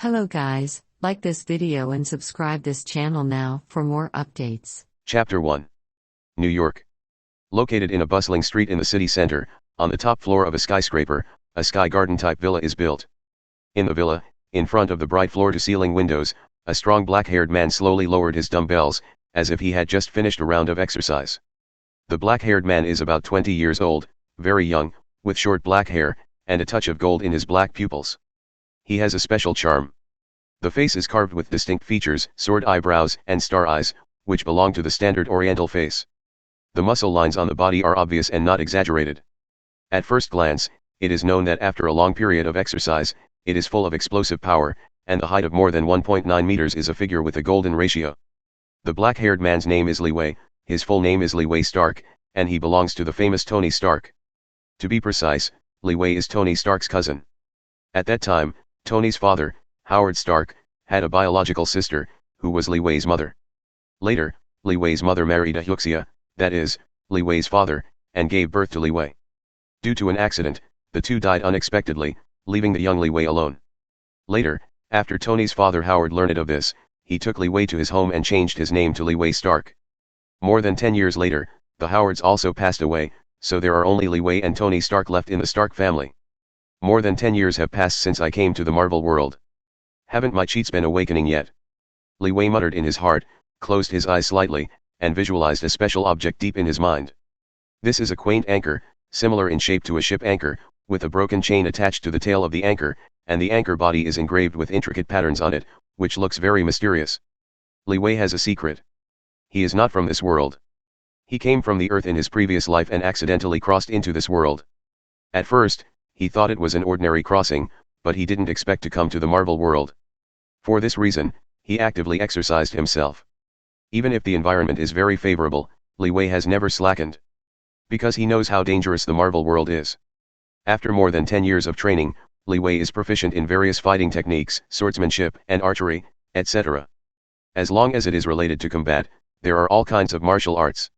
Hello guys, like this video and subscribe this channel now for more updates. Chapter 1. New York. Located in a bustling street in the city center, on the top floor of a skyscraper, a sky garden-type villa is built. In the villa, in front of the bright floor-to-ceiling windows, a strong black-haired man slowly lowered his dumbbells, as if he had just finished a round of exercise. The black-haired man is about 20 years old, very young, with short black hair, and a touch of gold in his black pupils. He has a special charm. The face is carved with distinct features, sword eyebrows, and star eyes, which belong to the standard Oriental face. The muscle lines on the body are obvious and not exaggerated. At first glance, it is known that after a long period of exercise, it is full of explosive power, and the height of more than 1.9 meters is a figure with a golden ratio. The black-haired man's name is Li Wei, his full name is Li Wei Stark, and he belongs to the famous Tony Stark. To be precise, Li Wei is Tony Stark's cousin. At that time, Tony's father, Howard Stark, had a biological sister, who was Li Wei's mother. Later, Li Wei's mother married a Huxia, that is, Li Wei's father, and gave birth to Li Wei. Due to an accident, the two died unexpectedly, leaving the young Li Wei alone. Later, after Tony's father Howard learned of this, he took Li Wei to his home and changed his name to Li Wei Stark. More than 10 years later, the Howards also passed away, so there are only Li Wei and Tony Stark left in the Stark family. More than 10 years have passed since I came to the Marvel world. Haven't my cheats been awakening yet? Li Wei muttered in his heart, closed his eyes slightly, and visualized a special object deep in his mind. This is a quaint anchor, similar in shape to a ship anchor, with a broken chain attached to the tail of the anchor, and the anchor body is engraved with intricate patterns on it, which looks very mysterious. Li Wei has a secret. He is not from this world. He came from the earth in his previous life and accidentally crossed into this world. At first, he thought it was an ordinary crossing, but he didn't expect to come to the Marvel world. For this reason, he actively exercised himself. Even if the environment is very favorable, Li Wei has never slackened. Because he knows how dangerous the Marvel world is. After more than 10 years of training, Li Wei is proficient in various fighting techniques, swordsmanship, and archery, etc. As long as it is related to combat, there are all kinds of martial arts.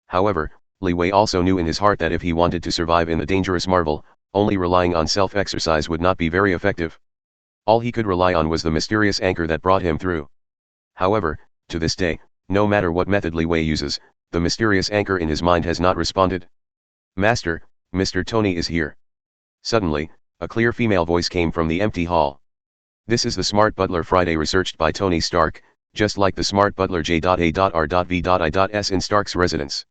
However, Li Wei also knew in his heart that if he wanted to survive in the dangerous Marvel, only relying on self-exercise would not be very effective. All he could rely on was the mysterious anchor that brought him through. However, to this day, no matter what method Li Wei uses, the mysterious anchor in his mind has not responded. "Master, Mr. Tony is here." Suddenly, a clear female voice came from the empty hall. This is the Smart Butler Friday researched by Tony Stark, just like the Smart Butler J.A.R.V.I.S. in Stark's residence.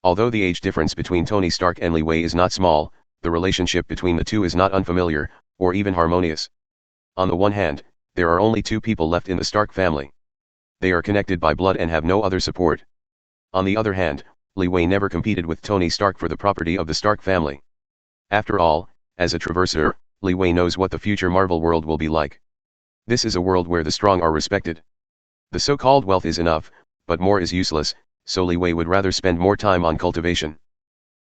Although the age difference between Tony Stark and Li Wei is not small, the relationship between the two is not unfamiliar, or even harmonious. On the one hand, there are only two people left in the Stark family. They are connected by blood and have no other support. On the other hand, Li Wei never competed with Tony Stark for the property of the Stark family. After all, as a traverser, Li Wei knows what the future Marvel world will be like. This is a world where the strong are respected. The so-called wealth is enough, but more is useless, so Li Wei would rather spend more time on cultivation.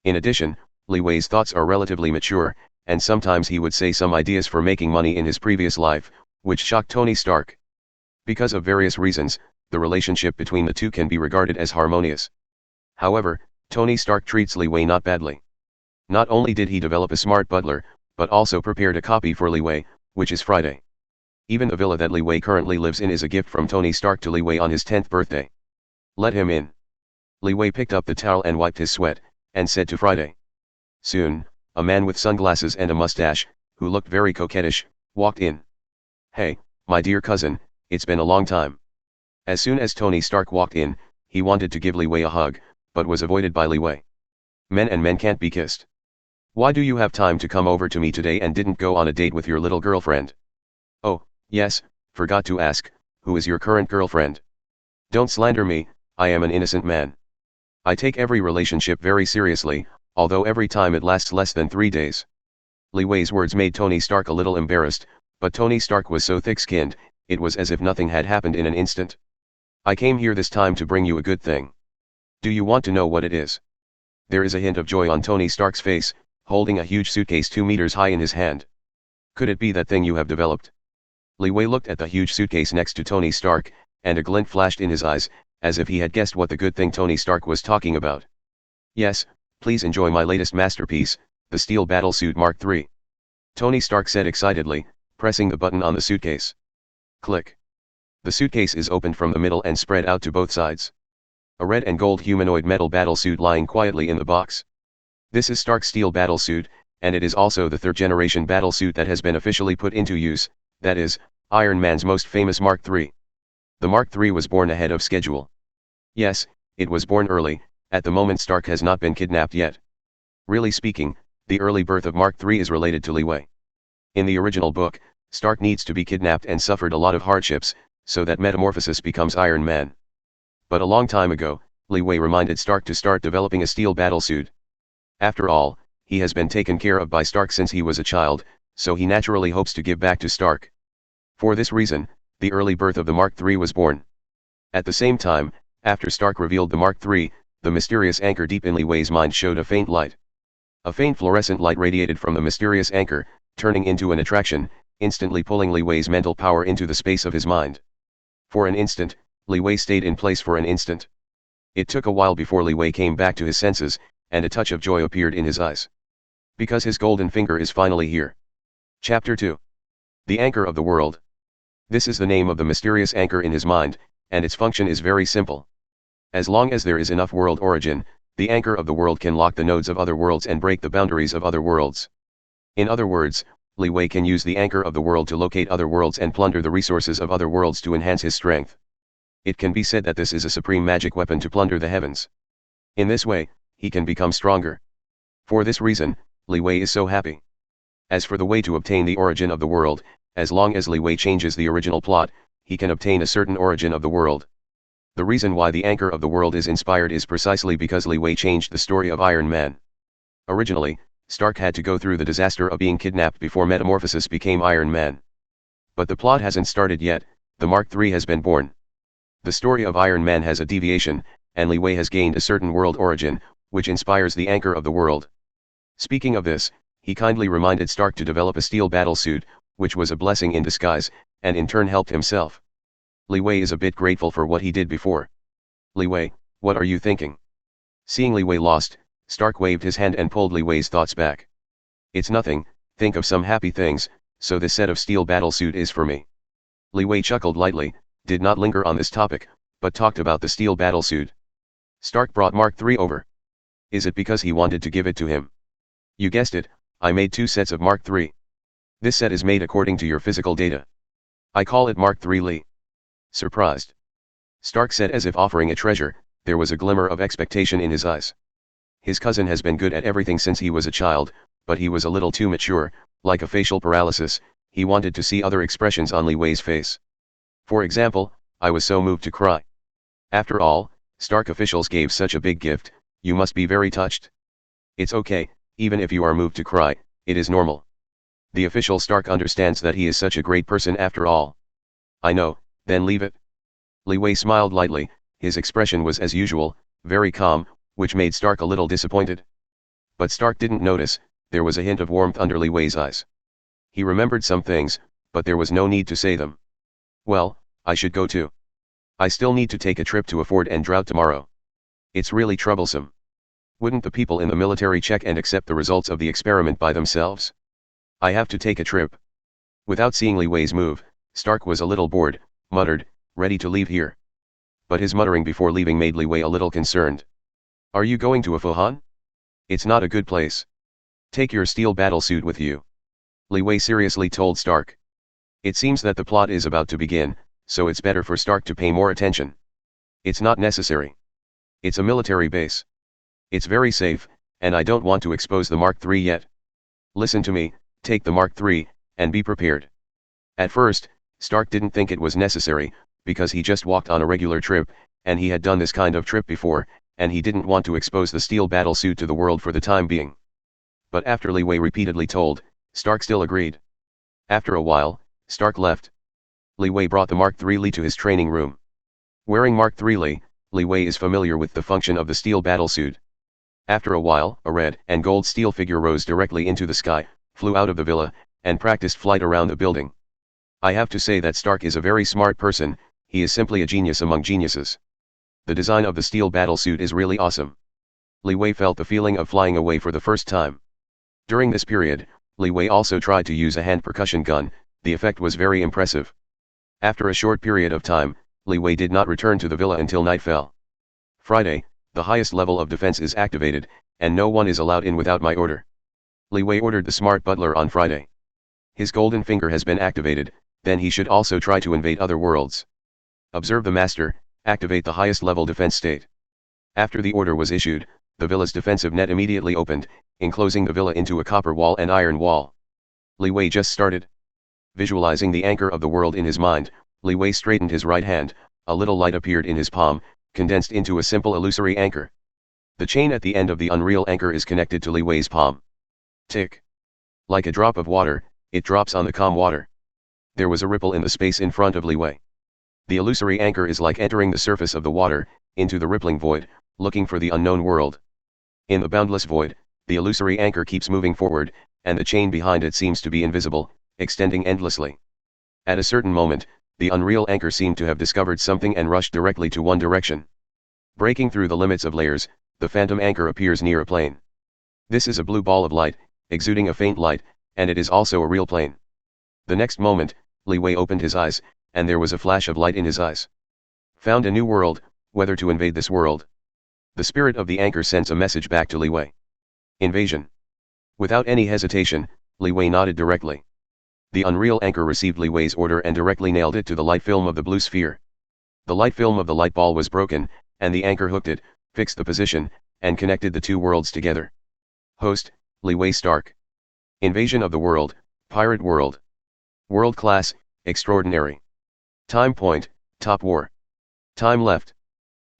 In addition, Li Wei's thoughts are relatively mature, and sometimes he would say some ideas for making money in his previous life, which shocked Tony Stark. Because of various reasons, the relationship between the two can be regarded as harmonious. However, Tony Stark treats Li Wei not badly. Not only did he develop a smart butler, but also prepared a copy for Li Wei, which is Friday. Even the villa that Li Wei currently lives in is a gift from Tony Stark to Li Wei on his 10th birthday. "Let him in." Li Wei picked up the towel and wiped his sweat, and said to Friday. Soon, a man with sunglasses and a mustache, who looked very coquettish, walked in. "Hey, my dear cousin, it's been a long time." As soon as Tony Stark walked in, he wanted to give Li Wei a hug, but was avoided by Li Wei. "Men and men can't be kissed. Why do you have time to come over to me today and didn't go on a date with your little girlfriend?" "Oh, yes, forgot to ask, who is your current girlfriend?" "Don't slander me, I am an innocent man. I take every relationship very seriously, although every time it lasts less than 3 days." Li Wei's words made Tony Stark a little embarrassed, but Tony Stark was so thick-skinned, it was as if nothing had happened in an instant. "I came here this time to bring you a good thing. Do you want to know what it is?" There is a hint of joy on Tony Stark's face, holding a huge suitcase 2 meters high in his hand. "Could it be that thing you have developed?" Li Wei looked at the huge suitcase next to Tony Stark, and a glint flashed in his eyes, as if he had guessed what the good thing Tony Stark was talking about. "Yes, please enjoy my latest masterpiece, the Steel Battlesuit Mark III." Tony Stark said excitedly, pressing the button on the suitcase. Click. The suitcase is opened from the middle and spread out to both sides. A red and gold humanoid metal battlesuit lying quietly in the box. This is Stark's steel battlesuit, and it is also the third-generation battlesuit that has been officially put into use, that is, Iron Man's most famous Mark III. The Mark III was born ahead of schedule. Yes, it was born early. At the moment Stark has not been kidnapped yet. Really speaking, the early birth of Mark III is related to Li Wei. In the original book, Stark needs to be kidnapped and suffered a lot of hardships, so that metamorphosis becomes Iron Man. But a long time ago, Li Wei reminded Stark to start developing a steel battlesuit. After all, he has been taken care of by Stark since he was a child, so he naturally hopes to give back to Stark. For this reason, the early birth of the Mark III was born. At the same time, after Stark revealed the Mark III, the mysterious anchor deep in Li Wei's mind showed a faint light. A faint fluorescent light radiated from the mysterious anchor, turning into an attraction, instantly pulling Li Wei's mental power into the space of his mind. For an instant, Li Wei stayed in place for an instant. It took a while before Li Wei came back to his senses, and a touch of joy appeared in his eyes. Because his golden finger is finally here. Chapter 2. The Anchor of the World. This is the name of the mysterious anchor in his mind, and its function is very simple. As long as there is enough world origin, the anchor of the world can lock the nodes of other worlds and break the boundaries of other worlds. In other words, Li Wei can use the anchor of the world to locate other worlds and plunder the resources of other worlds to enhance his strength. It can be said that this is a supreme magic weapon to plunder the heavens. In this way, he can become stronger. For this reason, Li Wei is so happy. As for the way to obtain the origin of the world, as long as Li Wei changes the original plot, he can obtain a certain origin of the world. The reason why the anchor of the world is inspired is precisely because Li Wei changed the story of Iron Man. Originally, Stark had to go through the disaster of being kidnapped before metamorphosis became Iron Man. But the plot hasn't started yet, the Mark III has been born. The story of Iron Man has a deviation, and Li Wei has gained a certain world origin, which inspires the anchor of the world. Speaking of this, he kindly reminded Stark to develop a steel battlesuit, which was a blessing in disguise, and in turn helped himself. Li Wei is a bit grateful for what he did before. Li Wei, what are you thinking? Seeing Li Wei lost, Stark waved his hand and pulled Li Wei's thoughts back. It's nothing, think of some happy things, so this set of steel battlesuit is for me. Li Wei chuckled lightly, did not linger on this topic, but talked about the steel battlesuit. Stark brought Mark III over. Is it because he wanted to give it to him? You guessed it, I made 2 sets of Mark III. This set is made according to your physical data. I call it Mark III Li. Surprised. Stark said as if offering a treasure, there was a glimmer of expectation in his eyes. His cousin has been good at everything since he was a child, but he was a little too mature, like a facial paralysis, he wanted to see other expressions on Li Wei's face. For example, I was so moved to cry. After all, Stark officials gave such a big gift, you must be very touched. It's okay, even if you are moved to cry, it is normal. The official Stark understands that he is such a great person after all. I know, then leave it. Li Wei smiled lightly, his expression was as usual, very calm, which made Stark a little disappointed. But Stark didn't notice, there was a hint of warmth under Li Wei's eyes. He remembered some things, but there was no need to say them. Well, I should go too. I still need to take a trip to a ford and drought tomorrow. It's really troublesome. Wouldn't the people in the military check and accept the results of the experiment by themselves? I have to take a trip. Without seeing Li Wei's move, Stark was a little bored, muttered, ready to leave here. But his muttering before leaving made Li Wei a little concerned. Are you going to a Fuhan? It's not a good place. Take your steel battlesuit with you. Li Wei seriously told Stark. It seems that the plot is about to begin, so it's better for Stark to pay more attention. It's not necessary. It's a military base. It's very safe, and I don't want to expose the Mark III yet. Listen to me, take the Mark III, and be prepared. At first, Stark didn't think it was necessary, because he just walked on a regular trip, and he had done this kind of trip before, and he didn't want to expose the steel battlesuit to the world for the time being. But after Li Wei repeatedly told, Stark still agreed. After a while, Stark left. Li Wei brought the Mark III Li to his training room. Wearing Mark III Li Wei is familiar with the function of the steel battlesuit. After a while, a red and gold steel figure rose directly into the sky, flew out of the villa, and practiced flight around the building. I have to say that Stark is a very smart person, he is simply a genius among geniuses. The design of the steel battlesuit is really awesome. Li Wei felt the feeling of flying away for the first time. During this period, Li Wei also tried to use a hand percussion gun, the effect was very impressive. After a short period of time, Li Wei did not return to the villa until night fell. Friday, the highest level of defense is activated, and no one is allowed in without my order. Li Wei ordered the smart butler on Friday. His golden finger has been activated, then he should also try to invade other worlds. Observe the master, activate the highest level defense state. After the order was issued, the villa's defensive net immediately opened, enclosing the villa into a copper wall and iron wall. Li Wei just started. Visualizing the anchor of the world in his mind, Li Wei straightened his right hand, a little light appeared in his palm, condensed into a simple illusory anchor. The chain at the end of the unreal anchor is connected to Li Wei's palm. Tick. Like a drop of water, it drops on the calm water. There was a ripple in the space in front of Li Wei. The illusory anchor is like entering the surface of the water, into the rippling void, looking for the unknown world. In the boundless void, the illusory anchor keeps moving forward, and the chain behind it seems to be invisible, extending endlessly. At a certain moment, the unreal anchor seemed to have discovered something and rushed directly to one direction. Breaking through the limits of layers, the phantom anchor appears near a plane. This is a blue ball of light, exuding a faint light, and it is also a real plane. The next moment, Li Wei opened his eyes, and there was a flash of light in his eyes. Found a new world, whether to invade this world. The spirit of the anchor sends a message back to Li Wei. Invasion. Without any hesitation, Li Wei nodded directly. The unreal anchor received Li Wei's order and directly nailed it to the light film of the blue sphere. The light film of the light ball was broken, and the anchor hooked it, fixed the position, and connected the two worlds together. Host, Li Wei Stark. Invasion of the world, pirate world. World class, extraordinary. Time point, top war. Time left.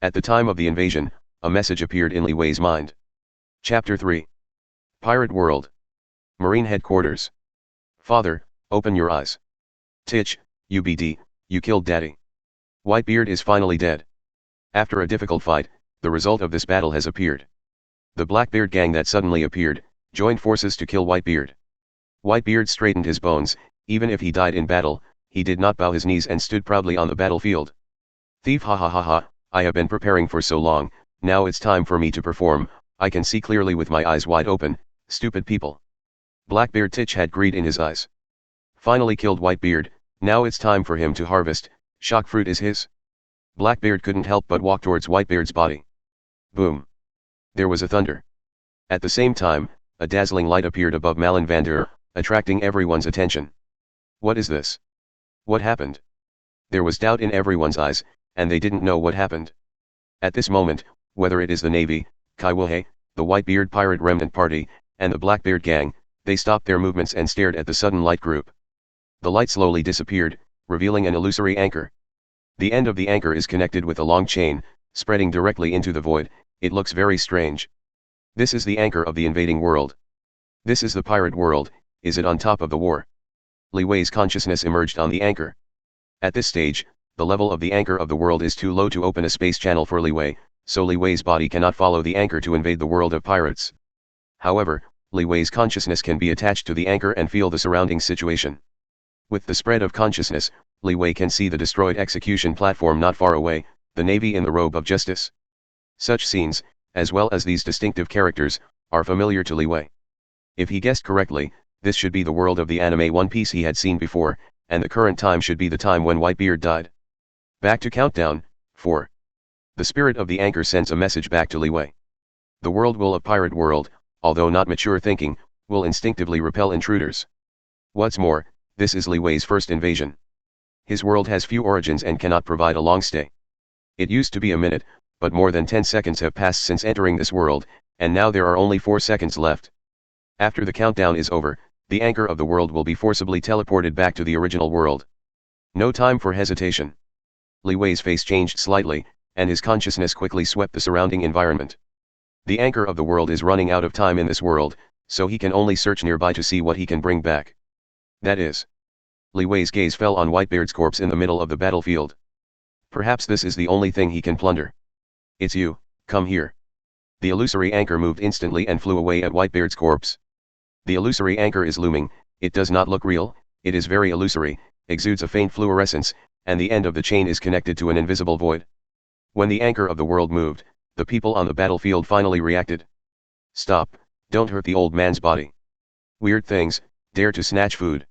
At the time of the invasion, a message appeared in Li Wei's mind. Chapter 3. Pirate World. Marine Headquarters. Father, open your eyes. Titch, UBD, you killed Daddy. Whitebeard is finally dead. After a difficult fight, the result of this battle has appeared. The Blackbeard gang that suddenly appeared, joined forces to kill Whitebeard. Whitebeard straightened his bones, even if he died in battle, he did not bow his knees and stood proudly on the battlefield. Thief, ha ha ha ha, I have been preparing for so long, now it's time for me to perform, I can see clearly with my eyes wide open, stupid people. Blackbeard Titch had greed in his eyes. Finally killed Whitebeard, now it's time for him to harvest, shock fruit is his. Blackbeard couldn't help but walk towards Whitebeard's body. Boom. There was a thunder. At the same time, a dazzling light appeared above Malin Vander, attracting everyone's attention. What is this? What happened? There was doubt in everyone's eyes, and they didn't know what happened. At this moment, whether it is the Navy, Kai Wilhei, the Whitebeard Pirate Remnant Party, and the Blackbeard Gang, they stopped their movements and stared at the sudden light group. The light slowly disappeared, revealing an illusory anchor. The end of the anchor is connected with a long chain, spreading directly into the void, it looks very strange. This is the anchor of the invading world. This is the pirate world, is it on top of the war? Li Wei's consciousness emerged on the anchor. At this stage, the level of the anchor of the world is too low to open a space channel for Li Wei, so Li Wei's body cannot follow the anchor to invade the world of pirates. However, Li Wei's consciousness can be attached to the anchor and feel the surrounding situation. With the spread of consciousness, Li Wei can see the destroyed execution platform not far away, the Navy in the robe of justice. Such scenes, as well as these distinctive characters, are familiar to Li Wei. If he guessed correctly, this should be the world of the anime One Piece he had seen before, and the current time should be the time when Whitebeard died. Back to countdown, 4. The spirit of the anchor sends a message back to Li Wei. The world will of pirate world, although not mature thinking, will instinctively repel intruders. What's more, this is Li Wei's first invasion. His world has few origins and cannot provide a long stay. It used to be a minute, but more than 10 seconds have passed since entering this world, and now there are only 4 seconds left. After the countdown is over, the anchor of the world will be forcibly teleported back to the original world. No time for hesitation. Li Wei's face changed slightly, and his consciousness quickly swept the surrounding environment. The anchor of the world is running out of time in this world, so he can only search nearby to see what he can bring back. That is. Li Wei's gaze fell on Whitebeard's corpse in the middle of the battlefield. Perhaps this is the only thing he can plunder. It's you, come here. The illusory anchor moved instantly and flew away at Whitebeard's corpse. The illusory anchor is looming, it does not look real, it is very illusory, exudes a faint fluorescence, and the end of the chain is connected to an invisible void. When the anchor of the world moved, the people on the battlefield finally reacted. Stop, don't hurt the old man's body. Weird things, dare to snatch food.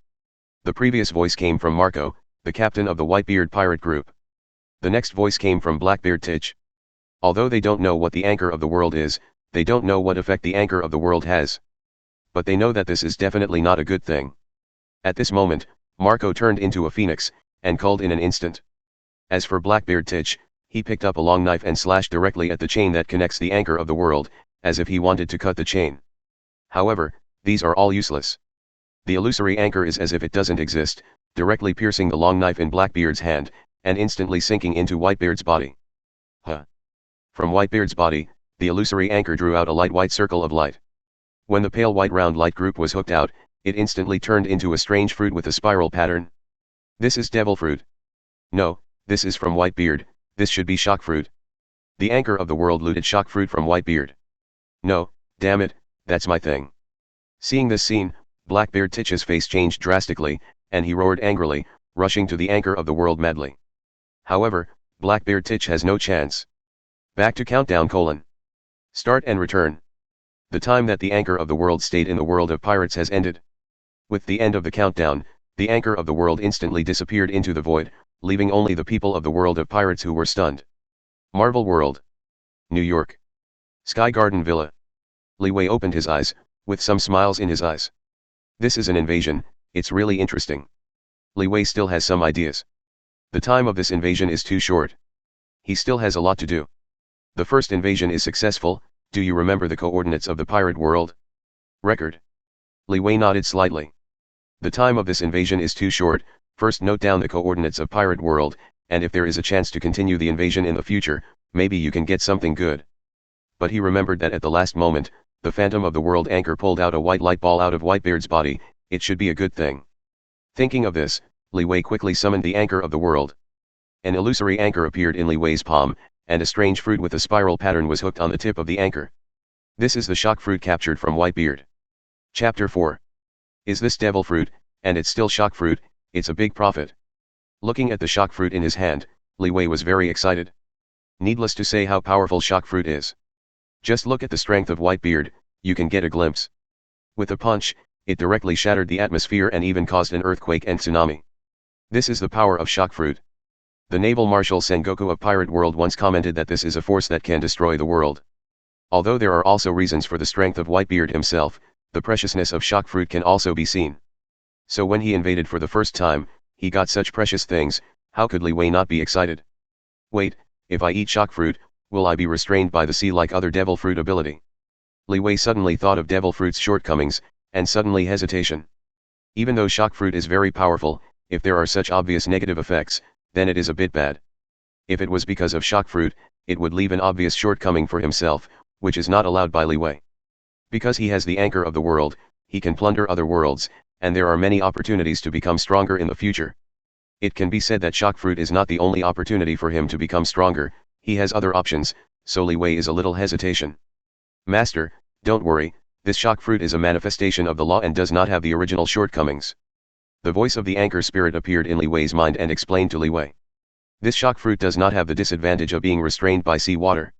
The previous voice came from Marco, the captain of the Whitebeard pirate group. The next voice came from Blackbeard Titch. Although they don't know what the anchor of the world is, they don't know what effect the anchor of the world has. But they know that this is definitely not a good thing. At this moment, Marco turned into a phoenix, and culled in an instant. As for Blackbeard Titch, he picked up a long knife and slashed directly at the chain that connects the anchor of the world, as if he wanted to cut the chain. However, these are all useless. The illusory anchor is as if it doesn't exist, directly piercing the long knife in Blackbeard's hand, and instantly sinking into Whitebeard's body. From Whitebeard's body, the illusory anchor drew out a light white circle of light. When the pale white round light group was hooked out, it instantly turned into a strange fruit with a spiral pattern. This is devil fruit. No, this is from Whitebeard, this should be shock fruit. The anchor of the world looted shock fruit from Whitebeard. No, damn it, that's my thing. Seeing this scene, Blackbeard Titch's face changed drastically, and he roared angrily, rushing to the anchor of the world madly. However, Blackbeard Titch has no chance. Back to countdown : start and return. The time that the anchor of the world stayed in the world of pirates has ended. With the end of the countdown, the anchor of the world instantly disappeared into the void, leaving only the people of the world of pirates who were stunned. Marvel World. New York. Sky Garden Villa. Li Wei opened his eyes, with some smiles in his eyes. This is an invasion, it's really interesting. Li Wei still has some ideas. The time of this invasion is too short. He still has a lot to do. The first invasion is successful. Do you remember the coordinates of the pirate world? Record. Li Wei nodded slightly. The time of this invasion is too short. First note down the coordinates of pirate world, and if there is a chance to continue the invasion in the future, maybe you can get something good. But he remembered that at the last moment, the phantom of the world anchor pulled out a white light ball out of Whitebeard's body. It should be a good thing. Thinking of this, Li Wei quickly summoned the anchor of the world. An illusory anchor appeared in Li Wei's palm, and a strange fruit with a spiral pattern was hooked on the tip of the anchor. This is the shock fruit captured from Whitebeard. Chapter 4. Is this devil fruit, and it's still shock fruit, it's a big profit. Looking at the shock fruit in his hand, Li Wei was very excited. Needless to say how powerful shock fruit is. Just look at the strength of Whitebeard, you can get a glimpse. With a punch, it directly shattered the atmosphere and even caused an earthquake and tsunami. This is the power of shock fruit. The naval marshal Sengoku of Pirate World once commented that this is a force that can destroy the world. Although there are also reasons for the strength of Whitebeard himself, the preciousness of shock fruit can also be seen. So when he invaded for the first time, he got such precious things, how could Li Wei not be excited? Wait, if I eat shock fruit, will I be restrained by the sea like other devil fruit ability? Li Wei suddenly thought of devil fruit's shortcomings, and suddenly hesitation. Even though shock fruit is very powerful, if there are such obvious negative effects, then it is a bit bad. If it was because of shock fruit, it would leave an obvious shortcoming for himself, which is not allowed by Li Wei. Because he has the anchor of the world, he can plunder other worlds, and there are many opportunities to become stronger in the future. It can be said that shock fruit is not the only opportunity for him to become stronger, he has other options, so Li Wei is a little hesitation. Master, don't worry, this shock fruit is a manifestation of the law and does not have the original shortcomings. The voice of the anchor spirit appeared in Li Wei's mind and explained to Li Wei. This shock fruit does not have the disadvantage of being restrained by sea water.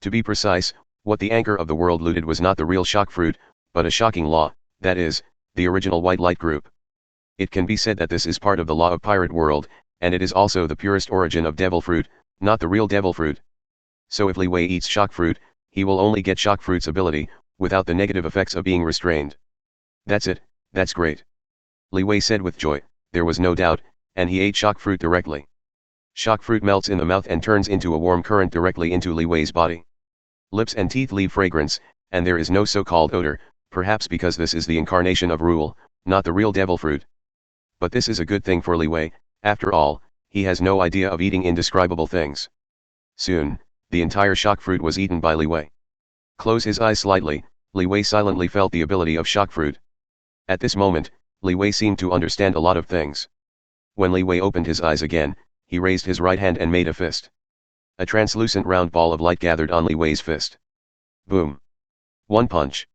To be precise, what the anchor of the world looted was not the real shock fruit, but a shocking law, that is, the original white light group. It can be said that this is part of the law of pirate world, and it is also the purest origin of devil fruit, not the real devil fruit. So if Li Wei eats shock fruit, he will only get shock fruit's ability, without the negative effects of being restrained. That's it, that's great. Li Wei said with joy, there was no doubt, and he ate shock fruit directly. Shock fruit melts in the mouth and turns into a warm current directly into Li Wei's body. Lips and teeth leave fragrance, and there is no so-called odor, perhaps because this is the incarnation of rule, not the real devil fruit. But this is a good thing for Li Wei, after all, he has no idea of eating indescribable things. Soon, the entire shock fruit was eaten by Li Wei. Close his eyes slightly, Li Wei silently felt the ability of shock fruit. At this moment, Li Wei seemed to understand a lot of things. When Li Wei opened his eyes again, he raised his right hand and made a fist. A translucent round ball of light gathered on Li Wei's fist. Boom. One punch.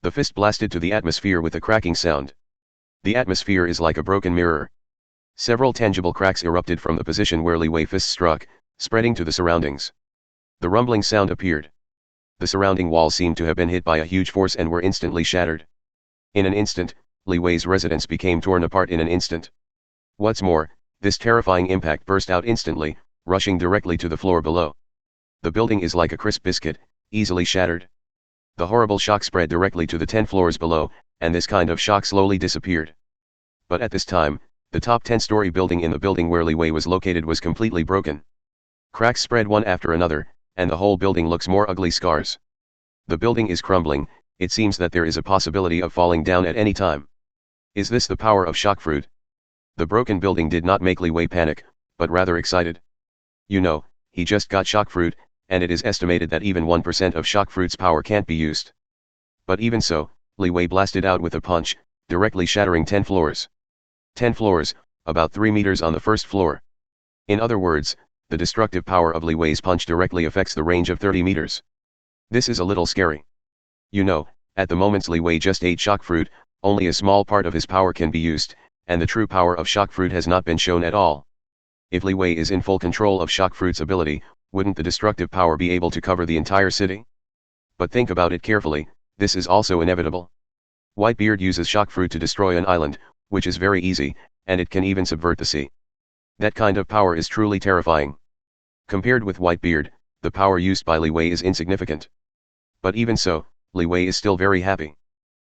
The fist blasted to the atmosphere with a cracking sound. The atmosphere is like a broken mirror. Several tangible cracks erupted from the position where Li Wei's fist struck, spreading to the surroundings. The rumbling sound appeared. The surrounding walls seemed to have been hit by a huge force and were instantly shattered. In an instant, Li Wei's residence became torn apart in an instant. What's more, This terrifying impact burst out instantly, rushing directly to the floor below. The building is like a crisp biscuit, easily shattered. The horrible shock spread directly to the 10 floors below, and this kind of shock slowly disappeared. But at this time, the top 10-story building in the building where Li Wei was located was completely broken. Cracks spread one after another, and the whole building looks more ugly scars. The building is crumbling, it seems that there is a possibility of falling down at any time. Is this the power of shock fruit? The broken building did not make Li Wei panic, but rather excited. You know, he just got shock fruit, and it is estimated that even 1% of shock fruit's power can't be used. But even so, Li Wei blasted out with a punch, directly shattering 10 floors. 10 floors, about 3 meters on the first floor. In other words, the destructive power of Li Wei's punch directly affects the range of 30 meters. This is a little scary. You know, at the moment Li Wei just ate shock fruit, only a small part of his power can be used, and the true power of shock fruit has not been shown at all. If Li Wei is in full control of shock fruit's ability, wouldn't the destructive power be able to cover the entire city? But think about it carefully, this is also inevitable. Whitebeard uses shock fruit to destroy an island, which is very easy, and it can even subvert the sea. That kind of power is truly terrifying. Compared with Whitebeard, the power used by Li Wei is insignificant. But even so, Li Wei is still very happy.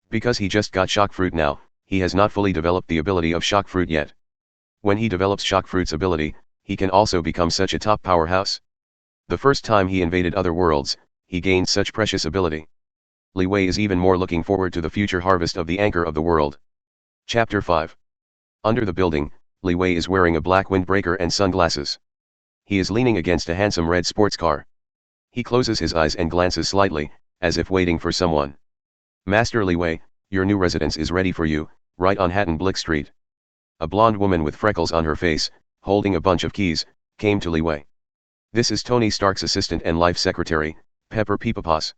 Because he just got shock fruit now, he has not fully developed the ability of shock fruit yet. When he develops shock fruit's ability, he can also become such a top powerhouse. The first time he invaded other worlds, he gained such precious ability. Li Wei is even more looking forward to the future harvest of the anchor of the world. Chapter 5. Under the building, Li Wei is wearing a black windbreaker and sunglasses. He is leaning against a handsome red sports car. He closes his eyes and glances slightly, as if waiting for someone. Master Li Wei, your new residence is ready for you, right on Hatton Blick Street. A blonde woman with freckles on her face, holding a bunch of keys, came to Li Wei. This is Tony Stark's assistant and life secretary, Pepper Peepapaws.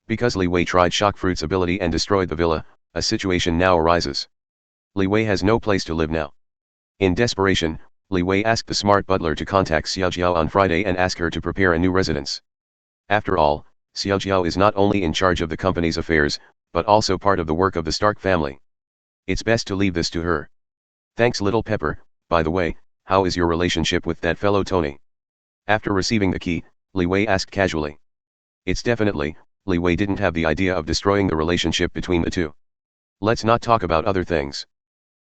Because Li Wei tried shock fruit's ability and destroyed the villa, a situation now arises. Li Wei has no place to live now. In desperation, Li Wei asked the smart butler to contact Xiao Jiao on Friday and ask her to prepare a new residence. After all, Xiao Jiao is not only in charge of the company's affairs, but also part of the work of the Stark family. It's best to leave this to her. Thanks little Pepper. By the way, how is your relationship with that fellow Tony? After receiving the key, Li Wei asked casually. It's definitely, Li Wei didn't have the idea of destroying the relationship between the two. Let's not talk about other things.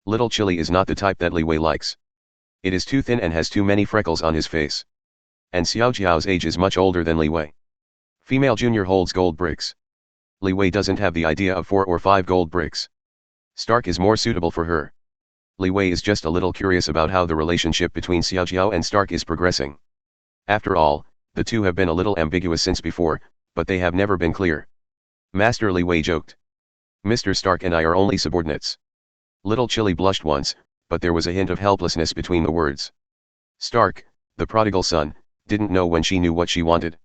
Little Chili is not the type that Li Wei likes. It is too thin and has too many freckles on his face. And Xiao Jiao's age is much older than Li Wei. Female junior holds gold bricks. Li Wei doesn't have the idea of 4 or 5 gold bricks. Stark is more suitable for her. Li Wei is just a little curious about how the relationship between Xiao Jiao and Stark is progressing. After all, the two have been a little ambiguous since before, but they have never been clear. Master Li Wei joked. Mr. Stark and I are only subordinates. Little Chili blushed once, but there was a hint of helplessness between the words. Stark, the prodigal son, didn't know when she knew what she wanted.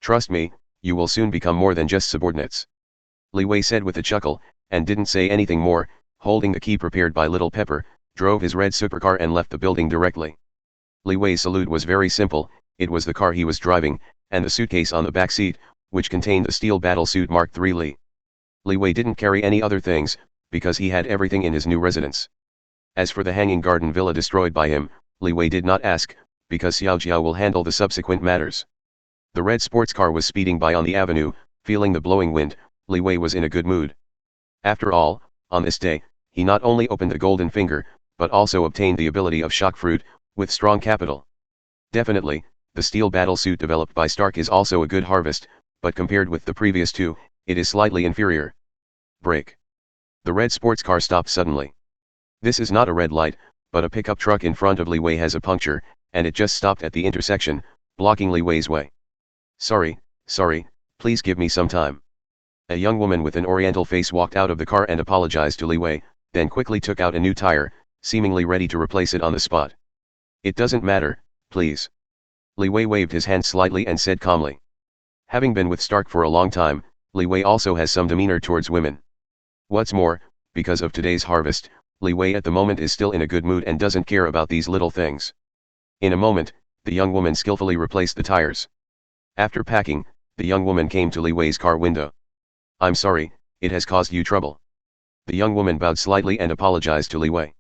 Trust me, you will soon become more than just subordinates. Li Wei said with a chuckle, and didn't say anything more, holding the key prepared by Little Pepper, drove his red supercar and left the building directly. Li Wei's salute was very simple, it was the car he was driving, and the suitcase on the back seat, which contained the steel battlesuit Mark III Li. Li Wei didn't carry any other things, because he had everything in his new residence. As for the hanging garden villa destroyed by him, Li Wei did not ask, because Xiao Jiao will handle the subsequent matters. The red sports car was speeding by on the avenue, feeling the blowing wind, Li Wei was in a good mood. After all, on this day, he not only opened the golden finger, but also obtained the ability of shock fruit, with strong capital. Definitely, the steel battlesuit developed by Stark is also a good harvest, but compared with the previous two, it is slightly inferior. Brake. The red sports car stopped suddenly. This is not a red light, but a pickup truck in front of Li Wei has a puncture, and it just stopped at the intersection, blocking Li Wei's way. Sorry, please give me some time. A young woman with an oriental face walked out of the car and apologized to Li Wei, then quickly took out a new tire, seemingly ready to replace it on the spot. It doesn't matter, please. Li Wei waved his hand slightly and said calmly. Having been with Stark for a long time, Li Wei also has some demeanor towards women. What's more, because of today's harvest, Li Wei at the moment is still in a good mood and doesn't care about these little things. In a moment, the young woman skillfully replaced the tires. After packing, the young woman came to Li Wei's car window. I'm sorry, it has caused you trouble. The young woman bowed slightly and apologized to Li Wei.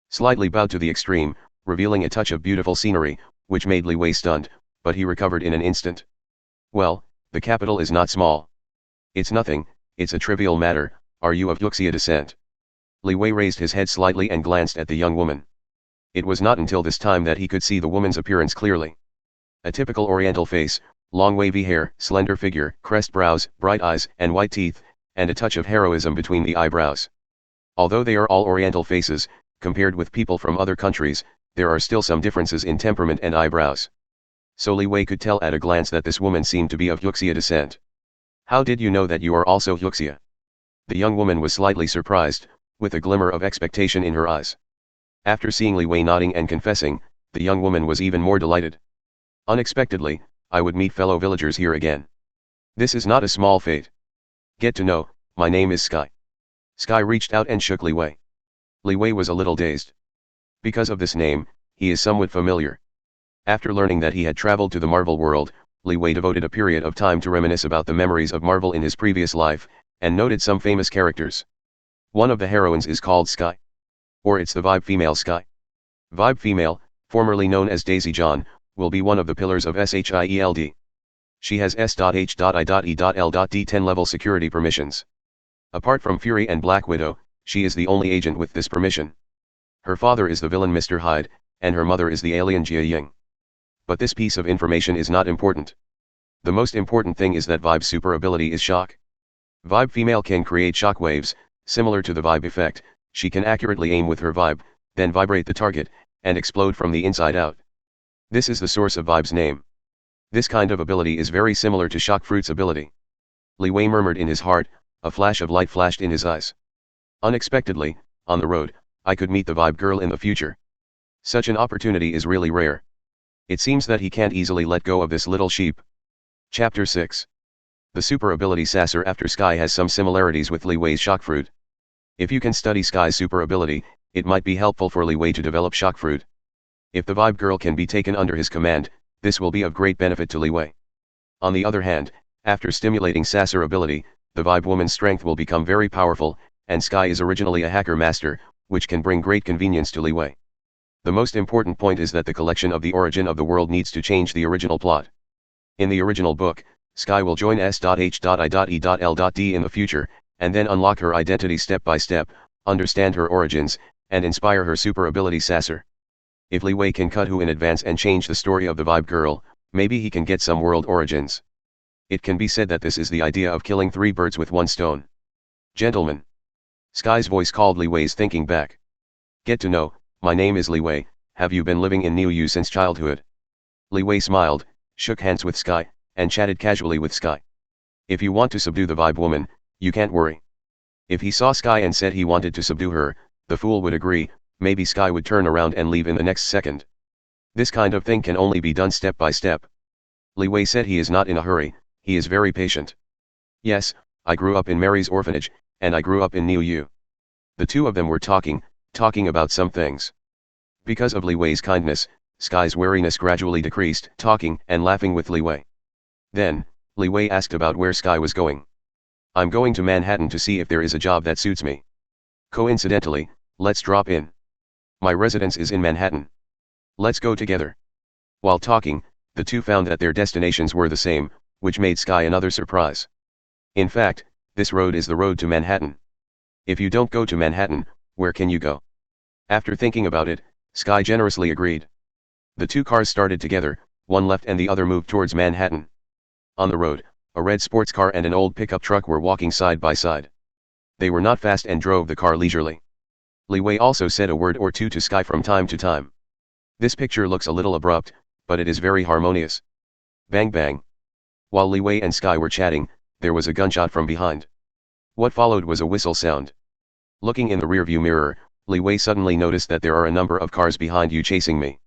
Slightly bowed to the extreme, revealing a touch of beautiful scenery, which made Li Wei stunned, but he recovered in an instant. Well, the capital is not small. It's nothing, it's a trivial matter. Are you of Yuxia descent? Li Wei raised his head slightly and glanced at the young woman. It was not until this time that he could see the woman's appearance clearly. A typical oriental face, long wavy hair, slender figure, crest brows, bright eyes, and white teeth, and a touch of heroism between the eyebrows. Although they are all oriental faces, compared with people from other countries, there are still some differences in temperament and eyebrows. So Li Wei could tell at a glance that this woman seemed to be of Yuxia descent. How did you know that you are also Yuxia? The young woman was slightly surprised, with a glimmer of expectation in her eyes. After seeing Li Wei nodding and confessing, the young woman was even more delighted. Unexpectedly, I would meet fellow villagers here again. This is not a small fate. Get to know, my name is Sky. Sky reached out and shook Li Wei. Li Wei was a little dazed. Because of this name, he is somewhat familiar. After learning that he had traveled to the Marvel world, Li Wei devoted a period of time to reminisce about the memories of Marvel in his previous life, and noted some famous characters. One of the heroines is called Sky. Or it's the Vibe female Sky. Vibe female, formerly known as Daisy John, will be one of the pillars of SHIELD. She has S.H.I.E.L.D 10 level security permissions. Apart from Fury and Black Widow, she is the only agent with this permission. Her father is the villain Mr. Hyde, and her mother is the alien Jia Ying. But this piece of information is not important. The most important thing is that Vibe's super ability is shock. Vibe female can create shock waves, similar to the Vibe effect. She can accurately aim with her Vibe, then vibrate the target, and explode from the inside out. This is the source of Vibe's name. This kind of ability is very similar to Shock Fruit's ability. Li Wei murmured in his heart, a flash of light flashed in his eyes. Unexpectedly, on the road, I could meet the Vibe girl in the future. Such an opportunity is really rare. It seems that he can't easily let go of this little sheep. Chapter 6. The super ability Sasser after Sky has some similarities with Li Wei's Shock Fruit. If you can study Sky's super ability, it might be helpful for Li Wei to develop Shock Fruit. If the Vibe girl can be taken under his command, this will be of great benefit to Li Wei. On the other hand, after stimulating Sasser ability, the Vibe woman's strength will become very powerful, and Sky is originally a hacker master, which can bring great convenience to Li Wei. The most important point is that the collection of the origin of the world needs to change the original plot. In the original book, Sky will join S.H.I.E.L.D in the future, and then unlock her identity step by step, understand her origins, and inspire her super ability Sasser. If Li Wei can cut Who in advance and change the story of the Vibe girl, maybe he can get some world origins. It can be said that this is the idea of killing 3 birds with 1 stone. Gentlemen. Sky's voice called Li Wei's thinking back. Get to know, my name is Li Wei, have you been living in Niuyu since childhood? Li Wei smiled, shook hands with Sky, and chatted casually with Sky. If you want to subdue the Vibe woman, you can't worry. If he saw Sky and said he wanted to subdue her, the fool would agree, maybe Sky would turn around and leave in the next second. This kind of thing can only be done step by step. Li Wei said he is not in a hurry, he is very patient. Yes, I grew up in Mary's orphanage, and I grew up in Niuyu. The two of them were talking about some things. Because of Li Wei's kindness, Sky's wariness gradually decreased, talking and laughing with Li Wei. Then, Li Wei asked about where Sky was going. I'm going to Manhattan to see if there is a job that suits me. Coincidentally, let's drop in. My residence is in Manhattan. Let's go together. While talking, the two found that their destinations were the same, which made Sky another surprise. In fact, this road is the road to Manhattan. If you don't go to Manhattan, where can you go? After thinking about it, Sky generously agreed. The two cars started together, one left and the other moved towards Manhattan. On the road, a red sports car and an old pickup truck were walking side by side. They were not fast and drove the car leisurely. Li Wei also said a word or two to Sky from time to time. This picture looks a little abrupt, but it is very harmonious. Bang bang. While Li Wei and Sky were chatting, there was a gunshot from behind. What followed was a whistle sound. Looking in the rearview mirror, Li Wei suddenly noticed that there are a number of cars behind you chasing me.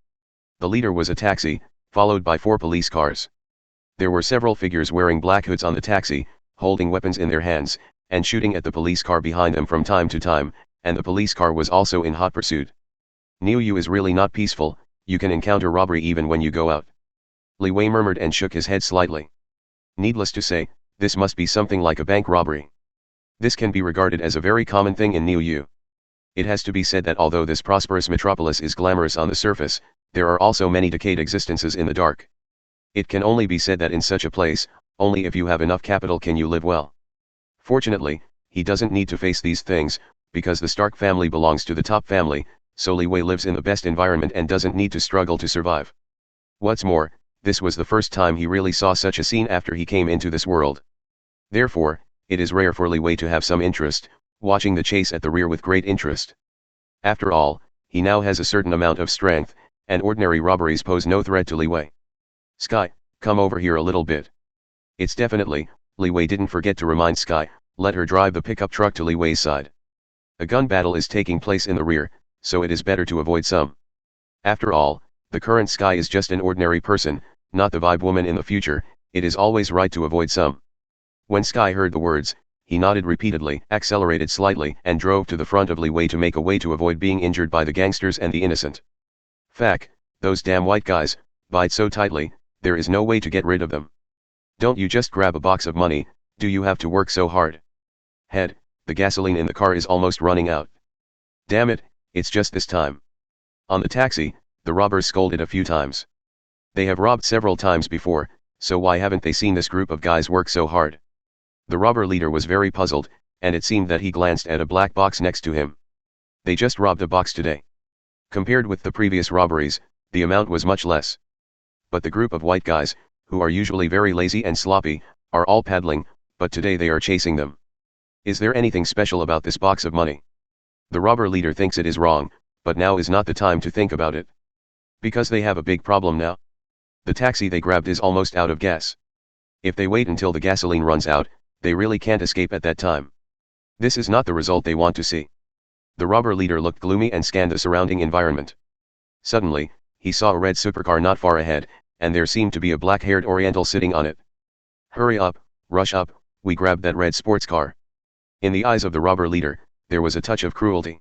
The leader was a taxi, followed by 4 police cars. There were several figures wearing black hoods on the taxi, holding weapons in their hands, and shooting at the police car behind them from time to time, and the police car was also in hot pursuit. Niuyu is really not peaceful, you can encounter robbery even when you go out. Li Wei murmured and shook his head slightly. Needless to say, this must be something like a bank robbery. This can be regarded as a very common thing in Niuyu. It has to be said that although this prosperous metropolis is glamorous on the surface, there are also many decayed existences in the dark. It can only be said that in such a place, only if you have enough capital can you live well. Fortunately, he doesn't need to face these things, because the Stark family belongs to the top family, so Li Wei lives in the best environment and doesn't need to struggle to survive. What's more, this was the first time he really saw such a scene after he came into this world. Therefore, it is rare for Li Wei to have some interest, watching the chase at the rear with great interest. After all, he now has a certain amount of strength, and ordinary robberies pose no threat to Li Wei. Sky, come over here a little bit. It's definitely, Li Wei didn't forget to remind Sky, let her drive the pickup truck to Li Wei's side. A gun battle is taking place in the rear, so it is better to avoid some. After all, the current Sky is just an ordinary person, not the vibe woman in the future, it is always right to avoid some. When Sky heard the words, he nodded repeatedly, accelerated slightly, and drove to the front of Li Wei to make a way to avoid being injured by the gangsters and the innocent. Fuck, those damn white guys, bite so tightly, there is no way to get rid of them. Don't you just grab a box of money, do you have to work so hard? Head, the gasoline in the car is almost running out. Damn it, it's just this time. On the taxi, the robbers scolded a few times. They have robbed several times before, so why haven't they seen this group of guys work so hard? The robber leader was very puzzled, and it seemed that he glanced at a black box next to him. They just robbed a box today. Compared with the previous robberies, the amount was much less. But the group of white guys, who are usually very lazy and sloppy, are all paddling, but today they are chasing them. Is there anything special about this box of money? The robber leader thinks it is wrong, but now is not the time to think about it. Because they have a big problem now. The taxi they grabbed is almost out of gas. If they wait until the gasoline runs out, they really can't escape at that time. This is not the result they want to see. The robber leader looked gloomy and scanned the surrounding environment. Suddenly, he saw a red supercar not far ahead, and there seemed to be a black-haired Oriental sitting on it. Hurry up, rush up, we grabbed that red sports car. In the eyes of the robber leader, there was a touch of cruelty.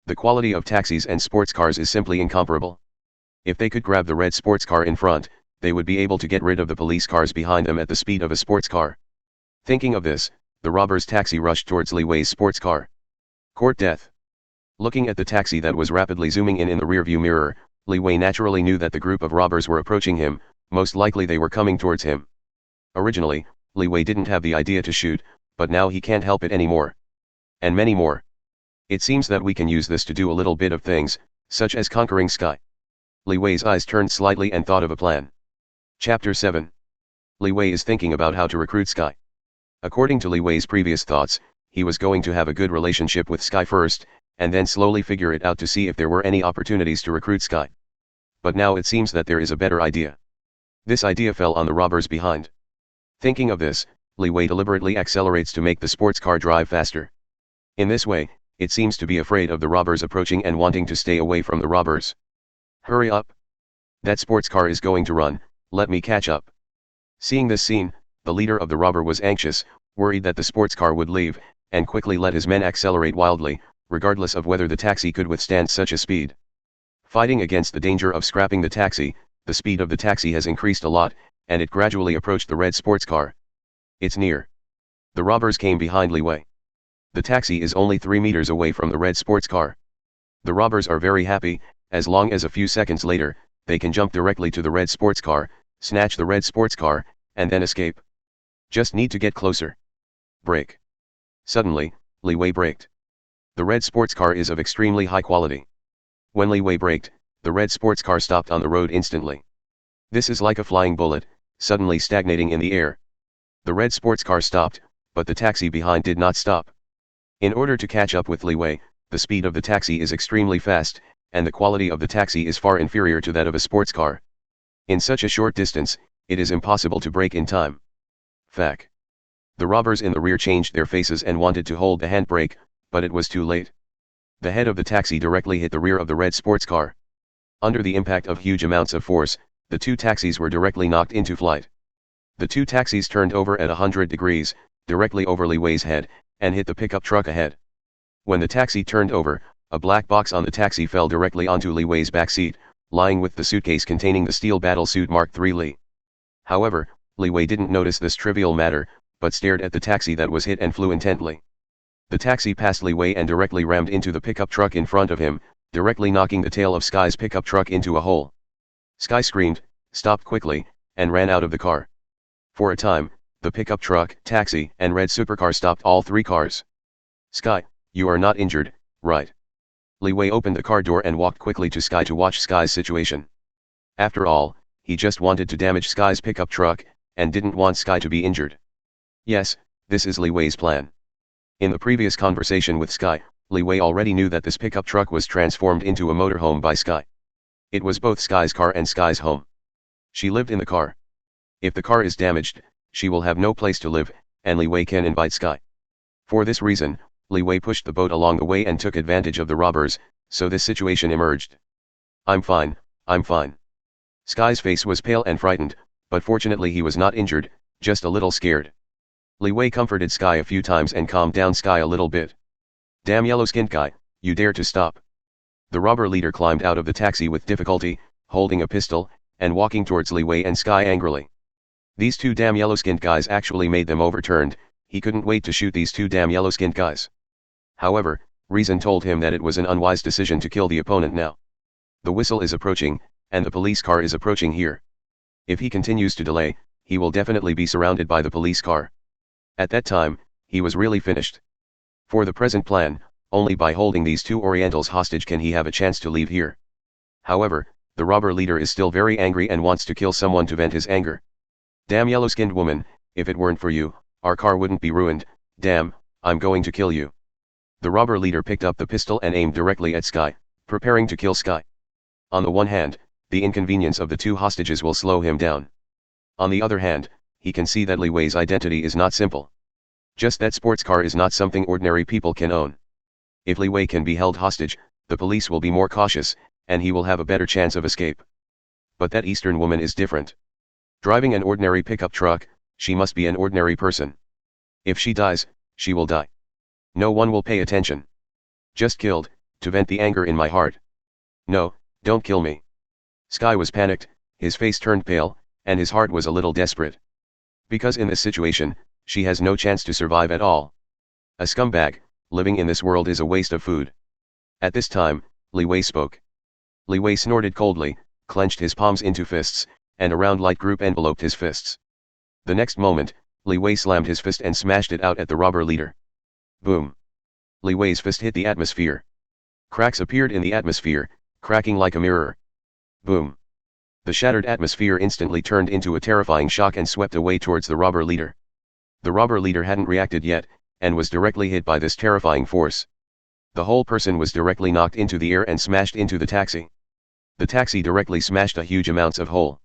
The quality of taxis and sports cars is simply incomparable. If they could grab the red sports car in front, they would be able to get rid of the police cars behind them at the speed of a sports car. Thinking of this, the robber's taxi rushed towards Li Wei's sports car. Court death. Looking at the taxi that was rapidly zooming in the rearview mirror, Li Wei naturally knew that the group of robbers were approaching him, most likely they were coming towards him. Originally, Li Wei didn't have the idea to shoot, but now he can't help it anymore. And many more. It seems that we can use this to do a little bit of things, such as conquering Sky. Li Wei's eyes turned slightly and thought of a plan. Chapter 7. Li Wei is thinking about how to recruit Sky. According to Li Wei's previous thoughts, he was going to have a good relationship with Sky first, and then slowly figure it out to see if there were any opportunities to recruit Sky. But now it seems that there is a better idea. This idea fell on the robbers behind. Thinking of this, Li Wei deliberately accelerates to make the sports car drive faster. In this way, it seems to be afraid of the robbers approaching and wanting to stay away from the robbers. Hurry up! That sports car is going to run, let me catch up. Seeing this scene, the leader of the robber was anxious, worried that the sports car would leave, and quickly let his men accelerate wildly, regardless of whether the taxi could withstand such a speed. Fighting against the danger of scrapping the taxi, the speed of the taxi has increased a lot, and it gradually approached the red sports car. It's near. The robbers came behind Li Wei. The taxi is only 3 meters away from the red sports car. The robbers are very happy, as long as a few seconds later, they can jump directly to the red sports car, snatch the red sports car, and then escape. Just need to get closer. Brake. Suddenly, Li Wei braked. The red sports car is of extremely high quality. When Li Wei braked, the red sports car stopped on the road instantly. This is like a flying bullet, suddenly stagnating in the air. The red sports car stopped, but the taxi behind did not stop. In order to catch up with Li Wei, the speed of the taxi is extremely fast, and the quality of the taxi is far inferior to that of a sports car. In such a short distance, it is impossible to brake in time. Fuck. The robbers in the rear changed their faces and wanted to hold the handbrake, but it was too late. The head of the taxi directly hit the rear of the red sports car. Under the impact of huge amounts of force, the two taxis were directly knocked into flight. The two taxis turned over at 100 degrees, directly over Li Wei's head, and hit the pickup truck ahead. When the taxi turned over, a black box on the taxi fell directly onto Li Wei's back seat, lying with the suitcase containing the steel battle suit Mark III Li. However, Li Wei didn't notice this trivial matter, but stared at the taxi that was hit and flew intently. The taxi passed Li Wei and directly rammed into the pickup truck in front of him, directly knocking the tail of Sky's pickup truck into a hole. Sky screamed, stopped quickly, and ran out of the car. For a time, the pickup truck, taxi, and red supercar stopped all three cars. Sky, you are not injured, right? Li Wei opened the car door and walked quickly to Sky to watch Sky's situation. After all, he just wanted to damage Sky's pickup truck, and didn't want Sky to be injured. Yes, this is Li Wei's plan. In the previous conversation with Sky, Li Wei already knew that this pickup truck was transformed into a motorhome by Sky. It was both Sky's car and Sky's home. She lived in the car. If the car is damaged, she will have no place to live, and Li Wei can invite Sky. For this reason, Li Wei pushed the boat along the way and took advantage of the robbers, so this situation emerged. I'm fine, I'm fine. Sky's face was pale and frightened, but fortunately he was not injured, just a little scared. Li Wei comforted Sky a few times and calmed down Sky a little bit. Damn yellow-skinned guy, you dare to stop. The robber leader climbed out of the taxi with difficulty, holding a pistol, and walking towards Li Wei and Sky angrily. These two damn yellow-skinned guys actually made them overturned, he couldn't wait to shoot these two damn yellow-skinned guys. However, reason told him that it was an unwise decision to kill the opponent now. The whistle is approaching, and the police car is approaching here. If he continues to delay, he will definitely be surrounded by the police car. At that time, he was really finished. For the present plan, only by holding these two Orientals hostage can he have a chance to leave here. However, the robber leader is still very angry and wants to kill someone to vent his anger. Damn yellow-skinned woman, if it weren't for you, our car wouldn't be ruined, damn, I'm going to kill you. The robber leader picked up the pistol and aimed directly at Sky, preparing to kill Sky. On the one hand, the inconvenience of the two hostages will slow him down. On the other hand, he can see that Li Wei's identity is not simple. Just that sports car is not something ordinary people can own. If Li Wei can be held hostage, the police will be more cautious, and he will have a better chance of escape. But that Eastern woman is different. Driving an ordinary pickup truck, she must be an ordinary person. If she dies, she will die. No one will pay attention. Just killed, to vent the anger in my heart. No, don't kill me. Sky was panicked, his face turned pale, and his heart was a little desperate. Because in this situation, she has no chance to survive at all. A scumbag, living in this world is a waste of food. At this time, Li Wei spoke. Li Wei snorted coldly, clenched his palms into fists, and a round light group enveloped his fists. The next moment, Li Wei slammed his fist and smashed it out at the robber leader. Boom! Li Wei's fist hit the atmosphere. Cracks appeared in the atmosphere, cracking like a mirror. Boom! The shattered atmosphere instantly turned into a terrifying shock and swept away towards the robber leader. The robber leader hadn't reacted yet, and was directly hit by this terrifying force. The whole person was directly knocked into the air and smashed into the taxi. The taxi directly smashed a huge amounts of hole.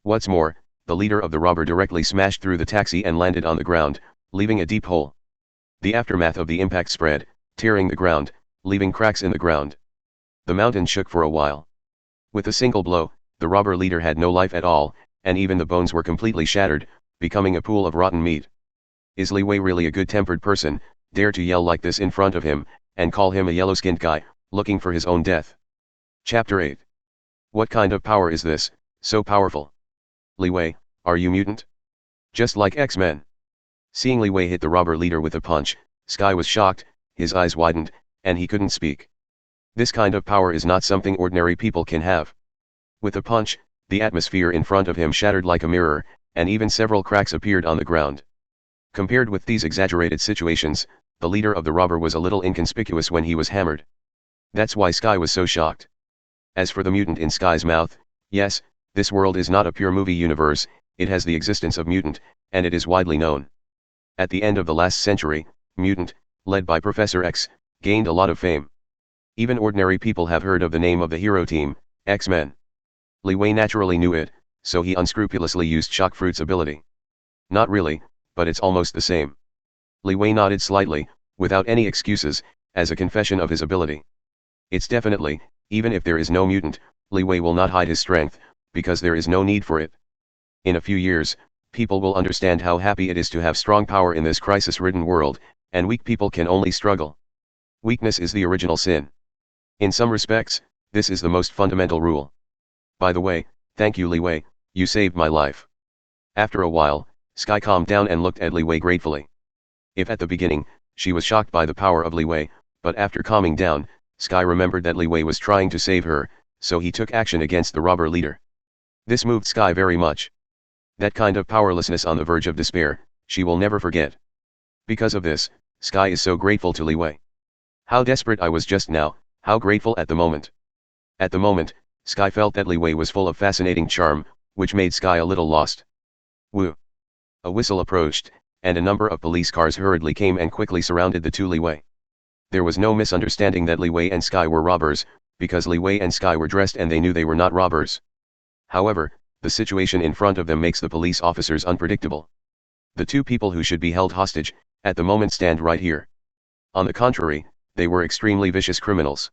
What's more, the leader of the robber directly smashed through the taxi and landed on the ground, leaving a deep hole. The aftermath of the impact spread, tearing the ground, leaving cracks in the ground. The mountain shook for a while. With a single blow, the robber leader had no life at all, and even the bones were completely shattered, becoming a pool of rotten meat. Is Li Wei really a good-tempered person, dare to yell like this in front of him, and call him a yellow-skinned guy, looking for his own death? Chapter 8. What kind of power is this, so powerful? Li Wei, are you mutant? Just like X-Men. Seeing Li Wei hit the robber leader with a punch, Sky was shocked, his eyes widened, and he couldn't speak. This kind of power is not something ordinary people can have. With a punch, the atmosphere in front of him shattered like a mirror, and even several cracks appeared on the ground. Compared with these exaggerated situations, the leader of the robber was a little inconspicuous when he was hammered. That's why Sky was so shocked. As for the mutant in Sky's mouth, yes, this world is not a pure movie universe, it has the existence of mutant, and it is widely known. At the end of the last century, mutant, led by Professor X, gained a lot of fame. Even ordinary people have heard of the name of the hero team, X-Men. Li Wei naturally knew it, so he unscrupulously used Shock Fruit's ability. Not really, but it's almost the same. Li Wei nodded slightly, without any excuses, as a confession of his ability. It's definitely, even if there is no mutant, Li Wei will not hide his strength, because there is no need for it. In a few years, people will understand how happy it is to have strong power in this crisis-ridden world, and weak people can only struggle. Weakness is the original sin. In some respects, this is the most fundamental rule. By the way, thank you Li Wei, you saved my life. After a while, Sky calmed down and looked at Li Wei gratefully. If at the beginning, She was shocked by the power of Li Wei, but after calming down, Sky remembered that Li Wei was trying to save her, so he took action against the robber leader. This moved Sky very much. That kind of powerlessness on the verge of despair, she will never forget. Because of this, Sky is so grateful to Li Wei. How desperate I was just now, how grateful at the moment. At the moment, Sky felt that Li Wei was full of fascinating charm, which made Sky a little lost. Woo! A whistle approached, and a number of police cars hurriedly came and quickly surrounded the two Li Wei. There was no misunderstanding that Li Wei and Sky were robbers, because Li Wei and Sky were dressed and they knew they were not robbers. However, the situation in front of them makes the police officers unpredictable. The two people who should be held hostage, at the moment stand right here. On the contrary, they were extremely vicious criminals.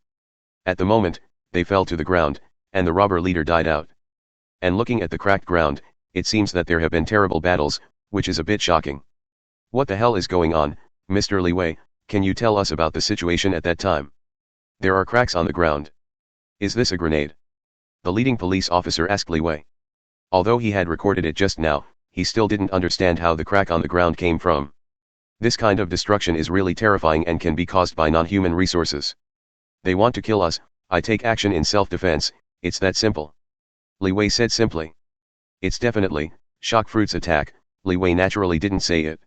At the moment, they fell to the ground, and the robber leader died out. And looking at the cracked ground, it seems that there have been terrible battles, which is a bit shocking. What the hell is going on, Mr. Li Wei? Can you tell us about the situation at that time? There are cracks on the ground. Is this a grenade? The leading police officer asked Li Wei. Although he had recorded it just now, he still didn't understand how the crack on the ground came from. This kind of destruction is really terrifying and can be caused by non-human resources. They want to kill us, I take action in self-defense, it's that simple. Li Wei said simply. It's definitely, shock fruits attack, Li Wei naturally didn't say it.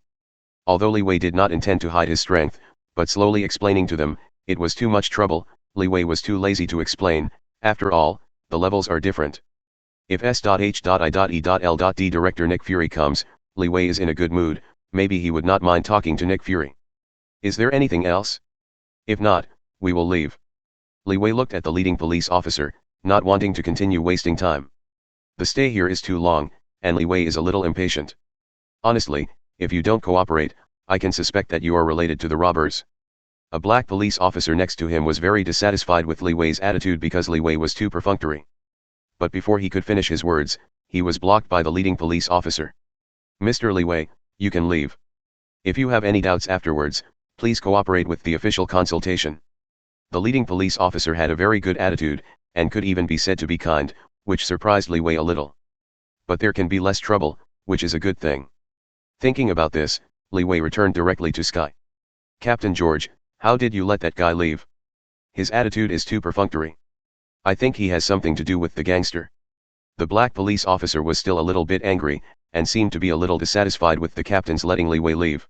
Although Li Wei did not intend to hide his strength, but slowly explaining to them, it was too much trouble, Li Wei was too lazy to explain, after all, the levels are different. If S.H.I.E.L.D. director Nick Fury comes, Li Wei is in a good mood, maybe he would not mind talking to Nick Fury. Is there anything else? If not, we will leave. Li Wei looked at the leading police officer, not wanting to continue wasting time. The stay here is too long, and Li Wei is a little impatient. Honestly, if you don't cooperate, I can suspect that you are related to the robbers. A black police officer next to him was very dissatisfied with Li Wei's attitude because Li Wei was too perfunctory. But before he could finish his words, he was blocked by the leading police officer. Mr. Li Wei, you can leave. If you have any doubts afterwards, please cooperate with the official consultation. The leading police officer had a very good attitude, and could even be said to be kind, which surprised Li Wei a little. But there can be less trouble, which is a good thing. Thinking about this, Li Wei returned directly to Sky. Captain George, how did you let that guy leave? His attitude is too perfunctory. I think he has something to do with the gangster. The black police officer was still a little bit angry, and seemed to be a little dissatisfied with the captain's letting Li Wei leave.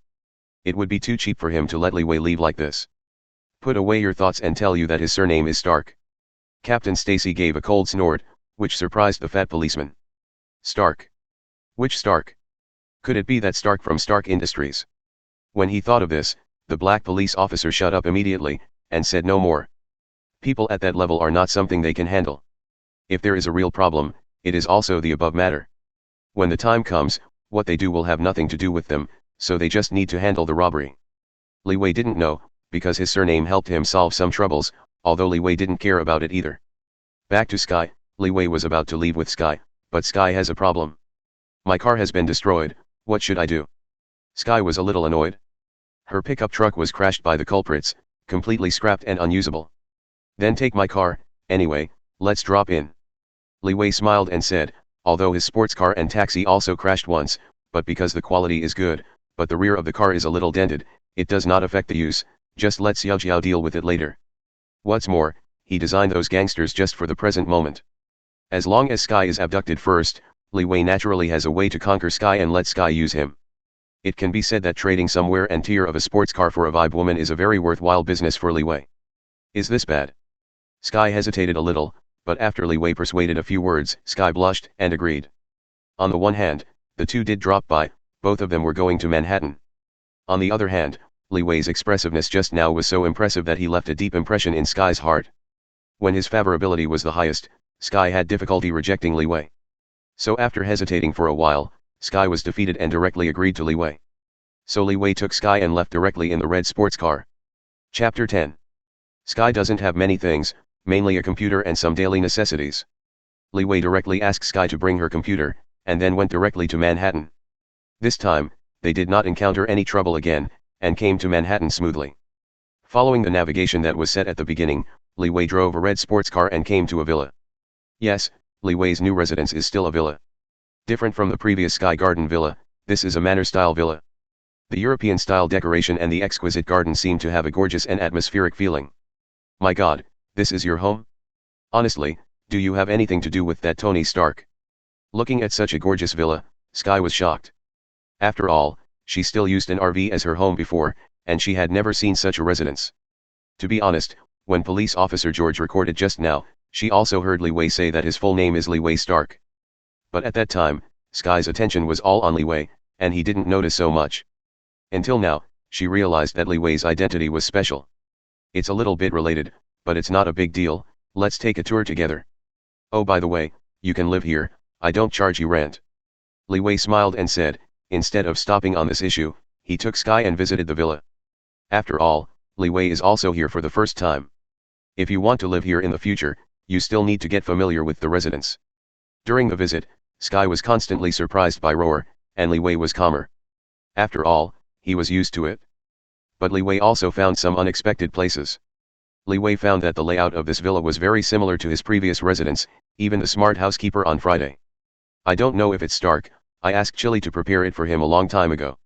It would be too cheap for him to let Li Wei leave like this. Put away your thoughts and tell you that his surname is Stark. Captain Stacy gave a cold snort, which surprised the fat policeman. Stark? Which Stark? Could it be that Stark from Stark Industries? When he thought of this, the black police officer shut up immediately, and said no more. People at that level are not something they can handle. If there is a real problem, it is also the above matter. When the time comes, what they do will have nothing to do with them, so they just need to handle the robbery. Li Wei didn't know, because his surname helped him solve some troubles, although Li Wei didn't care about it either. Back to Sky, Li Wei was about to leave with Sky, but Sky has a problem. My car has been destroyed, what should I do? Sky was a little annoyed. Her pickup truck was crashed by the culprits, completely scrapped and unusable. Then take my car, anyway, let's drop in. Li Wei smiled and said, although his sports car and taxi also crashed once, but because the quality is good, but the rear of the car is a little dented, it does not affect the use, just let Xiao Jiao deal with it later. What's more, he designed those gangsters just for the present moment. As long as Sky is abducted first, Li Wei naturally has a way to conquer Sky and let Sky use him. It can be said that trading some wear and tear of a sports car for a vibe woman is a very worthwhile business for Li Wei. Is this bad? Sky hesitated a little, but after Li Wei persuaded a few words, Sky blushed and agreed. On the one hand, the two did drop by, both of them were going to Manhattan. On the other hand, Li Wei's expressiveness just now was so impressive that he left a deep impression in Sky's heart. When his favorability was the highest, Sky had difficulty rejecting Li Wei. So after hesitating for a while, Sky was defeated and directly agreed to Li Wei. So Li Wei took Sky and left directly in the red sports car. Chapter 10. Sky doesn't have many things, mainly a computer and some daily necessities. Li Wei directly asked Sky to bring her computer, and then went directly to Manhattan. This time, they did not encounter any trouble again, and came to Manhattan smoothly. Following the navigation that was set at the beginning, Li Wei drove a red sports car and came to a villa. Yes, Li Wei's new residence is still a villa. Different from the previous Sky Garden villa, this is a manor-style villa. The European-style decoration and the exquisite garden seem to have a gorgeous and atmospheric feeling. My God, this is your home? Honestly, do you have anything to do with that Tony Stark? Looking at such a gorgeous villa, Sky was shocked. After all, she still used an RV as her home before, and she had never seen such a residence. To be honest, when police officer George recorded just now, she also heard Li Wei say that his full name is Li Wei Stark. But at that time, Sky's attention was all on Li Wei, and he didn't notice so much. Until now, she realized that Li Wei's identity was special. It's a little bit related, but it's not a big deal. Let's take a tour together. Oh, by the way, you can live here, I don't charge you rent. Li Wei smiled and said, instead of stopping on this issue, he took Sky and visited the villa. After all, Li Wei is also here for the first time. If you want to live here in the future, you still need to get familiar with the residence. During the visit, Sky was constantly surprised by roar, and Li Wei was calmer. After all, he was used to it. But Li Wei also found some unexpected places. Li Wei found that the layout of this villa was very similar to his previous residence, even the smart housekeeper on Friday. I don't know if it's Stark, I asked Chili to prepare it for him a long time ago.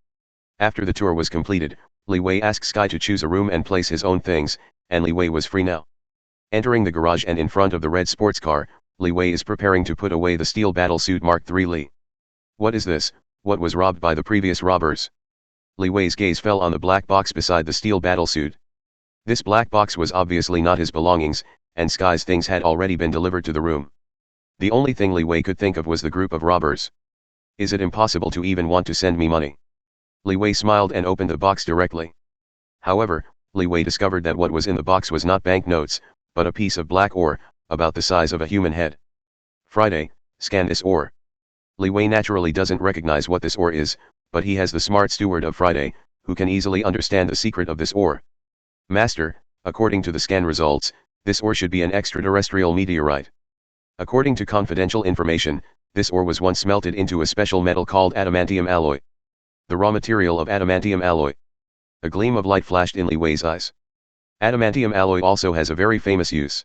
After the tour was completed, Li Wei asked Sky to choose a room and place his own things, and Li Wei was free now. Entering the garage and in front of the red sports car, Li Wei is preparing to put away the steel battlesuit Mark III Li. What is this? What was robbed by the previous robbers? Li Wei's gaze fell on the black box beside the steel battlesuit. This black box was obviously not his belongings, and Sky's things had already been delivered to the room. The only thing Li Wei could think of was the group of robbers. Is it impossible to even want to send me money? Li Wei smiled and opened the box directly. However, Li Wei discovered that what was in the box was not banknotes, but a piece of black ore, about the size of a human head. Friday, scan this ore. Li Wei naturally doesn't recognize what this ore is, but he has the smart steward of Friday, who can easily understand the secret of this ore. Master, according to the scan results, this ore should be an extraterrestrial meteorite. According to confidential information, this ore was once melted into a special metal called adamantium alloy. The raw material of adamantium alloy. A gleam of light flashed in Li Wei's eyes. Adamantium alloy also has a very famous use.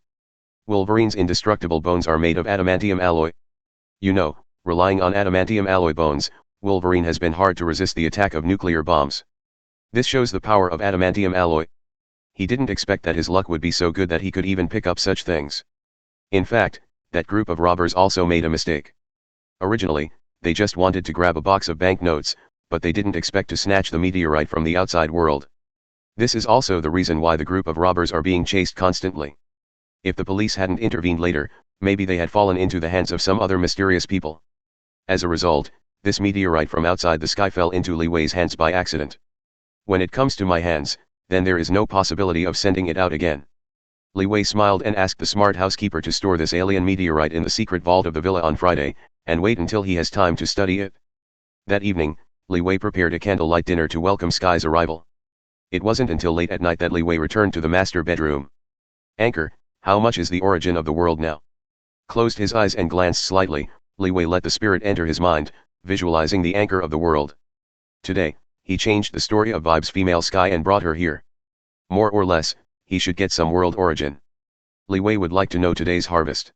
Wolverine's indestructible bones are made of adamantium alloy. You know, relying on adamantium alloy bones, Wolverine has been hard to resist the attack of nuclear bombs. This shows the power of adamantium alloy. He didn't expect that his luck would be so good that he could even pick up such things. In fact, that group of robbers also made a mistake. Originally, they just wanted to grab a box of banknotes, but they didn't expect to snatch the meteorite from the outside world. This is also the reason why the group of robbers are being chased constantly. If the police hadn't intervened later, maybe they had fallen into the hands of some other mysterious people. As a result, this meteorite from outside the sky fell into Li Wei's hands by accident. When it comes to my hands, then there is no possibility of sending it out again. Li Wei smiled and asked the smart housekeeper to store this alien meteorite in the secret vault of the villa on Friday, and wait until he has time to study it. That evening, Li Wei prepared a candlelight dinner to welcome Sky's arrival. It wasn't until late at night that Li Wei returned to the master bedroom. Anchor, how much is the origin of the world now? Closed his eyes and glanced slightly, Li Wei let the spirit enter his mind, visualizing the anchor of the world. Today, he changed the story of Vibe's female Sky and brought her here. More or less, he should get some world origin. Li Wei would like to know today's harvest.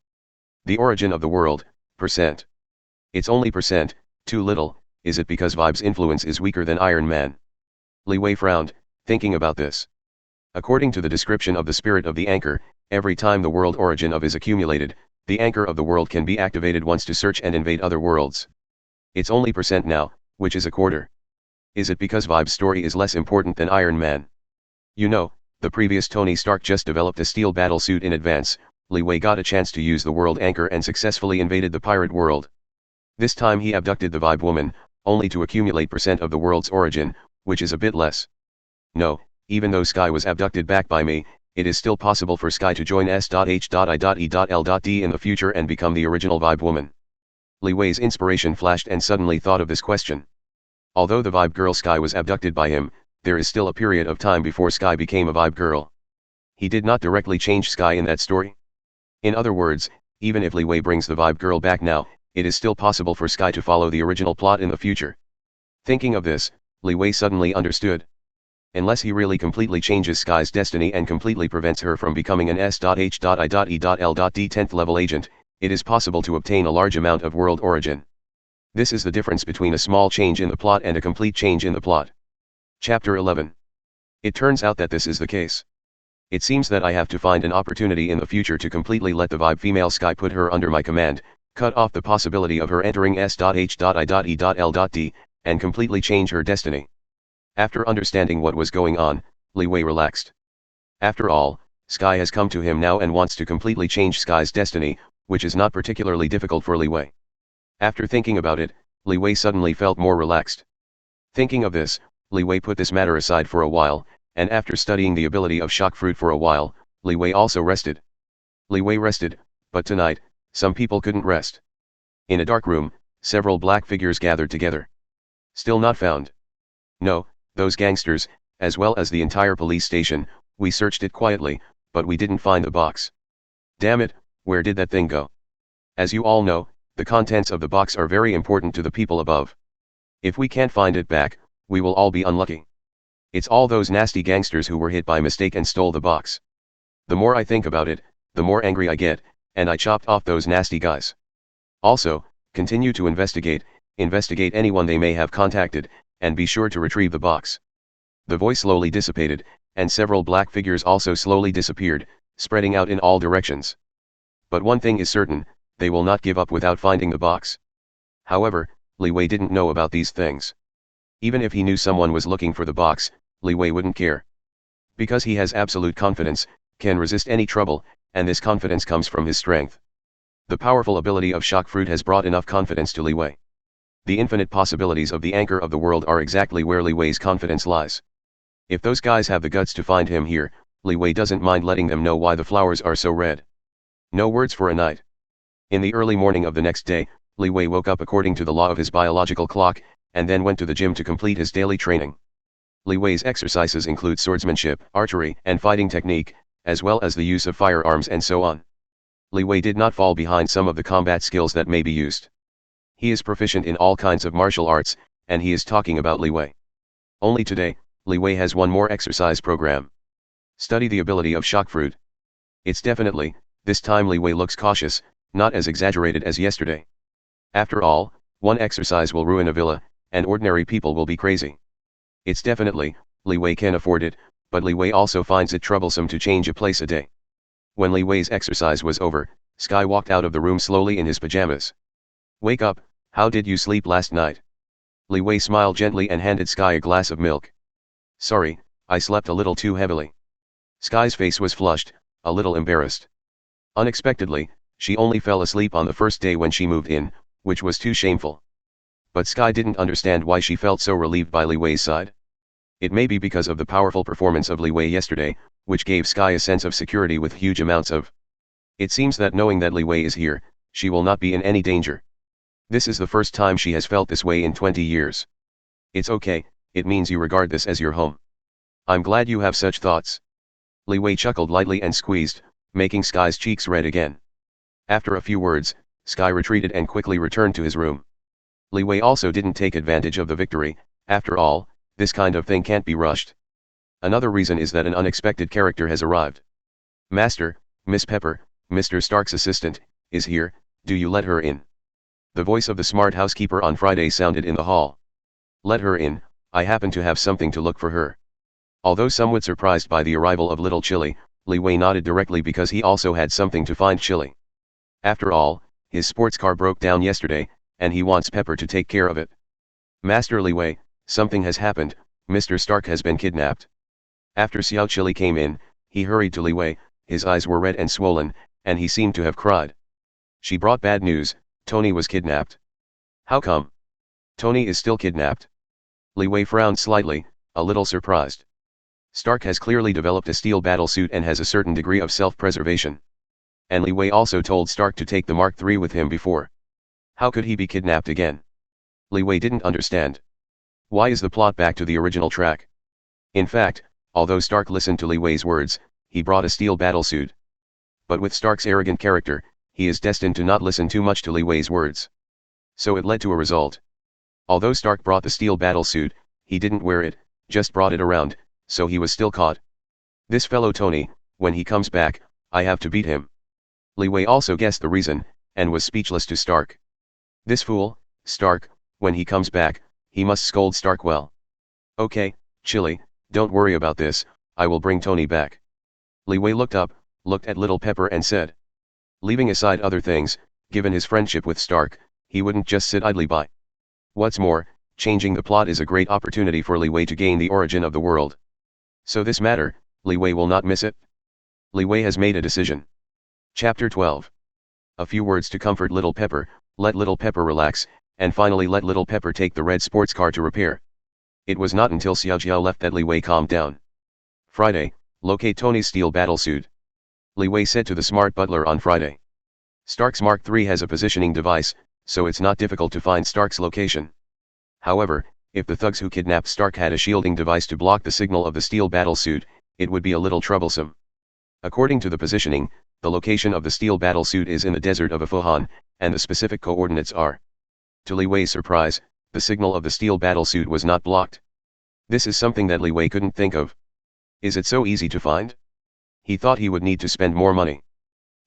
The origin of the world, percent. It's only percent, too little, is it because Vibe's influence is weaker than Iron Man? Li Wei frowned, thinking about this. According to the description of the spirit of the anchor, every time the world origin of is accumulated, the anchor of the world can be activated once to search and invade other worlds. It's only percent now, which is a quarter. Is it because Vibe's story is less important than Iron Man? You know, the previous Tony Stark just developed a steel battlesuit in advance. Li Wei got a chance to use the world anchor and successfully invaded the pirate world. This time he abducted the Vibe woman, only to accumulate percent of the world's origin, which is a bit less. No, even though Sky was abducted back by me, it is still possible for Sky to join S.H.I.E.L.D in the future and become the original Vibe woman. Li Wei's inspiration flashed and suddenly thought of this question. Although the Vibe girl Sky was abducted by him, there is still a period of time before Sky became a Vibe girl. He did not directly change Sky in that story. In other words, even if Li Wei brings the Vibe girl back now, it is still possible for Sky to follow the original plot in the future. Thinking of this, Li Wei suddenly understood. Unless he really completely changes Sky's destiny and completely prevents her from becoming an S.H.I.E.L.D 10th level agent, it is possible to obtain a large amount of world origin. This is the difference between a small change in the plot and a complete change in the plot. Chapter 11. It turns out that this is the case. It seems that I have to find an opportunity in the future to completely let the vibe female Sky put her under my command, cut off the possibility of her entering S.H.I.E.L.D, and completely change her destiny. After understanding what was going on, Li Wei relaxed. After all, Sky has come to him now and wants to completely change Sky's destiny, which is not particularly difficult for Li Wei. After thinking about it, Li Wei suddenly felt more relaxed. Thinking of this, Li Wei put this matter aside for a while, and after studying the ability of shock fruit for a while, Li Wei also rested. Li Wei rested, but tonight, some people couldn't rest. In a dark room, several black figures gathered together. Still not found. No, those gangsters, as well as the entire police station, we searched it quietly, but we didn't find the box. Damn it, where did that thing go? As you all know, the contents of the box are very important to the people above. If we can't find it back, we will all be unlucky. It's all those nasty gangsters who were hit by mistake and stole the box. The more I think about it, the more angry I get, and I chopped off those nasty guys. Also, continue to investigate anyone they may have contacted, and be sure to retrieve the box. The voice slowly dissipated, and several black figures also slowly disappeared, spreading out in all directions. But one thing is certain, they will not give up without finding the box. However, Li Wei didn't know about these things. Even if he knew someone was looking for the box, Li Wei wouldn't care. Because he has absolute confidence, can resist any trouble, and this confidence comes from his strength. The powerful ability of shock fruit has brought enough confidence to Li Wei. The infinite possibilities of the anchor of the world are exactly where Li Wei's confidence lies. If those guys have the guts to find him here, Li Wei doesn't mind letting them know why the flowers are so red. No words for a night. In the early morning of the next day, Li Wei woke up according to the law of his biological clock, and then went to the gym to complete his daily training. Li Wei's exercises include swordsmanship, archery, and fighting technique, as well as the use of firearms and so on. Li Wei did not fall behind some of the combat skills that may be used. He is proficient in all kinds of martial arts, and he is talking about Li Wei. Only today, Li Wei has one more exercise program. Study the ability of shock fruit. It's definitely, this time Li Wei looks cautious, not as exaggerated as yesterday. After all, one exercise will ruin a villa, and ordinary people will be crazy. It's definitely, Li Wei can afford it, but Li Wei also finds it troublesome to change a place a day. When Li Wei's exercise was over, Sky walked out of the room slowly in his pajamas. Wake up, how did you sleep last night? Li Wei smiled gently and handed Sky a glass of milk. Sorry, I slept a little too heavily. Sky's face was flushed, a little embarrassed. Unexpectedly, she only fell asleep on the first day when she moved in, which was too shameful. But Sky didn't understand why she felt so relieved by Li Wei's side. It may be because of the powerful performance of Li Wei yesterday, which gave Sky a sense of security with huge amounts of. It seems that knowing that Li Wei is here, she will not be in any danger. This is the first time she has felt this way in 20 years. It's okay, it means you regard this as your home. I'm glad you have such thoughts. Li Wei chuckled lightly and squeezed, making Sky's cheeks red again. After a few words, Sky retreated and quickly returned to his room. Li Wei also didn't take advantage of the victory. After all, this kind of thing can't be rushed. Another reason is that an unexpected character has arrived. Master, Miss Pepper, Mr. Stark's assistant, is here, do you let her in? The voice of the smart housekeeper on Friday sounded in the hall. Let her in, I happen to have something to look for her. Although somewhat surprised by the arrival of little Chili, Li Wei nodded directly because he also had something to find Chili. After all, his sports car broke down yesterday, and he wants Pepper to take care of it. Master Li Wei, something has happened, Mr. Stark has been kidnapped. After Xiao Chili came in, he hurried to Li Wei, his eyes were red and swollen, and he seemed to have cried. She brought bad news, Tony was kidnapped. How come? Tony is still kidnapped. Li Wei frowned slightly, a little surprised. Stark has clearly developed a steel battle suit and has a certain degree of self-preservation. And Li Wei also told Stark to take the Mark III with him before. How could he be kidnapped again? Li Wei didn't understand. Why is the plot back to the original track? In fact, although Stark listened to Li Wei's words, he brought a steel battle suit. But with Stark's arrogant character, he is destined to not listen too much to Li Wei's words. So it led to a result. Although Stark brought the steel battle suit, he didn't wear it, just brought it around, so he was still caught. This fellow Tony, when he comes back, I have to beat him. Li Wei also guessed the reason, and was speechless to Stark. This fool, Stark, when he comes back, he must scold Stark well. Okay, Chilly, don't worry about this, I will bring Tony back. Li Wei looked up, looked at Little Pepper and said. Leaving aside other things, given his friendship with Stark, he wouldn't just sit idly by. What's more, changing the plot is a great opportunity for Li Wei to gain the origin of the world. So this matter, Li Wei will not miss it. Li Wei has made a decision. Chapter 12. A few words to comfort Little Pepper, let Little Pepper relax, and finally let Little Pepper take the red sports car to repair. It was not until Xiaojiao left that Li Wei calmed down. Friday, locate Tony's steel battlesuit. Li Wei said to the smart butler on Friday. Stark's Mark III has a positioning device, so it's not difficult to find Stark's location. However, if the thugs who kidnapped Stark had a shielding device to block the signal of the steel battlesuit, it would be a little troublesome. According to the positioning, the location of the steel battlesuit is in the desert of Afohan, and the specific coordinates are. To Li Wei's surprise, the signal of the steel battlesuit was not blocked. This is something that Li Wei couldn't think of. Is it so easy to find? He thought he would need to spend more money.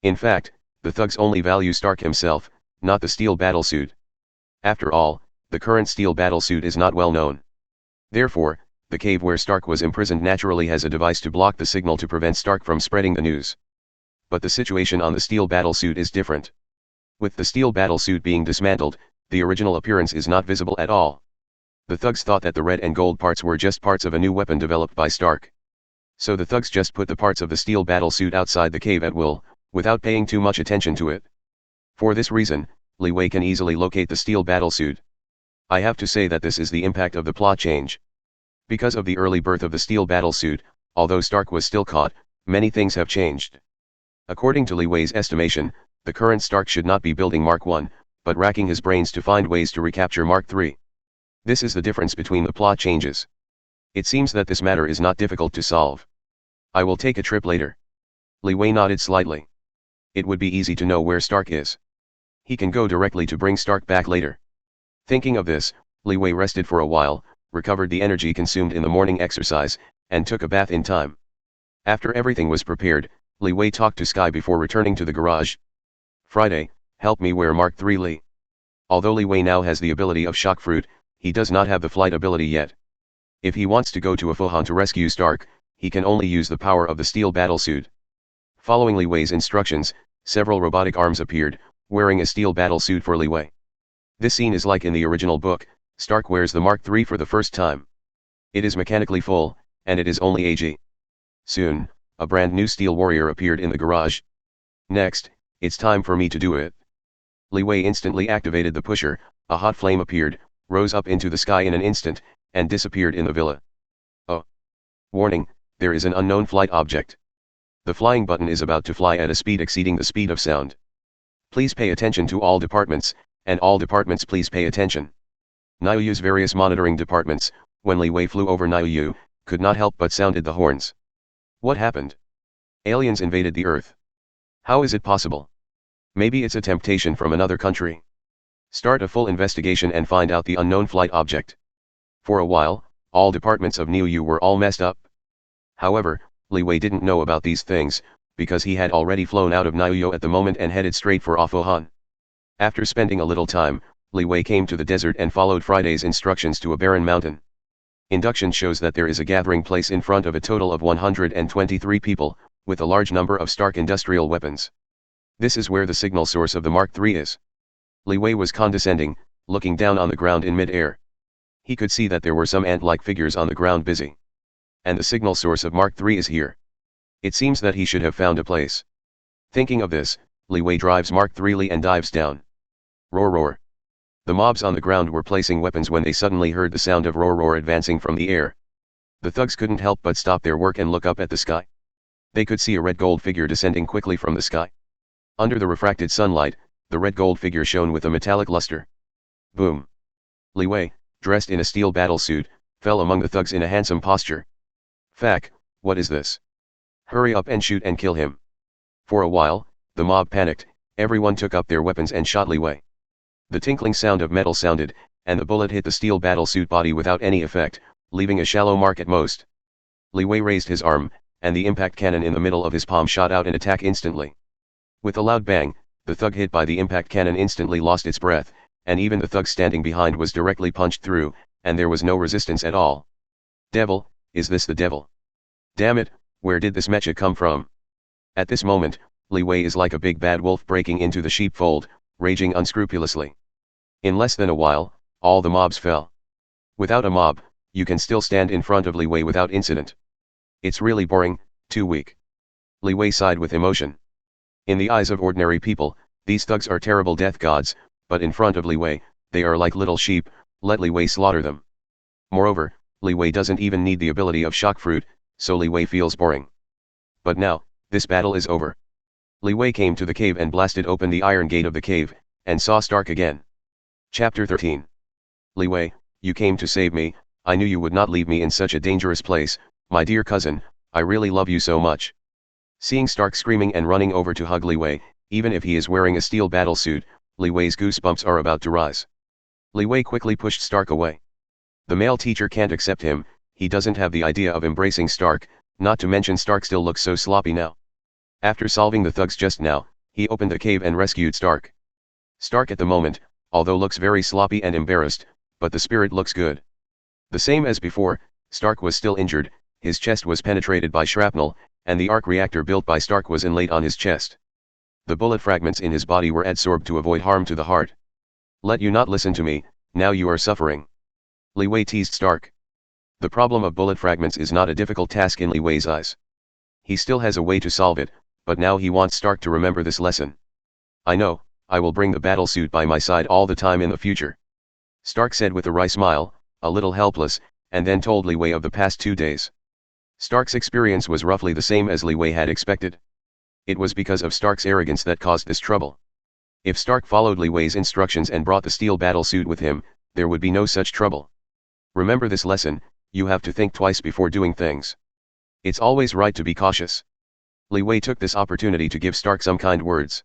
In fact, the thugs only value Stark himself, not the steel battlesuit. After all, the current steel battlesuit is not well known. Therefore, the cave where Stark was imprisoned naturally has a device to block the signal to prevent Stark from spreading the news. But the situation on the steel battlesuit is different. With the steel battlesuit being dismantled, the original appearance is not visible at all. The thugs thought that the red and gold parts were just parts of a new weapon developed by Stark. So the thugs just put the parts of the steel battlesuit outside the cave at will, without paying too much attention to it. For this reason, Li Wei can easily locate the steel battlesuit. I have to say that this is the impact of the plot change. Because of the early birth of the steel battlesuit, although Stark was still caught, many things have changed. According to Li Wei's estimation, the current Stark should not be building Mark I, but racking his brains to find ways to recapture Mark III. This is the difference between the plot changes. It seems that this matter is not difficult to solve. I will take a trip later. Li Wei nodded slightly. It would be easy to know where Stark is. He can go directly to bring Stark back later. Thinking of this, Li Wei rested for a while, recovered the energy consumed in the morning exercise, and took a bath in time. After everything was prepared, Li Wei talked to Sky before returning to the garage. Friday, help me wear Mark III Li. Although Li Wei now has the ability of shock fruit, he does not have the flight ability yet. If he wants to go to Afohan to rescue Stark, he can only use the power of the steel battlesuit. Following Li Wei's instructions, several robotic arms appeared, wearing a steel battlesuit for Li Wei. This scene is like in the original book. Stark wears the Mark III for the first time. It is mechanically full, and it is only AG. Soon, a brand new steel warrior appeared in the garage. Next, it's time for me to do it. Li Wei instantly activated the pusher, a hot flame appeared, rose up into the sky in an instant, and disappeared in the villa. Oh! Warning, there is an unknown flight object. The flying button is about to fly at a speed exceeding the speed of sound. Please pay attention to all departments, and all departments please pay attention. Niuyu's various monitoring departments, when Li Wei flew over Niuyu, could not help but sounded the horns. What happened? Aliens invaded the Earth. How is it possible? Maybe it's a temptation from another country. Start a full investigation and find out the unknown flight object. For a while, all departments of Niuyu were all messed up. However, Li Wei didn't know about these things, because he had already flown out of Niuyu at the moment and headed straight for Afohan. After spending a little time, Li Wei came to the desert and followed Friday's instructions to a barren mountain. Induction shows that there is a gathering place in front of a total of 123 people, with a large number of Stark industrial weapons. This is where the signal source of the Mark III is. Li Wei was condescending, looking down on the ground in mid-air. He could see that there were some ant-like figures on the ground busy. And the signal source of Mark III is here. It seems that he should have found a place. Thinking of this, Li Wei drives Mark III Li and dives down. Roar roar. The mobs on the ground were placing weapons when they suddenly heard the sound of roar roar advancing from the air. The thugs couldn't help but stop their work and look up at the sky. They could see a red gold figure descending quickly from the sky. Under the refracted sunlight, the red gold figure shone with a metallic luster. Boom. Li Wei, dressed in a steel battlesuit, fell among the thugs in a handsome posture. Fuck, what is this? Hurry up and shoot and kill him. For a while, the mob panicked, everyone took up their weapons and shot Li Wei. The tinkling sound of metal sounded, and the bullet hit the steel battlesuit body without any effect, leaving a shallow mark at most. Li Wei raised his arm, and the impact cannon in the middle of his palm shot out an attack instantly. With a loud bang, the thug hit by the impact cannon instantly lost its breath, and even the thug standing behind was directly punched through, and there was no resistance at all. Devil, is this the devil? Damn it, where did this mecha come from? At this moment, Li Wei is like a big bad wolf breaking into the sheepfold, raging unscrupulously. In less than a while, all the mobs fell. Without a mob, you can still stand in front of Li Wei without incident. It's really boring, too weak. Li Wei sighed with emotion. In the eyes of ordinary people, these thugs are terrible death gods, but in front of Li Wei, they are like little sheep, let Li Wei slaughter them. Moreover, Li Wei doesn't even need the ability of shock fruit, so Li Wei feels boring. But now, this battle is over. Li Wei came to the cave and blasted open the iron gate of the cave, and saw Stark again. Chapter 13. Li Wei, you came to save me, I knew you would not leave me in such a dangerous place, my dear cousin, I really love you so much. Seeing Stark screaming and running over to hug Li Wei, even if he is wearing a steel battlesuit, Li Wei's goosebumps are about to rise. Li Wei quickly pushed Stark away. The male teacher can't accept him, he doesn't have the idea of embracing Stark, not to mention Stark still looks so sloppy now. After solving the thugs just now, he opened the cave and rescued Stark. Stark at the moment, although looks very sloppy and embarrassed, but the spirit looks good. The same as before, Stark was still injured, his chest was penetrated by shrapnel, and the arc reactor built by Stark was inlaid on his chest. The bullet fragments in his body were adsorbed to avoid harm to the heart. Let you not listen to me, now you are suffering. Li Wei teased Stark. The problem of bullet fragments is not a difficult task in Li Wei's eyes. He still has a way to solve it, but now he wants Stark to remember this lesson. I know, I will bring the battlesuit by my side all the time in the future. Stark said with a wry smile, a little helpless, and then told Li Wei of the past 2 days. Stark's experience was roughly the same as Li Wei had expected. It was because of Stark's arrogance that caused this trouble. If Stark followed Li Wei's instructions and brought the steel battlesuit with him, there would be no such trouble. Remember this lesson, you have to think twice before doing things. It's always right to be cautious. Li Wei took this opportunity to give Stark some kind words.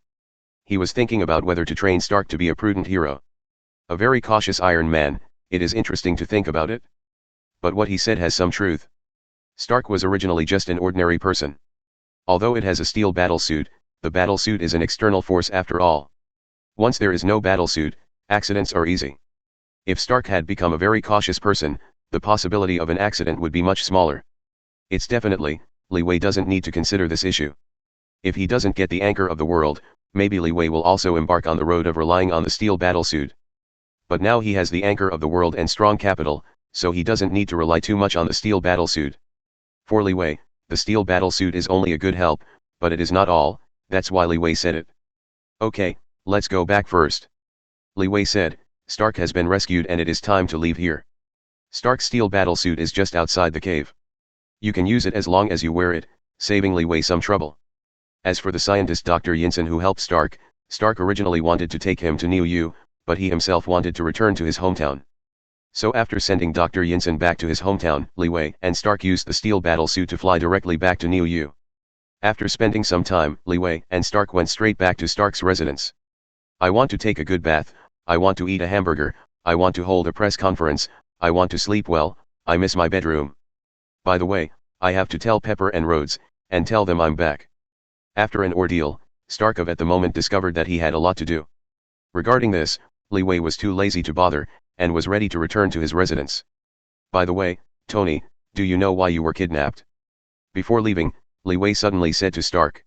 He was thinking about whether to train Stark to be a prudent hero. A very cautious Iron Man, it is interesting to think about it. But what he said has some truth. Stark was originally just an ordinary person. Although it has a steel battlesuit, the battlesuit is an external force after all. Once there is no battlesuit, accidents are easy. If Stark had become a very cautious person, the possibility of an accident would be much smaller. It's definitely, Li Wei doesn't need to consider this issue. If he doesn't get the anchor of the world, maybe Li Wei will also embark on the road of relying on the steel battlesuit. But now he has the anchor of the world and strong capital, so he doesn't need to rely too much on the steel battlesuit. For Li Wei, the steel battlesuit is only a good help, but it is not all, that's why Li Wei said it. Okay, let's go back first. Li Wei said, Stark has been rescued and it is time to leave here. Stark's steel battlesuit is just outside the cave. You can use it as long as you wear it, saving Li Wei some trouble. As for the scientist Dr. Yinsen who helped Stark, Stark originally wanted to take him to Niu Yu, but he himself wanted to return to his hometown. So after sending Dr. Yinsen back to his hometown, Li Wei and Stark used the steel battlesuit to fly directly back to Niu Yu. After spending some time, Li Wei and Stark went straight back to Stark's residence. I want to take a good bath, I want to eat a hamburger, I want to hold a press conference, I want to sleep well, I miss my bedroom. By the way, I have to tell Pepper and Rhodes, and tell them I'm back. After an ordeal, Stark at the moment discovered that he had a lot to do. Regarding this, Li Wei was too lazy to bother, and was ready to return to his residence. By the way, Tony, do you know why you were kidnapped? Before leaving, Li Wei suddenly said to Stark.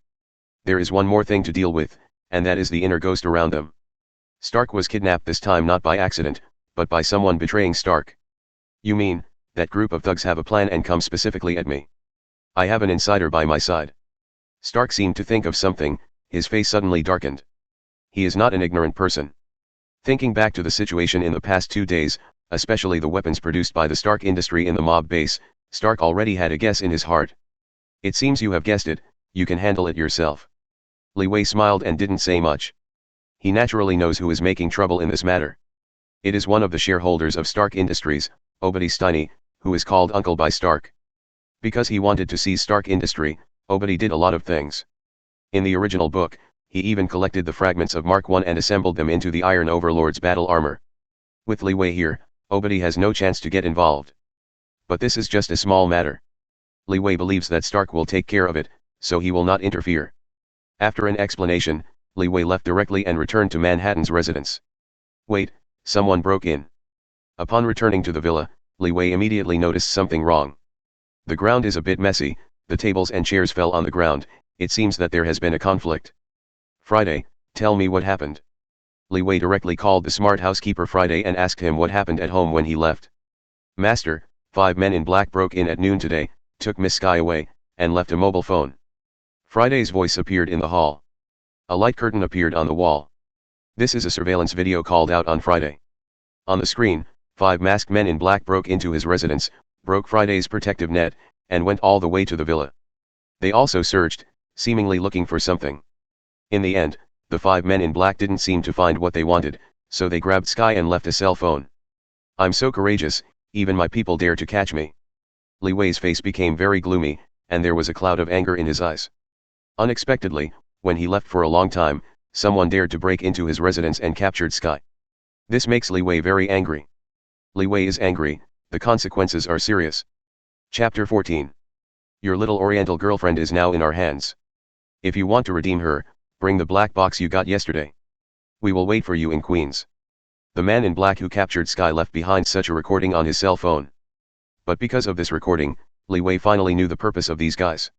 There is one more thing to deal with, and that is the inner ghost around them. Stark was kidnapped this time not by accident, but by someone betraying Stark. You mean, that group of thugs have a plan and come specifically at me? I have an insider by my side. Stark seemed to think of something, his face suddenly darkened. He is not an ignorant person. Thinking back to the situation in the past 2 days, especially the weapons produced by the Stark industry in the mob base, Stark already had a guess in his heart. It seems you have guessed it, you can handle it yourself. Li Wei smiled and didn't say much. He naturally knows who is making trouble in this matter. It is one of the shareholders of Stark Industries, Obadi Steiny, who is called Uncle by Stark. Because he wanted to seize Stark Industry, Obadi did a lot of things. In the original book, he even collected the fragments of Mark I and assembled them into the Iron Overlord's battle armor. With Li Wei here, Obadi has no chance to get involved. But this is just a small matter. Li Wei believes that Stark will take care of it, so he will not interfere. After an explanation, Li Wei left directly and returned to Manhattan's residence. Wait, someone broke in. Upon returning to the villa, Li Wei immediately noticed something wrong. The ground is a bit messy, the tables and chairs fell on the ground, it seems that there has been a conflict. Friday, tell me what happened. Li Wei directly called the smart housekeeper Friday and asked him what happened at home when he left. Master, 5 men in black broke in at noon today, took Miss Sky away, and left a mobile phone. Friday's voice appeared in the hall. A light curtain appeared on the wall. This is a surveillance video called out on Friday. On the screen, 5 masked men in black broke into his residence, broke Friday's protective net, and went all the way to the villa. They also searched, seemingly looking for something. In the end, the 5 men in black didn't seem to find what they wanted, so they grabbed Sky and left a cell phone. I'm so courageous, even my people dare to catch me. Li Wei's face became very gloomy, and there was a cloud of anger in his eyes. Unexpectedly, when he left for a long time, someone dared to break into his residence and captured Sky. This makes Li Wei very angry. Li Wei is angry, the consequences are serious. Chapter 14. Your little oriental girlfriend is now in our hands. If you want to redeem her, bring the black box you got yesterday. We will wait for you in Queens. The man in black who captured Sky left behind such a recording on his cell phone. But because of this recording, Li Wei finally knew the purpose of these guys.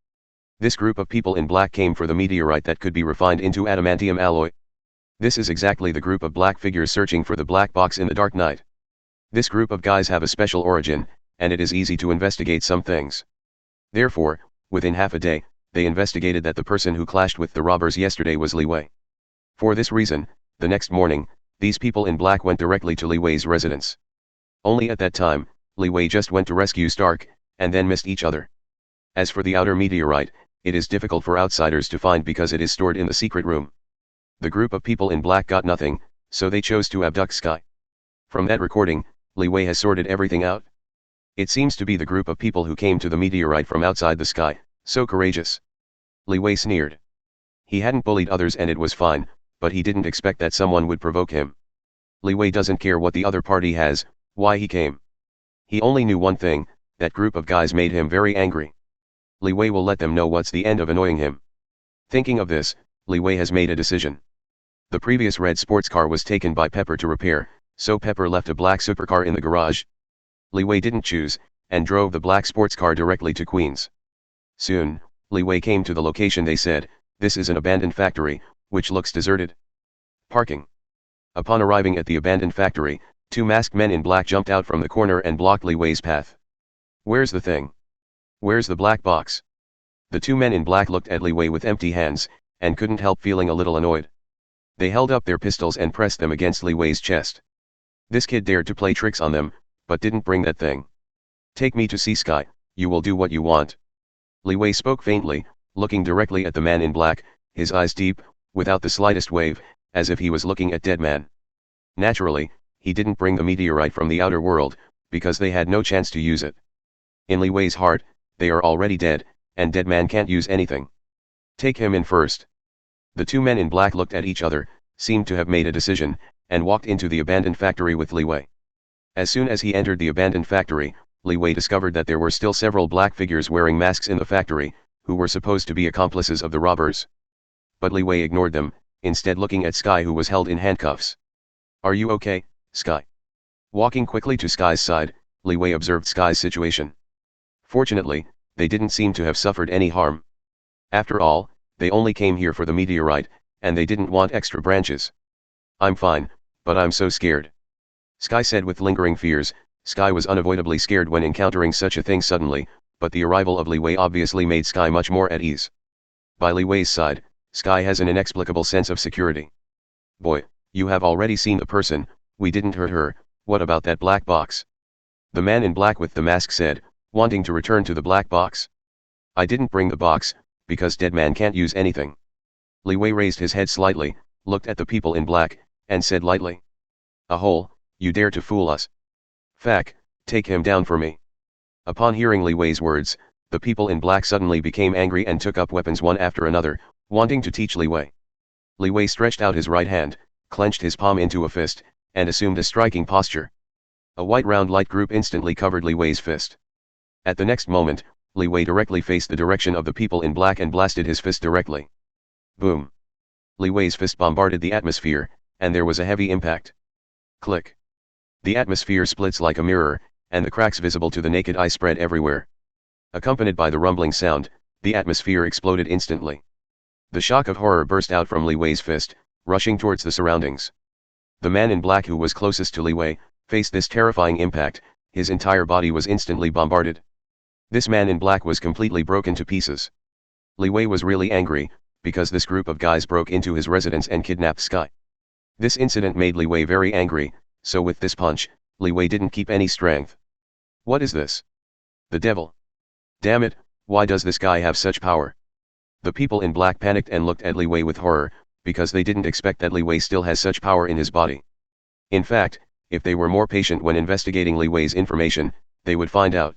This group of people in black came for the meteorite that could be refined into adamantium alloy. This is exactly the group of black figures searching for the black box in the dark night. This group of guys have a special origin, and it is easy to investigate some things. Therefore, within half a day, they investigated that the person who clashed with the robbers yesterday was Li Wei. For this reason, the next morning, these people in black went directly to Li Wei's residence. Only at that time, Li Wei just went to rescue Stark, and then missed each other. As for the outer meteorite, it is difficult for outsiders to find because it is stored in the secret room. The group of people in black got nothing, so they chose to abduct Sky. From that recording, Li Wei has sorted everything out. It seems to be the group of people who came to the meteorite from outside the sky, so courageous. Li Wei sneered. He hadn't bullied others and it was fine, but he didn't expect that someone would provoke him. Li Wei doesn't care what the other party has, why he came. He only knew one thing, that group of guys made him very angry. Li Wei will let them know what's the end of annoying him. Thinking of this, Li Wei has made a decision. The previous red sports car was taken by Pepper to repair, so Pepper left a black supercar in the garage. Li Wei didn't choose, and drove the black sports car directly to Queens. Soon, Li Wei came to the location they said, this is an abandoned factory, which looks deserted. Parking. Upon arriving at the abandoned factory, 2 masked men in black jumped out from the corner and blocked Li Wei's path. Where's the thing? Where's the black box? The 2 men in black looked at Li Wei with empty hands, and couldn't help feeling a little annoyed. They held up their pistols and pressed them against Li Wei's chest. This kid dared to play tricks on them, but didn't bring that thing. Take me to see Sky, you will do what you want. Li Wei spoke faintly, looking directly at the man in black, his eyes deep, without the slightest wave, as if he was looking at dead man. Naturally, he didn't bring the meteorite from the outer world, because they had no chance to use it. In Li Wei's heart, they are already dead, and dead man can't use anything. Take him in first. The 2 men in black looked at each other, seemed to have made a decision, and walked into the abandoned factory with Li Wei. As soon as he entered the abandoned factory, Li Wei discovered that there were still several black figures wearing masks in the factory, who were supposed to be accomplices of the robbers. But Li Wei ignored them, instead looking at Sky who was held in handcuffs. Are you okay, Sky? Walking quickly to Sky's side, Li Wei observed Sky's situation. Fortunately, they didn't seem to have suffered any harm. After all, they only came here for the meteorite, and they didn't want extra branches. I'm fine, but I'm so scared. Sky said with lingering fears. Sky was unavoidably scared when encountering such a thing suddenly, but the arrival of Li Wei obviously made Sky much more at ease. By Li Wei's side, Sky has an inexplicable sense of security. Boy, you have already seen the person, we didn't hurt her, what about that black box? The man in black with the mask said, wanting to return to the black box. I didn't bring the box, because dead man can't use anything. Li Wei raised his head slightly, looked at the people in black, and said lightly. A hole, you dare to fool us. Fack, take him down for me. Upon hearing Li Wei's words, the people in black suddenly became angry and took up weapons one after another, wanting to teach Li Wei. Li Wei stretched out his right hand, clenched his palm into a fist, and assumed a striking posture. A white round light group instantly covered Li Wei's fist. At the next moment, Li Wei directly faced the direction of the people in black and blasted his fist directly. Boom. Li Wei's fist bombarded the atmosphere, and there was a heavy impact. Click. The atmosphere splits like a mirror, and the cracks visible to the naked eye spread everywhere. Accompanied by the rumbling sound, the atmosphere exploded instantly. The shock of horror burst out from Li Wei's fist, rushing towards the surroundings. The man in black, who was closest to Li Wei, faced this terrifying impact. His entire body was instantly bombarded. This man in black was completely broken to pieces. Li Wei was really angry, because this group of guys broke into his residence and kidnapped Sky. This incident made Li Wei very angry, so with this punch, Li Wei didn't keep any strength. What is this? The devil. Damn it, why does this guy have such power? The people in black panicked and looked at Li Wei with horror, because they didn't expect that Li Wei still has such power in his body. In fact, if they were more patient when investigating Li Wei's information, they would find out.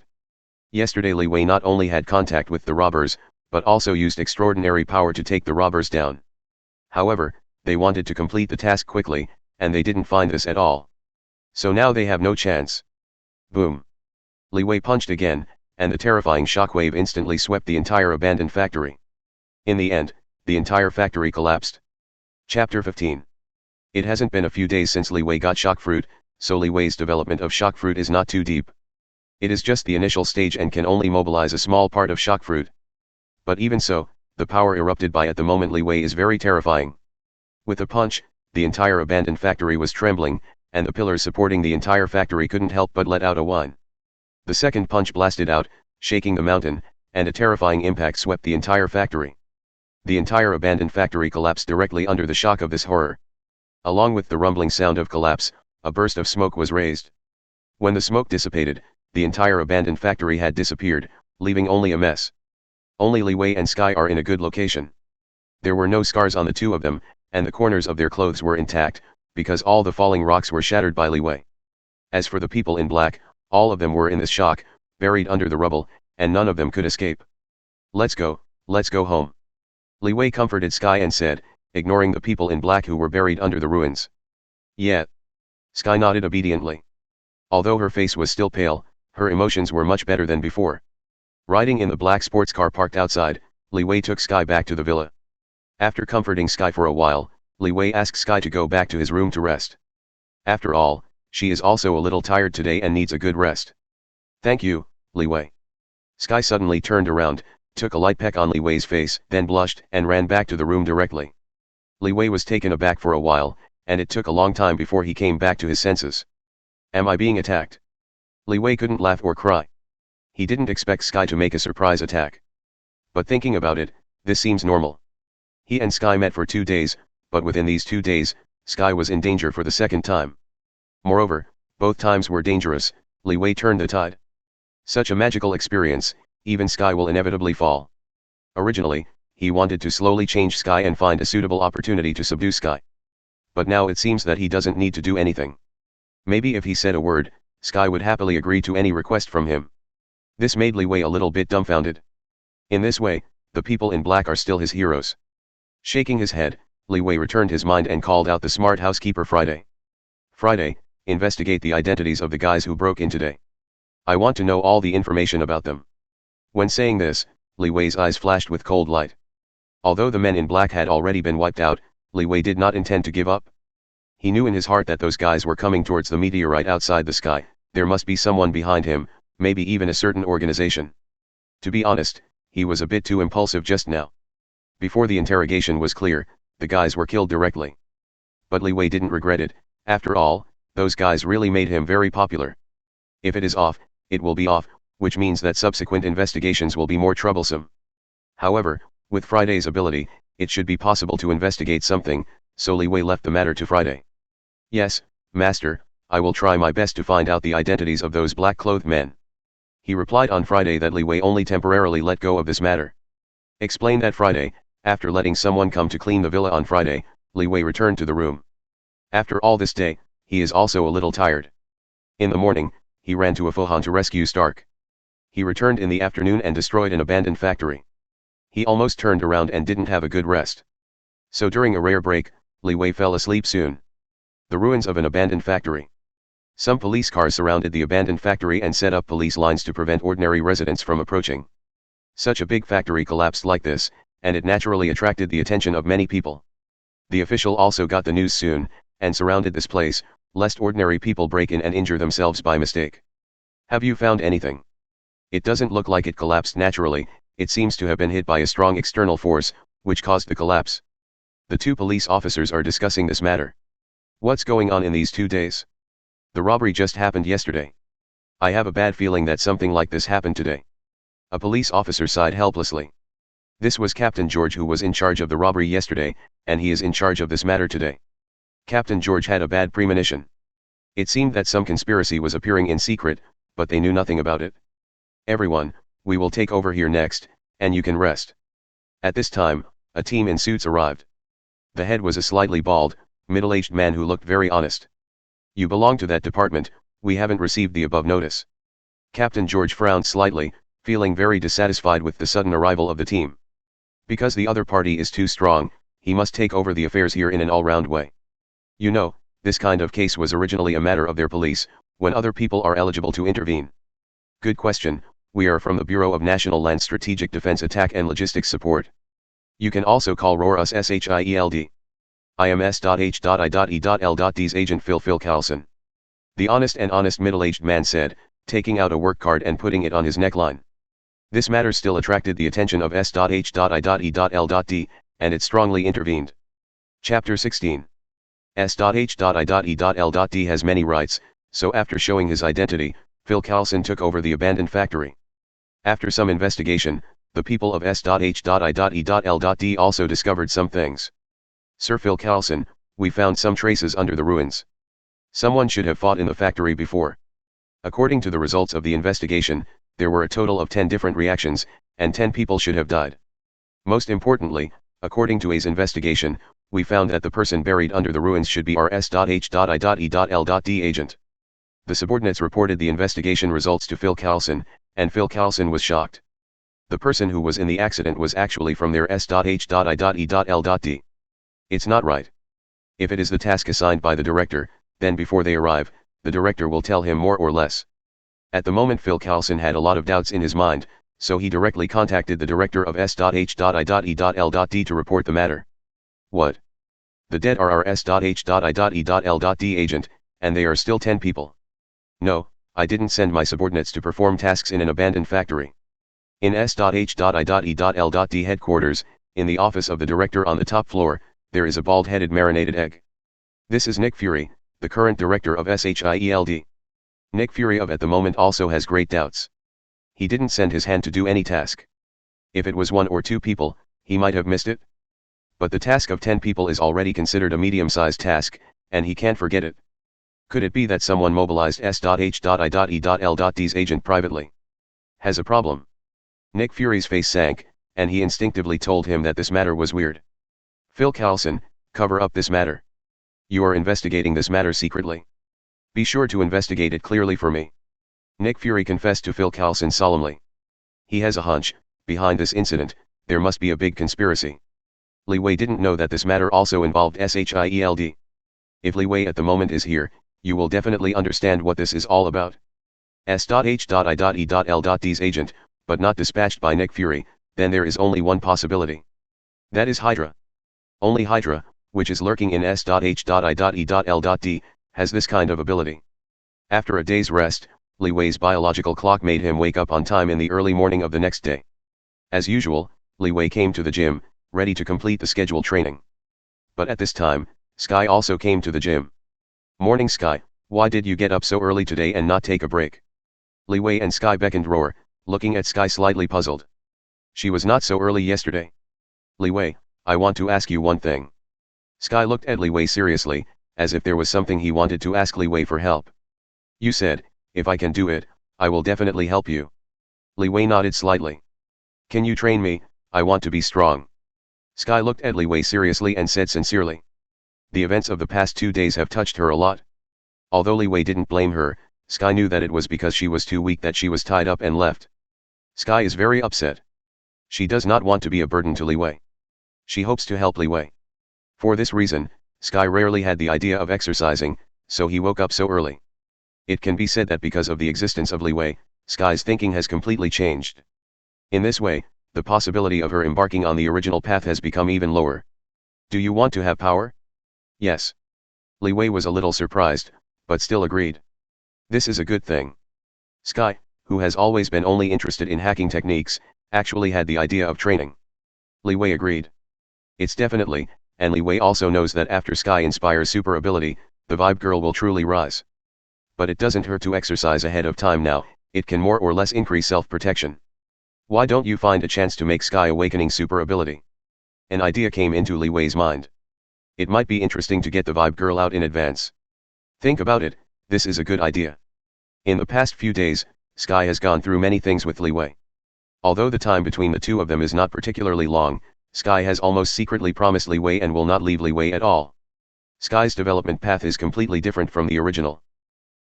Yesterday Li Wei not only had contact with the robbers, but also used extraordinary power to take the robbers down. However, they wanted to complete the task quickly, and they didn't find this at all. So now they have no chance. Boom. Li Wei punched again, and the terrifying shockwave instantly swept the entire abandoned factory. In the end, the entire factory collapsed. Chapter 15. It hasn't been a few days since Li Wei got shock fruit, so Li Wei's development of shock fruit is not too deep. It is just the initial stage and can only mobilize a small part of shock fruit. But even so, the power erupted by at the moment Li Wei is very terrifying. With a punch, the entire abandoned factory was trembling, and the pillars supporting the entire factory couldn't help but let out a whine. The second punch blasted out, shaking the mountain, and a terrifying impact swept the entire factory. The entire abandoned factory collapsed directly under the shock of this horror. Along with the rumbling sound of collapse, a burst of smoke was raised. When the smoke dissipated, the entire abandoned factory had disappeared, leaving only a mess. Only Li Wei and Sky are in a good location. There were no scars on the two of them, and the corners of their clothes were intact, because all the falling rocks were shattered by Li Wei. As for the people in black, all of them were in this shock, buried under the rubble, and none of them could escape. Let's go home. Li Wei comforted Sky and said, ignoring the people in black who were buried under the ruins. Yeah. Sky nodded obediently. Although her face was still pale, her emotions were much better than before. Riding in the black sports car parked outside, Li Wei took Sky back to the villa. After comforting Sky for a while, Li Wei asked Sky to go back to his room to rest. After all, she is also a little tired today and needs a good rest. Thank you, Li Wei. Sky suddenly turned around, took a light peck on Li Wei's face, then blushed and ran back to the room directly. Li Wei was taken aback for a while, and it took a long time before he came back to his senses. Am I being attacked? Li Wei couldn't laugh or cry. He didn't expect Sky to make a surprise attack. But thinking about it, this seems normal. He and Sky met for 2 days, but within these 2 days, Sky was in danger for the second time. Moreover, both times were dangerous. Li Wei turned the tide. Such a magical experience, even Sky will inevitably fall. Originally, he wanted to slowly change Sky and find a suitable opportunity to subdue Sky. But now it seems that he doesn't need to do anything. Maybe if he said a word, Sky would happily agree to any request from him. This made Li Wei a little bit dumbfounded. In this way, the people in black are still his heroes. Shaking his head, Li Wei returned his mind and called out the smart housekeeper Friday. Friday, investigate the identities of the guys who broke in today. I want to know all the information about them. When saying this, Li Wei's eyes flashed with cold light. Although the men in black had already been wiped out, Li Wei did not intend to give up. He knew in his heart that those guys were coming towards the meteorite outside the sky. There must be someone behind him, maybe even a certain organization. To be honest, he was a bit too impulsive just now. Before the interrogation was clear, the guys were killed directly. But Li Wei didn't regret it. After all, those guys really made him very popular. If it is off, it will be off, which means that subsequent investigations will be more troublesome. However, with Friday's ability, it should be possible to investigate something, so Li Wei left the matter to Friday. Yes, Master, I will try my best to find out the identities of those black-clothed men. He replied on Friday that Li Wei only temporarily let go of this matter. Explained that Friday, after letting someone come to clean the villa on Friday, Li Wei returned to the room. After all this day, he is also a little tired. In the morning, he ran to Afohan to rescue Stark. He returned in the afternoon and destroyed an abandoned factory. He almost turned around and didn't have a good rest. So during a rare break, Li Wei fell asleep soon. The ruins of an abandoned factory. Some police cars surrounded the abandoned factory and set up police lines to prevent ordinary residents from approaching. Such a big factory collapsed like this, and it naturally attracted the attention of many people. The official also got the news soon, and surrounded this place, lest ordinary people break in and injure themselves by mistake. Have you found anything? It doesn't look like it collapsed naturally, it seems to have been hit by a strong external force, which caused the collapse. The two police officers are discussing this matter. What's going on in these 2 days? The robbery just happened yesterday. I have a bad feeling that something like this happened today. A police officer sighed helplessly. This was Captain George who was in charge of the robbery yesterday, and he is in charge of this matter today. Captain George had a bad premonition. It seemed that some conspiracy was appearing in secret, but they knew nothing about it. Everyone, we will take over here next, and you can rest. At this time, a team in suits arrived. The head was a slightly bald, middle-aged man who looked very honest. You belong to that department, we haven't received the above notice. Captain George frowned slightly, feeling very dissatisfied with the sudden arrival of the team. Because the other party is too strong, he must take over the affairs here in an all-round way. You know, this kind of case was originally a matter of their police, when other people are eligible to intervene. Good question, we are from the Bureau of National Land Strategic Defense Attack and Logistics Support. You can also call ROAR us SHIELD. I am S.H.I.E.L.D's agent Phil Carlson. The honest middle-aged man said, taking out a work card and putting it on his neckline. This matter still attracted the attention of S.H.I.E.L.D, and it strongly intervened. Chapter 16. S.H.I.E.L.D has many rights, so after showing his identity, Phil Carlson took over the abandoned factory. After some investigation, the people of S.H.I.E.L.D also discovered some things. Sir Phil Carlson, we found some traces under the ruins. Someone should have fought in the factory before. According to the results of the investigation, there were a total of 10 different reactions, and 10 people should have died. Most importantly, according to A's investigation, we found that the person buried under the ruins should be our S.H.I.E.L.D agent. The subordinates reported the investigation results to Phil Carlson, and Phil Carlson was shocked. The person who was in the accident was actually from their S.H.I.E.L.D. It's not right. If it is the task assigned by the director, then before they arrive, the director will tell him more or less. At the moment Phil Carlson had a lot of doubts in his mind, so he directly contacted the director of S.H.I.E.L.D to report the matter. What? The dead are our S.H.I.E.L.D agent, and they are still 10 people. No, I didn't send my subordinates to perform tasks in an abandoned factory. In S.H.I.E.L.D headquarters, in the office of the director on the top floor, there is a bald-headed marinated egg. This is Nick Fury, the current director of SHIELD. Nick Fury at the moment also has great doubts. He didn't send his hand to do any task. If it was 1 or 2 people, he might have missed it. But the task of 10 people is already considered a medium-sized task, and he can't forget it. Could it be that someone mobilized S.H.I.E.L.D's agent privately? Has a problem. Nick Fury's face sank, and he instinctively told him that this matter was weird. Phil Carlson, cover up this matter. You are investigating this matter secretly. Be sure to investigate it clearly for me. Nick Fury confessed to Phil Carlson solemnly. He has a hunch, behind this incident, there must be a big conspiracy. Li Wei didn't know that this matter also involved SHIELD. If Li Wei at the moment is here, you will definitely understand what this is all about. S.H.I.E.L.D's agent, but not dispatched by Nick Fury, then there is only one possibility. That is Hydra. Only Hydra, which is lurking in S.H.I.E.L.D, has this kind of ability. After a day's rest, Li Wei's biological clock made him wake up on time in the early morning of the next day. As usual, Li Wei came to the gym, ready to complete the scheduled training. But at this time, Sky also came to the gym. Morning Sky, why did you get up so early today and not take a break? Li Wei and Sky beckoned Roar, looking at Sky slightly puzzled. She was not so early yesterday. Li Wei, I want to ask you one thing. Sky looked at Li Wei seriously, as if there was something he wanted to ask Li Wei for help. You said, if I can do it, I will definitely help you. Li Wei nodded slightly. Can you train me? I want to be strong. Sky looked at Li Wei seriously and said sincerely. The events of the past 2 days have touched her a lot. Although Li Wei didn't blame her, Sky knew that it was because she was too weak that she was tied up and left. Sky is very upset. She does not want to be a burden to Li Wei. She hopes to help Li Wei. For this reason, Sky rarely had the idea of exercising, so he woke up so early. It can be said that because of the existence of Li Wei, Sky's thinking has completely changed. In this way, the possibility of her embarking on the original path has become even lower. Do you want to have power? Yes. Li Wei was a little surprised, but still agreed. This is a good thing. Sky, who has always been only interested in hacking techniques, actually had the idea of training. Li Wei agreed. It's definitely, and Li Wei also knows that after Sky inspires super ability, the Vibe Girl will truly rise. But it doesn't hurt to exercise ahead of time now, it can more or less increase self-protection. Why don't you find a chance to make Sky awakening super ability? An idea came into Li Wei's mind. It might be interesting to get the Vibe Girl out in advance. Think about it, this is a good idea. In the past few days, Sky has gone through many things with Li Wei. Although the time between the two of them is not particularly long, Sky has almost secretly promised Li Wei and will not leave Li Wei at all. Sky's development path is completely different from the original.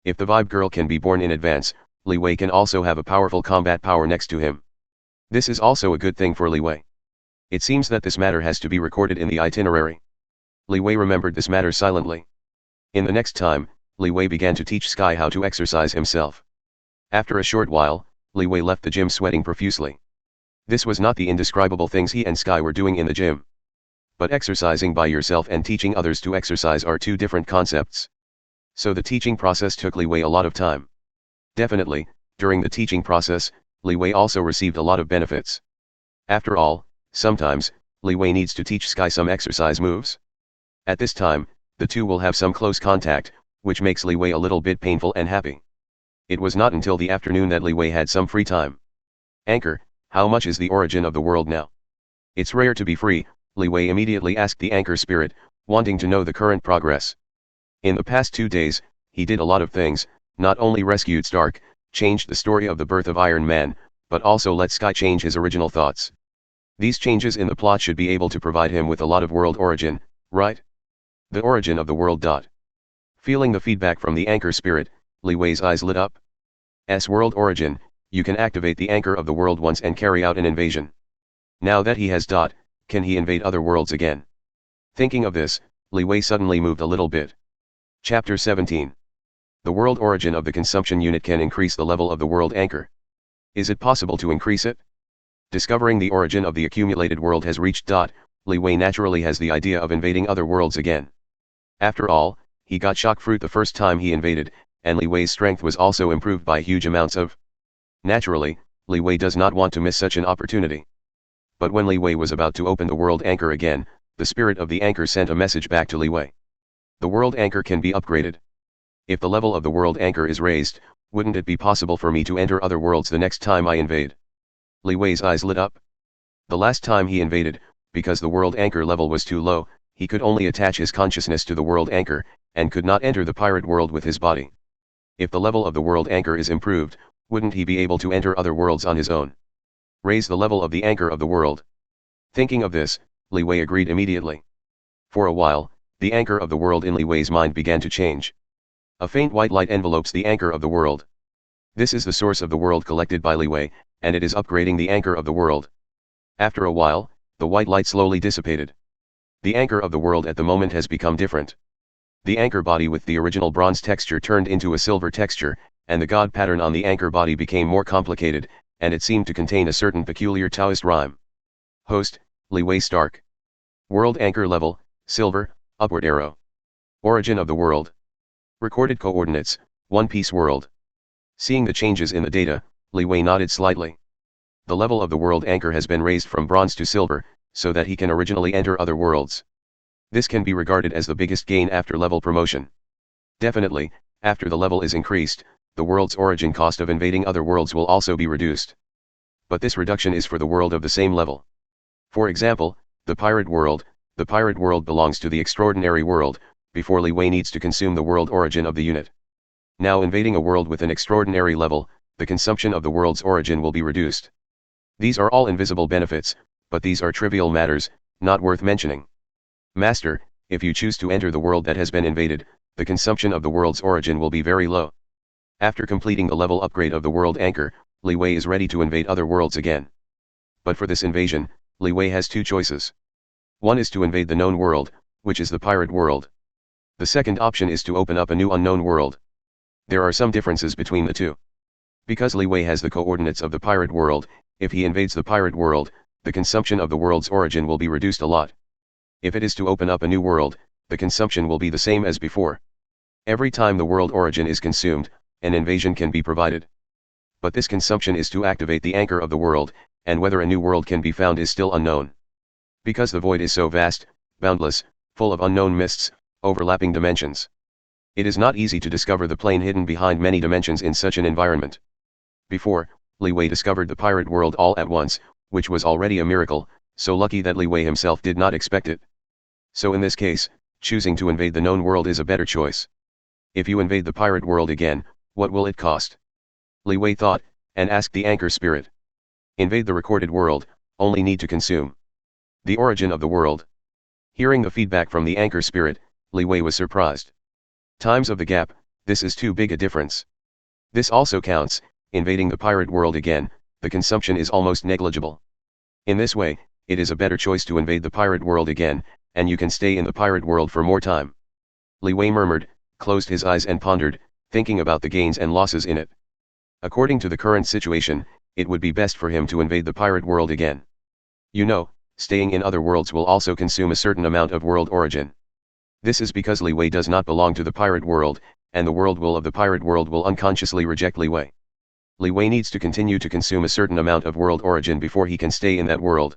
If the Vibe Girl can be born in advance, Li Wei can also have a powerful combat power next to him. This is also a good thing for Li Wei. It seems that this matter has to be recorded in the itinerary. Li Wei remembered this matter silently. In the next time, Li Wei began to teach Sky how to exercise himself. After a short while, Li Wei left the gym sweating profusely. This was not the indescribable things he and Sky were doing in the gym. But exercising by yourself and teaching others to exercise are two different concepts. So the teaching process took Li Wei a lot of time. Definitely, during the teaching process, Li Wei also received a lot of benefits. After all, sometimes, Li Wei needs to teach Sky some exercise moves. At this time, the two will have some close contact, which makes Li Wei a little bit painful and happy. It was not until the afternoon that Li Wei had some free time. Anchor, how much is the origin of the world now? It's rare to be free, Li Wei immediately asked the anchor spirit, wanting to know the current progress. In the past 2 days, he did a lot of things, not only rescued Stark, changed the story of the birth of Iron Man, but also let Sky change his original thoughts. These changes in the plot should be able to provide him with a lot of world origin, right? The origin of the world. Feeling the feedback from the anchor spirit, Li Wei's eyes lit up. World origin, you can activate the anchor of the world once and carry out an invasion. Now that he has . Can he invade other worlds again? Thinking of this, Li Wei suddenly moved a little bit. Chapter 17. The world origin of the consumption unit can increase the level of the world anchor. Is it possible to increase it? Discovering the origin of the accumulated world has reached. Li Wei naturally has the idea of invading other worlds again. After all, he got shock fruit the first time he invaded, and Li Wei's strength was also improved by huge amounts of. Naturally, Li Wei does not want to miss such an opportunity. But when Li Wei was about to open the world anchor again, the spirit of the anchor sent a message back to Li Wei. The world anchor can be upgraded. If the level of the world anchor is raised, wouldn't it be possible for me to enter other worlds the next time I invade? Li Wei's eyes lit up. The last time he invaded, because the world anchor level was too low, he could only attach his consciousness to the world anchor, and could not enter the pirate world with his body. If the level of the world anchor is improved, wouldn't he be able to enter other worlds on his own? Raise the level of the anchor of the world. Thinking of this, Li Wei agreed immediately. For a while, the anchor of the world in Li Wei's mind began to change. A faint white light envelopes the anchor of the world. This is the source of the world collected by Li Wei, and it is upgrading the anchor of the world. After a while, the white light slowly dissipated. The anchor of the world at the moment has become different. The anchor body with the original bronze texture turned into a silver texture, and the god pattern on the anchor body became more complicated, and it seemed to contain a certain peculiar Taoist rhyme. Host, Li Wei Stark. World anchor level, silver, upward arrow. Origin of the world. Recorded coordinates, One Piece world. Seeing the changes in the data, Li Wei nodded slightly. The level of the world anchor has been raised from bronze to silver, so that he can originally enter other worlds. This can be regarded as the biggest gain after level promotion. Definitely, after the level is increased, the world's origin cost of invading other worlds will also be reduced. But this reduction is for the world of the same level. For example, the pirate world belongs to the extraordinary world, before Li Wei needs to consume the world origin of the unit. Now invading a world with an extraordinary level, the consumption of the world's origin will be reduced. These are all invisible benefits, but these are trivial matters, not worth mentioning. Master, if you choose to enter the world that has been invaded, the consumption of the world's origin will be very low. After completing the level upgrade of the world anchor, Li Wei is ready to invade other worlds again. But for this invasion, Li Wei has two choices. One is to invade the known world, which is the pirate world. The second option is to open up a new unknown world. There are some differences between the two. Because Li Wei has the coordinates of the pirate world, if he invades the pirate world, the consumption of the world's origin will be reduced a lot. If it is to open up a new world, the consumption will be the same as before. Every time the world origin is consumed, an invasion can be provided. But this consumption is to activate the anchor of the world, and whether a new world can be found is still unknown. Because the void is so vast, boundless, full of unknown mists, overlapping dimensions. It is not easy to discover the plane hidden behind many dimensions in such an environment. Before, Li Wei discovered the pirate world all at once, which was already a miracle, so lucky that Li Wei himself did not expect it. So in this case, choosing to invade the known world is a better choice. If you invade the pirate world again, what will it cost? Li Wei thought, and asked the anchor spirit. Invade the recorded world, only need to consume the origin of the world. Hearing the feedback from the anchor spirit, Li Wei was surprised. Times of the gap, this is too big a difference. This also counts, invading the pirate world again, the consumption is almost negligible. In this way, it is a better choice to invade the pirate world again, and you can stay in the pirate world for more time. Li Wei murmured, closed his eyes and pondered, thinking about the gains and losses in it. According to the current situation, it would be best for him to invade the pirate world again. You know, staying in other worlds will also consume a certain amount of world origin. This is because Li Wei does not belong to the pirate world, and the world will of the pirate world will unconsciously reject Li Wei. Li Wei needs to continue to consume a certain amount of world origin before he can stay in that world.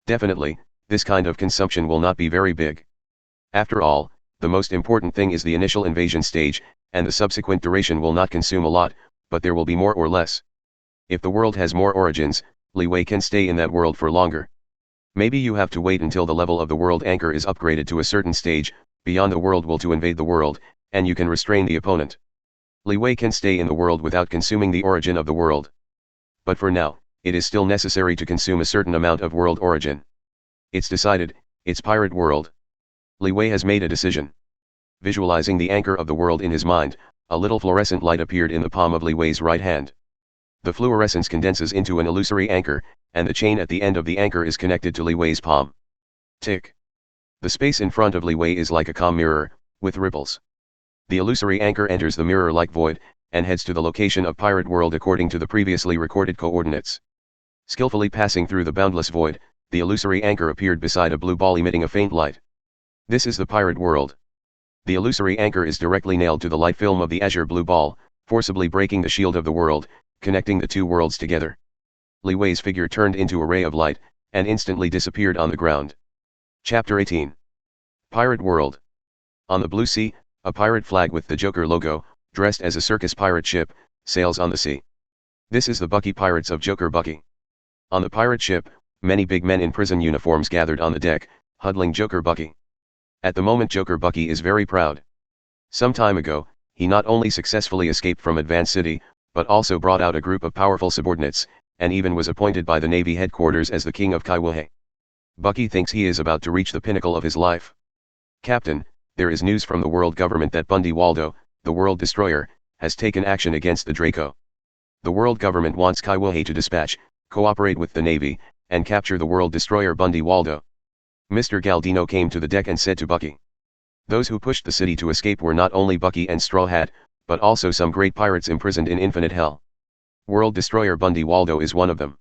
Definitely, this kind of consumption will not be very big. After all, the most important thing is the initial invasion stage, and the subsequent duration will not consume a lot, but there will be more or less. If the world has more origins, Li Wei can stay in that world for longer. Maybe you have to wait until the level of the world anchor is upgraded to a certain stage, beyond the world will to invade the world, and you can restrain the opponent. Li Wei can stay in the world without consuming the origin of the world. But for now, it is still necessary to consume a certain amount of world origin. It's decided, it's pirate world. Li Wei has made a decision. Visualizing the anchor of the world in his mind, a little fluorescent light appeared in the palm of Li Wei's right hand. The fluorescence condenses into an illusory anchor, and the chain at the end of the anchor is connected to Li Wei's palm. Tick. The space in front of Li Wei is like a calm mirror, with ripples. The illusory anchor enters the mirror-like void, and heads to the location of pirate world according to the previously recorded coordinates. Skillfully passing through the boundless void, the illusory anchor appeared beside a blue ball emitting a faint light. This is the pirate world. The illusory anchor is directly nailed to the light film of the azure blue ball, forcibly breaking the shield of the world, connecting the two worlds together. Li Wei's figure turned into a ray of light, and instantly disappeared on the ground. Chapter 18. Pirate World. On the blue sea, a pirate flag with the Joker logo, dressed as a circus pirate ship, sails on the sea. This is the Bucky Pirates of Joker Bucky. On the pirate ship, many big men in prison uniforms gathered on the deck, huddling Joker Bucky. At the moment Joker Bucky is very proud. Some time ago, he not only successfully escaped from Advance City, but also brought out a group of powerful subordinates, and even was appointed by the Navy headquarters as the King of Kaiwahe. Bucky thinks he is about to reach the pinnacle of his life. Captain, there is news from the world government that Bundy Waldo, the world destroyer, has taken action against the Draco. The world government wants Kaiwahe to dispatch, cooperate with the Navy, and capture the world destroyer Bundy Waldo. Mr. Galdino came to the deck and said to Bucky. Those who pushed the city to escape were not only Bucky and Straw Hat, but also some great pirates imprisoned in infinite hell. World destroyer Bundy Waldo is one of them.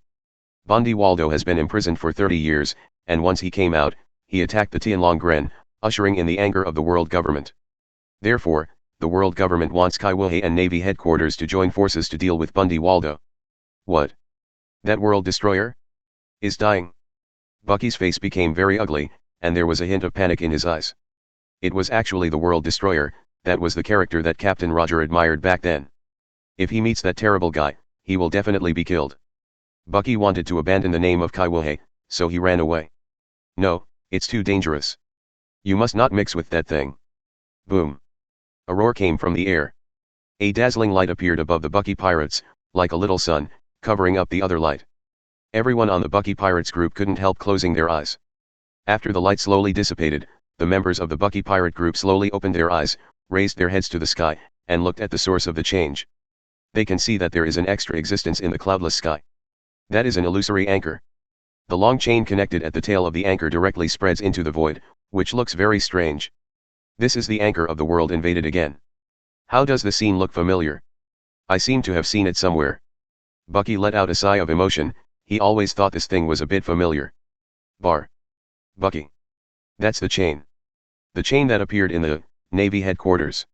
Bundy Waldo has been imprisoned for 30 years, and once he came out, he attacked the Tianlong-Gren, ushering in the anger of the world government. Therefore, the world government wants Kaiwahe and Navy headquarters to join forces to deal with Bundy Waldo. What? That world destroyer? Is dying? Bucky's face became very ugly, and there was a hint of panic in his eyes. It was actually the world destroyer, that was the character that Captain Roger admired back then. If he meets that terrible guy, he will definitely be killed. Bucky wanted to abandon the name of Kaiwahe, so he ran away. No, it's too dangerous. You must not mix with that thing. Boom. A roar came from the air. A dazzling light appeared above the Bucky pirates, like a little sun, covering up the other light. Everyone on the Bucky pirates group couldn't help closing their eyes. After the light slowly dissipated, the members of the Bucky pirate group slowly opened their eyes, raised their heads to the sky, and looked at the source of the change. They can see that there is an extra existence in the cloudless sky. That is an illusory anchor. The long chain connected at the tail of the anchor directly spreads into the void, which looks very strange. This is the anchor of the world invaded again. How does the scene look familiar? I seem to have seen it somewhere. Bucky let out a sigh of emotion, he always thought this thing was a bit familiar. Bar. Bucky. That's the chain. The chain that appeared in the Navy headquarters.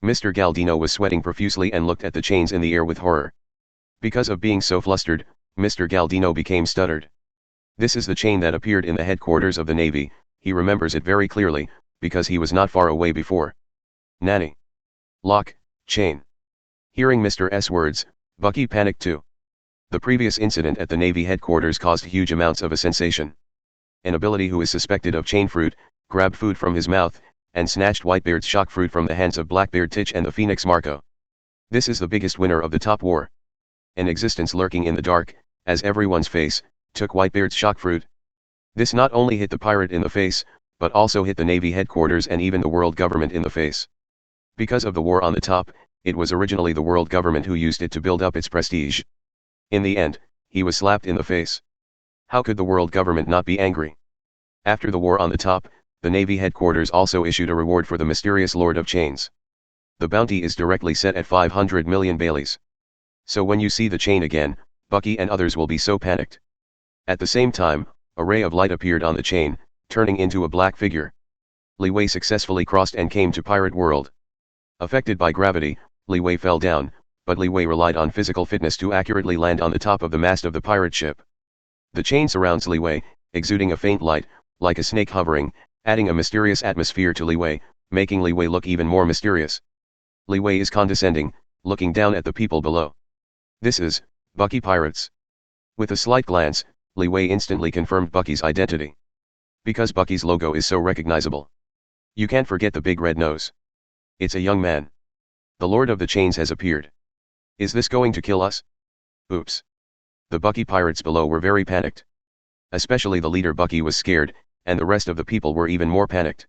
Mr. Galdino was sweating profusely and looked at the chains in the air with horror. Because of being so flustered, Mr. Galdino became stuttered. This is the chain that appeared in the headquarters of the Navy. He remembers it very clearly, because he was not far away before. Nanny. Lock, chain. Hearing Mr. S words, Bucky panicked too. The previous incident at the Navy headquarters caused huge amounts of a sensation. An ability who is suspected of chain fruit, grabbed food from his mouth, and snatched Whitebeard's shock fruit from the hands of Blackbeard Titch and the Phoenix Marco. This is the biggest winner of the top war. An existence lurking in the dark, as everyone's face, took Whitebeard's shock fruit. This not only hit the pirate in the face, but also hit the Navy headquarters and even the world government in the face. Because of the war on the top, it was originally the world government who used it to build up its prestige. In the end, he was slapped in the face. How could the world government not be angry? After the war on the top, the Navy headquarters also issued a reward for the mysterious Lord of Chains. The bounty is directly set at 500 million Baileys. So when you see the chain again, Bucky and others will be so panicked. At the same time, a ray of light appeared on the chain, turning into a black figure. Li Wei successfully crossed and came to Pirate World. Affected by gravity, Li Wei fell down, but Li Wei relied on physical fitness to accurately land on the top of the mast of the pirate ship. The chain surrounds Li Wei, exuding a faint light, like a snake hovering, adding a mysterious atmosphere to Li Wei, making Li Wei look even more mysterious. Li Wei is condescending, looking down at the people below. This is Bucky Pirates. With a slight glance, Li Wei instantly confirmed Bucky's identity. Because Bucky's logo is so recognizable. You can't forget the big red nose. It's a young man. The Lord of the Chains has appeared. Is this going to kill us? Oops. The Bucky pirates below were very panicked. Especially the leader Bucky was scared, and the rest of the people were even more panicked.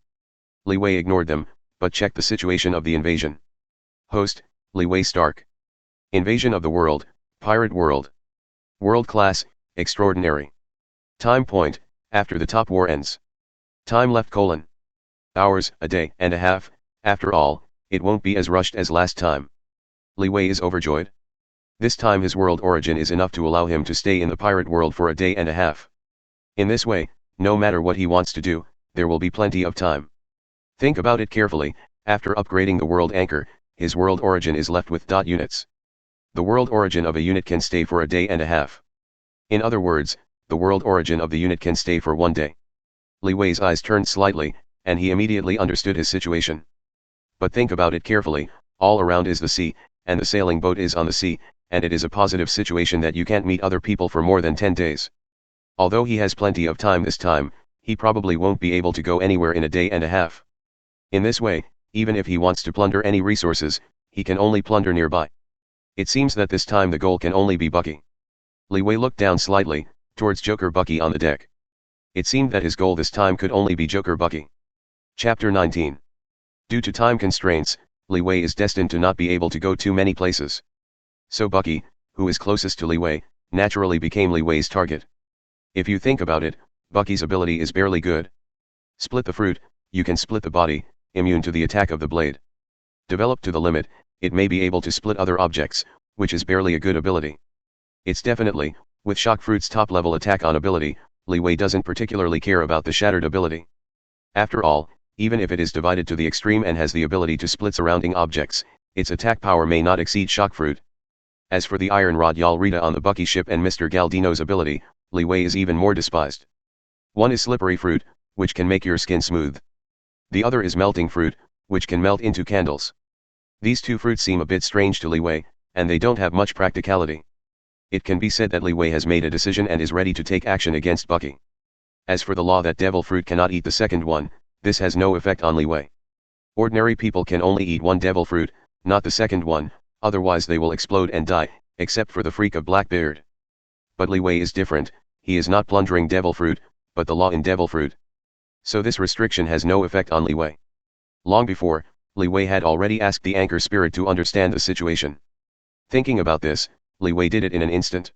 Li Wei ignored them, but checked the situation of the invasion. Host, Li Wei Stark. Invasion of the world, Pirate World. World class, extraordinary. Time point, after the top war ends. Time left : hours, a day and a half, after all, it won't be as rushed as last time. Li Wei is overjoyed. This time his world origin is enough to allow him to stay in the pirate world for a day and a half. In this way, no matter what he wants to do, there will be plenty of time. Think about it carefully, after upgrading the world anchor, his world origin is left with units. The world origin of a unit can stay for a day and a half. In other words, the world origin of the unit can stay for 1 day. Li Wei's eyes turned slightly, and he immediately understood his situation. But think about it carefully, all around is the sea, and the sailing boat is on the sea, and it is a positive situation that you can't meet other people for more than 10 days. Although he has plenty of time this time, he probably won't be able to go anywhere in a day and a half. In this way, even if he wants to plunder any resources, he can only plunder nearby. It seems that this time the goal can only be Bucky. Li Wei looked down slightly, towards Joker Bucky on the deck. It seemed that his goal this time could only be Joker Bucky. Chapter 19. Due to time constraints, Li Wei is destined to not be able to go too many places. So Bucky, who is closest to Li Wei, naturally became Li Wei's target. If you think about it, Bucky's ability is barely good. Split the fruit, you can split the body, immune to the attack of the blade. Developed to the limit, it may be able to split other objects, which is barely a good ability. It's definitely, with Shock Fruit's top level attack on ability, Li Wei doesn't particularly care about the Shattered ability. After all, even if it is divided to the extreme and has the ability to split surrounding objects, its attack power may not exceed Shock Fruit. As for the Iron Rod Yalrita on the Bucky ship and Mr. Galdino's ability, Li Wei is even more despised. One is Slippery Fruit, which can make your skin smooth. The other is Melting Fruit, which can melt into candles. These two fruits seem a bit strange to Li Wei, and they don't have much practicality. It can be said that Li Wei has made a decision and is ready to take action against Bucky. As for the law that Devil Fruit cannot eat the second one, this has no effect on Li Wei. Ordinary people can only eat one Devil Fruit, not the second one, otherwise they will explode and die, except for the freak of Blackbeard. But Li Wei is different, he is not plundering Devil Fruit, but the law in Devil Fruit. So this restriction has no effect on Li Wei. Long before, Li Wei had already asked the anchor spirit to understand the situation. Thinking about this, Li Wei did it in an instant.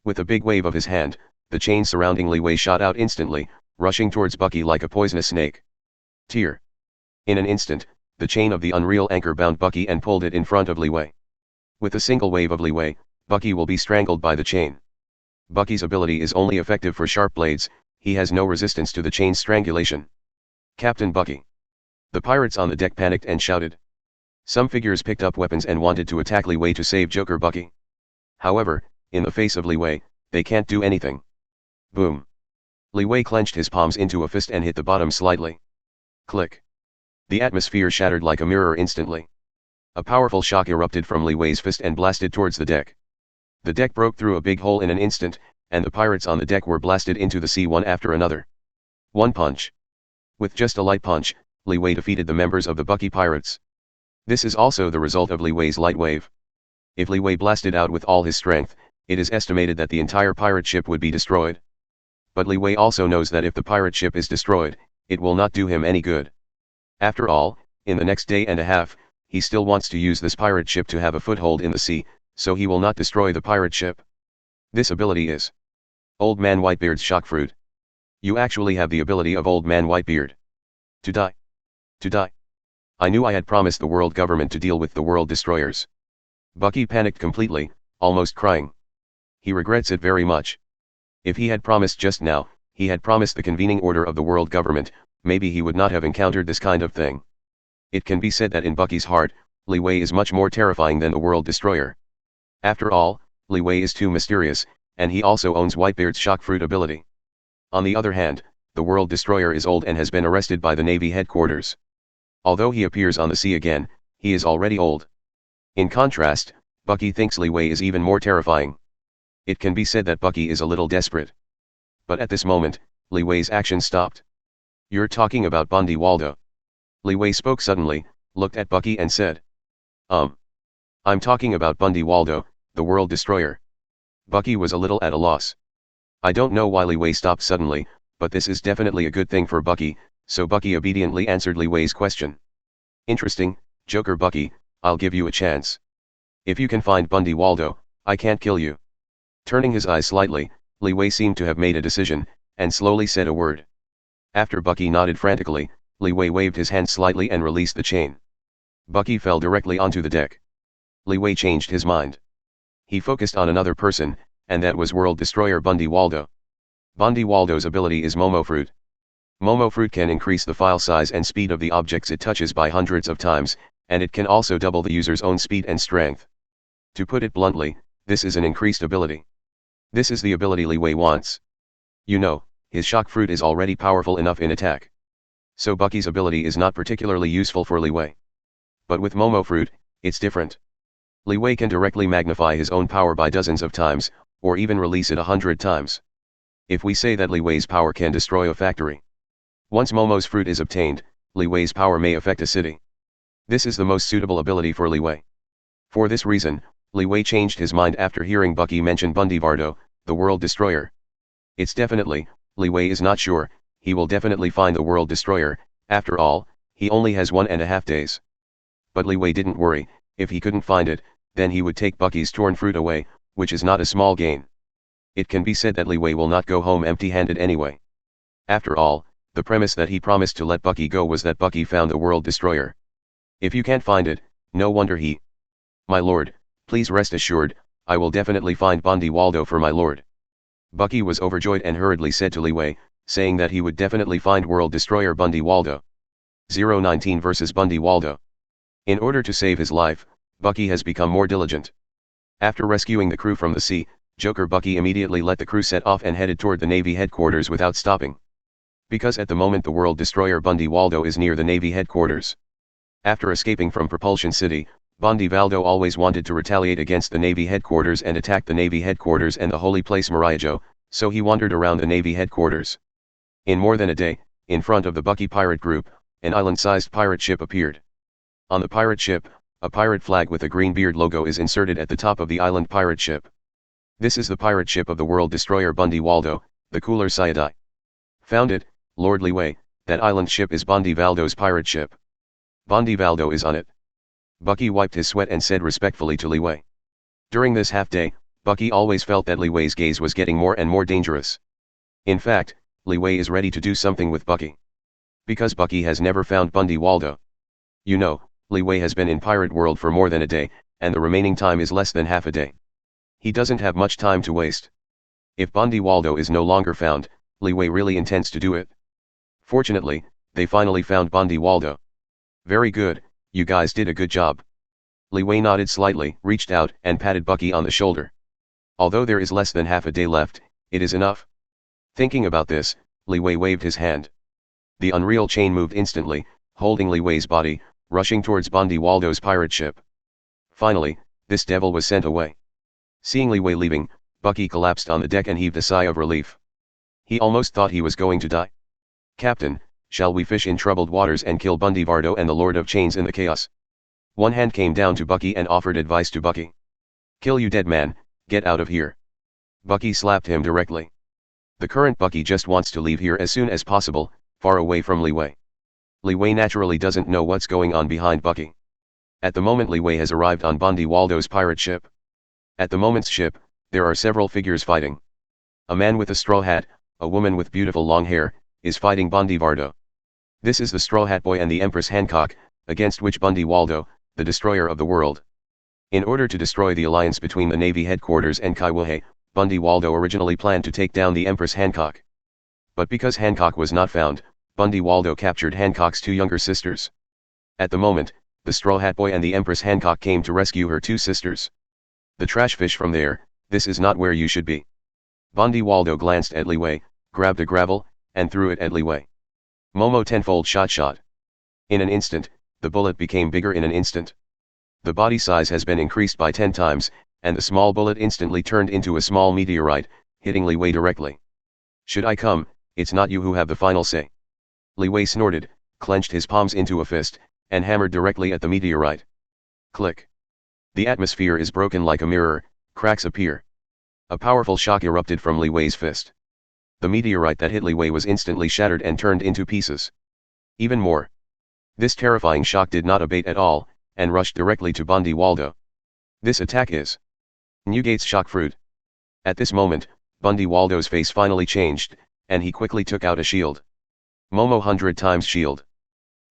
With a big wave of his hand, the chain surrounding Li Wei shot out instantly, rushing towards Bucky like a poisonous snake. Tear. In an instant, the chain of the unreal anchor bound Bucky and pulled it in front of Li Wei. With a single wave of Li Wei, Bucky will be strangled by the chain. Bucky's ability is only effective for sharp blades, he has no resistance to the chain's strangulation. Captain Bucky. The pirates on the deck panicked and shouted. Some figures picked up weapons and wanted to attack Li Wei to save Joker Bucky. However, in the face of Li Wei, they can't do anything. Boom. Li Wei clenched his palms into a fist and hit the bottom slightly. Click. The atmosphere shattered like a mirror instantly. A powerful shock erupted from Li Wei's fist and blasted towards the deck. The deck broke through a big hole in an instant, and the pirates on the deck were blasted into the sea one after another. One punch. With just a light punch, Li Wei defeated the members of the Bucky pirates. This is also the result of Li Wei's light wave. If Li Wei blasted out with all his strength, it is estimated that the entire pirate ship would be destroyed. But Li Wei also knows that if the pirate ship is destroyed, it will not do him any good. After all, in the next day and a half, he still wants to use this pirate ship to have a foothold in the sea, so he will not destroy the pirate ship. This ability is Old Man Whitebeard's Shock Fruit. You actually have the ability of Old Man Whitebeard. To die. To die. I knew I had promised the world government to deal with the world destroyers. Bucky panicked completely, almost crying. He regrets it very much. If he had promised just now, he had promised the convening order of the world government, maybe he would not have encountered this kind of thing. It can be said that in Bucky's heart, Li Wei is much more terrifying than the world destroyer. After all, Li Wei is too mysterious, and he also owns Whitebeard's Shock Fruit ability. On the other hand, the world destroyer is old and has been arrested by the Navy headquarters. Although he appears on the sea again, he is already old. In contrast, Bucky thinks Li Wei is even more terrifying. It can be said that Bucky is a little desperate. But at this moment, Li Wei's action stopped. You're talking about Bundy Waldo. Li Wei spoke suddenly, looked at Bucky and said. I'm talking about Bundy Waldo, the world destroyer. Bucky was a little at a loss. I don't know why Li Wei stopped suddenly, but this is definitely a good thing for Bucky, so Bucky obediently answered Li Wei's question. Interesting, Joker Bucky, I'll give you a chance. If you can find Bundy Waldo, I can't kill you. Turning his eyes slightly, Li Wei seemed to have made a decision, and slowly said a word. After Bucky nodded frantically, Li Wei waved his hand slightly and released the chain. Bucky fell directly onto the deck. Li Wei changed his mind. He focused on another person, and that was World Destroyer Bundy Waldo. Bundy Waldo's ability is Momo Fruit. Momo Fruit can increase the file size and speed of the objects it touches by hundreds of times, and it can also double the user's own speed and strength. To put it bluntly, this is an increased ability. This is the ability Li Wei wants. You know, his Shock Fruit is already powerful enough in attack. So Bucky's ability is not particularly useful for Li Wei. But with Momo Fruit, it's different. Li Wei can directly magnify his own power by dozens of times, or even release it 100 times. If we say that Li Wei's power can destroy a factory. Once Momo's fruit is obtained, Li Wei's power may affect a city. This is the most suitable ability for Li Wei. For this reason, Li Wei changed his mind after hearing Bucky mention Bundy Waldo, the world destroyer. It's definitely, Li Wei is not sure, he will definitely find the world destroyer, after all, he only has 1.5 days. But Li Wei didn't worry, if he couldn't find it, then he would take Bucky's torn fruit away, which is not a small gain. It can be said that Li Wei will not go home empty-handed anyway. After all, the premise that he promised to let Bucky go was that Bucky found the world destroyer. If you can't find it, no wonder he. My lord, please rest assured, I will definitely find Bundy Waldo for my lord. Bucky was overjoyed and hurriedly said to Li Wei, saying that he would definitely find world destroyer Bundy Waldo. 019 versus Bundy Waldo. In order to save his life, Bucky has become more diligent. After rescuing the crew from the sea, Joker Bucky immediately let the crew set off and headed toward the Navy headquarters without stopping. Because at the moment the world destroyer Bundy Waldo is near the Navy headquarters. After escaping from Propulsion City, Bundy Waldo always wanted to retaliate against the Navy headquarters and attack the Navy headquarters and the holy place Moriajo, so he wandered around the Navy headquarters. In more than a day, in front of the Bucky pirate group, an island-sized pirate ship appeared. On the pirate ship, a pirate flag with a green beard logo is inserted at the top of the island pirate ship. This is the pirate ship of the world destroyer Bundy Waldo, the Cooler Sayadai. Found it, Lord Li Wei, that island ship is Bundy Waldo's pirate ship. Bundy Waldo is on it. Bucky wiped his sweat and said respectfully to Li Wei. During this half-day, Bucky always felt that Li Wei's gaze was getting more and more dangerous. In fact, Li Wei is ready to do something with Bucky. Because Bucky has never found Bundy Waldo. You know, Li Wei has been in pirate world for more than a day, and the remaining time is less than half a day. He doesn't have much time to waste. If Bundy Waldo is no longer found, Li Wei really intends to do it. Fortunately, they finally found Bundy Waldo. Very good, you guys did a good job. Li Wei nodded slightly, reached out and patted Bucky on the shoulder. Although there is less than half a day left, it is enough. Thinking about this, Li Wei waved his hand. The unreal chain moved instantly, holding Li Wei's body, rushing towards Bondi Waldo's pirate ship. Finally, this devil was sent away. Seeing Li Wei leaving, Bucky collapsed on the deck and heaved a sigh of relief. He almost thought he was going to die. "Captain, shall we fish in troubled waters and kill Bondi Vardo and the Lord of Chains in the chaos?" One hand came down to Bucky and offered advice to Bucky. "Kill you dead man, get out of here." Bucky slapped him directly. The current Bucky just wants to leave here as soon as possible, far away from Li Wei. Li Wei naturally doesn't know what's going on behind Bucky. At the moment Li Wei has arrived on Bondi Waldo's pirate ship. At the moment's ship, there are several figures fighting. A man with a straw hat, a woman with beautiful long hair, is fighting Bondi Vardo. This is the Straw Hat Boy and the Empress Hancock, against which Bondi Waldo, the destroyer of the world. In order to destroy the alliance between the Navy headquarters and Kai Wuhei, Bondi Waldo originally planned to take down the Empress Hancock. But because Hancock was not found, Bondi Waldo captured Hancock's two younger sisters. At the moment, the Straw Hat Boy and the Empress Hancock came to rescue her two sisters. "The trash fish from there, this is not where you should be." Bondi Waldo glanced at Li Wei, grabbed a gravel, and threw it at Li Wei. Momo tenfold shot. In an instant, the bullet became bigger in an instant. The body size has been increased by 10 times, and the small bullet instantly turned into a small meteorite, hitting Li Wei directly. "Should I come, it's not you who have the final say." Li Wei snorted, clenched his palms into a fist, and hammered directly at the meteorite. Click. The atmosphere is broken like a mirror, cracks appear. A powerful shock erupted from Li Wei's fist. The meteorite that hit Li Wei was instantly shattered and turned into pieces. Even more. This terrifying shock did not abate at all, and rushed directly to Bondi Waldo. This attack is Newgate's shock fruit. At this moment, Bondi Waldo's face finally changed, and he quickly took out a shield. Momo 100 times shield.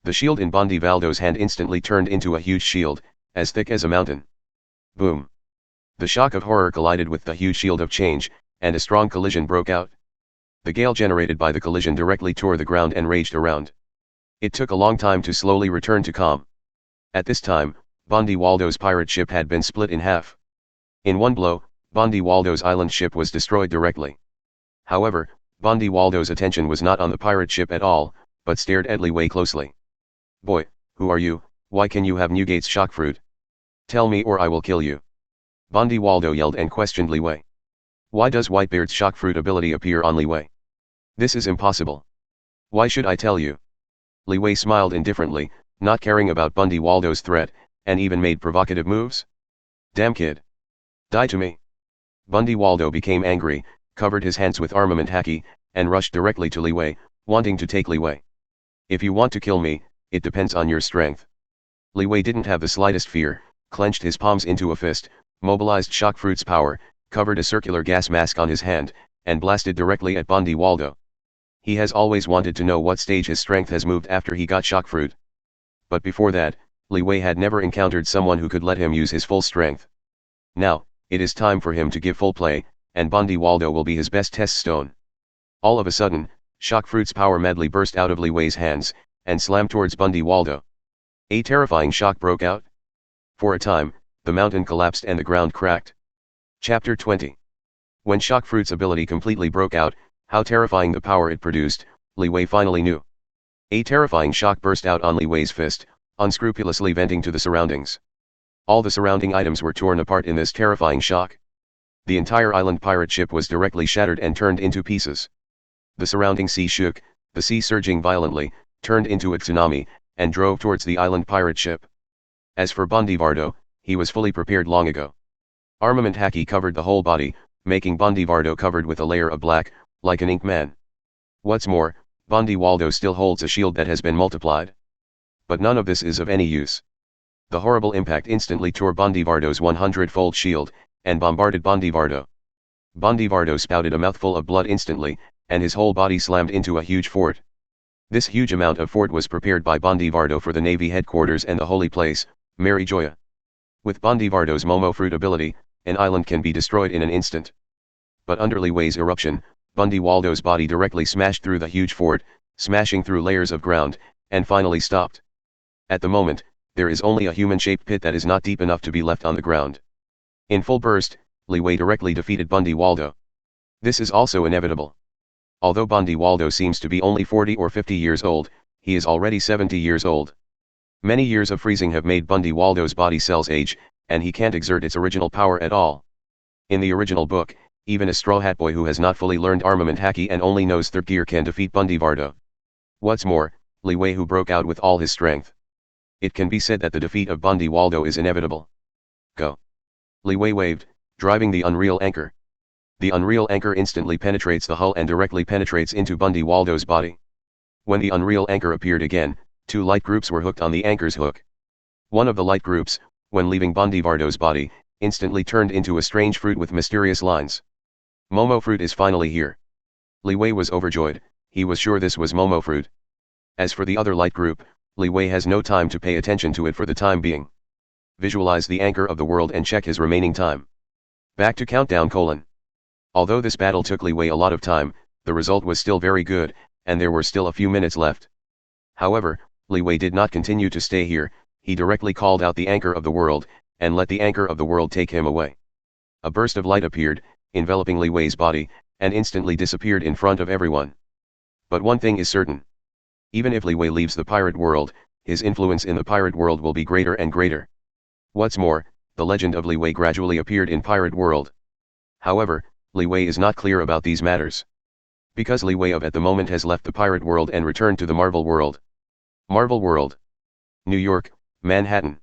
The shield in Bondi Waldo's hand instantly turned into a huge shield, as thick as a mountain. Boom. The shock of horror collided with the huge shield of change, and a strong collision broke out. The gale generated by the collision directly tore the ground and raged around. It took a long time to slowly return to calm. At this time, Bondi Waldo's pirate ship had been split in half. In one blow, Bondi Waldo's island ship was destroyed directly. However, Bondi Waldo's attention was not on the pirate ship at all, but stared at Li Wei closely. "Boy, who are you? Why can you have Newgate's shock fruit? Tell me or I will kill you." Bondi Waldo yelled and questioned Li Wei. "Why does Whitebeard's shock fruit ability appear on Li Wei? This is impossible. Why should I tell you?" Li Wei smiled indifferently, not caring about Bondi Waldo's threat, and even made provocative moves. "Damn kid. Die to me." Bondi Waldo became angry, covered his hands with armament haki, and rushed directly to Li Wei, wanting to take Li Wei. "If you want to kill me, it depends on your strength." Li Wei didn't have the slightest fear, clenched his palms into a fist, mobilized shock fruit's power, covered a circular gas mask on his hand, and blasted directly at Bondi Waldo. He has always wanted to know what stage his strength has moved after he got shock fruit. But before that, Li Wei had never encountered someone who could let him use his full strength. Now, it is time for him to give full play, and Bondi Waldo will be his best test stone. All of a sudden, shock fruit's power madly burst out of Li Wei's hands, and slammed towards Bondi Waldo. A terrifying shock broke out. For a time, the mountain collapsed and the ground cracked. Chapter 20. When shock fruit's ability completely broke out, how terrifying the power it produced, Li Wei finally knew. A terrifying shock burst out on Li Wei's fist, unscrupulously venting to the surroundings. All the surrounding items were torn apart in this terrifying shock. The entire island pirate ship was directly shattered and turned into pieces. The surrounding sea shook, the sea surging violently, turned into a tsunami, and drove towards the island pirate ship. As for Bondi Vardo, he was fully prepared long ago. Armament haki covered the whole body, making Bondi Vardo covered with a layer of black, like an ink man. What's more, Bondi Waldo still holds a shield that has been multiplied. But none of this is of any use. The horrible impact instantly tore Bondi Vardo's 100-fold shield, and bombarded Bondi Vardo. Bondi Vardo spouted a mouthful of blood instantly, and his whole body slammed into a huge fort. This huge amount of fort was prepared by Bondi Vardo for the Navy headquarters and the holy place, Mary Joya. With Bondi Vardo's Momo fruit ability, an island can be destroyed in an instant. But under Li Wei's eruption, Bondi Waldo's body directly smashed through the huge fort, smashing through layers of ground, and finally stopped. At the moment, there is only a human-shaped pit that is not deep enough to be left on the ground. In full burst, Li Wei directly defeated Bundy Waldo. This is also inevitable. Although Bundy Waldo seems to be only 40 or 50 years old, he is already 70 years old. Many years of freezing have made Bundy Waldo's body cells age, and he can't exert its original power at all. In the original book, even a Straw Hat Boy who has not fully learned armament haki and only knows third gear can defeat Bundy Waldo. What's more, Li Wei who broke out with all his strength. It can be said that the defeat of Bundy Waldo is inevitable. Go. Li Wei waved, driving the Unreal Anchor. The Unreal Anchor instantly penetrates the hull and directly penetrates into Bundy Waldo's body. When the Unreal Anchor appeared again, 2 light groups were hooked on the anchor's hook. One of the light groups, when leaving Bundy Waldo's body, instantly turned into a strange fruit with mysterious lines. Momo fruit is finally here. Li Wei was overjoyed, he was sure this was Momo fruit. As for the other light group, Li Wei has no time to pay attention to it for the time being. Visualize the anchor of the world and check his remaining time. Back to countdown : Although this battle took Li Wei a lot of time, the result was still very good, and there were still a few minutes left. However, Li Wei did not continue to stay here, he directly called out the anchor of the world, and let the anchor of the world take him away. A burst of light appeared, enveloping Li Wei's body, and instantly disappeared in front of everyone. But one thing is certain. Even if Li Wei leaves the pirate world, his influence in the pirate world will be greater and greater. What's more, the legend of Li Wei gradually appeared in pirate world. However, Li Wei is not clear about these matters. Because Li Wei at the moment has left the pirate world and returned to the Marvel world. Marvel world. New York, Manhattan.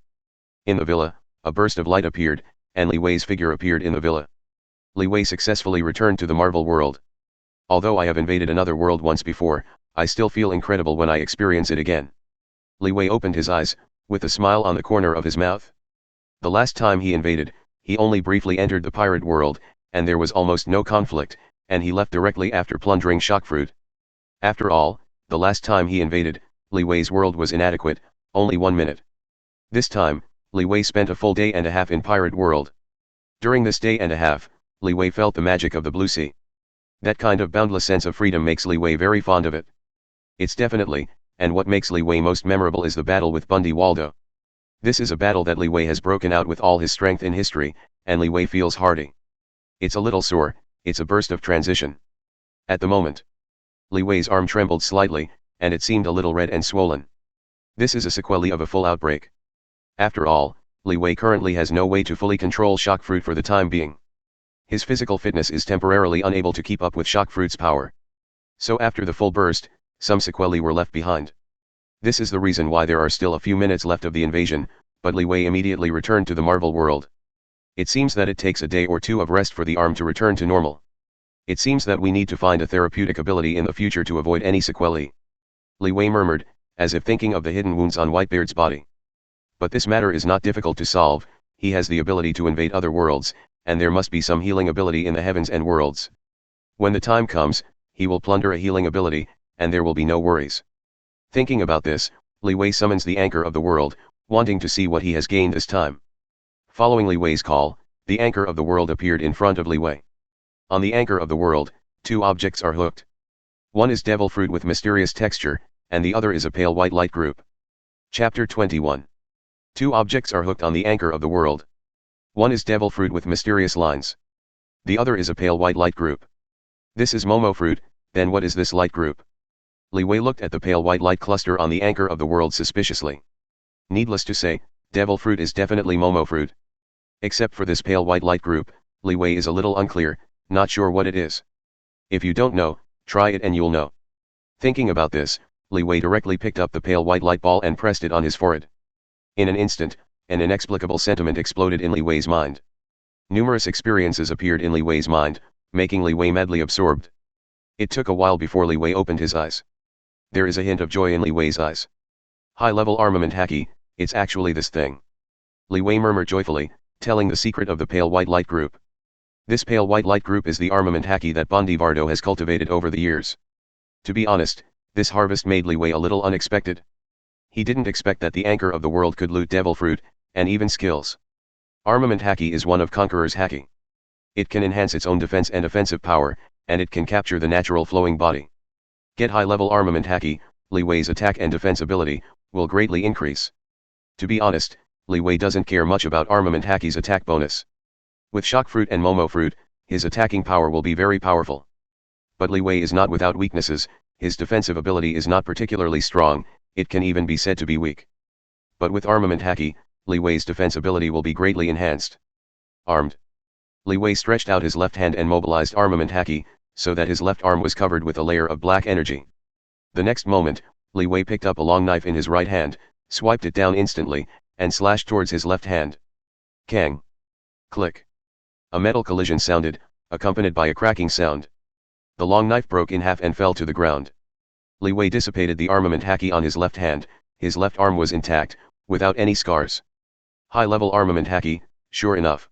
In the villa, a burst of light appeared, and Li Wei's figure appeared in the villa. Li Wei successfully returned to the Marvel world. Although I have invaded another world once before, I still feel incredible when I experience it again. Li Wei opened his eyes, with a smile on the corner of his mouth. The last time he invaded, he only briefly entered the pirate world, and there was almost no conflict, and he left directly after plundering Shockfruit. After all, the last time he invaded, Li Wei's world was inadequate, only 1 minute. This time, Li Wei spent a full day and a half in pirate world. During this day and a half, Li Wei felt the magic of the blue sea. That kind of boundless sense of freedom makes Li Wei very fond of it. It's definitely, and what makes Li Wei most memorable is the battle with Bundy Waldo. This is a battle that Li Wei has broken out with all his strength in history, and Li Wei feels hardy. It's a little sore, it's a burst of transition. At the moment, Li Wei's arm trembled slightly, and it seemed a little red and swollen. This is a sequelae of a full outbreak. After all, Li Wei currently has no way to fully control Shockfruit for the time being. His physical fitness is temporarily unable to keep up with Shockfruit's power. So after the full burst, some sequelae were left behind. This is the reason why there are still a few minutes left of the invasion, but Li Wei immediately returned to the Marvel world. It seems that it takes a day or two of rest for the arm to return to normal. It seems that we need to find a therapeutic ability in the future to avoid any sequelae. Li Wei murmured, as if thinking of the hidden wounds on Whitebeard's body. But this matter is not difficult to solve, he has the ability to invade other worlds, and there must be some healing ability in the heavens and worlds. When the time comes, he will plunder a healing ability, and there will be no worries. Thinking about this, Li Wei summons the anchor of the world, wanting to see what he has gained this time. Following Li Wei's call, the anchor of the world appeared in front of Li Wei. On the anchor of the world, 2 objects are hooked. One is devil fruit with mysterious texture, and the other is a pale white light group. Chapter 21. 2 objects are hooked on the anchor of the world. One is devil fruit with mysterious lines. The other is a pale white light group. This is Momo fruit, then what is this light group? Li Wei looked at the pale white light cluster on the anchor of the world suspiciously. Needless to say, devil fruit is definitely Momo fruit. Except for this pale white light group, Li Wei is a little unclear, not sure what it is. If you don't know, try it and you'll know. Thinking about this, Li Wei directly picked up the pale white light ball and pressed it on his forehead. In an instant, an inexplicable sentiment exploded in Li Wei's mind. Numerous experiences appeared in Li Wei's mind, making Li Wei madly absorbed. It took a while before Li Wei opened his eyes. There is a hint of joy in Li Wei's eyes. High-level armament haki, it's actually this thing. Li Wei murmured joyfully, telling the secret of the pale white light group. This pale white light group is the armament haki that Bundy Waldo has cultivated over the years. To be honest, this harvest made Li Wei a little unexpected. He didn't expect that the anchor of the world could loot devil fruit, and even skills. Armament haki is one of Conqueror's haki. It can enhance its own defense and offensive power, and it can capture the natural flowing body. Get high-level armament haki, Li Wei's attack and defense ability will greatly increase. To be honest, Li Wei doesn't care much about armament haki's attack bonus. With shock fruit and Momo fruit, his attacking power will be very powerful. But Li Wei is not without weaknesses, his defensive ability is not particularly strong, it can even be said to be weak. But with armament haki, Li Wei's defense ability will be greatly enhanced. Armed. Li Wei stretched out his left hand and mobilized armament haki, so that his left arm was covered with a layer of black energy. The next moment, Li Wei picked up a long knife in his right hand, swiped it down instantly, and slashed towards his left hand. Kang. Click. A metal collision sounded, accompanied by a cracking sound. The long knife broke in half and fell to the ground. Li Wei dissipated the armament haki on his left hand, his left arm was intact, without any scars. High-level armament haki, sure enough.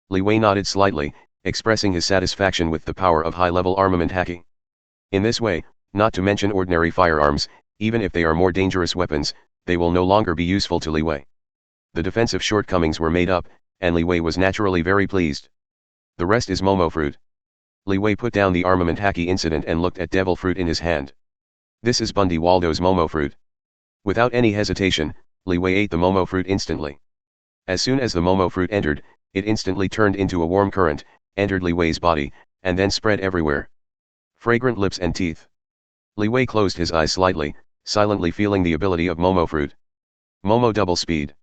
Li Wei nodded slightly, expressing his satisfaction with the power of high-level armament haki. In this way, not to mention ordinary firearms, even if they are more dangerous weapons, they will no longer be useful to Li Wei. The defensive shortcomings were made up, and Li Wei was naturally very pleased. The rest is Momo fruit. Li Wei put down the armament haki incident and looked at devil fruit in his hand. This is Bundy Waldo's Momo fruit. Without any hesitation, Li Wei ate the Momo fruit instantly. As soon as the Momo fruit entered, it instantly turned into a warm current, entered Li Wei's body, and then spread everywhere. Fragrant lips and teeth. Li Wei closed his eyes slightly, silently feeling the ability of Momo fruit. Momo double speed.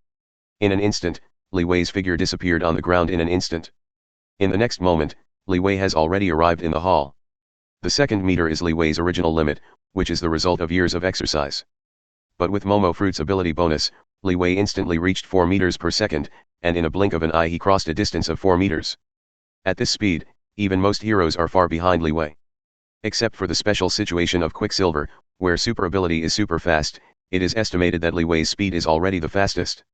In an instant, Li Wei's figure disappeared on the ground in an instant. In the next moment, Li Wei has already arrived in the hall. The second meter is Li Wei's original limit, which is the result of years of exercise. But with Momo fruit's ability bonus, Li Wei instantly reached 4 meters per second, and in a blink of an eye he crossed a distance of 4 meters. At this speed, even most heroes are far behind Li Wei. Except for the special situation of Quicksilver, where super ability is super fast, it is estimated that Li Wei's speed is already the fastest.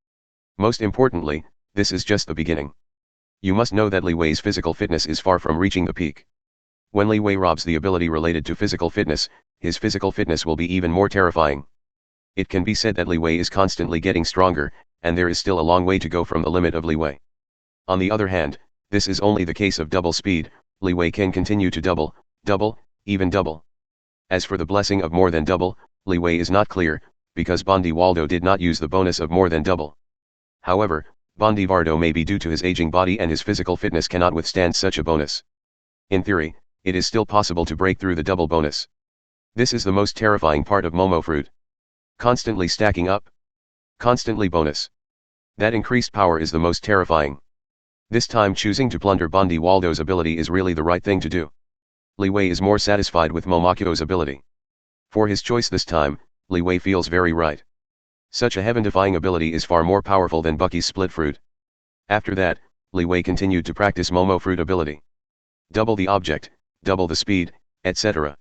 Most importantly, this is just the beginning. You must know that Li Wei's physical fitness is far from reaching the peak. When Li Wei robs the ability related to physical fitness, his physical fitness will be even more terrifying. It can be said that Li Wei is constantly getting stronger, and there is still a long way to go from the limit of Li Wei. On the other hand, this is only the case of double speed, Li Wei can continue to double, even double. As for the blessing of more than double, Li Wei is not clear, because Bondi Waldo did not use the bonus of more than double. However, Bondi Vardo may be due to his aging body and his physical fitness cannot withstand such a bonus. In theory, it is still possible to break through the double bonus. This is the most terrifying part of Momo fruit. Constantly stacking up. Constantly bonus. That increased power is the most terrifying. This time choosing to plunder Bondi Waldo's ability is really the right thing to do. Li Wei is more satisfied with Momakyo's ability. For his choice this time, Li Wei feels very right. Such a heaven-defying ability is far more powerful than Bucky's split fruit. After that, Li Wei continued to practice Momo fruit ability. Double the object, double the speed, etc.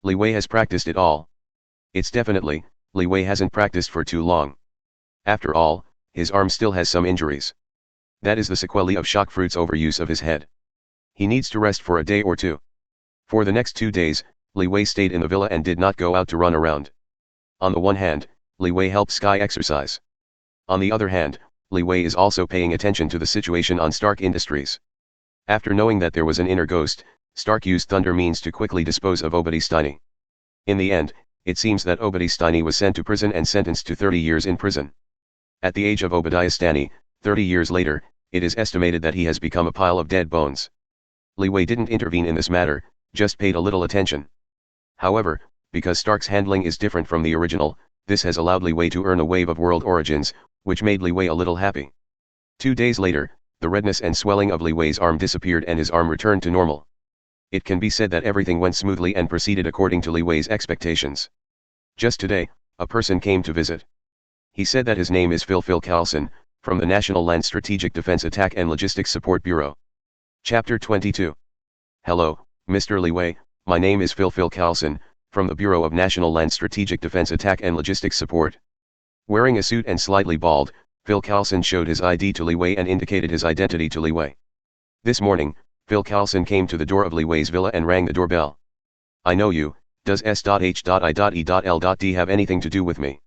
Li Wei has practiced it all. It's definitely, Li Wei hasn't practiced for too long. After all, his arm still has some injuries. That is the sequelae of shock fruit's overuse of his head. He needs to rest for a day or two. For the next 2 days, Li Wei stayed in the villa and did not go out to run around. On the one hand, Li Wei helped Sky exercise. On the other hand, Li Wei is also paying attention to the situation on Stark Industries. After knowing that there was an inner ghost, Stark used thunder means to quickly dispose of Obadiah Steiny. In the end, it seems that Obadiah Steiny was sent to prison and sentenced to 30 years in prison. At the age of Obadiah Steiny, 30 years later, it is estimated that he has become a pile of dead bones. Li Wei didn't intervene in this matter, just paid a little attention. However, because Stark's handling is different from the original, this has allowed Li Wei to earn a wave of world origins, which made Li Wei a little happy. 2 days later, the redness and swelling of Li Wei's arm disappeared and his arm returned to normal. It can be said that everything went smoothly and proceeded according to Li Wei's expectations. Just today, a person came to visit. He said that his name is Phil Carlson, from the National Land Strategic Defense Attack and Logistics Support Bureau. Chapter 22. Hello, Mr. Li Wei, my name is Phil Carlson, from the Bureau of National Land Strategic Defense Attack and Logistics Support. Wearing a suit and slightly bald, Phil Carlson showed his ID to Li Wei and indicated his identity to Li Wei. This morning, Phil Carlson came to the door of Li Wei's villa and rang the doorbell. I know you, does S.H.I.E.L.D have anything to do with me?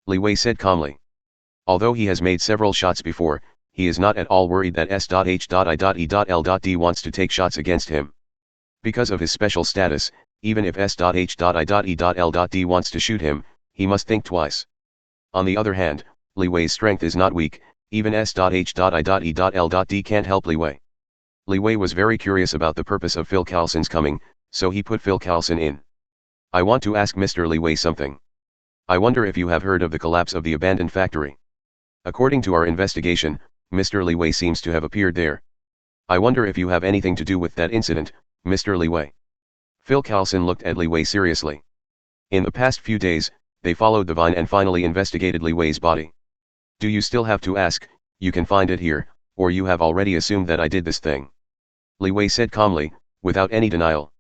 Li Wei said calmly. Although he has made several shots before, he is not at all worried that S.H.I.E.L.D wants to take shots against him. Because of his special status, even if S.H.I.E.L.D wants to shoot him, he must think twice. On the other hand, Li Wei's strength is not weak, even S.H.I.E.L.D can't help Li Wei. Li Wei was very curious about the purpose of Phil Coulson's coming, so he put Phil Coulson in. I want to ask Mr. Li Wei something. I wonder if you have heard of the collapse of the abandoned factory. According to our investigation, Mr. Li Wei seems to have appeared there. I wonder if you have anything to do with that incident, Mr. Li Wei. Phil Coulson looked at Li Wei seriously. In the past few days, they followed the vine and finally investigated Li Wei's body. Do you still have to ask? You can find it here, or you have already assumed that I did this thing. Li Wei said calmly, without any denial.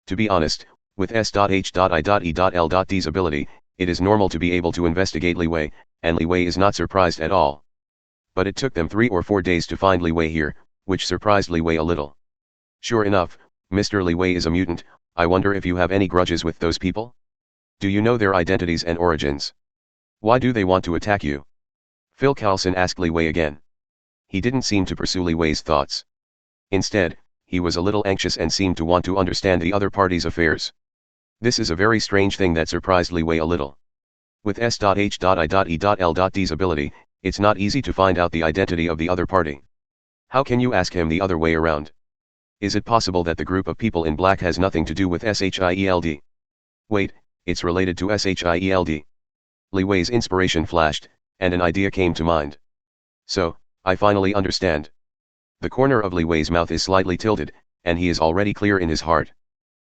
To be honest, with S.H.I.E.L.D's ability, it is normal to be able to investigate Li Wei, and Li Wei is not surprised at all. But it took them 3 or 4 days to find Li Wei here, which surprised Li Wei a little. Sure enough, Mr. Li Wei is a mutant. I wonder if you have any grudges with those people? Do you know their identities and origins? Why do they want to attack you? Phil Coulson asked Li Wei again. He didn't seem to pursue Li Wei's thoughts. Instead, he was a little anxious and seemed to want to understand the other party's affairs. This is a very strange thing that surprised Li Wei a little. With S.H.I.E.L.D's ability, it's not easy to find out the identity of the other party. How can you ask him the other way around? Is it possible that the group of people in black has nothing to do with SHIELD? Wait, it's related to SHIELD. Li Wei's inspiration flashed, and an idea came to mind. So, I finally understand. The corner of Li Wei's mouth is slightly tilted, and he is already clear in his heart.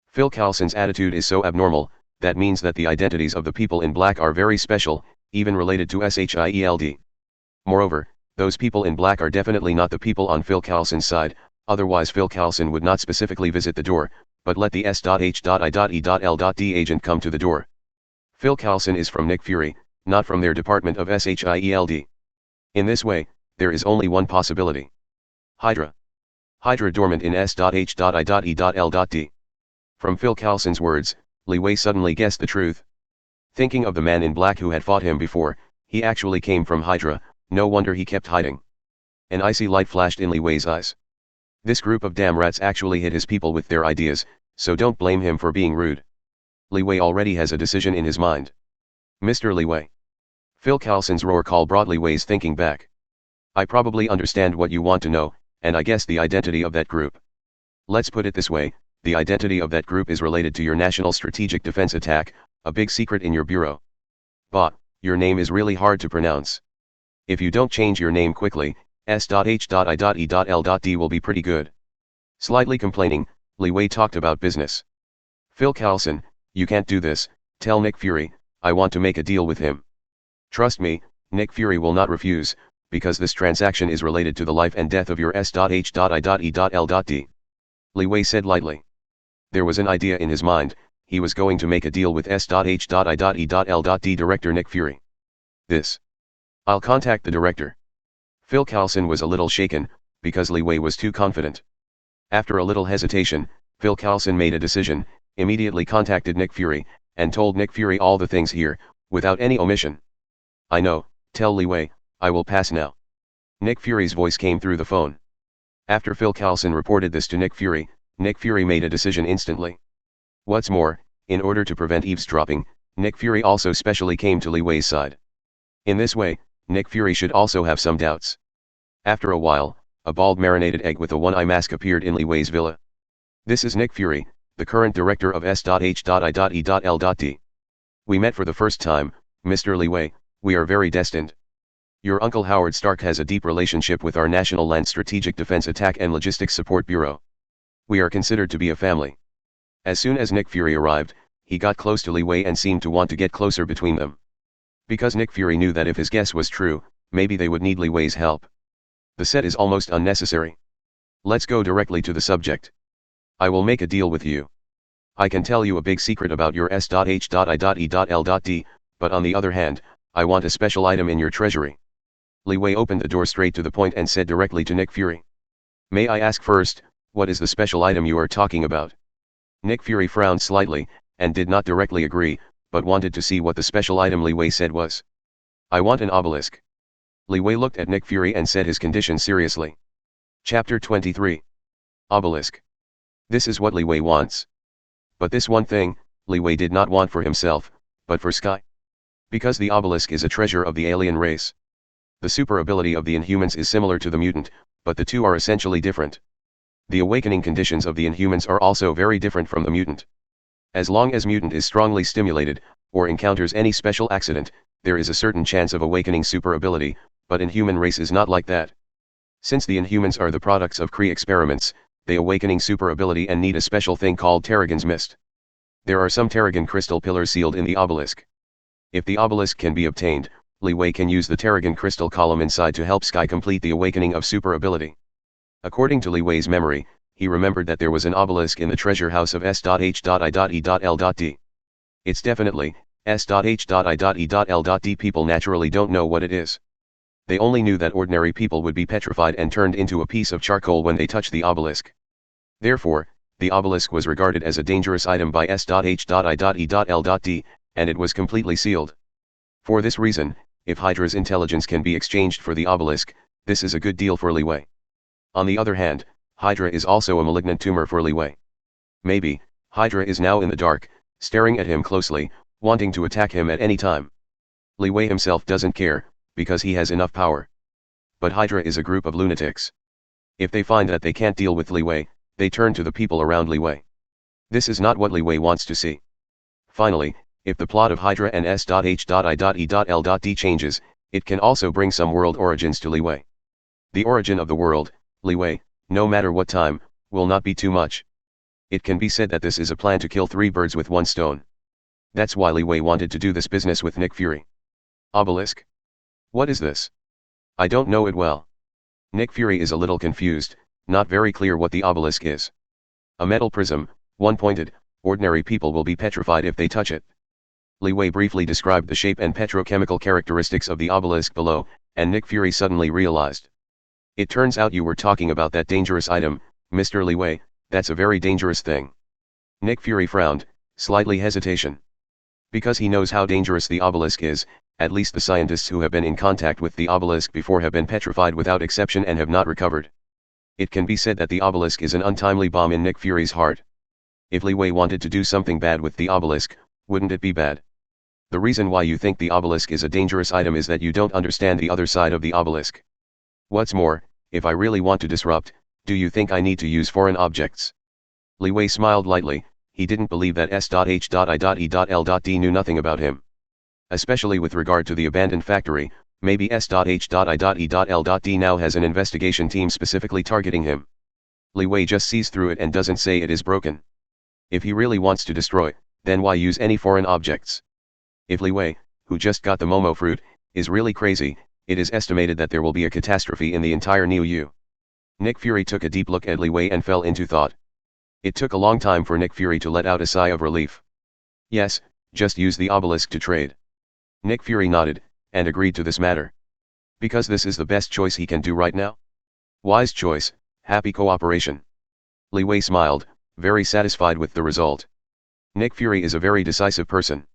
Phil Coulson's attitude is so abnormal, that means that the identities of the people in black are very special, even related to SHIELD. Moreover, those people in black are definitely not the people on Phil Coulson's side, otherwise Phil Coulson would not specifically visit the door, but let the S.H.I.E.L.D agent come to the door. Phil Coulson is from Nick Fury, not from their department of SHIELD. In this way, there is only one possibility. Hydra. Hydra dormant in S.H.I.E.L.D. From Phil Coulson's words, Li Wei suddenly guessed the truth. Thinking of the man in black who had fought him before, he actually came from Hydra, no wonder he kept hiding. An icy light flashed in Li Wei's eyes. This group of damn rats actually hit his people with their ideas, so don't blame him for being rude. Li Wei already has a decision in his mind. Mr. Li Wei. Phil Coulson's roar call brought Li Wei's thinking back. I probably understand what you want to know, and I guess the identity of that group. Let's put it this way, the identity of that group is related to your National Strategic Defense Attack, a big secret in your bureau. But, your name is really hard to pronounce. If you don't change your name quickly, S.H.I.E.L.D will be pretty good. Slightly complaining, Li Wei talked about business. Phil Coulson, you can't do this, tell Nick Fury, I want to make a deal with him. Trust me, Nick Fury will not refuse, because this transaction is related to the life and death of your S.H.I.E.L.D. Li Wei said lightly. There was an idea in his mind, he was going to make a deal with S.H.I.E.L.D director Nick Fury. I'll contact the director. Phil Coulson was a little shaken, because Li Wei was too confident. After a little hesitation, Phil Coulson made a decision, immediately contacted Nick Fury, and told Nick Fury all the things here, without any omission. I know, tell Li Wei, I will pass now. Nick Fury's voice came through the phone. After Phil Coulson reported this to Nick Fury made a decision instantly. What's more, in order to prevent eavesdropping, Nick Fury also specially came to Li Wei's side. In this way, Nick Fury should also have some doubts. After a while, a bald marinated egg with a one-eye mask appeared in Li Wei's villa. This is Nick Fury, the current director of S.H.I.E.L.D. We met for the first time, Mr. Li Wei, we are very destined. Your uncle Howard Stark has a deep relationship with our National Land Strategic Defense Attack and Logistics Support Bureau. We are considered to be a family. As soon as Nick Fury arrived, he got close to Li Wei and seemed to want to get closer between them. Because Nick Fury knew that if his guess was true, maybe they would need Li Wei's help. The set is almost unnecessary. Let's go directly to the subject. I will make a deal with you. I can tell you a big secret about your S.H.I.E.L.D, but on the other hand, I want a special item in your treasury. Li Wei opened the door straight to the point and said directly to Nick Fury. May I ask first, what is the special item you are talking about? Nick Fury frowned slightly, and did not directly agree, but wanted to see what the special item Li Wei said was. I want an obelisk. Li Wei looked at Nick Fury and said his condition seriously. Chapter 23. Obelisk. This is what Li Wei wants. But this one thing, Li Wei did not want for himself, but for Sky. Because the obelisk is a treasure of the alien race. The super ability of the Inhumans is similar to the mutant, but the two are essentially different. The awakening conditions of the Inhumans are also very different from the mutant. As long as mutant is strongly stimulated, or encounters any special accident, there is a certain chance of awakening super ability, but Inhuman race is not like that. Since the Inhumans are the products of Kree experiments, they awakening super ability and need a special thing called Terrigen's Mist. There are some Terrigen crystal pillars sealed in the obelisk. If the obelisk can be obtained, Li Wei can use the Terrigen crystal column inside to help Sky complete the awakening of super ability. According to Li Wei's memory, he remembered that there was an obelisk in the treasure house of S.H.I.E.L.D. It's definitely S.H.I.E.L.D. People naturally don't know what it is. They only knew that ordinary people would be petrified and turned into a piece of charcoal when they touched the obelisk. Therefore, the obelisk was regarded as a dangerous item by S.H.I.E.L.D., and it was completely sealed. For this reason, if Hydra's intelligence can be exchanged for the obelisk, this is a good deal for Li Wei. On the other hand, Hydra is also a malignant tumor for Li Wei. Maybe, Hydra is now in the dark, staring at him closely, wanting to attack him at any time. Li Wei himself doesn't care, because he has enough power. But Hydra is a group of lunatics. If they find that they can't deal with Li Wei, they turn to the people around Li Wei. This is not what Li Wei wants to see. Finally, if the plot of Hydra and S.H.I.E.L.D. changes, it can also bring some world origins to Li Wei. The origin of the world, Li Wei, no matter what time, will not be too much. It can be said that this is a plan to kill 3 birds with 1 stone. That's why Li Wei wanted to do this business with Nick Fury. Obelisk? What is this? I don't know it well. Nick Fury is a little confused, not very clear what the obelisk is. A metal prism, one-pointed, ordinary people will be petrified if they touch it. Li Wei briefly described the shape and petrochemical characteristics of the obelisk below, and Nick Fury suddenly realized. It turns out you were talking about that dangerous item, Mr. Li Wei, that's a very dangerous thing. Nick Fury frowned, slightly hesitation. Because he knows how dangerous the obelisk is, at least the scientists who have been in contact with the obelisk before have been petrified without exception and have not recovered. It can be said that the obelisk is an untimely bomb in Nick Fury's heart. If Li Wei wanted to do something bad with the obelisk, wouldn't it be bad? The reason why you think the obelisk is a dangerous item is that you don't understand the other side of the obelisk. What's more, if I really want to disrupt, do you think I need to use foreign objects? Li Wei smiled lightly, he didn't believe that S.H.I.E.L.D. knew nothing about him. Especially with regard to the abandoned factory, maybe S.H.I.E.L.D. now has an investigation team specifically targeting him. Li Wei just sees through it and doesn't say it is broken. If he really wants to destroy, then why use any foreign objects? If Li Wei, who just got the Momo fruit, is really crazy, it is estimated that there will be a catastrophe in the entire New U. Nick Fury took a deep look at Li Wei and fell into thought. It took a long time for Nick Fury to let out a sigh of relief. Yes, just use the obelisk to trade. Nick Fury nodded, and agreed to this matter. Because this is the best choice he can do right now? Wise choice, happy cooperation. Li Wei smiled, very satisfied with the result. Nick Fury is a very decisive person.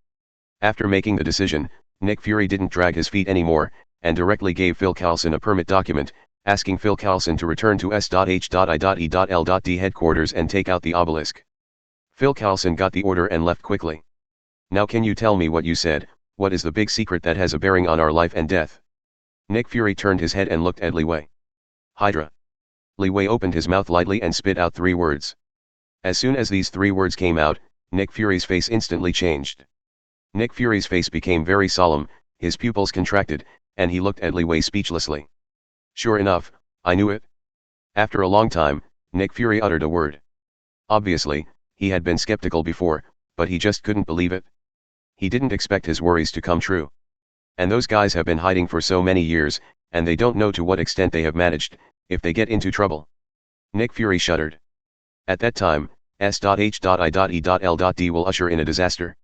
After making the decision, Nick Fury didn't drag his feet anymore, and directly gave Phil Coulson a permit document, asking Phil Coulson to return to S.H.I.E.L.D. headquarters and take out the obelisk. Phil Coulson got the order and left quickly. Now can you tell me what you said, what is the big secret that has a bearing on our life and death? Nick Fury turned his head and looked at Li Wei. Hydra. Li Wei opened his mouth lightly and spit out 3 words. As soon as these 3 words came out, Nick Fury's face instantly changed. Nick Fury's face became very solemn, his pupils contracted, and he looked at Li Wei speechlessly. Sure enough, I knew it. After a long time, Nick Fury uttered a word. Obviously, he had been skeptical before, but he just couldn't believe it. He didn't expect his worries to come true. And those guys have been hiding for so many years, and they don't know to what extent they have managed, if they get into trouble. Nick Fury shuddered. At that time, S.H.I.E.L.D. will usher in a disaster.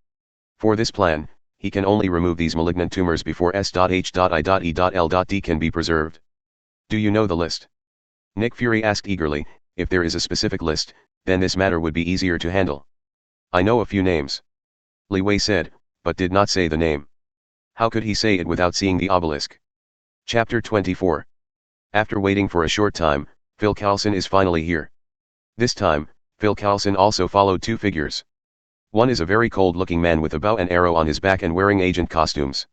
For this plan, he can only remove these malignant tumors before S.H.I.E.L.D. can be preserved. Do you know the list? Nick Fury asked eagerly. If there is a specific list, then this matter would be easier to handle. I know a few names. Li Wei said, but did not say the name. How could he say it without seeing the obelisk? Chapter 24. After waiting for a short time, Phil Coulson is finally here. This time, Phil Coulson also followed 2 figures. One is a very cold-looking man with a bow and arrow on his back and wearing agent costumes.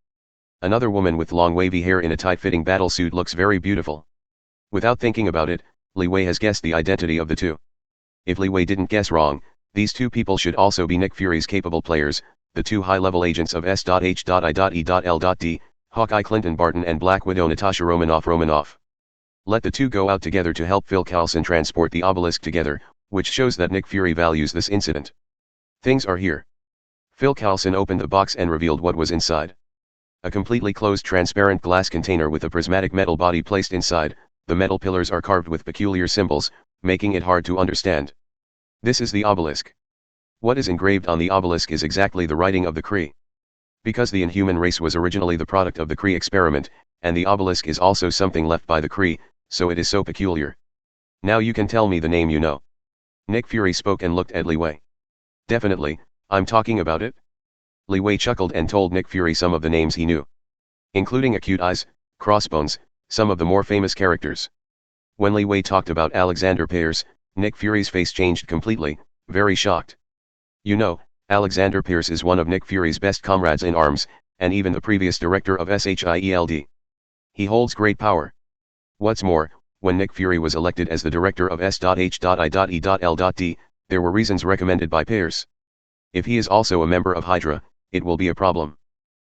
Another woman with long wavy hair in a tight-fitting battlesuit looks very beautiful. Without thinking about it, Li Wei has guessed the identity of the two. If Li Wei didn't guess wrong, these two people should also be Nick Fury's capable players, the two high-level agents of S.H.I.E.L.D, Hawkeye Clinton Barton and Black Widow Natasha Romanoff. Let the two go out together to help Phil Coulson transport the obelisk together, which shows that Nick Fury values this incident. Things are here. Phil Coulson opened the box and revealed what was inside. A completely closed transparent glass container with a prismatic metal body placed inside. The metal pillars are carved with peculiar symbols, making it hard to understand. This is the obelisk. What is engraved on the obelisk is exactly the writing of the Kree. Because the Inhuman race was originally the product of the Kree experiment, and the obelisk is also something left by the Kree, so it is so peculiar. Now you can tell me the name you know. Nick Fury spoke and looked at Li Wei. Definitely, I'm talking about it. Li Wei chuckled and told Nick Fury some of the names he knew. Including Acute Eyes, Crossbones, some of the more famous characters. When Li Wei talked about Alexander Pierce, Nick Fury's face changed completely, very shocked. You know, Alexander Pierce is one of Nick Fury's best comrades in arms, and even the previous director of SHIELD. He holds great power. What's more, when Nick Fury was elected as the director of S.H.I.E.L.D, there were reasons recommended by Pierce. If he is also a member of Hydra, it will be a problem.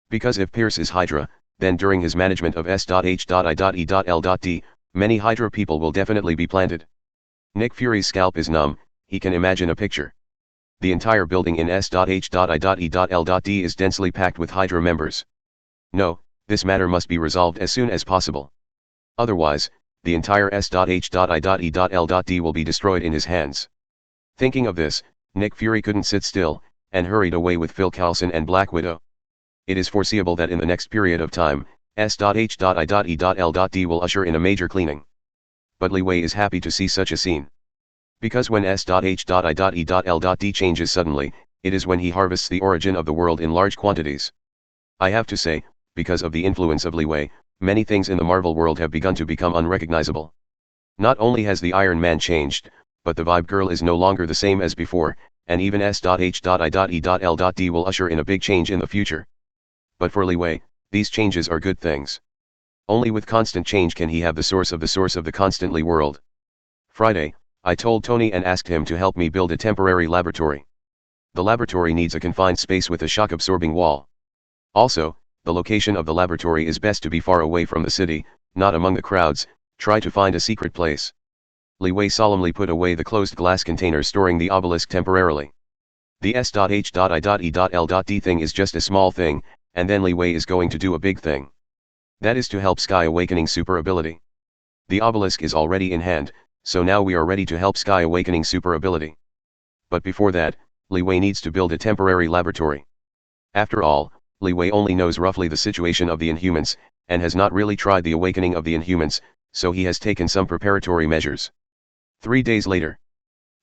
Because if Pierce is Hydra, then during his management of S.H.I.E.L.D, many Hydra people will definitely be planted. Nick Fury's scalp is numb, he can imagine a picture. The entire building in S.H.I.E.L.D is densely packed with Hydra members. No, this matter must be resolved as soon as possible. Otherwise, the entire S.H.I.E.L.D will be destroyed in his hands. Thinking of this, Nick Fury couldn't sit still, and hurried away with Phil Coulson and Black Widow. It is foreseeable that in the next period of time, S.H.I.E.L.D will usher in a major cleaning. But Li Wei is happy to see such a scene. Because when S.H.I.E.L.D changes suddenly, it is when he harvests the origin of the world in large quantities. I have to say, because of the influence of Li Wei, many things in the Marvel world have begun to become unrecognizable. Not only has the Iron Man changed, but the Vibe Girl is no longer the same as before, and even S.H.I.E.L.D will usher in a big change in the future. But for Li Wei, these changes are good things. Only with constant change can he have the source of the constantly world. Friday, I told Tony and asked him to help me build a temporary laboratory. The laboratory needs a confined space with a shock-absorbing wall. Also, the location of the laboratory is best to be far away from the city, not among the crowds. Try to find a secret place. Li Wei solemnly put away the closed glass container storing the obelisk temporarily. The S.H.I.E.L.D thing is just a small thing, and then Li Wei is going to do a big thing. That is to help Sky Awakening super ability. The obelisk is already in hand, so now we are ready to help Sky Awakening super ability. But before that, Li Wei needs to build a temporary laboratory. After all, Li Wei only knows roughly the situation of the Inhumans, and has not really tried the awakening of the Inhumans, so he has taken some preparatory measures. 3 days later.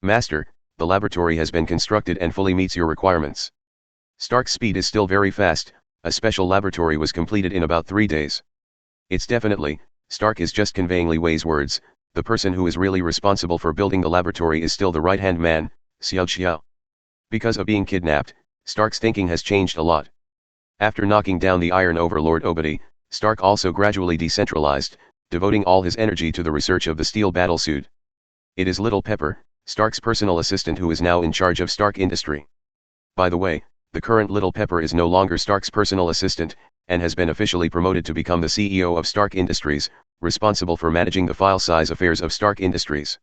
Master, the laboratory has been constructed and fully meets your requirements. Stark's speed is still very fast. A special laboratory was completed in about 3 days. It's definitely, Stark is just conveying Li Wei's words, the person who is really responsible for building the laboratory is still the right-hand man, Xiao Xiao. Because of being kidnapped, Stark's thinking has changed a lot. After knocking down the Iron Overlord Obadi, Stark also gradually decentralized, devoting all his energy to the research of the steel battlesuit. It is Little Pepper, Stark's personal assistant, who is now in charge of Stark Industry. By the way, the current Little Pepper is no longer Stark's personal assistant, and has been officially promoted to become the CEO of Stark Industries, responsible for managing the file-size affairs of Stark Industries.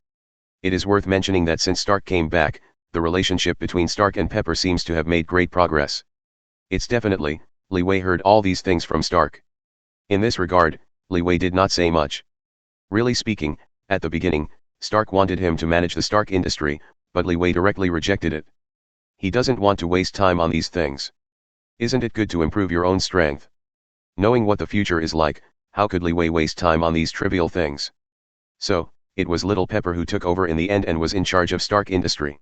It is worth mentioning that since Stark came back, the relationship between Stark and Pepper seems to have made great progress. It's definitely, Li Wei heard all these things from Stark. In this regard, Li Wei did not say much. Really speaking, at the beginning, Stark wanted him to manage the Stark Industry, but Li Wei directly rejected it. He doesn't want to waste time on these things. Isn't it good to improve your own strength? Knowing what the future is like, how could Li Wei waste time on these trivial things? So, it was Little Pepper who took over in the end and was in charge of Stark Industry.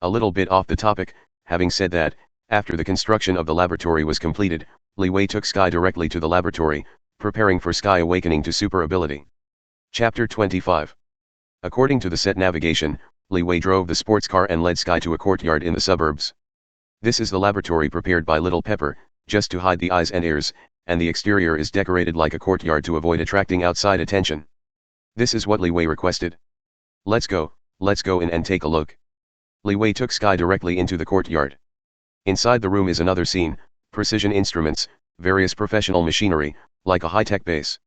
A little bit off the topic, having said that, after the construction of the laboratory was completed, Li Wei took Sky directly to the laboratory, preparing for Sky Awakening to super ability. Chapter 25. According to the set navigation, Li Wei drove the sports car and led Sky to a courtyard in the suburbs. This is the laboratory prepared by Little Pepper, just to hide the eyes and ears, and the exterior is decorated like a courtyard to avoid attracting outside attention. This is what Li Wei requested. Let's go in and take a look. Li Wei took Sky directly into the courtyard. Inside the room is another scene, precision instruments, various professional machinery, like a high-tech base.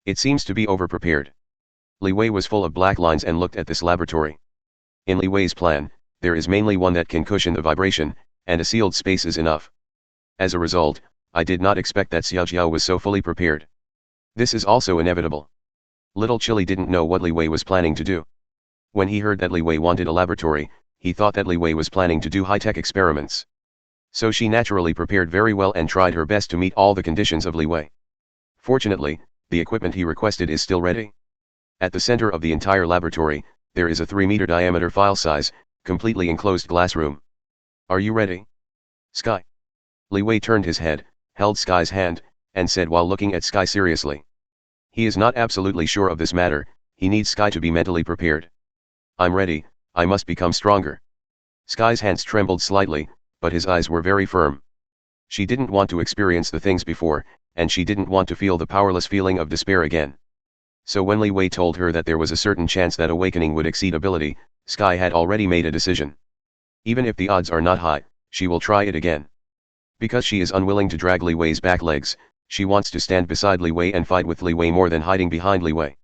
It seems to be over-prepared. Li Wei was full of black lines and looked at this laboratory. In Li Wei's plan, there is mainly one that can cushion the vibration, and a sealed space is enough. As a result, I did not expect that Xiaojiao was so fully prepared. This is also inevitable. Little Chili didn't know what Li Wei was planning to do. When he heard that Li Wei wanted a laboratory, he thought that Li Wei was planning to do high-tech experiments. So she naturally prepared very well and tried her best to meet all the conditions of Li Wei. Fortunately, the equipment he requested is still ready. At the center of the entire laboratory, there is a 3-meter diameter file size, completely enclosed glass room. Are you ready? Sky. Li Wei turned his head, held Sky's hand, and said while looking at Sky seriously. He is not absolutely sure of this matter, he needs Sky to be mentally prepared. I'm ready, I must become stronger. Sky's hands trembled slightly, but his eyes were very firm. She didn't want to experience the things before, and she didn't want to feel the powerless feeling of despair again. So when Li Wei told her that there was a certain chance that awakening would exceed ability, Sky had already made a decision. Even if the odds are not high, she will try it again. Because she is unwilling to drag Li Wei's back legs, she wants to stand beside Li Wei and fight with Li Wei more than hiding behind Li Wei.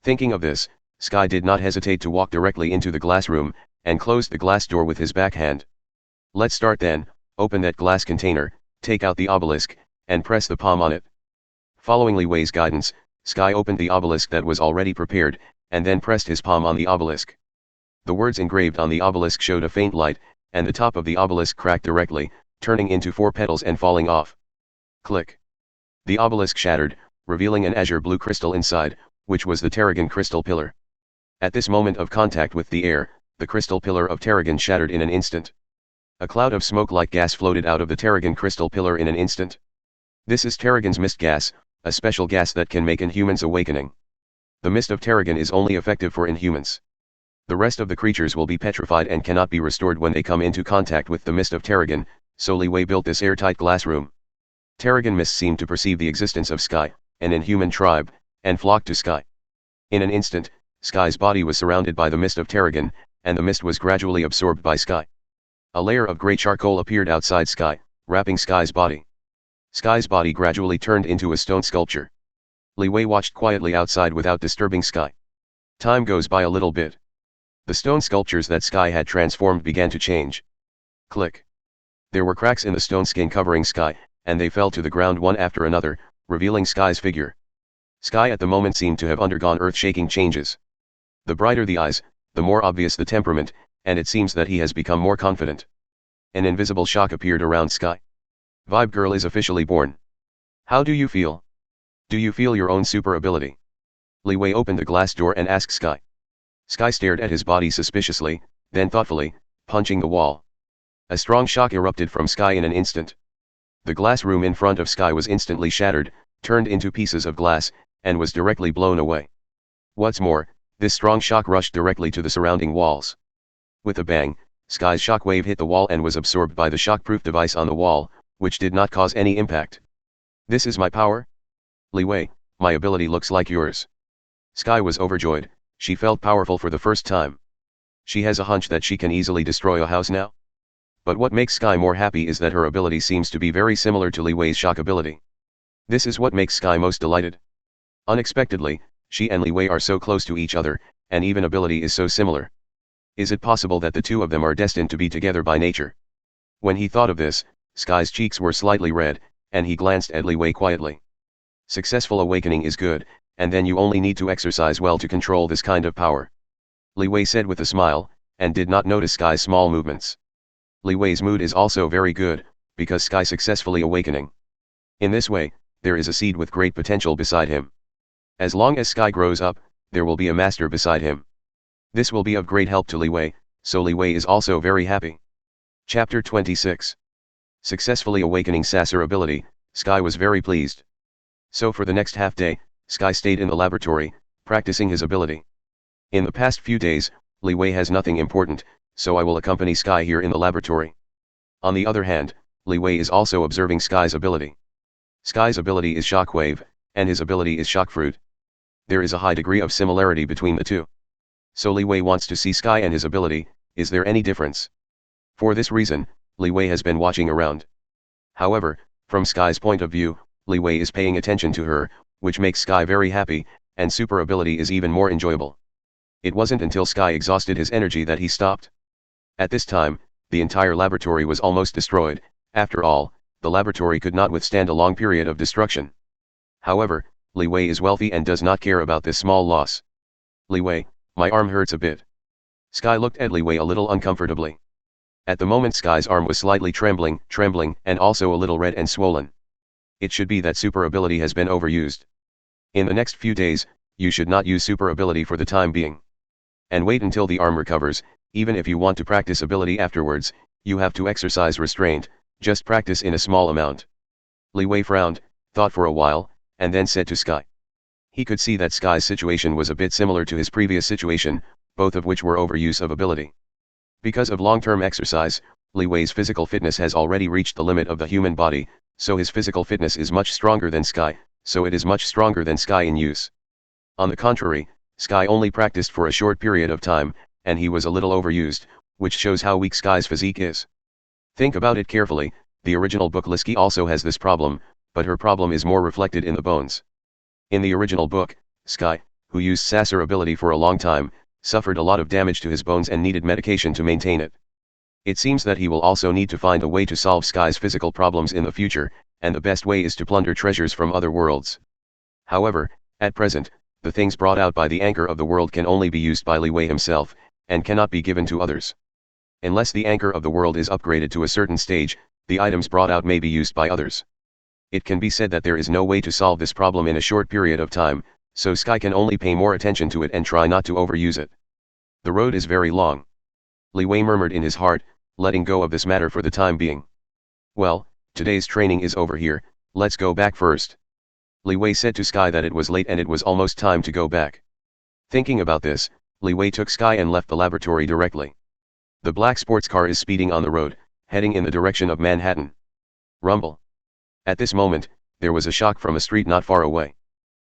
Thinking of this, Sky did not hesitate to walk directly into the glass room, and closed the glass door with his backhand. Let's start then, open that glass container, take out the obelisk, and press the palm on it. Following Li Wei's guidance, Sky opened the obelisk that was already prepared, and then pressed his palm on the obelisk. The words engraved on the obelisk showed a faint light, and the top of the obelisk cracked directly, turning into 4 petals and falling off. Click. The obelisk shattered, revealing an azure blue crystal inside, which was the Terrigen crystal pillar. At this moment of contact with the air, the crystal pillar of Terrigen shattered in an instant. A cloud of smoke-like gas floated out of the Terrigen crystal pillar in an instant. This is Terrigen's mist gas, a special gas that can make Inhumans awakening. The mist of Terrigen is only effective for Inhumans. The rest of the creatures will be petrified and cannot be restored when they come into contact with the mist of Terrigen, so Li Wei built this airtight glass room. Terrigen mist seemed to perceive the existence of Sky, an Inhuman tribe, and flocked to Sky. In an instant, Sky's body was surrounded by the mist of Terrigen, and the mist was gradually absorbed by Sky. A layer of grey charcoal appeared outside Sky, wrapping Sky's body. Sky's body gradually turned into a stone sculpture. Li Wei watched quietly outside without disturbing Sky. Time goes by a little bit. The stone sculptures that Sky had transformed began to change. Click. There were cracks in the stone skin covering Sky, and they fell to the ground one after another, revealing Sky's figure. Sky at the moment seemed to have undergone earth-shaking changes. The brighter the eyes, the more obvious the temperament, and it seems that he has become more confident. An invisible shock appeared around Sky. Vibe Girl is officially born. How do you feel? Do you feel your own super ability? Li Wei opened the glass door and asked Sky. Sky stared at his body suspiciously, then thoughtfully, punching the wall. A strong shock erupted from Sky in an instant. The glass room in front of Sky was instantly shattered, turned into pieces of glass, and was directly blown away. What's more, this strong shock rushed directly to the surrounding walls. With a bang, Sky's shockwave hit the wall and was absorbed by the shockproof device on the wall, which did not cause any impact. This is my power? Li Wei, my ability looks like yours. Sky was overjoyed, she felt powerful for the first time. She has a hunch that she can easily destroy a house now. But what makes Sky more happy is that her ability seems to be very similar to Li Wei's shock ability. This is what makes Sky most delighted. Unexpectedly, she and Li Wei are so close to each other, and even ability is so similar. Is it possible that the two of them are destined to be together by nature? When he thought of this, Sky's cheeks were slightly red, and he glanced at Li Wei quietly. Successful awakening is good, and then you only need to exercise well to control this kind of power. Li Wei said with a smile, and did not notice Sky's small movements. Li Wei's mood is also very good, because Sky successfully awakening. In this way, there is a seed with great potential beside him. As long as Sky grows up, there will be a master beside him. This will be of great help to Li Wei, so Li Wei is also very happy. Chapter 26. Successfully awakening Sasser ability, Sky was very pleased. So for the next half day, Sky stayed in the laboratory, practicing his ability. In the past few days, Li Wei has nothing important, so I will accompany Sky here in the laboratory. On the other hand, Li Wei is also observing Sky's ability. Sky's ability is Shockwave, and his ability is Shockfruit. There is a high degree of similarity between the two. So Li Wei wants to see Sky and his ability. Is there any difference? For this reason, Li Wei has been watching around. However, from Sky's point of view, Li Wei is paying attention to her, which makes Sky very happy, and super ability is even more enjoyable. It wasn't until Sky exhausted his energy that he stopped. At this time, the entire laboratory was almost destroyed. After all, the laboratory could not withstand a long period of destruction. However, Li Wei is wealthy and does not care about this small loss. Li Wei, my arm hurts a bit. Sky looked at Li Wei a little uncomfortably. At the moment Sky's arm was slightly trembling, and also a little red and swollen. It should be that super ability has been overused. In the next few days, you should not use super ability for the time being. And wait until the arm recovers. Even if you want to practice ability afterwards, you have to exercise restraint, just practice in a small amount. Li Wei frowned, thought for a while, and then said to Sky. He could see that Sky's situation was a bit similar to his previous situation, both of which were overuse of ability. Because of long-term exercise, Li Wei's physical fitness has already reached the limit of the human body, so his physical fitness is much stronger than Sky, so it is much stronger than Sky in use. On the contrary, Sky only practiced for a short period of time, and he was a little overused, which shows how weak Sky's physique is. Think about it carefully, the original book Liski also has this problem, but her problem is more reflected in the bones. In the original book, Sky, who used Sasser ability for a long time, suffered a lot of damage to his bones and needed medication to maintain it. It seems that he will also need to find a way to solve Sky's physical problems in the future, and the best way is to plunder treasures from other worlds. However, at present, the things brought out by the anchor of the world can only be used by Li Wei himself, and cannot be given to others. Unless the anchor of the world is upgraded to a certain stage, the items brought out may be used by others. It can be said that there is no way to solve this problem in a short period of time, so Sky can only pay more attention to it and try not to overuse it. The road is very long. Li Wei murmured in his heart, letting go of this matter for the time being. Well, today's training is over here, let's go back first. Li Wei said to Sky that it was late and it was almost time to go back. Thinking about this, Li Wei took Sky and left the laboratory directly. The black sports car is speeding on the road, heading in the direction of Manhattan. Rumble. At this moment, there was a shock from a street not far away.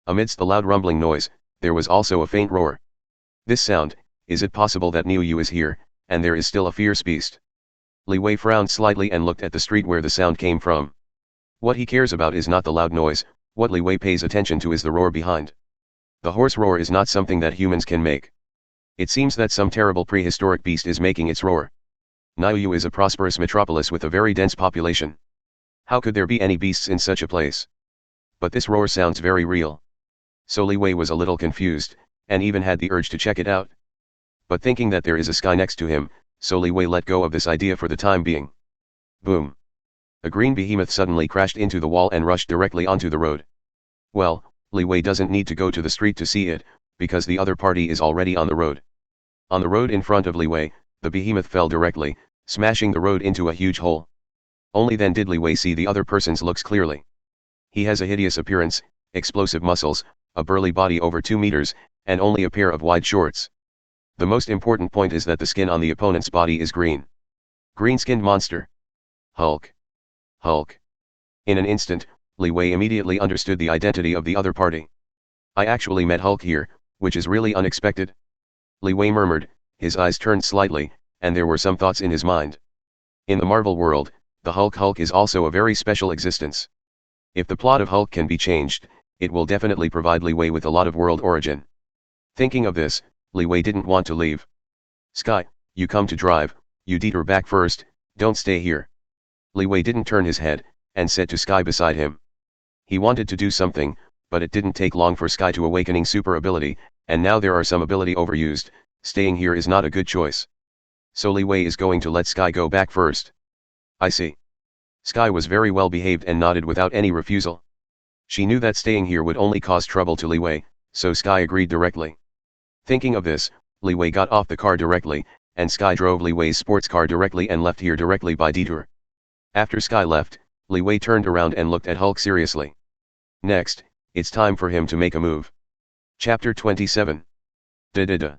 Amidst the loud rumbling noise, there was also a faint roar. This sound, is it possible that Niu Yu is here, and there is still a fierce beast? Li Wei frowned slightly and looked at the street where the sound came from. What he cares about is not the loud noise, what Li Wei pays attention to is the roar behind. The horse roar is not something that humans can make. It seems that some terrible prehistoric beast is making its roar. Niu Yu is a prosperous metropolis with a very dense population. How could there be any beasts in such a place? But this roar sounds very real. So Li Wei was a little confused, and even had the urge to check it out. But thinking that there is a Sky next to him, so Li Wei let go of this idea for the time being. Boom. A green behemoth suddenly crashed into the wall and rushed directly onto the road. Well, Li Wei doesn't need to go to the street to see it, because the other party is already on the road. On the road in front of Li Wei, the behemoth fell directly, smashing the road into a huge hole. Only then did Li Wei see the other person's looks clearly. He has a hideous appearance, explosive muscles, a burly body over 2 meters, and only a pair of wide shorts. The most important point is that the skin on the opponent's body is green. Green-skinned monster. Hulk. Hulk. In an instant, Li Wei immediately understood the identity of the other party. I actually met Hulk here, which is really unexpected. Li Wei murmured, his eyes turned slightly, and there were some thoughts in his mind. In the Marvel world, the Hulk is also a very special existence. If the plot of Hulk can be changed, it will definitely provide Li Wei with a lot of world origin. Thinking of this, Li Wei didn't want to leave. Sky, you come to drive, you detour back first, don't stay here. Li Wei didn't turn his head, and said to Sky beside him. He wanted to do something, but it didn't take long for Sky to awakening super ability, and now there are some ability overused, staying here is not a good choice. So Li Wei is going to let Sky go back first. I see. Sky was very well behaved and nodded without any refusal. She knew that staying here would only cause trouble to Li Wei, so Sky agreed directly. Thinking of this, Li Wei got off the car directly, and Sky drove Li Wei's sports car directly and left here directly by detour. After Sky left, Li Wei turned around and looked at Hulk seriously. Next, it's time for him to make a move. Chapter 27. Da-da-da.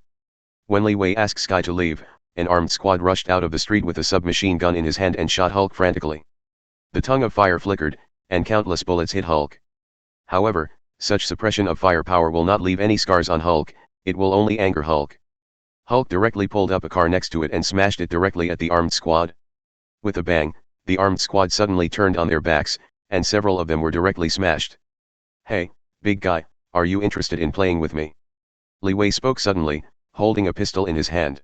When Li Wei asked Sky to leave, an armed squad rushed out of the street with a submachine gun in his hand and shot Hulk frantically. The tongue of fire flickered, and countless bullets hit Hulk. However, such suppression of firepower will not leave any scars on Hulk, it will only anger Hulk. Hulk directly pulled up a car next to it and smashed it directly at the armed squad. With a bang, the armed squad suddenly turned on their backs, and several of them were directly smashed. "Hey, big guy, are you interested in playing with me?" Li Wei spoke suddenly, holding a pistol in his hand.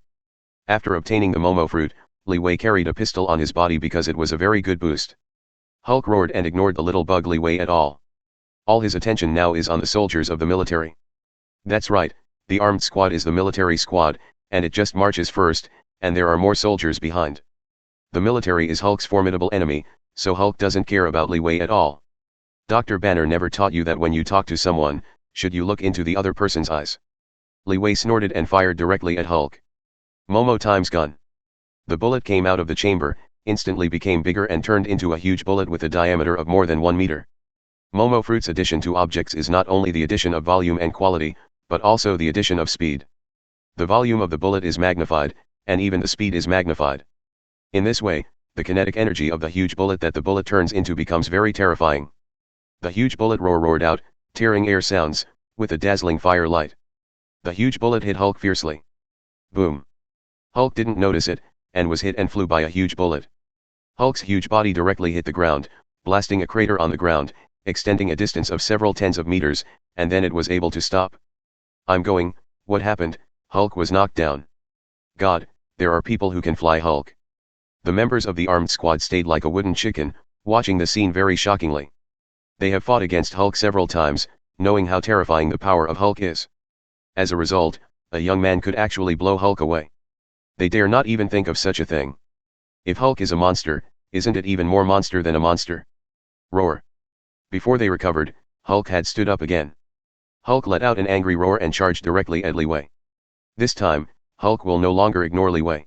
After obtaining the Momo fruit, Li Wei carried a pistol on his body because it was a very good boost. Hulk roared and ignored the little bug Li Wei at all. All his attention now is on the soldiers of the military. That's right, the armed squad is the military squad, and it just marches first, and there are more soldiers behind. The military is Hulk's formidable enemy, so Hulk doesn't care about Li Wei at all. Dr. Banner never taught you that when you talk to someone, should you look into the other person's eyes. Li Wei snorted and fired directly at Hulk. Momo times gun. The bullet came out of the chamber, instantly became bigger and turned into a huge bullet with a diameter of more than 1 meter. Momo fruit's addition to objects is not only the addition of volume and quality, but also the addition of speed. The volume of the bullet is magnified, and even the speed is magnified. In this way, the kinetic energy of the huge bullet that the bullet turns into becomes very terrifying. The huge bullet roared out, tearing air sounds, with a dazzling fire light. The huge bullet hit Hulk fiercely. Boom. Hulk didn't notice it, and was hit and flew by a huge bullet. Hulk's huge body directly hit the ground, blasting a crater on the ground, extending a distance of several tens of meters, and then it was able to stop. What happened? Hulk was knocked down. God, there are people who can fly Hulk. The members of the armed squad stayed like a wooden chicken, watching the scene very shockingly. They have fought against Hulk several times, knowing how terrifying the power of Hulk is. As a result, a young man could actually blow Hulk away. They dare not even think of such a thing. If Hulk is a monster, isn't it even more monster than a monster? Roar. Before they recovered, Hulk had stood up again. Hulk let out an angry roar and charged directly at Li Wei. This time, Hulk will no longer ignore Li Wei.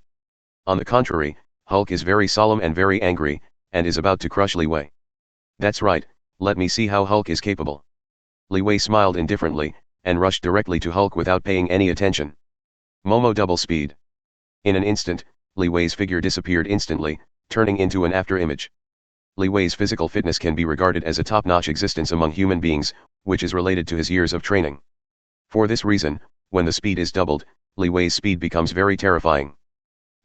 On the contrary, Hulk is very solemn and very angry, and is about to crush Li Wei. That's right, let me see how Hulk is capable. Li Wei smiled indifferently, and rushed directly to Hulk without paying any attention. Momo double speed. In an instant, Li Wei's figure disappeared instantly, turning into an after-image. Li Wei's physical fitness can be regarded as a top-notch existence among human beings, which is related to his years of training. For this reason, when the speed is doubled, Li Wei's speed becomes very terrifying.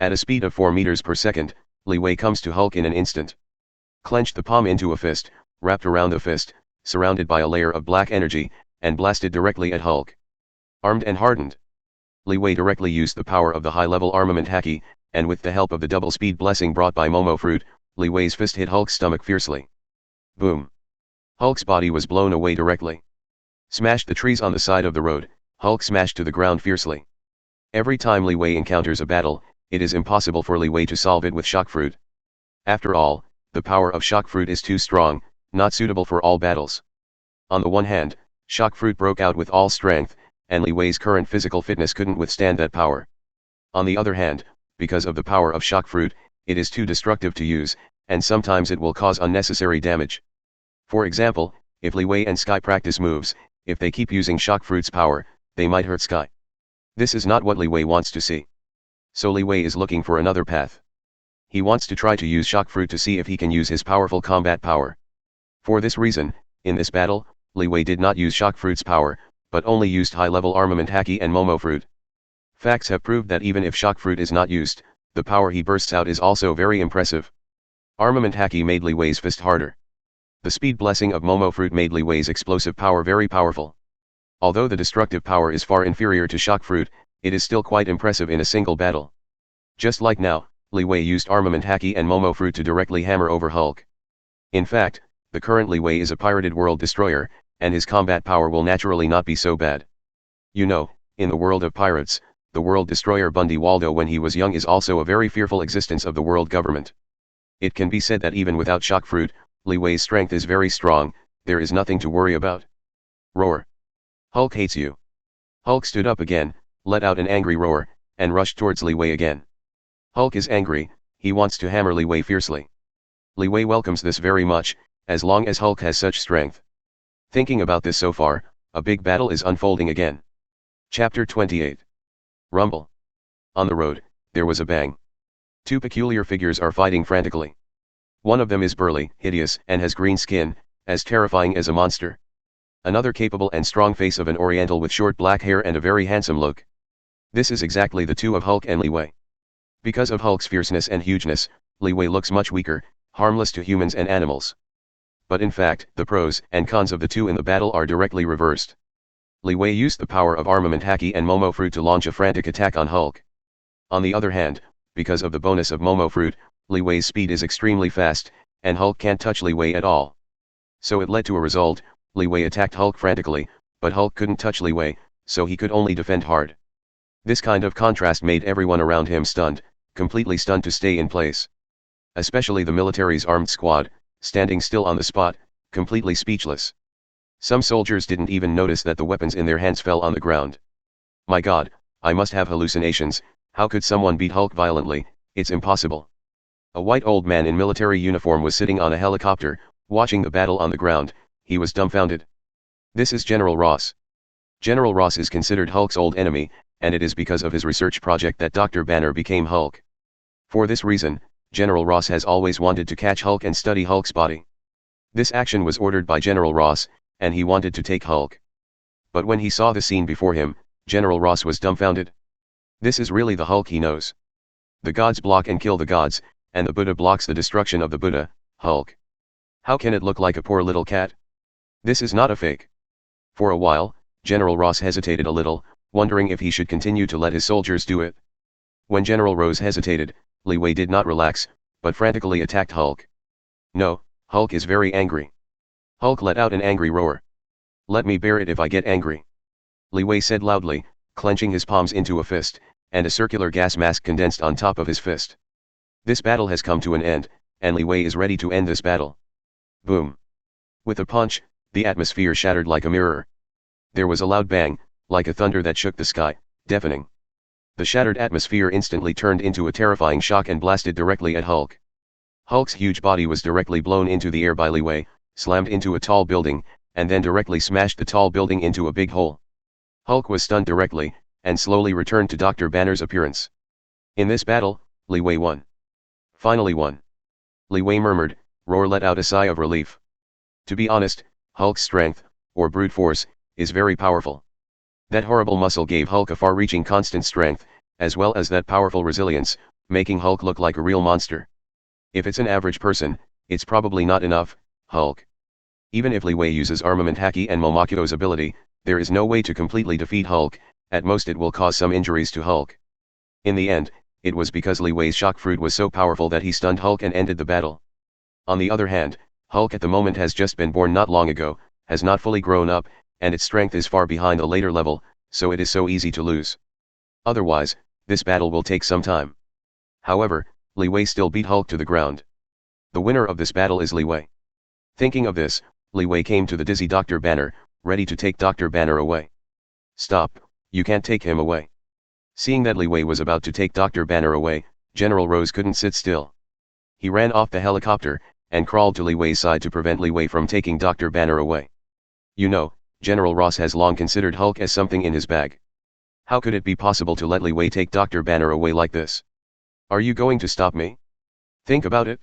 At a speed of 4 meters per second, Li Wei comes to Hulk in an instant. Clenched the palm into a fist, wrapped around the fist, surrounded by a layer of black energy, and blasted directly at Hulk. Armed and hardened. Li Wei directly used the power of the high-level armament haki, and with the help of the double speed blessing brought by Momo fruit, Li Wei's fist hit Hulk's stomach fiercely. Boom. Hulk's body was blown away directly. Smashed the trees on the side of the road, Hulk smashed to the ground fiercely. Every time Li Wei encounters a battle, it is impossible for Li Wei to solve it with shock fruit. After all, the power of shock fruit is too strong, not suitable for all battles. On the one hand, shock fruit broke out with all strength, and Li Wei's current physical fitness couldn't withstand that power. On the other hand, because of the power of shock fruit, it is too destructive to use, and sometimes it will cause unnecessary damage. For example, if Li Wei and Sky practice moves, if they keep using shock fruit's power, they might hurt Sky. This is not what Li Wei wants to see. So Li Wei is looking for another path. He wants to try to use shock fruit to see if he can use his powerful combat power. For this reason, in this battle, Li Wei did not use shock fruit's power, but only used high-level armament haki and Momo fruit. Facts have proved that even if shock fruit is not used, the power he bursts out is also very impressive. Armament haki made Li Wei's fist harder. The speed blessing of Momo fruit made Li Wei's explosive power very powerful. Although the destructive power is far inferior to shock fruit, it is still quite impressive in a single battle. Just like now, Li Wei used armament haki and Momo fruit to directly hammer over Hulk. In fact, the current Li Wei is a pirated world destroyer, and his combat power will naturally not be so bad. You know, in the world of pirates, the world destroyer Bundy Waldo when he was young is also a very fearful existence of the world government. It can be said that even without shock fruit, Li Wei's strength is very strong, there is nothing to worry about. Roar. Hulk hates you. Hulk stood up again, let out an angry roar, and rushed towards Li Wei again. Hulk is angry, he wants to hammer Li Wei fiercely. Li Wei welcomes this very much, as long as Hulk has such strength. Thinking about this so far, a big battle is unfolding again. Chapter 28. Rumble. On the road, there was a bang. Two peculiar figures are fighting frantically. One of them is burly, hideous, and has green skin, as terrifying as a monster. Another capable and strong face of an oriental with short black hair and a very handsome look. This is exactly the two of Hulk and Li Wei. Because of Hulk's fierceness and hugeness, Li Wei looks much weaker, harmless to humans and animals. But in fact, the pros and cons of the two in the battle are directly reversed. Li Wei used the power of armament haki and Momo fruit to launch a frantic attack on Hulk. On the other hand, because of the bonus of Momo fruit, Li Wei's speed is extremely fast, and Hulk can't touch Li Wei at all. So it led to a result: Li Wei attacked Hulk frantically, but Hulk couldn't touch Li Wei, so he could only defend hard. This kind of contrast made everyone around him stunned, completely stunned to stay in place. Especially the military's armed squad, standing still on the spot, completely speechless. Some soldiers didn't even notice that the weapons in their hands fell on the ground. My God, I must have hallucinations. How could someone beat Hulk violently? It's impossible. A white old man in military uniform was sitting on a helicopter, watching the battle on the ground. He was dumbfounded. This is General Ross. General Ross is considered Hulk's old enemy, and it is because of his research project that Dr. Banner became Hulk. For this reason, General Ross has always wanted to catch Hulk and study Hulk's body. This action was ordered by General Ross, and he wanted to take Hulk. But when he saw the scene before him, General Ross was dumbfounded. This is really the Hulk he knows. The gods block and kill the gods, and the Buddha blocks the destruction of the Buddha, Hulk. How can it look like a poor little cat? This is not a fake. For a while, General Ross hesitated a little, wondering if he should continue to let his soldiers do it. When General Ross hesitated, Li Wei did not relax, but frantically attacked Hulk. No, Hulk is very angry. Hulk let out an angry roar. Let me bear it if I get angry, Li Wei said loudly, clenching his palms into a fist, and a circular gas mask condensed on top of his fist. This battle has come to an end, and Li Wei is ready to end this battle. Boom. With a punch, the atmosphere shattered like a mirror. There was a loud bang, like a thunder that shook the sky, deafening. The shattered atmosphere instantly turned into a terrifying shock and blasted directly at Hulk. Hulk's huge body was directly blown into the air by Li Wei, slammed into a tall building, and then directly smashed the tall building into a big hole. Hulk was stunned directly, and slowly returned to Dr. Banner's appearance. In this battle, Li Wei won. Finally won. Li Wei murmured. Roar let out a sigh of relief. To be honest, Hulk's strength, or brute force, is very powerful. That horrible muscle gave Hulk a far-reaching constant strength, as well as that powerful resilience, making Hulk look like a real monster. If it's an average person, it's probably not enough, Hulk. Even if Li Wei uses armament haki and Momokudo's ability, there is no way to completely defeat Hulk. At most it will cause some injuries to Hulk. In the end, it was because Li Wei's shock fruit was so powerful that he stunned Hulk and ended the battle. On the other hand, Hulk at the moment has just been born not long ago, has not fully grown up, and its strength is far behind a later level, so it is so easy to lose. Otherwise, this battle will take some time. However, Li Wei still beat Hulk to the ground. The winner of this battle is Li Wei. Thinking of this, Li Wei came to the dizzy Dr. Banner, ready to take Dr. Banner away. Stop, you can't take him away. Seeing that Li Wei was about to take Dr. Banner away, General Rose couldn't sit still. He ran off the helicopter, and crawled to Li Wei's side to prevent Li Wei from taking Dr. Banner away. You know, General Ross has long considered Hulk as something in his bag. How could it be possible to let Li Wei take Dr. Banner away like this? Are you going to stop me? Think about it.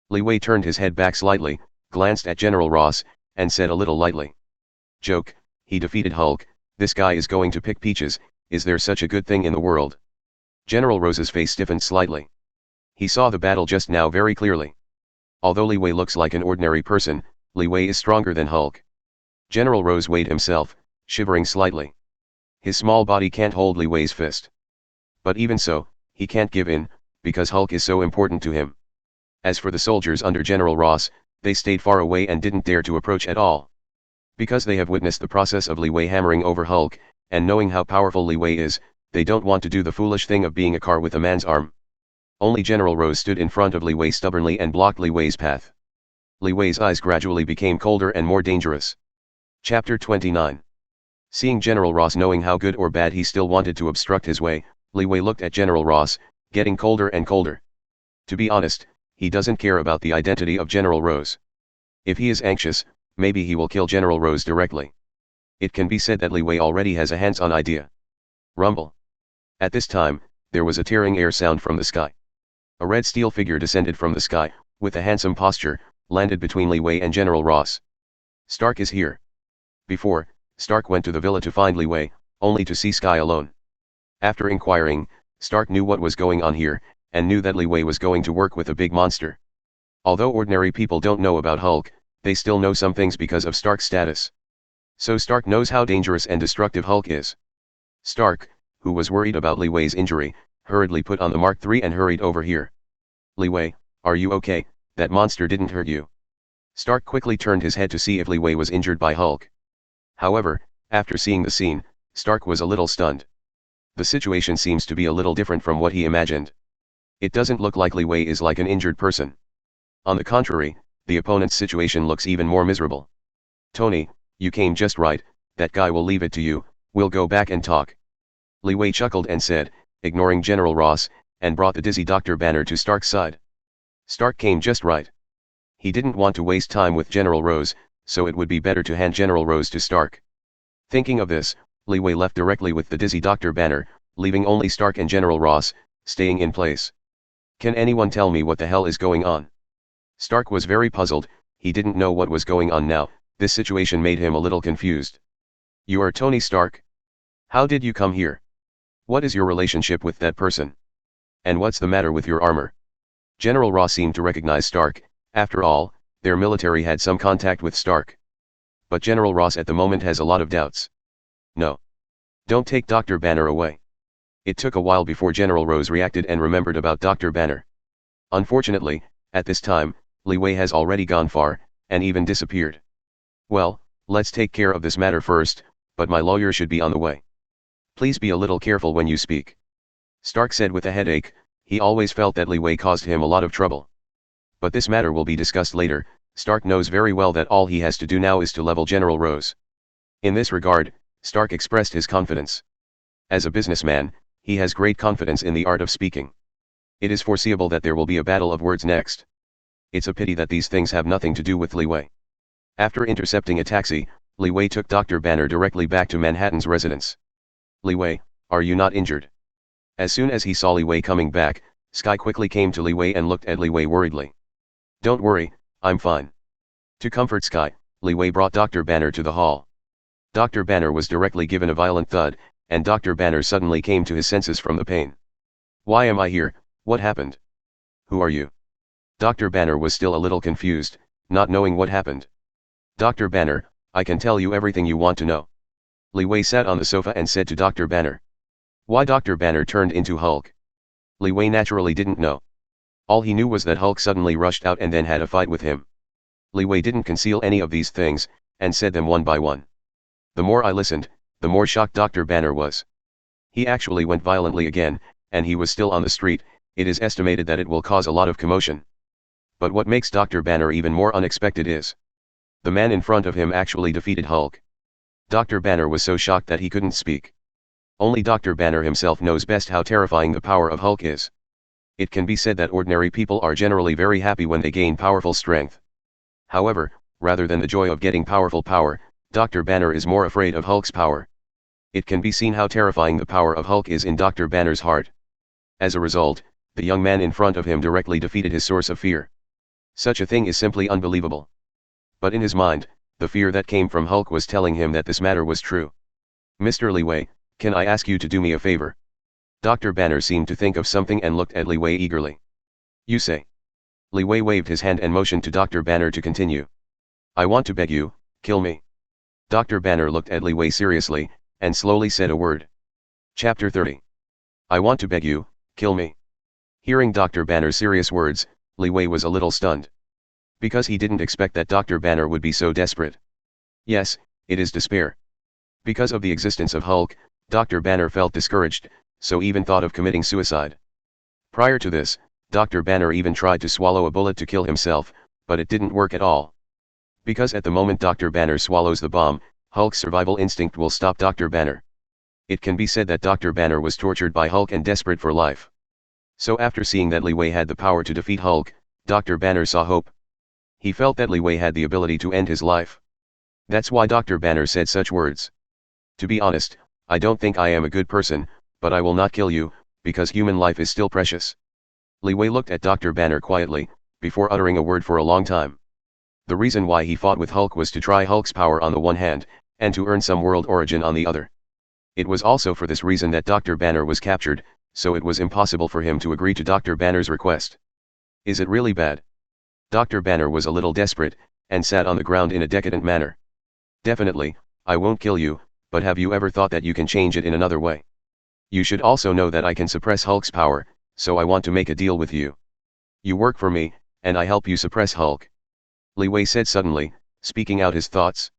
Li Wei turned his head back slightly, glanced at General Ross, and said a little lightly. Joke, he defeated Hulk, this guy is going to pick peaches, is there such a good thing in the world? General Rose's face stiffened slightly. He saw the battle just now very clearly. Although Li Wei looks like an ordinary person, Li Wei is stronger than Hulk. General Rose weighed himself, shivering slightly. His small body can't hold Li Wei's fist. But even so, he can't give in, because Hulk is so important to him. As for the soldiers under General Ross, they stayed far away and didn't dare to approach at all. Because they have witnessed the process of Li Wei hammering over Hulk, and knowing how powerful Li Wei is, they don't want to do the foolish thing of being a car with a man's arm. Only General Rose stood in front of Li Wei stubbornly and blocked Li Wei's path. Li Wei's eyes gradually became colder and more dangerous. Chapter 29. Seeing General Ross knowing how good or bad he still wanted to obstruct his way, Li Wei looked at General Ross, getting colder and colder. To be honest, he doesn't care about the identity of General Rose. If he is anxious, maybe he will kill General Rose directly. It can be said that Li Wei already has a hands-on idea. Rumble. At this time, there was a tearing air sound from the sky. A red steel figure descended from the sky, with a handsome posture, landed between Li Wei and General Ross. Stark is here. Before, Stark went to the villa to find Li Wei, only to see Sky alone. After inquiring, Stark knew what was going on here, and knew that Li Wei was going to work with a big monster. Although ordinary people don't know about Hulk, they still know some things because of Stark's status. So Stark knows how dangerous and destructive Hulk is. Stark, who was worried about Li Wei's injury, hurriedly put on the Mark III and hurried over here. Li Wei, are you okay? That monster didn't hurt you. Stark quickly turned his head to see if Li Wei was injured by Hulk. However, after seeing the scene, Stark was a little stunned. The situation seems to be a little different from what he imagined. It doesn't look like Li Wei is like an injured person. On the contrary, the opponent's situation looks even more miserable. Tony, you came just right, that guy will leave it to you, we'll go back and talk. Li Wei chuckled and said, ignoring General Ross, and brought the dizzy Dr. Banner to Stark's side. Stark came just right. He didn't want to waste time with General Rose, so it would be better to hand General Rose to Stark. Thinking of this, Li Wei left directly with the dizzy Dr. Banner, leaving only Stark and General Ross, staying in place. Can anyone tell me what the hell is going on? Stark was very puzzled, he didn't know what was going on now, this situation made him a little confused. You are Tony Stark? How did you come here? What is your relationship with that person? And what's the matter with your armor? General Ross seemed to recognize Stark, after all, their military had some contact with Stark. But General Ross at the moment has a lot of doubts. No. Don't take Dr. Banner away. It took a while before General Rose reacted and remembered about Dr. Banner. Unfortunately, at this time, Li Wei has already gone far, and even disappeared. Well, let's take care of this matter first, but my lawyer should be on the way. Please be a little careful when you speak. Stark said with a headache, he always felt that Li Wei caused him a lot of trouble. But this matter will be discussed later. Stark knows very well that all he has to do now is to level General Rose. In this regard, Stark expressed his confidence. As a businessman, he has great confidence in the art of speaking. It is foreseeable that there will be a battle of words next. It's a pity that these things have nothing to do with Li Wei. After intercepting a taxi, Li Wei took Dr. Banner directly back to Manhattan's residence. Li Wei, are you not injured? As soon as he saw Li Wei coming back, Sky quickly came to Li Wei and looked at Li Wei worriedly. Don't worry, I'm fine. To comfort Sky, Li Wei brought Dr. Banner to the hall. Dr. Banner was directly given a violent thud, and Dr. Banner suddenly came to his senses from the pain. Why am I here? What happened? Who are you? Dr. Banner was still a little confused, not knowing what happened. Dr. Banner, I can tell you everything you want to know. Li Wei sat on the sofa and said to Dr. Banner. Why Dr. Banner turned into Hulk? Li Wei naturally didn't know. All he knew was that Hulk suddenly rushed out and then had a fight with him. Li Wei didn't conceal any of these things, and said them one by one. The more I listened, the more shocked Dr. Banner was. He actually went violently again, and he was still on the street. It is estimated that it will cause a lot of commotion. But what makes Dr. Banner even more unexpected is the man in front of him actually defeated Hulk. Dr. Banner was so shocked that he couldn't speak. Only Dr. Banner himself knows best how terrifying the power of Hulk is. It can be said that ordinary people are generally very happy when they gain powerful strength. However, rather than the joy of getting powerful power, Dr. Banner is more afraid of Hulk's power. It can be seen how terrifying the power of Hulk is in Dr. Banner's heart. As a result, the young man in front of him directly defeated his source of fear. Such a thing is simply unbelievable. But in his mind, the fear that came from Hulk was telling him that this matter was true. Mr. Li Wei, can I ask you to do me a favor? Dr. Banner seemed to think of something and looked at Li Wei eagerly. You say. Li Wei waved his hand and motioned to Dr. Banner to continue. I want to beg you, kill me. Dr. Banner looked at Li Wei seriously, and slowly said a word. Chapter 30. I want to beg you, kill me. Hearing Dr. Banner's serious words, Li Wei was a little stunned. Because he didn't expect that Dr. Banner would be so desperate. Yes, it is despair. Because of the existence of Hulk, Dr. Banner felt discouraged, so even thought of committing suicide. Prior to this, Dr. Banner even tried to swallow a bullet to kill himself, but it didn't work at all. Because at the moment Dr. Banner swallows the bomb, Hulk's survival instinct will stop Dr. Banner. It can be said that Dr. Banner was tortured by Hulk and desperate for life. So after seeing that Li Wei had the power to defeat Hulk, Dr. Banner saw hope. He felt that Li Wei had the ability to end his life. That's why Dr. Banner said such words. To be honest, I don't think I am a good person, but I will not kill you, because human life is still precious. Li Wei looked at Dr. Banner quietly, before uttering a word for a long time. The reason why he fought with Hulk was to try Hulk's power on the one hand, and to earn some world origin on the other. It was also for this reason that Dr. Banner was captured, so it was impossible for him to agree to Dr. Banner's request. Is it really bad? Dr. Banner was a little desperate, and sat on the ground in a decadent manner. Definitely, I won't kill you, but have you ever thought that you can change it in another way? You should also know that I can suppress Hulk's power, so I want to make a deal with you. You work for me, and I help you suppress Hulk. Li Wei said suddenly, speaking out his thoughts.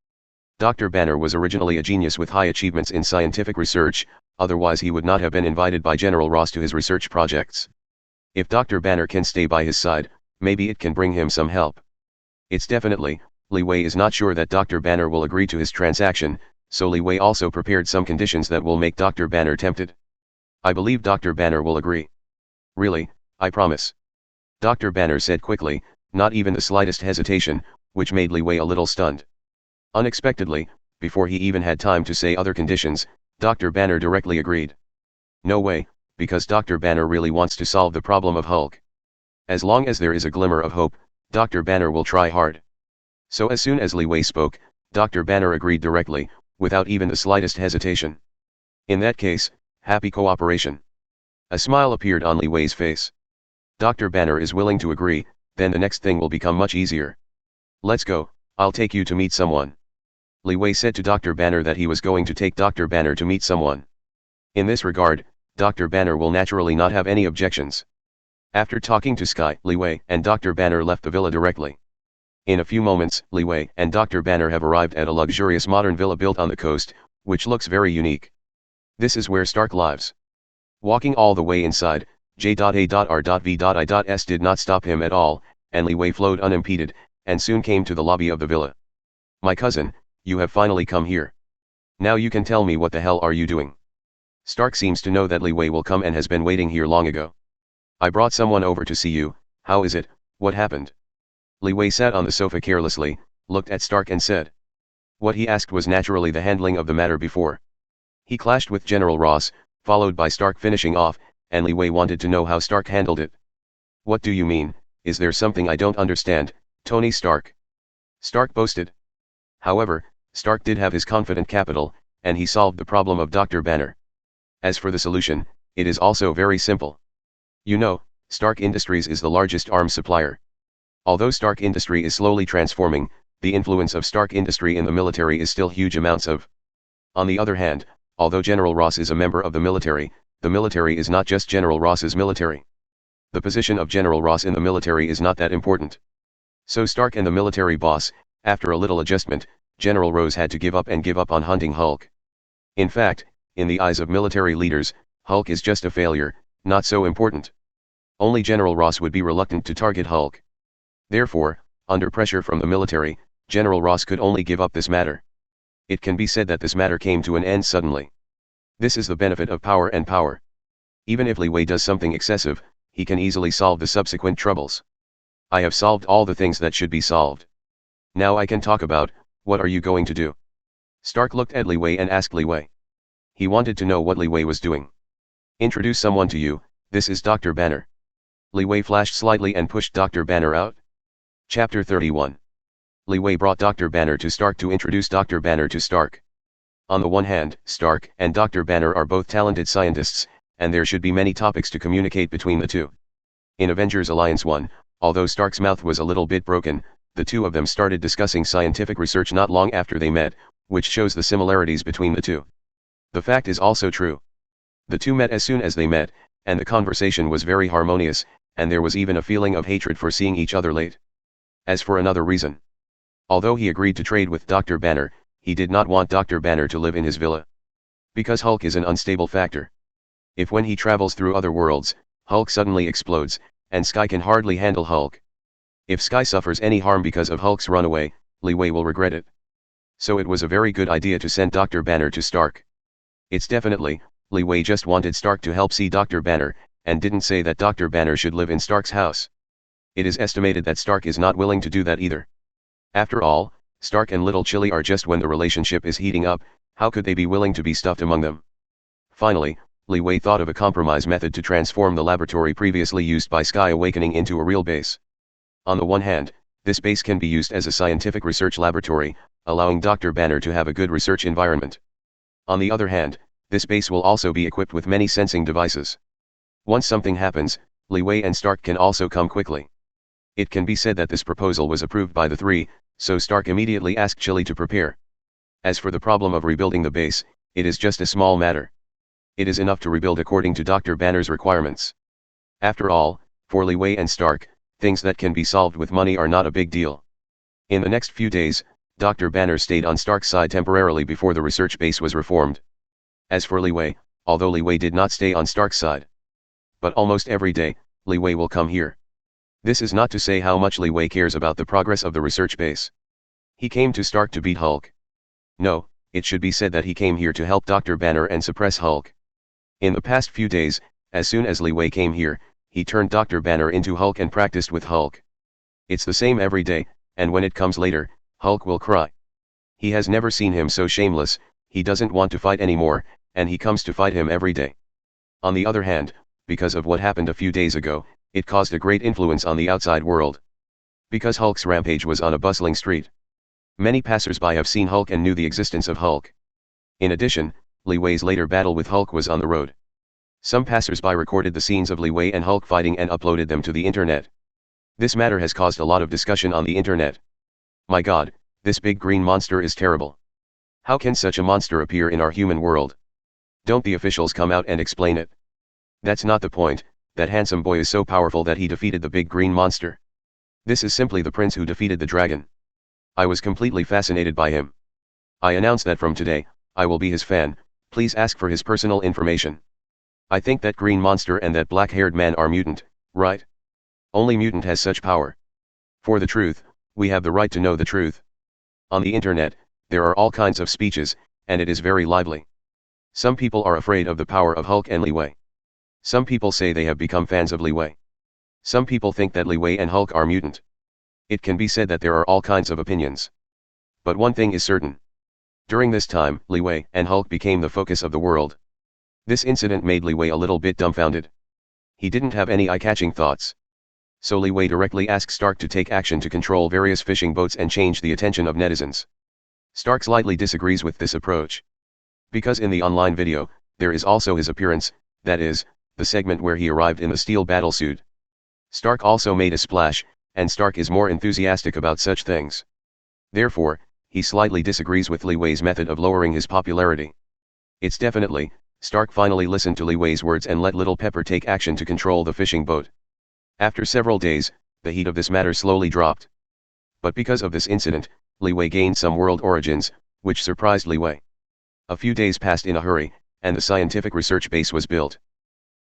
Dr. Banner was originally a genius with high achievements in scientific research, otherwise he would not have been invited by General Ross to his research projects. If Dr. Banner can stay by his side, maybe it can bring him some help. It's definitely, Li Wei is not sure that Dr. Banner will agree to his transaction, so Li Wei also prepared some conditions that will make Dr. Banner tempted. I believe Dr. Banner will agree. Really, I promise. Dr. Banner said quickly, not even the slightest hesitation, which made Li Wei a little stunned. Unexpectedly, before he even had time to say other conditions, Dr. Banner directly agreed. No way, because Dr. Banner really wants to solve the problem of Hulk. As long as there is a glimmer of hope, Dr. Banner will try hard. So as soon as Li Wei spoke, Dr. Banner agreed directly, without even the slightest hesitation. In that case, happy cooperation. A smile appeared on Li Wei's face. Dr. Banner is willing to agree, then the next thing will become much easier. Let's go, I'll take you to meet someone. Li Wei said to Dr. Banner that he was going to take Dr. Banner to meet someone. In this regard, Dr. Banner will naturally not have any objections. After talking to Sky, Li Wei and Dr. Banner left the villa directly. In a few moments, Li Wei and Dr. Banner have arrived at a luxurious modern villa built on the coast, which looks very unique. This is where Stark lives. Walking all the way inside, J.A.R.V.I.S did not stop him at all, and Li Wei flowed unimpeded, and soon came to the lobby of the villa. My cousin, you have finally come here. Now you can tell me what the hell are you doing? Stark seems to know that Li Wei will come and has been waiting here long ago. I brought someone over to see you, how is it, what happened? Li Wei sat on the sofa carelessly, looked at Stark and said. What he asked was naturally the handling of the matter before. He clashed with General Ross, followed by Stark finishing off, and Li Wei wanted to know how Stark handled it. What do you mean, is there something I don't understand, Tony Stark? Stark boasted. However, Stark did have his confident capital, and he solved the problem of Dr. Banner. As for the solution, it is also very simple. You know, Stark Industries is the largest arms supplier. Although Stark Industry is slowly transforming, the influence of Stark Industry in the military is still huge amounts of. On the other hand, although General Ross is a member of the military is not just General Ross's military. The position of General Ross in the military is not that important. So Stark and the military boss, after a little adjustment, General Ross had to give up on hunting Hulk. In fact, in the eyes of military leaders, Hulk is just a failure, not so important. Only General Ross would be reluctant to target Hulk. Therefore, under pressure from the military, General Ross could only give up this matter. It can be said that this matter came to an end suddenly. This is the benefit of power and power. Even if Li Wei does something excessive, he can easily solve the subsequent troubles. I have solved all the things that should be solved. Now I can talk about, what are you going to do? Stark looked at Li Wei and asked Li Wei. He wanted to know what Li Wei was doing. Introduce someone to you, this is Dr. Banner. Li Wei flashed slightly and pushed Dr. Banner out. Chapter 31. Li Wei brought Dr. Banner to Stark to introduce Dr. Banner to Stark. On the one hand, Stark and Dr. Banner are both talented scientists, and there should be many topics to communicate between the two. In Avengers Alliance 1, although Stark's mouth was a little bit broken, the two of them started discussing scientific research not long after they met, which shows the similarities between the two. The fact is also true. The two met as soon as they met, and the conversation was very harmonious, and there was even a feeling of hatred for seeing each other late. As for another reason. Although he agreed to trade with Dr. Banner, he did not want Dr. Banner to live in his villa. Because Hulk is an unstable factor. If when he travels through other worlds, Hulk suddenly explodes, and Sky can hardly handle Hulk. If Sky suffers any harm because of Hulk's runaway, Li Wei will regret it. So it was a very good idea to send Dr. Banner to Stark. It's definitely, Li Wei just wanted Stark to help see Dr. Banner, and didn't say that Dr. Banner should live in Stark's house. It is estimated that Stark is not willing to do that either. After all, Stark and Little Chilly are just when the relationship is heating up, how could they be willing to be stuffed among them? Finally, Li Wei thought of a compromise method to transform the laboratory previously used by Sky Awakening into a real base. On the one hand, this base can be used as a scientific research laboratory, allowing Dr. Banner to have a good research environment. On the other hand, This base will also be equipped with many sensing devices. Once something happens, Li Wei and Stark can also come quickly. It can be said that this proposal was approved by the three, so Stark immediately asked Chili to prepare. As for the problem of rebuilding the base, it is just a small matter. It is enough to rebuild according to Dr. Banner's requirements. After all, for Li Wei and Stark, things that can be solved with money are not a big deal. In the next few days, Dr. Banner stayed on Stark's side temporarily before the research base was reformed. As for Li Wei, although Li Wei did not stay on Stark's side, but almost every day, Li Wei will come here. This is not to say how much Li Wei cares about the progress of the research base. He came to Stark to beat Hulk. No, it should be said that he came here to help Dr. Banner and suppress Hulk. In the past few days, as soon as Li Wei came here, he turned Dr. Banner into Hulk and practiced with Hulk. It's the same every day, and when it comes later, Hulk will cry. He has never seen him so shameless, he doesn't want to fight anymore, and he comes to fight him every day. On the other hand, because of what happened a few days ago, it caused a great influence on the outside world. Because Hulk's rampage was on a bustling street. Many passers-by have seen Hulk and knew the existence of Hulk. In addition, Li Wei's later battle with Hulk was on the road. Some passers-by recorded the scenes of Li Wei and Hulk fighting and uploaded them to the internet. This matter has caused a lot of discussion on the internet. My God, this big green monster is terrible. How can such a monster appear in our human world? Don't the officials come out and explain it? That's not the point, that handsome boy is so powerful that he defeated the big green monster. This is simply the prince who defeated the dragon. I was completely fascinated by him. I announce that from today, I will be his fan, please ask for his personal information. I think that green monster and that black-haired man are mutant, right? Only mutant has such power. For the truth, we have the right to know the truth. On the internet, there are all kinds of speeches, and it is very lively. Some people are afraid of the power of Hulk and Li Wei. Some people say they have become fans of Li Wei. Some people think that Li Wei and Hulk are mutant. It can be said that there are all kinds of opinions. But one thing is certain. During this time, Li Wei and Hulk became the focus of the world. This incident made Li Wei a little bit dumbfounded. He didn't have any eye-catching thoughts. So Li Wei directly asked Stark to take action to control various fishing boats and change the attention of netizens. Stark slightly disagrees with this approach. Because in the online video, there is also his appearance, that is, the segment where he arrived in the steel battlesuit. Stark also made a splash, and Stark is more enthusiastic about such things. Therefore, he slightly disagrees with Li Wei's method of lowering his popularity. It's definitely, Stark finally listened to Li Wei's words and let Little Pepper take action to control the fishing boat. After several days, the heat of this matter slowly dropped. But because of this incident, Li Wei gained some world origins, which surprised Li Wei. A few days passed in a hurry, and the scientific research base was built.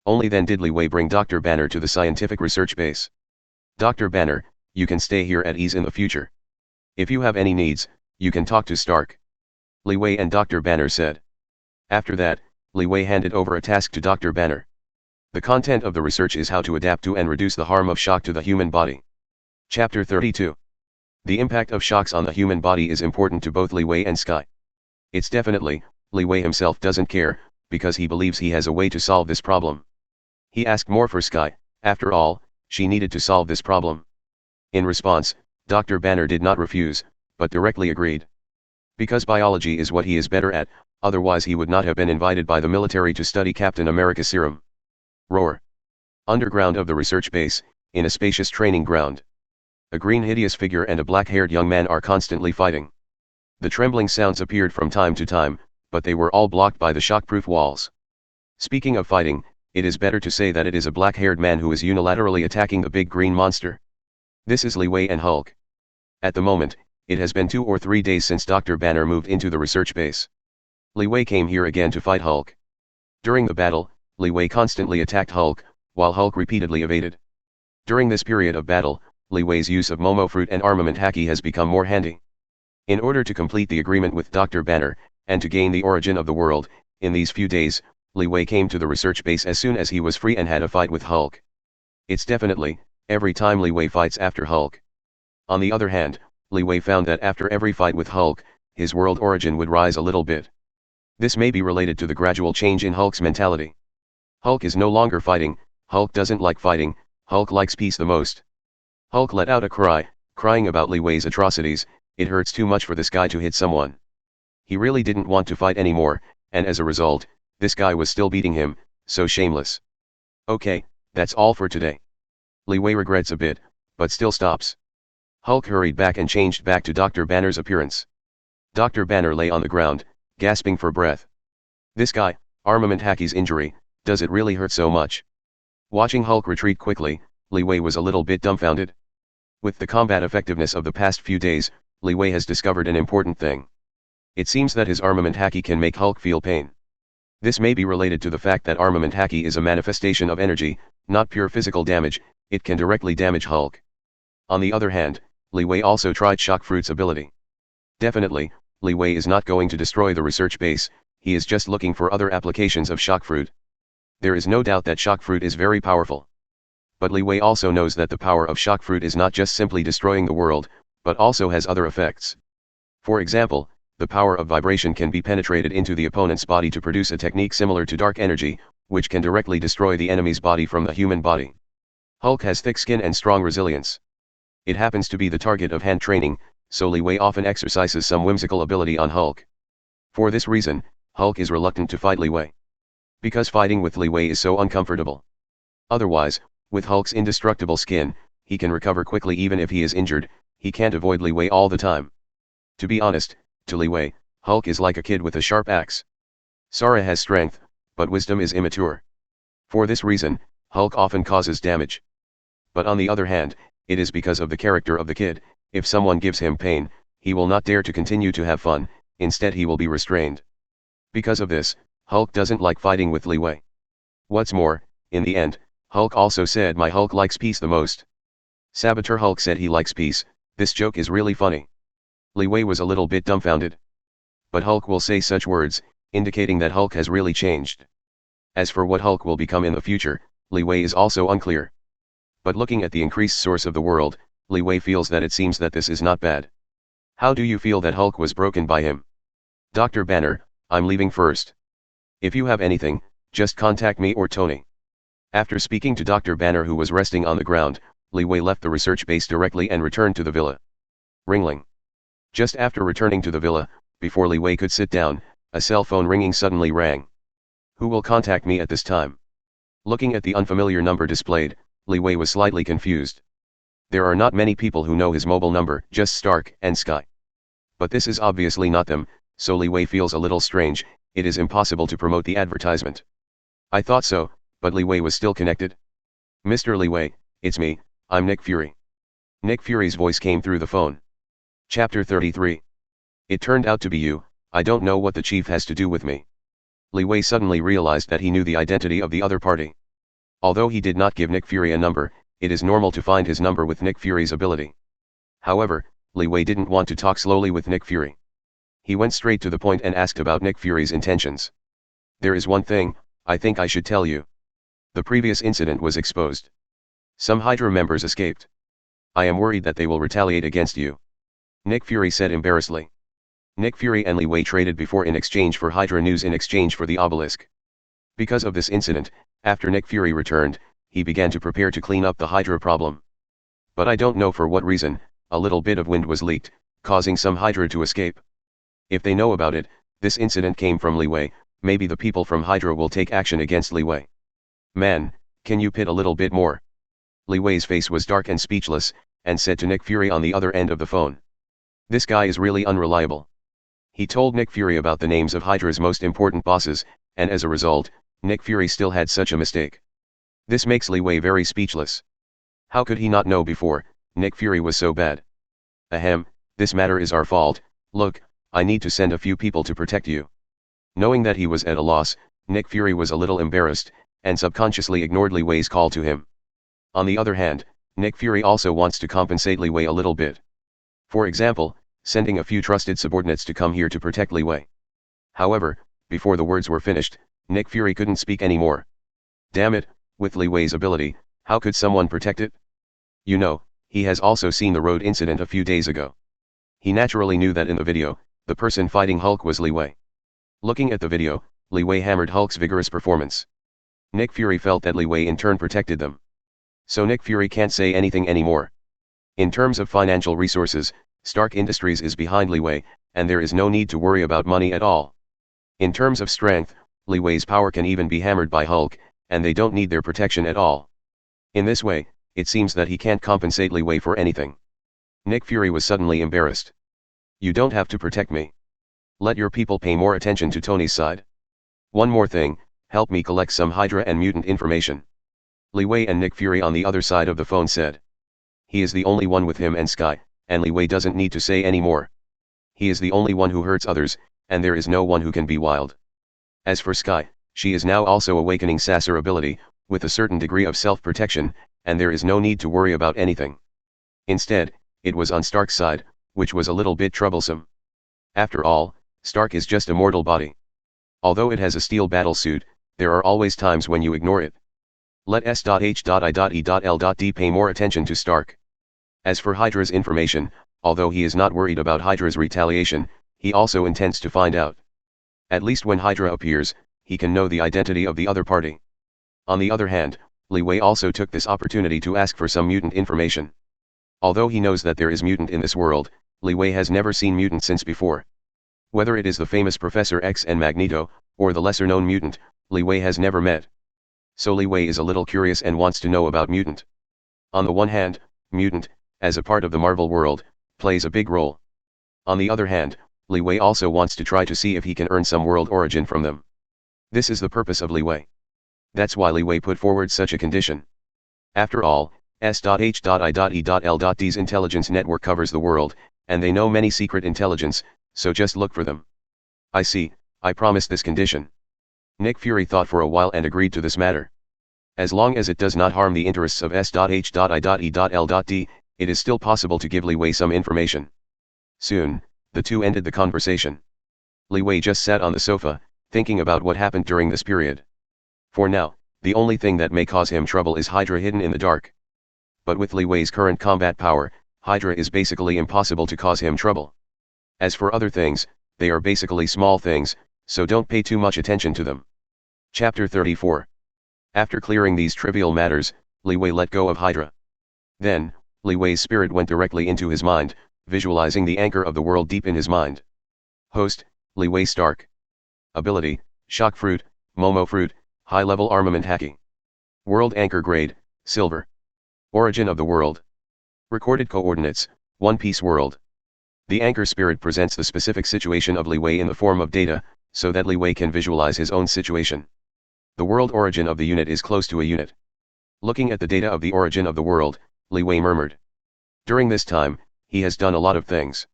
Only then did Li Wei bring Dr. Banner to the scientific research base. Dr. Banner, you can stay here at ease in the future. If you have any needs, you can talk to Stark. Li Wei and Dr. Banner said. After that, Li Wei handed over a task to Dr. Banner. The content of the research is how to adapt to and reduce the harm of shock to the human body. Chapter 32. The impact of shocks on the human body is important to both Li Wei and Sky. It's definitely, Li Wei himself doesn't care, because he believes he has a way to solve this problem. He asked more for Sky, after all, she needed to solve this problem. In response, Dr. Banner did not refuse, but directly agreed. Because biology is what he is better at, otherwise he would not have been invited by the military to study Captain America serum. Roar. Underground of the research base, in a spacious training ground. A green hideous figure and a black-haired young man are constantly fighting. The trembling sounds appeared from time to time, but they were all blocked by the shockproof walls. Speaking of fighting, it is better to say that it is a black-haired man who is unilaterally attacking the big green monster. This is Li Wei and Hulk. At the moment, it has been 2 or 3 days since Dr. Banner moved into the research base. Li Wei came here again to fight Hulk. During the battle, Li Wei constantly attacked Hulk, while Hulk repeatedly evaded. During this period of battle, Li Wei's use of Momo fruit and armament haki has become more handy. In order to complete the agreement with Dr. Banner, and to gain the origin of the world, in these few days, Li Wei came to the research base as soon as he was free and had a fight with Hulk. It's definitely, every time Li Wei fights after Hulk. On the other hand, Li Wei found that after every fight with Hulk, his world origin would rise a little bit. This may be related to the gradual change in Hulk's mentality. Hulk is no longer fighting, Hulk doesn't like fighting, Hulk likes peace the most. Hulk let out a cry, crying about Li Wei's atrocities, it hurts too much for this guy to hit someone. He really didn't want to fight anymore, and as a result, This guy was still beating him, so shameless. Okay, that's all for today. Li Wei regrets a bit, but still stops. Hulk hurried back and changed back to Dr. Banner's appearance. Dr. Banner lay on the ground, gasping for breath. This guy, Armament Hackey's injury, does it really hurt so much? Watching Hulk retreat quickly, Li Wei was a little bit dumbfounded. With the combat effectiveness of the past few days, Li Wei has discovered an important thing. It seems that his Armament Hackey can make Hulk feel pain. This may be related to the fact that Armament Hackey is a manifestation of energy, not pure physical damage. It can directly damage Hulk. On the other hand, Li Wei also tried Shock Fruit's ability. Definitely, Li Wei is not going to destroy the research base, he is just looking for other applications of Shock Fruit. There is no doubt that Shock Fruit is very powerful. But Li Wei also knows that the power of Shock Fruit is not just simply destroying the world, but also has other effects. For example, the power of vibration can be penetrated into the opponent's body to produce a technique similar to dark energy, which can directly destroy the enemy's body from the human body. Hulk has thick skin and strong resilience. It happens to be the target of hand training, so Li Wei often exercises some whimsical ability on Hulk. For this reason, Hulk is reluctant to fight Li Wei. Because fighting with Li Wei is so uncomfortable. Otherwise, with Hulk's indestructible skin, he can recover quickly even if he is injured, he can't avoid Li Wei all the time. To be honest, to Li Wei, Hulk is like a kid with a sharp axe. Sara has strength, but wisdom is immature. For this reason, Hulk often causes damage. But on the other hand, it is because of the character of the kid. If someone gives him pain, he will not dare to continue to have fun, instead he will be restrained. Because of this, Hulk doesn't like fighting with Li Wei. What's more, in the end, Hulk also said my Hulk likes peace the most. Saboteur Hulk said he likes peace. This joke is really funny. Li Wei was a little bit dumbfounded. But Hulk will say such words, indicating that Hulk has really changed. As for what Hulk will become in the future, Li Wei is also unclear. But looking at the increased source of the world, Li Wei feels that it seems that this is not bad. How do you feel that Hulk was broken by him? Dr. Banner, I'm leaving first. If you have anything, just contact me or Tony. After speaking to Dr. Banner who was resting on the ground, Li Wei left the research base directly and returned to the villa. Ringling. Just after returning to the villa, before Li Wei could sit down, a cell phone ringing suddenly rang. Who will contact me at this time? Looking at the unfamiliar number displayed, Li Wei was slightly confused. There are not many people who know his mobile number, just Stark and Sky. But this is obviously not them, so Li Wei feels a little strange. It is impossible to promote the advertisement. I thought so, but Li Wei was still connected. Mr. Li Wei, it's me, I'm Nick Fury. Nick Fury's voice came through the phone. Chapter 33. It turned out to be you. I don't know what the chief has to do with me. Li Wei suddenly realized that he knew the identity of the other party. Although he did not give Nick Fury a number, it is normal to find his number with Nick Fury's ability. However, Li Wei didn't want to talk slowly with Nick Fury. He went straight to the point and asked about Nick Fury's intentions. There is one thing, I think I should tell you. The previous incident was exposed. Some Hydra members escaped. I am worried that they will retaliate against you. Nick Fury said embarrassedly. Nick Fury and Li Wei traded before in exchange for Hydra news in exchange for the obelisk. Because of this incident, after Nick Fury returned, he began to prepare to clean up the Hydra problem. But I don't know for what reason, a little bit of wind was leaked, causing some Hydra to escape. If they know about it, this incident came from Li Wei, maybe the people from Hydra will take action against Li Wei. Man, can you pit a little bit more? Li Wei's face was dark and speechless, and said to Nick Fury on the other end of the phone. This guy is really unreliable. He told Nick Fury about the names of Hydra's most important bosses, and as a result, Nick Fury still had such a mistake. This makes Li Wei very speechless. How could he not know before, Nick Fury was so bad? Ahem, this matter is our fault. Look, I need to send a few people to protect you. Knowing that he was at a loss, Nick Fury was a little embarrassed, and subconsciously ignored Li Wei's call to him. On the other hand, Nick Fury also wants to compensate Li Wei a little bit. For example, sending a few trusted subordinates to come here to protect Li Wei. However, before the words were finished, Nick Fury couldn't speak anymore. Damn it, with Li Wei's ability, how could someone protect it? You know, he has also seen the road incident a few days ago. He naturally knew that in the video, the person fighting Hulk was Li Wei. Looking at the video, Li Wei hammered Hulk's vigorous performance. Nick Fury felt that Li Wei in turn protected them. So Nick Fury can't say anything anymore. In terms of financial resources, Stark Industries is behind Li Wei, and there is no need to worry about money at all. In terms of strength, Li Wei's power can even be hammered by Hulk, and they don't need their protection at all. In this way, it seems that he can't compensate Li Wei for anything. Nick Fury was suddenly embarrassed. You don't have to protect me. Let your people pay more attention to Tony's side. One more thing, help me collect some Hydra and mutant information. Li Wei and Nick Fury on the other side of the phone said. He is the only one with him and Sky, and Li Wei doesn't need to say any more. He is the only one who hurts others, and there is no one who can be wild. As for Sky, she is now also awakening Sasser ability, with a certain degree of self-protection, and there is no need to worry about anything. Instead, it was on Stark's side, which was a little bit troublesome. After all, Stark is just a mortal body. Although it has a steel battlesuit, there are always times when you ignore it. Let S.H.I.E.L.D pay more attention to Stark. As for Hydra's information, although he is not worried about Hydra's retaliation, he also intends to find out. At least when Hydra appears, he can know the identity of the other party. On the other hand, Li Wei also took this opportunity to ask for some mutant information. Although he knows that there is mutant in this world, Li Wei has never seen mutant since before. Whether it is the famous Professor X and Magneto, or the lesser-known mutant, Li Wei has never met. So Li Wei is a little curious and wants to know about mutant. On the one hand, mutant, as a part of the Marvel world, plays a big role. On the other hand, Li Wei also wants to try to see if he can earn some world origin from them. This is the purpose of Li Wei. That's why Li Wei put forward such a condition. After all, S.H.I.E.L.D's intelligence network covers the world, and they know many secret intelligence, so just look for them. I see, I promise this condition. Nick Fury thought for a while and agreed to this matter. As long as it does not harm the interests of S.H.I.E.L.D, it is still possible to give Li Wei some information. Soon, the two ended the conversation. Li Wei just sat on the sofa, thinking about what happened during this period. For now, the only thing that may cause him trouble is Hydra hidden in the dark. But with Li Wei's current combat power, Hydra is basically impossible to cause him trouble. As for other things, they are basically small things, so don't pay too much attention to them. Chapter 34. After clearing these trivial matters, Li Wei let go of Hydra. Then, Li Wei's spirit went directly into his mind, visualizing the anchor of the world deep in his mind. Host, Li Wei Stark. Ability, Shock Fruit, Momo Fruit, High-Level Armament Hacking. World Anchor Grade, Silver. Origin of the world. Recorded coordinates, One Piece World. The anchor spirit presents the specific situation of Li Wei in the form of data, so that Li Wei can visualize his own situation. The world origin of the unit is close to a unit. Looking at the data of the origin of the world, Li Wei murmured. During this time, he has done a lot of things.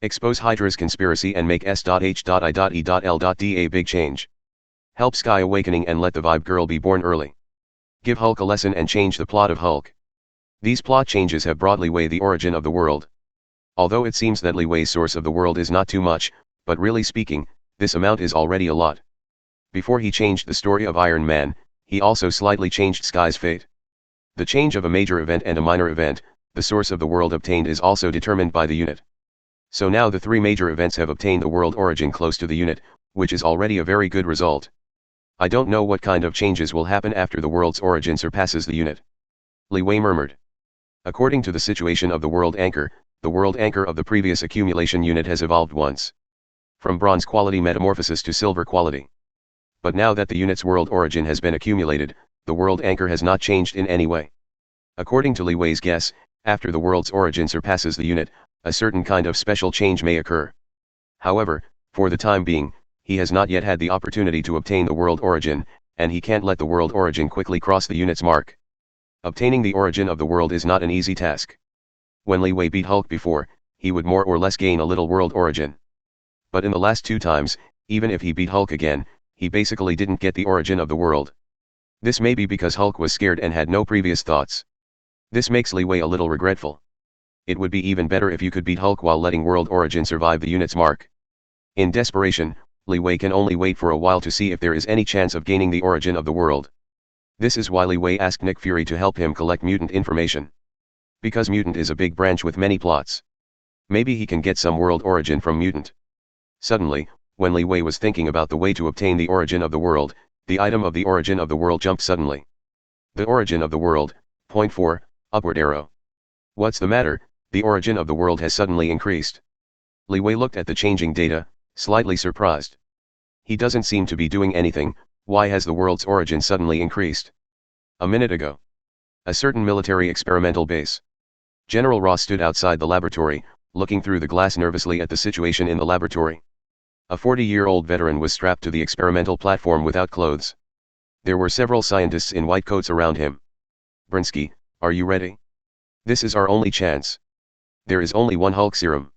Expose Hydra's conspiracy and make S.H.I.E.L.D a big change. Help Sky Awakening and let the Vibe Girl be born early. Give Hulk a lesson and change the plot of Hulk. These plot changes have brought Li Wei the origin of the world. Although it seems that Li Wei's source of the world is not too much, but really speaking, this amount is already a lot. Before he changed the story of Iron Man, he also slightly changed Sky's fate. The change of a major event and a minor event, the source of the world obtained is also determined by the unit. So now the three major events have obtained the world origin close to the unit, which is already a very good result. I don't know what kind of changes will happen after the world's origin surpasses the unit. Li Wei murmured. According to the situation of the world anchor of the previous accumulation unit has evolved once. From bronze quality metamorphosis to silver quality. But now that the unit's world origin has been accumulated, the world anchor has not changed in any way. According to Li Wei's guess, after the world's origin surpasses the unit, a certain kind of special change may occur. However, for the time being, he has not yet had the opportunity to obtain the world origin, and he can't let the world origin quickly cross the unit's mark. Obtaining the origin of the world is not an easy task. When Li Wei beat Hulk before, he would more or less gain a little world origin. But in the last two times, even if he beat Hulk again, he basically didn't get the origin of the world. This may be because Hulk was scared and had no previous thoughts. This makes Li Wei a little regretful. It would be even better if you could beat Hulk while letting world origin survive the unit's mark. In desperation, Li Wei can only wait for a while to see if there is any chance of gaining the origin of the world. This is why Li Wei asked Nick Fury to help him collect mutant information. Because mutant is a big branch with many plots. Maybe he can get some world origin from mutant. Suddenly, when Li Wei was thinking about the way to obtain the origin of the world, the item of the origin of the world jumped suddenly. The origin of the world, point 4, upward arrow. What's the matter? The origin of the world has suddenly increased. Li Wei looked at the changing data, slightly surprised. He doesn't seem to be doing anything. Why has the world's origin suddenly increased? A minute ago. A certain military experimental base. General Ross stood outside the laboratory, looking through the glass nervously at the situation in the laboratory. A 40-year-old veteran was strapped to the experimental platform without clothes. There were several scientists in white coats around him. Brinsky, are you ready? This is our only chance. There is only one Hulk serum.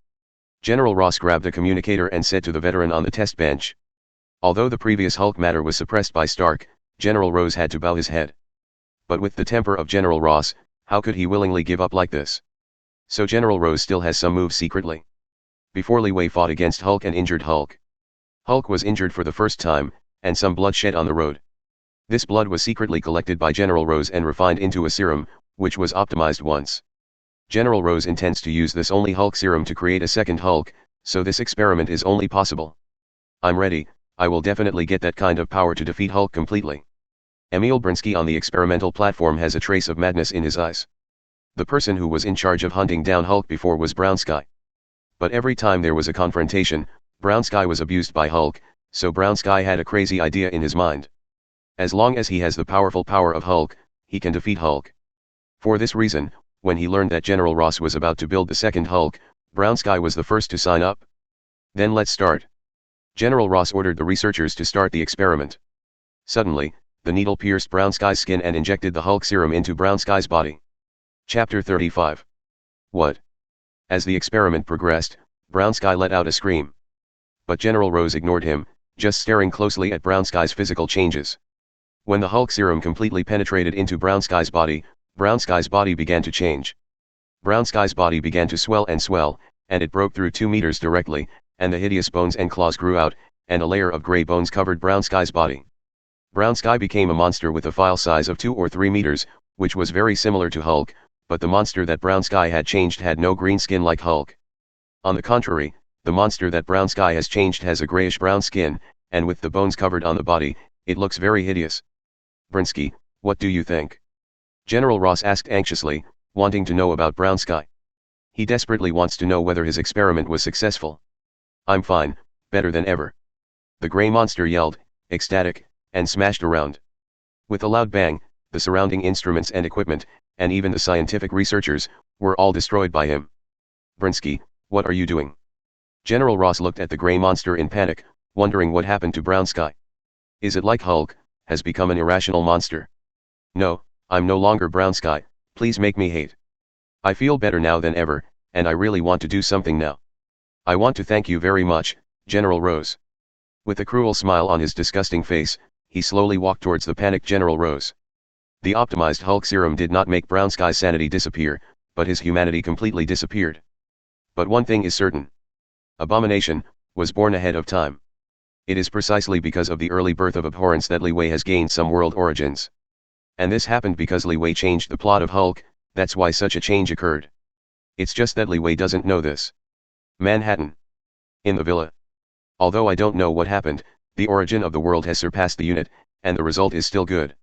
General Ross grabbed a communicator and said to the veteran on the test bench. Although the previous Hulk matter was suppressed by Stark, General Rose had to bow his head. But with the temper of General Ross, how could he willingly give up like this? So General Rose still has some moves secretly. Before Li Wei fought against Hulk and injured Hulk. Hulk was injured for the first time, and some blood shed on the road. This blood was secretly collected by General Rose and refined into a serum, which was optimized once. General Rose intends to use this only Hulk serum to create a second Hulk, so this experiment is only possible. I'm ready, I will definitely get that kind of power to defeat Hulk completely. Emil Brinsky on the experimental platform has a trace of madness in his eyes. The person who was in charge of hunting down Hulk before was Brown Sky. But every time there was a confrontation, Brown Sky was abused by Hulk, so Brown Sky had a crazy idea in his mind. As long as he has the powerful power of Hulk, he can defeat Hulk. For this reason, when he learned that General Ross was about to build the second Hulk, Brown Sky was the first to sign up. Then let's start. General Ross ordered the researchers to start the experiment. Suddenly, the needle pierced Brown Sky's skin and injected the Hulk serum into Brown Sky's body. Chapter 35. What? As the experiment progressed, Brown Sky let out a scream. But General Rose ignored him, just staring closely at Brown Sky's physical changes. When the Hulk serum completely penetrated into Brown Sky's body began to change. Brown Sky's body began to swell, and it broke through 2 meters directly, and the hideous bones and claws grew out, and a layer of gray bones covered Brown Sky's body. Brown Sky became a monster with a file size of 2 or 3 meters, which was very similar to Hulk, but the monster that Brown Sky had changed had no green skin like Hulk. On the contrary, the monster that Brown Sky has changed has a grayish-brown skin, and with the bones covered on the body, it looks very hideous. Brinsky, what do you think? General Ross asked anxiously, wanting to know about Brown Sky. He desperately wants to know whether his experiment was successful. I'm fine, better than ever. The gray monster yelled, ecstatic, and smashed around. With a loud bang, the surrounding instruments and equipment, and even the scientific researchers, were all destroyed by him. Brinsky, what are you doing? General Ross looked at the gray monster in panic, wondering what happened to Brown Sky. Is it like Hulk, has become an irrational monster? No, I'm no longer Brown Sky, please make me hate. I feel better now than ever, and I really want to do something now. I want to thank you very much, General Rose. With a cruel smile on his disgusting face, he slowly walked towards the panicked General Rose. The optimized Hulk serum did not make Brown Sky's sanity disappear, but his humanity completely disappeared. But one thing is certain. Abomination was born ahead of time. It is precisely because of the early birth of abhorrence that Li Wei has gained some world origins. And this happened because Li Wei changed the plot of Hulk, that's why such a change occurred. It's just that Li Wei doesn't know this. Manhattan. In the villa. Although I don't know what happened, the origin of the world has surpassed the unit, and the result is still good.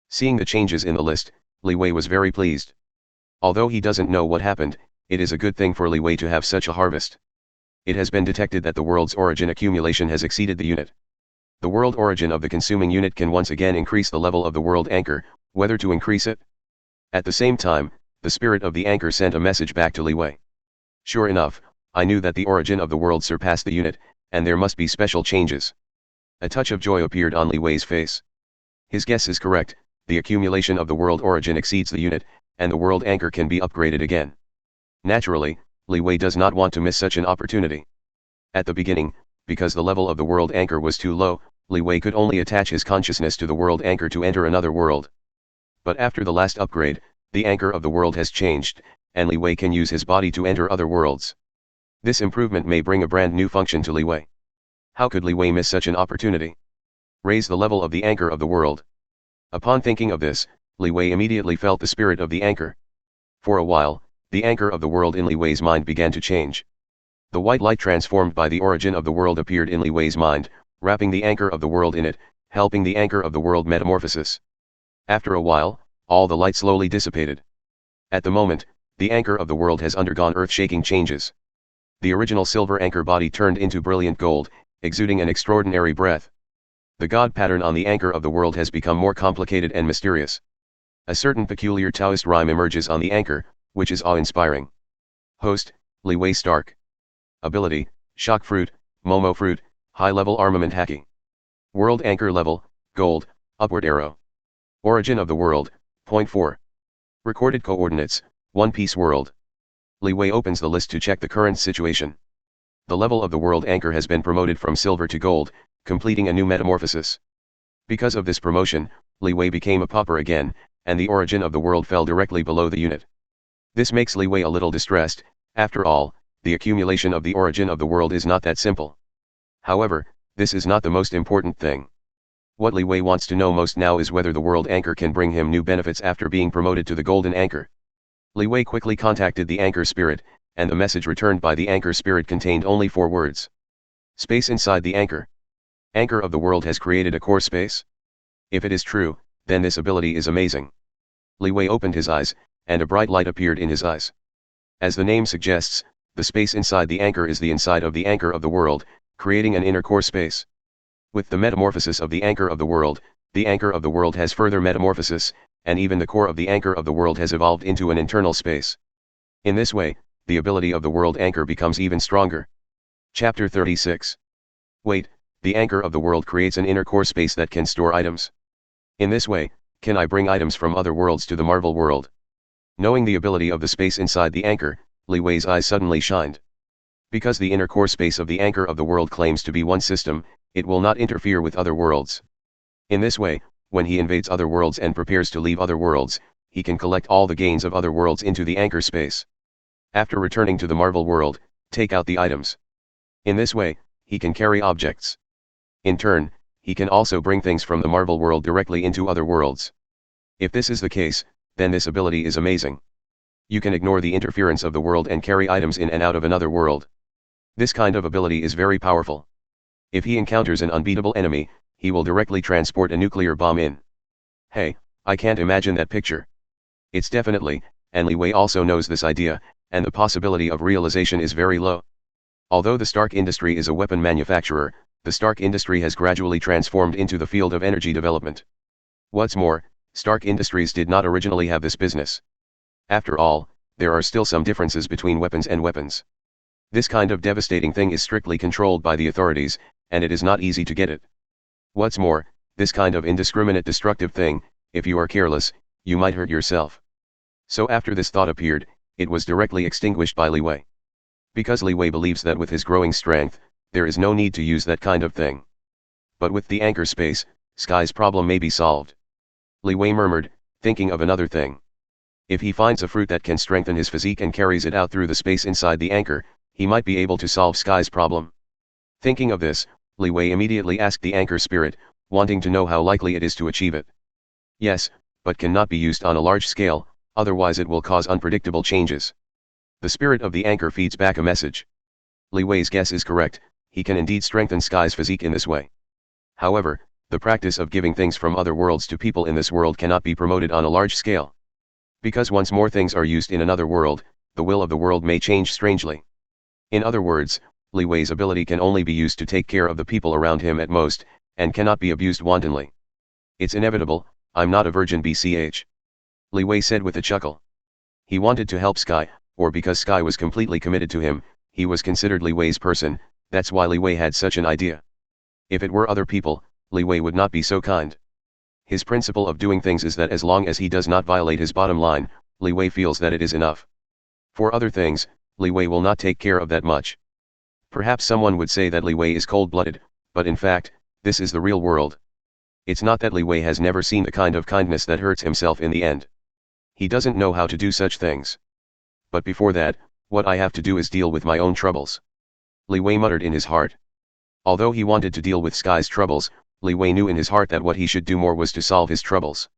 Seeing the changes in the list, Li Wei was very pleased. Although he doesn't know what happened, it is a good thing for Li Wei to have such a harvest. It has been detected that the world's origin accumulation has exceeded the unit. The world origin of the consuming unit can once again increase the level of the world anchor, whether to increase it. At the same time, the spirit of the anchor sent a message back to Li Wei. Sure enough, I knew that the origin of the world surpassed the unit, and there must be special changes. A touch of joy appeared on Li Wei's face. His guess is correct, the accumulation of the world origin exceeds the unit, and the world anchor can be upgraded again. Naturally, Li Wei does not want to miss such an opportunity. At the beginning, because the level of the world anchor was too low, Li Wei could only attach his consciousness to the world anchor to enter another world. But after the last upgrade, the anchor of the world has changed, and Li Wei can use his body to enter other worlds. This improvement may bring a brand new function to Li Wei. How could Li Wei miss such an opportunity? Raise the level of the anchor of the world. Upon thinking of this, Li Wei immediately felt the spirit of the anchor. For a while, the anchor of the world in Li Wei's mind began to change. The white light transformed by the origin of the world appeared in Li Wei's mind, wrapping the anchor of the world in it, helping the anchor of the world metamorphosis. After a while, all the light slowly dissipated. At the moment, the anchor of the world has undergone earth-shaking changes. The original silver anchor body turned into brilliant gold, exuding an extraordinary breath. The god pattern on the anchor of the world has become more complicated and mysterious. A certain peculiar Taoist rhyme emerges on the anchor, which is awe-inspiring. Host, Li Wei Stark. Ability, Shock Fruit, Momo Fruit, High-Level Armament Hacking. World Anchor Level, Gold, Upward Arrow. Origin of the World, Point 4. Recorded Coordinates, One Piece World. Li Wei opens the list to check the current situation. The level of the world anchor has been promoted from silver to gold, completing a new metamorphosis. Because of this promotion, Li Wei became a pauper again, and the origin of the world fell directly below the unit. This makes Li Wei a little distressed. After all, the accumulation of the origin of the world is not that simple. However, this is not the most important thing. What Li Wei wants to know most now is whether the world anchor can bring him new benefits after being promoted to the golden anchor. Li Wei quickly contacted the anchor spirit, and the message returned by the anchor spirit contained only 4 words. Space inside the anchor. Anchor of the world has created a core space? If it is true, then this ability is amazing. Li Wei opened his eyes, and a bright light appeared in his eyes. As the name suggests, the space inside the anchor is the inside of the anchor of the world, creating an inner core space. With the metamorphosis of the anchor of the world has further metamorphosis, and even the core of the anchor of the world has evolved into an internal space. In this way, the ability of the world anchor becomes even stronger. Chapter 36. Wait, the anchor of the world creates an inner core space that can store items. In this way, can I bring items from other worlds to the Marvel world? Knowing the ability of the space inside the anchor, Li Wei's eyes suddenly shined. Because the inner core space of the anchor of the world claims to be one system, it will not interfere with other worlds. In this way, when he invades other worlds and prepares to leave other worlds, he can collect all the gains of other worlds into the anchor space. After returning to the Marvel world, take out the items. In this way, he can carry objects. In turn, he can also bring things from the Marvel world directly into other worlds. If this is the case, then this ability is amazing. You can ignore the interference of the world and carry items in and out of another world. This kind of ability is very powerful. If he encounters an unbeatable enemy, he will directly transport a nuclear bomb in. Hey, I can't imagine that picture. It's definitely, and Li Wei also knows this idea, and the possibility of realization is very low. Although the Stark industry is a weapon manufacturer, the Stark industry has gradually transformed into the field of energy development. What's more, Stark Industries did not originally have this business. After all, there are still some differences between weapons and weapons. This kind of devastating thing is strictly controlled by the authorities, and it is not easy to get it. What's more, this kind of indiscriminate destructive thing, if you are careless, you might hurt yourself. So after this thought appeared, it was directly extinguished by Li Wei. Because Li Wei believes that with his growing strength, there is no need to use that kind of thing. But with the anchor space, Sky's problem may be solved. Li Wei murmured, thinking of another thing. If he finds a fruit that can strengthen his physique and carries it out through the space inside the anchor, he might be able to solve Sky's problem. Thinking of this, Li Wei immediately asked the anchor spirit, wanting to know how likely it is to achieve it. Yes, but cannot be used on a large scale, otherwise it will cause unpredictable changes. The spirit of the anchor feeds back a message. Li Wei's guess is correct, he can indeed strengthen Sky's physique in this way. However, the practice of giving things from other worlds to people in this world cannot be promoted on a large scale. Because once more things are used in another world, the will of the world may change strangely. In other words, Li Wei's ability can only be used to take care of the people around him at most, and cannot be abused wantonly. It's inevitable, I'm not a virgin BCH. Li Wei said with a chuckle. He wanted to help Sky, or because Sky was completely committed to him, he was considered Li Wei's person, that's why Li Wei had such an idea. If it were other people, Li Wei would not be so kind. His principle of doing things is that as long as he does not violate his bottom line, Li Wei feels that it is enough. For other things, Li Wei will not take care of that much. Perhaps someone would say that Li Wei is cold-blooded, but in fact, this is the real world. It's not that Li Wei has never seen the kind of kindness that hurts himself in the end. He doesn't know how to do such things. But before that, what I have to do is deal with my own troubles. Li Wei muttered in his heart. Although he wanted to deal with Sky's troubles, Li Wei knew in his heart that what he should do more was to solve his troubles.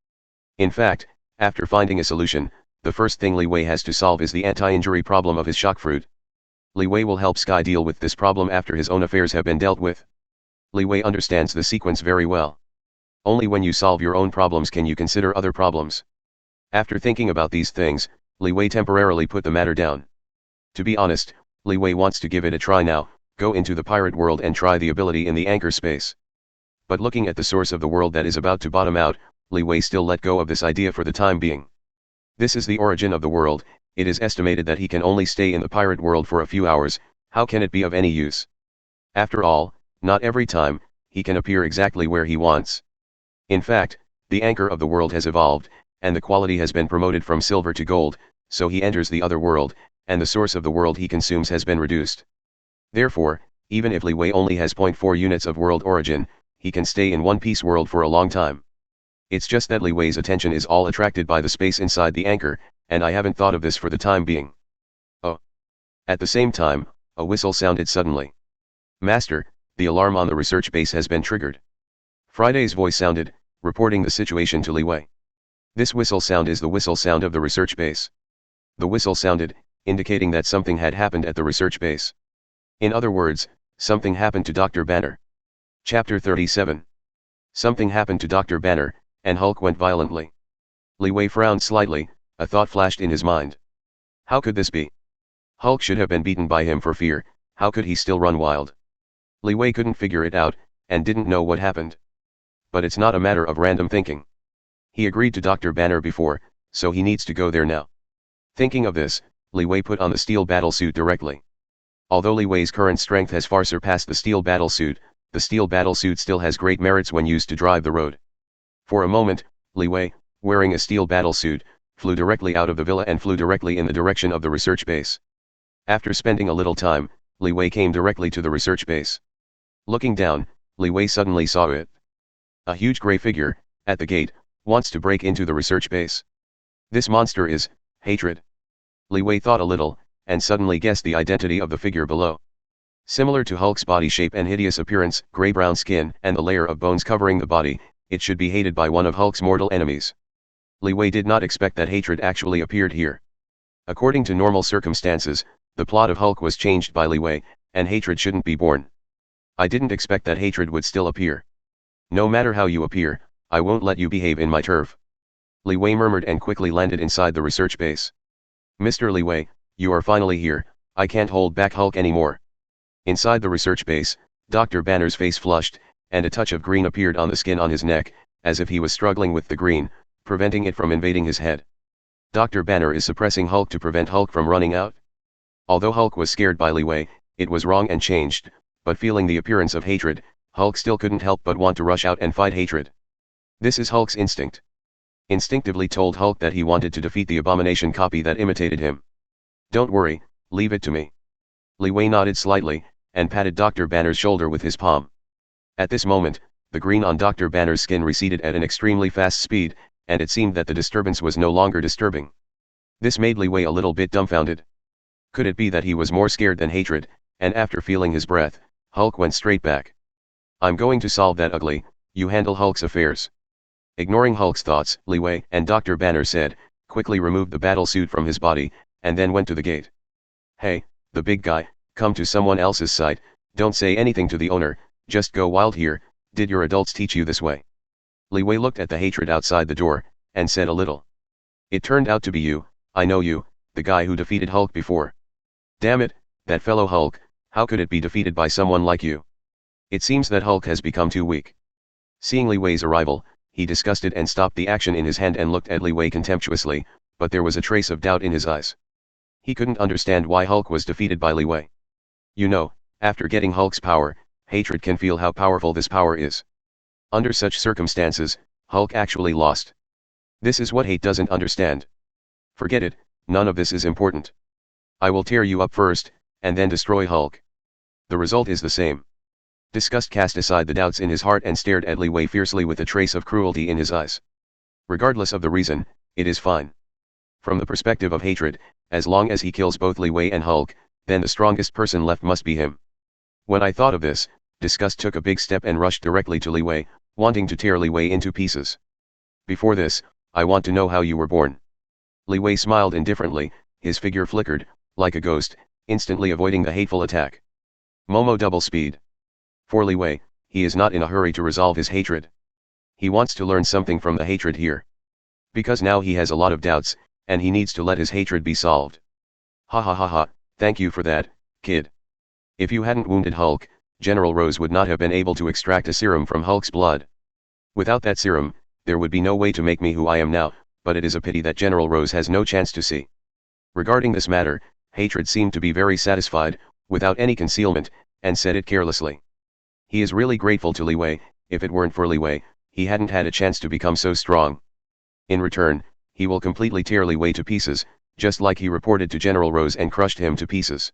In fact, after finding a solution, the first thing Li Wei has to solve is the anti-injury problem of his shock fruit. Li Wei will help Sky deal with this problem after his own affairs have been dealt with. Li Wei understands the sequence very well. Only when you solve your own problems can you consider other problems. After thinking about these things, Li Wei temporarily put the matter down. To be honest, Li Wei wants to give it a try now, Go into the pirate world and try the ability in the anchor space. But looking at the source of the world that is about to bottom out, Li Wei still let go of this idea for the time being. This is the origin of the world. It is estimated that he can only stay in the pirate world for a few hours. How can it be of any use? After all, not every time, he can appear exactly where he wants. In fact, the anchor of the world has evolved, and the quality has been promoted from silver to gold, so he enters the other world, and the source of the world he consumes has been reduced. Therefore, even if Li Wei only has 0.4 units of world origin, he can stay in One Piece world for a long time. It's just that Li Wei's attention is all attracted by the space inside the anchor, and I haven't thought of this for the time being. Oh. At the same time, a whistle sounded suddenly. Master, the alarm on the research base has been triggered. Friday's voice sounded, reporting the situation to Li Wei. This whistle sound is the whistle sound of the research base. The whistle sounded, indicating that something had happened at the research base. In other words, something happened to Dr. Banner. Chapter 37. Something happened to Dr. Banner, and Hulk went violently. Li Wei frowned slightly, a thought flashed in his mind. How could this be? Hulk should have been beaten by him for fear, how could he still run wild? Li Wei couldn't figure it out, and didn't know what happened. But it's not a matter of random thinking. He agreed to Dr. Banner before, so he needs to go there now. Thinking of this, Li Wei put on the steel battlesuit directly. Although Li Wei's current strength has far surpassed the steel battlesuit, the steel battlesuit still has great merits when used to drive the road. For a moment, Li Wei, wearing a steel battlesuit, flew directly out of the villa and flew directly in the direction of the research base. After spending a little time, Li Wei came directly to the research base. Looking down, Li Wei suddenly saw it. A huge gray figure, at the gate, wants to break into the research base. This monster is hatred. Li Wei thought a little, and suddenly guessed the identity of the figure below. Similar to Hulk's body shape and hideous appearance, gray-brown skin, and the layer of bones covering the body, it should be hated by one of Hulk's mortal enemies. Li Wei did not expect that hatred actually appeared here. According to normal circumstances, the plot of Hulk was changed by Li Wei, and hatred shouldn't be born. I didn't expect that hatred would still appear. No matter how you appear, I won't let you behave in my turf. Li Wei murmured and quickly landed inside the research base. Mr. Li Wei, you are finally here, I can't hold back Hulk anymore. Inside the research base, Dr. Banner's face flushed, and a touch of green appeared on the skin on his neck, as if he was struggling with the green, preventing it from invading his head. Dr. Banner is suppressing Hulk to prevent Hulk from running out? Although Hulk was scared by Li Wei, it was wrong and changed, but feeling the appearance of hatred, Hulk still couldn't help but want to rush out and fight hatred. This is Hulk's instinct. Instinctively told Hulk that he wanted to defeat the abomination copy that imitated him. Don't worry, leave it to me. Li Wei nodded slightly, and patted Dr. Banner's shoulder with his palm. At this moment, the green on Dr. Banner's skin receded at an extremely fast speed, and it seemed that the disturbance was no longer disturbing. This made Li Wei a little bit dumbfounded. Could it be that he was more scared than hatred, and after feeling his breath, Hulk went straight back. I'm going to solve that ugly, you handle Hulk's affairs. Ignoring Hulk's thoughts, Li Wei and Dr. Banner said, quickly removed the battle suit from his body, and then went to the gate. Hey, the big guy, come to someone else's side, don't say anything to the owner, just go wild here, did your adults teach you this way? Li Wei looked at the hatred outside the door, and said a little. It turned out to be you, I know you, the guy who defeated Hulk before. Damn it, that fellow Hulk, how could it be defeated by someone like you? It seems that Hulk has become too weak. Seeing Li Wei's arrival, he disgusted and stopped the action in his hand and looked at Li Wei contemptuously, but there was a trace of doubt in his eyes. He couldn't understand why Hulk was defeated by Li Wei. You know, after getting Hulk's power, hatred can feel how powerful this power is. Under such circumstances, Hulk actually lost. This is what hate doesn't understand. Forget it, none of this is important. I will tear you up first, and then destroy Hulk. The result is the same. Disgust cast aside the doubts in his heart and stared at Li Wei fiercely with a trace of cruelty in his eyes. Regardless of the reason, it is fine. From the perspective of hatred, as long as he kills both Li Wei and Hulk, then the strongest person left must be him. When I thought of this, disgust took a big step and rushed directly to Li Wei, wanting to tear Li Wei into pieces. Before this, I want to know how you were born. Li Wei smiled indifferently, his figure flickered, like a ghost, instantly avoiding the hateful attack. Momo double speed. For Li Wei, he is not in a hurry to resolve his hatred. He wants to learn something from the hatred here. Because now he has a lot of doubts, and he needs to let his hatred be solved. Ha ha ha ha, thank you for that, kid. If you hadn't wounded Hulk, General Rose would not have been able to extract a serum from Hulk's blood. Without that serum, there would be no way to make me who I am now, but it is a pity that General Rose has no chance to see. Regarding this matter, Hatred seemed to be very satisfied, without any concealment, and said it carelessly. He is really grateful to Li Wei. If it weren't for Li Wei, he hadn't had a chance to become so strong. In return, he will completely tear Li Wei to pieces, just like he reported to General Rose and crushed him to pieces.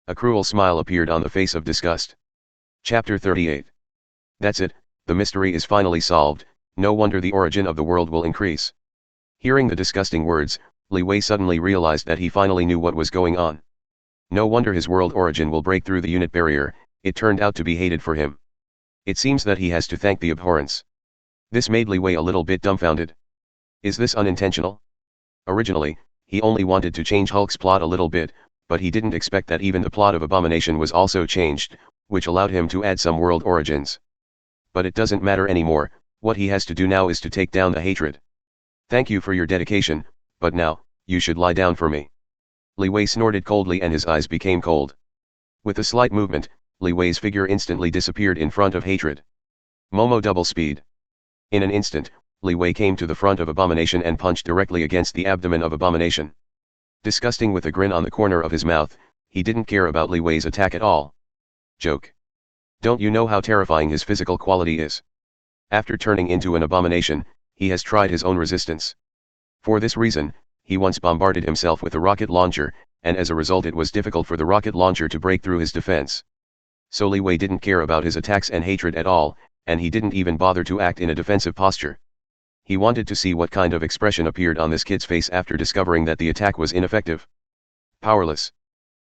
A cruel smile appeared on the face of disgust. Chapter 38. That's it, the mystery is finally solved, no wonder the origin of the world will increase. Hearing the disgusting words, Li Wei suddenly realized that he finally knew what was going on. No wonder his world origin will break through the unit barrier, it turned out to be hated for him. It seems that he has to thank the abhorrence. This made Li Wei a little bit dumbfounded. Is this unintentional? Originally, he only wanted to change Hulk's plot a little bit, but he didn't expect that even the plot of Abomination was also changed, which allowed him to add some world origins. But it doesn't matter anymore, what he has to do now is to take down the Hatred. Thank you for your dedication, but now, you should lie down for me. Li Wei snorted coldly and his eyes became cold. With a slight movement, Li Wei's figure instantly disappeared in front of Hatred. Momo double speed. In an instant, Li Wei came to the front of Abomination and punched directly against the abdomen of Abomination. Disgusting with a grin on the corner of his mouth, he didn't care about Li Wei's attack at all. Joke. Don't you know how terrifying his physical quality is? After turning into an abomination, he has tried his own resistance. For this reason, he once bombarded himself with a rocket launcher, and as a result it was difficult for the rocket launcher to break through his defense. So Li Wei didn't care about his attacks and hatred at all, and he didn't even bother to act in a defensive posture. He wanted to see what kind of expression appeared on this kid's face after discovering that the attack was ineffective. Powerless.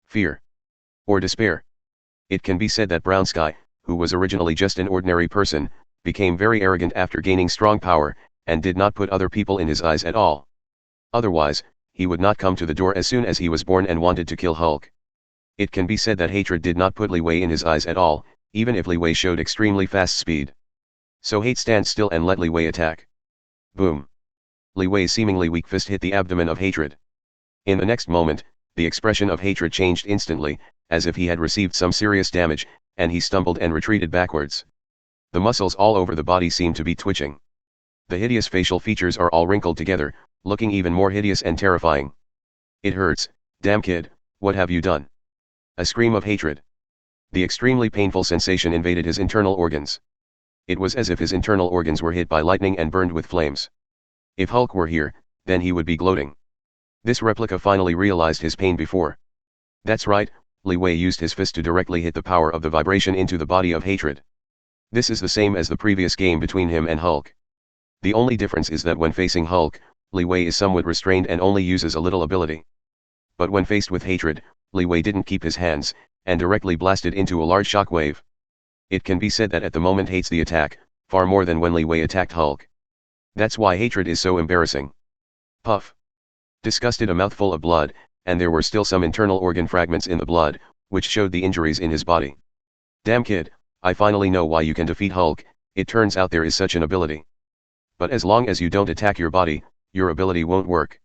Fear. Or despair. It can be said that Brown Sky, who was originally just an ordinary person, became very arrogant after gaining strong power, and did not put other people in his eyes at all. Otherwise, he would not come to the door as soon as he was born and wanted to kill Hulk. It can be said that Hatred did not put Li Wei in his eyes at all, even if Li Wei showed extremely fast speed. So Hate stands still and let Li Wei attack. Boom. Li Wei's seemingly weak fist hit the abdomen of Hatred. In the next moment, the expression of Hatred changed instantly, as if he had received some serious damage, and he stumbled and retreated backwards. The muscles all over the body seemed to be twitching. The hideous facial features are all wrinkled together, looking even more hideous and terrifying. It hurts, damn kid, what have you done? A scream of hatred. The extremely painful sensation invaded his internal organs. It was as if his internal organs were hit by lightning and burned with flames. If Hulk were here, then he would be gloating. This replica finally realized his pain before. That's right, Li Wei used his fist to directly hit the power of the vibration into the body of Hatred. This is the same as the previous game between him and Hulk. The only difference is that when facing Hulk, Li Wei is somewhat restrained and only uses a little ability. But when faced with Hatred, Li Wei didn't keep his hands, and directly blasted into a large shockwave. It can be said that at the moment hates the attack, far more than when Li Wei attacked Hulk. That's why Hatred is so embarrassing. Puff. Disgusted a mouthful of blood, and there were still some internal organ fragments in the blood, which showed the injuries in his body. Damn kid, I finally know why you can defeat Hulk, it turns out there is such an ability. But as long as you don't attack your body, your ability won't work.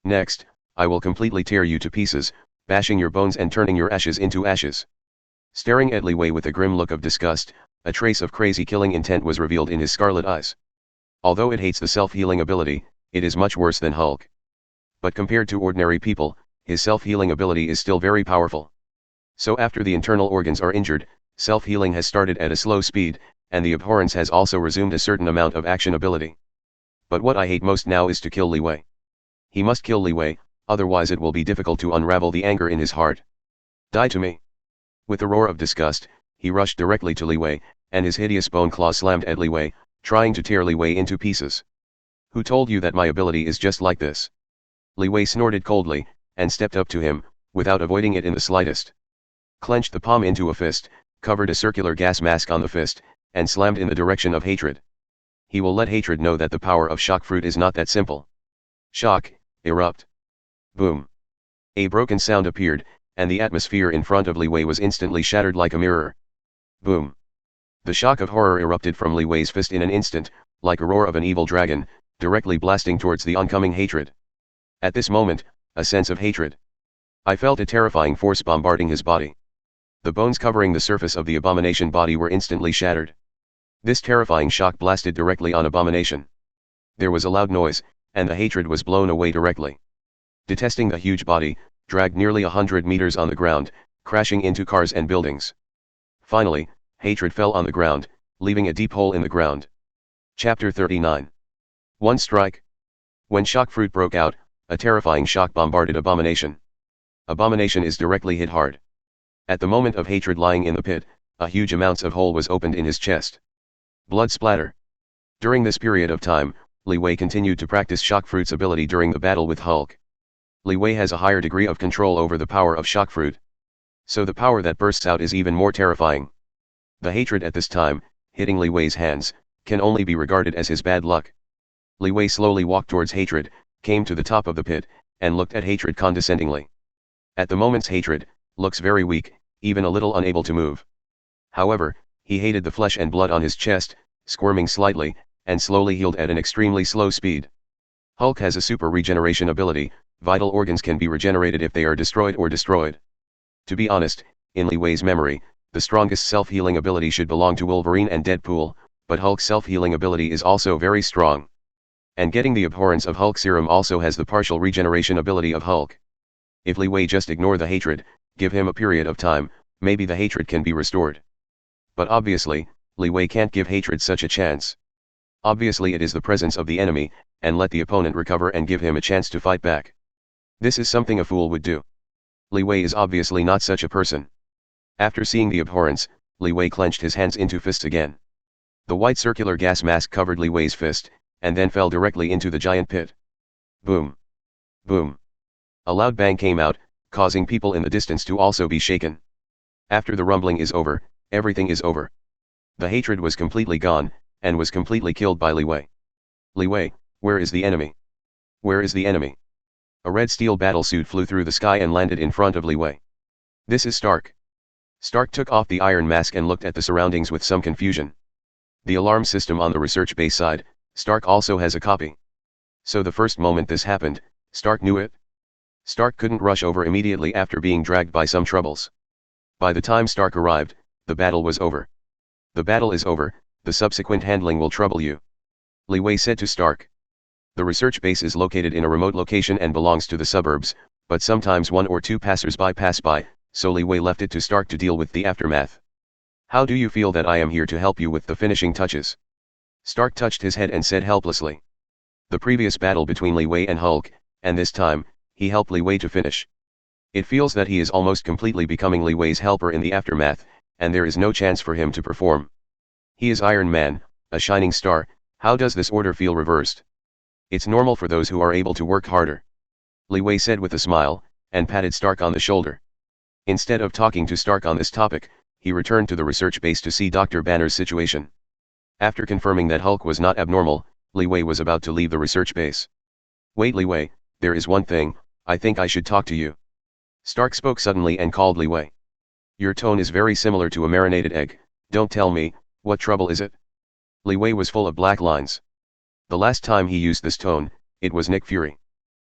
Next, I will completely tear you to pieces, bashing your bones and turning your ashes into ashes. Staring at Li Wei with a grim look of disgust, a trace of crazy killing intent was revealed in his scarlet eyes. Although it hates the self-healing ability, it is much worse than Hulk. But compared to ordinary people, his self-healing ability is still very powerful. So after the internal organs are injured, self-healing has started at a slow speed, and the abhorrence has also resumed a certain amount of action ability. But what I hate most now is to kill Li Wei. He must kill Li Wei, otherwise it will be difficult to unravel the anger in his heart. Die to me. With a roar of disgust, he rushed directly to Li Wei, and his hideous bone claw slammed at Li Wei, trying to tear Li Wei into pieces. Who told you that my ability is just like this? Li Wei snorted coldly, and stepped up to him, without avoiding it in the slightest. Clenched the palm into a fist, covered a circular gas mask on the fist, and slammed in the direction of Hatred. He will let Hatred know that the power of shock fruit is not that simple. Shock, erupt. Boom. A broken sound appeared, and the atmosphere in front of Li Wei was instantly shattered like a mirror. Boom. The shock of horror erupted from Li Wei's fist in an instant, like a roar of an evil dragon, directly blasting towards the oncoming Hatred. At this moment, a sense of hatred. I felt a terrifying force bombarding his body. The bones covering the surface of the abomination body were instantly shattered. This terrifying shock blasted directly on abomination. There was a loud noise, and the hatred was blown away directly. Detesting the huge body, dragged nearly 100 meters on the ground, crashing into cars and buildings. Finally, hatred fell on the ground, leaving a deep hole in the ground. Chapter 39. One strike. When shock fruit broke out, a terrifying shock bombarded abomination. Abomination is directly hit hard. At the moment of hatred lying in the pit, a huge amounts of hole was opened in his chest. Blood splatter. During this period of time, Li Wei continued to practice shock fruit's ability during the battle with Hulk. Li Wei has a higher degree of control over the power of shock fruit. So the power that bursts out is even more terrifying. The hatred at this time, hitting Li Wei's hands, can only be regarded as his bad luck. Li Wei slowly walked towards hatred, came to the top of the pit, and looked at hatred condescendingly. At the moment's hatred, looks very weak, even a little unable to move. However, he hated the flesh and blood on his chest, squirming slightly, and slowly healed at an extremely slow speed. Hulk has a super regeneration ability, vital organs can be regenerated if they are destroyed or destroyed. To be honest, in Li Wei's memory, the strongest self-healing ability should belong to Wolverine and Deadpool, but Hulk's self-healing ability is also very strong. And getting the abhorrence of Hulk serum also has the partial regeneration ability of Hulk. If Li Wei just ignore the hatred, give him a period of time, maybe the hatred can be restored. But obviously, Li Wei can't give hatred such a chance. Obviously it is the presence of the enemy, and let the opponent recover and give him a chance to fight back. This is something a fool would do. Li Wei is obviously not such a person. After seeing the abhorrence, Li Wei clenched his hands into fists again. The white circular gas mask covered Li Wei's fist, and then fell directly into the giant pit. Boom! Boom! A loud bang came out, causing people in the distance to also be shaken. After the rumbling is over, everything is over. The hatred was completely gone, and was completely killed by Li Wei. Li Wei, where is the enemy? Where is the enemy? A red steel battlesuit flew through the sky and landed in front of Li Wei. This is Stark. Stark took off the iron mask and looked at the surroundings with some confusion. The alarm system on the research base side, Stark also has a copy. So the first moment this happened, Stark knew it. Stark couldn't rush over immediately after being dragged by some troubles. By the time Stark arrived, the battle was over. The battle is over, the subsequent handling will trouble you. Li Wei said to Stark. The research base is located in a remote location and belongs to the suburbs, but sometimes one or two passers-by pass by, so Li Wei left it to Stark to deal with the aftermath. How do you feel that I am here to help you with the finishing touches? Stark touched his head and said helplessly. The previous battle between Li Wei and Hulk, and this time, he helped Li Wei to finish. It feels that he is almost completely becoming Li Wei's helper in the aftermath, and there is no chance for him to perform. He is Iron Man, a shining star. How does this order feel reversed? It's normal for those who are able to work harder. Li Wei said with a smile, and patted Stark on the shoulder. Instead of talking to Stark on this topic, he returned to the research base to see Dr. Banner's situation. After confirming that Hulk was not abnormal, Li Wei was about to leave the research base. Wait, Li Wei, there is one thing, I think I should talk to you. Stark spoke suddenly and called Li Wei. Your tone is very similar to a marinated egg. Don't tell me, what trouble is it? Li Wei was full of black lines. The last time he used this tone, it was Nick Fury.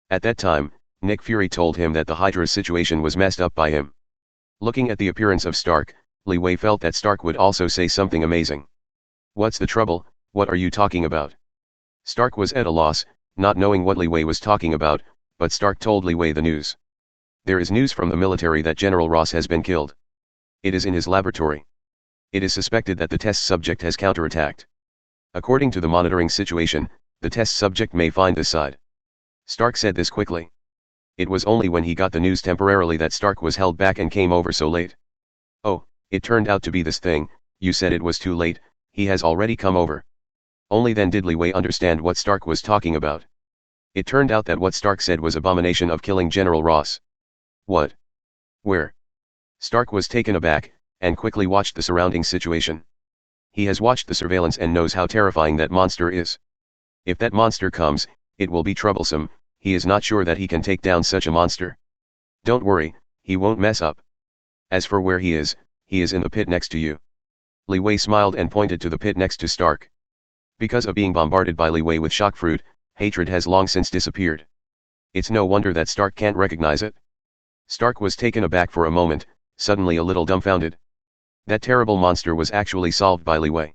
At that time, Nick Fury told him that the Hydra's situation was messed up by him. Looking at the appearance of Stark, Li Wei felt that Stark would also say something amazing. What's the trouble, what are you talking about? Stark was at a loss, not knowing what Li Wei was talking about, but Stark told Li Wei the news. There is news from the military that General Ross has been killed. It is in his laboratory. It is suspected that the test subject has counterattacked. According to the monitoring situation, the test subject may find this side. Stark said this quickly. It was only when he got the news temporarily that Stark was held back and came over so late. Oh, it turned out to be this thing, you said it was too late, he has already come over. Only then did Li Wei understand what Stark was talking about. It turned out that what Stark said was abomination of killing General Ross. What? Where? Stark was taken aback, and quickly watched the surrounding situation. He has watched the surveillance and knows how terrifying that monster is. If that monster comes, it will be troublesome, he is not sure that he can take down such a monster. Don't worry, he won't mess up. As for where he is in the pit next to you. Li Wei smiled and pointed to the pit next to Stark. Because of being bombarded by Li Wei with shock fruit, hatred has long since disappeared. It's no wonder that Stark can't recognize it. Stark was taken aback for a moment, suddenly a little dumbfounded. That terrible monster was actually solved by Li Wei.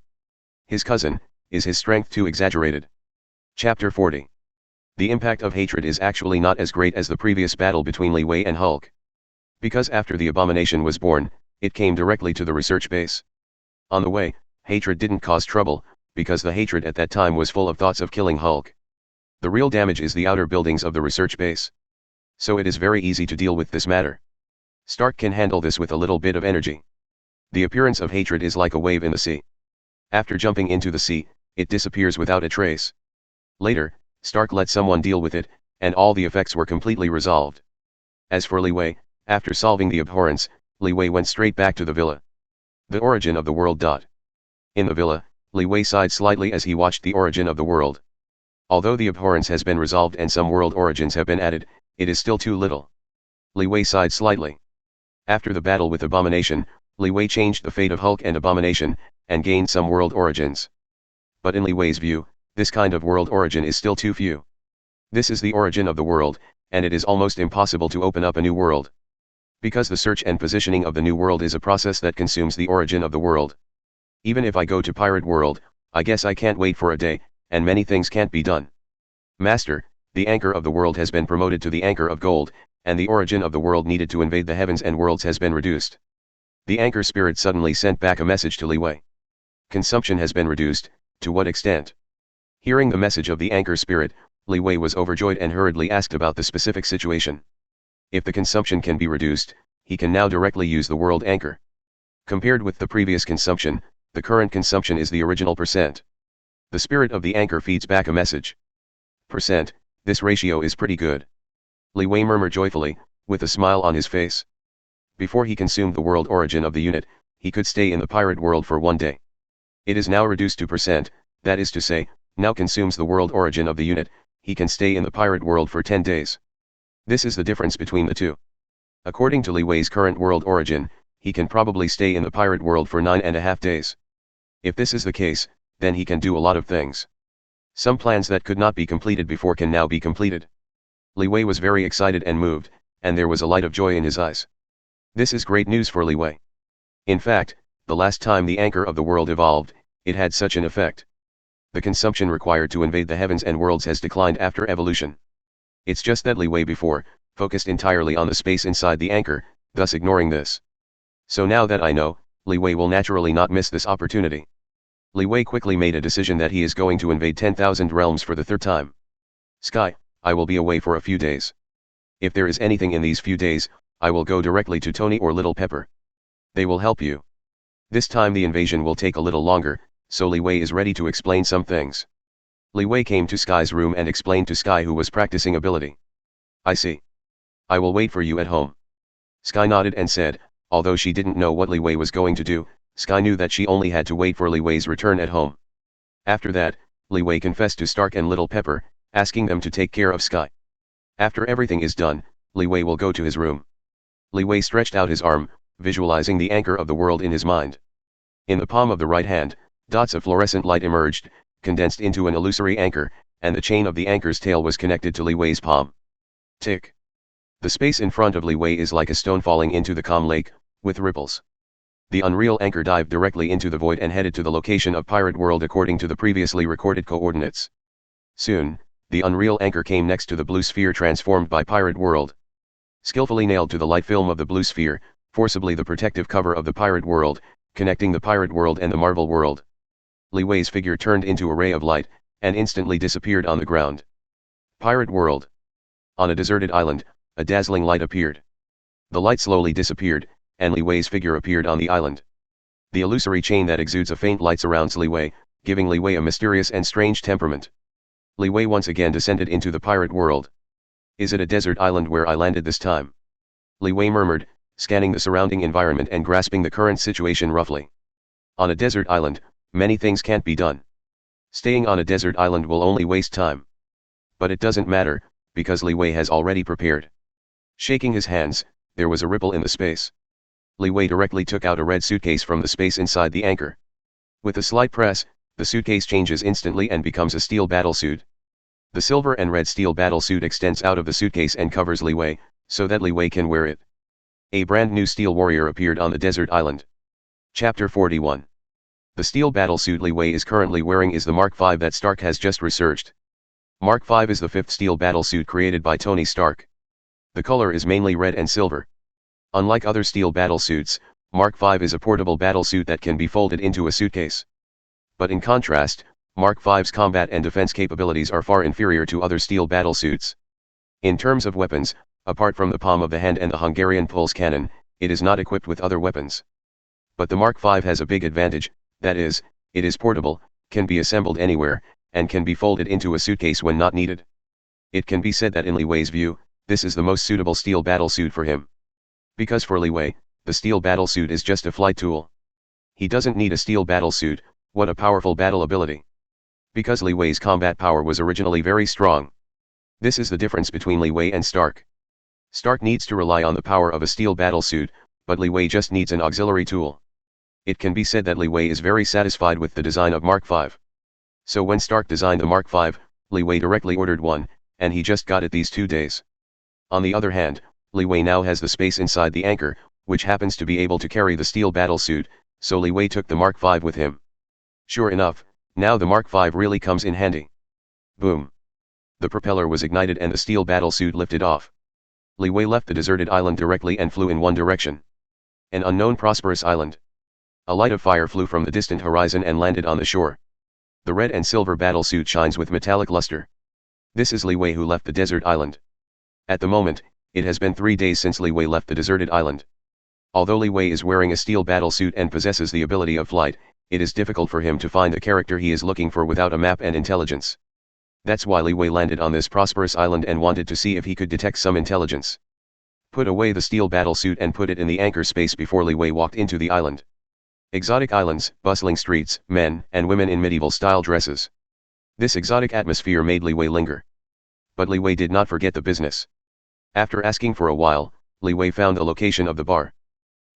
His cousin, is his strength too exaggerated? Chapter 40. The impact of hatred is actually not as great as the previous battle between Li Wei and Hulk. Because after the abomination was born, it came directly to the research base. On the way, hatred didn't cause trouble, because the hatred at that time was full of thoughts of killing Hulk. The real damage is the outer buildings of the research base. So it is very easy to deal with this matter. Stark can handle this with a little bit of energy. The appearance of hatred is like a wave in the sea. After jumping into the sea, it disappears without a trace. Later, Stark let someone deal with it, and all the effects were completely resolved. As for Li Wei, after solving the abhorrence, Li Wei went straight back to the villa. The origin of the world. In the villa, Li Wei sighed slightly as he watched the origin of the world. Although the abhorrence has been resolved and some world origins have been added, it is still too little. Li Wei sighed slightly. After the battle with Abomination, Li Wei changed the fate of Hulk and Abomination, and gained some world origins. But in Li Wei's view, this kind of world origin is still too few. This is the origin of the world, and it is almost impossible to open up a new world. Because the search and positioning of the new world is a process that consumes the origin of the world. Even if I go to Pirate World, I guess I can't wait for a day, and many things can't be done. Master, the anchor of the world has been promoted to the anchor of gold, and the origin of the world needed to invade the heavens and worlds has been reduced. The anchor spirit suddenly sent back a message to Li Wei. Consumption has been reduced, to what extent? Hearing the message of the anchor spirit, Li Wei was overjoyed and hurriedly asked about the specific situation. If the consumption can be reduced, he can now directly use the world anchor. Compared with the previous consumption, the current consumption is the original percent. The spirit of the anchor feeds back a message. Percent, this ratio is pretty good. Li Wei murmured joyfully, with a smile on his face. Before he consumed the world origin of the unit, he could stay in the pirate world for 1 day. It is now reduced to percent, that is to say, now consumes the world origin of the unit, he can stay in the pirate world for 10 days. This is the difference between the two. According to Li Wei's current world origin, he can probably stay in the pirate world for 9.5 days. If this is the case, then he can do a lot of things. Some plans that could not be completed before can now be completed. Li Wei was very excited and moved, and there was a light of joy in his eyes. This is great news for Li Wei. In fact, the last time the anchor of the world evolved, it had such an effect. The consumption required to invade the heavens and worlds has declined after evolution. It's just that Li Wei before, focused entirely on the space inside the anchor, thus ignoring this. So now that I know, Li Wei will naturally not miss this opportunity. Li Wei quickly made a decision that he is going to invade 10,000 realms for the 3rd time. Sky, I will be away for a few days. If there is anything in these few days, I will go directly to Tony or Little Pepper. They will help you. This time the invasion will take a little longer, so Li Wei is ready to explain some things. Li Wei came to Sky's room and explained to Sky, who was practicing ability. I see. I will wait for you at home. Sky nodded and said, although she didn't know what Li Wei was going to do, Sky knew that she only had to wait for Li Wei's return at home. After that, Li Wei confessed to Stark and Little Pepper, asking them to take care of Sky. After everything is done, Li Wei will go to his room. Li Wei stretched out his arm, visualizing the anchor of the world in his mind. In the palm of the right hand, dots of fluorescent light emerged, condensed into an illusory anchor, and the chain of the anchor's tail was connected to Li Wei's palm. Tick. The space in front of Li Wei is like a stone falling into the calm lake, with ripples. The unreal anchor dived directly into the void and headed to the location of Pirate World according to the previously recorded coordinates. Soon, the unreal anchor came next to the blue sphere transformed by Pirate World. Skillfully nailed to the light film of the blue sphere, forcibly the protective cover of the Pirate World, connecting the Pirate World and the Marvel World. Li Wei's figure turned into a ray of light, and instantly disappeared on the ground. Pirate World. On a deserted island, a dazzling light appeared. The light slowly disappeared, and Li Wei's figure appeared on the island. The illusory chain that exudes a faint light surrounds Li Wei, giving Li Wei a mysterious and strange temperament. Li Wei once again descended into the Pirate World. Is it a desert island where I landed this time? Li Wei murmured, scanning the surrounding environment and grasping the current situation roughly. On a desert island, many things can't be done. Staying on a desert island will only waste time. But it doesn't matter, because Li Wei has already prepared. Shaking his hands, there was a ripple in the space. Li Wei directly took out a red suitcase from the space inside the anchor. With a slight press, the suitcase changes instantly and becomes a steel battlesuit. The silver and red steel battlesuit extends out of the suitcase and covers Li Wei, so that Li Wei can wear it. A brand new steel warrior appeared on the desert island. Chapter 41. The steel battlesuit Li Wei is currently wearing is the Mark V that Stark has just researched. Mark V is the fifth steel battlesuit created by Tony Stark. The color is mainly red and silver. Unlike other steel battlesuits, Mark V is a portable battlesuit that can be folded into a suitcase. But in contrast, Mark V's combat and defense capabilities are far inferior to other steel battlesuits. In terms of weapons, apart from the palm of the hand and the Hungarian pulse cannon, it is not equipped with other weapons. But the Mark V has a big advantage, that is, it is portable, can be assembled anywhere, and can be folded into a suitcase when not needed. It can be said that in Li Wei's view, this is the most suitable steel battlesuit for him. Because for Li Wei, the steel battlesuit is just a flight tool. He doesn't need a steel battlesuit. What a powerful battle ability. Because Li Wei's combat power was originally very strong. This is the difference between Li Wei and Stark. Stark needs to rely on the power of a steel battlesuit, but Li Wei just needs an auxiliary tool. It can be said that Li Wei is very satisfied with the design of Mark V. So when Stark designed the Mark V, Li Wei directly ordered one, and he just got it these 2 days. On the other hand, Li Wei now has the space inside the anchor, which happens to be able to carry the steel battlesuit, so Li Wei took the Mark V with him. Sure enough, now the Mark V really comes in handy. Boom. The propeller was ignited and the steel battlesuit lifted off. Li Wei left the deserted island directly and flew in one direction. An unknown prosperous island. A light of fire flew from the distant horizon and landed on the shore. The red and silver battlesuit shines with metallic luster. This is Li Wei who left the desert island. At the moment, it has been 3 days since Li Wei left the deserted island. Although Li Wei is wearing a steel battlesuit and possesses the ability of flight, it is difficult for him to find the character he is looking for without a map and intelligence. That's why Li Wei landed on this prosperous island and wanted to see if he could detect some intelligence. Put away the steel battlesuit and put it in the anchor space before Li Wei walked into the island. Exotic islands, bustling streets, men and women in medieval-style dresses. This exotic atmosphere made Li Wei linger. But Li Wei did not forget the business. After asking for a while, Li Wei found the location of the bar.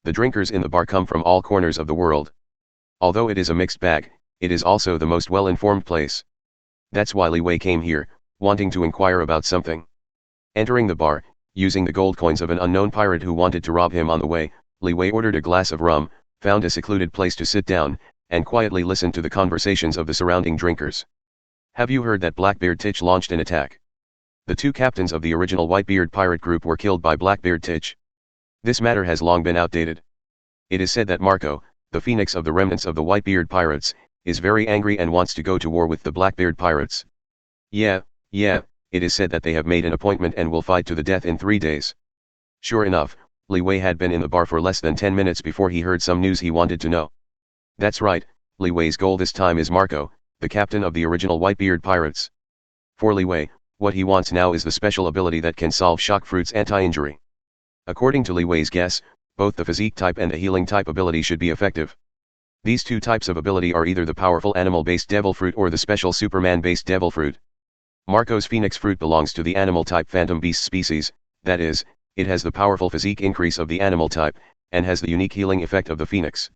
The drinkers in the bar come from all corners of the world. Although it is a mixed bag, it is also the most well-informed place. That's why Li Wei came here, wanting to inquire about something. Entering the bar, using the gold coins of an unknown pirate who wanted to rob him on the way, Li Wei ordered a glass of rum, found a secluded place to sit down, and quietly listened to the conversations of the surrounding drinkers. Have you heard that Blackbeard Titch launched an attack? The 2 captains of the original Whitebeard pirate group were killed by Blackbeard Titch. This matter has long been outdated. It is said that Marco, the phoenix of the remnants of the Whitebeard pirates, is very angry and wants to go to war with the Blackbeard pirates. Yeah, it is said that they have made an appointment and will fight to the death in 3 days. Sure enough, Li Wei had been in the bar for less than 10 minutes before he heard some news he wanted to know. That's right, Li Wei's goal this time is Marco, the captain of the original Whitebeard pirates. For Li Wei, what he wants now is the special ability that can solve shock fruit's anti-injury. According to Li Wei's guess, both the physique type and the healing type ability should be effective. These 2 types of ability are either the powerful animal-based devil fruit or the special Superman-based devil fruit. Marco's phoenix fruit belongs to the animal type phantom beast species, that is, it has the powerful physique increase of the animal type, and has the unique healing effect of the phoenix.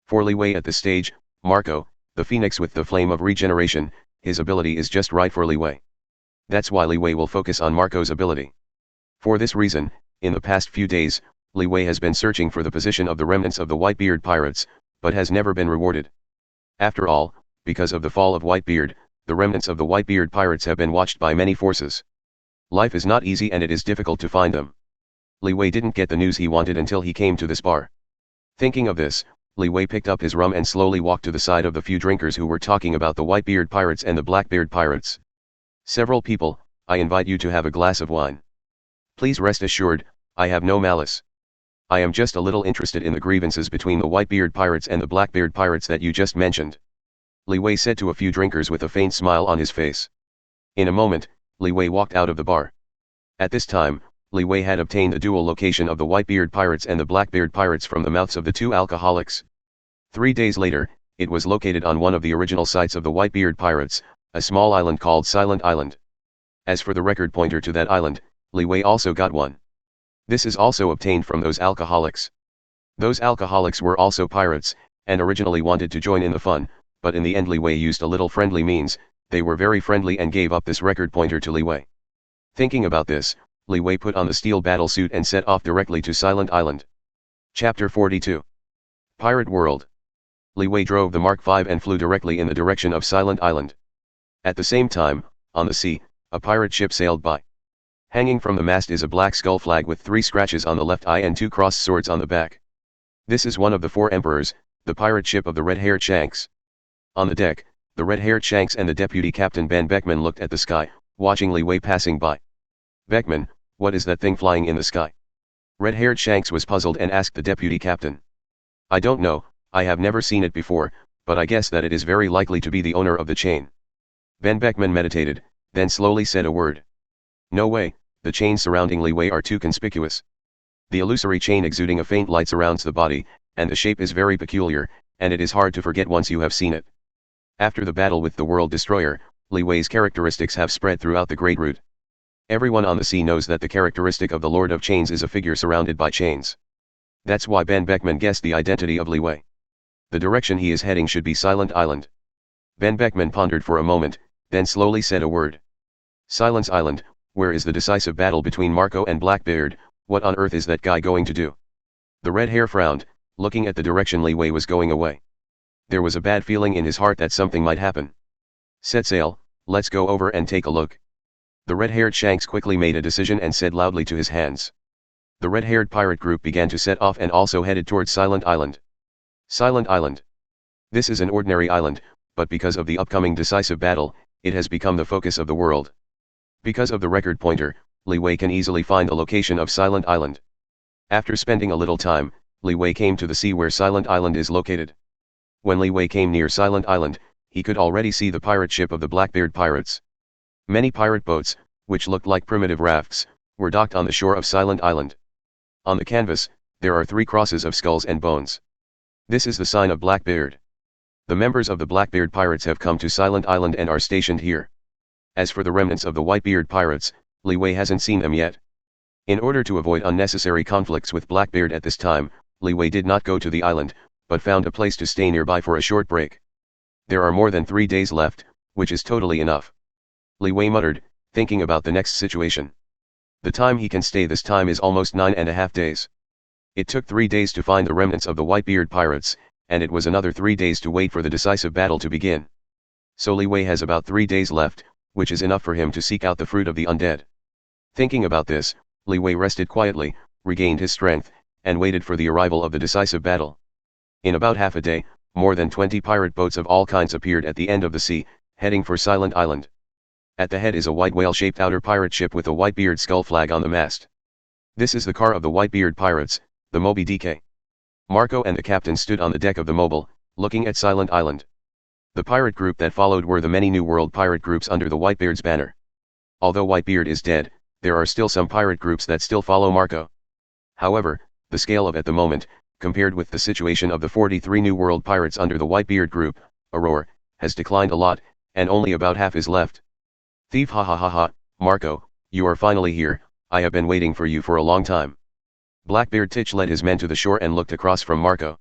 For Li Wei at this stage, Marco, the phoenix with the flame of regeneration, his ability is just right for Li Wei. That's why Li Wei will focus on Marco's ability. For this reason, in the past few days, Li Wei has been searching for the position of the remnants of the Whitebeard pirates, but has never been rewarded. After all, because of the fall of Whitebeard, the remnants of the Whitebeard pirates have been watched by many forces. Life is not easy and it is difficult to find them. Li Wei didn't get the news he wanted until he came to this bar. Thinking of this, Li Wei picked up his rum and slowly walked to the side of the few drinkers who were talking about the Whitebeard pirates and the Blackbeard pirates. Several people, I invite you to have a glass of wine. Please rest assured, I have no malice. I am just a little interested in the grievances between the Whitebeard pirates and the Blackbeard pirates that you just mentioned. Li Wei said to a few drinkers with a faint smile on his face. In a moment, Li Wei walked out of the bar. At this time, Li Wei had obtained the dual location of the Whitebeard pirates and the Blackbeard pirates from the mouths of the 2 alcoholics. 3 days later, it was located on one of the original sites of the Whitebeard pirates, a small island called Silent Island. As for the record pointer to that island, Li Wei also got one. This is also obtained from those alcoholics. Those alcoholics were also pirates, and originally wanted to join in the fun, but in the end Li Wei used a little friendly means, they were very friendly and gave up this record pointer to Li Wei. Thinking about this, Li Wei put on the steel battle suit and set off directly to Silent Island. Chapter 42. Pirate World. Li Wei drove the Mark V and flew directly in the direction of Silent Island. At the same time, on the sea, a pirate ship sailed by. Hanging from the mast is a black skull flag with 3 scratches on the left eye and 2 crossed swords on the back. This is one of the 4 emperors, the pirate ship of the red-haired Shanks. On the deck, the red-haired Shanks and the deputy captain Ben Beckman looked at the sky, watching Li Wei passing by. "Beckman, what is that thing flying in the sky?" Red-haired Shanks was puzzled and asked the deputy captain. "I don't know, I have never seen it before, but I guess that it is very likely to be the owner of the chain." Ben Beckman meditated, then slowly said a word. "No way, the chains surrounding Li Wei are too conspicuous. The illusory chain exuding a faint light surrounds the body, and the shape is very peculiar, and it is hard to forget once you have seen it. After the battle with the World Destroyer, Li Wei's characteristics have spread throughout the Great Route. Everyone on the sea knows that the characteristic of the Lord of Chains is a figure surrounded by chains. That's why Ben Beckman guessed the identity of Li Wei. The direction he is heading should be Silent Island." Ben Beckman pondered for a moment, then slowly said a word. "Silence Island, where is the decisive battle between Marco and Blackbeard? What on earth is that guy going to do?" The red hair frowned, looking at the direction Li Wei was going away. There was a bad feeling in his heart that something might happen. "Set sail, let's go over and take a look." The red-haired Shanks quickly made a decision and said loudly to his hands. The red-haired pirate group began to set off and also headed towards Silent Island. Silent Island. This is an ordinary island, but because of the upcoming decisive battle, it has become the focus of the world. Because of the record pointer, Li Wei can easily find the location of Silent Island. After spending a little time, Li Wei came to the sea where Silent Island is located. When Li Wei came near Silent Island, he could already see the pirate ship of the Blackbeard pirates. Many pirate boats, which looked like primitive rafts, were docked on the shore of Silent Island. On the canvas, there are 3 crosses of skulls and bones. This is the sign of Blackbeard. The members of the Blackbeard pirates have come to Silent Island and are stationed here. As for the remnants of the Whitebeard pirates, Li Wei hasn't seen them yet. In order to avoid unnecessary conflicts with Blackbeard at this time, Li Wei did not go to the island, but found a place to stay nearby for a short break. There are more than 3 days left, which is totally enough. Li Wei muttered, thinking about the next situation. The time he can stay this time is almost 9.5 days. It took 3 days to find the remnants of the Whitebeard pirates, and it was another 3 days to wait for the decisive battle to begin. So Li Wei has about 3 days left, which is enough for him to seek out the fruit of the undead. Thinking about this, Li Wei rested quietly, regained his strength, and waited for the arrival of the decisive battle. In about half a day, more than 20 pirate boats of all kinds appeared at the end of the sea, heading for Silent Island. At the head is a white whale-shaped outer pirate ship with a Whitebeard skull flag on the mast. This is the car of the Whitebeard pirates, the Moby Dick. Marco and the captain stood on the deck of the Mobile, looking at Silent Island. The pirate group that followed were the many New World pirate groups under the Whitebeard's banner. Although Whitebeard is dead, there are still some pirate groups that still follow Marco. However, the scale of at the moment, compared with the situation of the 43 New World pirates under the Whitebeard group, Aurora, has declined a lot, and only about half is left. "Thief, ha ha ha ha, Marco, you are finally here, I have been waiting for you for a long time." Blackbeard Titch led his men to the shore and looked across from Marco.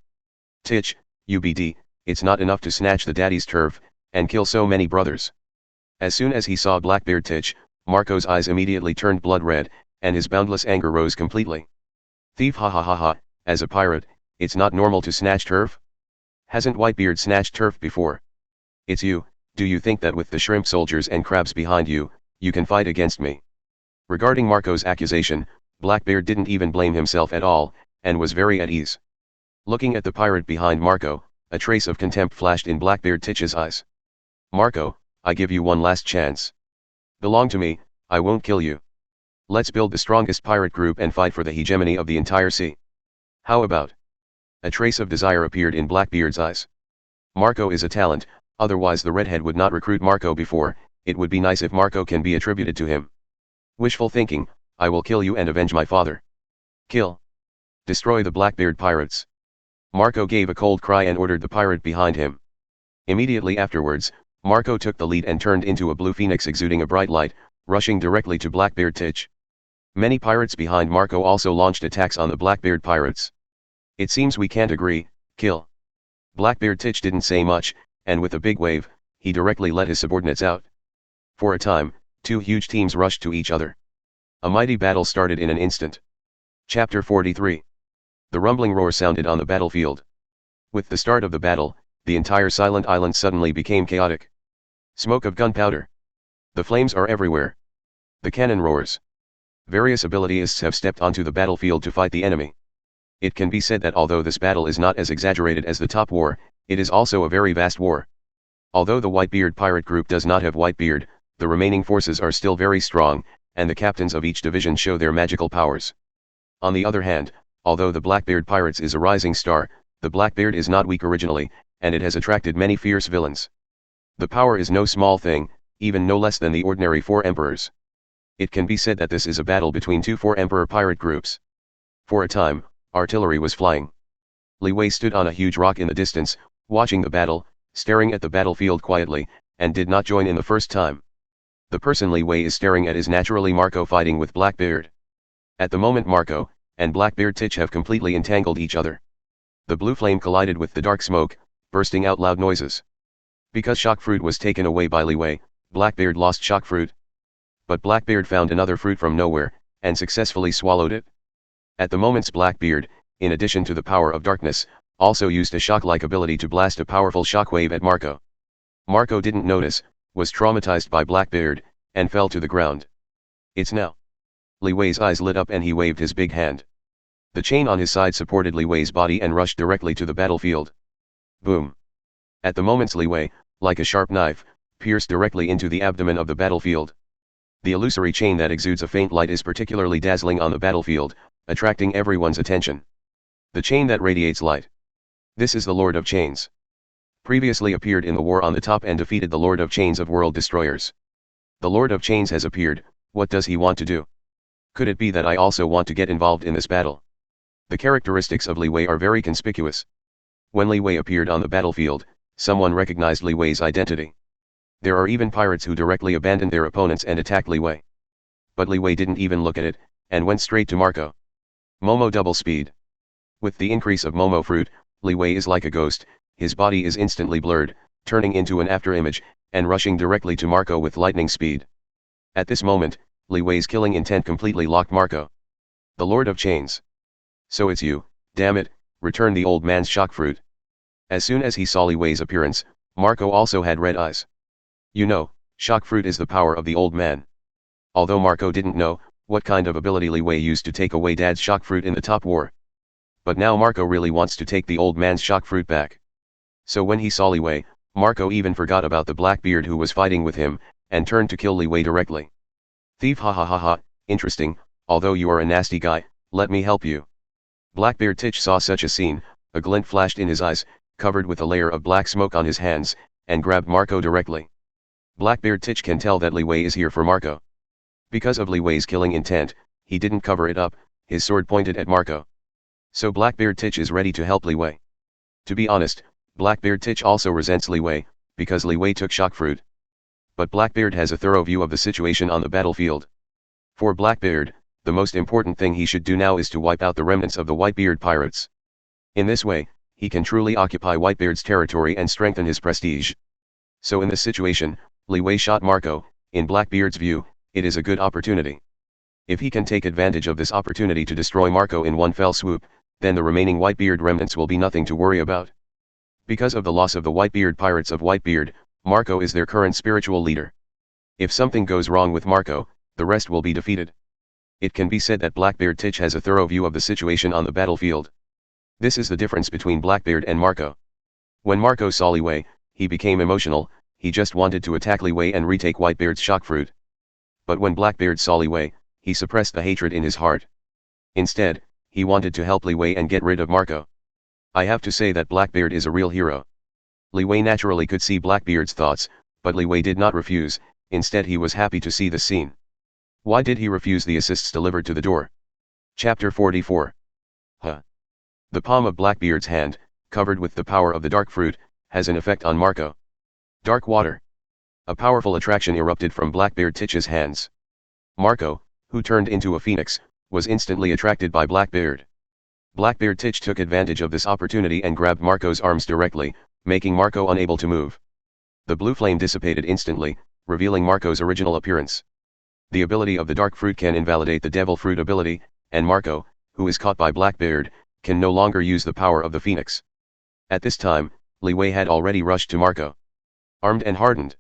"Titch, UBD, it's not enough to snatch the daddy's turf, and kill so many brothers." As soon as he saw Blackbeard Titch, Marco's eyes immediately turned blood red, and his boundless anger rose completely. "Thief, ha ha ha ha, as a pirate, it's not normal to snatch turf? Hasn't Whitebeard snatched turf before? It's you, do you think that with the shrimp soldiers and crabs behind you, you can fight against me?" Regarding Marco's accusation, Blackbeard didn't even blame himself at all, and was very at ease. Looking at the pirate behind Marco, a trace of contempt flashed in Blackbeard Titch's eyes. "Marco, I give you one last chance. Belong to me, I won't kill you. Let's build the strongest pirate group and fight for the hegemony of the entire sea. How about?" A trace of desire appeared in Blackbeard's eyes. Marco is a talent, otherwise the redhead would not recruit Marco before. It would be nice if Marco can be attributed to him. Wishful thinking, I will kill you and avenge my father. Kill. Destroy the Blackbeard pirates. Marco gave a cold cry and ordered the pirate behind him. Immediately afterwards, Marco took the lead and turned into a blue phoenix exuding a bright light, rushing directly to Blackbeard Titch. Many pirates behind Marco also launched attacks on the Blackbeard pirates. "It seems we can't agree, kill." Blackbeard Titch didn't say much, and with a big wave, he directly let his subordinates out. For a time, 2 huge teams rushed to each other. A mighty battle started in an instant. Chapter 43. The rumbling roar sounded on the battlefield. With the start of the battle, the entire silent island suddenly became chaotic. Smoke of gunpowder. The flames are everywhere. The cannon roars. Various abilityists have stepped onto the battlefield to fight the enemy. It can be said that although this battle is not as exaggerated as the top war, it is also a very vast war. Although the Whitebeard pirate group does not have Whitebeard, the remaining forces are still very strong, and the captains of each division show their magical powers. On the other hand, although the Blackbeard pirates is a rising star, the Blackbeard is not weak originally, and it has attracted many fierce villains. The power is no small thing, even no less than the ordinary 4 emperors. It can be said that this is a battle between 2 4-emperor pirate groups. For a time, artillery was flying. Li Wei stood on a huge rock in the distance, watching the battle, staring at the battlefield quietly, and did not join in the first time. The person Li Wei is staring at is naturally Marco fighting with Blackbeard. At the moment Marco and Blackbeard Titch have completely entangled each other. The blue flame collided with the dark smoke, bursting out loud noises. Because shock fruit was taken away by Li Wei, Blackbeard lost shock fruit. But Blackbeard found another fruit from nowhere, and successfully swallowed it. At the moment's Blackbeard, in addition to the power of darkness, also used a shock-like ability to blast a powerful shockwave at Marco. Marco didn't notice, was traumatized by Blackbeard, and fell to the ground. It's now. Li Wei's eyes lit up and he waved his big hand. The chain on his side supported Li Wei's body and rushed directly to the battlefield. Boom. At the moment's Li Wei, like a sharp knife, pierced directly into the abdomen of the battlefield. The illusory chain that exudes a faint light is particularly dazzling on the battlefield, attracting everyone's attention. The chain that radiates light. This is the Lord of Chains. Previously appeared in the war on the top and defeated the Lord of Chains of World Destroyers. The Lord of Chains has appeared. What does he want to do? Could it be that I also want to get involved in this battle? The characteristics of Li Wei are very conspicuous. When Li Wei appeared on the battlefield, someone recognized Li Wei's identity. There are even pirates who directly abandoned their opponents and attacked Li Wei. But Li Wei didn't even look at it, and went straight to Marco. Momo double speed. With the increase of Momo fruit, Li Wei is like a ghost, his body is instantly blurred, turning into an afterimage, and rushing directly to Marco with lightning speed. At this moment, Li Wei's killing intent completely locked Marco. The Lord of Chains. So it's you, damn it, returned the old man's shock fruit. As soon as he saw Li Wei's appearance, Marco also had red eyes. You know, shock fruit is the power of the old man. Although Marco didn't know what kind of ability Li Wei used to take away Dad's shock fruit in the top war. But now Marco really wants to take the old man's shock fruit back. So when he saw Li Wei, Marco even forgot about the Blackbeard who was fighting with him, and turned to kill Li Wei directly. Thief, ha ha ha ha, interesting, although you are a nasty guy, let me help you. Blackbeard Titch saw such a scene, a glint flashed in his eyes, covered with a layer of black smoke on his hands, and grabbed Marco directly. Blackbeard Titch can tell that Li Wei is here for Marco. Because of Li Wei's killing intent, he didn't cover it up, his sword pointed at Marco. So Blackbeard Titch is ready to help Li Wei. To be honest, Blackbeard Titch also resents Li Wei, because Li Wei took shock fruit. But Blackbeard has a thorough view of the situation on the battlefield. For Blackbeard, the most important thing he should do now is to wipe out the remnants of the Whitebeard pirates. In this way, he can truly occupy Whitebeard's territory and strengthen his prestige. So in this situation, Li Wei shot Marco. In Blackbeard's view, it is a good opportunity. If he can take advantage of this opportunity to destroy Marco in one fell swoop, then the remaining Whitebeard remnants will be nothing to worry about. Because of the loss of the Whitebeard pirates of Whitebeard, Marco is their current spiritual leader. If something goes wrong with Marco, the rest will be defeated. It can be said that Blackbeard Titch has a thorough view of the situation on the battlefield. This is the difference between Blackbeard and Marco. When Marco saw Li Wei, he became emotional, he just wanted to attack Li Wei and retake Whitebeard's shock fruit. But when Blackbeard saw Li Wei, he suppressed the hatred in his heart. Instead, he wanted to help Li Wei and get rid of Marco. I have to say that Blackbeard is a real hero. Li Wei naturally could see Blackbeard's thoughts, but Li Wei did not refuse, instead he was happy to see the scene. Why did he refuse the assists delivered to the door? Chapter 44. The palm of Blackbeard's hand, covered with the power of the dark fruit, has an effect on Marco. Dark water. A powerful attraction erupted from Blackbeard Titch's hands. Marco, who turned into a phoenix, was instantly attracted by Blackbeard. Blackbeard Titch took advantage of this opportunity and grabbed Marco's arms directly, making Marco unable to move. The blue flame dissipated instantly, revealing Marco's original appearance. The ability of the dark fruit can invalidate the devil fruit ability, and Marco, who is caught by Blackbeard, can no longer use the power of the phoenix. At this time, Li Wei had already rushed to Marco. Armed and hardened.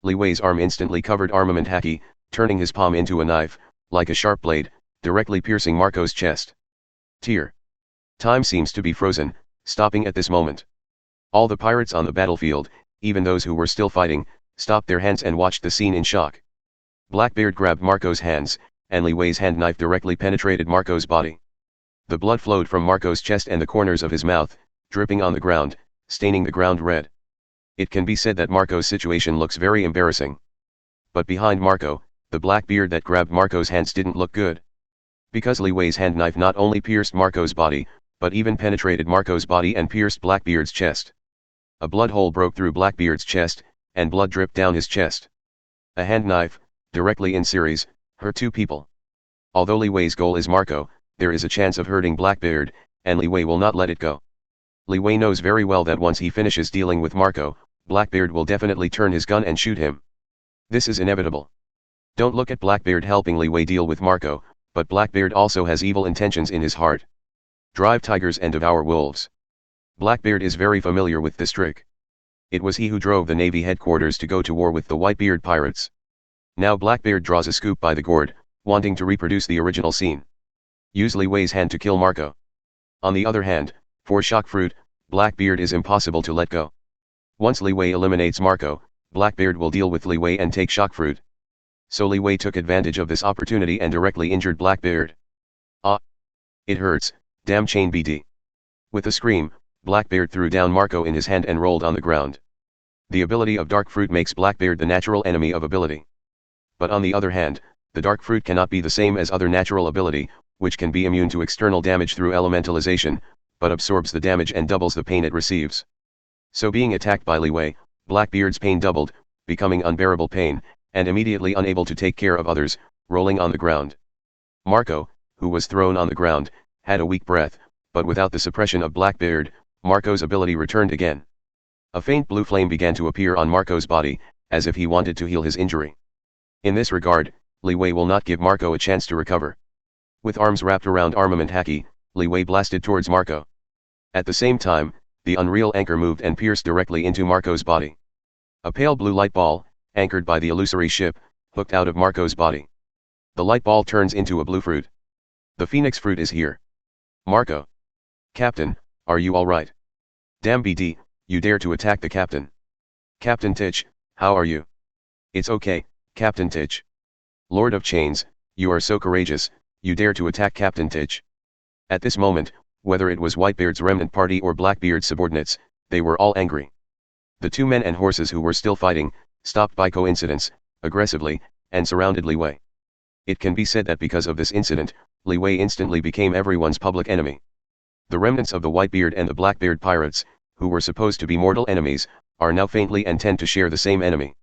Li Wei's arm instantly covered armament haki, turning his palm into a knife, like a sharp blade, directly piercing Marco's chest. Tear. Time seems to be frozen, stopping at this moment. All the pirates on the battlefield, even those who were still fighting, stopped their hands and watched the scene in shock. Blackbeard grabbed Marco's hands, and Li Wei's hand knife directly penetrated Marco's body. The blood flowed from Marco's chest and the corners of his mouth, dripping on the ground, staining the ground red. It can be said that Marco's situation looks very embarrassing. But behind Marco, the Blackbeard that grabbed Marco's hands didn't look good. Because Li Wei's hand knife not only pierced Marco's body, but even penetrated Marco's body and pierced Blackbeard's chest. A blood hole broke through Blackbeard's chest, and blood dripped down his chest. A hand knife, directly in series, hurt two people. Although Li Wei's goal is Marco, there is a chance of hurting Blackbeard, and Li Wei will not let it go. Li Wei knows very well that once he finishes dealing with Marco, Blackbeard will definitely turn his gun and shoot him. This is inevitable. Don't look at Blackbeard helping Li Wei deal with Marco, but Blackbeard also has evil intentions in his heart. Drive tigers and devour wolves. Blackbeard is very familiar with this trick. It was he who drove the Navy headquarters to go to war with the Whitebeard pirates. Now Blackbeard draws a scoop by the gourd, wanting to reproduce the original scene. Use Li Wei's hand to kill Marco. On the other hand, for shock fruit, Blackbeard is impossible to let go. Once Li Wei eliminates Marco, Blackbeard will deal with Li Wei and take shock fruit. So Li Wei took advantage of this opportunity and directly injured Blackbeard. Ah! It hurts, damn chain BD. With a scream, Blackbeard threw down Marco in his hand and rolled on the ground. The ability of dark fruit makes Blackbeard the natural enemy of ability. But on the other hand, the dark fruit cannot be the same as other natural ability, which can be immune to external damage through elementalization, but absorbs the damage and doubles the pain it receives. So being attacked by Li Wei, Blackbeard's pain doubled, becoming unbearable pain, and immediately unable to take care of others, rolling on the ground. Marco, who was thrown on the ground, had a weak breath, but without the suppression of Blackbeard, Marco's ability returned again. A faint blue flame began to appear on Marco's body, as if he wanted to heal his injury. In this regard, Li Wei will not give Marco a chance to recover. With arms wrapped around armament haki, Li Wei blasted towards Marco. At the same time, the unreal anchor moved and pierced directly into Marco's body. A pale blue light ball, anchored by the illusory ship, hooked out of Marco's body. The light ball turns into a blue fruit. The phoenix fruit is here. Marco. Captain, are you alright? Damn BD, you dare to attack the captain. Captain Titch, how are you? It's okay, Captain Titch. Lord of Chains, you are so courageous, you dare to attack Captain Titch. At this moment, whether it was Whitebeard's remnant party or Blackbeard's subordinates, they were all angry. The two men and horses who were still fighting, stopped by coincidence, aggressively, and surrounded Li Wei. It can be said that because of this incident, Li Wei instantly became everyone's public enemy. The remnants of the Whitebeard and the Blackbeard pirates, who were supposed to be mortal enemies, are now faintly and tend to share the same enemy.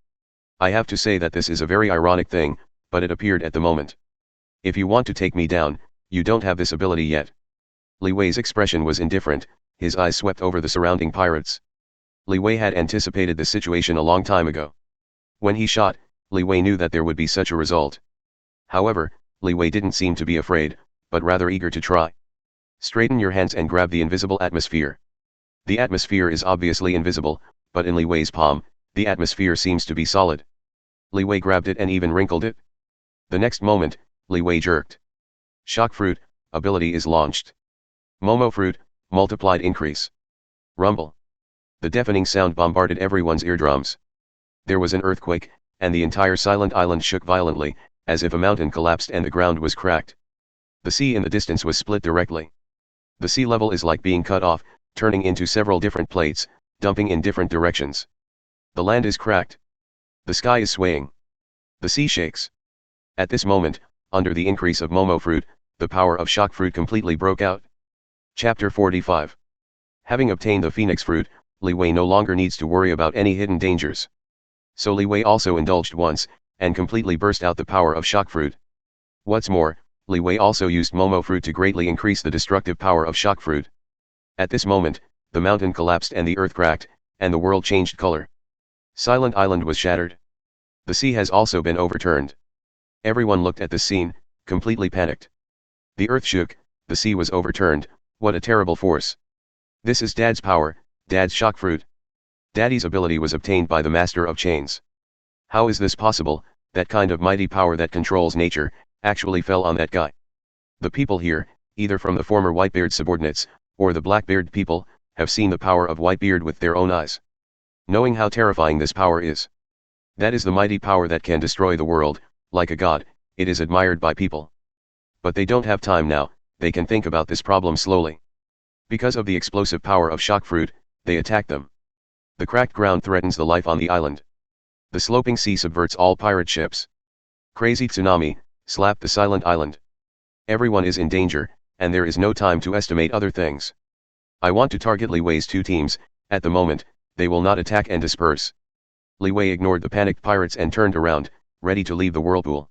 I have to say that this is a very ironic thing, but it appeared at the moment. If you want to take me down, you don't have this ability yet. Li Wei's expression was indifferent, his eyes swept over the surrounding pirates. Li Wei had anticipated this situation a long time ago. When he shot, Li Wei knew that there would be such a result. However, Li Wei didn't seem to be afraid, but rather eager to try. Straighten your hands and grab the invisible atmosphere. The atmosphere is obviously invisible, but in Li Wei's palm, the atmosphere seems to be solid. Li Wei grabbed it and even wrinkled it. The next moment, Li Wei jerked. Shock fruit, ability is launched. Momo fruit, multiplied increase. Rumble. The deafening sound bombarded everyone's eardrums. There was an earthquake, and the entire silent island shook violently, as if a mountain collapsed and the ground was cracked. The sea in the distance was split directly. The sea level is like being cut off, turning into several different plates, dumping in different directions. The land is cracked. The sky is swaying. The sea shakes. At this moment, under the increase of Momo fruit, the power of shock fruit completely broke out. Chapter 45. Having obtained the phoenix fruit, Li Wei no longer needs to worry about any hidden dangers. So Li Wei also indulged once, and completely burst out the power of shock fruit. What's more, Li Wei also used Momo fruit to greatly increase the destructive power of shock fruit. At this moment, the mountain collapsed and the earth cracked, and the world changed color. Silent Island was shattered. The sea has also been overturned. Everyone looked at the scene, completely panicked. The earth shook, the sea was overturned. What a terrible force. This is Dad's power, Dad's shock fruit. Daddy's ability was obtained by the master of chains. How is this possible? That kind of mighty power that controls nature, actually fell on that guy. The people here, either from the former Whitebeard subordinates, or the Blackbeard people, have seen the power of Whitebeard with their own eyes. Knowing how terrifying this power is. That is the mighty power that can destroy the world, like a god, it is admired by people. But they don't have time now, they can think about this problem slowly. Because of the explosive power of shock fruit, they attack them. The cracked ground threatens the life on the island. The sloping sea subverts all pirate ships. Crazy tsunami, slap the silent island. Everyone is in danger, and there is no time to estimate other things. I want to target Li Wei's two teams, at the moment, they will not attack and disperse. Li Wei ignored the panicked pirates and turned around, ready to leave the whirlpool.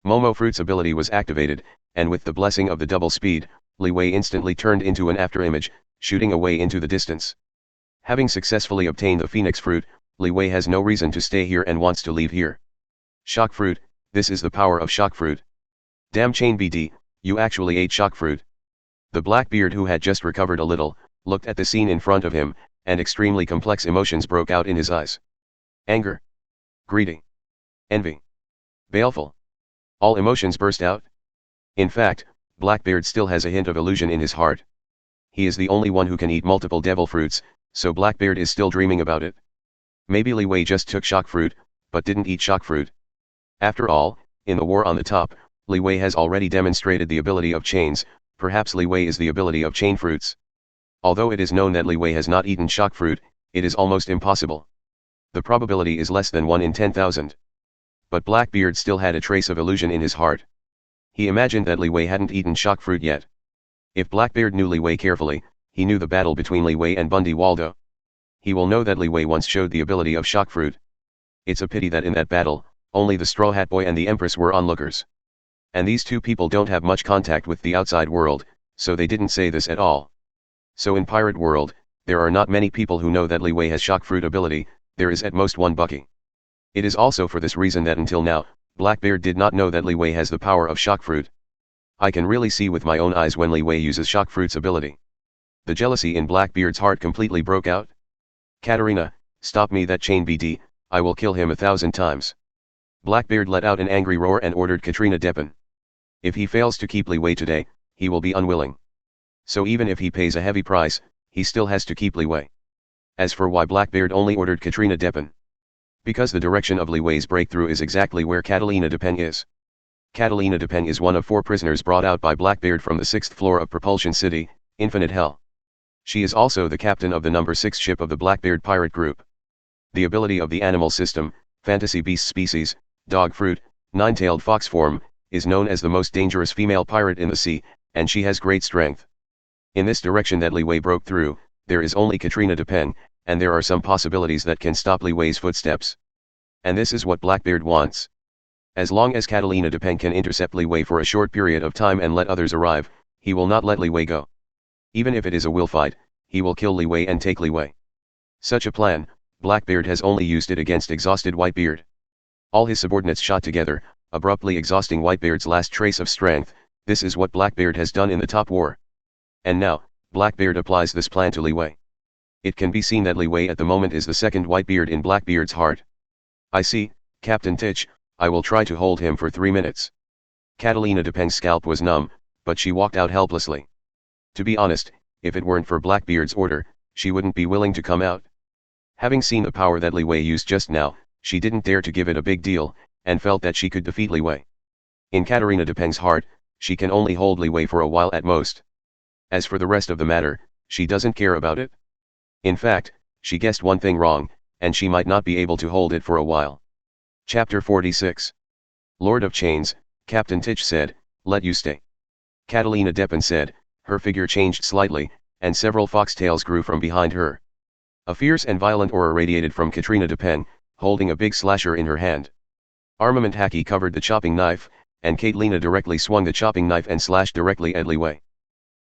Momo Fruit's ability was activated, and with the blessing of the double speed, Li Wei instantly turned into an afterimage, shooting away into the distance. Having successfully obtained the Phoenix Fruit, Li Wei has no reason to stay here and wants to leave here. Shock Fruit, this is the power of Shock Fruit. Damn Chain BD, you actually ate Shock Fruit. The Blackbeard, who had just recovered a little, looked at the scene in front of him, and extremely complex emotions broke out in his eyes. Anger. Greedy. Envy. Baleful. All emotions burst out. In fact, Blackbeard still has a hint of illusion in his heart. He is the only one who can eat multiple devil fruits, so Blackbeard is still dreaming about it. Maybe Li Wei just took shock fruit, but didn't eat shock fruit. After all, in the war on the top, Li Wei has already demonstrated the ability of chains, perhaps Li Wei is the ability of chain fruits. Although it is known that Li Wei has not eaten shock fruit, it is almost impossible. The probability is less than 1 in 10,000. But Blackbeard still had a trace of illusion in his heart. He imagined that Li Wei hadn't eaten shock fruit yet. If Blackbeard knew Li Wei carefully, he knew the battle between Li Wei and Bundy Waldo. He will know that Li Wei once showed the ability of shock fruit. It's a pity that in that battle, only the Straw Hat Boy and the Empress were onlookers. And these two people don't have much contact with the outside world, so they didn't say this at all. So in Pirate World, there are not many people who know that Li Wei has shock fruit ability, there is at most one Bucky. It is also for this reason that until now, Blackbeard did not know that Li Wei has the power of shock fruit. I can really see with my own eyes when Li Wei uses shock fruit's ability. The jealousy in Blackbeard's heart completely broke out. Katarina, stop me that chain BD, I will kill him 1,000 times. Blackbeard let out an angry roar and ordered Katrina Deppen. If he fails to keep Li Wei today, he will be unwilling. So even if he pays a heavy price, he still has to keep Li Wei. As for why Blackbeard only ordered Katrina Deppen. Because the direction of Li Wei's breakthrough is exactly where Catalina Deppen is. Catalina Deppen is one of 4 prisoners brought out by Blackbeard from the 6th floor of Propulsion City, Infinite Hell. She is also the captain of the number 6 ship of the Blackbeard pirate group. The ability of the animal system, fantasy beast species, dog fruit, 9-tailed fox form, is known as the most dangerous female pirate in the sea, and she has great strength. In this direction that Li Wei broke through, there is only Katrina Deppen, and there are some possibilities that can stop Li Wei's footsteps. And this is what Blackbeard wants. As long as Catalina Deppen can intercept Li Wei for a short period of time and let others arrive, he will not let Li Wei go. Even if it is a will fight, he will kill Li Wei and take Li Wei. Such a plan, Blackbeard has only used it against exhausted Whitebeard. All his subordinates shot together, abruptly exhausting Whitebeard's last trace of strength. This is what Blackbeard has done in the top war. And now, Blackbeard applies this plan to Li Wei. It can be seen that Li Wei at the moment is the second Whitebeard in Blackbeard's heart. I see, Captain Titch, I will try to hold him for 3 minutes. Catalina Deppen's scalp was numb, but she walked out helplessly. To be honest, if it weren't for Blackbeard's order, she wouldn't be willing to come out. Having seen the power that Li Wei used just now, she didn't dare to give it a big deal, and felt that she could defeat Li Wei. In Katarina Deppen's heart, she can only hold Li Wei for a while at most. As for the rest of the matter, she doesn't care about it. In fact, she guessed one thing wrong, and she might not be able to hold it for a while. Chapter 46. Lord of Chains, Captain Titch said, let you stay. Catalina Deppen said, her figure changed slightly, and several foxtails grew from behind her. A fierce and violent aura radiated from Katrina Deppen, holding a big slasher in her hand. Armament haki covered the chopping knife, and Catalina directly swung the chopping knife and slashed directly at Li Wei.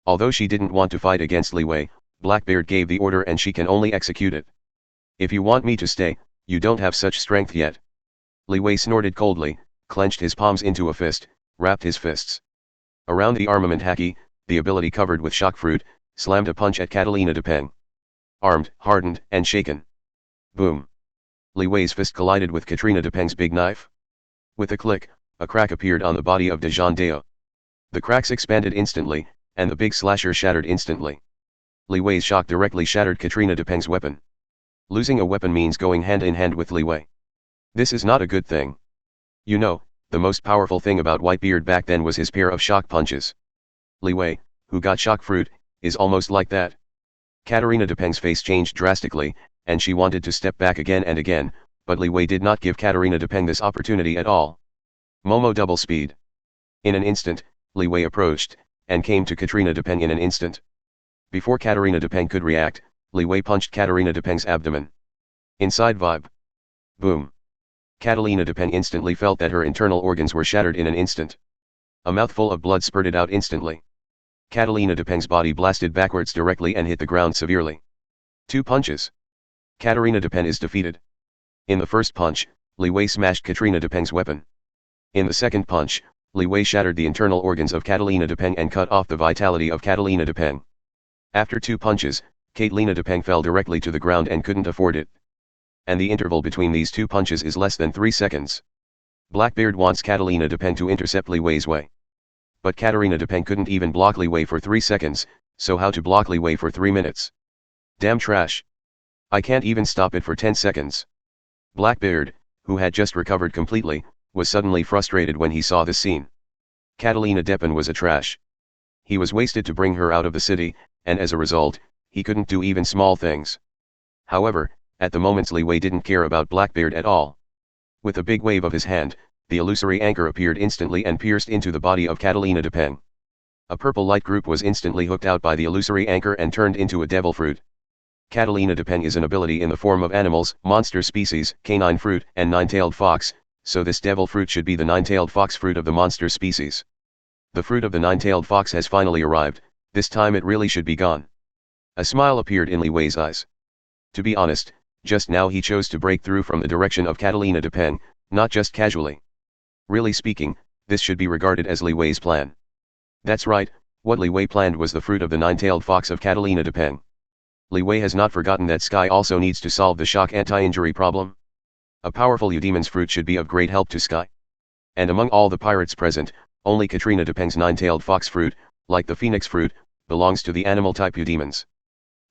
Although she didn't want to fight against Li Wei, Blackbeard gave the order and she can only execute it. If you want me to stay, you don't have such strength yet. Li Wei snorted coldly, clenched his palms into a fist, wrapped his fists around the armament haki, the ability covered with shock fruit, slammed a punch at Catalina de Peng. Armed, hardened, and shaken. Boom. Li Wei's fist collided with Katrina de Peng's big knife. With a click, a crack appeared on the body of Dejan Deo. The cracks expanded instantly, and the big slasher shattered instantly. Li Wei's shock directly shattered Katrina de Peng's weapon. Losing a weapon means going hand in hand with Li Wei. This is not a good thing. You know, the most powerful thing about Whitebeard back then was his pair of shock punches. Li Wei, who got shock fruit, is almost like that. Katarina de Peng's face changed drastically, and she wanted to step back again and again, but Li Wei did not give Katarina de Peng this opportunity at all. Momo double speed. In an instant, Li Wei approached, and came to Katrina de Peng in an instant. Before Katarina de Peng could react, Li Wei punched Katarina de Peng's abdomen. Inside vibe. Boom. Catalina de Peng instantly felt that her internal organs were shattered in an instant. A mouthful of blood spurted out instantly. Catalina de Peng's body blasted backwards directly and hit the ground severely. 2 punches. Katarina de Peng is defeated. In the first punch, Li Wei smashed Katrina de Peng's weapon. In the second punch, Li Wei shattered the internal organs of Catalina de Peng and cut off the vitality of Catalina de Peng. After 2 punches, Catalina de Peng fell directly to the ground and couldn't afford it. And the interval between these 2 punches is less than 3 seconds. Blackbeard wants Catalina de Peng to intercept Li Wei's way. But Katarina de Peng couldn't even block Li Wei for 3 seconds, so how to block Li Wei for 3 minutes? Damn trash. I can't even stop it for 10 seconds. Blackbeard, who had just recovered completely, was suddenly frustrated when he saw this scene. Catalina de Peng was a trash. He was wasted to bring her out of the city, and as a result, he couldn't do even small things. However, at the moment Li Wei didn't care about Blackbeard at all. With a big wave of his hand, the illusory anchor appeared instantly and pierced into the body of Catalina de Peng. A purple light group was instantly hooked out by the illusory anchor and turned into a devil fruit. Catalina de Peng is an ability in the form of animals, monster species, canine fruit, and nine-tailed fox, so this devil fruit should be the nine-tailed fox fruit of the monster species. The fruit of the nine-tailed fox has finally arrived, this time it really should be gone. A smile appeared in Li Wei's eyes. To be honest, just now he chose to break through from the direction of Catalina de Peng, not just casually. Really speaking, this should be regarded as Li Wei's plan. That's right, what Li Wei planned was the fruit of the nine-tailed fox of Catalina de Peng. Li Wei has not forgotten that Sky also needs to solve the shock anti-injury problem. A powerful Eudemon's fruit should be of great help to Sky. And among all the pirates present, only Katrina de Peng's nine-tailed fox fruit, like the phoenix fruit, belongs to the animal-type Eudemons.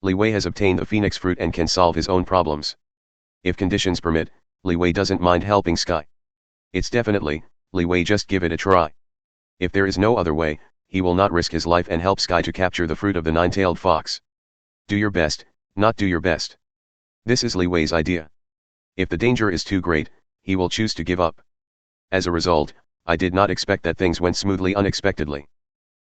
Li Wei has obtained the phoenix fruit and can solve his own problems. If conditions permit, Li Wei doesn't mind helping Sky. It's definitely, Li Wei just give it a try. If there is no other way, he will not risk his life and help Sky to capture the fruit of the nine-tailed fox. Do your best, not do your best. This is Li Wei's idea. If the danger is too great, he will choose to give up. As a result, I did not expect that things went smoothly unexpectedly.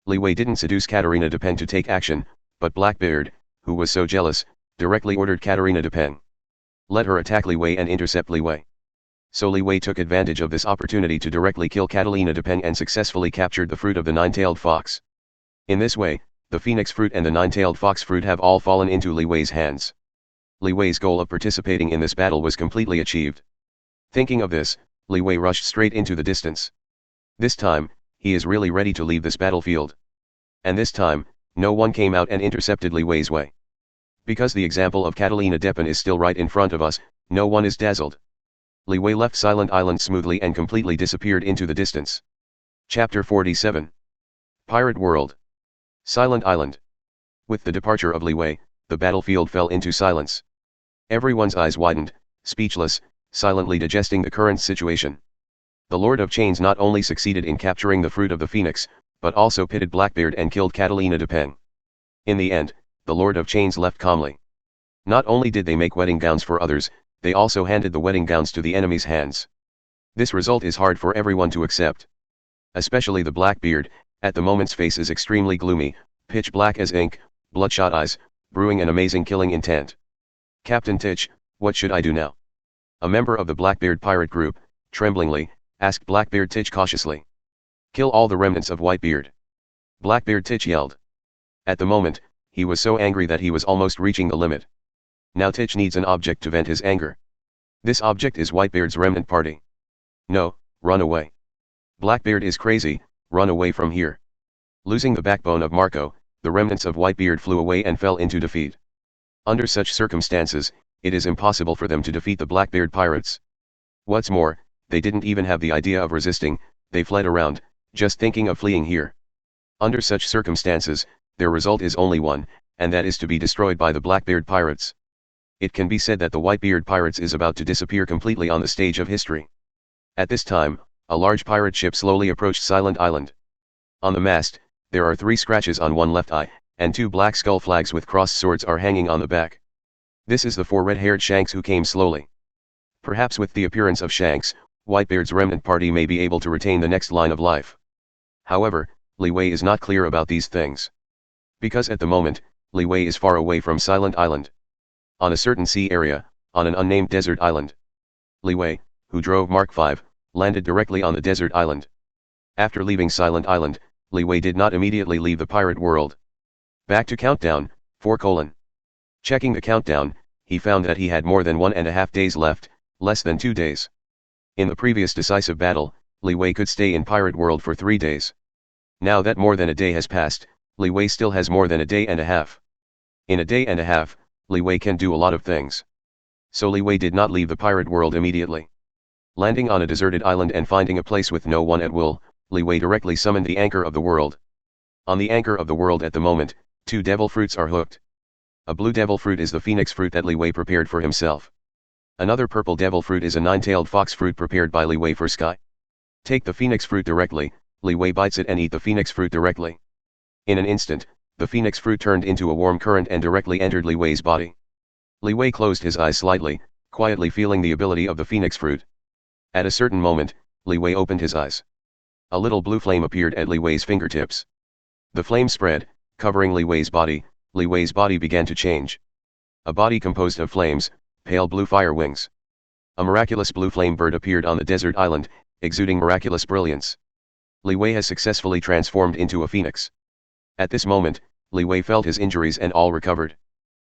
Li Wei didn't seduce Katarina de Peng to take action, but Blackbeard, who was so jealous, directly ordered Katarina de Peng. Let her attack Li Wei and intercept Li Wei. So Li Wei took advantage of this opportunity to directly kill Catalina de Peng and successfully captured the fruit of the nine-tailed fox. In this way, the phoenix fruit and the nine-tailed fox fruit have all fallen into Li Wei's hands. Li Wei's goal of participating in this battle was completely achieved. Thinking of this, Li Wei rushed straight into the distance. This time, he is really ready to leave this battlefield. And this time, no one came out and intercepted Li Wei's way. Because the example of Catalina de Peng is still right in front of us, no one is dazzled. Li Wei left Silent Island smoothly and completely disappeared into the distance. Chapter 47. Pirate World. Silent Island. With the departure of Li Wei, the battlefield fell into silence. Everyone's eyes widened, speechless, silently digesting the current situation. The Lord of Chains not only succeeded in capturing the fruit of the phoenix, but also pitted Blackbeard and killed Catalina de Peng. In the end, the Lord of Chains left calmly. Not only did they make wedding gowns for others, they also handed the wedding gowns to the enemy's hands. This result is hard for everyone to accept. Especially the Blackbeard, at the moment's face is extremely gloomy, pitch black as ink, bloodshot eyes, brewing an amazing killing intent. Captain Titch, what should I do now? A member of the Blackbeard pirate group, tremblingly, asked Blackbeard Titch cautiously. Kill all the remnants of Whitebeard. Blackbeard Titch yelled. At the moment, he was so angry that he was almost reaching the limit. Now Titch needs an object to vent his anger. This object is Whitebeard's remnant party. No, run away. Blackbeard is crazy, run away from here. Losing the backbone of Marco, the remnants of Whitebeard flew away and fell into defeat. Under such circumstances, it is impossible for them to defeat the Blackbeard pirates. What's more, they didn't even have the idea of resisting, they fled around, just thinking of fleeing here. Under such circumstances, their result is only one, and that is to be destroyed by the Blackbeard pirates. It can be said that the Whitebeard pirates is about to disappear completely on the stage of history. At this time, a large pirate ship slowly approached Silent Island. On the mast, there are 3 scratches on one left eye, and 2 black skull flags with crossed swords are hanging on the back. This is the 4 red-haired Shanks who came slowly. Perhaps with the appearance of Shanks, Whitebeard's remnant party may be able to retain the next line of life. However, Li Wei is not clear about these things. Because at the moment, Li Wei is far away from Silent Island. On a certain sea area, on an unnamed desert island. Li Wei, who drove Mark V, landed directly on the desert island. After leaving Silent Island, Li Wei did not immediately leave the pirate world. Back to countdown, 4:. Checking the countdown, he found that he had more than 1.5 days left, less than 2 days. In the previous decisive battle, Li Wei could stay in pirate world for 3 days. Now that more than a day has passed, Li Wei still has more than a day and a half. In a day and a half, Li Wei can do a lot of things. So Li Wei did not leave the pirate world immediately. Landing on a deserted island and finding a place with no one at will, Li Wei directly summoned the anchor of the world. On the anchor of the world at the moment, 2 devil fruits are hooked. A blue devil fruit is the phoenix fruit that Li Wei prepared for himself. Another purple devil fruit is a 9-tailed fox fruit prepared by Li Wei for Sky. Take the phoenix fruit directly, Li Wei bites it and eat the phoenix fruit directly. In an instant, the phoenix fruit turned into a warm current and directly entered Li Wei's body. Li Wei closed his eyes slightly, quietly feeling the ability of the phoenix fruit. At a certain moment, Li Wei opened his eyes. A little blue flame appeared at Li Wei's fingertips. The flame spread, covering Li Wei's body. Li Wei's body began to change. A body composed of flames, pale blue fire wings. A miraculous blue flame bird appeared on the desert island, exuding miraculous brilliance. Li Wei has successfully transformed into a phoenix. At this moment, Li Wei felt his injuries and all recovered.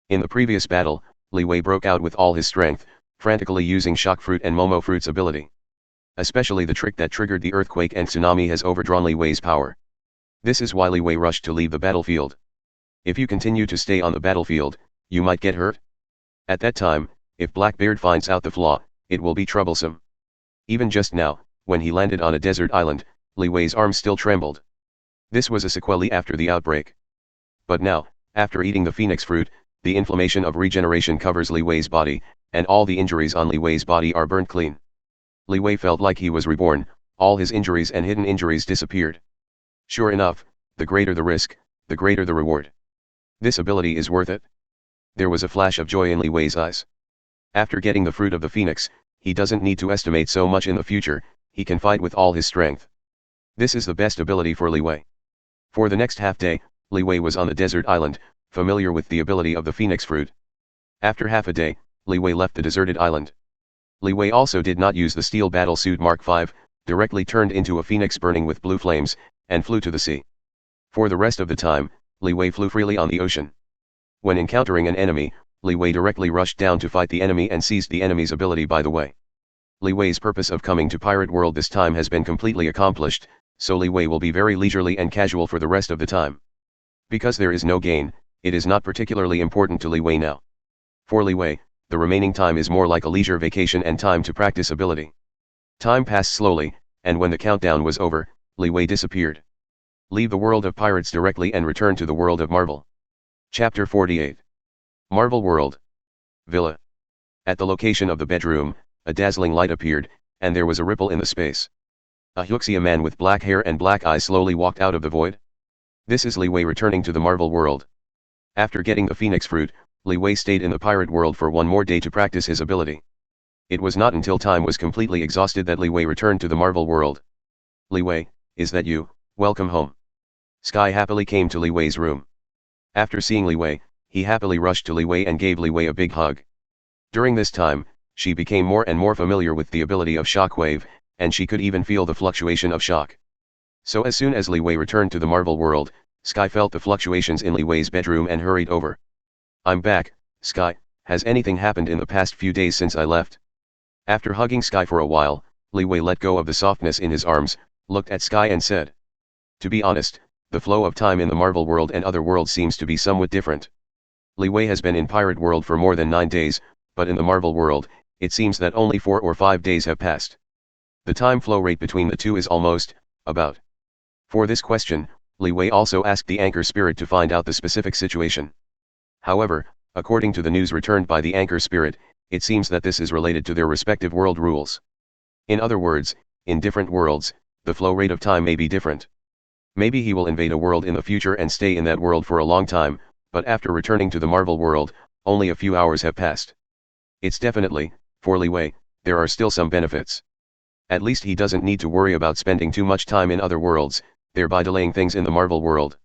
In the previous battle, Li Wei broke out with all his strength, frantically using shock fruit and Momo fruit's ability. Especially the trick that triggered the earthquake and tsunami has overdrawn Li Wei's power. This is why Li Wei rushed to leave the battlefield. If you continue to stay on the battlefield, you might get hurt. At that time, if Blackbeard finds out the flaw, it will be troublesome. Even just now, when he landed on a desert island, Li Wei's arm still trembled. This was a sequelae after the outbreak. But now, after eating the phoenix fruit, the inflammation of regeneration covers Li Wei's body, and all the injuries on Li Wei's body are burnt clean. Li Wei felt like he was reborn, all his injuries and hidden injuries disappeared. Sure enough, the greater the risk, the greater the reward. This ability is worth it. There was a flash of joy in Li Wei's eyes. After getting the fruit of the phoenix, he doesn't need to estimate so much in the future, he can fight with all his strength. This is the best ability for Li Wei. For the next half day, Li Wei was on the desert island, familiar with the ability of the phoenix fruit. After half a day, Li Wei left the deserted island. Li Wei also did not use the steel battle suit Mark V, directly turned into a phoenix burning with blue flames, and flew to the sea. For the rest of the time, Li Wei flew freely on the ocean. When encountering an enemy, Li Wei directly rushed down to fight the enemy and seized the enemy's ability by the way. Li Wei's purpose of coming to Pirate World this time has been completely accomplished, so Li Wei will be very leisurely and casual for the rest of the time. Because there is no gain, it is not particularly important to Li Wei now. For Li Wei, the remaining time is more like a leisure vacation and time to practice ability. Time passed slowly, and when the countdown was over, Li Wei disappeared. Leave the world of pirates directly and return to the world of Marvel. Chapter 48. Marvel World. Villa. At the location of the bedroom, a dazzling light appeared, and there was a ripple in the space. A Huxia man with black hair and black eyes slowly walked out of the void. This is Li Wei returning to the Marvel world. After getting the Phoenix Fruit, Li Wei stayed in the pirate world for one more day to practice his ability. It was not until time was completely exhausted that Li Wei returned to the Marvel world. Li Wei, is that you? Welcome home. Sky happily came to Li Wei's room. After seeing Li Wei, he happily rushed to Li Wei and gave Li Wei a big hug. During this time, she became more and more familiar with the ability of shockwave, and she could even feel the fluctuation of shock. So as soon as Li Wei returned to the Marvel world, Sky felt the fluctuations in Li Wei's bedroom and hurried over. I'm back, Sky, has anything happened in the past few days since I left? After hugging Sky for a while, Li Wei let go of the softness in his arms, looked at Sky and said. To be honest, the flow of time in the Marvel world and other worlds seems to be somewhat different. Li Wei has been in Pirate World for more than 9 days, but in the Marvel world, it seems that only 4 or 5 days have passed. The time flow rate between the two is almost, about. For this question, Li Wei also asked the Anchor Spirit to find out the specific situation. However, according to the news returned by the Anchor Spirit, it seems that this is related to their respective world rules. In other words, in different worlds, the flow rate of time may be different. Maybe he will invade a world in the future and stay in that world for a long time, but after returning to the Marvel world, only a few hours have passed. It's definitely, for Li Wei, there are still some benefits. At least he doesn't need to worry about spending too much time in other worlds, thereby delaying things in the Marvel world.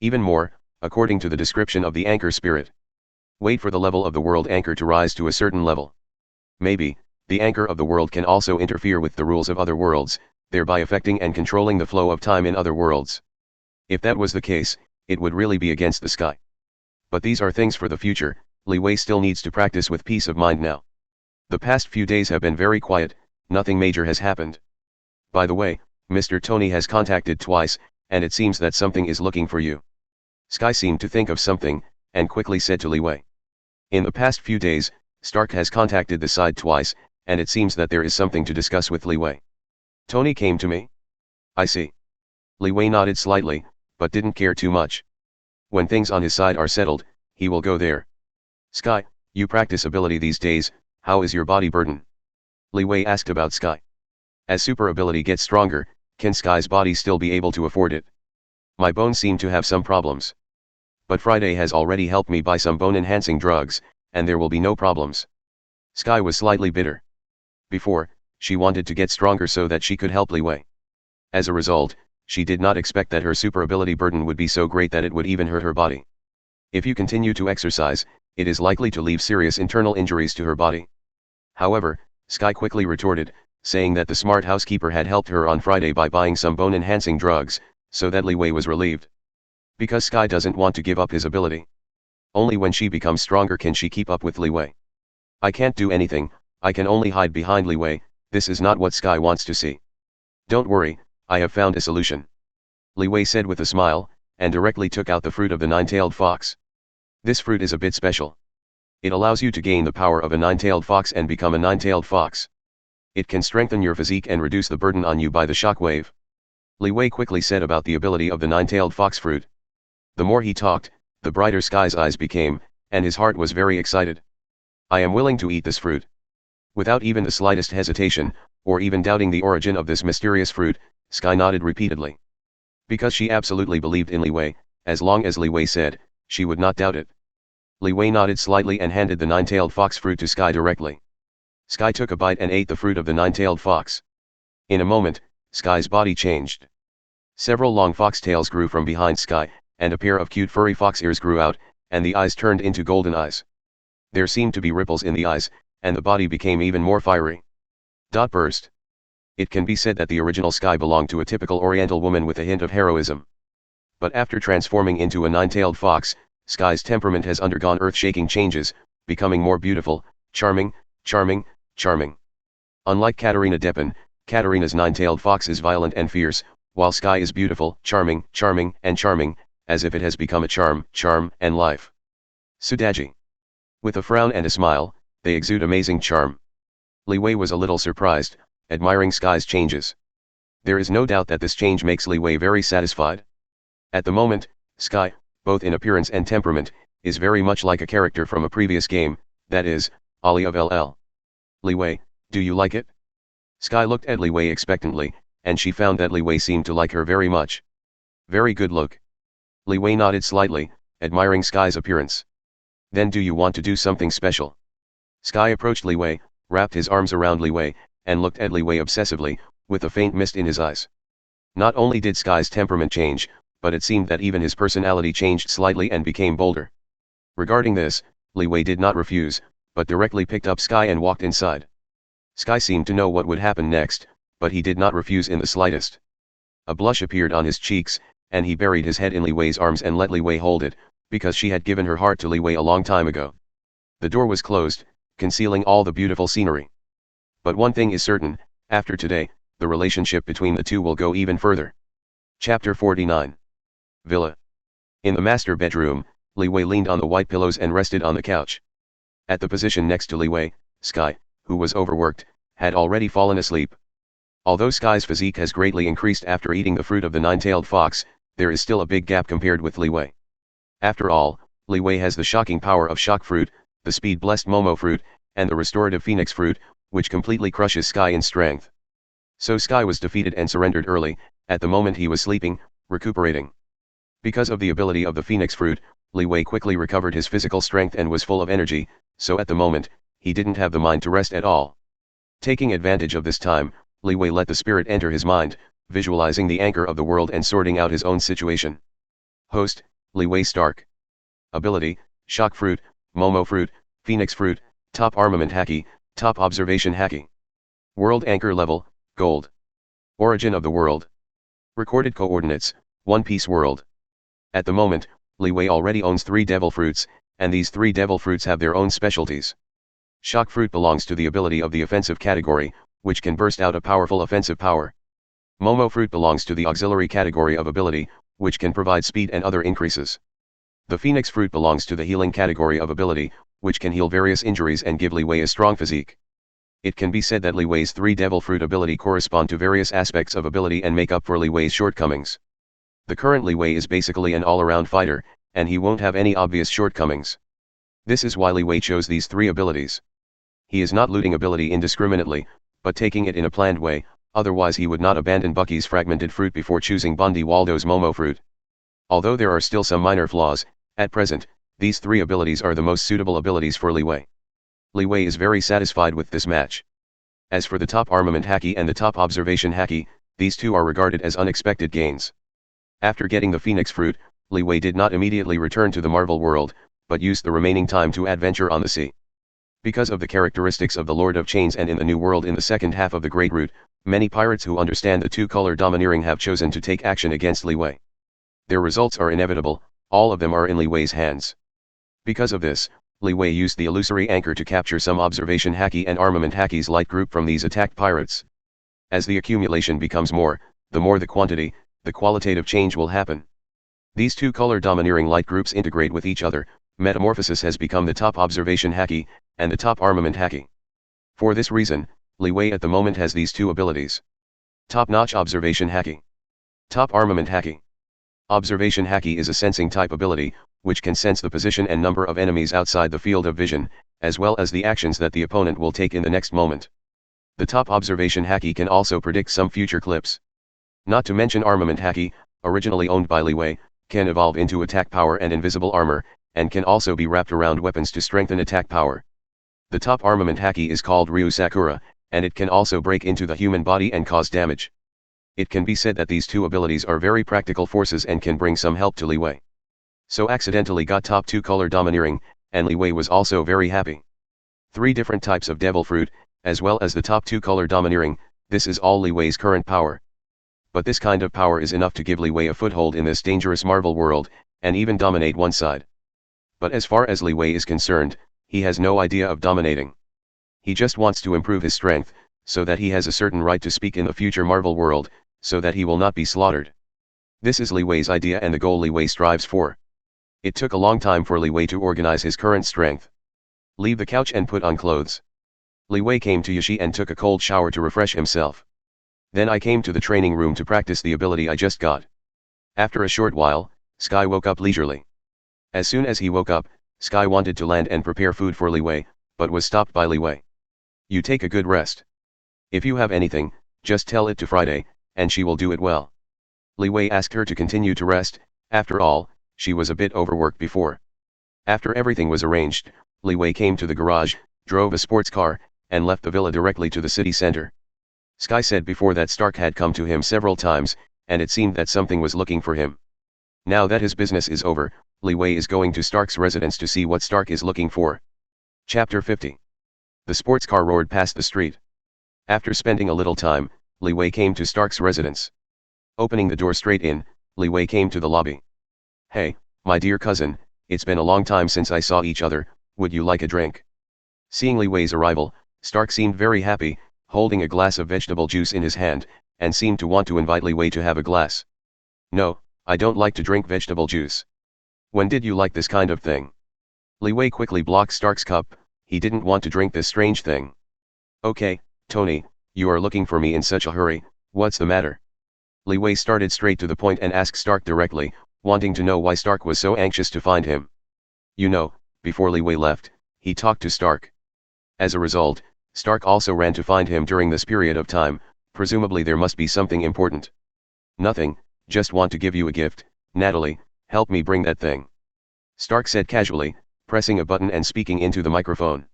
Even more, according to the description of the Anchor Spirit. Wait for the level of the world anchor to rise to a certain level. Maybe, the anchor of the world can also interfere with the rules of other worlds, thereby affecting and controlling the flow of time in other worlds. If that was the case, it would really be against the Sky. But these are things for the future. Li Wei still needs to practice with peace of mind now. The past few days have been very quiet, nothing major has happened. By the way, Mr. Tony has contacted twice, and it seems that something is looking for you. Sky seemed to think of something, and quickly said to Li Wei. In the past few days, Stark has contacted the side twice, and it seems that there is something to discuss with Li Wei. Tony came to me. I see. Li Wei nodded slightly, but didn't care too much. When things on his side are settled, he will go there. Sky, you practice ability these days, how is your body burden? Li Wei asked about Sky. As super ability gets stronger, can Sky's body still be able to afford it? My bones seem to have some problems. But Friday has already helped me buy some bone-enhancing drugs, and there will be no problems. Sky was slightly bitter. Before, she wanted to get stronger so that she could help Li Wei. As a result, she did not expect that her super ability burden would be so great that it would even hurt her body. If you continue to exercise, it is likely to leave serious internal injuries to her body. However, Sky quickly retorted, saying that the smart housekeeper had helped her on Friday by buying some bone-enhancing drugs, so that Li Wei was relieved. Because Sky doesn't want to give up his ability. Only when she becomes stronger can she keep up with Li Wei. I can't do anything, I can only hide behind Li Wei. This is not what Sky wants to see. Don't worry, I have found a solution. Li Wei said with a smile, and directly took out the fruit of the nine-tailed fox. This fruit is a bit special. It allows you to gain the power of a nine-tailed fox and become a nine-tailed fox. It can strengthen your physique and reduce the burden on you by the shockwave. Li Wei quickly said about the ability of the nine-tailed fox fruit. The more he talked, the brighter Sky's eyes became, and his heart was very excited. I am willing to eat this fruit. Without even the slightest hesitation, or even doubting the origin of this mysterious fruit, Sky nodded repeatedly. Because she absolutely believed in Li Wei, as long as Li Wei said, she would not doubt it. Li Wei nodded slightly and handed the nine-tailed fox fruit to Sky directly. Sky took a bite and ate the fruit of the nine-tailed fox. In a moment, Sky's body changed. Several long fox tails grew from behind Sky, and a pair of cute furry fox ears grew out, and the eyes turned into golden eyes. There seemed to be ripples in the eyes, and the body became even more fiery. Burst. It can be said that the original Sky belonged to a typical Oriental woman with a hint of heroism. But after transforming into a nine-tailed fox, Sky's temperament has undergone earth-shaking changes, becoming more beautiful, charming. Unlike Katarina Depin, Katarina's nine-tailed fox is violent and fierce, while Sky is beautiful, charming, as if it has become a charm, and life. Sudaji. With a frown and a smile, they exude amazing charm. Li Wei was a little surprised, admiring Sky's changes. There is no doubt that this change makes Li Wei very satisfied. At the moment, Sky, both in appearance and temperament, is very much like a character from a previous game, that is, Ali of LL. Li Wei, do you like it? Sky looked at Li Wei expectantly, and she found that Li Wei seemed to like her very much. Very good look. Li Wei nodded slightly, admiring Sky's appearance. Then do you want to do something special? Sky approached Li Wei, wrapped his arms around Li Wei, and looked at Li Wei obsessively, with a faint mist in his eyes. Not only did Sky's temperament change, but it seemed that even his personality changed slightly and became bolder. Regarding this, Li Wei did not refuse, but directly picked up Sky and walked inside. Sky seemed to know what would happen next, but he did not refuse in the slightest. A blush appeared on his cheeks, and he buried his head in Li Wei's arms and let Li Wei hold it, because she had given her heart to Li Wei a long time ago. The door was closed, concealing all the beautiful scenery. But one thing is certain, after today, the relationship between the two will go even further. Chapter 49. Villa. In the master bedroom, Li Wei leaned on the white pillows and rested on the couch. At the position next to Li Wei, Sky, who was overworked, had already fallen asleep. Although Sky's physique has greatly increased after eating the fruit of the nine-tailed fox, there is still a big gap compared with Li Wei. After all, Li Wei has the shocking power of shock fruit, the speed-blessed Momo fruit, and the restorative phoenix fruit, which completely crushes Sky in strength. So Sky was defeated and surrendered early, at the moment he was sleeping, recuperating. Because of the ability of the phoenix fruit, Li Wei quickly recovered his physical strength and was full of energy, so at the moment, he didn't have the mind to rest at all. Taking advantage of this time, Li Wei let the spirit enter his mind, visualizing the anchor of the world and sorting out his own situation. Host, Li Wei Stark. Ability, Shock Fruit, Momo Fruit, Phoenix Fruit, Top Armament Haki, Top Observation Haki. World Anchor Level, Gold. Origin of the World. Recorded Coordinates, One Piece World. At the moment, Li Wei already owns 3 devil fruits, and these 3 devil fruits have their own specialties. Shock Fruit belongs to the ability of the offensive category, which can burst out a powerful offensive power. Momo Fruit belongs to the auxiliary category of ability, which can provide speed and other increases. The Phoenix Fruit belongs to the healing category of ability, which can heal various injuries and give Li Wei a strong physique. It can be said that Li Wei's 3 devil fruit ability correspond to various aspects of ability and make up for Li Wei's shortcomings. The current Li Wei is basically an all-around fighter, and he won't have any obvious shortcomings. This is why Li Wei chose these 3 abilities. He is not looting ability indiscriminately, but taking it in a planned way, otherwise he would not abandon Bucky's fragmented fruit before choosing Bondi Waldo's Momo fruit. Although there are still some minor flaws, at present, these 3 abilities are the most suitable abilities for Li Wei. Li Wei is very satisfied with this match. As for the top armament haki and the top observation haki, these 2 are regarded as unexpected gains. After getting the Phoenix Fruit, Li Wei did not immediately return to the Marvel world, but used the remaining time to adventure on the sea. Because of the characteristics of the Lord of Chains and in the New World in the second half of the Great Route, many pirates who understand the 2-color domineering have chosen to take action against Li Wei. Their results are inevitable, all of them are in Li Wei's hands. Because of this, Li Wei used the illusory anchor to capture some observation haki and armament haki's light group from these attacked pirates. As the accumulation becomes more, the more the quantity, the qualitative change will happen. These 2-color domineering light groups integrate with each other. Metamorphosis has become the top observation haki, and the top armament haki. For this reason, Li Wei at the moment has these 2 abilities. Top-notch observation haki. Top armament haki. Observation haki is a sensing type ability, which can sense the position and number of enemies outside the field of vision, as well as the actions that the opponent will take in the next moment. The top observation haki can also predict some future clips. Not to mention armament haki, originally owned by Li Wei, can evolve into attack power and invisible armor, and can also be wrapped around weapons to strengthen attack power. The top armament haki is called Ryu Sakura, and it can also break into the human body and cause damage. It can be said that these 2 abilities are very practical forces and can bring some help to Li Wei. So accidentally got top 2-color domineering, and Li Wei was also very happy. 3 different types of devil fruit, as well as the top 2-color domineering, this is all Li Wei's current power. But this kind of power is enough to give Li Wei a foothold in this dangerous Marvel world, and even dominate one side. But as far as Li Wei is concerned, he has no idea of dominating. He just wants to improve his strength, so that he has a certain right to speak in the future Marvel world, so that he will not be slaughtered. This is Li Wei's idea and the goal Li Wei strives for. It took a long time for Li Wei to organize his current strength. Leave the couch and put on clothes. Li Wei came to Yashi and took a cold shower to refresh himself. Then I came to the training room to practice the ability I just got. After a short while, Sky woke up leisurely. As soon as he woke up, Sky wanted to land and prepare food for Li Wei, but was stopped by Li Wei. You take a good rest. If you have anything, just tell it to Friday, and she will do it well. Li Wei asked her to continue to rest. After all, she was a bit overworked before. After everything was arranged, Li Wei came to the garage, drove a sports car, and left the villa directly to the city center. Sky said before that Stark had come to him several times, and it seemed that something was looking for him. Now that his business is over, Li Wei is going to Stark's residence to see what Stark is looking for. Chapter 50. The sports car roared past the street. After spending a little time, Li Wei came to Stark's residence. Opening the door straight in, Li Wei came to the lobby. Hey, my dear cousin, it's been a long time since I saw each other, would you like a drink? Seeing Li Wei's arrival, Stark seemed very happy, holding a glass of vegetable juice in his hand, and seemed to want to invite Li Wei to have a glass. "No, I don't like to drink vegetable juice." "When did you like this kind of thing?" Li Wei quickly blocked Stark's cup. He didn't want to drink this strange thing. "Okay, Tony, you are looking for me in such a hurry, what's the matter?" Li Wei started straight to the point and asked Stark directly, wanting to know why Stark was so anxious to find him. You know, before Li Wei left, he talked to Stark. As a result, Stark also ran to find him during this period of time. Presumably there must be something important. "Nothing, just want to give you a gift. Natalie, help me bring that thing," Stark said casually, pressing a button and speaking into the microphone.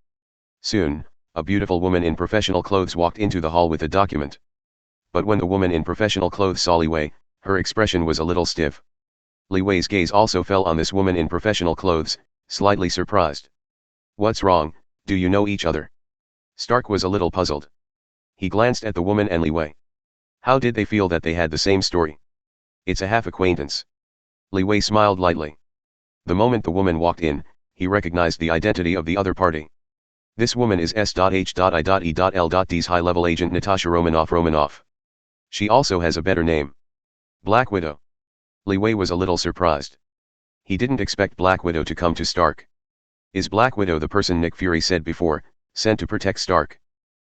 Soon, a beautiful woman in professional clothes walked into the hall with a document. But when the woman in professional clothes saw Li Wei, her expression was a little stiff. Li Wei's gaze also fell on this woman in professional clothes, slightly surprised. "What's wrong, do you know each other?" Stark was a little puzzled. He glanced at the woman and Li Wei. How did they feel that they had the same story? "It's a half acquaintance." Li Wei smiled lightly. The moment the woman walked in, he recognized the identity of the other party. This woman is S.H.I.E.L.D's high-level agent Natasha Romanoff. She also has a better name. Black Widow. Li Wei was a little surprised. He didn't expect Black Widow to come to Stark. Is Black Widow the person Nick Fury said before, sent to protect Stark?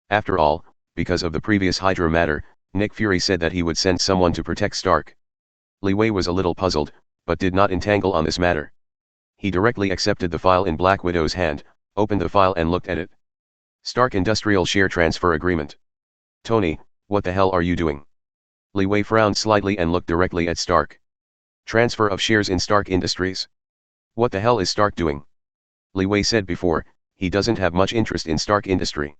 After all, because of the previous Hydra matter, Nick Fury said that he would send someone to protect Stark. Li Wei was a little puzzled, but did not entangle on this matter. He directly accepted the file in Black Widow's hand, opened the file and looked at it. Stark Industrial Share Transfer Agreement. "Tony, what the hell are you doing?" Li Wei frowned slightly and looked directly at Stark. "Transfer of shares in Stark Industries. What the hell is Stark doing?" Li Wei said before, he doesn't have much interest in Stark Industry.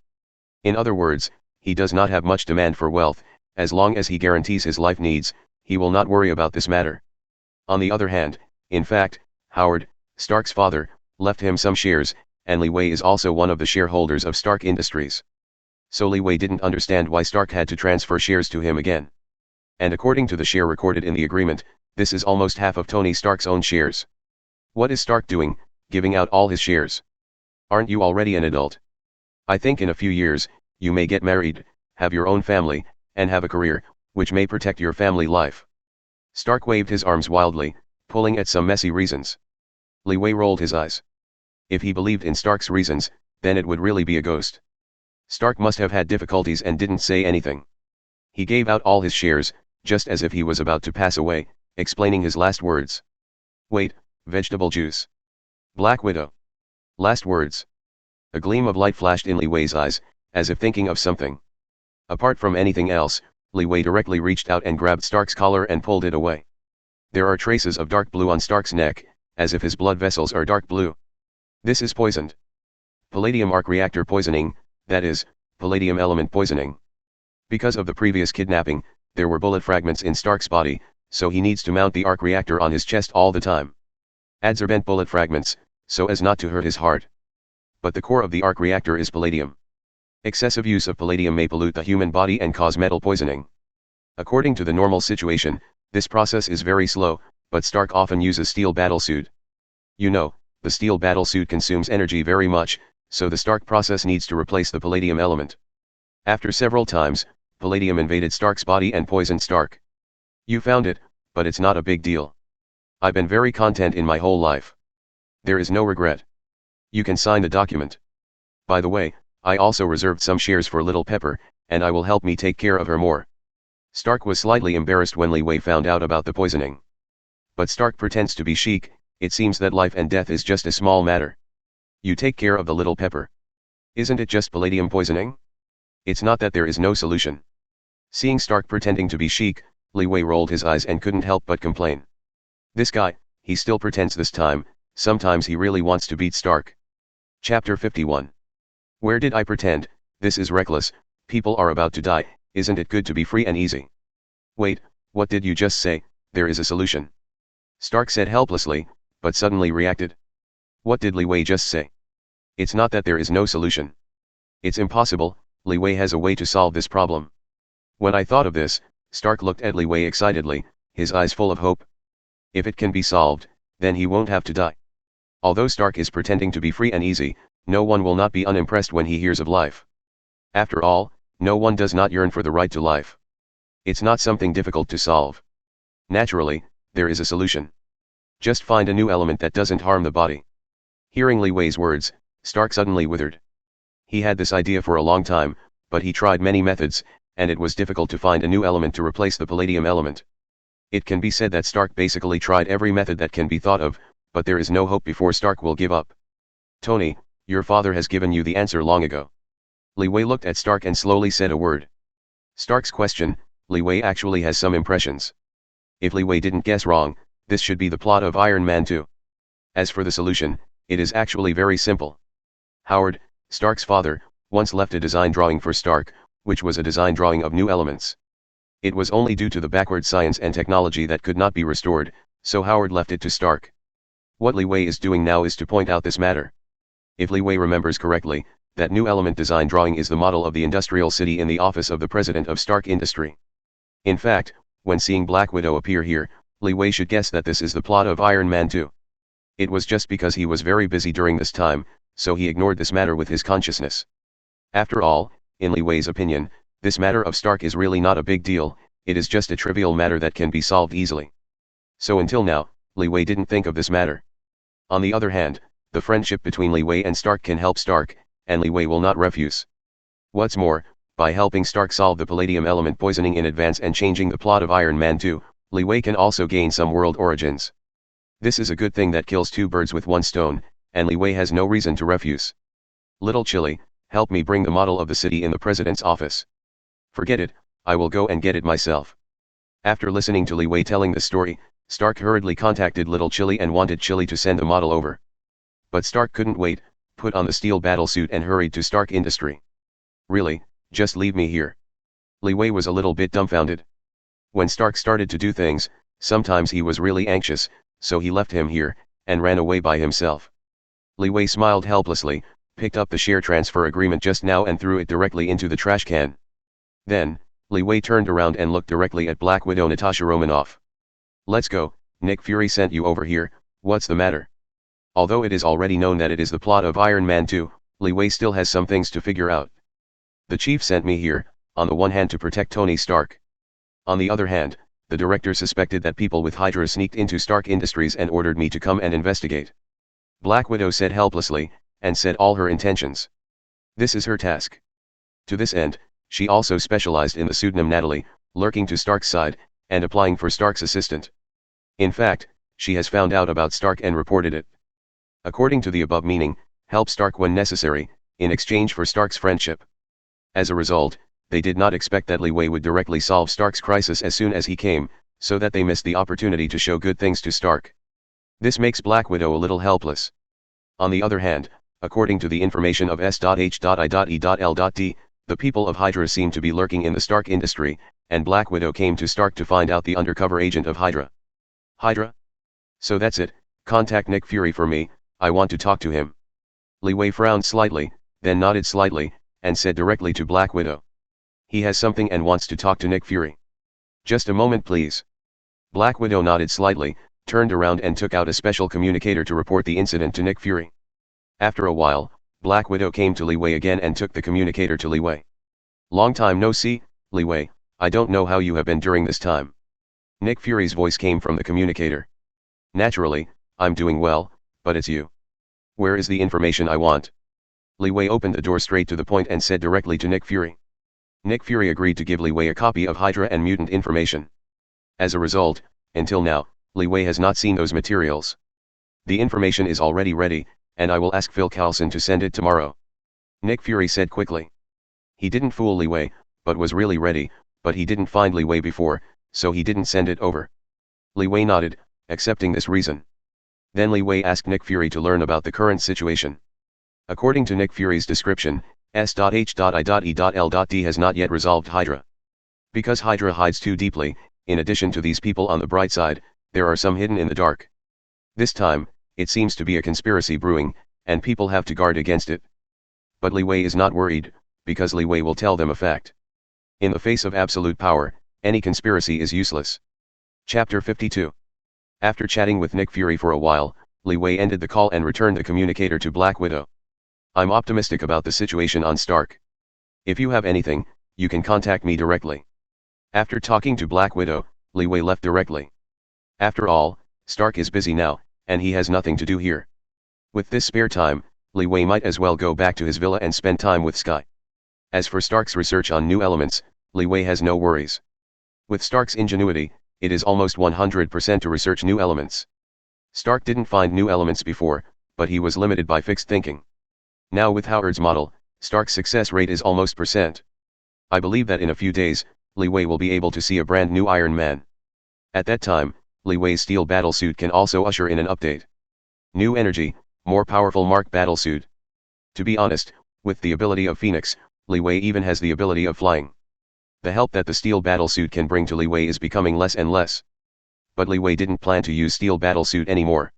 In other words, he does not have much demand for wealth. As long as he guarantees his life needs, he will not worry about this matter. On the other hand, in fact, Howard, Stark's father, left him some shares, and Li Wei is also one of the shareholders of Stark Industries. So Li Wei didn't understand why Stark had to transfer shares to him again. And according to the share recorded in the agreement, this is almost half of Tony Stark's own shares. What is Stark doing, giving out all his shares? Aren't you already an adult? I think in a few years, you may get married, have your own family, and have a career, which may protect your family life. Stark waved his arms wildly, pulling at some messy reasons. Li Wei rolled his eyes. If he believed in Stark's reasons, then it would really be a ghost. Stark must have had difficulties and didn't say anything. He gave out all his shares, just as if he was about to pass away, explaining his last words. "Wait, vegetable juice. Black Widow. Last words." A gleam of light flashed in Li Wei's eyes, as if thinking of something. Apart from anything else, Li Wei directly reached out and grabbed Stark's collar and pulled it away. There are traces of dark blue on Stark's neck, as if his blood vessels are dark blue. This is poisoned. Palladium arc reactor poisoning, that is, palladium element poisoning. Because of the previous kidnapping, there were bullet fragments in Stark's body, so he needs to mount the arc reactor on his chest all the time. Adsorbent bullet fragments, so as not to hurt his heart. But the core of the arc reactor is palladium. Excessive use of palladium may pollute the human body and cause metal poisoning. According to the normal situation, this process is very slow, but Stark often uses steel battlesuit. You know, the steel battlesuit consumes energy very much, so the Stark process needs to replace the palladium element. After several times, palladium invaded Stark's body and poisoned Stark. You found it, but it's not a big deal. I've been very content in my whole life. There is no regret. You can sign the document. By the way, I also reserved some shares for Little Pepper, and I will help me take care of her more. Stark was slightly embarrassed when Li Wei found out about the poisoning. But Stark pretends to be chic. It seems that life and death is just a small matter. You take care of the Little Pepper. Isn't it just palladium poisoning? It's not that there is no solution. Seeing Stark pretending to be chic, Li Wei rolled his eyes and couldn't help but complain. This guy, he still pretends this time, sometimes he really wants to beat Stark. Chapter 51. Where did I pretend? This is reckless, people are about to die, isn't it good to be free and easy? Wait, what did you just say? There is a solution. Stark said helplessly, but suddenly reacted. What did Li Wei just say? It's not that there is no solution. It's impossible, Li Wei has a way to solve this problem. When I thought of this, Stark looked at Li Wei excitedly, his eyes full of hope. If it can be solved, then he won't have to die. Although Stark is pretending to be free and easy, no one will not be unimpressed when he hears of life. After all, No one does not yearn for the right to life. It's not something difficult to solve. Naturally, there is a solution. Just find a new element that doesn't harm the body. Hearing Li Wei's words, Stark suddenly withered. He had this idea for a long time, but he tried many methods, and it was difficult to find a new element to replace the palladium element. It can be said that Stark basically tried every method that can be thought of, but there is no hope before Stark will give up. Tony, your father has given you the answer long ago. Li Wei looked at Stark and slowly said a word. Stark's question, Li Wei actually has some impressions. If Li Wei didn't guess wrong, this should be the plot of Iron Man 2. As for the solution, it is actually very simple. Howard, Stark's father, once left a design drawing for Stark, which was a design drawing of new elements. It was only due to the backward science and technology that could not be restored, so Howard left it to Stark. What Li Wei is doing now is to point out this matter. If Li Wei remembers correctly, that new element design drawing is the model of the industrial city in the office of the president of Stark Industry. In fact, when seeing Black Widow appear here, Li Wei should guess that this is the plot of Iron Man 2. It was just because he was very busy during this time, so he ignored this matter with his consciousness. After all, in Li Wei's opinion, this matter of Stark is really not a big deal, it is just a trivial matter that can be solved easily. So until now, Li Wei didn't think of this matter. On the other hand, the friendship between Li Wei and Stark can help Stark, and Li Wei will not refuse. What's more, by helping Stark solve the palladium element poisoning in advance and changing the plot of Iron Man 2, Li Wei can also gain some world origins. This is a good thing that kills two birds with one stone, and Li Wei has no reason to refuse. Little Chili, help me bring the model of the city in the president's office. Forget it, I will go and get it myself. After listening to Li Wei telling the story, Stark hurriedly contacted Little Chili and wanted Chili to send the model over. But Stark couldn't wait, put on the steel battlesuit and hurried to Stark Industry. Really, just leave me here. Li Wei was a little bit dumbfounded. When Stark started to do things, sometimes he was really anxious, so he left him here, and ran away by himself. Li Wei smiled helplessly, picked up the share transfer agreement just now and threw it directly into the trash can. Then, Li Wei turned around and looked directly at Black Widow Natasha Romanoff. Let's go, Nick Fury sent you over here, what's the matter? Although it is already known that it is the plot of Iron Man 2, Li Wei still has some things to figure out. The chief sent me here, on the one hand to protect Tony Stark. On the other hand, the director suspected that people with Hydra sneaked into Stark Industries and ordered me to come and investigate. Black Widow said helplessly, and said all her intentions. This is her task. To this end, she also specialized in the pseudonym Natalie, lurking to Stark's side, and applying for Stark's assistant. In fact, she has found out about Stark and reported it. According to the above meaning, help Stark when necessary, in exchange for Stark's friendship. As a result, they did not expect that Li Wei would directly solve Stark's crisis as soon as he came, so that they missed the opportunity to show good things to Stark. This makes Black Widow a little helpless. On the other hand, according to the information of S.H.I.E.L.D, the people of Hydra seem to be lurking in the Stark Industry, and Black Widow came to Stark to find out the undercover agent of Hydra. Hydra? So that's it, contact Nick Fury for me, I want to talk to him. Li Wei frowned slightly, then nodded slightly, and said directly to Black Widow. He has something and wants to talk to Nick Fury. Just a moment please. Black Widow nodded slightly, turned around and took out a special communicator to report the incident to Nick Fury. After a while, Black Widow came to Li Wei again and took the communicator to Li Wei. Long time no see, Li Wei, I don't know how you have been during this time. Nick Fury's voice came from the communicator. Naturally, I'm doing well, but it's you. Where is the information I want? Li Wei opened the door straight to the point and said directly to Nick Fury. Nick Fury agreed to give Li Wei a copy of Hydra and mutant information. As a result, until now, Li Wei has not seen those materials. The information is already ready, and I will ask Phil Coulson to send it tomorrow. Nick Fury said quickly. He didn't fool Li Wei, but was really ready, but he didn't find Li Wei before, so he didn't send it over. Li Wei nodded, accepting this reason. Then Li Wei asked Nick Fury to learn about the current situation. According to Nick Fury's description, S.H.I.E.L.D has not yet resolved Hydra. Because Hydra hides too deeply, in addition to these people on the bright side, there are some hidden in the dark. This time, it seems to be a conspiracy brewing, and people have to guard against it. But Li Wei is not worried, because Li Wei will tell them a fact. In the face of absolute power, any conspiracy is useless. Chapter 52. After chatting with Nick Fury for a while, Li Wei ended the call and returned the communicator to Black Widow. I'm optimistic about the situation on Stark. If you have anything, you can contact me directly. After talking to Black Widow, Li Wei left directly. After all, Stark is busy now, and he has nothing to do here. With this spare time, Li Wei might as well go back to his villa and spend time with Sky. As for Stark's research on new elements, Li Wei has no worries. With Stark's ingenuity, it is almost 100% to research new elements. Stark didn't find new elements before, but he was limited by fixed thinking. Now with Howard's model, Stark's success rate is almost %. I believe that in a few days, Li Wei will be able to see a brand new Iron Man. At that time, Li Wei's steel battlesuit can also usher in an update. New energy, more powerful Mark battlesuit. To be honest, with the ability of Phoenix, Li Wei even has the ability of flying. The help that the steel battlesuit can bring to Li Wei is becoming less and less. But Li Wei didn't plan to use steel battlesuit anymore.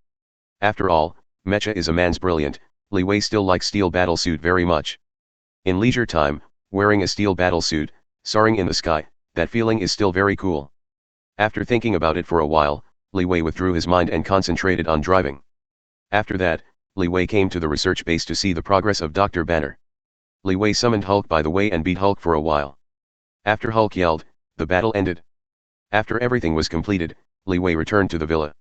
After all, mecha is a man's brilliant. Li Wei still likes steel battlesuit very much. In leisure time, wearing a steel battlesuit, soaring in the sky, that feeling is still very cool. After thinking about it for a while, Li Wei withdrew his mind and concentrated on driving. After that, Li Wei came to the research base to see the progress of Dr. Banner. Li Wei summoned Hulk by the way and beat Hulk for a while. After Hulk yelled, the battle ended. After everything was completed, Li Wei returned to the villa.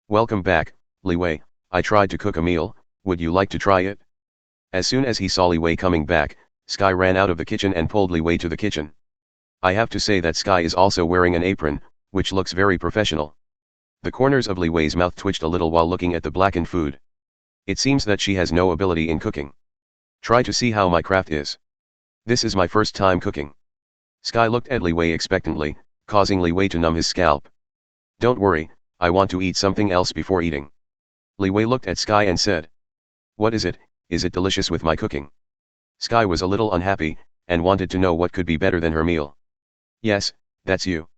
Welcome back, Li Wei, I tried to cook a meal, would you like to try it? As soon as he saw Li Wei coming back, Sky ran out of the kitchen and pulled Li Wei to the kitchen. I have to say that Sky is also wearing an apron, which looks very professional. The corners of Li Wei's mouth twitched a little while looking at the blackened food. It seems that she has no ability in cooking. Try to see how my craft is. This is my first time cooking. Sky looked at Li Wei expectantly, causing Li Wei to numb his scalp. Don't worry, I want to eat something else before eating. Li Wei looked at Sky and said. What is it delicious with my cooking? Sky was a little unhappy, and wanted to know what could be better than her meal. Yes, that's you.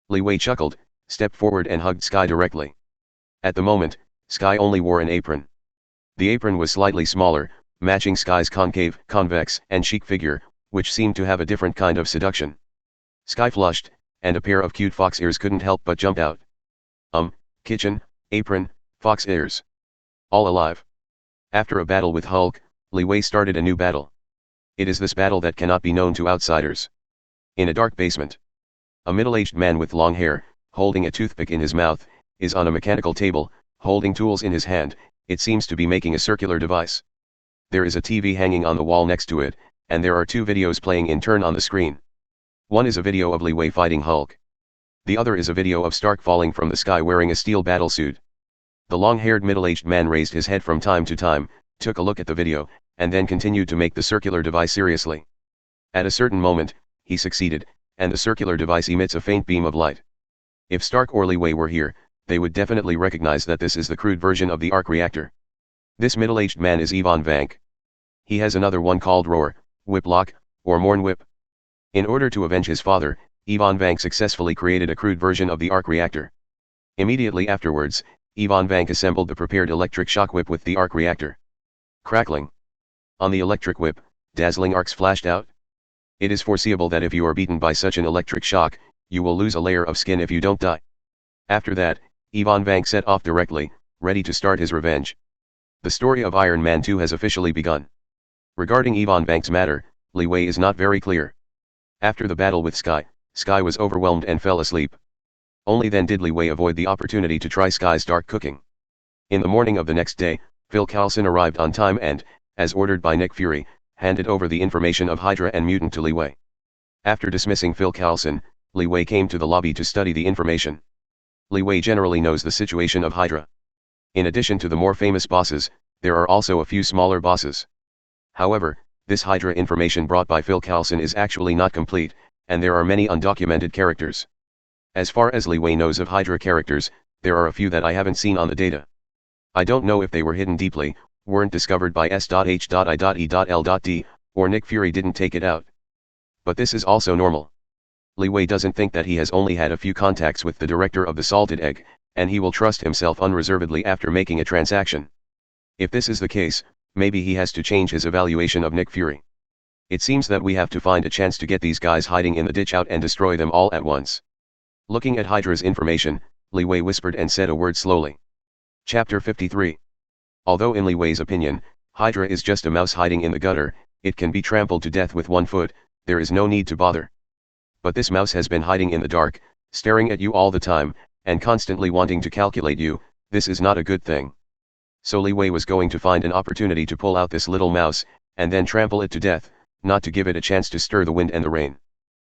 Li Wei chuckled, stepped forward and hugged Sky directly. At the moment, Sky only wore an apron. The apron was slightly smaller, matching Sky's concave, convex, and chic figure, which seemed to have a different kind of seduction. Sky flushed, and a pair of cute fox ears couldn't help but jump out. Kitchen, apron, fox ears. All alive. After a battle with Hulk, Li Wei started a new battle. It is this battle that cannot be known to outsiders. In a dark basement, a middle-aged man with long hair, holding a toothpick in his mouth, is on a mechanical table, holding tools in his hand. It seems to be making a circular device. There is a TV hanging on the wall next to it, and there are two videos playing in turn on the screen. One is a video of Li Wei fighting Hulk. The other is a video of Stark falling from the sky wearing a steel battlesuit. The long-haired middle-aged man raised his head from time to time, took a look at the video, and then continued to make the circular device seriously. At a certain moment, he succeeded, and the circular device emits a faint beam of light. If Stark or Li Wei were here, they would definitely recognize that this is the crude version of the arc reactor. This middle-aged man is Ivan Vank. He has another one called Roar, Whiplock, or Morn Whip. In order to avenge his father, Ivan Vank successfully created a crude version of the arc reactor. Immediately afterwards, Ivan Vank assembled the prepared electric shock whip with the arc reactor. Crackling. On the electric whip, dazzling arcs flashed out. It is foreseeable that if you are beaten by such an electric shock, you will lose a layer of skin if you don't die. After that, Ivan Vank set off directly, ready to start his revenge. The story of Iron Man 2 has officially begun. Regarding Ivan Vank's matter, Li Wei is not very clear. After the battle with Sky, Sky was overwhelmed and fell asleep. Only then did Li Wei avoid the opportunity to try Sky's dark cooking. In the morning of the next day, Phil Coulson arrived on time and, as ordered by Nick Fury, handed over the information of Hydra and Mutant to Li Wei. After dismissing Phil Coulson, Li Wei came to the lobby to study the information. Li Wei generally knows the situation of Hydra. In addition to the more famous bosses, there are also a few smaller bosses. However, this Hydra information brought by Phil Coulson is actually not complete, and there are many undocumented characters. As far as Li Wei knows of Hydra characters, there are a few that I haven't seen on the data. I don't know if they were hidden deeply, weren't discovered by S.H.I.E.L.D, or Nick Fury didn't take it out. But this is also normal. Li Wei doesn't think that he has only had a few contacts with the director of the Salted Egg, and he will trust himself unreservedly after making a transaction. If this is the case, maybe he has to change his evaluation of Nick Fury. It seems that we have to find a chance to get these guys hiding in the ditch out and destroy them all at once. Looking at Hydra's information, Li Wei whispered and said a word slowly. Chapter 53. Although in Li Wei's opinion, Hydra is just a mouse hiding in the gutter, it can be trampled to death with one foot, there is no need to bother. But this mouse has been hiding in the dark, staring at you all the time, and constantly wanting to calculate you. This is not a good thing. So Li Wei was going to find an opportunity to pull out this little mouse, and then trample it to death, not to give it a chance to stir the wind and the rain.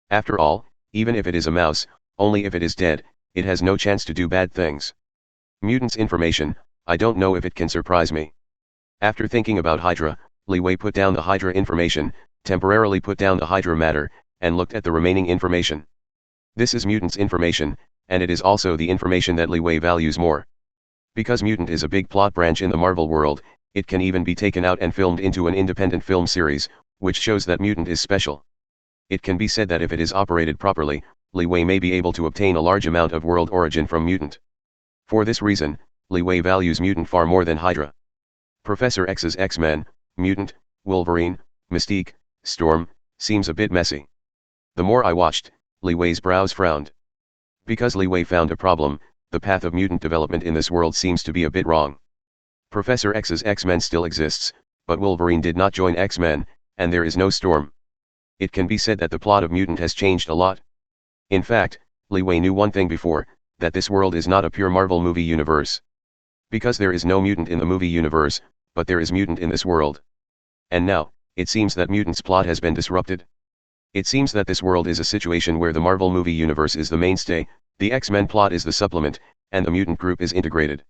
After all, even if it is a mouse, only if it is dead, it has no chance to do bad things. Mutants information, I don't know if it can surprise me. After thinking about Hydra, Li Wei put down the Hydra information, temporarily put down the Hydra matter, and looked at the remaining information. This is mutants information, and it is also the information that Li Wei values more. Because mutant is a big plot branch in the Marvel world, it can even be taken out and filmed into an independent film series, which shows that mutant is special. It can be said that if it is operated properly, Li Wei may be able to obtain a large amount of world origin from mutant. For this reason, Li Wei values mutant far more than Hydra. Professor X's X-Men, Mutant, Wolverine, Mystique, Storm, seems a bit messy. The more I watched, Li Wei's brows frowned. Because Li Wei found a problem, the path of mutant development in this world seems to be a bit wrong. Professor X's X-Men still exists, but Wolverine did not join X-Men, and there is no Storm. It can be said that the plot of mutant has changed a lot. In fact, Li Wei knew one thing before, that this world is not a pure Marvel movie universe. Because there is no mutant in the movie universe, but there is mutant in this world. And now, it seems that mutant's plot has been disrupted. It seems that this world is a situation where the Marvel movie universe is the mainstay, the X-Men plot is the supplement, and the mutant group is integrated.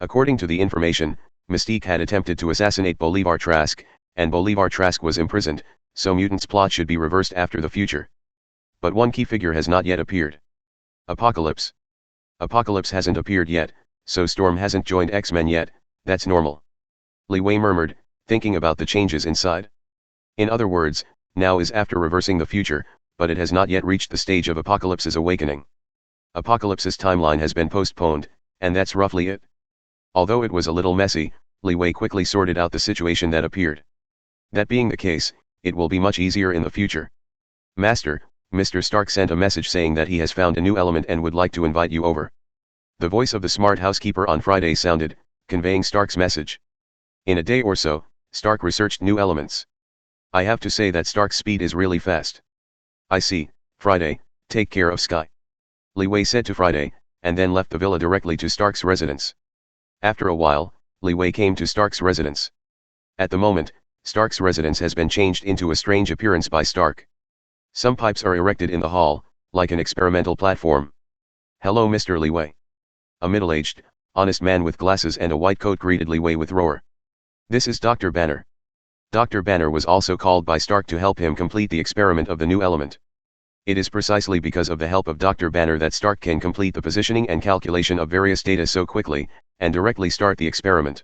According to the information, Mystique had attempted to assassinate Bolivar Trask, and Bolivar Trask was imprisoned, so mutant's plot should be reversed after the future. But one key figure has not yet appeared. Apocalypse. Apocalypse hasn't appeared yet, so Storm hasn't joined X-Men yet, that's normal. Li Wei murmured, thinking about the changes inside. In other words, now is after reversing the future, but it has not yet reached the stage of Apocalypse's awakening. Apocalypse's timeline has been postponed, and that's roughly it. Although it was a little messy, Li Wei quickly sorted out the situation that appeared. That being the case, it will be much easier in the future. Master, Mr. Stark sent a message saying that he has found a new element and would like to invite you over. The voice of the smart housekeeper on Friday sounded, conveying Stark's message. In a day or so, Stark researched new elements. I have to say that Stark's speed is really fast. I see, Friday, take care of Sky. Li Wei said to Friday, and then left the villa directly to Stark's residence. After a while, Li Wei came to Stark's residence. At the moment, Stark's residence has been changed into a strange appearance by Stark. Some pipes are erected in the hall, like an experimental platform. Hello Mr. Li Wei. A middle-aged, honest man with glasses and a white coat greeted Li Wei with roar. This is Dr. Banner. Dr. Banner was also called by Stark to help him complete the experiment of the new element. It is precisely because of the help of Dr. Banner that Stark can complete the positioning and calculation of various data so quickly, and directly start the experiment.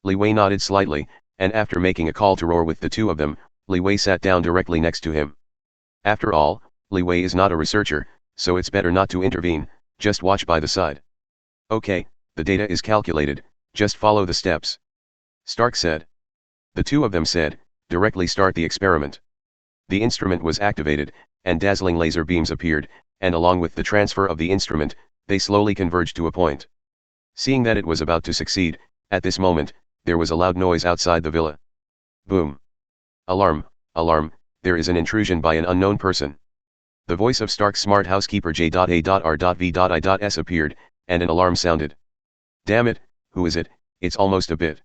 Li Wei nodded slightly, and after making a call to roar with the two of them, Li Wei sat down directly next to him. After all, Li Wei is not a researcher, so it's better not to intervene, just watch by the side. Okay, the data is calculated, just follow the steps. Stark said. The two of them said, directly start the experiment. The instrument was activated, and dazzling laser beams appeared, and along with the transfer of the instrument, they slowly converged to a point. Seeing that it was about to succeed, at this moment, there was a loud noise outside the villa. Boom. Alarm, alarm, there is an intrusion by an unknown person. The voice of Stark's smart housekeeper J.A.R.V.I.S appeared, and an alarm sounded. Damn it, who is it? It's almost a bit.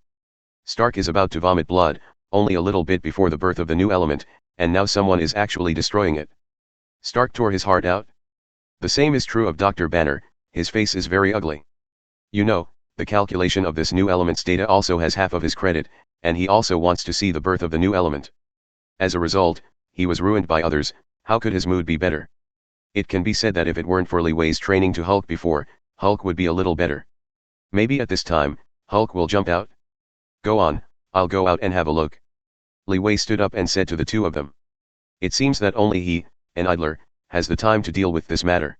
Stark is about to vomit blood, only a little bit before the birth of the new element, and now someone is actually destroying it. Stark tore his heart out. The same is true of Dr. Banner, his face is very ugly. You know, the calculation of this new element's data also has half of his credit, and he also wants to see the birth of the new element. As a result, he was ruined by others. How could his mood be better? It can be said that if it weren't for Li Wei's training to Hulk before, Hulk would be a little better. Maybe at this time, Hulk will jump out. Go on, I'll go out and have a look. Li Wei stood up and said to the two of them. It seems that only he, an idler, has the time to deal with this matter.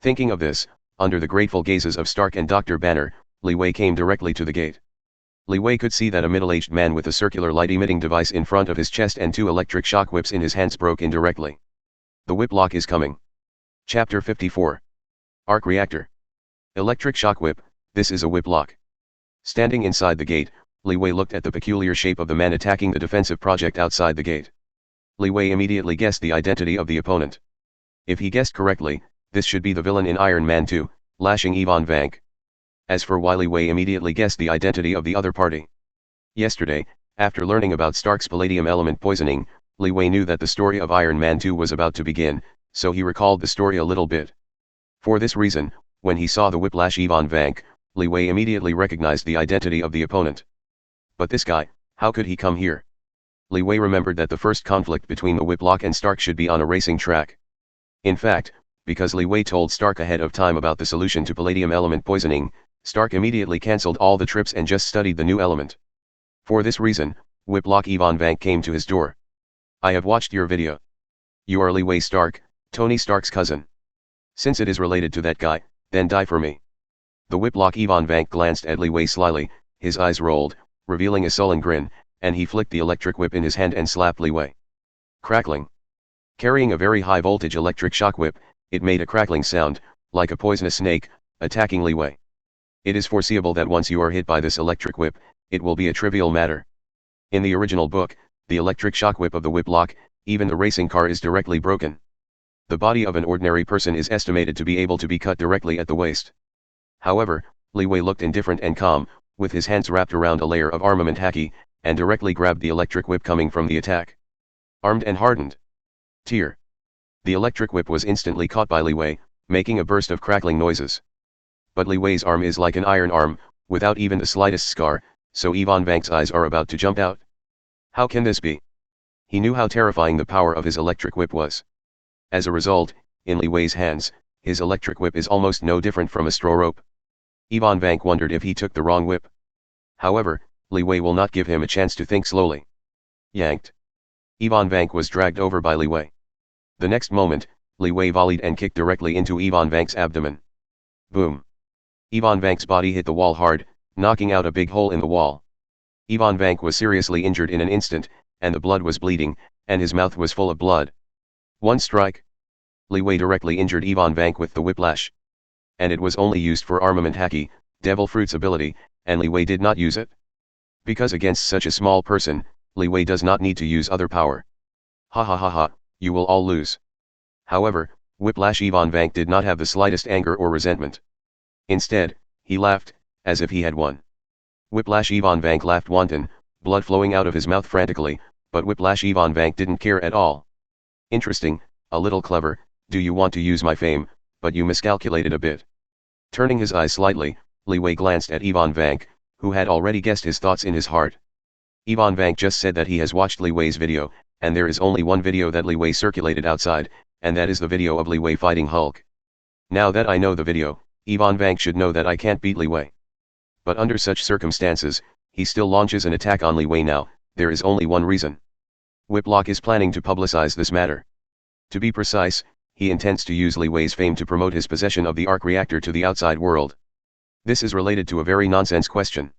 Thinking of this, under the grateful gazes of Stark and Dr. Banner, Li Wei came directly to the gate. Li Wei could see that a middle-aged man with a circular light-emitting device in front of his chest and two electric shock whips in his hands broke in directly. The whip lock is coming. Chapter 54. Arc Reactor. Electric shock whip, this is a whip lock. Standing inside the gate, Li Wei looked at the peculiar shape of the man attacking the defensive project outside the gate. Li Wei immediately guessed the identity of the opponent. If he guessed correctly, this should be the villain in Iron Man 2, lashing Ivan Vank. As for why Li Wei immediately guessed the identity of the other party. Yesterday, after learning about Stark's palladium element poisoning, Li Wei knew that the story of Iron Man 2 was about to begin, so he recalled the story a little bit. For this reason, when he saw the whiplash Ivan Vank, Li Wei immediately recognized the identity of the opponent. But this guy, how could he come here? Li Wei remembered that the first conflict between the Whiplock and Stark should be on a racing track. In fact, because Li Wei told Stark ahead of time about the solution to palladium element poisoning, Stark immediately cancelled all the trips and just studied the new element. For this reason, Whiplock Ivan Vank came to his door. I have watched your video. You are Li Wei Stark, Tony Stark's cousin. Since it is related to that guy, then die for me. The Whiplock Ivan Vank glanced at Li Wei slyly, his eyes rolled, revealing a sullen grin, and he flicked the electric whip in his hand and slapped Li Wei. Crackling. Carrying a very high voltage electric shock whip, it made a crackling sound, like a poisonous snake, attacking Li Wei. It is foreseeable that once you are hit by this electric whip, it will be a trivial matter. In the original book, the electric shock whip of the Whiplock, even the racing car is directly broken. The body of an ordinary person is estimated to be able to be cut directly at the waist. However, Li Wei looked indifferent and calm, with his hands wrapped around a layer of armament haki, and directly grabbed the electric whip coming from the attack. Armed and hardened. Tear. The electric whip was instantly caught by Li Wei, making a burst of crackling noises. But Li Wei's arm is like an iron arm, without even the slightest scar, so Ivan Vank's eyes are about to jump out. How can this be? He knew how terrifying the power of his electric whip was. As a result, in Li Wei's hands, his electric whip is almost no different from a straw rope. Ivan Vank wondered if he took the wrong whip. However, Li Wei will not give him a chance to think slowly. Yanked. Ivan Vank was dragged over by Li Wei. The next moment, Li Wei volleyed and kicked directly into Ivan Vank's abdomen. Boom. Ivan Vank's body hit the wall hard, knocking out a big hole in the wall. Ivan Vank was seriously injured in an instant, and the blood was bleeding, and his mouth was full of blood. One strike. Li Wei directly injured Ivan Vank with the whiplash. And it was only used for armament haki, Devil Fruit's ability, and Li Wei did not use it. Because against such a small person, Li Wei does not need to use other power. Ha ha ha ha, you will all lose. However, Whiplash Ivan Vank did not have the slightest anger or resentment. Instead, he laughed, as if he had won. Whiplash Ivan Vank laughed wanton, blood flowing out of his mouth frantically, but Whiplash Ivan Vank didn't care at all. Interesting, a little clever, do you want to use my fame, but you miscalculated a bit. Turning his eyes slightly, Li Wei glanced at Ivan Vank, who had already guessed his thoughts in his heart. Ivan Vank just said that he has watched Li Wei's video, and there is only one video that Li Wei circulated outside, and that is the video of Li Wei fighting Hulk. Now that I know the video, Ivan Vank should know that I can't beat Li Wei. But under such circumstances, he still launches an attack on Li Wei now. There is only one reason. Whiplock is planning to publicize this matter. To be precise, he intends to use Li Wei's fame to promote his possession of the arc reactor to the outside world. This is related to a very nonsense question.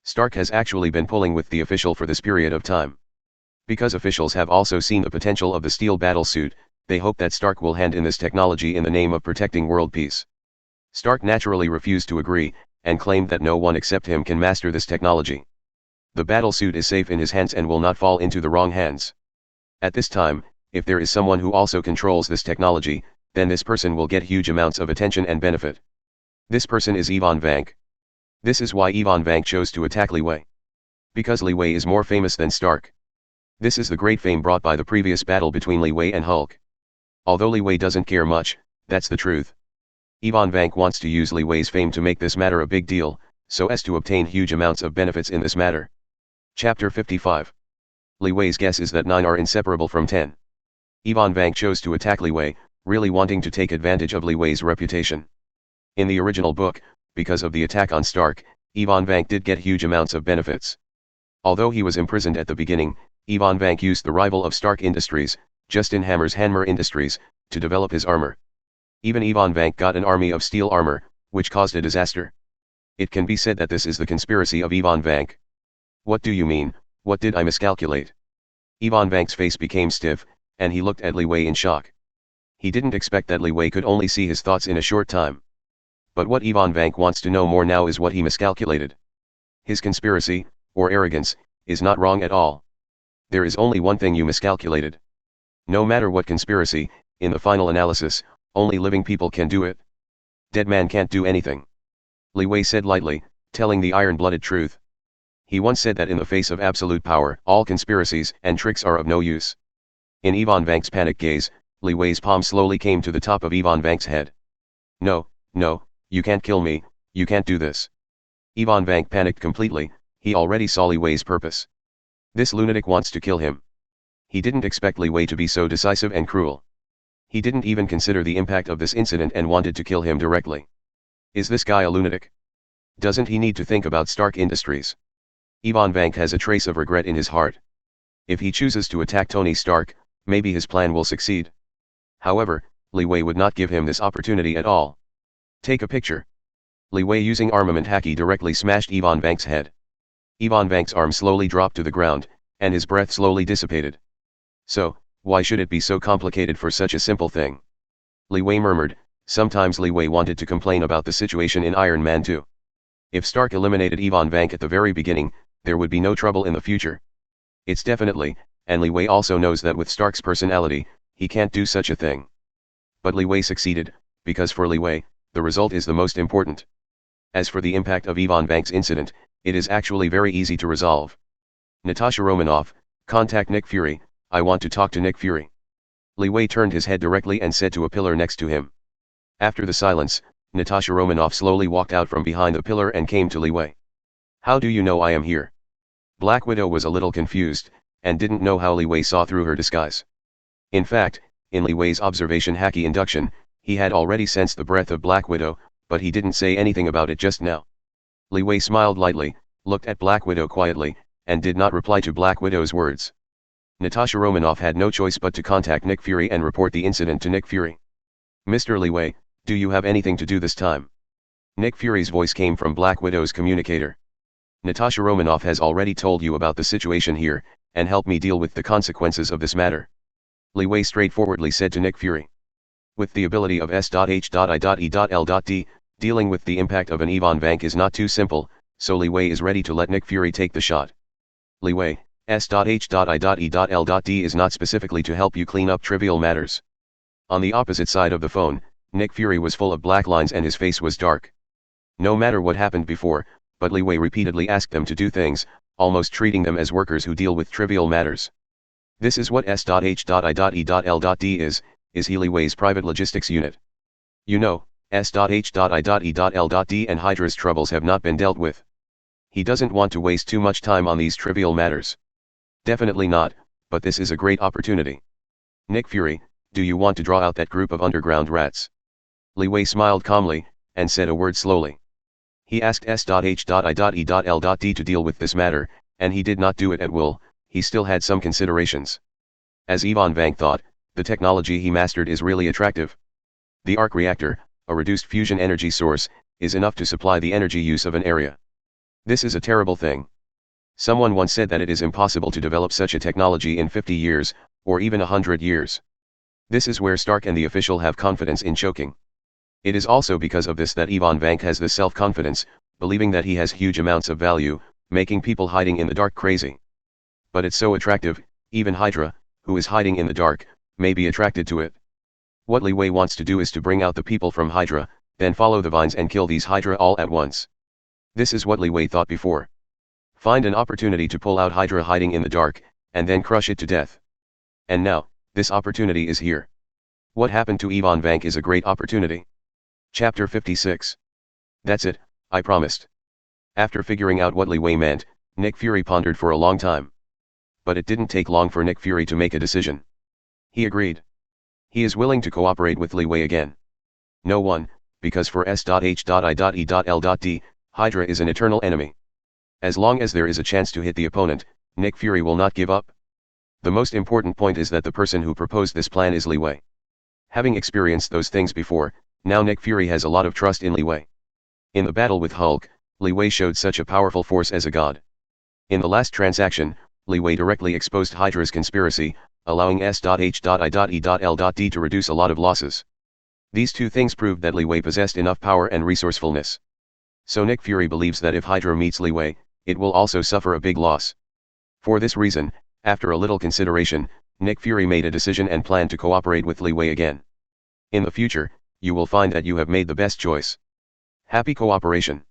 Stark has actually been pulling with the official for this period of time. Because officials have also seen the potential of the steel battlesuit, they hope that Stark will hand in this technology in the name of protecting world peace. Stark naturally refused to agree, and claimed that no one except him can master this technology. The battlesuit is safe in his hands and will not fall into the wrong hands. At this time, if there is someone who also controls this technology, then this person will get huge amounts of attention and benefit. This person is Ivan Vank. This is why Ivan Vank chose to attack Li Wei. Because Li Wei is more famous than Stark. This is the great fame brought by the previous battle between Li Wei and Hulk. Although Li Wei doesn't care much, that's the truth. Ivan Vank wants to use Li Wei's fame to make this matter a big deal, so as to obtain huge amounts of benefits in this matter. Chapter 55. Li Wei's guess is that 9 are inseparable from 10. Ivan Vank chose to attack Li Wei, really wanting to take advantage of Li Wei's reputation. In the original book, because of the attack on Stark, Ivan Vank did get huge amounts of benefits. Although he was imprisoned at the beginning, Ivan Vank used the rival of Stark Industries, Justin Hammer's Hanmer Industries, to develop his armor. Even Ivan Vank got an army of steel armor, which caused a disaster. It can be said that this is the conspiracy of Ivan Vank. What do you mean, what did I miscalculate? Ivan Vank's face became stiff, and he looked at Li Wei in shock. He didn't expect that Li Wei could only see his thoughts in a short time. But what Ivan Vank wants to know more now is what he miscalculated. His conspiracy, or arrogance, is not wrong at all. There is only one thing you miscalculated. No matter what conspiracy, in the final analysis, only living people can do it. Dead man can't do anything. Li Wei said lightly, telling the iron-blooded truth. He once said that in the face of absolute power, all conspiracies and tricks are of no use. In Ivan Vank's panic gaze, Li Wei's palm slowly came to the top of Ivan Vank's head. No, no, you can't kill me, you can't do this. Ivan Vank panicked completely, he already saw Li Wei's purpose. This lunatic wants to kill him. He didn't expect Li Wei to be so decisive and cruel. He didn't even consider the impact of this incident and wanted to kill him directly. Is this guy a lunatic? Doesn't he need to think about Stark Industries? Ivan Vank has a trace of regret in his heart. If he chooses to attack Tony Stark, maybe his plan will succeed. However, Li Wei would not give him this opportunity at all. Take a picture. Li Wei using armament haki directly smashed Ivan Vank's head. Ivan Vank's arm slowly dropped to the ground, and his breath slowly dissipated. So, why should it be so complicated for such a simple thing? Li Wei murmured. Sometimes Li Wei wanted to complain about the situation in Iron Man 2. If Stark eliminated Ivan Vank at the very beginning, there would be no trouble in the future. It's definitely, and Li Wei also knows that with Stark's personality, he can't do such a thing. But Li Wei succeeded, because for Li Wei, the result is the most important. As for the impact of Ivan Vank's incident, it is actually very easy to resolve. Natasha Romanoff, contact Nick Fury, I want to talk to Nick Fury. Li Wei turned his head directly and said to a pillar next to him. After the silence, Natasha Romanoff slowly walked out from behind the pillar and came to Li Wei. How do you know I am here? Black Widow was a little confused, and didn't know how Li Wei saw through her disguise. In fact, in Li Wei's observation haki induction, he had already sensed the breath of Black Widow, but he didn't say anything about it just now. Li Wei smiled lightly, looked at Black Widow quietly, and did not reply to Black Widow's words. Natasha Romanoff had no choice but to contact Nick Fury and report the incident to Nick Fury. Mr. Li Wei, do you have anything to do this time? Nick Fury's voice came from Black Widow's communicator. Natasha Romanoff has already told you about the situation here, and helped me deal with the consequences of this matter. Li Wei straightforwardly said to Nick Fury. With the ability of S.H.I.E.L.D, dealing with the impact of an Ivan Vank is not too simple, so Li Wei is ready to let Nick Fury take the shot. Li Wei, S.H.I.E.L.D is not specifically to help you clean up trivial matters. On the opposite side of the phone, Nick Fury was full of black lines and his face was dark. No matter what happened before, but Li Wei repeatedly asked them to do things, almost treating them as workers who deal with trivial matters. This is what S.H.I.E.L.D is he Li Wei's private logistics unit. You know, S.H.I.E.L.D and Hydra's troubles have not been dealt with. He doesn't want to waste too much time on these trivial matters. Definitely not, but this is a great opportunity. Nick Fury, do you want to draw out that group of underground rats? Li Wei smiled calmly, and said a word slowly. He asked S.H.I.E.L.D to deal with this matter, and he did not do it at will, he still had some considerations. As Ivan Vank thought, the technology he mastered is really attractive. The arc reactor, a reduced fusion energy source, is enough to supply the energy use of an area. This is a terrible thing. Someone once said that it is impossible to develop such a technology in 50 years, or even 100 years. This is where Stark and the official have confidence in choking. It is also because of this that Ivan Vank has this self-confidence, believing that he has huge amounts of value, making people hiding in the dark crazy. But it's so attractive, even Hydra, who is hiding in the dark, may be attracted to it. What Li Wei wants to do is to bring out the people from Hydra, then follow the vines and kill these Hydra all at once. This is what Li Wei thought before. Find an opportunity to pull out Hydra hiding in the dark, and then crush it to death. And now, this opportunity is here. What happened to Ivan Vank is a great opportunity. Chapter 56. That's it, I promised. After figuring out what Li Wei meant, Nick Fury pondered for a long time. But it didn't take long for Nick Fury to make a decision. He agreed. He is willing to cooperate with Li Wei again. No one, because for S.H.I.E.L.D, Hydra is an eternal enemy. As long as there is a chance to hit the opponent, Nick Fury will not give up. The most important point is that the person who proposed this plan is Li Wei. Having experienced those things before, now Nick Fury has a lot of trust in Li Wei. In the battle with Hulk, Li Wei showed such a powerful force as a god. In the last transaction, Li Wei directly exposed Hydra's conspiracy, allowing S.H.I.E.L.D to reduce a lot of losses. These two things proved that Li Wei possessed enough power and resourcefulness. So Nick Fury believes that if Hydra meets Li Wei, it will also suffer a big loss. For this reason, after a little consideration, Nick Fury made a decision and planned to cooperate with Li Wei again. In the future, you will find that you have made the best choice. Happy cooperation.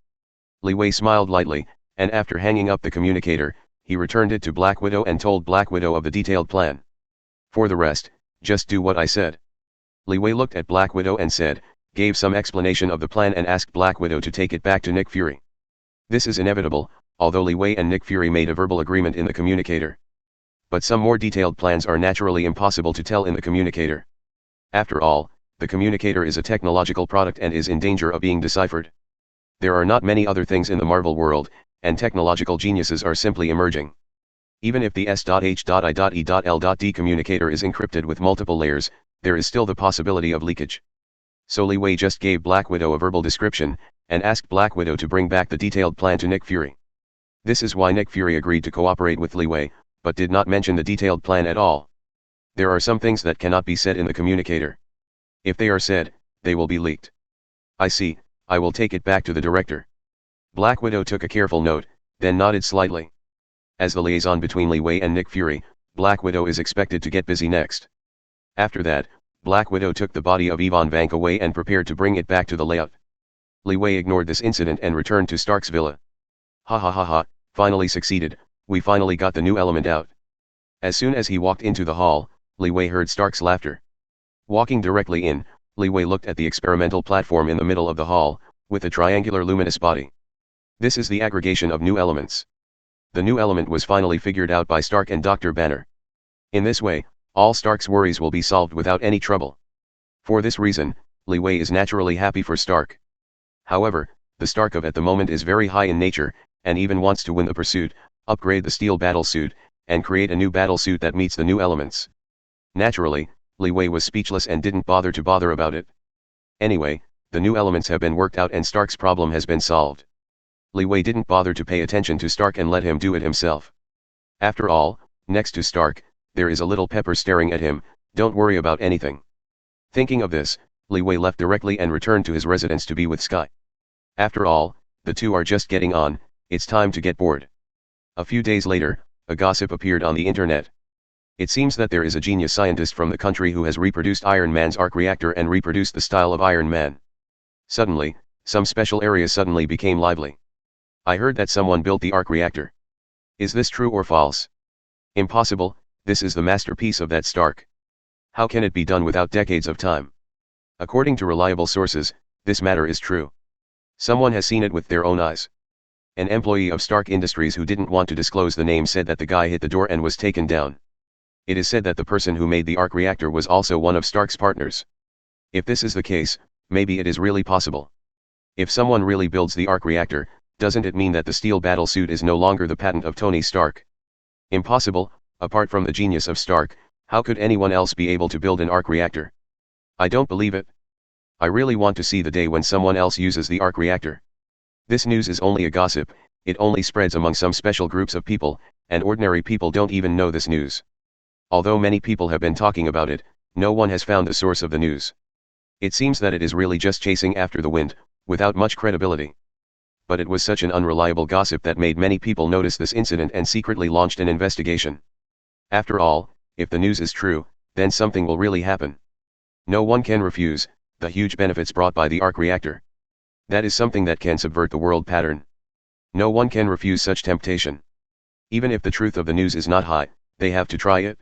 Li Wei smiled lightly, and after hanging up the communicator, he returned it to Black Widow and told Black Widow of the detailed plan. For the rest, just do what I said. Li Wei looked at Black Widow and said, gave some explanation of the plan and asked Black Widow to take it back to Nick Fury. This is inevitable, although Li Wei and Nick Fury made a verbal agreement in the communicator. But some more detailed plans are naturally impossible to tell in the communicator. After all, the communicator is a technological product and is in danger of being deciphered. There are not many other things in the Marvel world, and technological geniuses are simply emerging. Even if the S.H.I.E.L.D. communicator is encrypted with multiple layers, there is still the possibility of leakage. So Li Wei just gave Black Widow a verbal description, and asked Black Widow to bring back the detailed plan to Nick Fury. This is why Nick Fury agreed to cooperate with Li Wei, but did not mention the detailed plan at all. There are some things that cannot be said in the communicator. If they are said, they will be leaked. I see, I will take it back to the director. Black Widow took a careful note, then nodded slightly. As the liaison between Li Wei and Nick Fury, Black Widow is expected to get busy next. After that, Black Widow took the body of Yvonne Vank away and prepared to bring it back to the layout. Li Wei ignored this incident and returned to Stark's villa. Ha ha ha ha, finally succeeded, we finally got the new element out. As soon as he walked into the hall, Li Wei heard Stark's laughter. Walking directly in, Li Wei looked at the experimental platform in the middle of the hall, with a triangular luminous body. This is the aggregation of new elements. The new element was finally figured out by Stark and Dr. Banner. In this way, all Stark's worries will be solved without any trouble. For this reason, Li Wei is naturally happy for Stark. However, the Stark of at the moment is very high in nature, and even wants to win the pursuit, upgrade the steel battlesuit, and create a new battlesuit that meets the new elements. Naturally, Li Wei was speechless and didn't bother about it. Anyway, the new elements have been worked out and Stark's problem has been solved. Li Wei didn't bother to pay attention to Stark and let him do it himself. After all, next to Stark, there is a little Pepper staring at him, don't worry about anything. Thinking of this, Li Wei left directly and returned to his residence to be with Sky. After all, the two are just getting on, it's time to get bored. A few days later, a gossip appeared on the internet. It seems that there is a genius scientist from the country who has reproduced Iron Man's arc reactor and reproduced the style of Iron Man. Suddenly, some special areas suddenly became lively. I heard that someone built the arc reactor. Is this true or false? Impossible, this is the masterpiece of that Stark. How can it be done without decades of time? According to reliable sources, this matter is true. Someone has seen it with their own eyes. An employee of Stark Industries who didn't want to disclose the name said that the guy hit the door and was taken down. It is said that the person who made the arc reactor was also one of Stark's partners. If this is the case, maybe it is really possible. If someone really builds the arc reactor, doesn't it mean that the steel battlesuit is no longer the patent of Tony Stark? Impossible, apart from the genius of Stark, how could anyone else be able to build an arc reactor? I don't believe it. I really want to see the day when someone else uses the arc reactor. This news is only a gossip, it only spreads among some special groups of people, and ordinary people don't even know this news. Although many people have been talking about it, no one has found the source of the news. It seems that it is really just chasing after the wind, without much credibility. But it was such an unreliable gossip that made many people notice this incident and secretly launched an investigation. After all, if the news is true, then something will really happen. No one can refuse the huge benefits brought by the arc reactor. That is something that can subvert the world pattern. No one can refuse such temptation. Even if the truth of the news is not high, they have to try it.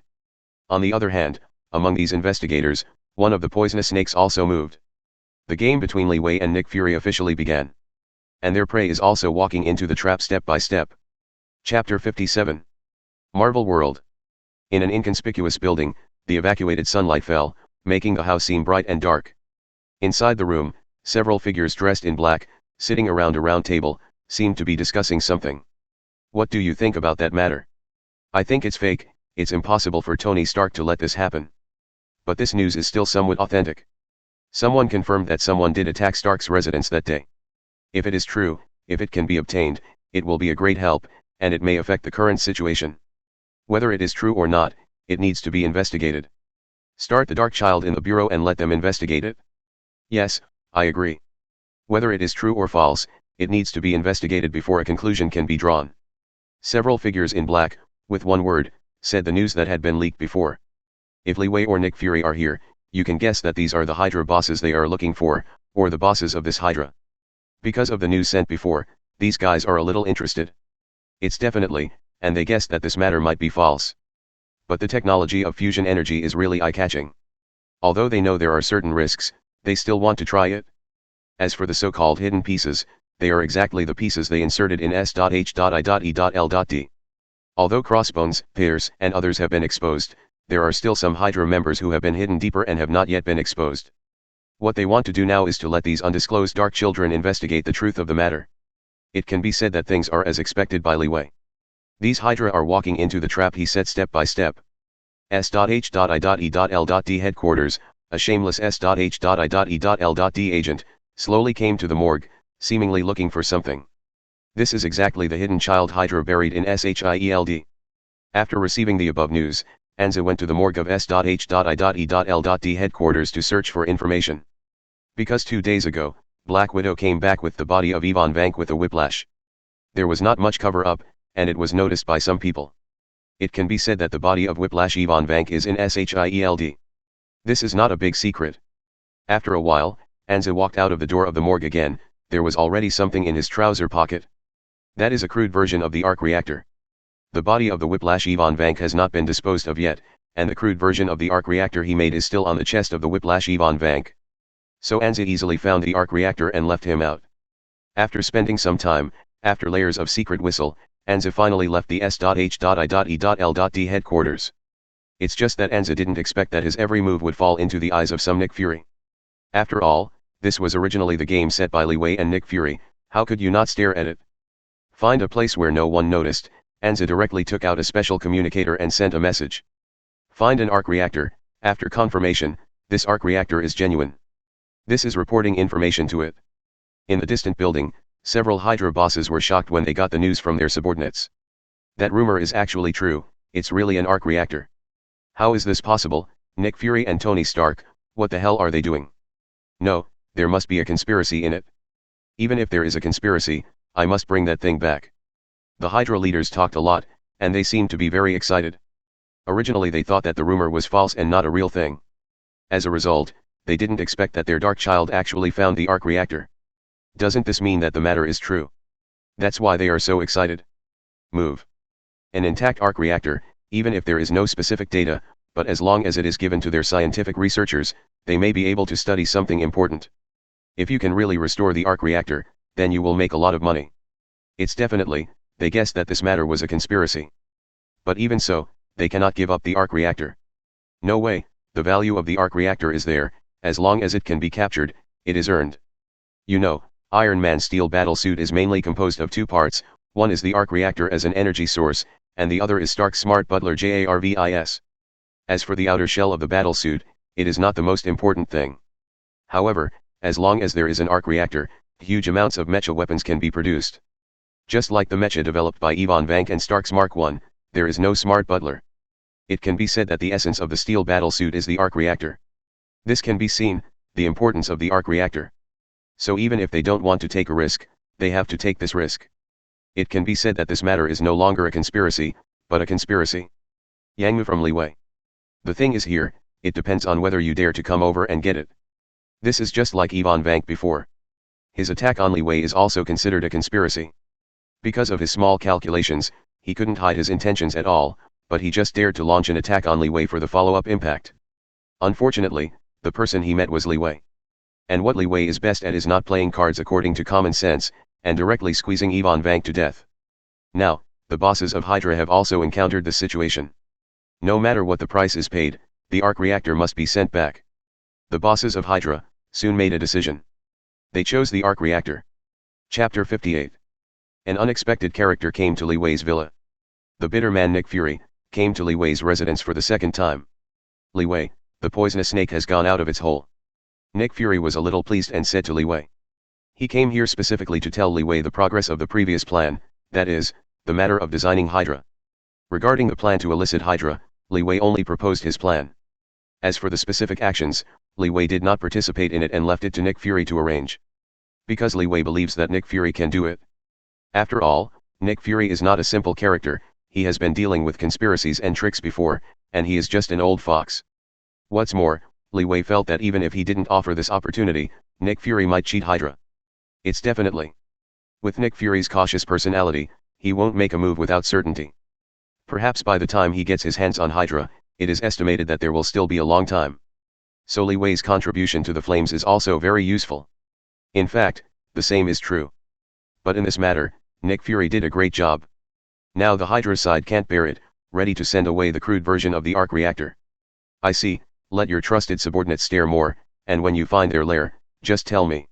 On the other hand, among these investigators, one of the poisonous snakes also moved. The game between Li Wei and Nick Fury officially began. And their prey is also walking into the trap step by step. Chapter 57. Marvel World. In an inconspicuous building, the evacuated sunlight fell, making the house seem bright and dark. Inside the room, several figures dressed in black, sitting around a round table, seemed to be discussing something. What do you think about that matter? I think it's fake, it's impossible for Tony Stark to let this happen. But this news is still somewhat authentic. Someone confirmed that someone did attack Stark's residence that day. If it is true, if it can be obtained, it will be a great help, and it may affect the current situation. Whether it is true or not, it needs to be investigated. Start the Dark Child in the Bureau and let them investigate it? Yes, I agree. Whether it is true or false, it needs to be investigated before a conclusion can be drawn. Several figures in black, with one word, said the news that had been leaked before. If Li Wei or Nick Fury are here, you can guess that these are the Hydra bosses they are looking for, or the bosses of this Hydra. Because of the news sent before, these guys are a little interested. It's definitely, and they guessed that this matter might be false. But the technology of fusion energy is really eye-catching. Although they know there are certain risks, they still want to try it. As for the so-called hidden pieces, they are exactly the pieces they inserted in S.H.I.E.L.D. Although Crossbones, Pierce, and others have been exposed, there are still some Hydra members who have been hidden deeper and have not yet been exposed. What they want to do now is to let these undisclosed dark children investigate the truth of the matter. It can be said that things are as expected by Li Wei. These Hydra are walking into the trap he set step by step. S.H.I.E.L.D. headquarters, a shameless S.H.I.E.L.D. agent, slowly came to the morgue, seemingly looking for something. This is exactly the hidden child Hydra buried in SHIELD. After receiving the above news, Anza went to the morgue of S.H.I.E.L.D. headquarters to search for information. Because 2 days ago, Black Widow came back with the body of Yvonne Vank with a whiplash. There was not much cover-up, and it was noticed by some people. It can be said that the body of Whiplash Yvonne Vank is in SHIELD. This is not a big secret. After a while, Anza walked out of the door of the morgue again. There was already something in his trouser pocket. That is a crude version of the arc reactor. The body of the Whiplash Yvonne Vank has not been disposed of yet, and the crude version of the arc reactor he made is still on the chest of the Whiplash Yvonne Vank. So Anza easily found the arc reactor and left him out. After spending some time, after layers of secret whistle, Anza finally left the S.H.I.E.L.D. headquarters. It's just that Anza didn't expect that his every move would fall into the eyes of some Nick Fury. After all, this was originally the game set by Li Wei and Nick Fury. How could you not stare at it? Find a place where no one noticed. Anza directly took out a special communicator and sent a message. Find an arc reactor. After confirmation, this arc reactor is genuine. This is reporting information to it. In the distant building, several Hydra bosses were shocked when they got the news from their subordinates. That rumor is actually true. It's really an arc reactor. How is this possible? Nick Fury and Tony Stark, what the hell are they doing? No, there must be a conspiracy in it. Even if there is a conspiracy, I must bring that thing back. The Hydra leaders talked a lot, and they seemed to be very excited. Originally they thought that the rumor was false and not a real thing. As a result, they didn't expect that their dark child actually found the arc reactor. Doesn't this mean that the matter is true? That's why they are so excited. Move. An intact arc reactor, even if there is no specific data, but as long as it is given to their scientific researchers, they may be able to study something important. If you can really restore the arc reactor, then you will make a lot of money. It's definitely, they guessed that this matter was a conspiracy. But even so, they cannot give up the arc reactor. No way, the value of the arc reactor is there, as long as it can be captured, it is earned. You know, Iron Man's steel battlesuit is mainly composed of two parts, one is the arc reactor as an energy source, and the other is Stark's smart butler JARVIS. As for the outer shell of the battlesuit, it is not the most important thing. However, as long as there is an arc reactor, huge amounts of mecha weapons can be produced. Just like the mecha developed by Yvonne Vank and Stark's Mark I, there is no smart butler. It can be said that the essence of the steel battlesuit is the arc reactor. This can be seen, the importance of the arc reactor. So even if they don't want to take a risk, they have to take this risk. It can be said that this matter is no longer a conspiracy, but a conspiracy. Yangmu from Li Wei. The thing is here, it depends on whether you dare to come over and get it. This is just like Yvonne Vank before. His attack on Li Wei is also considered a conspiracy. Because of his small calculations, he couldn't hide his intentions at all, but he just dared to launch an attack on Li Wei for the follow-up impact. Unfortunately, the person he met was Li Wei. And what Li Wei is best at is not playing cards according to common sense, and directly squeezing Yvonne Vank to death. Now, the bosses of Hydra have also encountered this situation. No matter what the price is paid, the arc reactor must be sent back. The bosses of Hydra soon made a decision. They chose the arc reactor. Chapter 58. An unexpected character came to Li Wei's villa. The bitter man Nick Fury came to Li Wei's residence for the second time. Li Wei, the poisonous snake has gone out of its hole. Nick Fury was a little pleased and said to Li Wei. He came here specifically to tell Li Wei the progress of the previous plan, that is, the matter of designing Hydra. Regarding the plan to elicit Hydra, Li Wei only proposed his plan. As for the specific actions, Li Wei did not participate in it and left it to Nick Fury to arrange. Because Li Wei believes that Nick Fury can do it. After all, Nick Fury is not a simple character, he has been dealing with conspiracies and tricks before, and he is just an old fox. What's more, Li Wei felt that even if he didn't offer this opportunity, Nick Fury might cheat Hydra. It's definitely. With Nick Fury's cautious personality, he won't make a move without certainty. Perhaps by the time he gets his hands on Hydra, it is estimated that there will still be a long time. So Li Wei's contribution to the flames is also very useful. In fact, the same is true. But in this matter, Nick Fury did a great job. Now the Hydra side can't bear it, ready to send away the crude version of the arc reactor. I see, let your trusted subordinates stare more, and when you find their lair, just tell me.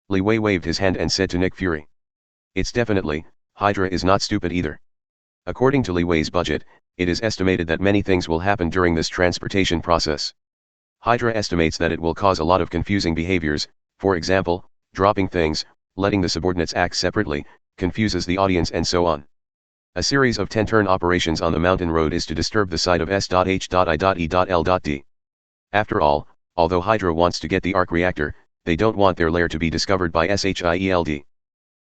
Li Wei waved his hand and said to Nick Fury. It's definitely, Hydra is not stupid either. According to Li Wei's budget, it is estimated that many things will happen during this transportation process. Hydra estimates that it will cause a lot of confusing behaviors, for example, dropping things, letting the subordinates act separately, confuses the audience and so on. A series of 10-turn operations on the mountain road is to disturb the sight of S.H.I.E.L.D. After all, although Hydra wants to get the arc reactor, they don't want their lair to be discovered by SHIELD.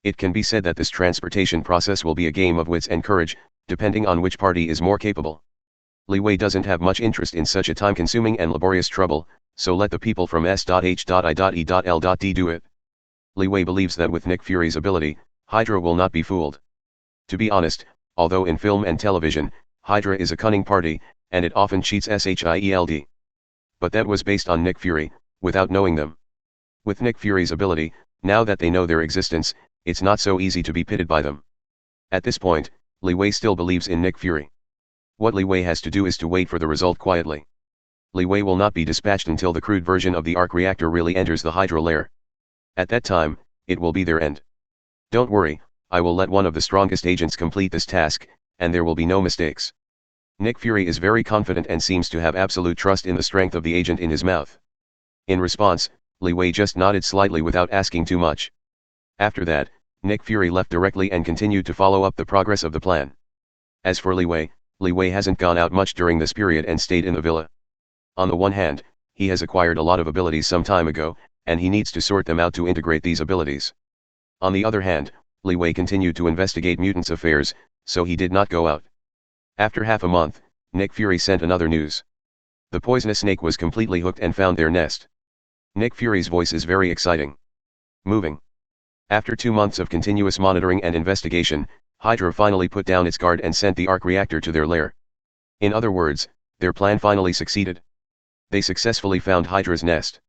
It can be said that this transportation process will be a game of wits and courage, depending on which party is more capable. Li Wei doesn't have much interest in such a time-consuming and laborious trouble, so let the people from S.H.I.E.L.D. do it. Li Wei believes that with Nick Fury's ability, Hydra will not be fooled. To be honest, although in film and television, Hydra is a cunning party, and it often cheats SHIELD. But that was based on Nick Fury, without knowing them. With Nick Fury's ability, now that they know their existence, it's not so easy to be pitted by them. At this point, Li Wei still believes in Nick Fury. What Li Wei has to do is to wait for the result quietly. Li Wei will not be dispatched until the crude version of the arc reactor really enters the Hydra lair. At that time, it will be their end. Don't worry, I will let one of the strongest agents complete this task, and there will be no mistakes. Nick Fury is very confident and seems to have absolute trust in the strength of the agent in his mouth. In response, Li Wei just nodded slightly without asking too much. After that, Nick Fury left directly and continued to follow up the progress of the plan. As for Li Wei hasn't gone out much during this period and stayed in the villa. On the one hand, he has acquired a lot of abilities some time ago, and he needs to sort them out to integrate these abilities. On the other hand, Li Wei continued to investigate mutants' affairs, so he did not go out. After half a month, Nick Fury sent another news. The poisonous snake was completely hooked and found their nest. Nick Fury's voice is very exciting. Moving. After 2 months of continuous monitoring and investigation, Hydra finally put down its guard and sent the arc reactor to their lair. In other words, their plan finally succeeded. They successfully found Hydra's nest.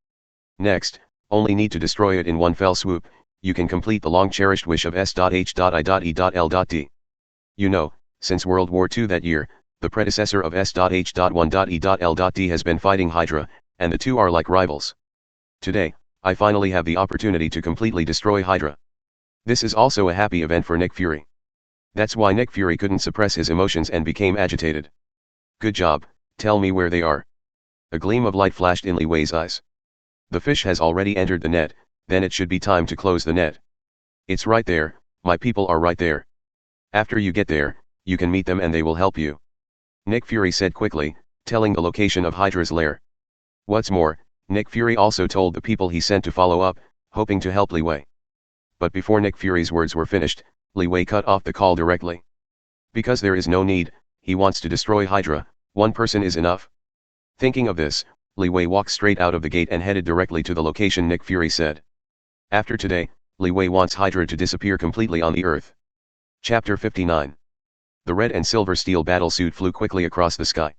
Next, only need to destroy it in one fell swoop, you can complete the long-cherished wish of S.H.I.E.L.D. You know, since World War II that year, the predecessor of S.H.1.E.L.D. has been fighting Hydra, and the two are like rivals. Today, I finally have the opportunity to completely destroy Hydra. This is also a happy event for Nick Fury. That's why Nick Fury couldn't suppress his emotions and became agitated. Good job, tell me where they are. A gleam of light flashed in Li Wei's eyes. The fish has already entered the net, then it should be time to close the net. It's right there, my people are right there. After you get there, you can meet them and they will help you. Nick Fury said quickly, telling the location of Hydra's lair. What's more, Nick Fury also told the people he sent to follow up, hoping to help Li Wei. But before Nick Fury's words were finished, Li Wei cut off the call directly. Because there is no need, he wants to destroy Hydra, one person is enough. Thinking of this, Li Wei walked straight out of the gate and headed directly to the location Nick Fury said. After today, Li Wei wants Hydra to disappear completely on the earth. Chapter 59. The red and silver steel battlesuit flew quickly across the sky.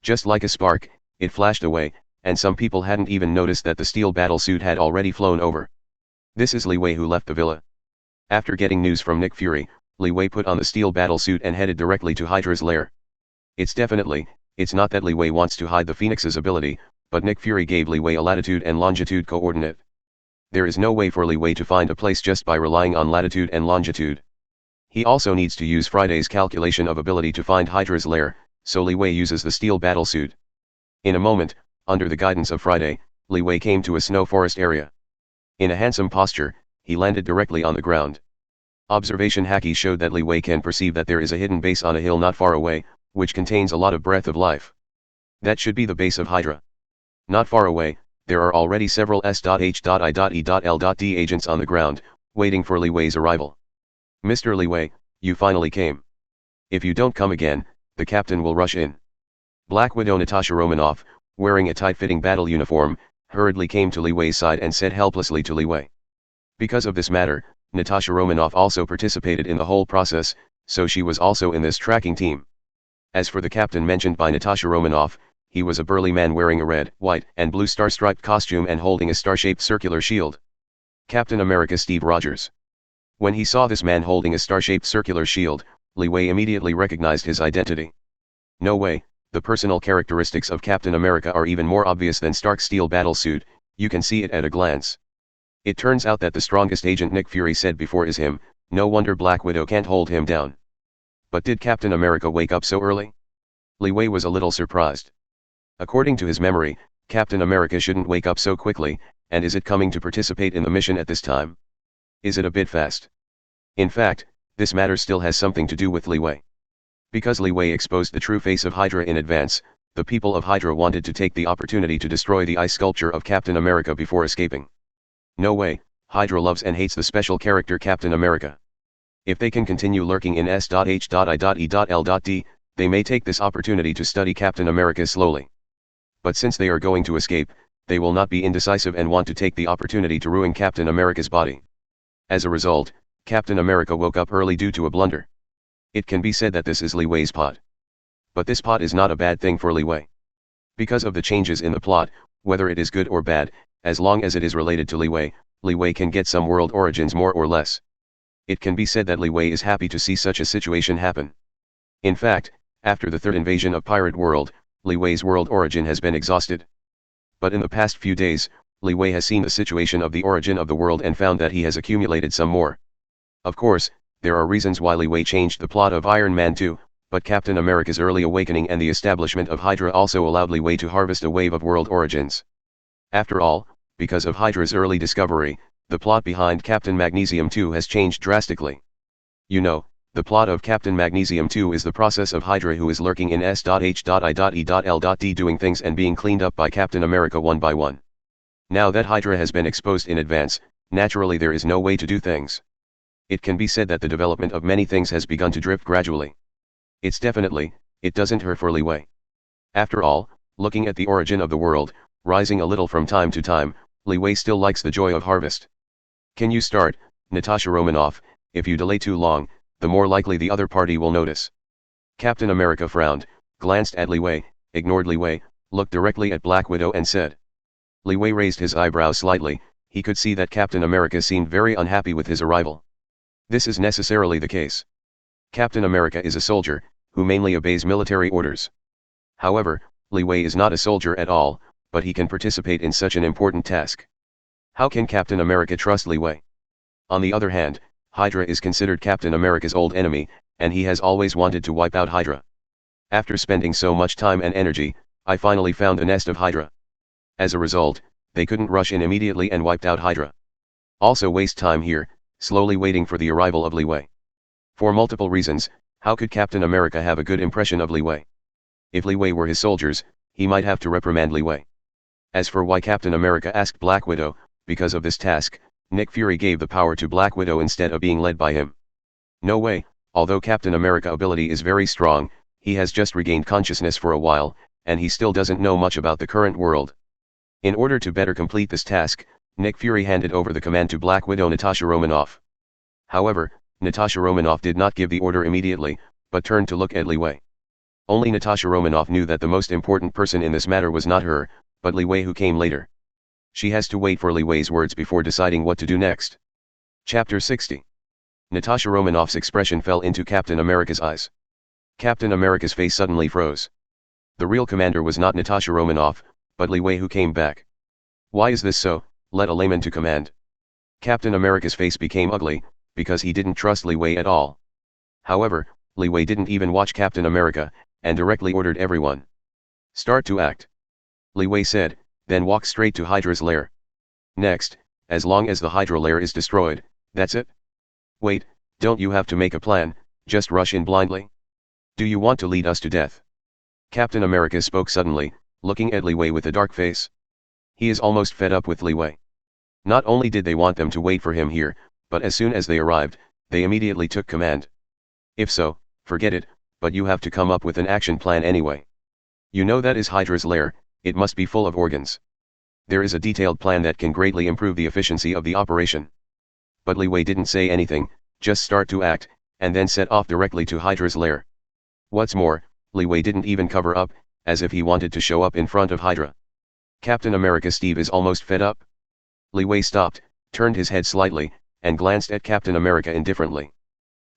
Just like a spark, it flashed away, and some people hadn't even noticed that the steel battlesuit had already flown over. This is Li Wei who left the villa. After getting news from Nick Fury, Li Wei put on the steel battlesuit and headed directly to Hydra's lair. It's not that Li Wei wants to hide the Phoenix's ability, but Nick Fury gave Li Wei a latitude and longitude coordinate. There is no way for Li Wei to find a place just by relying on latitude and longitude. He also needs to use Friday's calculation of ability to find Hydra's lair, so Li Wei uses the steel battlesuit. In a moment, under the guidance of Friday, Li Wei came to a snow forest area. In a handsome posture, he landed directly on the ground. Observation haki showed that Li Wei can perceive that there is a hidden base on a hill not far away, which contains a lot of breath of life. That should be the base of Hydra. Not far away, there are already several S.H.I.E.L.D. agents on the ground, waiting for Li Wei's arrival. Mr. Li Wei, you finally came. If you don't come again, the captain will rush in. Black Widow Natasha Romanoff, wearing a tight-fitting battle uniform, hurriedly came to Li Wei's side and said helplessly to Li Wei. Because of this matter, Natasha Romanoff also participated in the whole process, so she was also in this tracking team. As for the captain mentioned by Natasha Romanoff, he was a burly man wearing a red, white, and blue star-striped costume and holding a star-shaped circular shield. Captain America Steve Rogers. When he saw this man holding a star-shaped circular shield, Li Wei immediately recognized his identity. No way, the personal characteristics of Captain America are even more obvious than Stark's steel battlesuit, you can see it at a glance. It turns out that the strongest agent Nick Fury said before is him, no wonder Black Widow can't hold him down. But did Captain America wake up so early? Li Wei was a little surprised. According to his memory, Captain America shouldn't wake up so quickly, and is it coming to participate in the mission at this time? Is it a bit fast? In fact, this matter still has something to do with Li Wei. Because Li Wei exposed the true face of Hydra in advance, the people of Hydra wanted to take the opportunity to destroy the ice sculpture of Captain America before escaping. No way, Hydra loves and hates the special character Captain America. If they can continue lurking in S.H.I.E.L.D., they may take this opportunity to study Captain America slowly. But since they are going to escape, they will not be indecisive and want to take the opportunity to ruin Captain America's body. As a result, Captain America woke up early due to a blunder. It can be said that this is Li Wei's plot. But this plot is not a bad thing for Li Wei. Because of the changes in the plot, whether it is good or bad, as long as it is related to Li Wei can get some world origins more or less. It can be said that Li Wei is happy to see such a situation happen. In fact, after the third invasion of Pirate World, Li Wei's world origin has been exhausted. But in the past few days, Li Wei has seen the situation of the origin of the world and found that he has accumulated some more. Of course, there are reasons why Li Wei changed the plot of Iron Man 2, but Captain America's early awakening and the establishment of Hydra also allowed Li Wei to harvest a wave of world origins. After all, because of Hydra's early discovery, the plot behind Captain Magnesium 2 has changed drastically. You know, the plot of Captain Magnesium 2 is the process of Hydra who is lurking in S.H.I.E.L.D. doing things and being cleaned up by Captain America one by one. Now that Hydra has been exposed in advance, naturally there is no way to do things. It can be said that the development of many things has begun to drift gradually. It doesn't hurt for Li Wei. After all, looking at the origin of the world, rising a little from time to time, Li Wei still likes the joy of harvest. Can you start, Natasha Romanoff? If you delay too long, the more likely the other party will notice. Captain America frowned, glanced at Li Wei, ignored Li Wei, looked directly at Black Widow and said. Li Wei raised his eyebrows slightly, he could see that Captain America seemed very unhappy with his arrival. This is necessarily the case. Captain America is a soldier, who mainly obeys military orders. However, Li Wei is not a soldier at all, but he can participate in such an important task. How can Captain America trust Li Wei? On the other hand, Hydra is considered Captain America's old enemy, and he has always wanted to wipe out Hydra. After spending so much time and energy, I finally found the nest of Hydra. As a result, they couldn't rush in immediately and wiped out Hydra. Also waste time here, slowly waiting for the arrival of Li Wei. For multiple reasons, how could Captain America have a good impression of Li Wei? If Li Wei were his soldiers, he might have to reprimand Li Wei. As for why Captain America asked Black Widow, because of this task, Nick Fury gave the power to Black Widow instead of being led by him. No way, although Captain America ability is very strong, he has just regained consciousness for a while, and he still doesn't know much about the current world. In order to better complete this task, Nick Fury handed over the command to Black Widow Natasha Romanoff. However, Natasha Romanoff did not give the order immediately, but turned to look at Li Wei. Only Natasha Romanoff knew that the most important person in this matter was not her, but Li Wei who came later. She has to wait for Li Wei's words before deciding what to do next. Chapter 60. Natasha Romanoff's expression fell into Captain America's eyes. Captain America's face suddenly froze. The real commander was not Natasha Romanoff, but Li Wei who came back. Why is this so? Let a layman to command. Captain America's face became ugly, because he didn't trust Li Wei at all. However, Li Wei didn't even watch Captain America, and directly ordered everyone. Start to act. Li Wei said, then walk straight to Hydra's lair. Next, as long as the Hydra lair is destroyed, that's it? Wait, don't you have to make a plan, just rush in blindly? Do you want to lead us to death? Captain America spoke suddenly, looking at Li Wei with a dark face. He is almost fed up with Li Wei. Not only did they want them to wait for him here, but as soon as they arrived, they immediately took command. If so, forget it, but you have to come up with an action plan anyway. You know that is Hydra's lair, It must be full of organs. There is a detailed plan that can greatly improve the efficiency of the operation. But Li Wei didn't say anything, just start to act, and then set off directly to Hydra's lair. What's more, Li Wei didn't even cover up, as if he wanted to show up in front of Hydra. Captain America Steve is almost fed up. Li Wei stopped, turned his head slightly, and glanced at Captain America indifferently.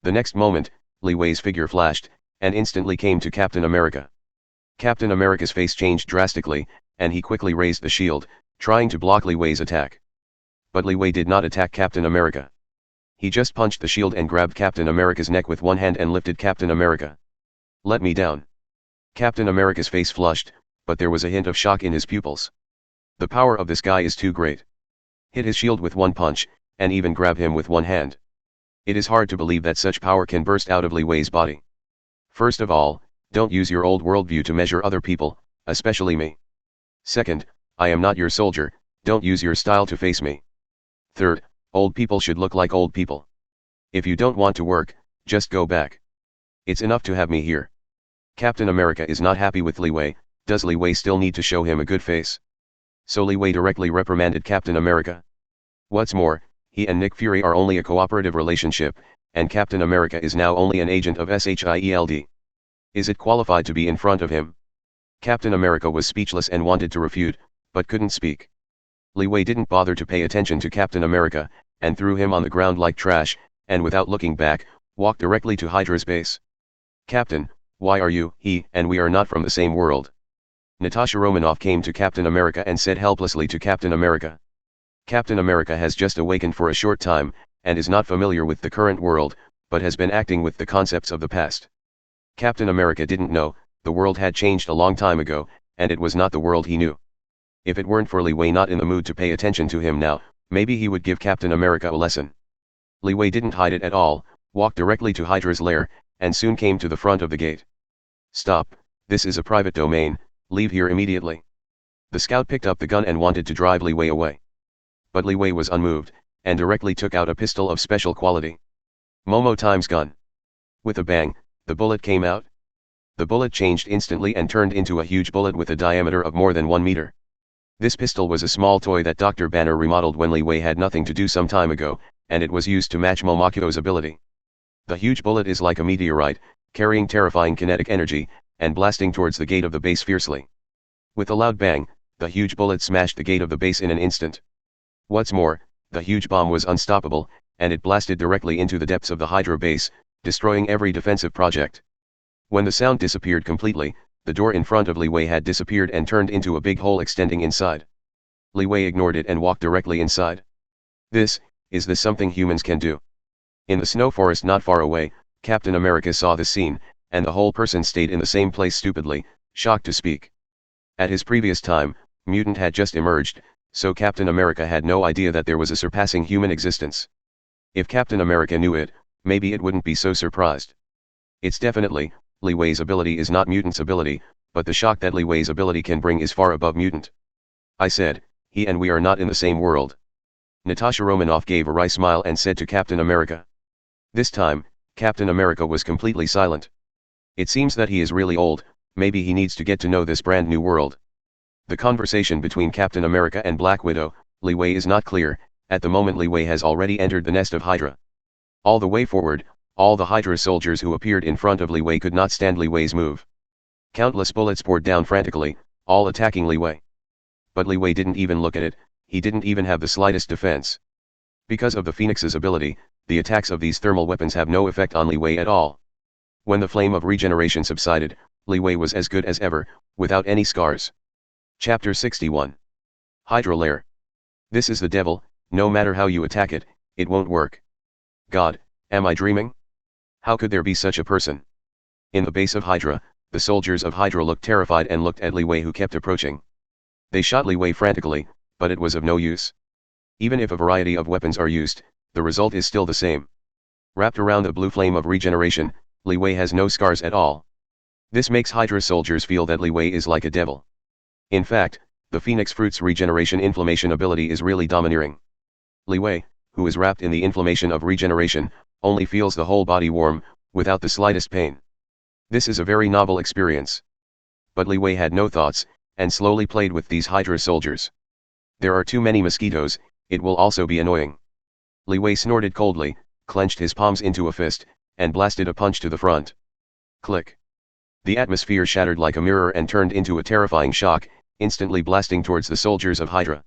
The next moment, Li Wei's figure flashed, and instantly came to Captain America. Captain America's face changed drastically, and he quickly raised the shield, trying to block Li Wei's attack. But Li Wei did not attack Captain America. He just punched the shield and grabbed Captain America's neck with one hand and lifted Captain America. Let me down. Captain America's face flushed, but there was a hint of shock in his pupils. The power of this guy is too great. Hit his shield with one punch, and even grab him with one hand. It is hard to believe that such power can burst out of Li Wei's body. First of all, don't use your old worldview to measure other people, especially me. Second, I am not your soldier, don't use your style to face me. Third, old people should look like old people. If you don't want to work, just go back. It's enough to have me here. Captain America is not happy with Li Wei. Does Li Wei still need to show him a good face? So Li Wei directly reprimanded Captain America. What's more, he and Nick Fury are only a cooperative relationship, and Captain America is now only an agent of SHIELD. Is it qualified to be in front of him? Captain America was speechless and wanted to refute, but couldn't speak. Li Wei didn't bother to pay attention to Captain America, and threw him on the ground like trash, and without looking back, walked directly to Hydra's base. Captain, why are you, he, and we are not from the same world? Natasha Romanoff came to Captain America and said helplessly to Captain America. Captain America has just awakened for a short time, and is not familiar with the current world, but has been acting with the concepts of the past. Captain America didn't know, the world had changed a long time ago, and it was not the world he knew. If it weren't for Li Wei not in the mood to pay attention to him now, maybe he would give Captain America a lesson. Li Wei didn't hide it at all, walked directly to Hydra's lair, and soon came to the front of the gate. Stop, this is a private domain, leave here immediately. The scout picked up the gun and wanted to drive Li Wei away. But Li Wei was unmoved, and directly took out a pistol of special quality. Momo times gun. With a bang, the bullet came out. The bullet changed instantly and turned into a huge bullet with a diameter of more than 1 meter. This pistol was a small toy that Dr. Banner remodeled when Li Wei had nothing to do some time ago, and it was used to match Momokuo's ability. The huge bullet is like a meteorite, carrying terrifying kinetic energy, and blasting towards the gate of the base fiercely. With a loud bang, the huge bullet smashed the gate of the base in an instant. What's more, the huge bomb was unstoppable, and it blasted directly into the depths of the Hydra base, destroying every defensive project. When the sound disappeared completely, the door in front of Li Wei had disappeared and turned into a big hole extending inside. Li Wei ignored it and walked directly inside. Is this something humans can do? In the snow forest not far away, Captain America saw the scene, and the whole person stayed in the same place stupidly, shocked to speak. At his previous time, mutant had just emerged, so Captain America had no idea that there was a surpassing human existence. If Captain America knew it, maybe it wouldn't be so surprised. It's definitely, Li Wei's ability is not mutant's ability, but the shock that Li Wei's ability can bring is far above mutant. I said, he and we are not in the same world. Natasha Romanoff gave a wry smile and said to Captain America. This time, Captain America was completely silent. It seems that he is really old, maybe he needs to get to know this brand new world. The conversation between Captain America and Black Widow, Li Wei is not clear. At the moment Li Wei has already entered the nest of Hydra. All the way forward, all the Hydra soldiers who appeared in front of Li Wei could not stand Li Wei's move. Countless bullets poured down frantically, all attacking Li Wei. But Li Wei didn't even look at it, he didn't even have the slightest defense. Because of the Phoenix's ability, the attacks of these thermal weapons have no effect on Li Wei at all. When the flame of regeneration subsided, Li Wei was as good as ever, without any scars. Chapter 61. Hydra Lair. This is the devil, no matter how you attack it, it won't work. God, am I dreaming? How could there be such a person? In the base of Hydra, the soldiers of Hydra looked terrified and looked at Li Wei who kept approaching. They shot Li Wei frantically, but it was of no use. Even if a variety of weapons are used, the result is still the same. Wrapped around the blue flame of regeneration, Li Wei has no scars at all. This makes Hydra soldiers feel that Li Wei is like a devil. In fact, the Phoenix Fruit's regeneration inflammation ability is really domineering. Li Wei, who is wrapped in the inflammation of regeneration, only feels the whole body warm, without the slightest pain. This is a very novel experience. But Li Wei had no thoughts, and slowly played with these Hydra soldiers. There are too many mosquitoes, it will also be annoying. Li Wei snorted coldly, clenched his palms into a fist, and blasted a punch to the front. Click. The atmosphere shattered like a mirror and turned into a terrifying shock, instantly blasting towards the soldiers of Hydra.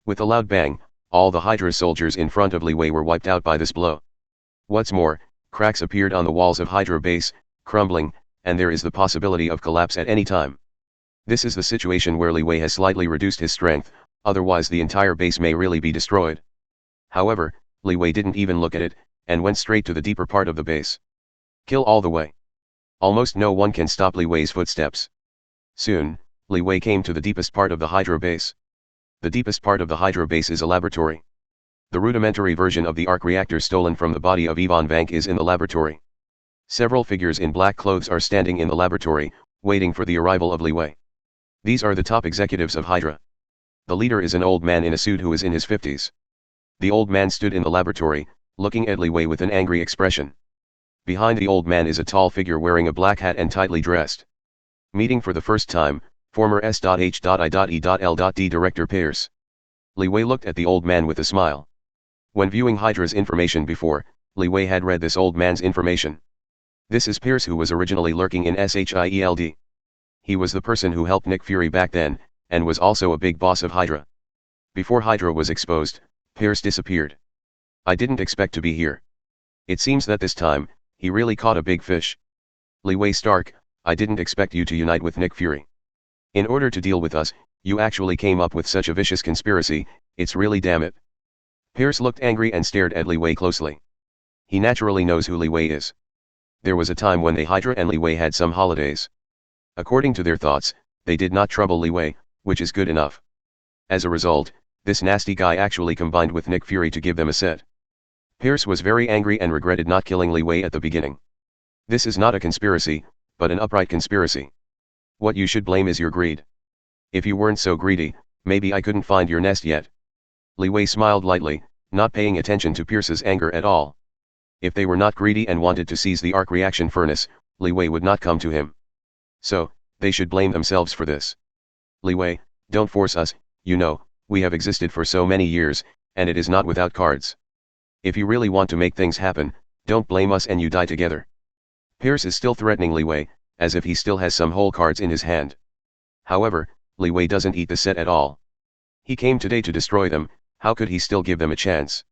With a loud bang, all the Hydra soldiers in front of Li Wei were wiped out by this blow. What's more, cracks appeared on the walls of Hydra base, crumbling, and there is the possibility of collapse at any time. This is the situation where Li Wei has slightly reduced his strength, otherwise the entire base may really be destroyed. However, Li Wei didn't even look at it, and went straight to the deeper part of the base. Kill all the way. Almost no one can stop Li Wei's footsteps. Soon, Li Wei came to the deepest part of the Hydra base. The deepest part of the Hydra base is a laboratory. The rudimentary version of the arc reactor stolen from the body of Ivan Vank is in the laboratory. Several figures in black clothes are standing in the laboratory, waiting for the arrival of Li Wei. These are the top executives of Hydra. The leader is an old man in a suit who is in his 50s. The old man stood in the laboratory, looking at Li Wei with an angry expression. Behind the old man is a tall figure wearing a black hat and tightly dressed. Meeting for the first time, former S.H.I.E.L.D. Director Pierce. Li Wei looked at the old man with a smile. When viewing Hydra's information before, Li Wei had read this old man's information. This is Pierce, who was originally lurking in SHIELD. He was the person who helped Nick Fury back then, and was also a big boss of Hydra. Before Hydra was exposed, Pierce disappeared. I didn't expect to be here. It seems that this time, he really caught a big fish. Li Wei Stark, I didn't expect you to unite with Nick Fury. In order to deal with us, you actually came up with such a vicious conspiracy, it's really damn it. Pierce looked angry and stared at Li Wei closely. He naturally knows who Li Wei is. There was a time when the Hydra and Li Wei had some holidays. According to their thoughts, they did not trouble Li Wei, which is good enough. As a result, this nasty guy actually combined with Nick Fury to give them a set. Pierce was very angry and regretted not killing Li Wei at the beginning. This is not a conspiracy, but an upright conspiracy. What you should blame is your greed. If you weren't so greedy, maybe I couldn't find your nest yet. Li Wei smiled lightly, not paying attention to Pierce's anger at all. If they were not greedy and wanted to seize the arc reaction furnace, Li Wei would not come to him. So, they should blame themselves for this. Li Wei, don't force us, you know, we have existed for so many years, and it is not without cards. If you really want to make things happen, don't blame us and you die together. Pierce is still threatening Li Wei, as if he still has some whole cards in his hand. However, Li Wei doesn't eat the set at all. He came today to destroy them, how could he still give them a chance?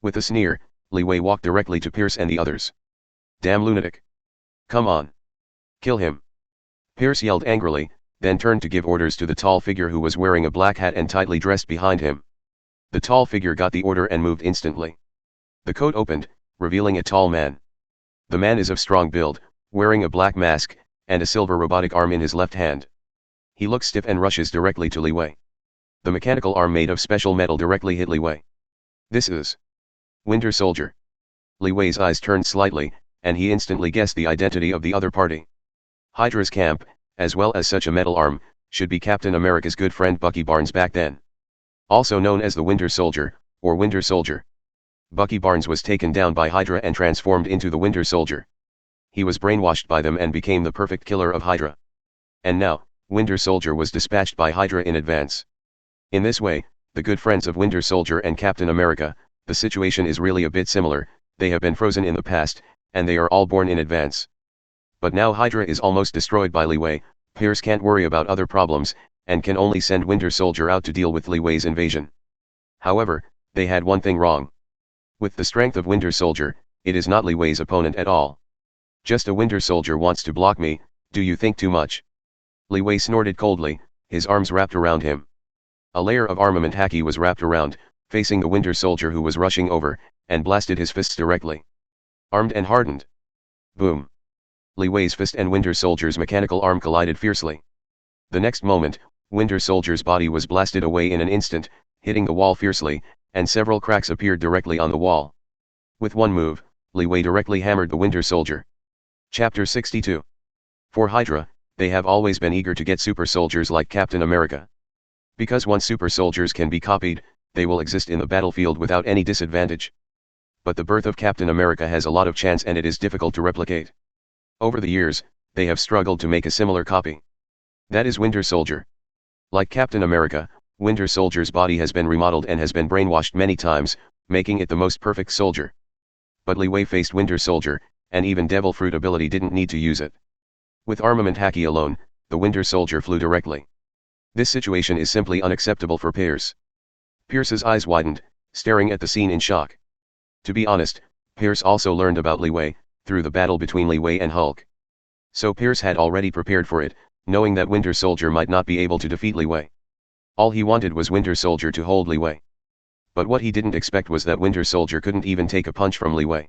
With a sneer, Li Wei walked directly to Pierce and the others. Damn lunatic. Come on. Kill him. Pierce yelled angrily, then turned to give orders to the tall figure who was wearing a black hat and tightly dressed behind him. The tall figure got the order and moved instantly. The coat opened, revealing a tall man. The man is of strong build, wearing a black mask, and a silver robotic arm in his left hand. He looks stiff and rushes directly to Li Wei. The mechanical arm made of special metal directly hit Li Wei. This is Winter Soldier. Li Wei's eyes turned slightly, and he instantly guessed the identity of the other party. Hydra's camp, as well as such a metal arm, should be Captain America's good friend Bucky Barnes back then. Also known as the Winter Soldier, or Winter Soldier. Bucky Barnes was taken down by Hydra and transformed into the Winter Soldier. He was brainwashed by them and became the perfect killer of Hydra. And now, Winter Soldier was dispatched by Hydra in advance. In this way, the good friends of Winter Soldier and Captain America, the situation is really a bit similar, they have been frozen in the past, and they are all born in advance. But now Hydra is almost destroyed by Li Wei, Pierce can't worry about other problems, and can only send Winter Soldier out to deal with Li Wei's invasion. However, they had one thing wrong. With the strength of Winter Soldier, it is not Li Wei's opponent at all. Just a Winter Soldier wants to block me, do you think too much? Li Wei snorted coldly, his arms wrapped around him. A layer of armament haki was wrapped around, facing the Winter Soldier who was rushing over, and blasted his fists directly. Armed and hardened. Boom. Li Wei's fist and Winter Soldier's mechanical arm collided fiercely. The next moment, Winter Soldier's body was blasted away in an instant, hitting the wall fiercely, and several cracks appeared directly on the wall. With one move, Li Wei directly hammered the Winter Soldier. Chapter 62. For Hydra, they have always been eager to get super soldiers like Captain America. Because once super soldiers can be copied, they will exist in the battlefield without any disadvantage. But the birth of Captain America has a lot of chance and it is difficult to replicate. Over the years, they have struggled to make a similar copy. That is Winter Soldier. Like Captain America, Winter Soldier's body has been remodeled and has been brainwashed many times, making it the most perfect soldier. But Li Wei faced Winter Soldier, and even Devil Fruit ability didn't need to use it. With armament haki alone, the Winter Soldier flew directly. This situation is simply unacceptable for Pierce. Pierce's eyes widened, staring at the scene in shock. To be honest, Pierce also learned about Li Wei, through the battle between Li Wei and Hulk. So Pierce had already prepared for it, knowing that Winter Soldier might not be able to defeat Li Wei. All he wanted was Winter Soldier to hold Li Wei. But what he didn't expect was that Winter Soldier couldn't even take a punch from Li Wei.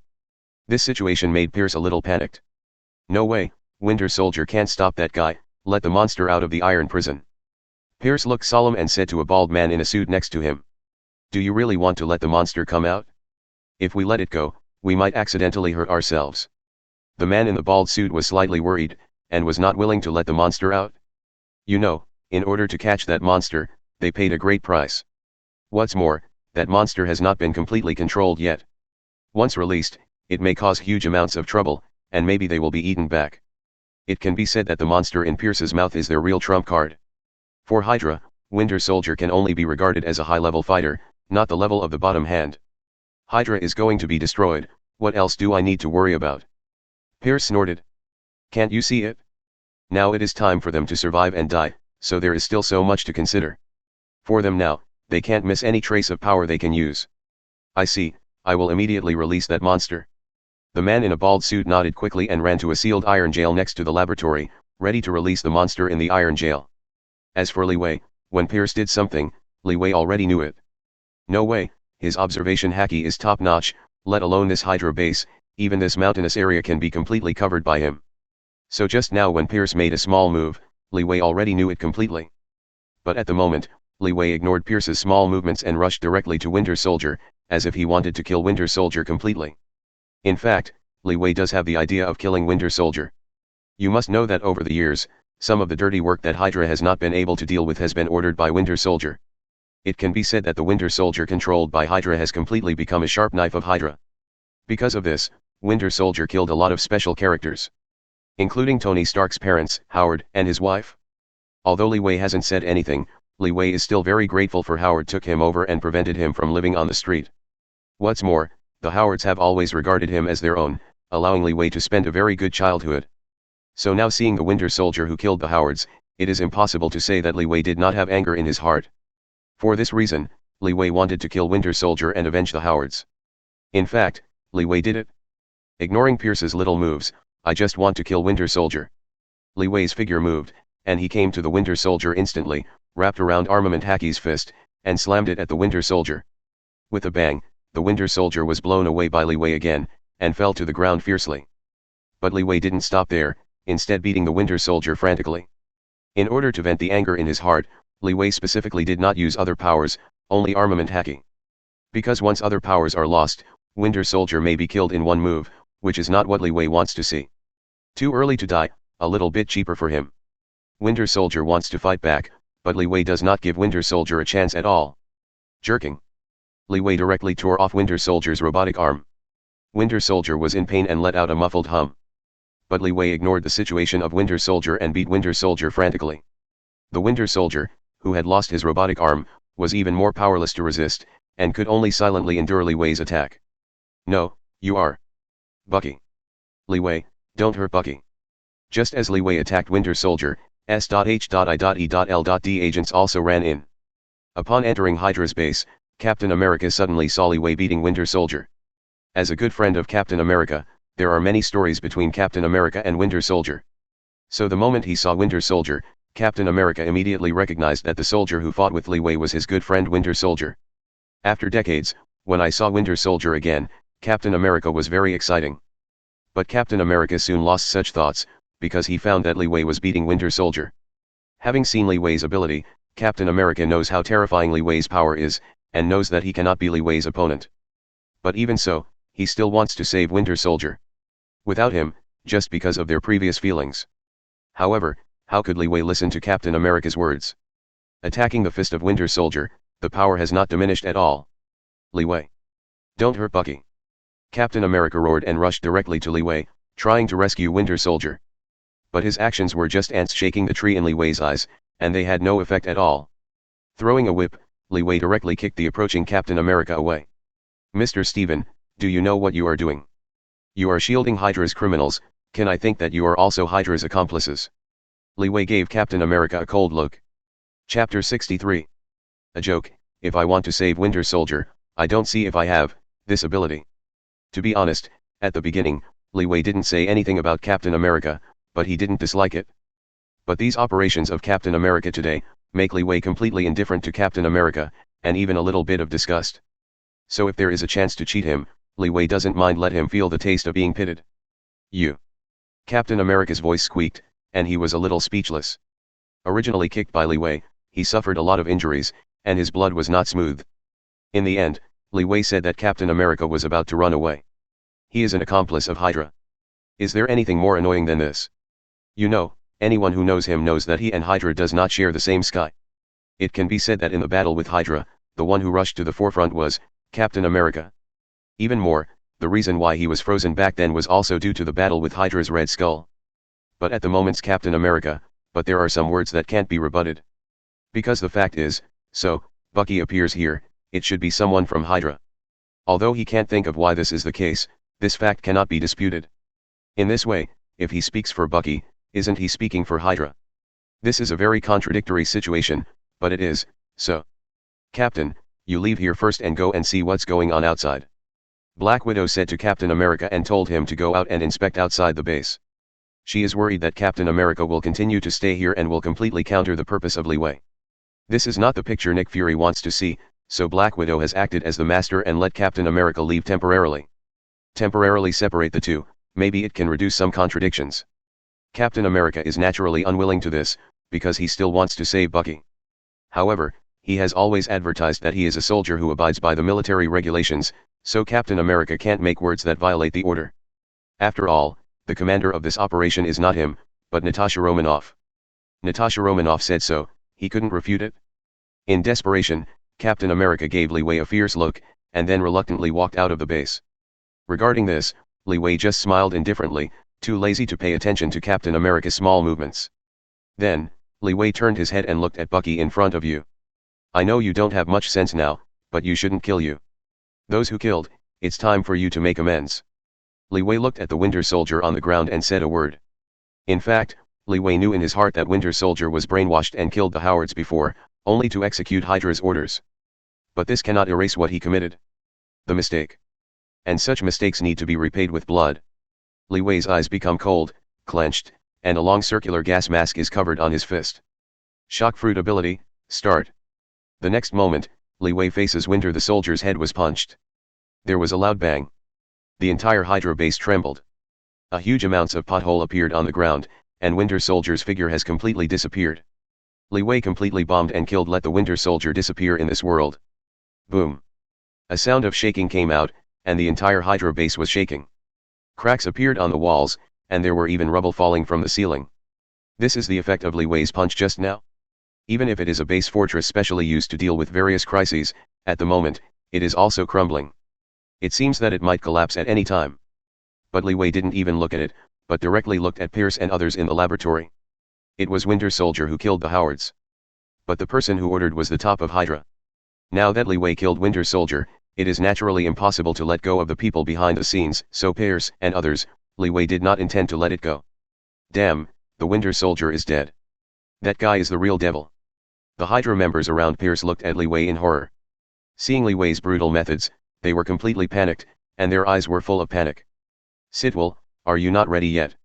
This situation made Pierce a little panicked. No way, Winter Soldier can't stop that guy, let the monster out of the iron prison. Pierce looked solemn and said to a bald man in a suit next to him. Do you really want to let the monster come out? If we let it go, we might accidentally hurt ourselves. The man in the bald suit was slightly worried, and was not willing to let the monster out. You know, in order to catch that monster, they paid a great price. What's more, that monster has not been completely controlled yet. Once released, it may cause huge amounts of trouble, and maybe they will be eaten back. It can be said that the monster in Pierce's mouth is their real trump card. For Hydra, Winter Soldier can only be regarded as a high-level fighter, not the level of the bottom hand. Hydra is going to be destroyed, what else do I need to worry about? Pierce snorted. Can't you see it? Now it is time for them to survive and die, so there is still so much to consider. For them now, they can't miss any trace of power they can use. I see, I will immediately release that monster. The man in a bald suit nodded quickly and ran to a sealed iron jail next to the laboratory, ready to release the monster in the iron jail. As for Li Wei, when Pierce did something, Li Wei already knew it. No way, his observation haki is top-notch, let alone this Hydra base, even this mountainous area can be completely covered by him. So just now when Pierce made a small move, Li Wei already knew it completely. But at the moment, Li Wei ignored Pierce's small movements and rushed directly to Winter Soldier, as if he wanted to kill Winter Soldier completely. In fact, Li Wei does have the idea of killing Winter Soldier. You must know that over the years, some of the dirty work that Hydra has not been able to deal with has been ordered by Winter Soldier. It can be said that the Winter Soldier controlled by Hydra has completely become a sharp knife of Hydra. Because of this, Winter Soldier killed a lot of special characters, including Tony Stark's parents, Howard, and his wife. Although Li Wei hasn't said anything, Li Wei is still very grateful for Howard took him over and prevented him from living on the street. What's more, the Howards have always regarded him as their own, allowing Li Wei to spend a very good childhood. So now seeing the Winter Soldier who killed the Howards, it is impossible to say that Li Wei did not have anger in his heart. For this reason, Li Wei wanted to kill Winter Soldier and avenge the Howards. In fact, Li Wei did it. Ignoring Pierce's little moves, I just want to kill Winter Soldier. Li Wei's figure moved, and he came to the Winter Soldier instantly, wrapped around Armament Haki's fist, and slammed it at the Winter Soldier. With a bang, the Winter Soldier was blown away by Li Wei again, and fell to the ground fiercely. But Li Wei didn't stop there, instead beating the Winter Soldier frantically. In order to vent the anger in his heart, Li Wei specifically did not use other powers, only Armament Haki. Because once other powers are lost, Winter Soldier may be killed in one move, which is not what Li Wei wants to see. Too early to die, a little bit cheaper for him. Winter Soldier wants to fight back, but Li Wei does not give Winter Soldier a chance at all. Jerking. Li Wei directly tore off Winter Soldier's robotic arm. Winter Soldier was in pain and let out a muffled hum. But Li Wei ignored the situation of Winter Soldier and beat Winter Soldier frantically. The Winter Soldier, who had lost his robotic arm, was even more powerless to resist, and could only silently endure Li Wei's attack. No, you are. Bucky. Li Wei, don't hurt Bucky. Just as Li Wei attacked Winter Soldier, S.H.I.E.L.D agents also ran in. Upon entering Hydra's base, Captain America suddenly saw Li Wei beating Winter Soldier. As a good friend of Captain America, there are many stories between Captain America and Winter Soldier. So the moment he saw Winter Soldier, Captain America immediately recognized that the soldier who fought with Li Wei was his good friend Winter Soldier. After decades, when I saw Winter Soldier again, Captain America was very exciting. But Captain America soon lost such thoughts, because he found that Li Wei was beating Winter Soldier. Having seen Li Wei's ability, Captain America knows how terrifying Li Wei's power is, and knows that he cannot be Li Wei's opponent. But even so, he still wants to save Winter Soldier. Without him, just because of their previous feelings. However, how could Li Wei listen to Captain America's words? Attacking the fist of Winter Soldier, the power has not diminished at all. Li Wei. Don't hurt Bucky. Captain America roared and rushed directly to Li Wei, trying to rescue Winter Soldier. But his actions were just ants shaking the tree in Li Wei's eyes, and they had no effect at all. Throwing a whip, Li Wei directly kicked the approaching Captain America away. "Mr. Steven, do you know what you are doing? You are shielding Hydra's criminals. Can I think that you are also Hydra's accomplices?" Li Wei gave Captain America a cold look. Chapter 63. A joke. If I want to save Winter Soldier, I don't see if I have this ability. To be honest, at the beginning, Li Wei didn't say anything about Captain America, but he didn't dislike it. But these operations of Captain America today make Li Wei completely indifferent to Captain America, and even a little bit of disgust. So if there is a chance to cheat him, Li Wei doesn't mind let him feel the taste of being pitted. "You." Captain America's voice squeaked, and he was a little speechless. Originally kicked by Li Wei, he suffered a lot of injuries, and his blood was not smooth. In the end, Li Wei said that Captain America was about to run away. He is an accomplice of Hydra. Is there anything more annoying than this? You know, anyone who knows him knows that he and Hydra does not share the same sky. It can be said that in the battle with Hydra, the one who rushed to the forefront was Captain America. Even more, the reason why he was frozen back then was also due to the battle with Hydra's Red Skull. But at the moment's Captain America, but there are some words that can't be rebutted. Because the fact is, so, Bucky appears here, it should be someone from Hydra. Although he can't think of why this is the case, this fact cannot be disputed. In this way, if he speaks for Bucky, isn't he speaking for Hydra? This is a very contradictory situation, but it is, so. "Captain, you leave here first and go and see what's going on outside." Black Widow said to Captain America and told him to go out and inspect outside the base. She is worried that Captain America will continue to stay here and will completely counter the purpose of Li Wei. This is not the picture Nick Fury wants to see, so Black Widow has acted as the master and let Captain America leave temporarily. Temporarily separate the two, maybe it can reduce some contradictions. Captain America is naturally unwilling to this, because he still wants to save Bucky. However, he has always advertised that he is a soldier who abides by the military regulations, so Captain America can't make words that violate the order. After all, the commander of this operation is not him, but Natasha Romanoff. Natasha Romanoff said so, he couldn't refute it. In desperation, Captain America gave Li Wei a fierce look, and then reluctantly walked out of the base. Regarding this, Li Wei just smiled indifferently, too lazy to pay attention to Captain America's small movements. Then, Li Wei turned his head and looked at Bucky in front of you. "I know you don't have much sense now, but you shouldn't kill you. Those who killed, it's time for you to make amends." Li Wei looked at the Winter Soldier on the ground and said a word. In fact, Li Wei knew in his heart that Winter Soldier was brainwashed and killed the Howards before, only to execute Hydra's orders. But this cannot erase what he committed. The mistake. And such mistakes need to be repaid with blood. Li Wei's eyes become cold, clenched, and a long circular gas mask is covered on his fist. Shock fruit ability, start. The next moment, Li Wei faces Winter the Soldier's head was punched. There was a loud bang. The entire Hydra base trembled. A huge amounts of pothole appeared on the ground, and Winter Soldier's figure has completely disappeared. Li Wei completely bombed and killed let the Winter Soldier disappear in this world. Boom. A sound of shaking came out, and the entire Hydra base was shaking. Cracks appeared on the walls, and there were even rubble falling from the ceiling. This is the effect of Li Wei's punch just now. Even if it is a base fortress specially used to deal with various crises, at the moment, it is also crumbling. It seems that it might collapse at any time. But Li Wei didn't even look at it, but directly looked at Pierce and others in the laboratory. It was Winter Soldier who killed the Howards. But the person who ordered was the top of Hydra. Now that Li Wei killed Winter Soldier, it is naturally impossible to let go of the people behind the scenes, so Pierce and others, Li Wei did not intend to let it go. Damn, the Winter Soldier is dead. That guy is the real devil. The Hydra members around Pierce looked at Li Wei in horror. Seeing Li Wei's brutal methods, they were completely panicked, and their eyes were full of panic. "Sitwell, are you not ready yet?"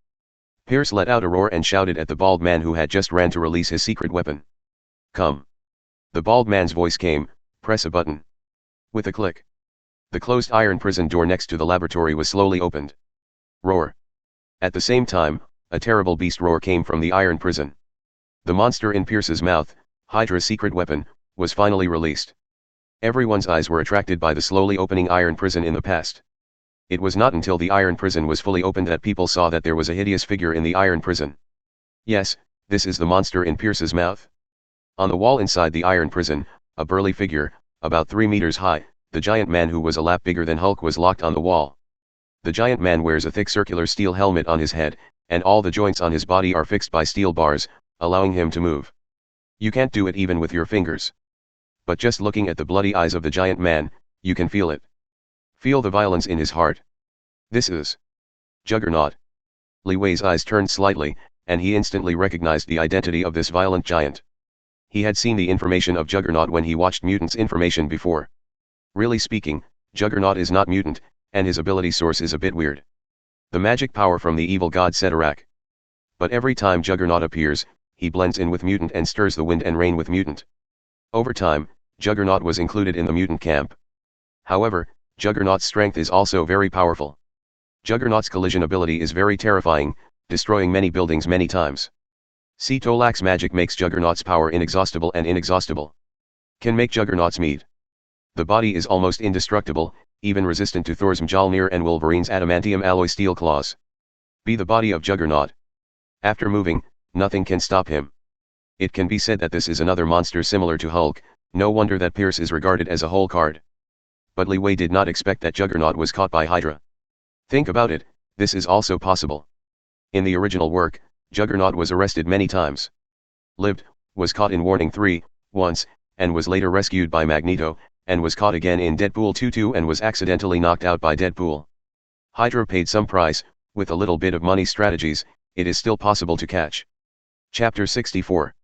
Pierce let out a roar and shouted at the bald man who had just ran to release his secret weapon. "Come." The bald man's voice came, "Press a button." With a click, the closed iron prison door next to the laboratory was slowly opened. Roar. At the same time, a terrible beast roar came from the iron prison. The monster in Pierce's mouth, Hydra's secret weapon, was finally released. Everyone's eyes were attracted by the slowly opening iron prison in the past. It was not until the iron prison was fully opened that people saw that there was a hideous figure in the iron prison. Yes, this is the monster in Pierce's mouth. On the wall inside the iron prison, a burly figure, about 3 meters high, the giant man who was a lap bigger than Hulk was locked on the wall. The giant man wears a thick circular steel helmet on his head, and all the joints on his body are fixed by steel bars, allowing him to move. You can't do it even with your fingers. But just looking at the bloody eyes of the giant man, you can feel it. Feel the violence in his heart. This is Juggernaut. Li Wei's eyes turned slightly, and he instantly recognized the identity of this violent giant. He had seen the information of Juggernaut when he watched Mutant's information before. Really speaking, Juggernaut is not mutant, and his ability source is a bit weird. The magic power from the evil god Setarak. But every time Juggernaut appears, he blends in with mutant and stirs the wind and rain with mutant. Over time, Juggernaut was included in the mutant camp. However, Juggernaut's strength is also very powerful. Juggernaut's collision ability is very terrifying, destroying many buildings many times. See, Tolak's magic makes Juggernaut's power inexhaustible, and inexhaustible can make Juggernaut's meat. The body is almost indestructible, even resistant to Thor's Mjolnir and Wolverine's adamantium alloy steel claws. Be the body of Juggernaut. After moving, nothing can stop him. It can be said that this is another monster similar to Hulk. No wonder that Pierce is regarded as a whole card. But Li Wei did not expect that Juggernaut was caught by Hydra. Think about it, this is also possible. In the original work, Juggernaut was arrested many times. Lived, was caught in Warning 3, once, and was later rescued by Magneto, and was caught again in Deadpool 2 and was accidentally knocked out by Deadpool. Hydra paid some price. With a little bit of money strategies, it is still possible to catch. Chapter 64.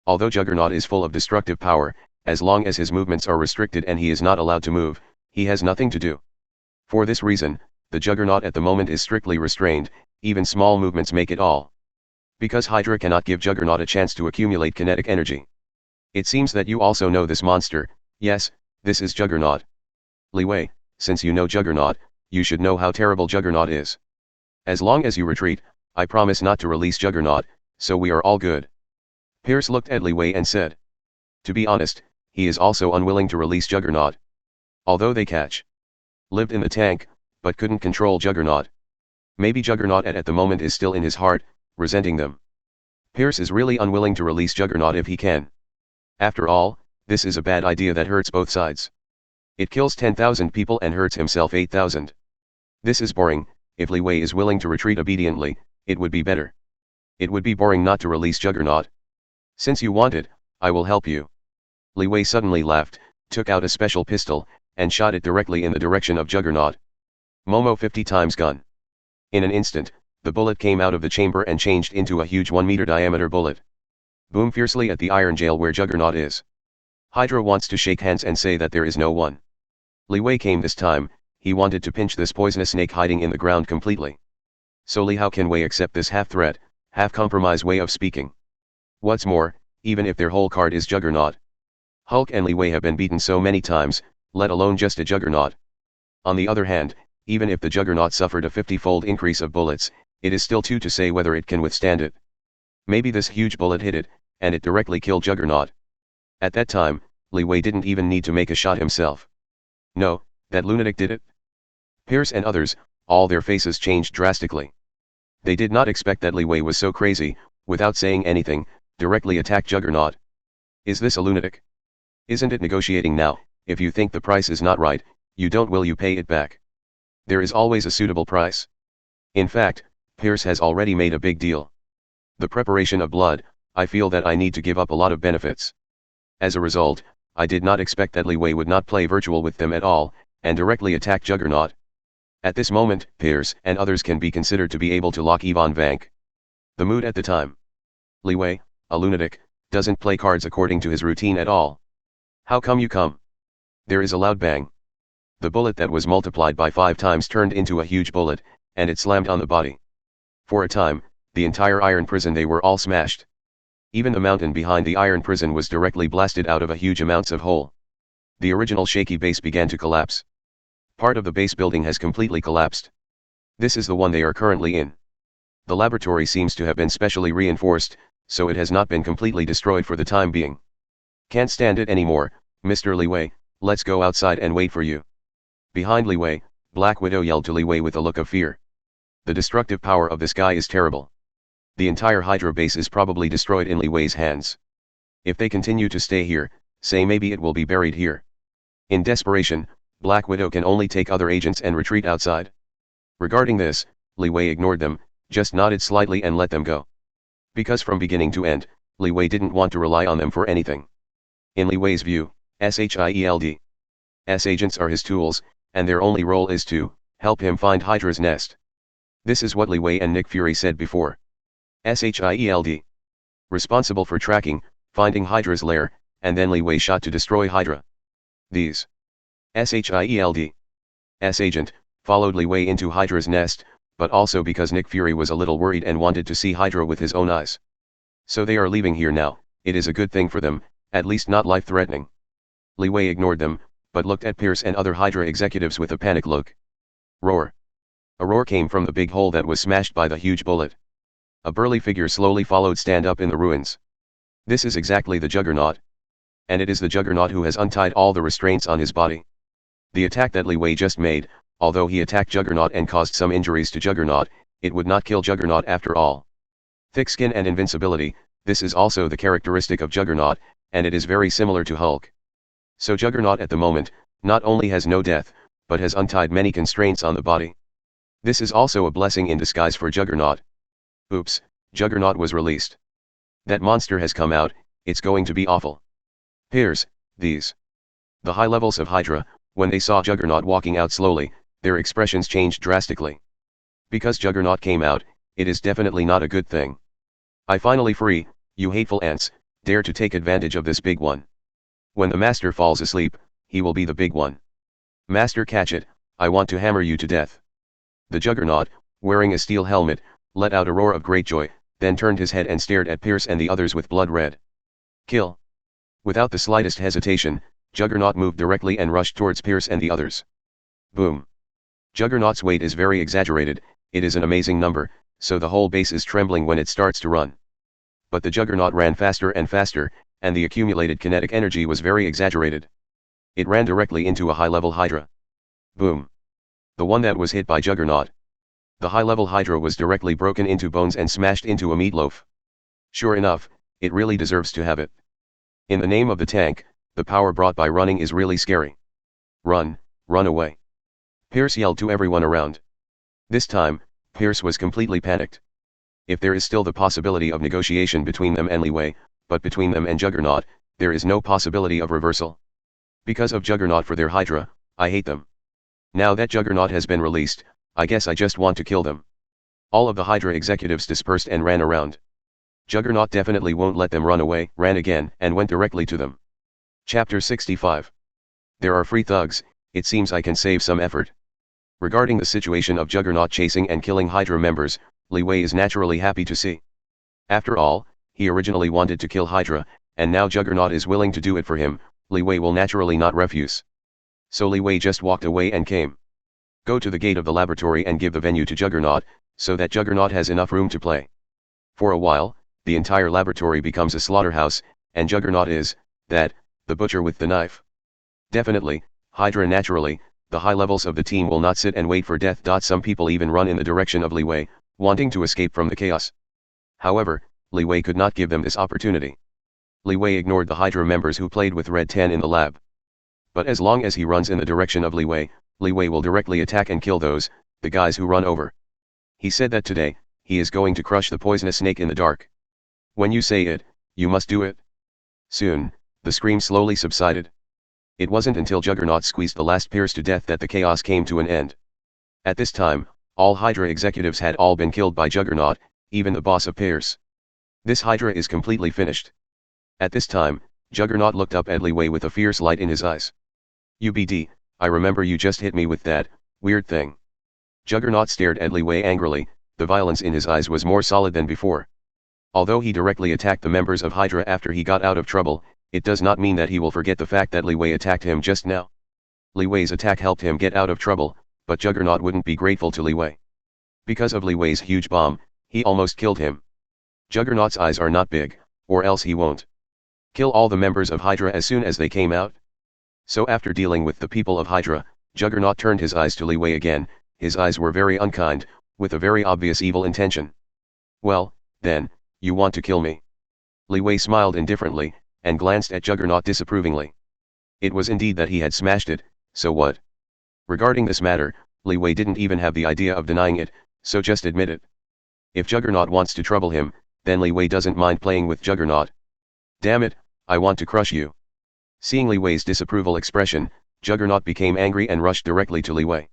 Although Juggernaut is full of destructive power, as long as his movements are restricted and he is not allowed to move, he has nothing to do. For this reason, the Juggernaut at the moment is strictly restrained. Even small movements make it all. Because Hydra cannot give Juggernaut a chance to accumulate kinetic energy. It seems that you also know this monster. Yes, this is Juggernaut. Li Wei, since you know Juggernaut, you should know how terrible Juggernaut is. As long as you retreat, I promise not to release Juggernaut, so we are all good. Pierce looked at Li Wei and said. To be honest, he is also unwilling to release Juggernaut. Although they lived in the tank, but couldn't control Juggernaut. Maybe Juggernaut at the moment is still in his heart, resenting them. Pierce is really unwilling to release Juggernaut if he can. After all, this is a bad idea that hurts both sides. It kills 10,000 people and hurts himself 8,000. This is boring. If Li Wei is willing to retreat obediently, it would be better. It would be boring not to release Juggernaut. Since you want it, I will help you. Li Wei suddenly laughed, took out a special pistol, and shot it directly in the direction of Juggernaut. Momo 50 times gun. In an instant, the bullet came out of the chamber and changed into a huge 1-meter diameter bullet. Boom fiercely at the iron jail where Juggernaut is. Hydra wants to shake hands and say that there is no one. Li Wei came this time. He wanted to pinch this poisonous snake hiding in the ground completely. Solely how can Wei accept this half-threat, half-compromise way of speaking? What's more, even if their whole card is Juggernaut. Hulk and Li Wei have been beaten so many times, let alone just a Juggernaut. On the other hand, even if the Juggernaut suffered a 50-fold increase of bullets, it is still too to say whether it can withstand it. Maybe this huge bullet hit it, and it directly killed Juggernaut. At that time, Li Wei didn't even need to make a shot himself. No, that lunatic did it. Pierce and others, all their faces changed drastically. They did not expect that Li Wei was so crazy, without saying anything, directly attack Juggernaut. Is this a lunatic? Isn't it negotiating now? If you think the price is not right, will you pay it back? There is always a suitable price. In fact, Pierce has already made a big deal. The preparation of blood, I feel that I need to give up a lot of benefits. As a result, I did not expect that Li Wei would not play virtual with them at all, and directly attack Juggernaut. At this moment, Pierce and others can be considered to be able to lock Yvonne Vank. The mood at the time. Li Wei, a lunatic, doesn't play cards according to his routine at all. How come you come? There is a loud bang. The bullet that was multiplied by 5 times turned into a huge bullet, and it slammed on the body. For a time, the entire iron prison they were all smashed. Even the mountain behind the iron prison was directly blasted out of a huge amounts of hole. The original shaky base began to collapse. Part of the base building has completely collapsed. This is the one they are currently in. The laboratory seems to have been specially reinforced, so it has not been completely destroyed for the time being. Can't stand it anymore, Mr. Li Wei, let's go outside and wait for you. Behind Li Wei, Black Widow yelled to Li Wei with a look of fear. The destructive power of this guy is terrible. The entire Hydra base is probably destroyed in Li Wei's hands. If they continue to stay here, say maybe it will be buried here. In desperation, Black Widow can only take other agents and retreat outside. Regarding this, Li Wei ignored them, just nodded slightly and let them go. Because from beginning to end, Li Wei didn't want to rely on them for anything. In Li Wei's view, SHIELD. S agents are his tools, and their only role is to help him find Hydra's nest. This is what Li Wei and Nick Fury said before. SHIELD. Responsible for tracking, finding Hydra's lair, and then Li Wei shot to destroy Hydra. These SHIELD. S agent followed Li Wei into Hydra's nest, but also because Nick Fury was a little worried and wanted to see Hydra with his own eyes. So they are leaving here now. It is a good thing for them, at least not life-threatening. Li Wei ignored them, but looked at Pierce and other Hydra executives with a panic look. Roar. A roar came from the big hole that was smashed by the huge bullet. A burly figure slowly followed stand up in the ruins. This is exactly the Juggernaut. And it is the Juggernaut who has untied all the restraints on his body. The attack that Li Wei just made, although he attacked Juggernaut and caused some injuries to Juggernaut, it would not kill Juggernaut after all. Thick skin and invincibility, this is also the characteristic of Juggernaut, and it is very similar to Hulk. So Juggernaut at the moment, not only has no death, but has untied many constraints on the body. This is also a blessing in disguise for Juggernaut. Oops, Juggernaut was released. That monster has come out, it's going to be awful. Pierce, these. The high levels of Hydra, when they saw Juggernaut walking out slowly, their expressions changed drastically. Because Juggernaut came out, it is definitely not a good thing. I finally free, you hateful ants, dare to take advantage of this big one. When the master falls asleep, he will be the big one. Master, catch it, I want to hammer you to death. The Juggernaut, wearing a steel helmet, let out a roar of great joy, then turned his head and stared at Pierce and the others with blood red. Kill. Without the slightest hesitation, Juggernaut moved directly and rushed towards Pierce and the others. Boom. Juggernaut's weight is very exaggerated, it is an amazing number, so the whole base is trembling when it starts to run. But the Juggernaut ran faster and faster, and the accumulated kinetic energy was very exaggerated. It ran directly into a high-level Hydra. Boom. The one that was hit by Juggernaut. The high-level Hydra was directly broken into bones and smashed into a meatloaf. Sure enough, it really deserves to have it. In the name of the tank, the power brought by running is really scary. Run, run away. Pierce yelled to everyone around. This time, Pierce was completely panicked. If there is still the possibility of negotiation between them and Li Wei, but between them and Juggernaut, there is no possibility of reversal. Because of Juggernaut for their Hydra, I hate them. Now that Juggernaut has been released, I guess I just want to kill them. All of the Hydra executives dispersed and ran around. Juggernaut definitely won't let them run away, ran again, and went directly to them. Chapter 65. There are free thugs, it seems I can save some effort. Regarding the situation of Juggernaut chasing and killing Hydra members, Li Wei is naturally happy to see. After all, he originally wanted to kill Hydra, and now Juggernaut is willing to do it for him, Li Wei will naturally not refuse. So Li Wei just walked away and came. Go to the gate of the laboratory and give the venue to Juggernaut, so that Juggernaut has enough room to play. For a while, the entire laboratory becomes a slaughterhouse, and Juggernaut is, the butcher with the knife. Definitely, Hydra naturally, the high levels of the team will not sit and wait for death. Some people even run in the direction of Li Wei, wanting to escape from the chaos. However, Li Wei could not give them this opportunity. Li Wei ignored the Hydra members who played with Red 10 in the lab. But as long as he runs in the direction of Li Wei will directly attack and kill the guys who run over. He said that today, he is going to crush the poisonous snake in the dark. When you say it, you must do it. Soon, the scream slowly subsided. It wasn't until Juggernaut squeezed the last Pierce to death that the chaos came to an end. At this time, all Hydra executives had all been killed by Juggernaut, even the boss of Pierce. This Hydra is completely finished. At this time, Juggernaut looked up at Li Wei with a fierce light in his eyes. UBD, I remember you just hit me with that weird thing. Juggernaut stared at Li Wei angrily, the violence in his eyes was more solid than before. Although he directly attacked the members of Hydra after he got out of trouble, it does not mean that he will forget the fact that Li Wei attacked him just now. Li Wei's attack helped him get out of trouble, but Juggernaut wouldn't be grateful to Li Wei. Because of Li Wei's huge bomb, he almost killed him. Juggernaut's eyes are not big, or else he won't kill all the members of Hydra as soon as they came out. So after dealing with the people of Hydra, Juggernaut turned his eyes to Li Wei again. His eyes were very unkind, with a very obvious evil intention. Well, then, you want to kill me? Li Wei smiled indifferently, and glanced at Juggernaut disapprovingly. It was indeed that he had smashed it, so what? Regarding this matter, Li Wei didn't even have the idea of denying it, so just admit it. If Juggernaut wants to trouble him, then Li Wei doesn't mind playing with Juggernaut. Damn it, I want to crush you. Seeing Li Wei's disapproval expression, Juggernaut became angry and rushed directly to Li Wei.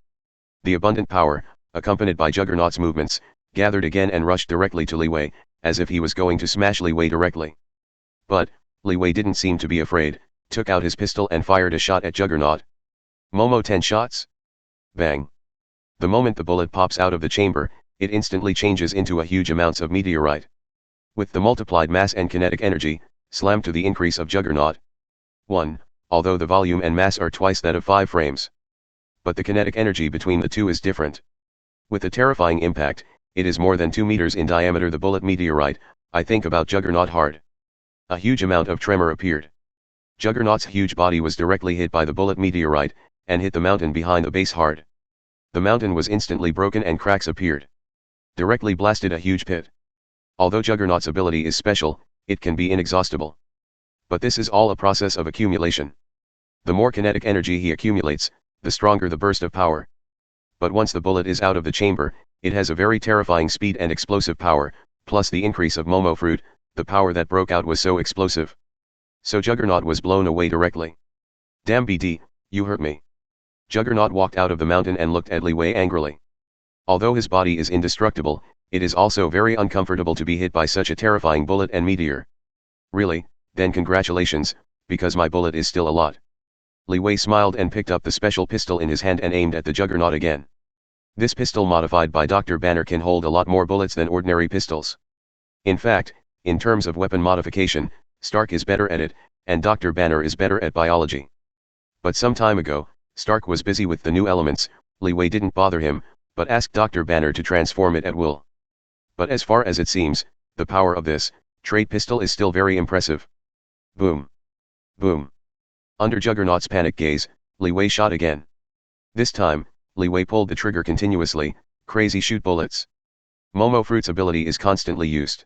The abundant power, accompanied by Juggernaut's movements, gathered again and rushed directly to Li Wei, as if he was going to smash Li Wei directly. But, Li Wei didn't seem to be afraid, took out his pistol and fired a shot at Juggernaut. Momo 10 shots? Bang. The moment the bullet pops out of the chamber, it instantly changes into a huge amounts of meteorite. With the multiplied mass and kinetic energy, slammed to the increase of Juggernaut. 1. Although the volume and mass are twice that of 5 frames. But the kinetic energy between the two is different. With a terrifying impact, it is more than 2 meters in diameter. The bullet meteorite, I think about Juggernaut hard. A huge amount of tremor appeared. Juggernaut's huge body was directly hit by the bullet meteorite, and hit the mountain behind the base hard. The mountain was instantly broken and cracks appeared. Directly blasted a huge pit. Although Juggernaut's ability is special, it can be inexhaustible. But this is all a process of accumulation. The more kinetic energy he accumulates, the stronger the burst of power. But once the bullet is out of the chamber, it has a very terrifying speed and explosive power, plus the increase of Momo fruit, the power that broke out was so explosive. So Juggernaut was blown away directly. Damn BD, you hurt me. Juggernaut walked out of the mountain and looked at Li Wei angrily. Although his body is indestructible, it is also very uncomfortable to be hit by such a terrifying bullet and meteor. Really, then congratulations, because my bullet is still a lot. Li Wei smiled and picked up the special pistol in his hand and aimed at the Juggernaut again. This pistol modified by Dr. Banner can hold a lot more bullets than ordinary pistols. In fact, in terms of weapon modification, Stark is better at it, and Dr. Banner is better at biology. But some time ago, Stark was busy with the new elements. Li Wei didn't bother him, but asked Dr. Banner to transform it at will. But as far as it seems, the power of this trade pistol is still very impressive. Boom. Boom. Under Juggernaut's panic gaze, Li Wei shot again. This time, Li Wei pulled the trigger continuously, crazy shoot bullets. Momo Fruit's ability is constantly used.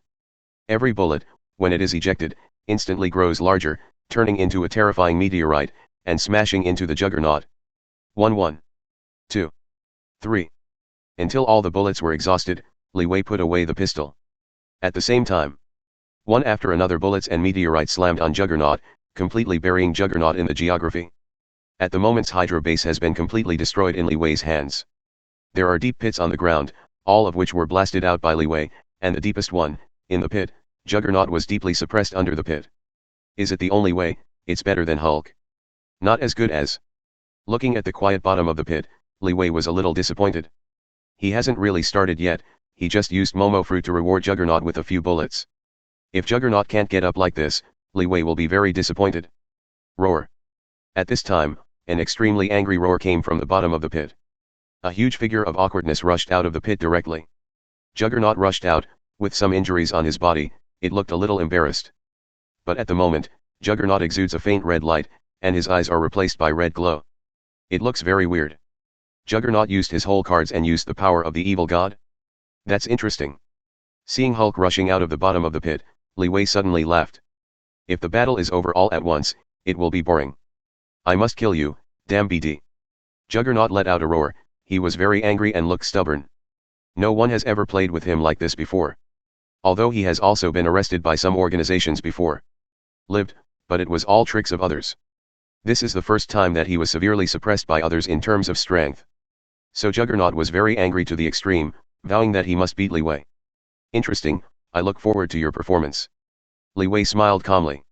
Every bullet, when it is ejected, instantly grows larger, turning into a terrifying meteorite, and smashing into the Juggernaut. 1 2 3. Until all the bullets were exhausted, Li Wei put away the pistol. At the same time, one after another bullets and meteorites slammed on Juggernaut, completely burying Juggernaut in the geography. At the moment's Hydra base has been completely destroyed in Li Wei's hands. There are deep pits on the ground, all of which were blasted out by Li Wei, and the deepest one, in the pit, Juggernaut was deeply suppressed under the pit. Is it the only way? It's better than Hulk. Not as good as. Looking at the quiet bottom of the pit, Li Wei was a little disappointed. He hasn't really started yet, he just used Momo Fruit to reward Juggernaut with a few bullets. If Juggernaut can't get up like this, Li Wei will be very disappointed. Roar. At this time, an extremely angry roar came from the bottom of the pit. A huge figure of awkwardness rushed out of the pit directly. Juggernaut rushed out, with some injuries on his body. It looked a little embarrassed. But at the moment, Juggernaut exudes a faint red light, and his eyes are replaced by red glow. It looks very weird. Juggernaut used his whole cards and used the power of the evil god? That's interesting. Seeing Hulk rushing out of the bottom of the pit, Li Wei suddenly laughed. If the battle is over all at once, it will be boring. I must kill you, damn BD. Juggernaut let out a roar. He was very angry and looked stubborn. No one has ever played with him like this before. Although he has also been arrested by some organizations before. Lived, but it was all tricks of others. This is the first time that he was severely suppressed by others in terms of strength. So Juggernaut was very angry to the extreme, vowing that he must beat Li Wei. Interesting, I look forward to your performance. Li Wei smiled calmly.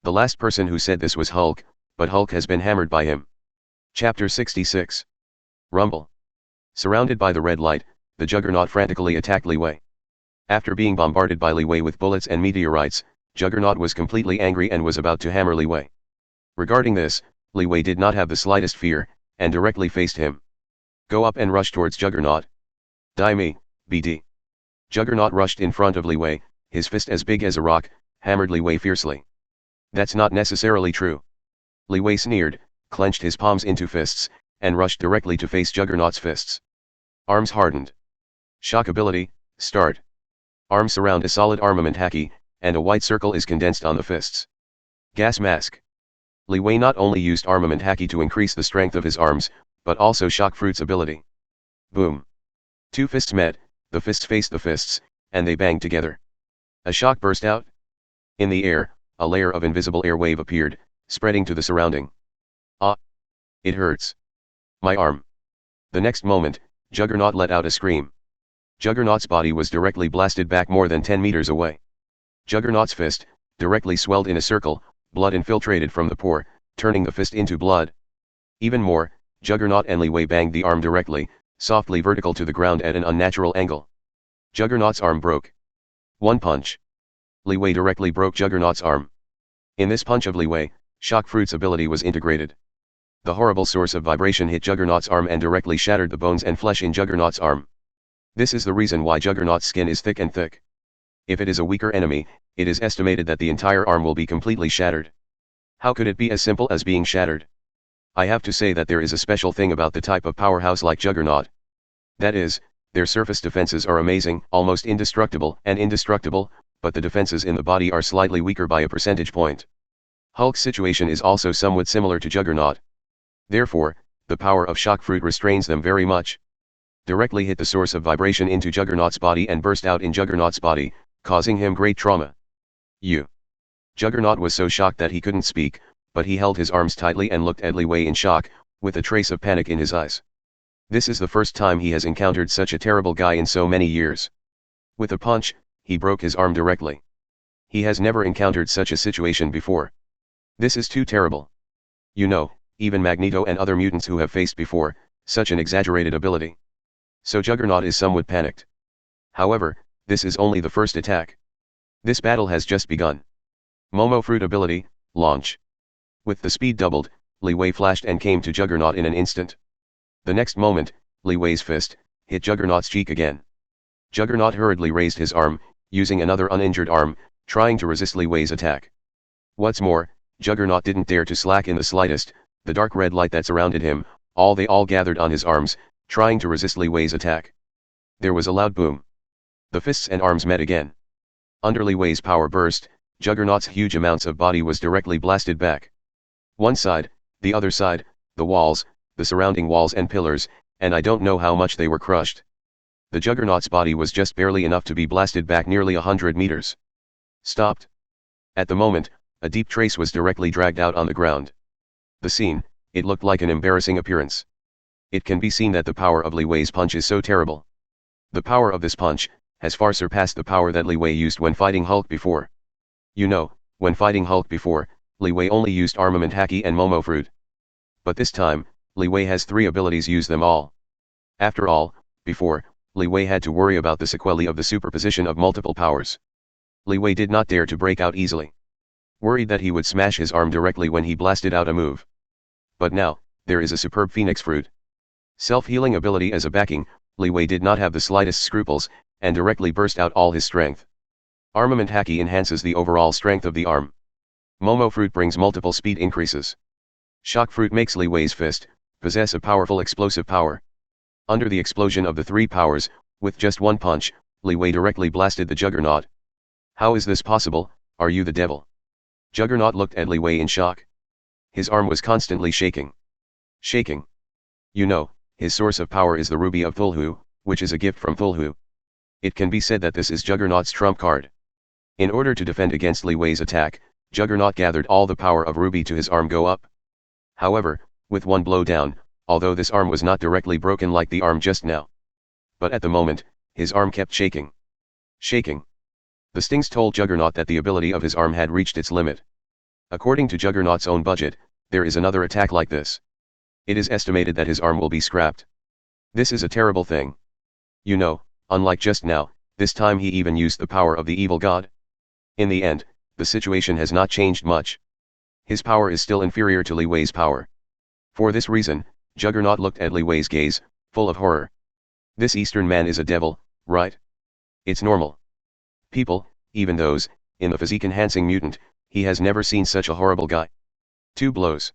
The last person who said this was Hulk, but Hulk has been hammered by him. Chapter 66. Rumble. Surrounded by the red light, the Juggernaut frantically attacked Li Wei. After being bombarded by Li Wei with bullets and meteorites, Juggernaut was completely angry and was about to hammer Li Wei. Regarding this, Li Wei did not have the slightest fear, and directly faced him. Go up and rush towards Juggernaut. Die me, BD. Juggernaut rushed in front of Li Wei, his fist as big as a rock, hammered Li Wei fiercely. That's not necessarily true. Li Wei sneered, clenched his palms into fists, and rushed directly to face Juggernaut's fists. Arms hardened. Shock ability, start. Arms surround a solid armament haki, and a white circle is condensed on the fists. Gas mask. Li Wei not only used armament haki to increase the strength of his arms, but also shock fruit's ability. Boom. Two fists met, the fists faced the fists, and they banged together. A shock burst out. In the air, a layer of invisible air wave appeared, spreading to the surrounding. Ah! It hurts. My arm. The next moment, Juggernaut let out a scream. Juggernaut's body was directly blasted back more than 10 meters away. Juggernaut's fist, directly swelled in a circle, blood infiltrated from the pore, turning the fist into blood. Even more, Juggernaut and Li Wei banged the arm directly, softly vertical to the ground at an unnatural angle. Juggernaut's arm broke. One punch. Li Wei directly broke Juggernaut's arm. In this punch of Li Wei, Shock Fruit's ability was integrated. The horrible source of vibration hit Juggernaut's arm and directly shattered the bones and flesh in Juggernaut's arm. This is the reason why Juggernaut's skin is thick and thick. If it is a weaker enemy, it is estimated that the entire arm will be completely shattered. How could it be as simple as being shattered? I have to say that there is a special thing about the type of powerhouse like Juggernaut. That is, their surface defenses are amazing, almost indestructible, but the defenses in the body are slightly weaker by a percentage point. Hulk's situation is also somewhat similar to Juggernaut. Therefore, the power of Shock Fruit restrains them very much. Directly hit the source of vibration into Juggernaut's body and burst out in Juggernaut's body, causing him great trauma. Juggernaut was so shocked that he couldn't speak, but he held his arms tightly and looked at Li Wei in shock, with a trace of panic in his eyes. This is the first time he has encountered such a terrible guy in so many years. With a punch, he broke his arm directly. He has never encountered such a situation before. This is too terrible. You know, even Magneto and other mutants who have faced before, such an exaggerated ability. So Juggernaut is somewhat panicked. However, this is only the first attack. This battle has just begun. Momo Fruit ability, launch. With the speed doubled, Li Wei flashed and came to Juggernaut in an instant. The next moment, Li Wei's fist hit Juggernaut's cheek again. Juggernaut hurriedly raised his arm, using another uninjured arm, trying to resist Li Wei's attack. What's more, Juggernaut didn't dare to slack in the slightest. The dark red light that surrounded him, they all gathered on his arms, trying to resist Li Wei's attack. There was a loud boom. The fists and arms met again. Under Li Wei's power burst, Juggernaut's huge amounts of body was directly blasted back. One side, the other side, the walls, the surrounding walls and pillars, and I don't know how much they were crushed. The Juggernaut's body was just barely enough to be blasted back nearly 100 meters. Stopped. At the moment, a deep trace was directly dragged out on the ground. The scene, it looked like an embarrassing appearance. It can be seen that the power of Li Wei's punch is so terrible. The power of this punch has far surpassed the power that Li Wei used when fighting Hulk before. You know, when fighting Hulk before, Li Wei only used Armament Haki and Momo Fruit. But this time, Li Wei has 3 abilities, use them all. After all, before, Li Wei had to worry about the sequelae of the superposition of multiple powers. Li Wei did not dare to break out easily. Worried that he would smash his arm directly when he blasted out a move. But now, there is a superb Phoenix Fruit. Self-healing ability as a backing, Li Wei did not have the slightest scruples, and directly burst out all his strength. Armament Haki enhances the overall strength of the arm. Momo Fruit brings multiple speed increases. Shock Fruit makes Li Wei's fist possess a powerful explosive power. Under the explosion of the 3 powers, with just one punch, Li Wei directly blasted the Juggernaut. How is this possible? Are you the devil? Juggernaut looked at Li Wei in shock. His arm was constantly shaking. Shaking. You know, his source of power is the Ruby of Thulhu, which is a gift from Thulhu. It can be said that this is Juggernaut's trump card. In order to defend against Li Wei's attack, Juggernaut gathered all the power of Ruby to his arm go up. However, with one blow down, although this arm was not directly broken like the arm just now. But at the moment, his arm kept shaking. Shaking. The stings told Juggernaut that the ability of his arm had reached its limit. According to Juggernaut's own budget, there is another attack like this. It is estimated that his arm will be scrapped. This is a terrible thing. You know, unlike just now, this time he even used the power of the evil god. In the end, the situation has not changed much. His power is still inferior to Li Wei's power. For this reason, Juggernaut looked at Li Wei's gaze, full of horror. This Eastern man is a devil, right? It's normal. People, even those, in the physique-enhancing mutant, he has never seen such a horrible guy. 2 blows.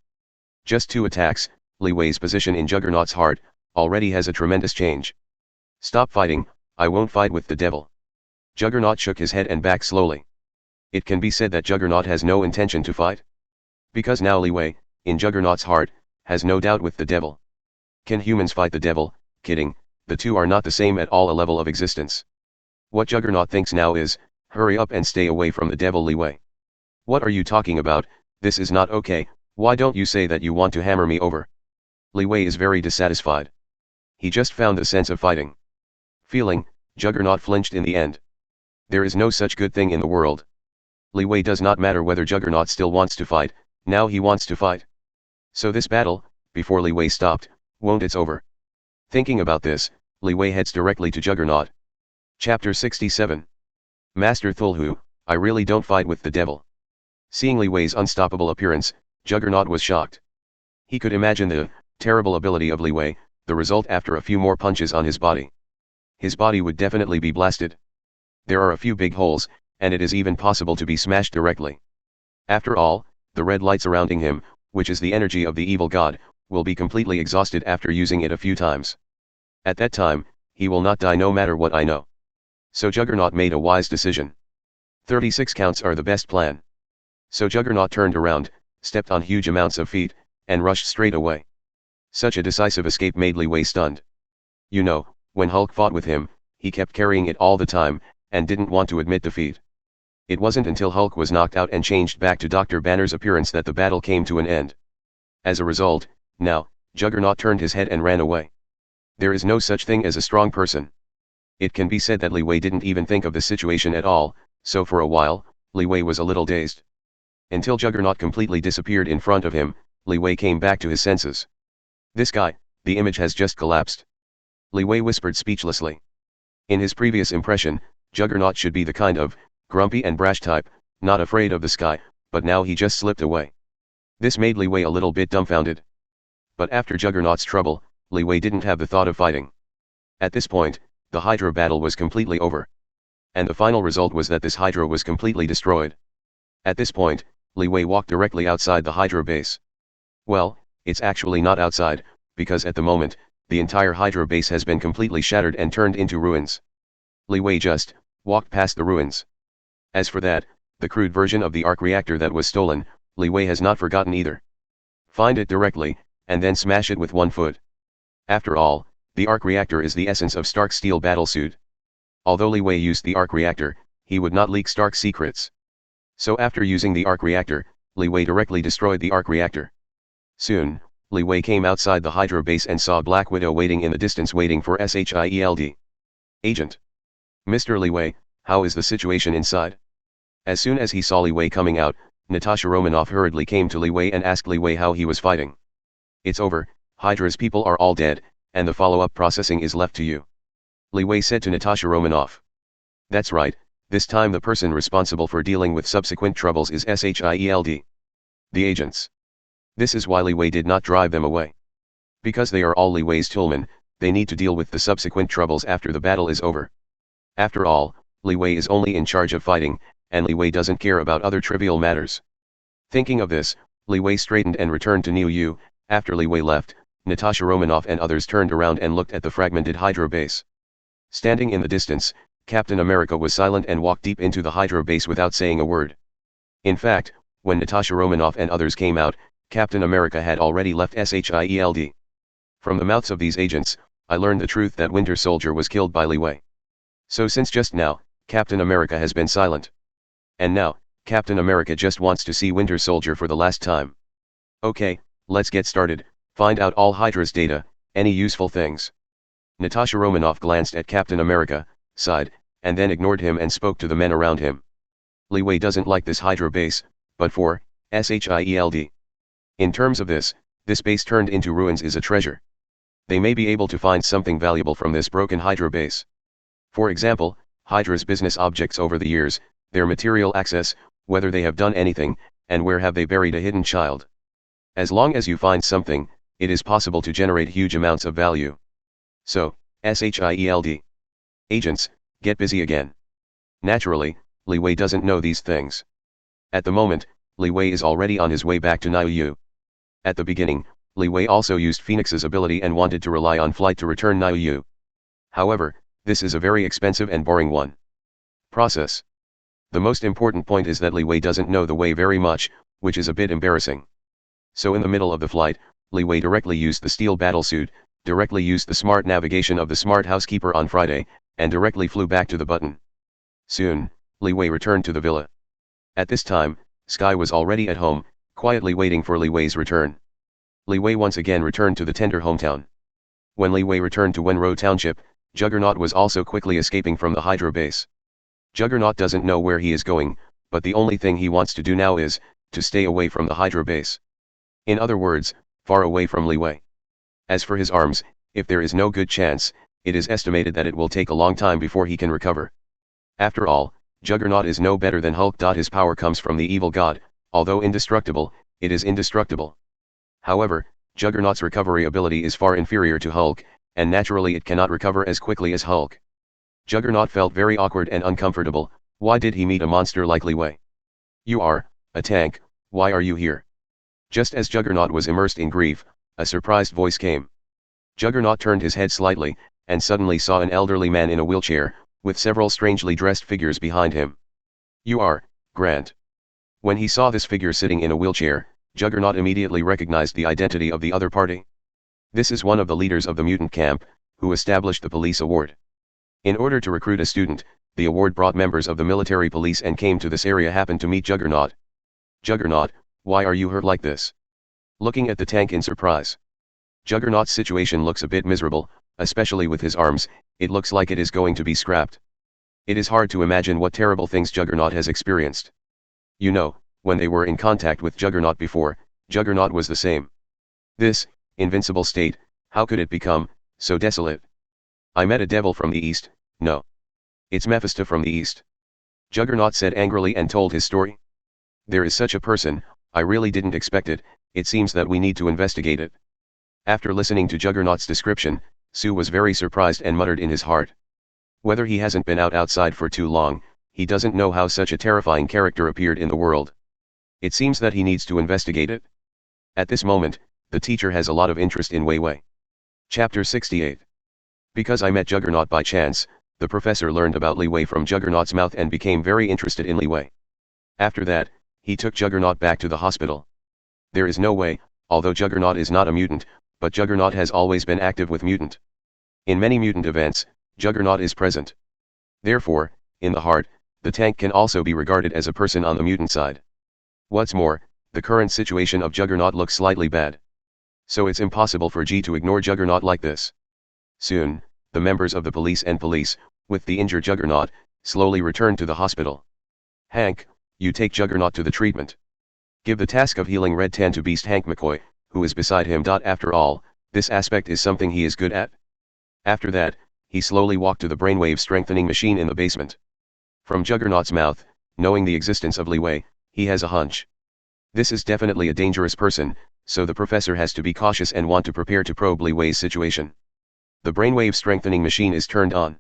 Just 2 attacks, Li Wei's position in Juggernaut's heart already has a tremendous change. Stop fighting, I won't fight with the devil. Juggernaut shook his head and backed slowly. It can be said that Juggernaut has no intention to fight. Because now Li Wei, in Juggernaut's heart, has no doubt with the devil. Can humans fight the devil? Kidding, the two are not the same at all a level of existence. What Juggernaut thinks now is, Hurry up and stay away from the devil, Li Wei. What are you talking about? This is not okay. Why don't you say that you want to hammer me over? Li Wei is very dissatisfied. He just found the sense of fighting. Feeling, Juggernaut flinched in the end. There is no such good thing in the world. Li Wei does not matter whether Juggernaut still wants to fight, now he wants to fight. So this battle, before Li Wei stopped, won't it's over. Thinking about this, Li Wei heads directly to Juggernaut. Chapter 67. Master Thulhu, I really don't fight with the devil. Seeing Li Wei's unstoppable appearance, Juggernaut was shocked. He could imagine the terrible ability of Li Wei, the result after a few more punches on his body. His body would definitely be blasted. There are a few big holes, and it is even possible to be smashed directly. After all, the red light surrounding him, which is the energy of the evil god, will be completely exhausted after using it a few times. At that time, he will not die no matter what I know. So Juggernaut made a wise decision. 36 counts are the best plan. So Juggernaut turned around, stepped on huge amounts of feet, and rushed straight away. Such a decisive escape made Li Wei stunned. You know, when Hulk fought with him, he kept carrying it all the time, and didn't want to admit defeat. It wasn't until Hulk was knocked out and changed back to Dr. Banner's appearance that the battle came to an end. As a result, now, Juggernaut turned his head and ran away. There is no such thing as a strong person. It can be said that Li Wei didn't even think of the situation at all, so for a while, Li Wei was a little dazed. Until Juggernaut completely disappeared in front of him, Li Wei came back to his senses. This guy, the image has just collapsed. Li Wei whispered speechlessly. In his previous impression, Juggernaut should be the kind of grumpy and brash type, not afraid of the sky, but now he just slipped away. This made Li Wei a little bit dumbfounded. But after Juggernaut's trouble, Li Wei didn't have the thought of fighting. At this point, the Hydra battle was completely over. And the final result was that this Hydra was completely destroyed. At this point, Li Wei walked directly outside the Hydra base. Well, it's actually not outside, because at the moment, the entire Hydra base has been completely shattered and turned into ruins. Li Wei just walked past the ruins. As for that, the crude version of the arc reactor that was stolen, Li Wei has not forgotten either. Find it directly, and then smash it with one foot. After all, the arc reactor is the essence of Stark's steel battlesuit. Although Li Wei used the arc reactor, he would not leak Stark's secrets. So after using the arc reactor, Li Wei directly destroyed the arc reactor. Soon, Li Wei came outside the Hydra base and saw Black Widow waiting in the distance waiting for SHIELD. Agent. Mr. Li Wei, how is the situation inside? As soon as he saw Li Wei coming out, Natasha Romanoff hurriedly came to Li Wei and asked Li Wei how he was fighting. It's over, Hydra's people are all dead, and the follow-up processing is left to you. Li Wei said to Natasha Romanoff. That's right, this time the person responsible for dealing with subsequent troubles is SHIELD. The agents. This is why Li Wei did not drive them away. Because they are all Li Wei's toolmen, they need to deal with the subsequent troubles after the battle is over. After all, Li Wei is only in charge of fighting, and Li Wei doesn't care about other trivial matters. Thinking of this, Li Wei straightened and returned to Niu Yu. After Li Wei left, Natasha Romanoff and others turned around and looked at the fragmented Hydra base. Standing in the distance, Captain America was silent and walked deep into the Hydra base without saying a word. In fact, when Natasha Romanoff and others came out, Captain America had already left SHIELD. From the mouths of these agents, I learned the truth that Winter Soldier was killed by Li Wei. So since just now, Captain America has been silent. And now, Captain America just wants to see Winter Soldier for the last time. Okay, let's get started, find out all Hydra's data, any useful things. Natasha Romanoff glanced at Captain America, sighed, and then ignored him and spoke to the men around him. Li Wei doesn't like this Hydra base, but for SHIELD. In terms of this base turned into ruins is a treasure. They may be able to find something valuable from this broken Hydra base. For example, Hydra's business objects over the years, their material access, whether they have done anything, and where have they buried a hidden child. As long as you find something, it is possible to generate huge amounts of value. So, SHIELD. Agents, get busy again. Naturally, Li Wei doesn't know these things. At the moment, Li Wei is already on his way back to Niu Yu. At the beginning, Li Wei also used Phoenix's ability and wanted to rely on flight to return Niu Yu. However, this is a very expensive and boring one. Process. The most important point is that Li Wei doesn't know the way very much, which is a bit embarrassing. So in the middle of the flight, Li Wei directly used the steel battlesuit, directly used the smart navigation of the smart housekeeper on Friday, and directly flew back to the button. Soon, Li Wei returned to the villa. At this time, Sky was already at home, quietly waiting for Li Wei's return. Li Wei once again returned to the tender hometown. When Li Wei returned to Wenro Township, Juggernaut was also quickly escaping from the Hydra base. Juggernaut doesn't know where he is going, but the only thing he wants to do now is to stay away from the Hydra base. In other words, far away from Li Wei. As for his arms, if there is no good chance, it is estimated that it will take a long time before he can recover. After all, Juggernaut is no better than Hulk. His power comes from the evil god, although indestructible, it is indestructible. However, Juggernaut's recovery ability is far inferior to Hulk, and naturally it cannot recover as quickly as Hulk. Juggernaut felt very awkward and uncomfortable. Why did he meet a monster like Li Wei? "You are a tank, why are you here?" Just as Juggernaut was immersed in grief, a surprised voice came. Juggernaut turned his head slightly, and suddenly saw an elderly man in a wheelchair, with several strangely dressed figures behind him. "You are Grant." When he saw this figure sitting in a wheelchair, Juggernaut immediately recognized the identity of the other party. This is one of the leaders of the mutant camp, who established the police award. In order to recruit a student, the award brought members of the military police and came to this area happened to meet Juggernaut. "Juggernaut, why are you hurt like this?" Looking at the tank in surprise. Juggernaut's situation looks a bit miserable, especially with his arms, it looks like it is going to be scrapped. It is hard to imagine what terrible things Juggernaut has experienced. You know, when they were in contact with Juggernaut before, Juggernaut was the same. This invincible state, how could it become so desolate? "I met a devil from the east." "No. It's Mephisto from the east." Juggernaut said angrily and told his story. "There is such a person, I really didn't expect it, it seems that we need to investigate it." After listening to Juggernaut's description, Sue was very surprised and muttered in his heart. Whether he hasn't been outside for too long, he doesn't know how such a terrifying character appeared in the world. It seems that he needs to investigate it. At this moment, the teacher has a lot of interest in Wei Wei. Chapter 68. Because I met Juggernaut by chance, the professor learned about Li Wei from Juggernaut's mouth and became very interested in Li Wei. After that, he took Juggernaut back to the hospital. There is no way, although Juggernaut is not a mutant, but Juggernaut has always been active with mutant. In many mutant events, Juggernaut is present. Therefore, in the heart, the tank can also be regarded as a person on the mutant side. What's more, the current situation of Juggernaut looks slightly bad. So it's impossible for G to ignore Juggernaut like this. Soon, the members of the police and police, with the injured Juggernaut, slowly return to the hospital. "Hank, you take Juggernaut to the treatment. Give the task of healing Red Tan to Beast Hank McCoy, who is beside him. After all, this aspect is something he is good at." After that, he slowly walked to the brainwave strengthening machine in the basement. From Juggernaut's mouth, knowing the existence of Li Wei, he has a hunch. This is definitely a dangerous person, so the professor has to be cautious and want to prepare to probe Li Wei's situation. The brainwave strengthening machine is turned on.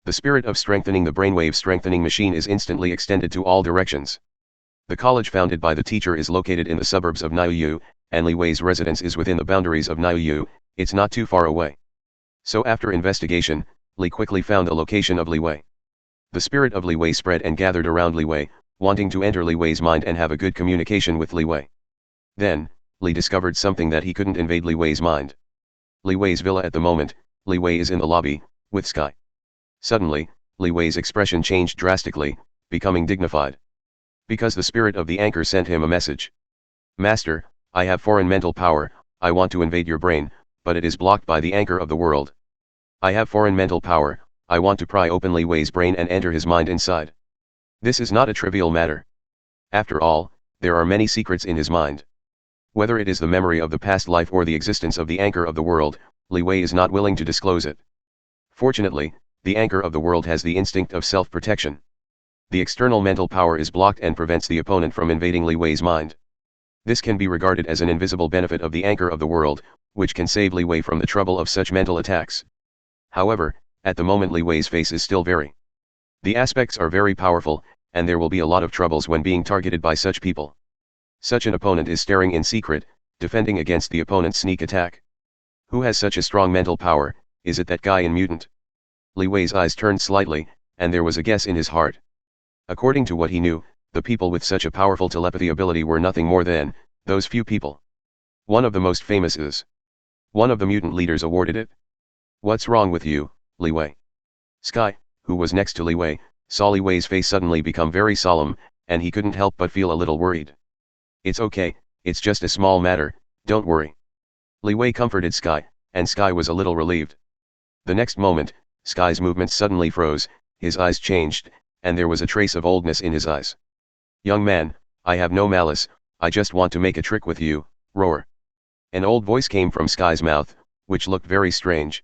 The spirit of strengthening the brainwave strengthening machine is instantly extended to all directions. The college founded by the teacher is located in the suburbs of Niuyu, and Li Wei's residence is within the boundaries of Niuyu, it's not too far away. So after investigation, Li quickly found the location of Li Wei. The spirit of Li Wei spread and gathered around Li Wei, wanting to enter Li Wei's mind and have a good communication with Li Wei. Then, Li discovered something that he couldn't invade Li Wei's mind. Li Wei's villa at the moment, Li Wei is in the lobby, with Sky. Suddenly, Li Wei's expression changed drastically, becoming dignified. Because the spirit of the anchor sent him a message. "Master, I have foreign mental power, I want to invade your brain, but it is blocked by the anchor of the world. I have foreign mental power, I want to pry open Li Wei's brain and enter his mind inside. This is not a trivial matter. After all, there are many secrets in his mind. Whether it is the memory of the past life or the existence of the anchor of the world, Li Wei is not willing to disclose it. Fortunately, the anchor of the world has the instinct of self-protection. The external mental power is blocked and prevents the opponent from invading Li Wei's mind. This can be regarded as an invisible benefit of the anchor of the world, which can save Li Wei from the trouble of such mental attacks. However, at the moment Li Wei's face is still very. The aspects are very powerful, and there will be a lot of troubles when being targeted by such people. Such an opponent is staring in secret, defending against the opponent's sneak attack. Who has such a strong mental power? Is it that guy in Mutant? Li Wei's eyes turned slightly, and there was a guess in his heart. According to what he knew, the people with such a powerful telepathy ability were nothing more than those few people. One of the most famous is. One of the mutant leaders awarded it. What's wrong with you, Li Wei? Sky, who was next to Li Wei, saw Li Wei's face suddenly become very solemn, and he couldn't help but feel a little worried. "It's okay, it's just a small matter, don't worry." Li Wei comforted Sky, and Sky was a little relieved. The next moment, Sky's movements suddenly froze, his eyes changed, and there was a trace of oldness in his eyes. "Young man, I have no malice, I just want to make a trick with you, roar." An old voice came from Sky's mouth, which looked very strange.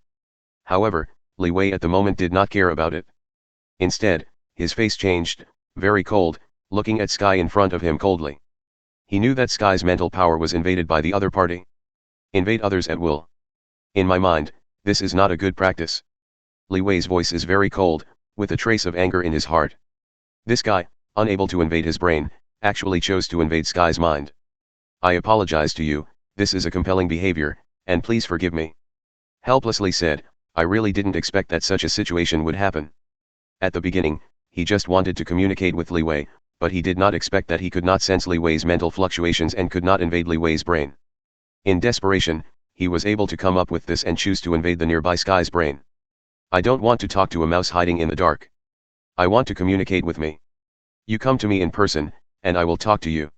However, Li Wei at the moment did not care about it. Instead, his face changed, very cold, looking at Sky in front of him coldly. He knew that Sky's mental power was invaded by the other party. Invade others at will. In my mind, this is not a good practice. Li Wei's voice is very cold, with a trace of anger in his heart. This guy, unable to invade his brain, actually chose to invade Sky's mind. "I apologize to you, this is a compelling behavior, and please forgive me." Helplessly said, "I really didn't expect that such a situation would happen." At the beginning, he just wanted to communicate with Li Wei, but he did not expect that he could not sense Li Wei's mental fluctuations and could not invade Li Wei's brain. In desperation, he was able to come up with this and choose to invade the nearby Sky's brain. "I don't want to talk to a mouse hiding in the dark. I want to communicate with me. You come to me in person, and I will talk to you.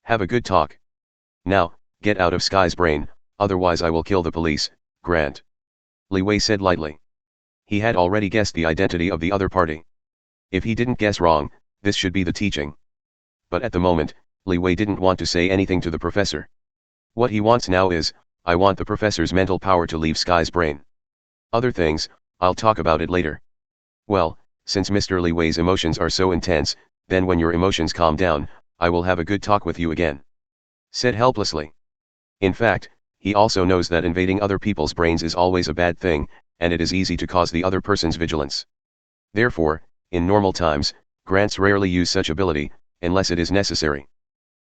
Have a good talk. Now, get out of Sky's brain, otherwise I will kill the police, Grant." Li Wei said lightly. He had already guessed the identity of the other party. If he didn't guess wrong, this should be the teaching. But at the moment, Li Wei didn't want to say anything to the professor. What he wants now is, "I want the professor's mental power to leave Sky's brain. Other things, I'll talk about it later." "Well, since Mr. Li Wei's emotions are so intense, then when your emotions calm down, I will have a good talk with you again," said helplessly. In fact, he also knows that invading other people's brains is always a bad thing, and it is easy to cause the other person's vigilance. Therefore, in normal times, Grants rarely use such ability, unless it is necessary.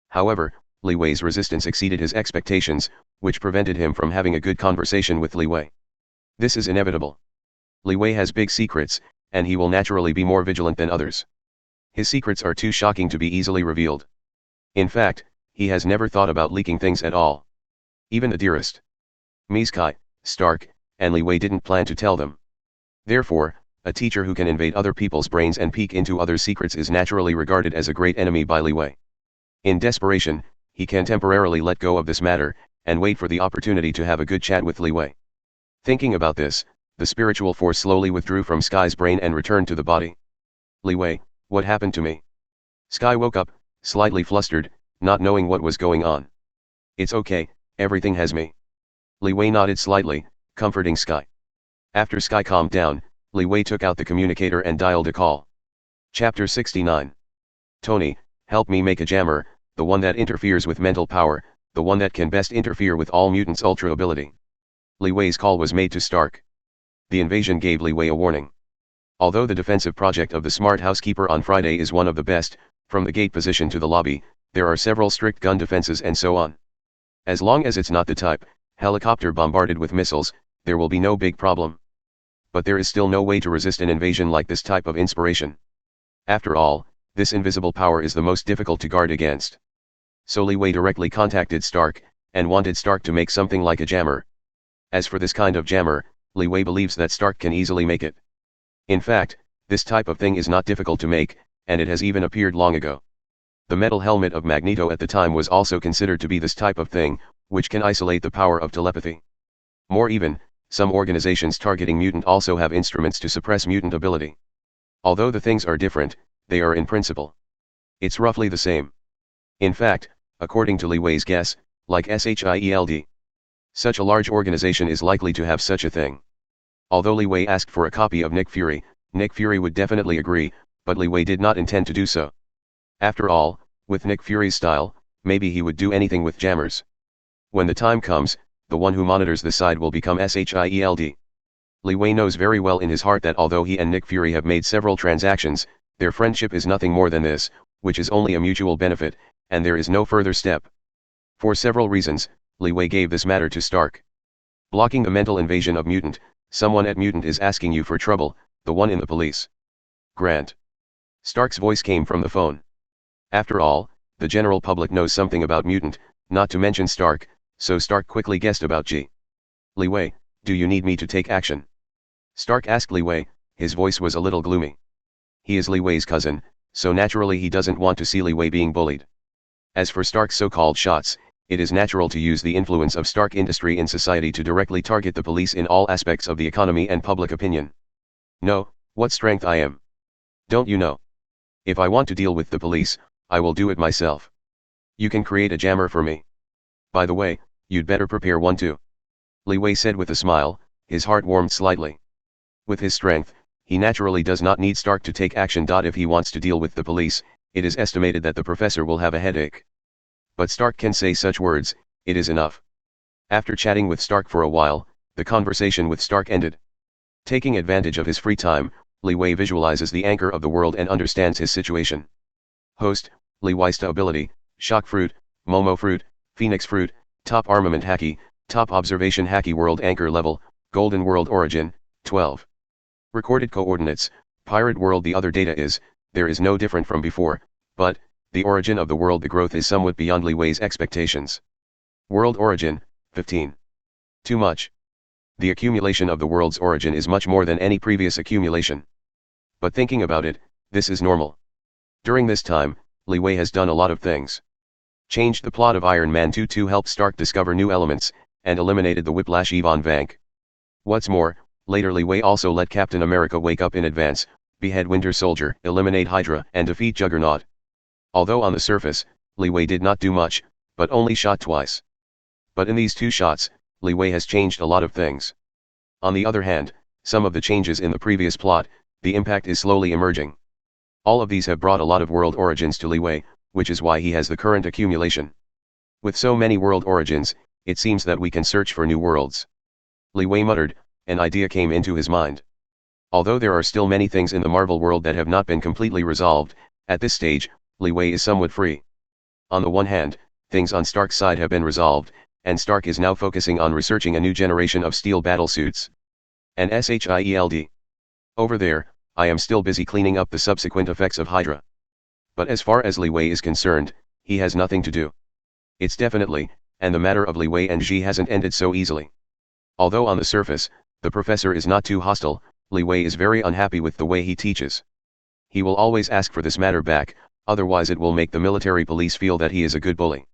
However, Li Wei's resistance exceeded his expectations, which prevented him from having a good conversation with Li Wei. This is inevitable. Li Wei has big secrets, and he will naturally be more vigilant than others. His secrets are too shocking to be easily revealed. In fact, he has never thought about leaking things at all. Even the dearest Sky, Stark, and Li Wei didn't plan to tell them. Therefore, a teacher who can invade other people's brains and peek into others' secrets is naturally regarded as a great enemy by Li Wei. In desperation, he can temporarily let go of this matter, and wait for the opportunity to have a good chat with Li Wei. Thinking about this, the spiritual force slowly withdrew from Sky's brain and returned to the body. "Li Wei, what happened to me?" Sky woke up, slightly flustered, not knowing what was going on. "It's okay, everything has me." Li Wei nodded slightly, comforting Sky. After Sky calmed down, Li Wei took out the communicator and dialed a call. Chapter 69. "Tony, help me make a jammer, the one that interferes with mental power, the one that can best interfere with all mutants' ultra ability." Li Wei's call was made to Stark. The invasion gave Li Wei a warning. Although the defensive project of the Smart Housekeeper on Friday is one of the best, from the gate position to the lobby, there are several strict gun defenses and so on. As long as it's not the type, helicopter bombarded with missiles, there will be no big problem. But there is still no way to resist an invasion like this type of inspiration. After all, this invisible power is the most difficult to guard against. So Li Wei directly contacted Stark, and wanted Stark to make something like a jammer. As for this kind of jammer, Li Wei believes that Stark can easily make it. In fact, this type of thing is not difficult to make, and it has even appeared long ago. The metal helmet of Magneto at the time was also considered to be this type of thing, which can isolate the power of telepathy. More even, some organizations targeting mutant also have instruments to suppress mutant ability. Although the things are different, they are in principle. It's roughly the same. In fact, according to Li Wei's guess, like SHIELD. Such a large organization is likely to have such a thing. Although Li Wei asked for a copy of Nick Fury would definitely agree, but Li Wei did not intend to do so. After all, with Nick Fury's style, maybe he would do anything with jammers. When the time comes, the one who monitors the side will become SHIELD. Li Wei knows very well in his heart that although he and Nick Fury have made several transactions, their friendship is nothing more than this, which is only a mutual benefit, and there is no further step. For several reasons, Li Wei gave this matter to Stark. Blocking the mental invasion of mutant, someone at mutant is asking you for trouble, the one in the police. Grant. Stark's voice came from the phone. After all, the general public knows something about mutant, not to mention Stark, so Stark quickly guessed about G. Li Wei, do you need me to take action? Stark asked Li Wei, his voice was a little gloomy. He is Li Wei's cousin, so naturally he doesn't want to see Li Wei being bullied. As for Stark's so-called shots, it is natural to use the influence of Stark industry in society to directly target the police in all aspects of the economy and public opinion. No, what strength I am. Don't you know? If I want to deal with the police, I will do it myself. You can create a jammer for me. By the way, you'd better prepare one too. Li Wei said with a smile, his heart warmed slightly. With his strength, he naturally does not need Stark to take action. If he wants to deal with the police, it is estimated that the professor will have a headache. But Stark can say such words, it is enough. After chatting with Stark for a while, the conversation with Stark ended. Taking advantage of his free time, Li Wei visualizes the anchor of the world and understands his situation. Host, Li Wei's ability, Shock Fruit, Momo Fruit, Phoenix Fruit, Top Armament Haki, Top Observation Haki World Anchor Level, Golden World Origin, 12. Recorded coordinates, Pirate World. The other data is, there is no different from before, but, the origin of the world, the growth is somewhat beyond Li Wei's expectations. World Origin, 15. Too much. The accumulation of the world's origin is much more than any previous accumulation. But thinking about it, this is normal. During this time, Li Wei has done a lot of things. Changed the plot of Iron Man 2 to help Stark discover new elements, and eliminated the Whiplash Yvonne Vank. What's more, later Li Wei also let Captain America wake up in advance, behead Winter Soldier, eliminate Hydra, and defeat Juggernaut. Although on the surface, Li Wei did not do much, but only shot twice. But in these 2 shots, Li Wei has changed a lot of things. On the other hand, some of the changes in the previous plot, the impact is slowly emerging. All of these have brought a lot of world origins to Li Wei, which is why he has the current accumulation. With so many world origins, it seems that we can search for new worlds. Li Wei muttered, an idea came into his mind. Although there are still many things in the Marvel world that have not been completely resolved, at this stage, Li Wei is somewhat free. On the one hand, things on Stark's side have been resolved, and Stark is now focusing on researching a new generation of steel battlesuits. And SHIELD. Over there, I am still busy cleaning up the subsequent effects of Hydra. But as far as Li Wei is concerned, he has nothing to do. It's definitely, and the matter of Li Wei and Ji hasn't ended so easily. Although on the surface, the professor is not too hostile, Li Wei is very unhappy with the way he teaches. He will always ask for this matter back, otherwise it will make the military police feel that he is a good bully.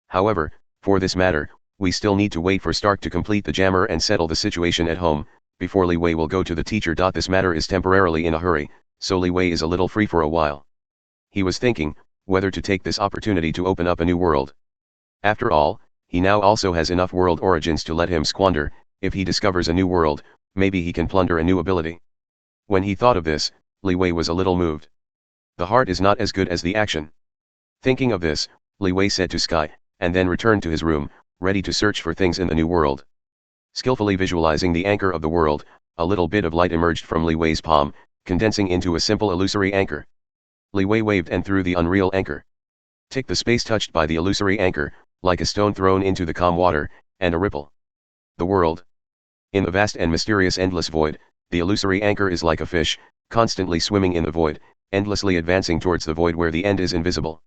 However, for this matter, we still need to wait for Stark to complete the jammer and settle the situation at home, before Li Wei will go to the teacher. This matter is temporarily in a hurry, so Li Wei is a little free for a while. He was thinking, whether to take this opportunity to open up a new world. After all, he now also has enough world origins to let him squander. If he discovers a new world, maybe he can plunder a new ability. When he thought of this, Li Wei was a little moved. The heart is not as good as the action. Thinking of this, Li Wei said to Sky, and then returned to his room, ready to search for things in the new world. Skillfully visualizing the anchor of the world, a little bit of light emerged from Li Wei's palm, condensing into a simple illusory anchor. Li Wei waved and threw the unreal anchor. Tick, the space touched by the illusory anchor, like a stone thrown into the calm water, and a ripple. The world. In the vast and mysterious endless void, the illusory anchor is like a fish, constantly swimming in the void, endlessly advancing towards the void where the end is invisible.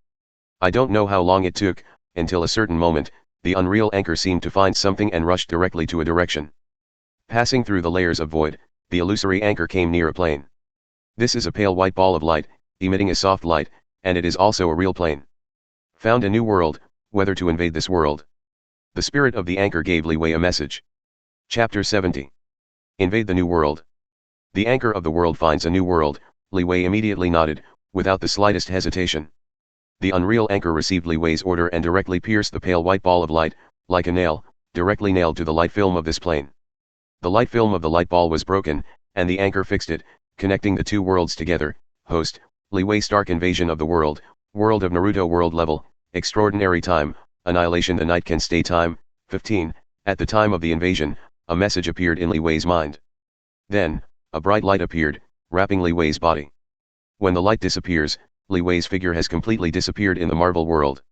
I don't know how long it took, until a certain moment, the unreal anchor seemed to find something and rushed directly to a direction. Passing through the layers of void, the illusory anchor came near a plane. This is a pale white ball of light, emitting a soft light, and it is also a real plane. Found a new world, whether to invade this world. The spirit of the anchor gave Li Wei a message. Chapter 70. Invade the new world. The anchor of the world finds a new world. Li Wei immediately nodded, without the slightest hesitation. The unreal anchor received Li Wei's order and directly pierced the pale white ball of light, like a nail, directly nailed to the light film of this plane. The light film of the light ball was broken, and the anchor fixed it, connecting the two worlds together. Host, Li Wei. Stark invasion of the world, world of Naruto world level, extraordinary time, annihilation. The night can stay time, 15, at the time of the invasion, a message appeared in Li Wei's mind. Then, a bright light appeared, wrapping Li Wei's body. When the light disappears, Li Wei's figure has completely disappeared in the Marvel world.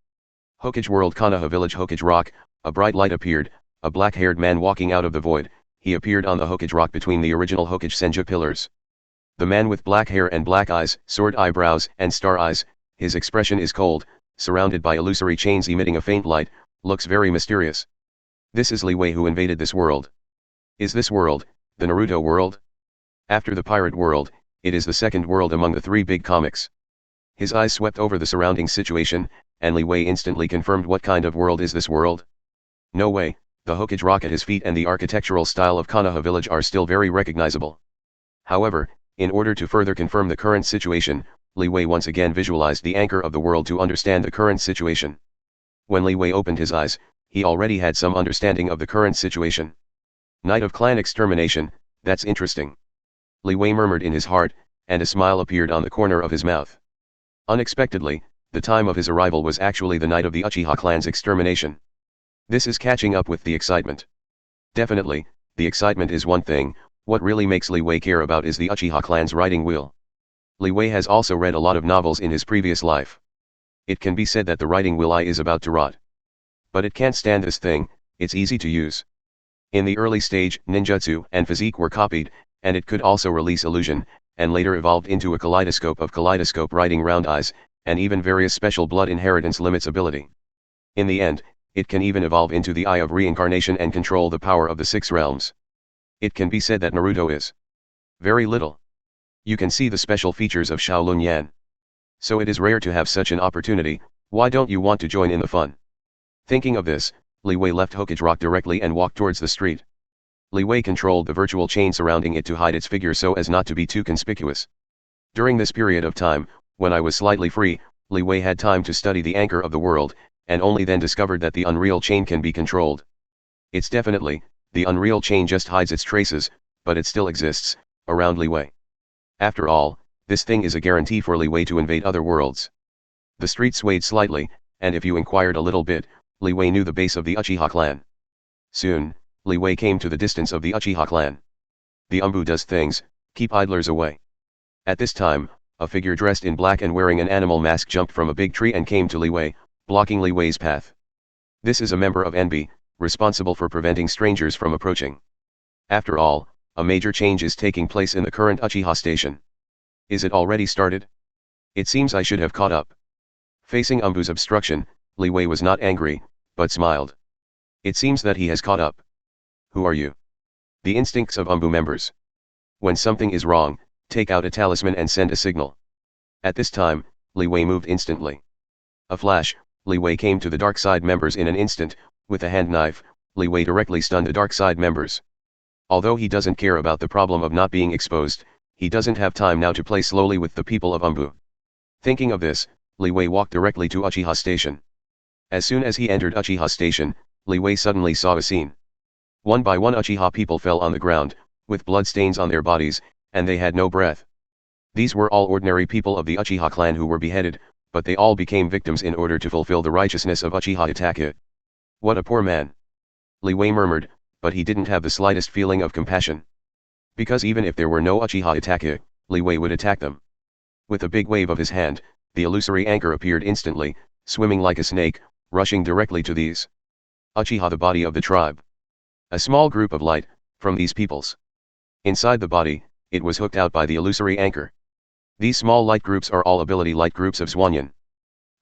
Hokage world, Konoha village, Hokage rock, a bright light appeared, a black-haired man walking out of the void. He appeared on the Hokage rock between the original Hokage Senju pillars. The man with black hair and black eyes, sword eyebrows and star eyes, his expression is cold, surrounded by illusory chains emitting a faint light, looks very mysterious. This is Li Wei who invaded this world. Is this world, the Naruto world? After the pirate world, It is the second world among the three big comics. His eyes swept over the surrounding situation, and Li Wei instantly confirmed, what kind of world is this world? No way, the Hokage rock at his feet and the architectural style of Konoha village are still very recognizable. However, in order to further confirm the current situation, Li Wei once again visualized the anchor of the world to understand the current situation. When Li Wei opened his eyes, he already had some understanding of the current situation. Night of clan extermination, that's interesting. Li Wei murmured in his heart, and a smile appeared on the corner of his mouth. Unexpectedly, the time of his arrival was actually the night of the Uchiha clan's extermination. This is catching up with the excitement. Definitely, the excitement is one thing, what really makes Li Wei care about is the Uchiha clan's writing wheel. Li Wei has also read a lot of novels in his previous life. It can be said that the writing wheel is about to rot. But it can't stand this thing, it's easy to use. In the early stage, ninjutsu and physique were copied, and it could also release illusion, and later evolved into a kaleidoscope of kaleidoscope writing round eyes, and even various special blood inheritance limits ability. In the end, it can even evolve into the Eye of Reincarnation and control the power of the six realms. It can be said that Naruto is very little. You can see the special features of Shaolin Yan. So it is rare to have such an opportunity, why don't you want to join in the fun? Thinking of this, Li Wei left Hokage Rock directly and walked towards the street. Li Wei controlled the virtual chain surrounding it to hide its figure so as not to be too conspicuous. During this period of time, when I was slightly free, Li Wei had time to study the anchor of the world, and only then discovered that the unreal chain can be controlled. It's definitely, the unreal chain just hides its traces, but it still exists, around Li Wei. After all, this thing is a guarantee for Li Wei to invade other worlds. The street swayed slightly, and if you inquired a little bit, Li Wei knew the base of the Uchiha clan. Soon, Li Wei came to the distance of the Uchiha clan. The Umbu does things, keep idlers away. At this time, a figure dressed in black and wearing an animal mask jumped from a big tree and came to Li Wei, blocking Li Wei's path. This is a member of NB, responsible for preventing strangers from approaching. After all, a major change is taking place in the current Uchiha station. Is it already started? It seems I should have caught up. Facing Umbu's obstruction, Li Wei was not angry, but smiled. It seems that he has caught up. Who are you? The instincts of Umbu members. When something is wrong, take out a talisman and send a signal. At this time, Li Wei moved instantly. A flash, Li Wei came to the dark side members in an instant. With a hand knife, Li Wei directly stunned the dark side members. Although he doesn't care about the problem of not being exposed, he doesn't have time now to play slowly with the people of Umbu. Thinking of this, Li Wei walked directly to Uchiha Station. As soon as he entered Uchiha Station, Li Wei suddenly saw a scene. One by one Uchiha people fell on the ground, with bloodstains on their bodies, and they had no breath. These were all ordinary people of the Uchiha clan who were beheaded, but they all became victims in order to fulfill the righteousness of Uchiha Itachi. What a poor man. Li Wei murmured, but he didn't have the slightest feeling of compassion. Because even if there were no Uchiha Itachi, Li Wei would attack them. With a big wave of his hand, the illusory anchor appeared instantly, swimming like a snake, rushing directly to these Uchiha, the body of the tribe. A small group of light, from these peoples. Inside the body, it was hooked out by the illusory anchor. These small light groups are all ability light groups of Zwanyan.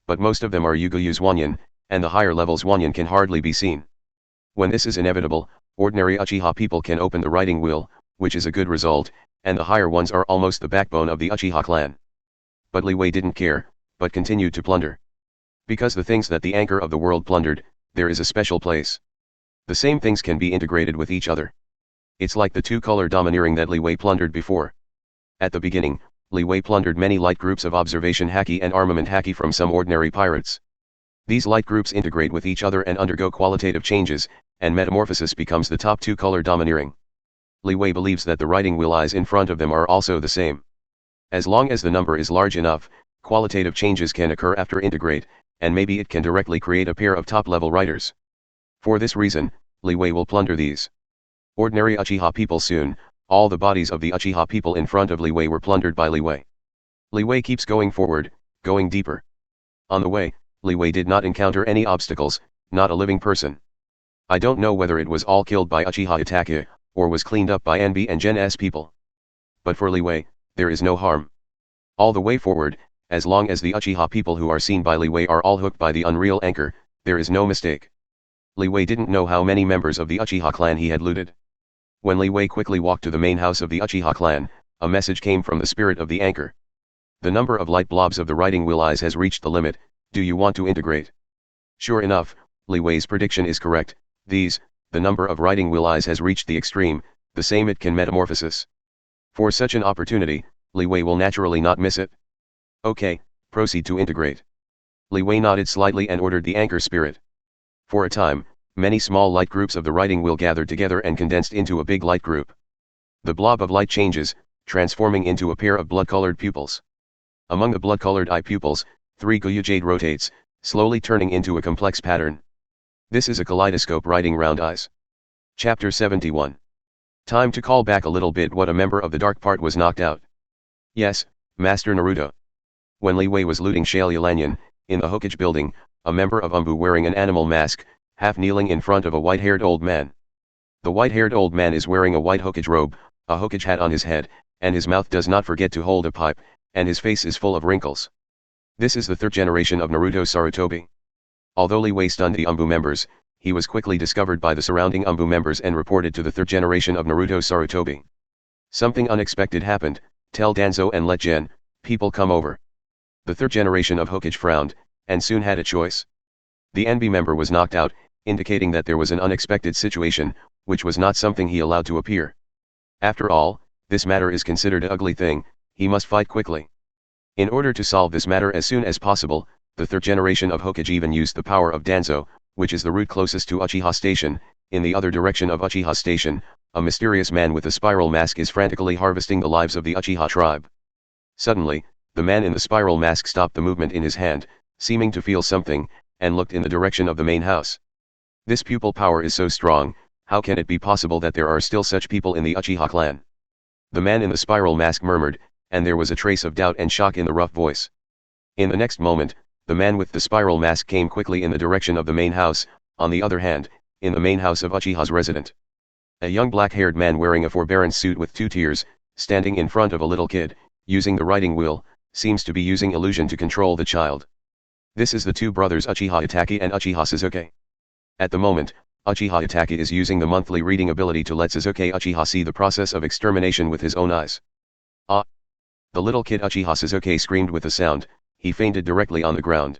But most of them are Yugoyu Zwanyan, and the higher level Zwanyan can hardly be seen. When this is inevitable, ordinary Uchiha people can open the writing wheel, which is a good result, and the higher ones are almost the backbone of the Uchiha clan. But Li Wei didn't care, but continued to plunder. Because the things that the anchor of the world plundered, there is a special place. The same things can be integrated with each other. It's like the two-color domineering that Li Wei plundered before. At the beginning, Li Wei plundered many light groups of observation haki and armament haki from some ordinary pirates. These light groups integrate with each other and undergo qualitative changes, and metamorphosis becomes the top two-color domineering. Li Wei believes that the writing wheel eyes in front of them are also the same. As long as the number is large enough, qualitative changes can occur after integrate, and maybe it can directly create a pair of top-level writers. For this reason, Li Wei will plunder these ordinary Uchiha people soon. All the bodies of the Uchiha people in front of Li Wei were plundered by Li Wei. Li Wei keeps going forward, going deeper. On the way, Li Wei did not encounter any obstacles, not a living person. I don't know whether it was all killed by Uchiha Itachi, or was cleaned up by NB and Gen S people. But for Li Wei, there is no harm. All the way forward, as long as the Uchiha people who are seen by Li Wei are all hooked by the unreal anchor, there is no mistake. Li Wei didn't know how many members of the Uchiha clan he had looted. When Li Wei quickly walked to the main house of the Uchiha clan, a message came from the spirit of the anchor. The number of light blobs of the riding wheel eyes has reached the limit. Do you want to integrate? Sure enough, Li Wei's prediction is correct. The number of riding wheel eyes has reached the extreme, the same it can metamorphosis. For such an opportunity, Li Wei will naturally not miss it. Okay, proceed to integrate. Li Wei nodded slightly and ordered the anchor spirit. For a time, many small light groups of the riding wheel gathered together and condensed into a big light group. The blob of light changes, transforming into a pair of blood-colored pupils. Among the blood-colored eye pupils, 3 Goyu jade rotates, slowly turning into a complex pattern. This is a kaleidoscope riding round eyes. Chapter 71. Time to call back a little bit what a member of the dark part was knocked out. Yes, Master Naruto. When Li Wei was looting Shaolin Lanyan, in the Hokage building, a member of Umbu wearing an animal mask, half kneeling in front of a white-haired old man. The white-haired old man is wearing a white Hokage robe, a Hokage hat on his head, and his mouth does not forget to hold a pipe, and his face is full of wrinkles. This is the third generation of Naruto Sarutobi. Although Li Wei stunned the Umbu members, he was quickly discovered by the surrounding Umbu members and reported to the third generation of Naruto Sarutobi. Something unexpected happened. Tell Danzo and let Jen, people come over. The third generation of Hokage frowned, and soon had a choice. The NB member was knocked out, indicating that there was an unexpected situation, which was not something he allowed to appear. After all, this matter is considered an ugly thing, he must fight quickly. In order to solve this matter as soon as possible, the third generation of Hokage even used the power of Danzo, which is the route closest to Uchiha Station. In the other direction of Uchiha Station, a mysterious man with a spiral mask is frantically harvesting the lives of the Uchiha tribe. Suddenly, the man in the spiral mask stopped the movement in his hand, seeming to feel something, and looked in the direction of the main house. This pupil power is so strong, how can it be possible that there are still such people in the Uchiha clan? The man in the spiral mask murmured, and there was a trace of doubt and shock in the rough voice. In the next moment, the man with the spiral mask came quickly in the direction of the main house. On the other hand, in the main house of Uchiha's resident, a young black-haired man wearing a forbearance suit with 2 tiers, standing in front of a little kid, using the riding wheel, seems to be using illusion to control the child. This is the 2 brothers Uchiha Itachi and Uchiha Sasuke. At the moment, Uchiha Itachi is using the monthly reading ability to let Sasuke Uchiha see the process of extermination with his own eyes. Ah! The little kid Uchiha Sasuke screamed with a sound, he fainted directly on the ground.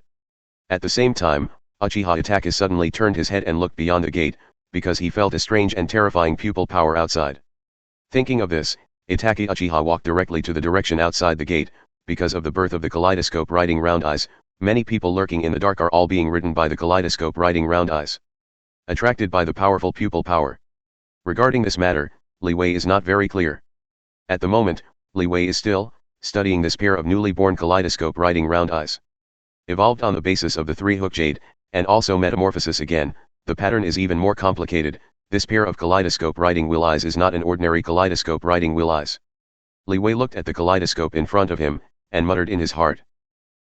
At the same time, Uchiha Itachi suddenly turned his head and looked beyond the gate, because he felt a strange and terrifying pupil power outside. Thinking of this, Itachi Uchiha walked directly to the direction outside the gate. Because of the birth of the kaleidoscope riding round eyes, many people lurking in the dark are all being ridden by the kaleidoscope riding round eyes, attracted by the powerful pupil power. Regarding this matter, Li Wei is not very clear. At the moment, Li Wei is still studying this pair of newly born kaleidoscope riding round eyes. Evolved on the basis of the 3 hook jade, and also metamorphosis again, the pattern is even more complicated. This pair of kaleidoscope riding wheel eyes is not an ordinary kaleidoscope riding wheel eyes. Li Wei looked at the kaleidoscope in front of him, and muttered in his heart.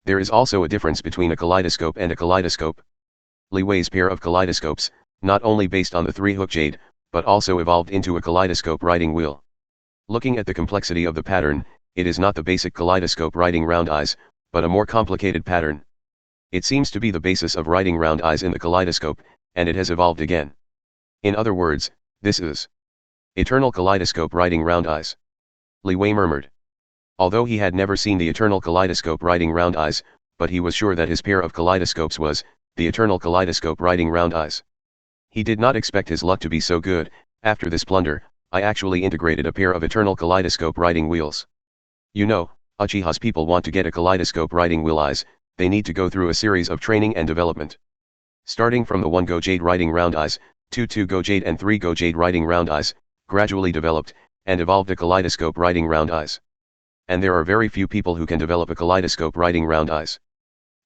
There is also a difference between a kaleidoscope and a kaleidoscope. Li Wei's pair of kaleidoscopes, not only based on the 3 hook jade, but also evolved into a kaleidoscope riding wheel. Looking at the complexity of the pattern, it is not the basic kaleidoscope riding round eyes, but a more complicated pattern. It seems to be the basis of riding round eyes in the kaleidoscope, and it has evolved again. In other words, this is eternal kaleidoscope riding round eyes. Li Wei murmured. Although he had never seen the eternal kaleidoscope riding round eyes, but he was sure that his pair of kaleidoscopes was the eternal kaleidoscope riding round eyes. He did not expect his luck to be so good. After this plunder, I actually integrated a pair of eternal kaleidoscope riding wheels. You know, Uchiha's people want to get a kaleidoscope riding wheel eyes, they need to go through a series of training and development. Starting from the 1 Go Jade riding round eyes, 2 Go Jade and 3 Go Jade riding round eyes, gradually developed, and evolved a kaleidoscope riding round eyes. And there are very few people who can develop a kaleidoscope riding round eyes.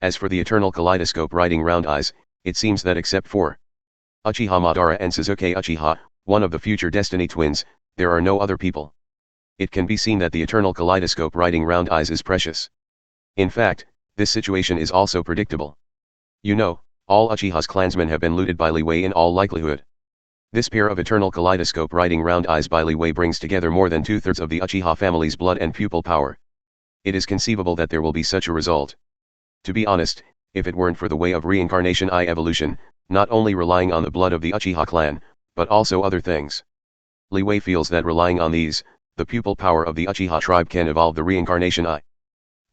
As for the eternal kaleidoscope riding round eyes, it seems that except for Uchiha Madara and Sasuke Uchiha, one of the future Destiny twins, there are no other people. It can be seen that the eternal kaleidoscope riding round eyes is precious. In fact, this situation is also predictable. You know, all Uchiha's clansmen have been looted by Li Wei in all likelihood. This pair of eternal kaleidoscope riding round eyes by Li Wei brings together more than 2/3 of the Uchiha family's blood and pupil power. It is conceivable that there will be such a result. To be honest, if it weren't for the way of reincarnation I evolution, not only relying on the blood of the Uchiha clan, but also other things. Li Wei feels that relying on these, The pupil power of the Uchiha tribe can evolve the reincarnation eye.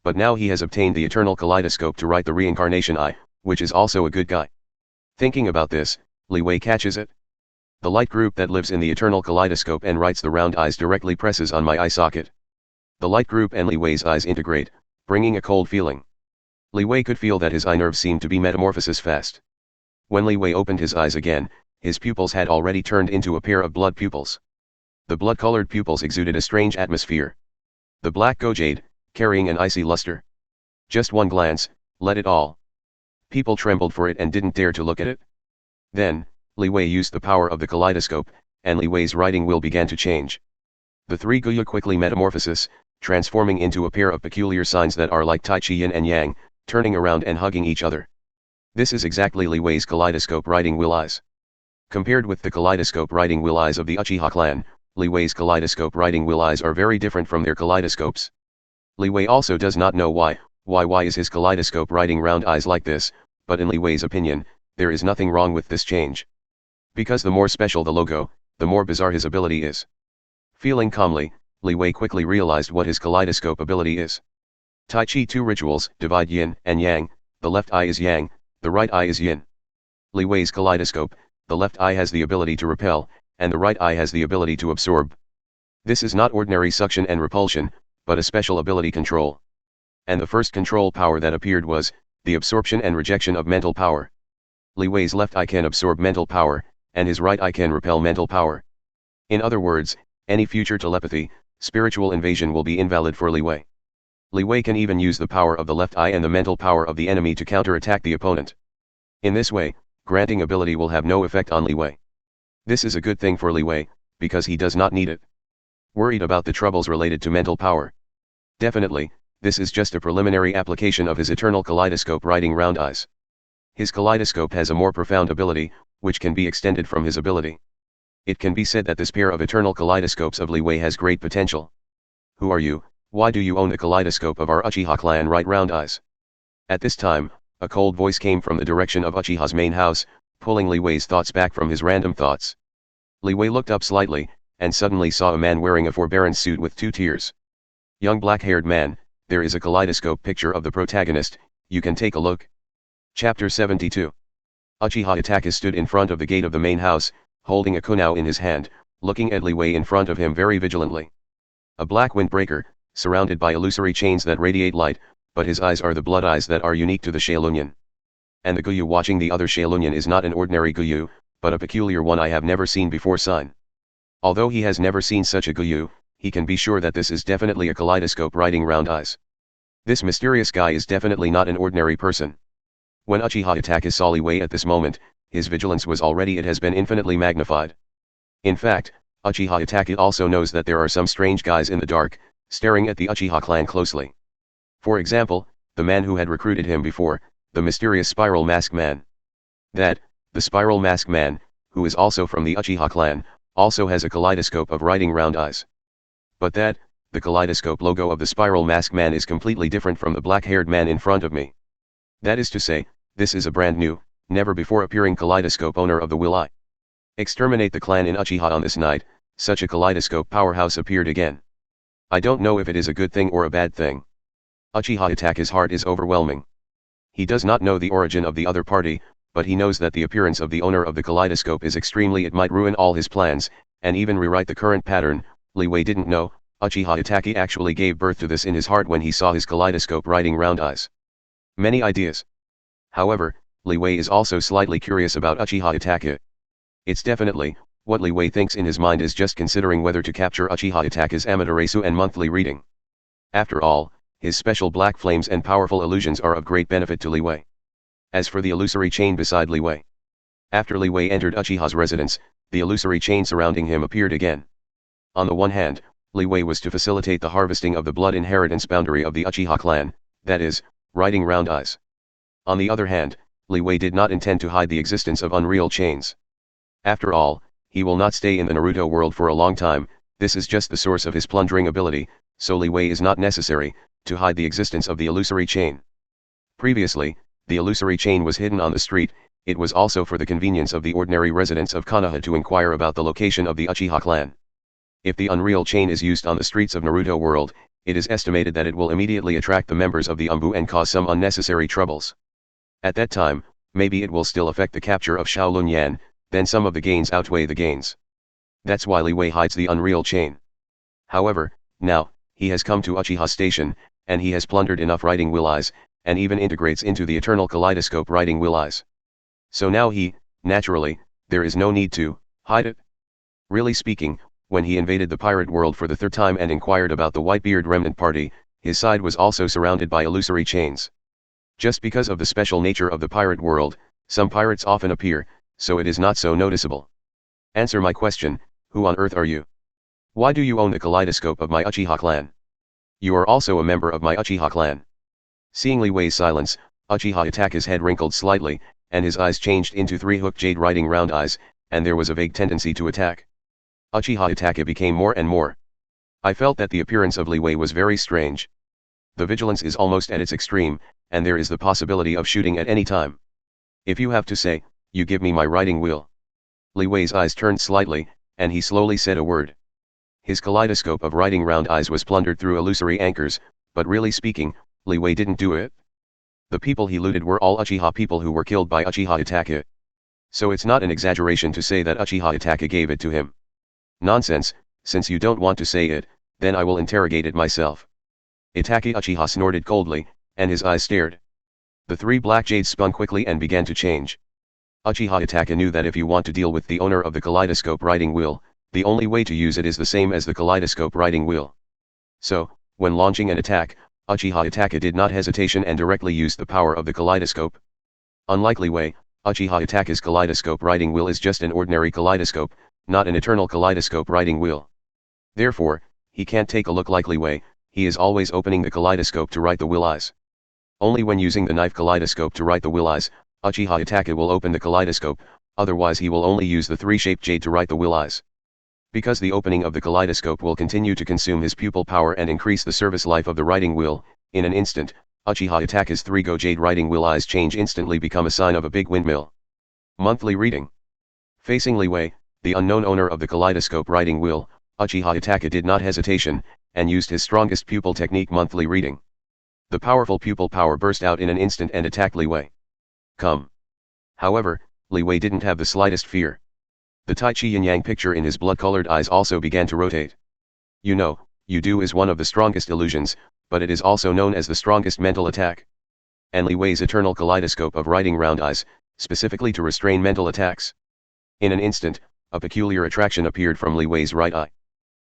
But now he has obtained the eternal kaleidoscope to write the reincarnation eye, which is also a good guy. Thinking about this, Li Wei catches it. The light group that lives in the eternal kaleidoscope and writes the round eyes directly presses on my eye socket. The light group and Li Wei's eyes integrate, bringing a cold feeling. Li Wei could feel that his eye nerves seemed to be metamorphosis fast. When Li Wei opened his eyes again, his pupils had already turned into a pair of blood pupils. The blood-colored pupils exuded a strange atmosphere. The black gojade, carrying an icy luster. Just one glance, let it all. People trembled for it and didn't dare to look at it. Then, Li Wei used the power of the kaleidoscope, and Li Wei's writing will began to change. The three Guyu quickly metamorphosis, transforming into a pair of peculiar signs that are like Tai Chi Yin and Yang, turning around and hugging each other. This is exactly Li Wei's kaleidoscope writing will eyes. Compared with the kaleidoscope writing will eyes of the Uchiha clan, Li Wei's kaleidoscope writing will eyes are very different from their kaleidoscopes. Li Wei also does not know why is his kaleidoscope writing round eyes like this, but in Li Wei's opinion, there is nothing wrong with this change. Because the more special the logo, the more bizarre his ability is. Feeling calmly, Li Wei quickly realized what his kaleidoscope ability is. Tai Chi 2 rituals divide yin and yang, the left eye is yang, the right eye is yin. Li Wei's kaleidoscope, the left eye has the ability to repel, and the right eye has the ability to absorb. This is not ordinary suction and repulsion, but a special ability control. And the first control power that appeared was the absorption and rejection of mental power. Li Wei's left eye can absorb mental power, and his right eye can repel mental power. In other words, any future telepathy, spiritual invasion will be invalid for Li Wei. Li Wei can even use the power of the left eye and the mental power of the enemy to counterattack the opponent. In this way, granting ability will have no effect on Li Wei. This is a good thing for Li Wei, because he does not need it. Worried about the troubles related to mental power? Definitely, this is just a preliminary application of his eternal kaleidoscope writing round eyes. His kaleidoscope has a more profound ability, which can be extended from his ability. It can be said that this pair of eternal kaleidoscopes of Li Wei has great potential. Who are you? Why do you own the kaleidoscope of our Uchiha clan right round eyes? At this time, a cold voice came from the direction of Uchiha's main house, pulling Li Wei's thoughts back from his random thoughts. Li Wei looked up slightly, and suddenly saw a man wearing a forbearance suit with 2 tiers. Young black-haired man, there is a kaleidoscope picture of the protagonist, you can take a look. Chapter 72. Uchiha Itachi stood in front of the gate of the main house, holding a kunao in his hand, looking at Li Wei in front of him very vigilantly. A black windbreaker, surrounded by illusory chains that radiate light, but his eyes are the blood eyes that are unique to the Shaolunyan. And the Guyu watching the other Shaolunyan is not an ordinary Guyu, but a peculiar one I have never seen before sign. Although he has never seen such a Guyu, he can be sure that this is definitely a kaleidoscope writing round eyes. This mysterious guy is definitely not an ordinary person. When Uchiha Itachi saw Li Wei at this moment, his vigilance was already it has been infinitely magnified. In fact, Uchiha Itachi also knows that there are some strange guys in the dark, staring at the Uchiha clan closely. For example, the man who had recruited him before, the mysterious spiral mask man. The spiral mask man, who is also from the Uchiha clan, also has a kaleidoscope of writing round eyes. But the kaleidoscope logo of the spiral mask man is completely different from the black-haired man in front of me. That is to say, this is a brand new, never before appearing kaleidoscope owner of the Will Eye. Exterminate the clan in Uchiha on this night, such a kaleidoscope powerhouse appeared again. I don't know if it is a good thing or a bad thing. Uchiha Itachi's heart is overwhelming. He does not know the origin of the other party, but he knows that the appearance of the owner of the kaleidoscope is extremely it might ruin all his plans, and even rewrite the current pattern. Li Wei didn't know, Uchiha Itachi actually gave birth to this in his heart when he saw his kaleidoscope writing round eyes. Many ideas. However, Li Wei is also slightly curious about Uchiha Itachi. It's definitely, what Li Wei thinks in his mind is just considering whether to capture Uchiha Itachi's Amaterasu and monthly reading. After all, his special black flames and powerful illusions are of great benefit to Li Wei. As for the illusory chain beside Li Wei. After Li Wei entered Uchiha's residence, the illusory chain surrounding him appeared again. On the one hand, Li Wei was to facilitate the harvesting of the blood inheritance boundary of the Uchiha clan, that is, writing round eyes. On the other hand, Li Wei did not intend to hide the existence of unreal chains. After all, he will not stay in the Naruto world for a long time, this is just the source of his plundering ability, so Li Wei is not necessary to hide the existence of the illusory chain. Previously, the illusory chain was hidden on the street, it was also for the convenience of the ordinary residents of Konoha to inquire about the location of the Uchiha clan. If the Unreal Chain is used on the streets of Naruto world, it is estimated that it will immediately attract the members of the UMBU and cause some unnecessary troubles. At that time, maybe it will still affect the capture of Shaolin Yan, then some of the gains outweigh the gains. That's why Li Wei hides the Unreal Chain. However, now, he has come to Uchiha Station, and he has plundered enough writing will eyes, and even integrates into the Eternal Kaleidoscope writing will eyes. So now naturally, there is no need to hide it. Really speaking, when he invaded the pirate world for the third time and inquired about the Whitebeard remnant party, his side was also surrounded by illusory chains. Just because of the special nature of the pirate world, some pirates often appear, so it is not so noticeable. Answer my question, who on earth are you? Why do you own the kaleidoscope of my Uchiha clan? You are also a member of my Uchiha clan. Seeing Li Wei's silence, Uchiha Itake's head wrinkled slightly, and his eyes changed into three-hooked jade riding round eyes, and there was a vague tendency to attack. Uchiha Itake became more and more. I felt that the appearance of Li Wei was very strange. The vigilance is almost at its extreme, and there is the possibility of shooting at any time. If you have to say, you give me my writing wheel. Li Wei's eyes turned slightly, and he slowly said a word. His kaleidoscope of writing round eyes was plundered through illusory anchors, but really speaking, Li Wei didn't do it. The people he looted were all Uchiha people who were killed by Uchiha Itake. So it's not an exaggeration to say that Uchiha Itake gave it to him. Nonsense, since you don't want to say it, then I will interrogate it myself. Itake Uchiha snorted coldly, and his eyes stared. The three black jades spun quickly and began to change. Uchiha Itake knew that if you want to deal with the owner of the kaleidoscope writing wheel, the only way to use it is the same as the kaleidoscope writing wheel. So, when launching an attack, Uchiha Itake did not hesitation and directly used the power of the kaleidoscope. Unlike Li Wei, Uchiha Itake's kaleidoscope writing wheel is just an ordinary kaleidoscope, not an eternal kaleidoscope writing wheel. Therefore, he can't take a look like Li Wei, he is always opening the kaleidoscope to write the will eyes. Only when using the knife kaleidoscope to write the will eyes, Uchiha Itake will open the kaleidoscope, otherwise he will only use the three-shaped jade to write the will eyes. Because the opening of the kaleidoscope will continue to consume his pupil power and increase the service life of the writing wheel, in an instant, Uchiha Itake's three-go jade writing will eyes change instantly become a sign of a big windmill. Monthly reading. Facing Li Wei, the unknown owner of the kaleidoscope writing wheel, Uchiha Itake did not hesitation, and used his strongest pupil technique monthly reading. The powerful pupil power burst out in an instant and attacked Li Wei. Come. However, Li Wei didn't have the slightest fear. The Tai Chi yin-yang picture in his blood-colored eyes also began to rotate. You know, you is one of the strongest illusions, but it is also known as the strongest mental attack. And Li Wei's eternal kaleidoscope of writing round eyes, specifically to restrain mental attacks. In an instant, a peculiar attraction appeared from Li Wei's right eye.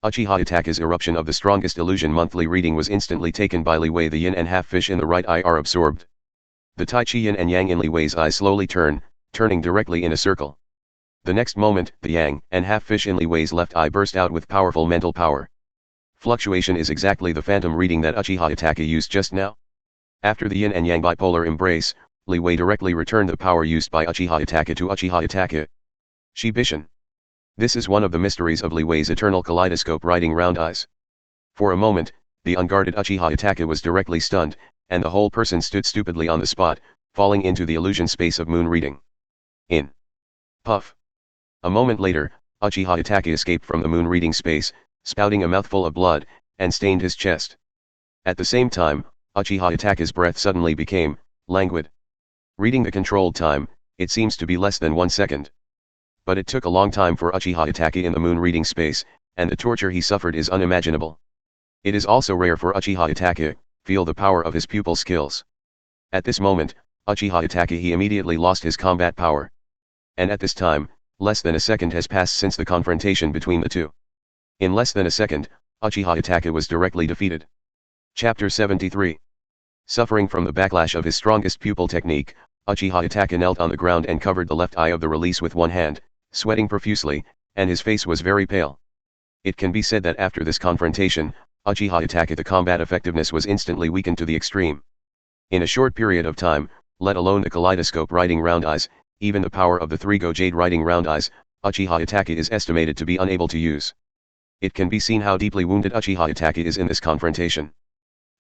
Uchiha Itake's eruption of the strongest illusion monthly reading was instantly taken by Li Wei. The yin and half fish in the right eye are absorbed. The Tai Chi yin and yang in Li Wei's eyes slowly turning directly in a circle. The next moment, the yang and half fish in Li Wei's left eye burst out with powerful mental power. Fluctuation is exactly the phantom reading that Uchiha Itake used just now. After the yin and yang bipolar embrace, Li Wei directly returned the power used by Uchiha Itake to Uchiha Itake. Shibishin. This is one of the mysteries of Li Wei's eternal kaleidoscope writing round eyes. For a moment, the unguarded Uchiha Itake was directly stunned, and the whole person stood stupidly on the spot, falling into the illusion space of moon reading. In. Puff. A moment later, Uchiha Itake escaped from the moon reading space, spouting a mouthful of blood, and stained his chest. At the same time, Uchiha Itake's breath suddenly became languid. Reading the controlled time, it seems to be less than 1 second. But it took a long time for Uchiha Itake in the moon reading space, and the torture he suffered is unimaginable. It is also rare for Uchiha Itake feel the power of his pupil skills. At this moment, Uchiha Itake he immediately lost his combat power. And at this time, less than a second has passed since the confrontation between the two. In less than a second, Uchiha Itake was directly defeated. Chapter 73. Suffering from the backlash of his strongest pupil technique, Uchiha Itake knelt on the ground and covered the left eye of the release with one hand, sweating profusely, and his face was very pale. It can be said that after this confrontation, Uchiha Itake the combat effectiveness was instantly weakened to the extreme. In a short period of time, let alone the kaleidoscope writing round eyes, even the power of the three-go jade writing round eyes, Uchiha Itake is estimated to be unable to use. It can be seen how deeply wounded Uchiha Itake is in this confrontation.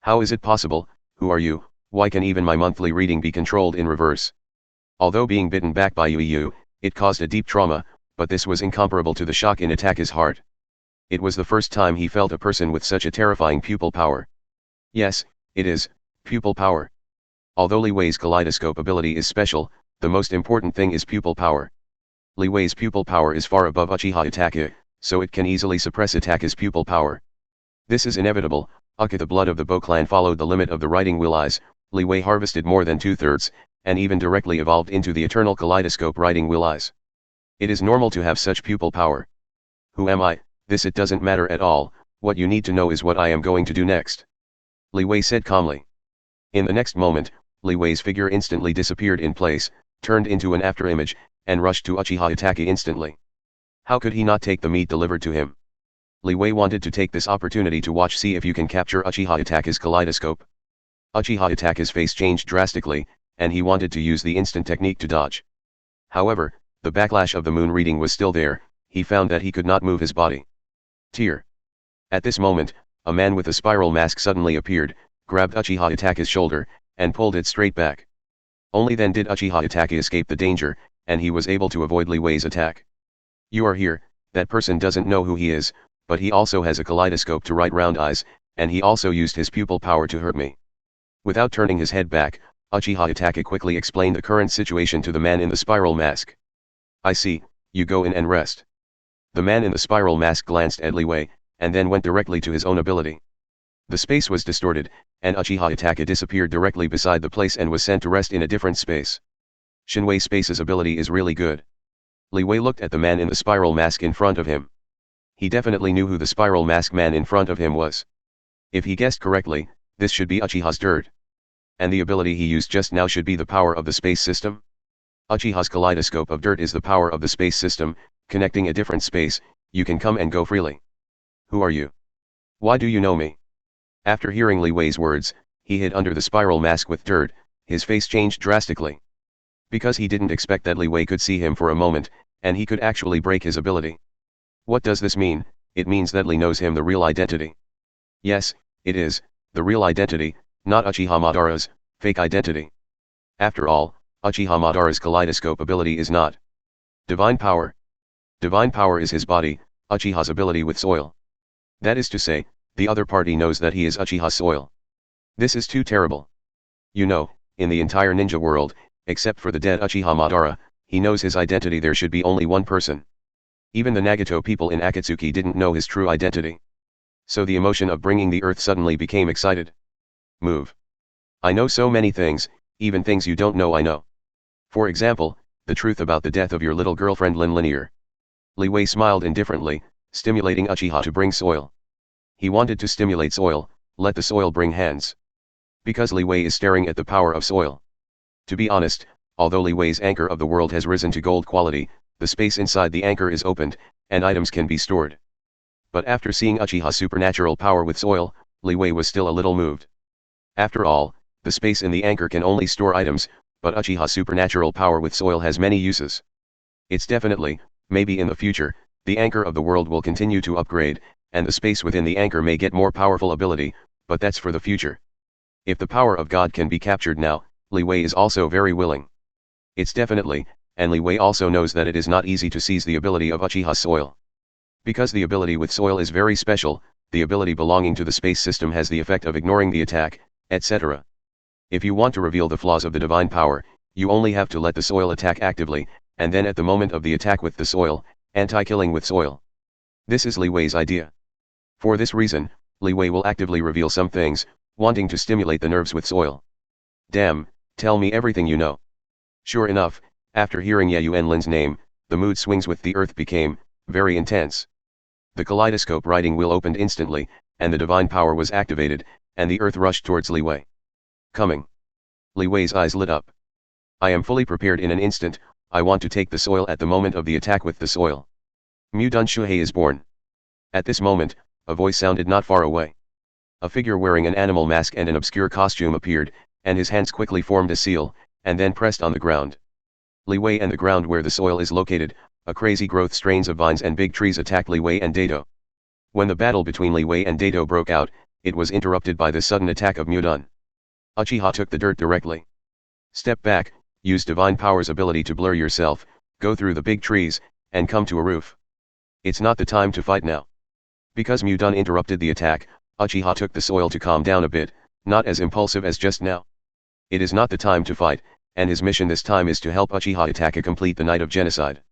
How is it possible? Who are you? Why can even my monthly reading be controlled in reverse? Although being bitten back by Yu, it caused a deep trauma, but this was incomparable to the shock in Itake's heart. It was the first time he felt a person with such a terrifying pupil power. Yes, it is, pupil power. Although Li Wei's kaleidoscope ability is special, the most important thing is pupil power. Li Wei's pupil power is far above Uchiha attack, so it can easily suppress attack's pupil power. This is inevitable. The blood of the Bo clan followed the limit of the riding will eyes. Li Wei harvested more than 2/3, and even directly evolved into the eternal kaleidoscope riding will eyes. It is normal to have such pupil power. Who am I? It doesn't matter at all. What you need to know is what I am going to do next. Li Wei said calmly. In the next moment, Li Wei's figure instantly disappeared in place, turned into an afterimage, and rushed to Uchiha Itachi instantly. How could he not take the meat delivered to him? Li Wei wanted to take this opportunity to see if you can capture Uchiha Itachi's kaleidoscope. Uchiha Itachi's face changed drastically, and he wanted to use the instant technique to dodge. However, the backlash of the moon reading was still there. He found that he could not move his body. Tear. At this moment, a man with a spiral mask suddenly appeared, grabbed Uchiha Itachi's shoulder, and pulled it straight back. Only then did Uchiha Itachi escape the danger, and he was able to avoid Li Wei's attack. You are here. That person doesn't know who he is, but he also has a kaleidoscope to write round eyes, and he also used his pupil power to hurt me. Without turning his head back, Uchiha Itachi quickly explained the current situation to the man in the spiral mask. I see, you go in and rest. The man in the spiral mask glanced at Li Wei, and then went directly to his own ability. The space was distorted, and Uchiha Itachi disappeared directly beside the place and was sent to rest in a different space. Shinwei Space's ability is really good. Li Wei looked at the man in the spiral mask in front of him. He definitely knew who the spiral mask man in front of him was. If he guessed correctly, this should be Uchiha's dirt. And the ability he used just now should be the power of the space system. Uchiha's kaleidoscope of dirt is the power of the space system, connecting a different space. You can come and go freely. Who are you? Why do you know me? After hearing Li Wei's words, he hid under the spiral mask with dirt. His face changed drastically. Because he didn't expect that Li Wei could see him for a moment, and he could actually break his ability. What does this mean? It means that Li knows him the real identity. Yes, it is, the real identity, not Uchiha Madara's fake identity. After all, Uchiha Madara's kaleidoscope ability is not divine power. Divine power is his body, Uchiha's ability with soil. That is to say, the other party knows that he is Uchiha's soil. This is too terrible. You know, in the entire ninja world, except for the dead Uchiha Madara, he knows his identity. There should be only one person. Even the Nagato people in Akatsuki didn't know his true identity. So the emotion of bringing the earth suddenly became excited. Move. I know so many things, even things you don't know I know. For example, the truth about the death of your little girlfriend Lin Linear. Li Wei smiled indifferently, stimulating Uchiha to bring soil. He wanted to stimulate soil, let the soil bring hands. Because Li Wei is staring at the power of soil. To be honest, although Li Wei's anchor of the world has risen to gold quality, the space inside the anchor is opened, and items can be stored. But after seeing Uchiha's supernatural power with soil, Li Wei was still a little moved. After all, the space in the anchor can only store items, but Uchiha's supernatural power with soil has many uses. It's definitely, maybe in the future, the anchor of the world will continue to upgrade, and the space within the anchor may get more powerful ability, but that's for the future. If the power of God can be captured now, Li Wei is also very willing. It's definitely, and Li Wei also knows that it is not easy to seize the ability of Uchiha's soil. Because the ability with soil is very special, the ability belonging to the space system has the effect of ignoring the attack, etc. If you want to reveal the flaws of the divine power, you only have to let the soil attack actively, and then at the moment of the attack with the soil, anti-killing with soil. This is Li Wei's idea. For this reason, Li Wei will actively reveal some things, wanting to stimulate the nerves with soil. Damn, tell me everything you know. Sure enough, after hearing Ye Yuanlin's name, the mood swings with the earth became very intense. The kaleidoscope writing wheel opened instantly, and the divine power was activated, and the earth rushed towards Li Wei. Coming. Li Wei's eyes lit up. I am fully prepared in an instant. I want to take the soil at the moment of the attack with the soil. Mudun Shuhei is born. At this moment, a voice sounded not far away. A figure wearing an animal mask and an obscure costume appeared, and his hands quickly formed a seal, and then pressed on the ground. Li Wei and the ground where the soil is located, a crazy growth strains of vines and big trees attacked Li Wei and Dato. When the battle between Li Wei and Dato broke out, it was interrupted by the sudden attack of Mudun. Uchiha took the dirt directly. Step back, use divine power's ability to blur yourself, go through the big trees, and come to a roof. It's not the time to fight now. Because Mudun interrupted the attack, Uchiha took the soil to calm down a bit, not as impulsive as just now. It is not the time to fight, and his mission this time is to help Uchiha attack and complete the night of genocide.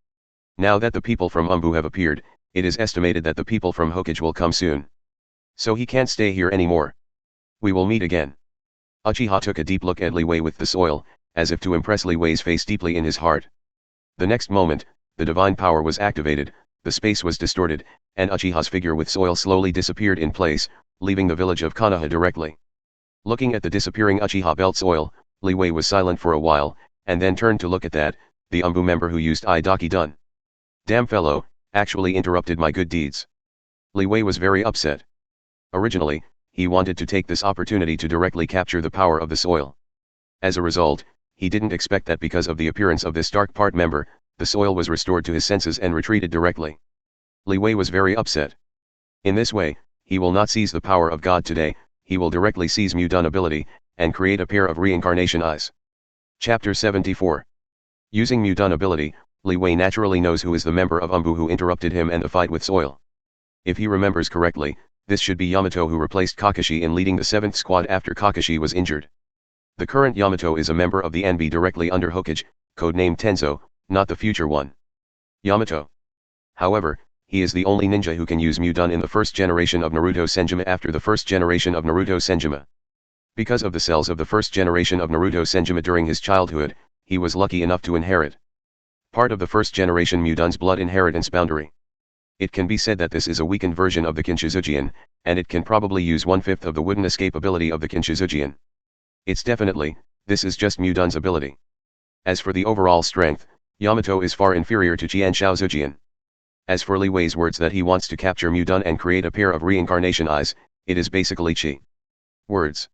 Now that the people from Umbu have appeared, it is estimated that the people from Hokage will come soon. So he can't stay here anymore. We will meet again. Uchiha took a deep look at Li Wei with the soil, as if to impress Li Wei's face deeply in his heart. The next moment, the divine power was activated, the space was distorted, and Uchiha's figure with soil slowly disappeared in place, leaving the village of Konoha directly. Looking at the disappearing Uchiha belt soil, Li Wei was silent for a while, and then turned to look at the Umbu member who used Idaki Dun. Damn fellow, actually interrupted my good deeds. Li Wei was very upset. Originally, he wanted to take this opportunity to directly capture the power of the soil. As a result, he didn't expect that because of the appearance of this dark part member, the soil was restored to his senses and retreated directly. Li Wei was very upset. In this way, he will not seize the power of God today, he will directly seize Mudun ability, and create a pair of reincarnation eyes. Chapter 74. Using Mudun ability, Li Wei naturally knows who is the member of Umbu who interrupted him and the fight with soil. If he remembers correctly, this should be Yamato who replaced Kakashi in leading the 7th squad after Kakashi was injured. The current Yamato is a member of the NB directly under Hokage, codenamed Tenzo, not the future one. Yamato. However, he is the only ninja who can use Mudun in the first generation of Naruto Senjima after the first generation of Naruto Senjima. Because of the cells of the first generation of Naruto Senjima during his childhood, he was lucky enough to inherit part of the first generation Mudun's blood inheritance boundary. It can be said that this is a weakened version of the Kinshizujian, and it can probably use 1/5 of the wooden escape ability of the Kinshizujian. It's definitely, this is just Mudun's ability. As for the overall strength, Yamato is far inferior to Qian Shaozujian. As for Li Wei's words that he wants to capture Mudun and create a pair of reincarnation eyes, it is basically Qi words.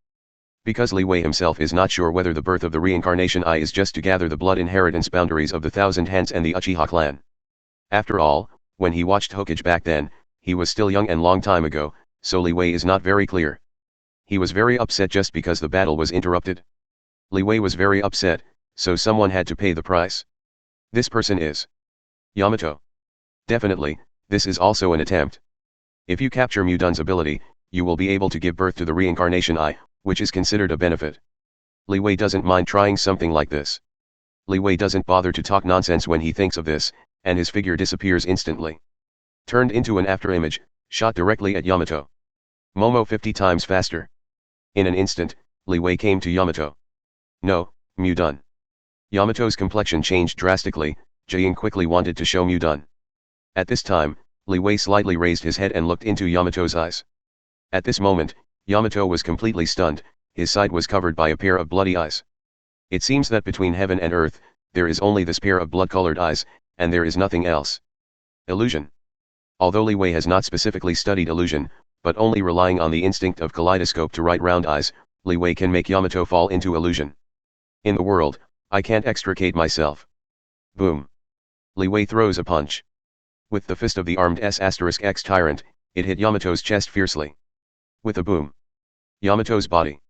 Because Li Wei himself is not sure whether the birth of the reincarnation eye is just to gather the blood inheritance boundaries of the Thousand Hands and the Uchiha clan. After all, when he watched Hokage back then, he was still young and long time ago, so Li Wei is not very clear. He was very upset just because the battle was interrupted. Li Wei was very upset, so someone had to pay the price. This person is Yamato. Definitely, this is also an attempt. If you capture Mudun's ability, you will be able to give birth to the reincarnation eye, which is considered a benefit. Li Wei doesn't mind trying something like this. Li Wei doesn't bother to talk nonsense when he thinks of this, and his figure disappears instantly. Turned into an afterimage, shot directly at Yamato. Momo 50 times faster. In an instant, Li Wei came to Yamato. No, Mudun. Yamato's complexion changed drastically, Jain quickly wanted to show Mudun. At this time, Li Wei slightly raised his head and looked into Yamato's eyes. At this moment, Yamato was completely stunned, his side was covered by a pair of bloody eyes. It seems that between heaven and earth, there is only this pair of blood-colored eyes, and there is nothing else. Illusion. Although Li Wei has not specifically studied illusion, but only relying on the instinct of kaleidoscope to write round eyes, Li Wei can make Yamato fall into illusion. In the world, I can't extricate myself. Boom. Li Wei throws a punch. With the fist of the armed S*X tyrant, it hit Yamato's chest fiercely. With a boom. Yamato's body.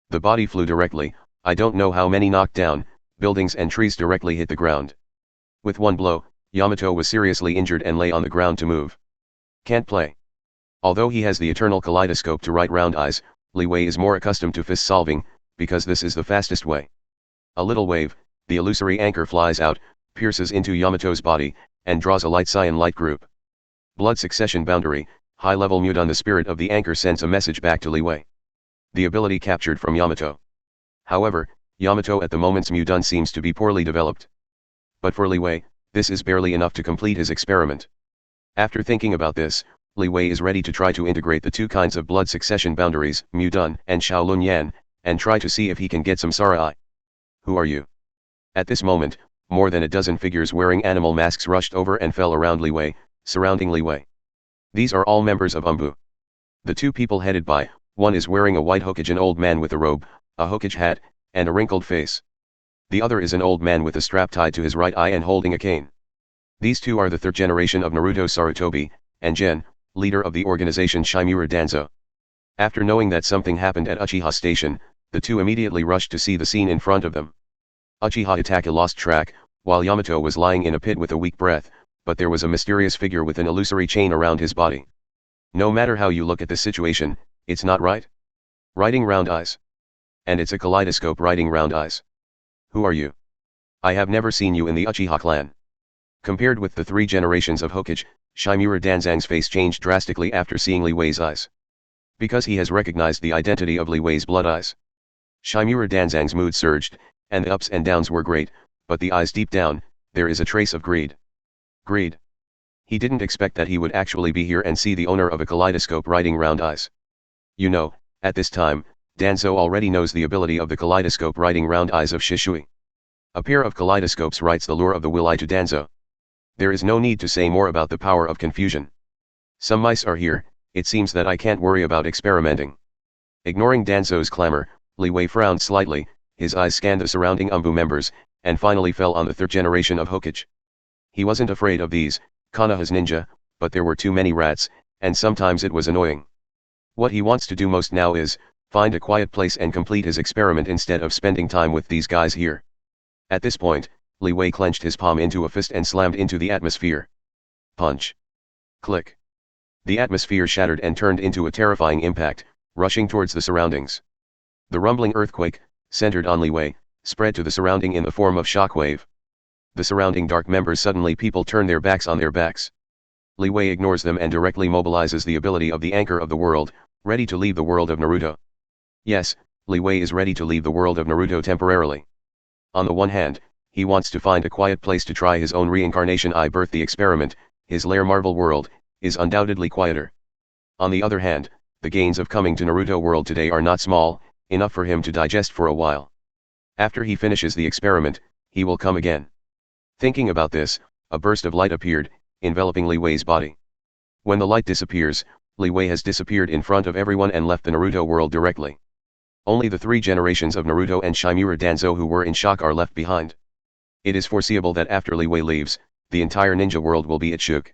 The body flew directly, I don't know how many knocked down, buildings and trees directly hit the ground. With one blow, Yamato was seriously injured and lay on the ground to move. Can't play. Although he has the eternal kaleidoscope to write round eyes, Li Wei is more accustomed to fist solving, because this is the fastest way. A little wave, the illusory anchor flies out, pierces into Yamato's body, and draws a light cyan light group. Blood succession boundary, high-level Mudun. The spirit of the anchor sends a message back to Li Wei. The ability captured from Yamato. However, Yamato at the moment's Mudun seems to be poorly developed. But for Li Wei, this is barely enough to complete his experiment. After thinking about this, Li Wei is ready to try to integrate the two kinds of blood succession boundaries, Mudun and Shaolun Yan, and try to see if he can get some Sarai. Who are you? At this moment, more than a dozen figures wearing animal masks rushed over and fell around Li Wei, surrounding Li Wei. These are all members of Umbu. The two people headed by, one is wearing a white Hokage, an old man with a robe, a Hokage hat, and a wrinkled face. The other is an old man with a strap tied to his right eye and holding a cane. These two are the third generation of Naruto Sarutobi, and Gen, leader of the organization Shimura Danzo. After knowing that something happened at Uchiha Station, the two immediately rushed to see the scene in front of them. Uchiha Itaka lost track, while Yamato was lying in a pit with a weak breath, but there was a mysterious figure with an illusory chain around his body. No matter how you look at the situation, it's not right. Writing round eyes. And it's a kaleidoscope writing round eyes. Who are you? I have never seen you in the Uchiha clan. Compared with the 3 generations of Hokage, Shimura Danzang's face changed drastically after seeing Li Wei's eyes. Because he has recognized the identity of Li Wei's blood eyes. Shimura Danzang's mood surged, and the ups and downs were great, but the eyes deep down, there is a trace of greed. Greed. He didn't expect that he would actually be here and see the owner of a kaleidoscope writing round eyes. You know, at this time, Danzo already knows the ability of the kaleidoscope writing round eyes of Shishui. A pair of kaleidoscopes writes the lure of the will eye to Danzo. There is no need to say more about the power of confusion. Some mice are here, it seems that I can't worry about experimenting. Ignoring Danzo's clamor, Li Wei frowned slightly, his eyes scanned the surrounding Umbu members, and finally fell on the 3rd generation of Hokage. He wasn't afraid of these, Konoha's ninja, but there were too many rats, and sometimes it was annoying. What he wants to do most now is, find a quiet place and complete his experiment instead of spending time with these guys here. At this point, Li Wei clenched his palm into a fist and slammed into the atmosphere. Punch. Click. The atmosphere shattered and turned into a terrifying impact, rushing towards the surroundings. The rumbling earthquake, centered on Li Wei, spread to the surrounding in the form of shockwave. The surrounding dark members suddenly people turn their backs on their backs. Li Wei ignores them and directly mobilizes the ability of the anchor of the world, ready to leave the world of Naruto. Yes, Li Wei is ready to leave the world of Naruto temporarily. On the one hand, he wants to find a quiet place to try his own reincarnation birth the experiment, his lair Marvel world, is undoubtedly quieter. On the other hand, the gains of coming to Naruto world today are not small, enough for him to digest for a while. After he finishes the experiment, he will come again. Thinking about this, a burst of light appeared, enveloping Li Wei's body. When the light disappears, Li Wei has disappeared in front of everyone and left the Naruto world directly. Only the 3 generations of Naruto and Shimura Danzo who were in shock are left behind. It is foreseeable that after Li Wei leaves, the entire ninja world will be at shook.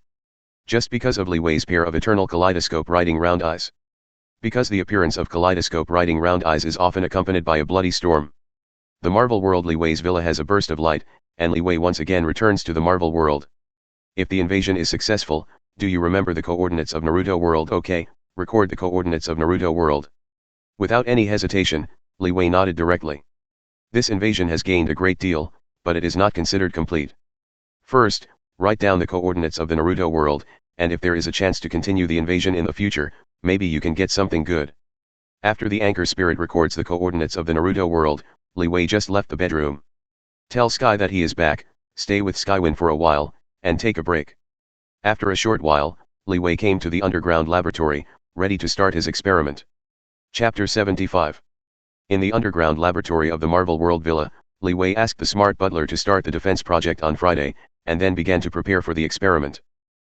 Just because of Li Wei's pair of eternal kaleidoscope writing round eyes. Because the appearance of kaleidoscope writing round eyes is often accompanied by a bloody storm. The Marvel world Li Wei's villa has a burst of light, and Li Wei once again returns to the Marvel world. If the invasion is successful, do you remember the coordinates of Naruto world? Okay, record the coordinates of Naruto world. Without any hesitation, Li Wei nodded directly. This invasion has gained a great deal, but it is not considered complete. First, write down the coordinates of the Naruto world, and if there is a chance to continue the invasion in the future, maybe you can get something good. After the anchor spirit records the coordinates of the Naruto world, Li Wei just left the bedroom. Tell Sky that he is back, stay with Skywin for a while, and take a break. After a short while, Li Wei came to the underground laboratory, ready to start his experiment. Chapter 75. In the underground laboratory of the Marvel World Villa, Li Wei asked the smart butler to start the defense project on Friday, and then began to prepare for the experiment.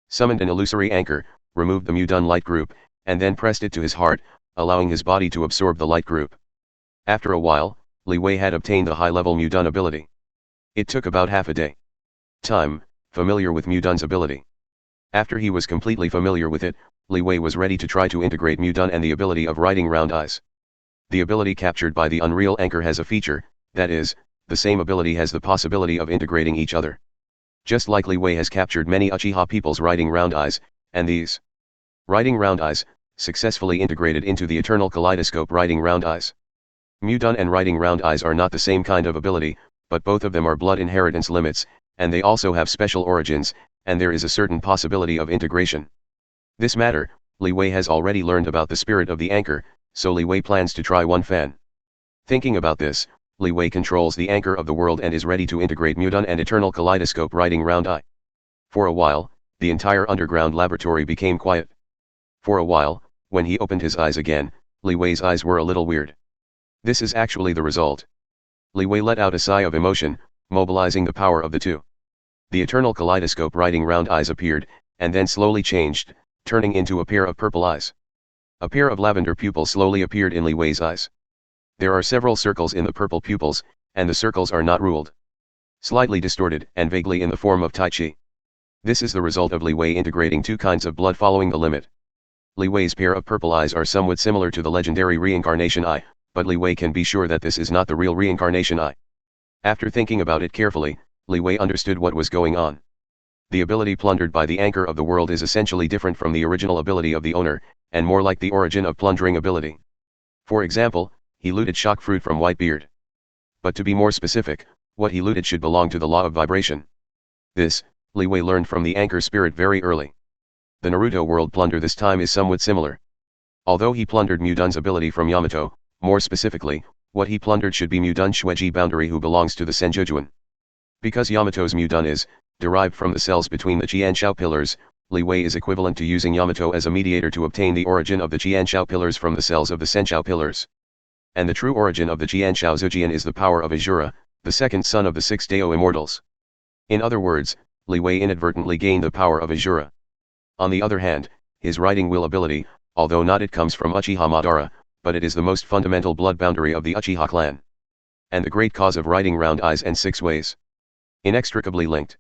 Summoned an illusory anchor, removed the Mudun light group, and then pressed it to his heart, allowing his body to absorb the light group. After a while, Li Wei had obtained the high-level Mudun ability. It took about half a day. Time, familiar with Mudun's ability. After he was completely familiar with it, Li Wei was ready to try to integrate Mudun and the ability of writing round eyes. The ability captured by the Unreal Anchor has a feature, that is, the same ability has the possibility of integrating each other. Just like Li Wei has captured many Uchiha people's writing round eyes, and these writing round eyes, successfully integrated into the eternal kaleidoscope writing round eyes. Mudun and writing round eyes are not the same kind of ability, but both of them are blood inheritance limits, and they also have special origins, and there is a certain possibility of integration. This matter, Li Wei has already learned about the spirit of the anchor, so Li Wei plans to try one fan. Thinking about this, Li Wei controls the anchor of the world and is ready to integrate Mudun and eternal kaleidoscope writing round eye. For a while, the entire underground laboratory became quiet. For a while, when he opened his eyes again, Li Wei's eyes were a little weird. This is actually the result. Li Wei let out a sigh of emotion, mobilizing the power of the two. The eternal kaleidoscope writing round eyes appeared, and then slowly changed, turning into a pair of purple eyes. A pair of lavender pupils slowly appeared in Li Wei's eyes. There are several circles in the purple pupils, and the circles are not ruled. Slightly distorted and vaguely in the form of Tai Chi. This is the result of Li Wei integrating two kinds of blood following the limit. Li Wei's pair of purple eyes are somewhat similar to the legendary reincarnation eye, but Li Wei can be sure that this is not the real reincarnation eye. After thinking about it carefully, Li Wei understood what was going on. The ability plundered by the anchor of the world is essentially different from the original ability of the owner, and more like the origin of plundering ability. For example, he looted shock fruit from Whitebeard. But to be more specific, what he looted should belong to the law of vibration. This, Li Wei learned from the anchor spirit very early. The Naruto world plunder this time is somewhat similar. Although he plundered Mudun's ability from Yamato, more specifically, what he plundered should be Mudun Shueji boundary who belongs to the Senjujuan. Because Yamato's Mudun is derived from the cells between the Qianshao pillars, Li Wei is equivalent to using Yamato as a mediator to obtain the origin of the Qianshao pillars from the cells of the Senshao pillars. And the true origin of the Qianshao Zujian is the power of Azura, the second son of the six Dao immortals. In other words, Li Wei inadvertently gained the power of Azura. On the other hand, his writing will ability, although not it comes from Uchiha Madara, but it is the most fundamental blood boundary of the Uchiha clan. And the great cause of writing round eyes and six ways. Inextricably linked.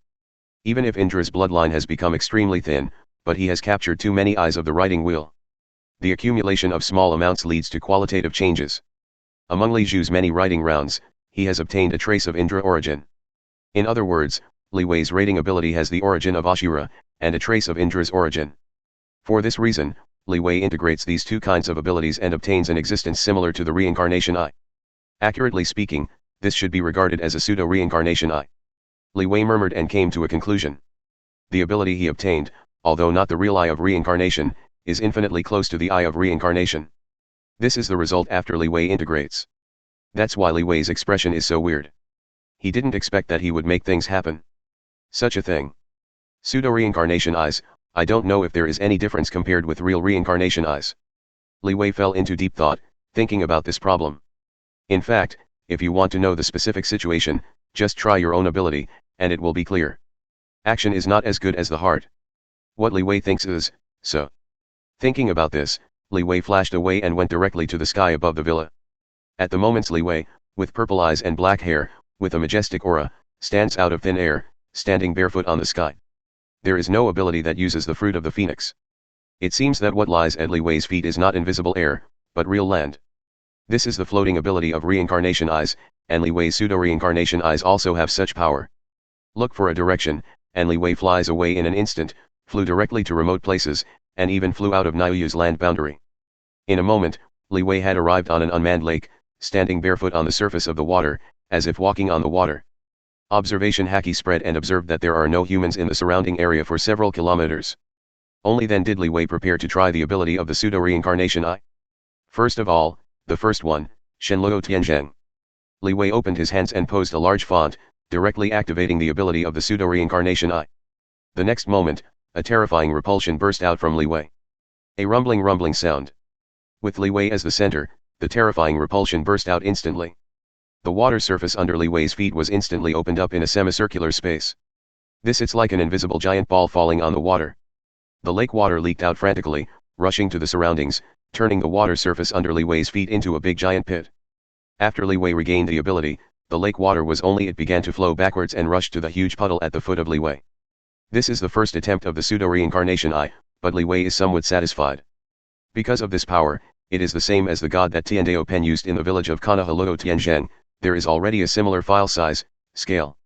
Even if Indra's bloodline has become extremely thin, but he has captured too many eyes of the writing wheel. The accumulation of small amounts leads to qualitative changes. Among Li Zhu's many writing rounds, he has obtained a trace of Indra origin. In other words, Li Wei's rating ability has the origin of Ashura, and a trace of Indra's origin. For this reason, Li Wei integrates these two kinds of abilities and obtains an existence similar to the reincarnation eye. Accurately speaking, this should be regarded as a pseudo-reincarnation eye. Li Wei murmured and came to a conclusion. The ability he obtained, although not the real eye of reincarnation, is infinitely close to the eye of reincarnation. This is the result after Li Wei integrates. That's why Li Wei's expression is so weird. He didn't expect that he would make things happen. Such a thing. Pseudo-reincarnation eyes, I don't know if there is any difference compared with real reincarnation eyes. Li Wei fell into deep thought, thinking about this problem. In fact, if you want to know the specific situation, just try your own ability, and it will be clear. Action is not as good as the heart. What Li Wei thinks is, so. Thinking about this, Li Wei flashed away and went directly to the sky above the villa. At the moment Li Wei, with purple eyes and black hair, with a majestic aura, stands out of thin air, standing barefoot on the sky. There is no ability that uses the fruit of the phoenix. It seems that what lies at Li Wei's feet is not invisible air, but real land. This is the floating ability of reincarnation eyes, and Li Wei's pseudo-reincarnation eyes also have such power. Look for a direction, and Li Wei flies away in an instant, flew directly to remote places, and even flew out of Niuyu's land boundary. In a moment, Li Wei had arrived on an unmanned lake, standing barefoot on the surface of the water, as if walking on the water. Observation Haki spread and observed that there are no humans in the surrounding area for several kilometers. Only then did Li Wei prepare to try the ability of the pseudo-reincarnation eye. First of all, the first one, Shenluo Tianzheng. Li Wei opened his hands and posed a large font, directly activating the ability of the pseudo-reincarnation eye. The next moment, a terrifying repulsion burst out from Li Wei. A rumbling sound. With Li Wei as the center, the terrifying repulsion burst out instantly. The water surface under Li Wei's feet was instantly opened up in a semicircular space. It's like an invisible giant ball falling on the water. The lake water leaked out frantically, rushing to the surroundings, turning the water surface under Li Wei's feet into a big giant pit. After Li Wei regained the ability, the lake water was only it began to flow backwards and rushed to the huge puddle at the foot of Li Wei. This is the first attempt of the pseudo-reincarnation eye, but Li Wei is somewhat satisfied. Because of this power, it is the same as the god that Tiandao Pen used in the village of Kanahaluo Tianzheng, there is already a similar file size, scale.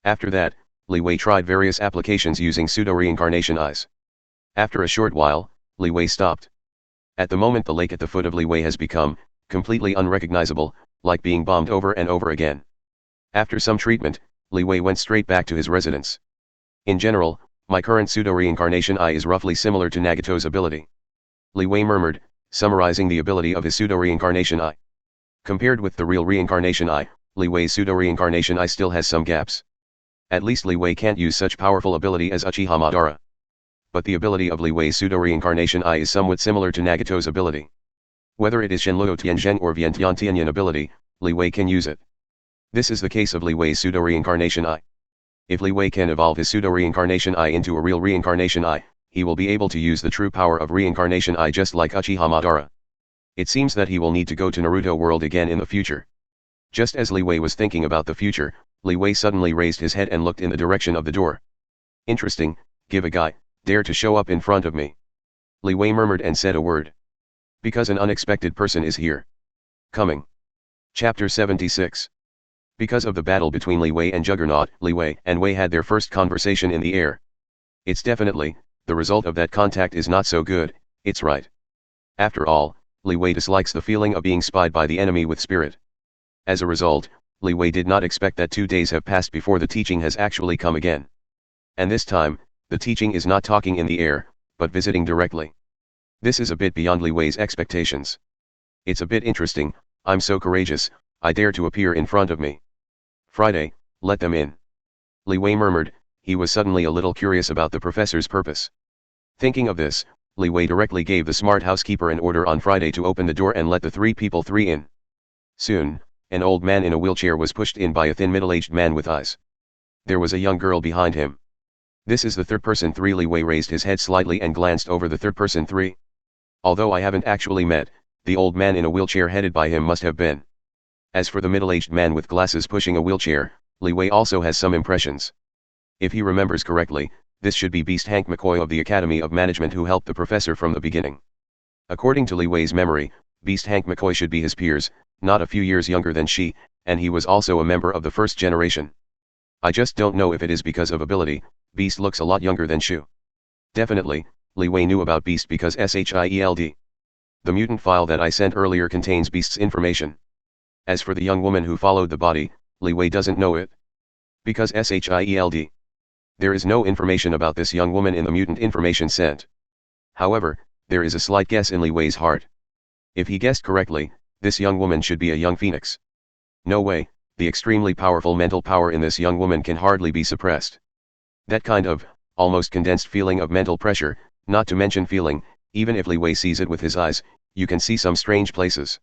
After that, Li Wei tried various applications using pseudo-reincarnation eyes. After a short while, Li Wei stopped. At the moment the lake at the foot of Li Wei has become completely unrecognizable, like being bombed over and over again. After some treatment, Li Wei went straight back to his residence. In general, my current pseudo-reincarnation eye is roughly similar to Nagato's ability. Li Wei murmured, summarizing the ability of his pseudo-reincarnation eye. Compared with the real reincarnation eye, Li Wei's pseudo-reincarnation eye still has some gaps. At least Li Wei can't use such powerful ability as Uchiha Madara. But the ability of Li Wei's pseudo-reincarnation eye is somewhat similar to Nagato's ability. Whether it is Shenluo Tianzheng or Vientian Tianyan ability, Li Wei can use it. This is the case of Li Wei's pseudo-reincarnation eye. If Li Wei can evolve his pseudo-reincarnation eye into a real reincarnation eye, he will be able to use the true power of reincarnation eye just like Uchiha Madara. It seems that he will need to go to Naruto world again in the future. Just as Li Wei was thinking about the future, Li Wei suddenly raised his head and looked in the direction of the door. Interesting, give a guy, dare to show up in front of me. Li Wei murmured and said a word. Because an unexpected person is here. Coming. Chapter 76. Because of the battle between Li Wei and Juggernaut, Li Wei and Wei had their first conversation in the air. It's definitely, the result of that contact is not so good, it's right. After all, Li Wei dislikes the feeling of being spied by the enemy with spirit. As a result, Li Wei did not expect that 2 days have passed before the teaching has actually come again. And this time, the teaching is not talking in the air, but visiting directly. This is a bit beyond Li Wei's expectations. It's a bit interesting. I'm so courageous, I dare to appear in front of me. Friday, let them in. Li Wei murmured. He was suddenly a little curious about the professor's purpose. Thinking of this, Li Wei directly gave the smart housekeeper an order on Friday to open the door and let the 3 people in. Soon, an old man in a wheelchair was pushed in by a thin middle-aged man with eyes. There was a young girl behind him. This is the third person 3. Li Wei raised his head slightly and glanced over the third person 3. Although I haven't actually met, the old man in a wheelchair headed by him must have been. As for the middle-aged man with glasses pushing a wheelchair, Li Wei also has some impressions. If he remembers correctly, this should be Beast Hank McCoy of the Academy of Management who helped the professor from the beginning. According to Li Wei's memory, Beast Hank McCoy should be his peers, not a few years younger than she, and he was also a member of the first generation. I just don't know if it is because of ability. Beast looks a lot younger than Shu. Definitely, Li Wei knew about Beast because SHIELD. The mutant file that I sent earlier contains Beast's information. As for the young woman who followed the body, Li Wei doesn't know it. Because SHIELD. There is no information about this young woman in the mutant information sent. However, there is a slight guess in Li Wei's heart. If he guessed correctly, this young woman should be a young phoenix. No way, the extremely powerful mental power in this young woman can hardly be suppressed. That kind of, almost condensed feeling of mental pressure, not to mention feeling, even if Li Wei sees it with his eyes, you can see some strange places.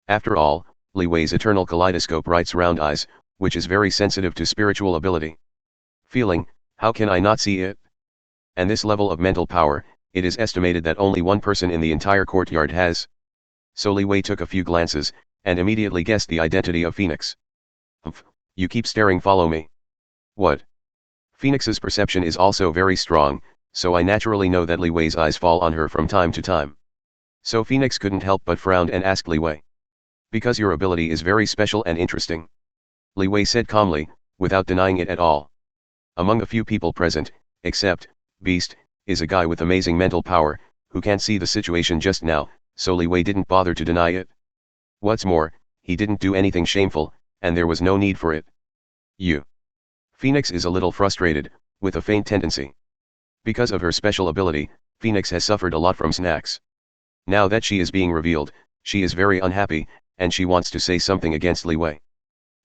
After all, Li Wei's eternal kaleidoscope writes round eyes, which is very sensitive to spiritual ability. Feeling, how can I not see it? And this level of mental power, it is estimated that only one person in the entire courtyard has. So Li Wei took a few glances, and immediately guessed the identity of Phoenix. Humph, you keep staring, follow me. What? Phoenix's perception is also very strong, so I naturally know that Li Wei's eyes fall on her from time to time. So Phoenix couldn't help but frown and asked Li Wei. Because your ability is very special and interesting. Li Wei said calmly, without denying it at all. Among a few people present, except Beast, is a guy with amazing mental power, who can't see the situation just now, so Li Wei didn't bother to deny it. What's more, he didn't do anything shameful, and there was no need for it. Phoenix is a little frustrated, with a faint tendency. Because of her special ability, Phoenix has suffered a lot from snacks. Now that she is being revealed, she is very unhappy, and she wants to say something against Li Wei.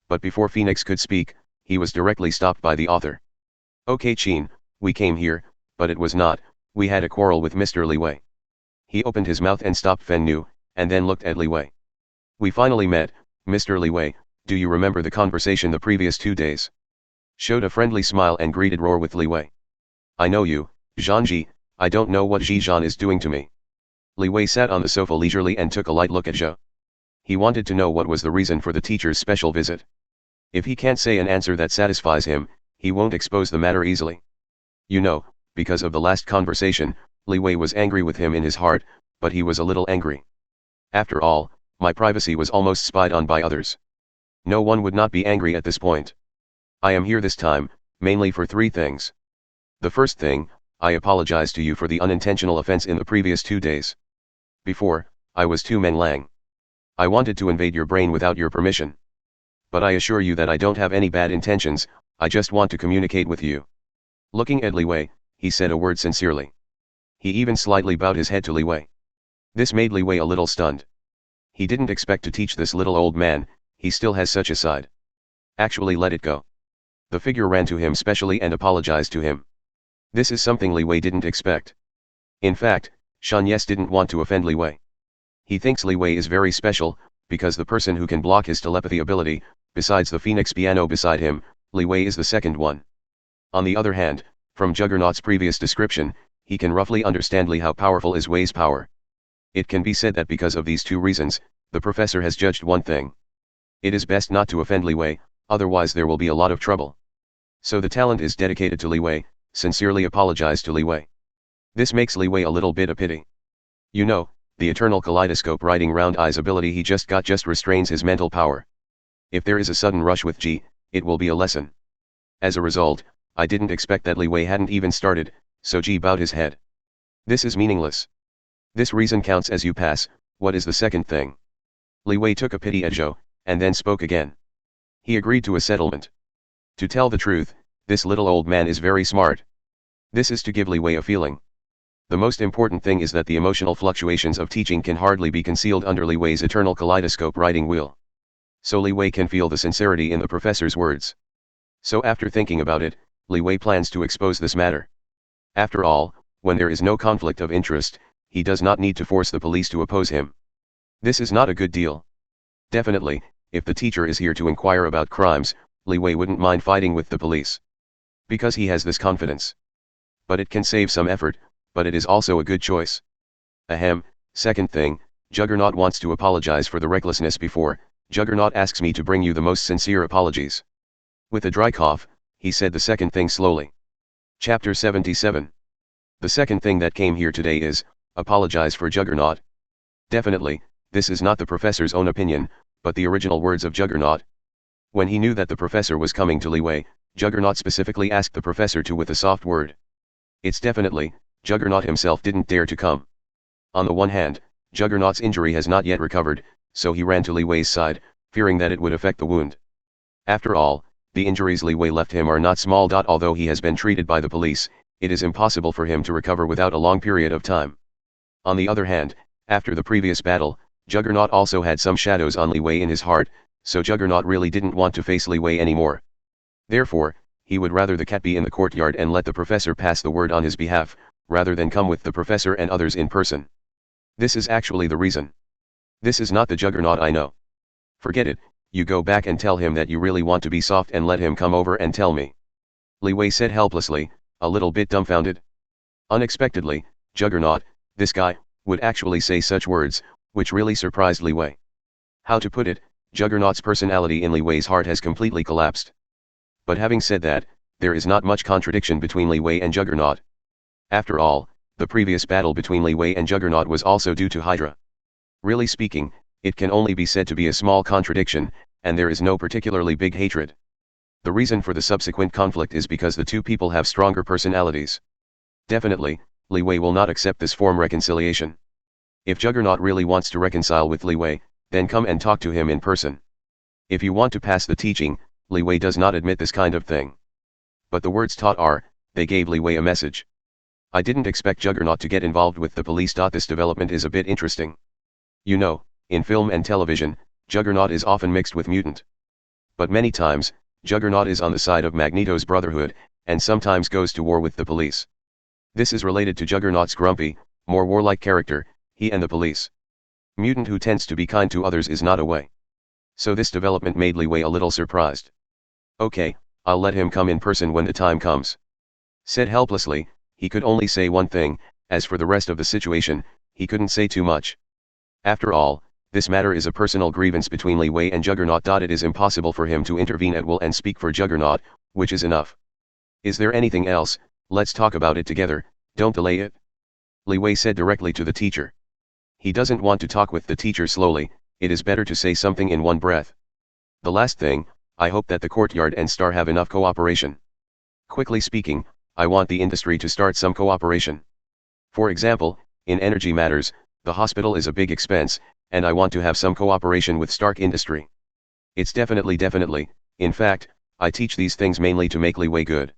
But before Phoenix could speak, he was directly stopped by the author. Okay Chin, we came here, but it was not, we had a quarrel with Mr. Li Wei. He opened his mouth and stopped Fen Nu, and then looked at Li Wei. We finally met, Mr. Li Wei, do you remember the conversation the previous 2 days? Showed a friendly smile and greeted Roar with Li Wei. I know you, Zhanji, I don't know what Zhan is doing to me. Li Wei sat on the sofa leisurely and took a light look at Zhou. He wanted to know what was the reason for the teacher's special visit. If he can't say an answer that satisfies him, he won't expose the matter easily. You know, because of the last conversation, Li Wei was angry with him in his heart, but he was a little angry. After all, my privacy was almost spied on by others. No one would not be angry at this point. I am here this time, mainly for 3 things. The first thing, I apologize to you for the unintentional offense in the previous 2 days. Before, I was too Menglang. I wanted to invade your brain without your permission. But I assure you that I don't have any bad intentions, I just want to communicate with you. Looking at Li Wei, he said a word sincerely. He even slightly bowed his head to Li Wei. This made Li Wei a little stunned. He didn't expect to teach this little old man, he still has such a side. Actually, let it go. The figure ran to him specially and apologized to him. This is something Li Wei didn't expect. In fact, Shan Yes didn't want to offend Li Wei. He thinks Li Wei is very special, because the person who can block his telepathy ability, besides the Phoenix piano beside him, Li Wei is the second one. On the other hand, from Juggernaut's previous description, he can roughly understand how powerful is Wei's power. It can be said that because of these 2 reasons, the professor has judged one thing. It is best not to offend Li Wei, otherwise there will be a lot of trouble. So the talent is dedicated to Li Wei, sincerely apologize to Li Wei. This makes Li Wei a little bit a pity. You know, the eternal kaleidoscope writing round eyes ability he just got just restrains his mental power. If there is a sudden rush with G, it will be a lesson. As a result, I didn't expect that Li Wei hadn't even started, So Ji bowed his head. This is meaningless. This reason counts as you pass. What is the second thing? Li Wei took a pity at Zhou, and then spoke again. He agreed to a settlement. To tell the truth, this little old man is very smart. This is to give Li Wei a feeling. The most important thing is that the emotional fluctuations of teaching can hardly be concealed under Li Wei's eternal kaleidoscope writing wheel. So Li Wei can feel the sincerity in the professor's words. So after thinking about it, Li Wei plans to expose this matter. After all, when there is no conflict of interest, he does not need to force the police to oppose him. This is not a good deal. Definitely, if the teacher is here to inquire about crimes, Li Wei wouldn't mind fighting with the police. Because he has this confidence. But it can save some effort, but it is also a good choice. Ahem, second thing, Juggernaut wants to apologize for the recklessness before. Juggernaut asks me to bring you the most sincere apologies. With a dry cough, he said the second thing slowly. Chapter 77. The second thing that came here today is, apologize for Juggernaut. Definitely, this is not the professor's own opinion, but the original words of Juggernaut. When he knew that the professor was coming to Li Wei, Juggernaut specifically asked the professor to with a soft word. It's definitely, Juggernaut himself didn't dare to come. On the one hand, Juggernaut's injury has not yet recovered, so he ran to Li Wei's side, fearing that it would affect the wound. After all, the injuries Li Wei left him are not small. Although he has been treated by the police, it is impossible for him to recover without a long period of time. On the other hand, after the previous battle, Juggernaut also had some shadows on Li Wei in his heart, so Juggernaut really didn't want to face Li Wei anymore. Therefore, he would rather the cat be in the courtyard and let the professor pass the word on his behalf, rather than come with the professor and others in person. This is actually the reason. This is not the Juggernaut I know. Forget it, you go back and tell him that you really want to be soft and let him come over and tell me. Li Wei said helplessly, a little bit dumbfounded. Unexpectedly, Juggernaut, this guy, would actually say such words, which really surprised Li Wei. How to put it, Juggernaut's personality in Li Wei's heart has completely collapsed. But having said that, there is not much contradiction between Li Wei and Juggernaut. After all, the previous battle between Li Wei and Juggernaut was also due to Hydra. Really speaking, it can only be said to be a small contradiction, and there is no particularly big hatred. The reason for the subsequent conflict is because the two people have stronger personalities. Definitely, Li Wei will not accept this form reconciliation. If Juggernaut really wants to reconcile with Li Wei, then come and talk to him in person. If you want to pass the teaching, Li Wei does not admit this kind of thing. But the words taught are, they gave Li Wei a message. I didn't expect Juggernaut to get involved with the police. This development is a bit interesting. You know, in film and television, Juggernaut is often mixed with mutant. But many times, Juggernaut is on the side of Magneto's Brotherhood, and sometimes goes to war with the police. This is related to Juggernaut's grumpy, more warlike character, he and the police. Mutant who tends to be kind to others is not a way. So this development made Li Wei a little surprised. Okay, I'll let him come in person when the time comes. Said helplessly, he could only say one thing, as for the rest of the situation, he couldn't say too much. After all, this matter is a personal grievance between Li Wei and Juggernaut. It is impossible for him to intervene at will and speak for Juggernaut, which is enough. Is there anything else? Let's talk about it together, don't delay it. Li Wei said directly to the teacher. He doesn't want to talk with the teacher slowly, it is better to say something in one breath. The last thing, I hope that the courtyard and Star have enough cooperation. Quickly speaking, I want the industry to start some cooperation. For example, in energy matters, the hospital is a big expense, and I want to have some cooperation with Stark Industry. It's definitely, in fact, I teach these things mainly to make Li Wei good.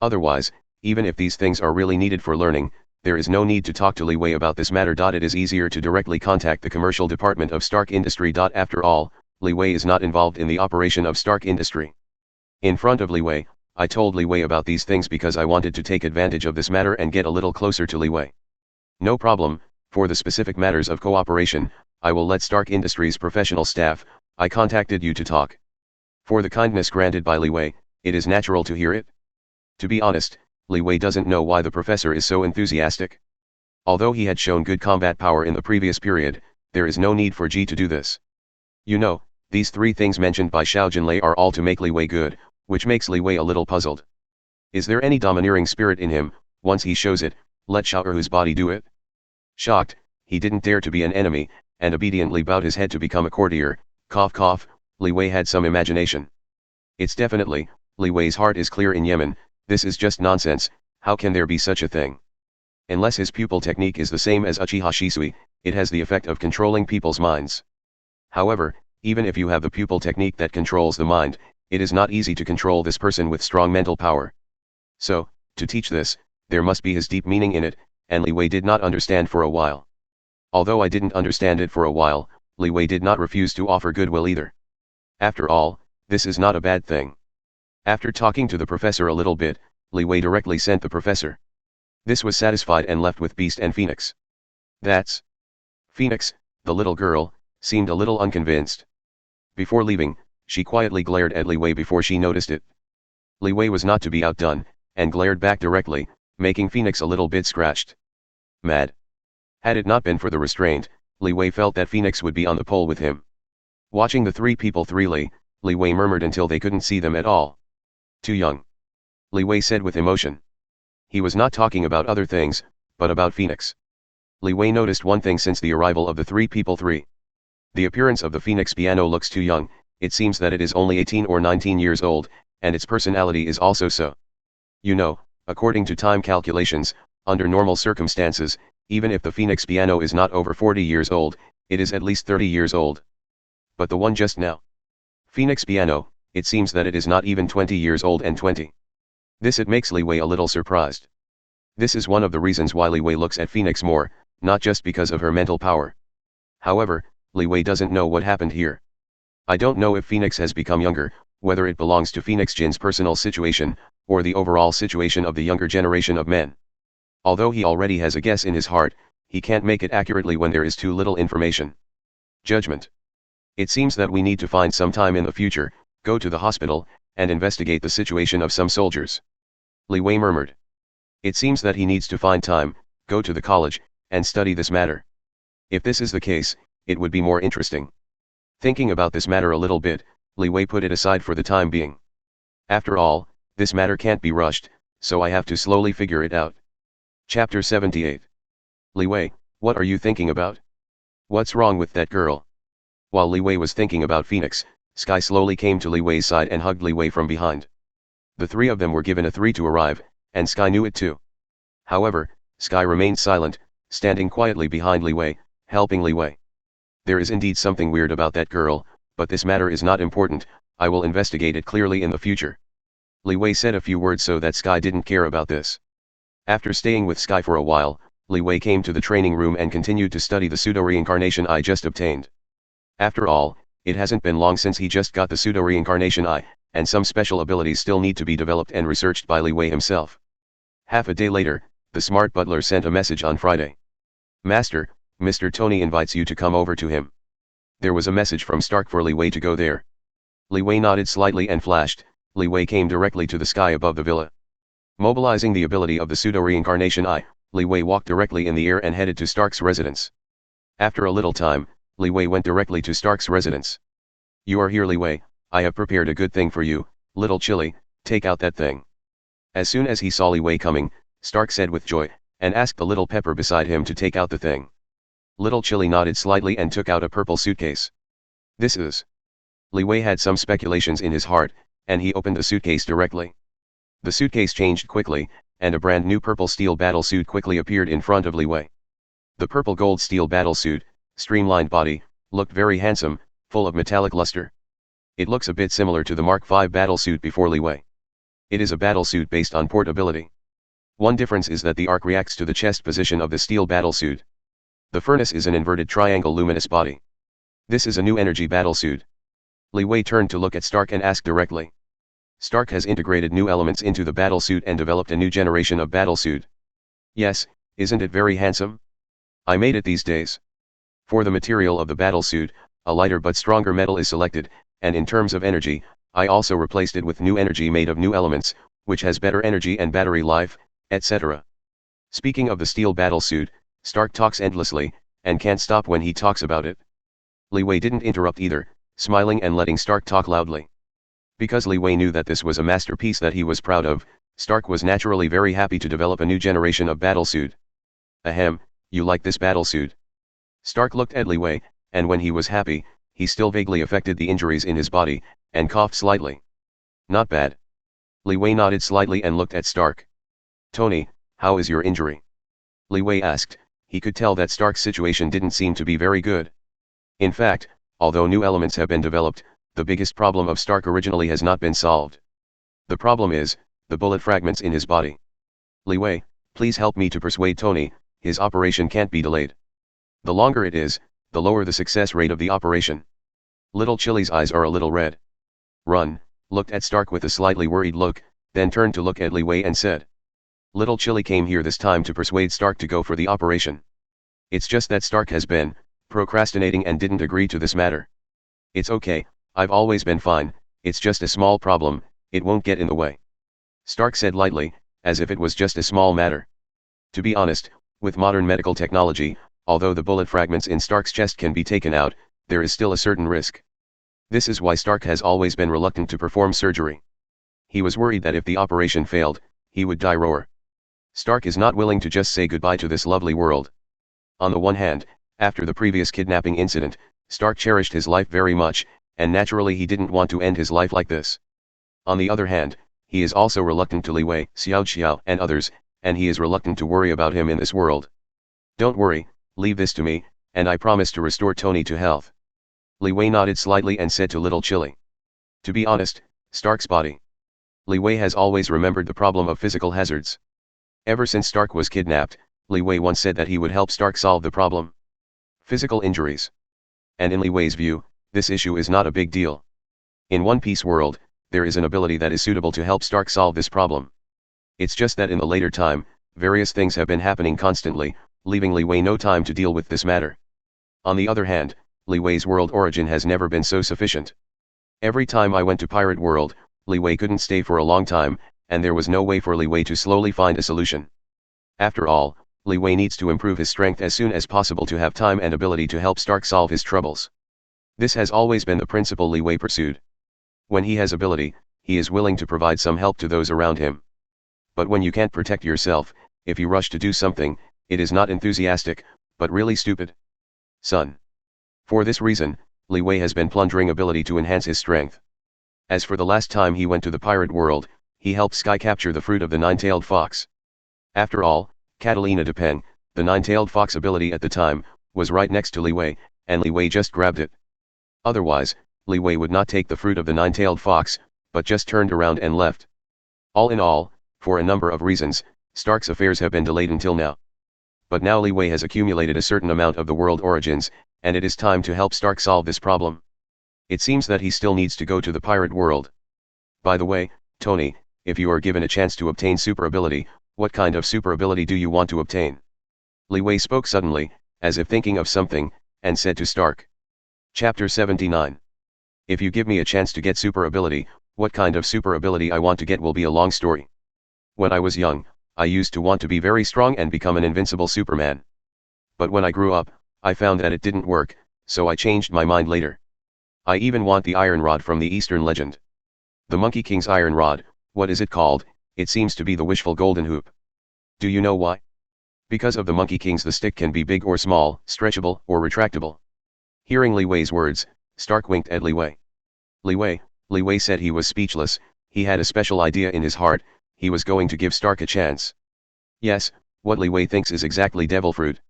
Otherwise, even if these things are really needed for learning, there is no need to talk to Li Wei about this matter. It is easier to directly contact the commercial department of Stark Industry. After all, Li Wei is not involved in the operation of Stark Industry. In front of Li Wei, I told Li Wei about these things because I wanted to take advantage of this matter and get a little closer to Li Wei. No problem, for the specific matters of cooperation, I will let Stark Industries' professional staff, I contacted you to talk. For the kindness granted by Li Wei, it is natural to hear it. To be honest, Li Wei doesn't know why the professor is so enthusiastic. Although he had shown good combat power in the previous period, there is no need for Ji to do this. You know, these three things mentioned by Xiao Jinlei are all to make Li Wei good, which makes Li Wei a little puzzled. Is there any domineering spirit in him? Once he shows it, let Xiao Erhu's body do it? Shocked, he didn't dare to be an enemy, and obediently bowed his head to become a courtier. Cough cough, Li Wei had some imagination. It's definitely, Li Wei's heart is clear in Yemen, this is just nonsense, How can there be such a thing? Unless his pupil technique is the same as Uchiha Shisui, it has the effect of controlling people's minds. However, even if you have the pupil technique that controls the mind, it is not easy to control this person with strong mental power. So, to teach this, there must be his deep meaning in it, and Li Wei did not understand for a while. Although I didn't understand it for a while, Li Wei did not refuse to offer goodwill either. After all, this is not a bad thing. After talking to the professor a little bit, Li Wei directly sent the professor. This was satisfied and left with Beast and Phoenix. That's Phoenix, the little girl, seemed a little unconvinced. Before leaving, she quietly glared at Li Wei before she noticed it. Li Wei was not to be outdone, and glared back directly, making Phoenix a little bit scratched. Mad. Had it not been for the restraint, Li Wei felt that Phoenix would be on the pole with him. Watching the three people threely, Li Wei murmured until they couldn't see them at all. Too young. Li Wei said with emotion. He was not talking about other things, but about Phoenix. Li Wei noticed one thing since the arrival of the three people. The appearance of the Phoenix piano looks too young. It seems that it is only 18 or 19 years old, and its personality is also so. You know, according to time calculations, under normal circumstances, even if the Phoenix piano is not over 40 years old, it is at least 30 years old. But the one just now. Phoenix piano, it seems that it is not even 20 years old and 20. This it makes Li Wei a little surprised. This is one of the reasons why Li Wei looks at Phoenix more, not just because of her mental power. However, Li Wei doesn't know what happened here. I don't know if Phoenix has become younger, whether it belongs to Phoenix Jin's personal situation, or the overall situation of the younger generation of men. Although he already has a guess in his heart, he can't make it accurately when there is too little information. Judgment. It seems that we need to find some time in the future, go to the hospital, and investigate the situation of some soldiers. Li Wei murmured. It seems that he needs to find time, go to the college, and study this matter. If this is the case, it would be more interesting. Thinking about this matter a little bit, Li Wei put it aside for the time being. After all, this matter can't be rushed, so I have to slowly figure it out. Chapter 78. Li Wei, what are you thinking about? What's wrong with that girl? While Li Wei was thinking about Phoenix, Sky slowly came to Li Wei's side and hugged Li Wei from behind. The three of them were given a 3 to arrive, and Sky knew it too. However, Sky remained silent, standing quietly behind Li Wei, helping Li Wei. There is indeed something weird about that girl, but this matter is not important. I will investigate it clearly in the future. Li Wei said a few words so that Sky didn't care about this. After staying with Sky for a while, Li Wei came to the training room and continued to study the pseudo-reincarnation eye just obtained. After all, it hasn't been long since he just got the pseudo-reincarnation eye, and some special abilities still need to be developed and researched by Li Wei himself. Half a day later, the smart butler sent a message on Friday. Master, Mr. Tony invites you to come over to him. There was a message from Stark for Li Wei to go there. Li Wei nodded slightly and flashed. Li Wei came directly to the sky above the villa. Mobilizing the ability of the pseudo-reincarnation eye, Li Wei walked directly in the air and headed to Stark's residence. After a little time, Li Wei went directly to Stark's residence. You are here, Li Wei, I have prepared a good thing for you, little Chili, take out that thing. As soon as he saw Li Wei coming, Stark said with joy, and asked the little pepper beside him to take out the thing. Little Chili nodded slightly and took out a purple suitcase. This is. Li Wei had some speculations in his heart, and he opened the suitcase directly. The suitcase changed quickly, and a brand new purple steel battle suit quickly appeared in front of Li Wei. The purple gold steel battle suit, streamlined body, looked very handsome, full of metallic luster. It looks a bit similar to the Mark V battle suit before Li Wei. It is a battle suit based on portability. One difference is that the arc reacts to the chest position of the steel battle suit. The furnace is an inverted triangle luminous body. This is a new energy battle suit. Li Wei turned to look at Stark and asked directly. Stark has integrated new elements into the battle suit and developed a new generation of battle suit. Yes, isn't it very handsome? I made it these days. For the material of the battle suit, a lighter but stronger metal is selected, and in terms of energy, I also replaced it with new energy made of new elements, which has better energy and battery life, etc. Speaking of the steel battle suit, Stark talks endlessly, and can't stop when he talks about it. Li Wei didn't interrupt either, smiling and letting Stark talk loudly. Because Li Wei knew that this was a masterpiece that he was proud of, Stark was naturally very happy to develop a new generation of battle suit. Ahem, you like this battle suit? Stark looked at Li Wei, and when he was happy, he still vaguely affected the injuries in his body, and coughed slightly. Not bad. Li Wei nodded slightly and looked at Stark. "Tony, how is your injury?" Li Wei asked. He could tell that Stark's situation didn't seem to be very good. In fact, although new elements have been developed, the biggest problem of Stark originally has not been solved. The problem is, the bullet fragments in his body. "Li Wei, please help me to persuade Tony, his operation can't be delayed. The longer it is, the lower the success rate of the operation." Little Chili's eyes are a little red. Run, looked at Stark with a slightly worried look, then turned to look at Li Wei and said. Little Chili came here this time to persuade Stark to go for the operation. It's just that Stark has been procrastinating and didn't agree to this matter. "It's okay, I've always been fine, it's just a small problem, it won't get in the way," Stark said lightly, as if it was just a small matter. To be honest, with modern medical technology, although the bullet fragments in Stark's chest can be taken out, there is still a certain risk. This is why Stark has always been reluctant to perform surgery. He was worried that if the operation failed, he would die. Roar. Stark is not willing to just say goodbye to this lovely world. On the one hand, after the previous kidnapping incident, Stark cherished his life very much, and naturally he didn't want to end his life like this. On the other hand, he is also reluctant to Li Wei, Xiao Xiao and others, and he is reluctant to worry about him in this world. "Don't worry, leave this to me, and I promise to restore Tony to health." Li Wei nodded slightly and said to Little Chili. To be honest, Stark's body. Li Wei has always remembered the problem of physical hazards. Ever since Stark was kidnapped, Li Wei once said that he would help Stark solve the problem. Physical injuries. And in Li Wei's view, this issue is not a big deal. In One Piece world, there is an ability that is suitable to help Stark solve this problem. It's just that in the later time, various things have been happening constantly, leaving Li Wei no time to deal with this matter. On the other hand, Li Wei's world origin has never been so sufficient. Every time I went to Pirate World, Li Wei couldn't stay for a long time, and there was no way for Li Wei to slowly find a solution. After all, Li Wei needs to improve his strength as soon as possible to have time and ability to help Stark solve his troubles. This has always been the principle Li Wei pursued. When he has ability, he is willing to provide some help to those around him. But when you can't protect yourself, if you rush to do something, it is not enthusiastic, but really stupid. Son. For this reason, Li Wei has been plundering ability to enhance his strength. As for the last time he went to the pirate world, he helped Sky capture the fruit of the nine-tailed fox. After all, Catalina de Peng, the nine-tailed fox ability at the time, was right next to Li Wei, and Li Wei just grabbed it. Otherwise, Li Wei would not take the fruit of the nine-tailed fox, but just turned around and left. All in all, for a number of reasons, Stark's affairs have been delayed until now. But now Li Wei has accumulated a certain amount of the world origins, and it is time to help Stark solve this problem. It seems that he still needs to go to the pirate world. By the way, Tony, if you are given a chance to obtain super ability, what kind of super ability do you want to obtain? Li Wei spoke suddenly, as if thinking of something, and said to Stark. Chapter 79. If you give me a chance to get super ability, what kind of super ability I want to get will be a long story. When I was young, I used to want to be very strong and become an invincible Superman. But when I grew up, I found that it didn't work, so I changed my mind later. I even want the iron rod from the Eastern legend. The Monkey King's iron rod, what is it called? It seems to be the wishful golden hoop. Do you know why? Because of the Monkey King's the stick can be big or small, stretchable or retractable. Hearing Li Wei's words, Stark winked at Li Wei. Li Wei said he was speechless. He had a special idea in his heart. He was going to give Stark a chance. Yes, what Li Wei thinks is exactly devil fruit.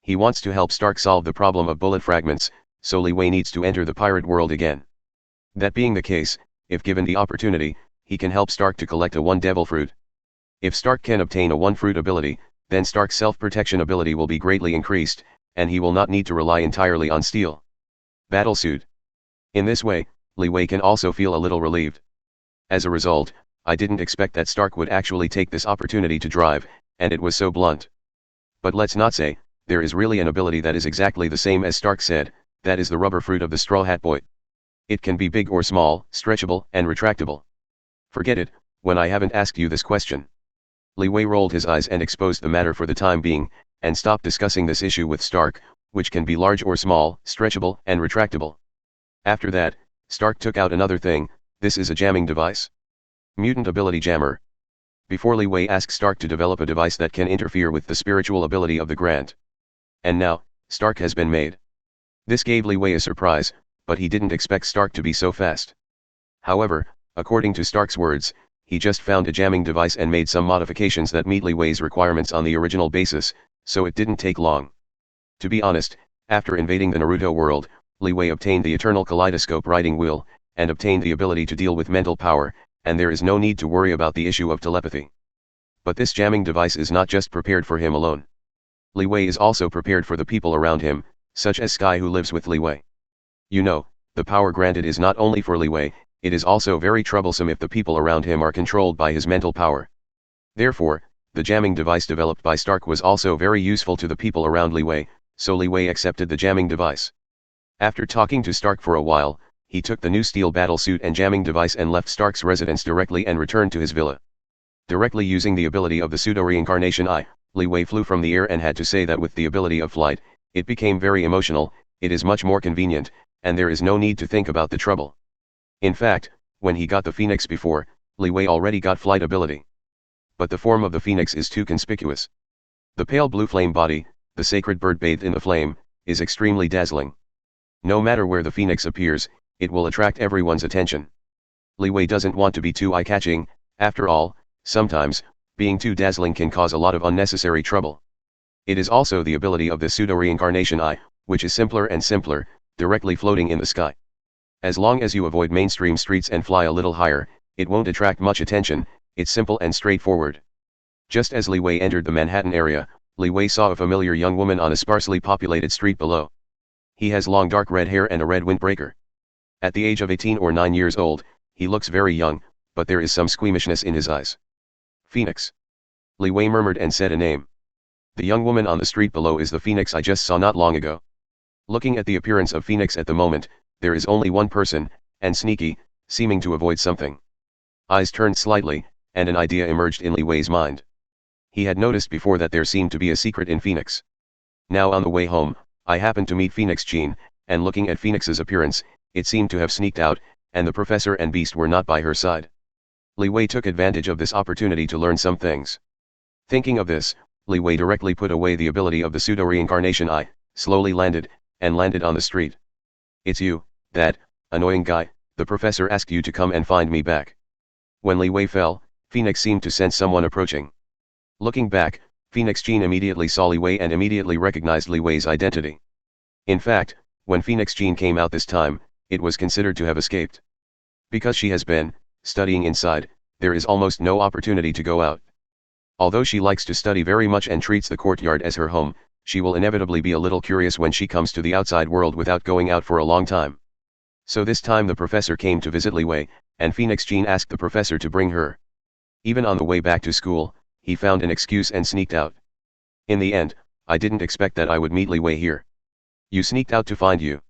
He wants to help Stark solve the problem of bullet fragments, so Li Wei needs to enter the pirate world again. That being the case, if given the opportunity, he can help Stark to collect a one devil fruit. If Stark can obtain a one fruit ability, then Stark's self-protection ability will be greatly increased, and he will not need to rely entirely on steel. Battlesuit. In this way, Li Wei can also feel a little relieved. As a result, I didn't expect that Stark would actually take this opportunity to drive, and it was so blunt. But let's not say, there is really an ability that is exactly the same as Stark said, that is the rubber fruit of the Straw Hat Boy. It can be big or small, stretchable and retractable. Forget it, when I haven't asked you this question. Li Wei rolled his eyes and exposed the matter for the time being, and stopped discussing this issue with Stark, which can be large or small, stretchable and retractable. After that, Stark took out another thing. This is a jamming device. Mutant ability jammer. Before Li Wei asked Stark to develop a device that can interfere with the spiritual ability of the Grant. And now, Stark has been made. This gave Li Wei a surprise, but he didn't expect Stark to be so fast. However, according to Stark's words, he just found a jamming device and made some modifications that meet Li Wei's requirements on the original basis, so it didn't take long. To be honest, after invading the Naruto world, Li Wei obtained the Eternal Kaleidoscope Writing Wheel, and obtained the ability to deal with mental power, and there is no need to worry about the issue of telepathy. But this jamming device is not just prepared for him alone. Li Wei is also prepared for the people around him, such as Sky who lives with Li Wei. You know, the power granted is not only for Li Wei, it is also very troublesome if the people around him are controlled by his mental power. Therefore, the jamming device developed by Stark was also very useful to the people around Li Wei, so Li Wei accepted the jamming device. After talking to Stark for a while, he took the new steel battle suit and jamming device and left Stark's residence directly and returned to his villa. Directly using the ability of the pseudo-reincarnation eye, Li Wei flew from the air and had to say that with the ability of flight, it became very emotional, it is much more convenient, and there is no need to think about the trouble. In fact, when he got the phoenix before, Li Wei already got flight ability. But the form of the phoenix is too conspicuous. The pale blue flame body, the sacred bird bathed in the flame, is extremely dazzling. No matter where the phoenix appears, it will attract everyone's attention. Li Wei doesn't want to be too eye-catching, after all, sometimes, being too dazzling can cause a lot of unnecessary trouble. It is also the ability of the pseudo-reincarnation eye, which is simpler and simpler, directly floating in the sky. As long as you avoid mainstream streets and fly a little higher, it won't attract much attention, it's simple and straightforward. Just as Li Wei entered the Manhattan area, Li Wei saw a familiar young woman on a sparsely populated street below. He has long dark red hair and a red windbreaker. At the age of 18 or 9 years old, he looks very young, but there is some squeamishness in his eyes. Phoenix. Li Wei murmured and said a name. The young woman on the street below is the Phoenix I just saw not long ago. Looking at the appearance of Phoenix at the moment, there is only one person, and sneaky, seeming to avoid something. Eyes turned slightly, and an idea emerged in Li Wei's mind. He had noticed before that there seemed to be a secret in Phoenix. Now on the way home, I happened to meet Phoenix Jean, and looking at Phoenix's appearance, it seemed to have sneaked out, and the professor and Beast were not by her side. Li Wei took advantage of this opportunity to learn some things. Thinking of this, Li Wei directly put away the ability of the pseudo-reincarnation eye, slowly landed on the street. It's you, that annoying guy, the professor asked you to come and find me back. When Li Wei fell, Phoenix seemed to sense someone approaching. Looking back, Phoenix Jean immediately saw Li Wei and immediately recognized Li Wei's identity. In fact, when Phoenix Jean came out this time, it was considered to have escaped. Because she has been studying inside, there is almost no opportunity to go out. Although she likes to study very much and treats the courtyard as her home, she will inevitably be a little curious when she comes to the outside world without going out for a long time. So this time the professor came to visit Li Wei, and Phoenix Jean asked the professor to bring her. Even on the way back to school, he found an excuse and sneaked out. In the end, I didn't expect that I would meet Li Wei here. You sneaked out to find you.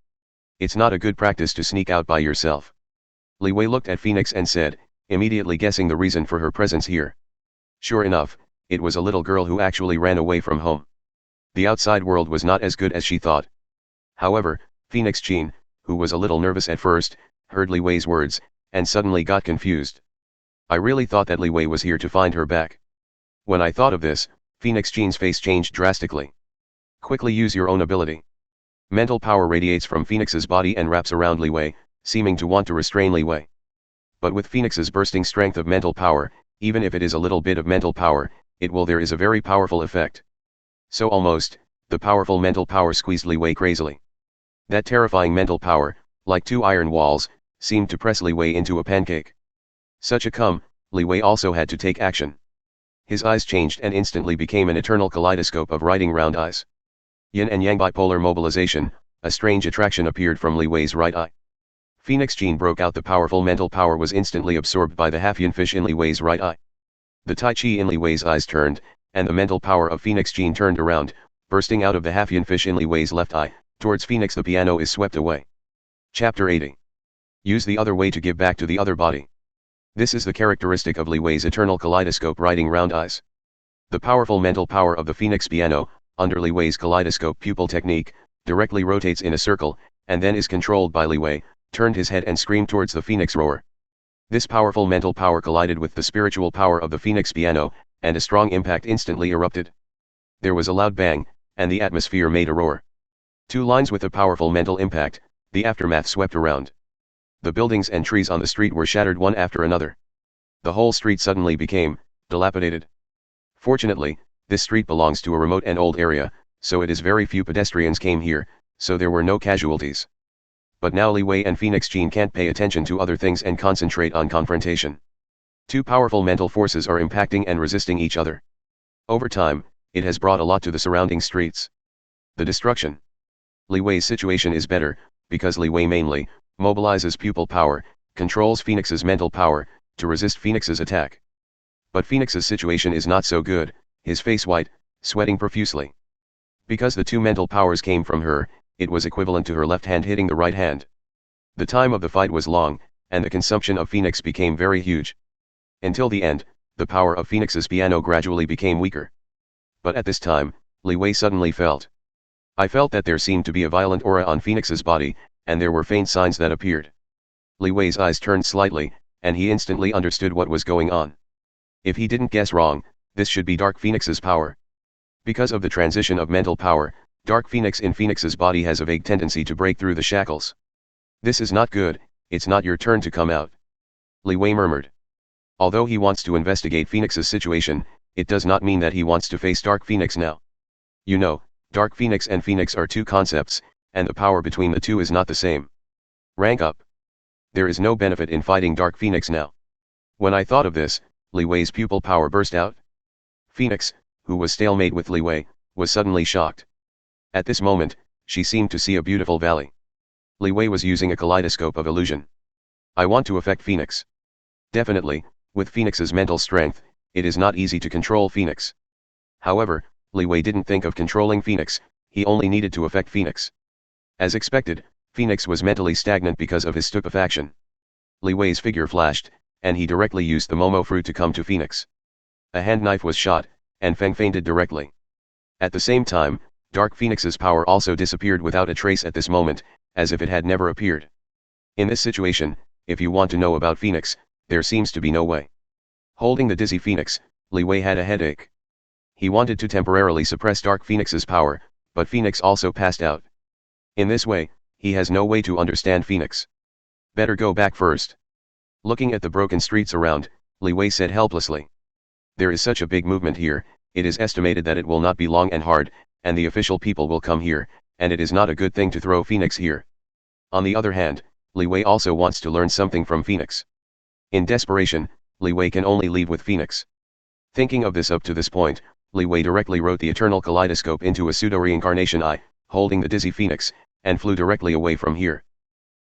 It's not a good practice to sneak out by yourself. Li Wei looked at Phoenix and said, immediately guessing the reason for her presence here. Sure enough, it was a little girl who actually ran away from home. The outside world was not as good as she thought. However, Phoenix Jean, who was a little nervous at first, heard Li Wei's words, and suddenly got confused. I really thought that Li Wei was here to find her back. When I thought of this, Phoenix Jean's face changed drastically. Quickly use your own ability. Mental power radiates from Phoenix's body and wraps around Li Wei, seeming to want to restrain Li Wei. But with Phoenix's bursting strength of mental power, even if it is a little bit of mental power, there is a very powerful effect. So almost, the powerful mental power squeezed Li Wei crazily. That terrifying mental power, like two iron walls, seemed to press Li Wei into a pancake. Such a come, Li Wei also had to take action. His eyes changed and instantly became an eternal kaleidoscope of writing round eyes. Yin and yang bipolar mobilization, a strange attraction appeared from Li Wei's right eye. Phoenix Jean broke out. The powerful mental power was instantly absorbed by the half-yin fish in Li Wei's right eye. The Tai Chi in Li Wei's eyes turned, and the mental power of Phoenix Jean turned around, bursting out of the half-yin fish in Li Wei's left eye. Towards Phoenix the piano is swept away. Chapter 80. Use the other way to give back to the other body. This is the characteristic of Li Wei's eternal kaleidoscope writing round eyes. The powerful mental power of the Phoenix piano, under Li Wei's kaleidoscope pupil technique, directly rotates in a circle, and then is controlled by Li Wei, turned his head and screamed towards the Phoenix roar. This powerful mental power collided with the spiritual power of the Phoenix piano, and a strong impact instantly erupted. There was a loud bang, and the atmosphere made a roar. Two lines with a powerful mental impact, the aftermath swept around. The buildings and trees on the street were shattered one after another. The whole street suddenly became dilapidated. Fortunately, this street belongs to a remote and old area, so it is very few pedestrians came here, so there were no casualties. But now Li Wei and Phoenix Jean can't pay attention to other things and concentrate on confrontation. Two powerful mental forces are impacting and resisting each other. Over time, it has brought a lot to the surrounding streets. The destruction. Li Wei's situation is better, because Li Wei mainly mobilizes pupil power, controls Phoenix's mental power, to resist Phoenix's attack. But Phoenix's situation is not so good, his face white, sweating profusely. Because the two mental powers came from her, it was equivalent to her left hand hitting the right hand. The time of the fight was long, and the consumption of Phoenix became very huge. Until the end, the power of Phoenix's piano gradually became weaker. But at this time, Li Wei suddenly felt. I felt that there seemed to be a violent aura on Phoenix's body, and there were faint signs that appeared. Li Wei's eyes turned slightly, and he instantly understood what was going on. If he didn't guess wrong, this should be Dark Phoenix's power. Because of the transition of mental power, Dark Phoenix in Phoenix's body has a vague tendency to break through the shackles. This is not good, it's not your turn to come out. Li Wei murmured. Although he wants to investigate Phoenix's situation, it does not mean that he wants to face Dark Phoenix now. You know, Dark Phoenix and Phoenix are two concepts, and the power between the two is not the same. Rank up. There is no benefit in fighting Dark Phoenix now. When I thought of this, Li Wei's pupil power burst out. Phoenix, who was stalemate with Li Wei, was suddenly shocked. At this moment, she seemed to see a beautiful valley. Li Wei was using a kaleidoscope of illusion. I want to affect Phoenix. Definitely, with Phoenix's mental strength, it is not easy to control Phoenix. However, Li Wei didn't think of controlling Phoenix, he only needed to affect Phoenix. As expected, Phoenix was mentally stagnant because of his stupefaction. Li Wei's figure flashed, and he directly used the Momo fruit to come to Phoenix. A hand knife was shot, and Feng fainted directly. At the same time, Dark Phoenix's power also disappeared without a trace at this moment, as if it had never appeared. In this situation, if you want to know about Phoenix, there seems to be no way. Holding the dizzy Phoenix, Li Wei had a headache. He wanted to temporarily suppress Dark Phoenix's power, but Phoenix also passed out. In this way, he has no way to understand Phoenix. Better go back first. Looking at the broken streets around, Li Wei said helplessly. There is such a big movement here, it is estimated that it will not be long and hard, and the official people will come here, and it is not a good thing to throw Phoenix here. On the other hand, Li Wei also wants to learn something from Phoenix. In desperation, Li Wei can only leave with Phoenix. Thinking of this up to this point, Li Wei directly wrote the eternal kaleidoscope into a pseudo-reincarnation eye, holding the dizzy Phoenix, and flew directly away from here.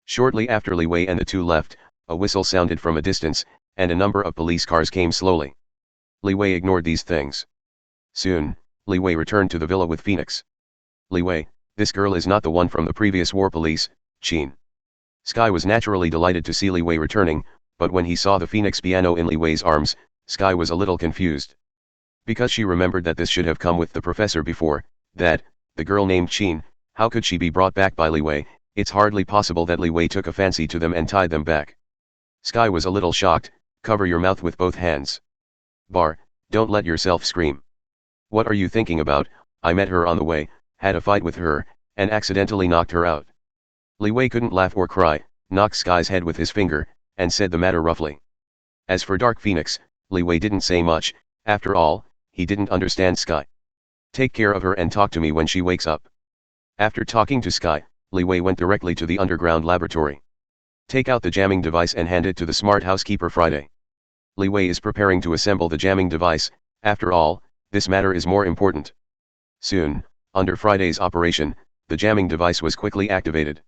Shortly after Li Wei and the two left, a whistle sounded from a distance, and a number of police cars came slowly. Li Wei ignored these things. Soon, Li Wei returned to the villa with Phoenix. Li Wei, this girl is not the one from the previous war police, Qin. Sky was naturally delighted to see Li Wei returning, but when he saw the Phoenix piano in Li Wei's arms, Sky was a little confused. Because she remembered that this should have come with the professor before, that, the girl named Qin, how could she be brought back by Li Wei? It's hardly possible that Li Wei took a fancy to them and tied them back. Sky was a little shocked. Cover your mouth with both hands. Bar, don't let yourself scream. What are you thinking about? I met her on the way, had a fight with her, and accidentally knocked her out. Li Wei couldn't laugh or cry, knocked Sky's head with his finger, and said the matter roughly. As for Dark Phoenix, Li Wei didn't say much, after all, he didn't understand Sky. Take care of her and talk to me when she wakes up. After talking to Sky, Li Wei went directly to the underground laboratory. Take out the jamming device and hand it to the smart housekeeper Friday. Li Wei is preparing to assemble the jamming device, after all, this matter is more important. Soon, under Friday's operation, the jamming device was quickly activated.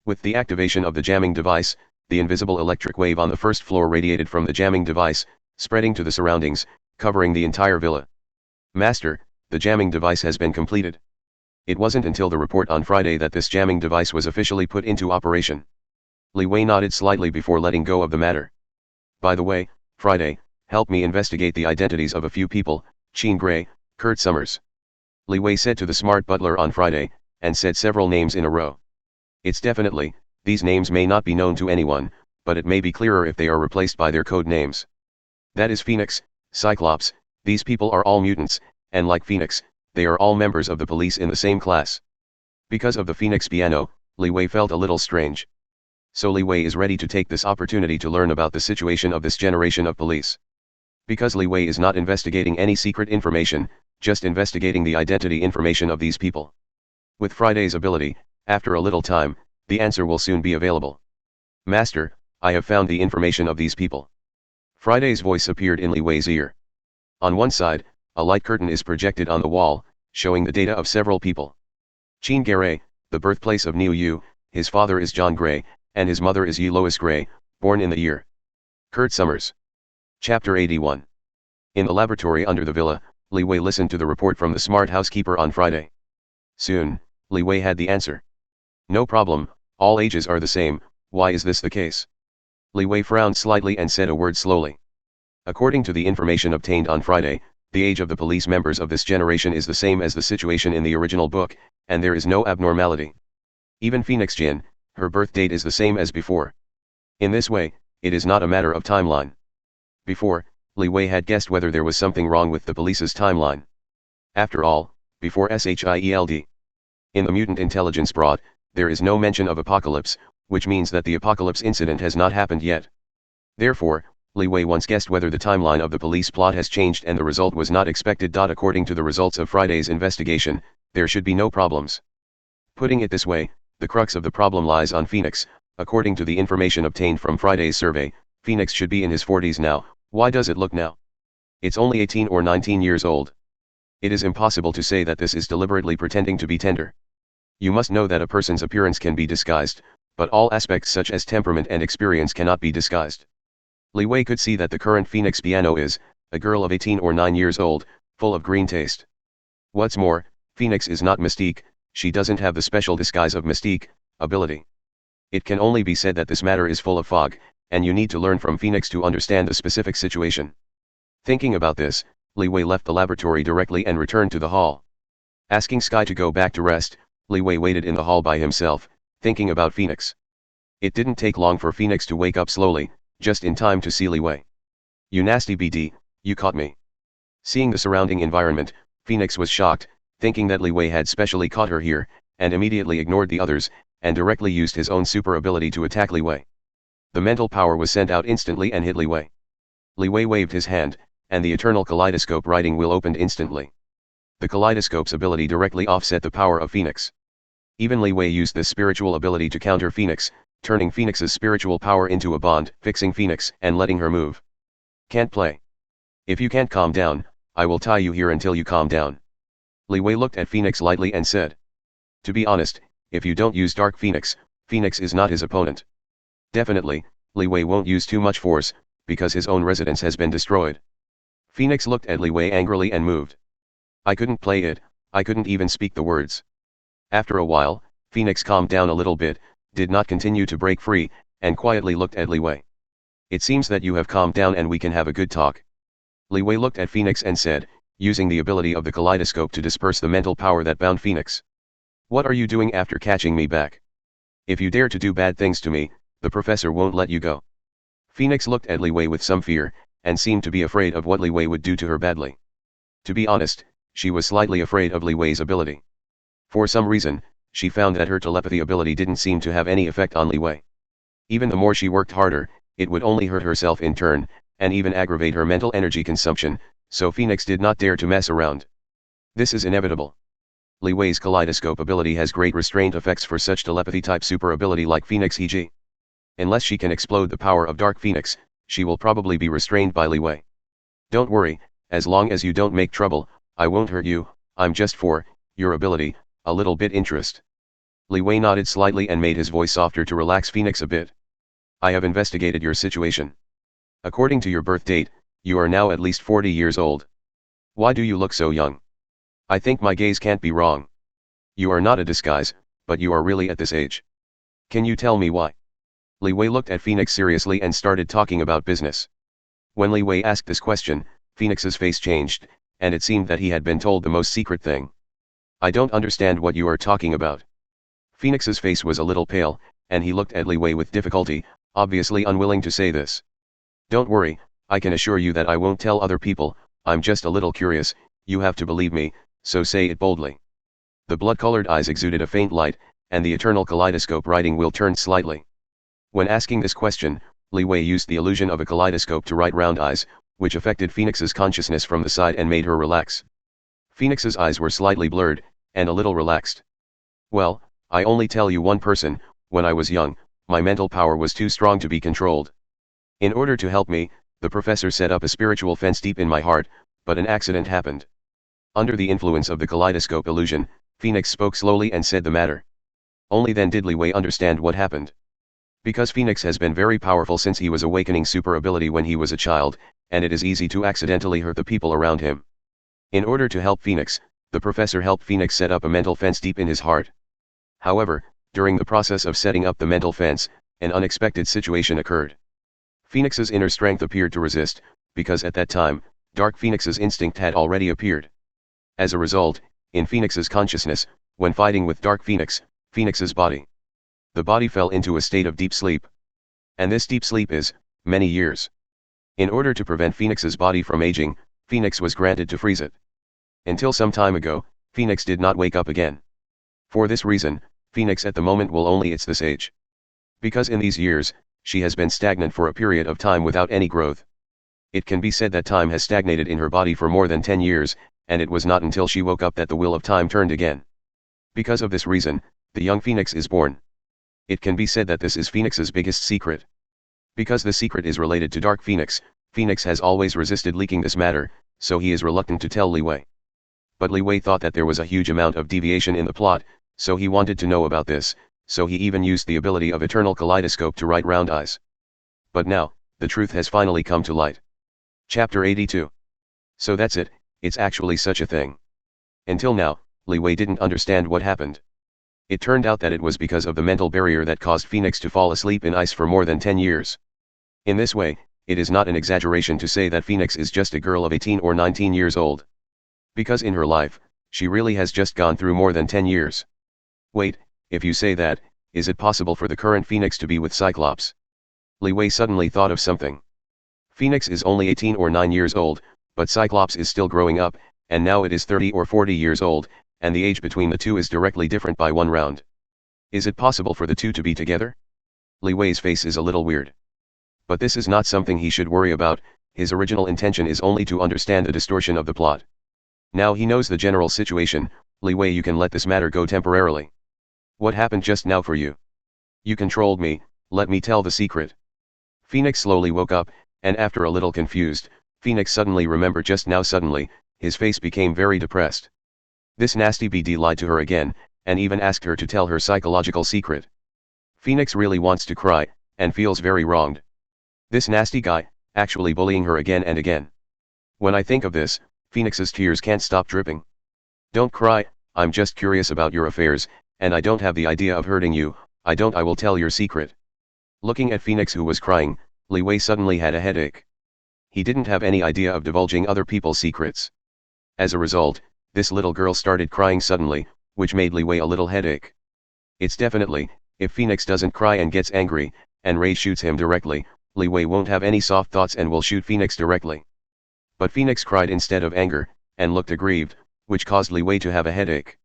With the activation of the jamming device, the invisible electric wave on the first floor radiated from the jamming device, spreading to the surroundings, covering the entire villa. Master, the jamming device has been completed. It wasn't until the report on Friday that this jamming device was officially put into operation. Li Wei nodded slightly before letting go of the matter. By the way, Friday, help me investigate the identities of a few people, Qin Gray, Kurt Summers. Li Wei said to the smart butler on Friday, and said several names in a row. It's definitely, these names may not be known to anyone, but it may be clearer if they are replaced by their code names. That is Phoenix, Cyclops, these people are all mutants, and like Phoenix, they are all members of the police in the same class. Because of the Phoenix piano, Li Wei felt a little strange. So Li Wei is ready to take this opportunity to learn about the situation of this generation of police. Because Li Wei is not investigating any secret information, just investigating the identity information of these people. With Friday's ability, after a little time, the answer will soon be available. Master, I have found the information of these people. Friday's voice appeared in Li Wei's ear. On one side, a light curtain is projected on the wall, showing the data of several people. Qin Gray, the birthplace of Niu Yu, his father is John Gray, and his mother is Yi Lois Gray, born in the year. Kurt Summers. Chapter 81. In the laboratory under the villa, Li Wei listened to the report from the smart housekeeper on Friday. Soon, Li Wei had the answer. No problem, all ages are the same, why is this the case? Li Wei frowned slightly and said a word slowly. According to the information obtained on Friday, the age of the police members of this generation is the same as the situation in the original book, and there is no abnormality. Even Phoenix Jin, her birth date is the same as before. In this way, it is not a matter of timeline. Before, Li Wei had guessed whether there was something wrong with the police's timeline. After all, before SHIELD. In the mutant intelligence brought, there is no mention of apocalypse, which means that the apocalypse incident has not happened yet. Therefore, Li Wei once guessed whether the timeline of the police plot has changed and the result was not expected. According to the results of Friday's investigation, there should be no problems. Putting it this way, the crux of the problem lies on Phoenix. According to the information obtained from Friday's survey, Phoenix should be in his 40s now. Why does it look now? It's only 18 or 19 years old. It is impossible to say that this is deliberately pretending to be tender. You must know that a person's appearance can be disguised, but all aspects such as temperament and experience cannot be disguised. Li Wei could see that the current Phoenix piano is a girl of 18 or 9 years old, full of green taste. What's more, Phoenix is not Mystique, she doesn't have the special disguise of Mystique ability. It can only be said that this matter is full of fog, and you need to learn from Phoenix to understand the specific situation. Thinking about this, Li Wei left the laboratory directly and returned to the hall. Asking Sky to go back to rest, Li Wei waited in the hall by himself, thinking about Phoenix. It didn't take long for Phoenix to wake up slowly, just in time to see Li Wei. You nasty BD, you caught me. Seeing the surrounding environment, Phoenix was shocked, thinking that Li Wei had specially caught her here, and immediately ignored the others, and directly used his own super ability to attack Li Wei. The mental power was sent out instantly and hit Li Wei. Li Wei waved his hand, and the eternal kaleidoscope writing wheel opened instantly. The kaleidoscope's ability directly offset the power of Phoenix. Even Li Wei used this spiritual ability to counter Phoenix, turning Phoenix's spiritual power into a bond, fixing Phoenix and letting her move. Can't play. If you can't calm down, I will tie you here until you calm down. Li Wei looked at Phoenix lightly and said. To be honest, if you don't use Dark Phoenix, Phoenix is not his opponent. Definitely, Li Wei won't use too much force, because his own residence has been destroyed. Phoenix looked at Li Wei angrily and moved. I couldn't play it, I couldn't even speak the words. After a while, Phoenix calmed down a little bit, did not continue to break free, and quietly looked at Li Wei. It seems that you have calmed down and we can have a good talk. Li Wei looked at Phoenix and said, using the ability of the kaleidoscope to disperse the mental power that bound Phoenix. What are you doing after catching me back? If you dare to do bad things to me, the professor won't let you go. Phoenix looked at Li Wei with some fear, and seemed to be afraid of what Li Wei would do to her badly. To be honest, she was slightly afraid of Li Wei's ability. For some reason, she found that her telepathy ability didn't seem to have any effect on Li Wei. Even the more she worked harder, it would only hurt herself in turn, and even aggravate her mental energy consumption, so Phoenix did not dare to mess around. This is inevitable. Li Wei's kaleidoscope ability has great restraint effects for such telepathy-type super ability like Phoenix e.g. Unless she can explode the power of Dark Phoenix, she will probably be restrained by Li Wei. Don't worry, as long as you don't make trouble, I won't hurt you, I'm just for your ability, a little bit interest. Li Wei nodded slightly and made his voice softer to relax Phoenix a bit. I have investigated your situation. According to your birth date, you are now at least 40 years old. Why do you look so young? I think my gaze can't be wrong. You are not a disguise, but you are really at this age. Can you tell me why? Li Wei looked at Phoenix seriously and started talking about business. When Li Wei asked this question, Phoenix's face changed, and it seemed that he had been told the most secret thing. I don't understand what you are talking about. Phoenix's face was a little pale, and he looked at Li Wei with difficulty, obviously unwilling to say this. Don't worry, I can assure you that I won't tell other people, I'm just a little curious, you have to believe me, so say it boldly. The blood-colored eyes exuded a faint light, and the eternal kaleidoscope writing wheel turned slightly. When asking this question, Li Wei used the illusion of a kaleidoscope to write round eyes, which affected Phoenix's consciousness from the side and made her relax. Phoenix's eyes were slightly blurred, and a little relaxed. Well, I only tell you one person, when I was young, my mental power was too strong to be controlled. In order to help me, the professor set up a spiritual fence deep in my heart, but an accident happened. Under the influence of the kaleidoscope illusion, Phoenix spoke slowly and said the matter. Only then did Li Wei understand what happened. Because Phoenix has been very powerful since he was awakening super ability when he was a child, and it is easy to accidentally hurt the people around him. In order to help Phoenix, the professor helped Phoenix set up a mental fence deep in his heart. However, during the process of setting up the mental fence, an unexpected situation occurred. Phoenix's inner strength appeared to resist, because at that time, Dark Phoenix's instinct had already appeared. As a result, in Phoenix's consciousness, when fighting with Dark Phoenix, Phoenix's body. The body fell into a state of deep sleep. And this deep sleep is, many years. In order to prevent Phoenix's body from aging, Phoenix was granted to freeze it. Until some time ago, Phoenix did not wake up again. For this reason, Phoenix at the moment will only it's this age. Because in these years, she has been stagnant for a period of time without any growth. It can be said that time has stagnated in her body for more than 10 years, and it was not until she woke up that the wheel of time turned again. Because of this reason, the young Phoenix is born. It can be said that this is Phoenix's biggest secret. Because the secret is related to Dark Phoenix, Phoenix has always resisted leaking this matter, so he is reluctant to tell Li Wei. But Li Wei thought that there was a huge amount of deviation in the plot, so he wanted to know about this, so he even used the ability of Eternal Kaleidoscope to write round eyes. But now, the truth has finally come to light. Chapter 82. So that's it, it's actually such a thing. Until now, Li Wei didn't understand what happened. It turned out that it was because of the mental barrier that caused Phoenix to fall asleep in ice for more than 10 years. In this way, it is not an exaggeration to say that Phoenix is just a girl of 18 or 19 years old. Because in her life, she really has just gone through more than 10 years. Wait, if you say that, is it possible for the current Phoenix to be with Cyclops? Li Wei suddenly thought of something. Phoenix is only 18 or 9 years old, but Cyclops is still growing up, and now it is 30 or 40 years old, and the age between the two is directly different by 1 round. Is it possible for the two to be together? Li Wei's face is a little weird. But this is not something he should worry about, his original intention is only to understand the distortion of the plot. Now he knows the general situation, Li Wei, you can let this matter go temporarily. What happened just now for you? You controlled me, let me tell the secret. Phoenix slowly woke up, and after a little confused, Phoenix suddenly remembered just now suddenly, his face became very depressed. This nasty BD lied to her again, and even asked her to tell her psychological secret. Phoenix really wants to cry, and feels very wronged. This nasty guy, actually bullying her again and again. When I think of this, Phoenix's tears can't stop dripping. Don't cry, I'm just curious about your affairs, and I don't have the idea of hurting you, I will tell your secret. Looking at Phoenix who was crying, Li Wei suddenly had a headache. He didn't have any idea of divulging other people's secrets. As a result, this little girl started crying suddenly, which made Li Wei a little headache. It's definitely, if Phoenix doesn't cry and gets angry, and Ray shoots him directly, Li Wei won't have any soft thoughts and will shoot Phoenix directly. But Phoenix cried instead of anger, and looked aggrieved, which caused Li Wei to have a headache.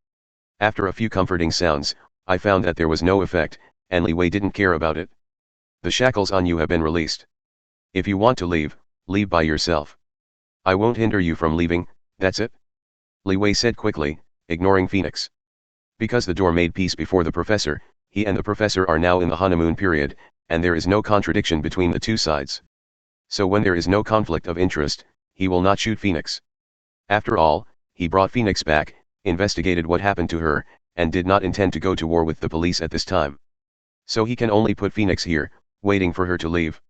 After a few comforting sounds, I found that there was no effect, and Li Wei didn't care about it. The shackles on you have been released. If you want to leave, leave by yourself. I won't hinder you from leaving, that's it? Li Wei said quickly, ignoring Phoenix. Because the door made peace before the professor, he and the professor are now in the honeymoon period, and there is no contradiction between the two sides. So when there is no conflict of interest, he will not shoot Phoenix. After all, he brought Phoenix back, investigated what happened to her, and did not intend to go to war with the police at this time. So he can only put Phoenix here, waiting for her to leave.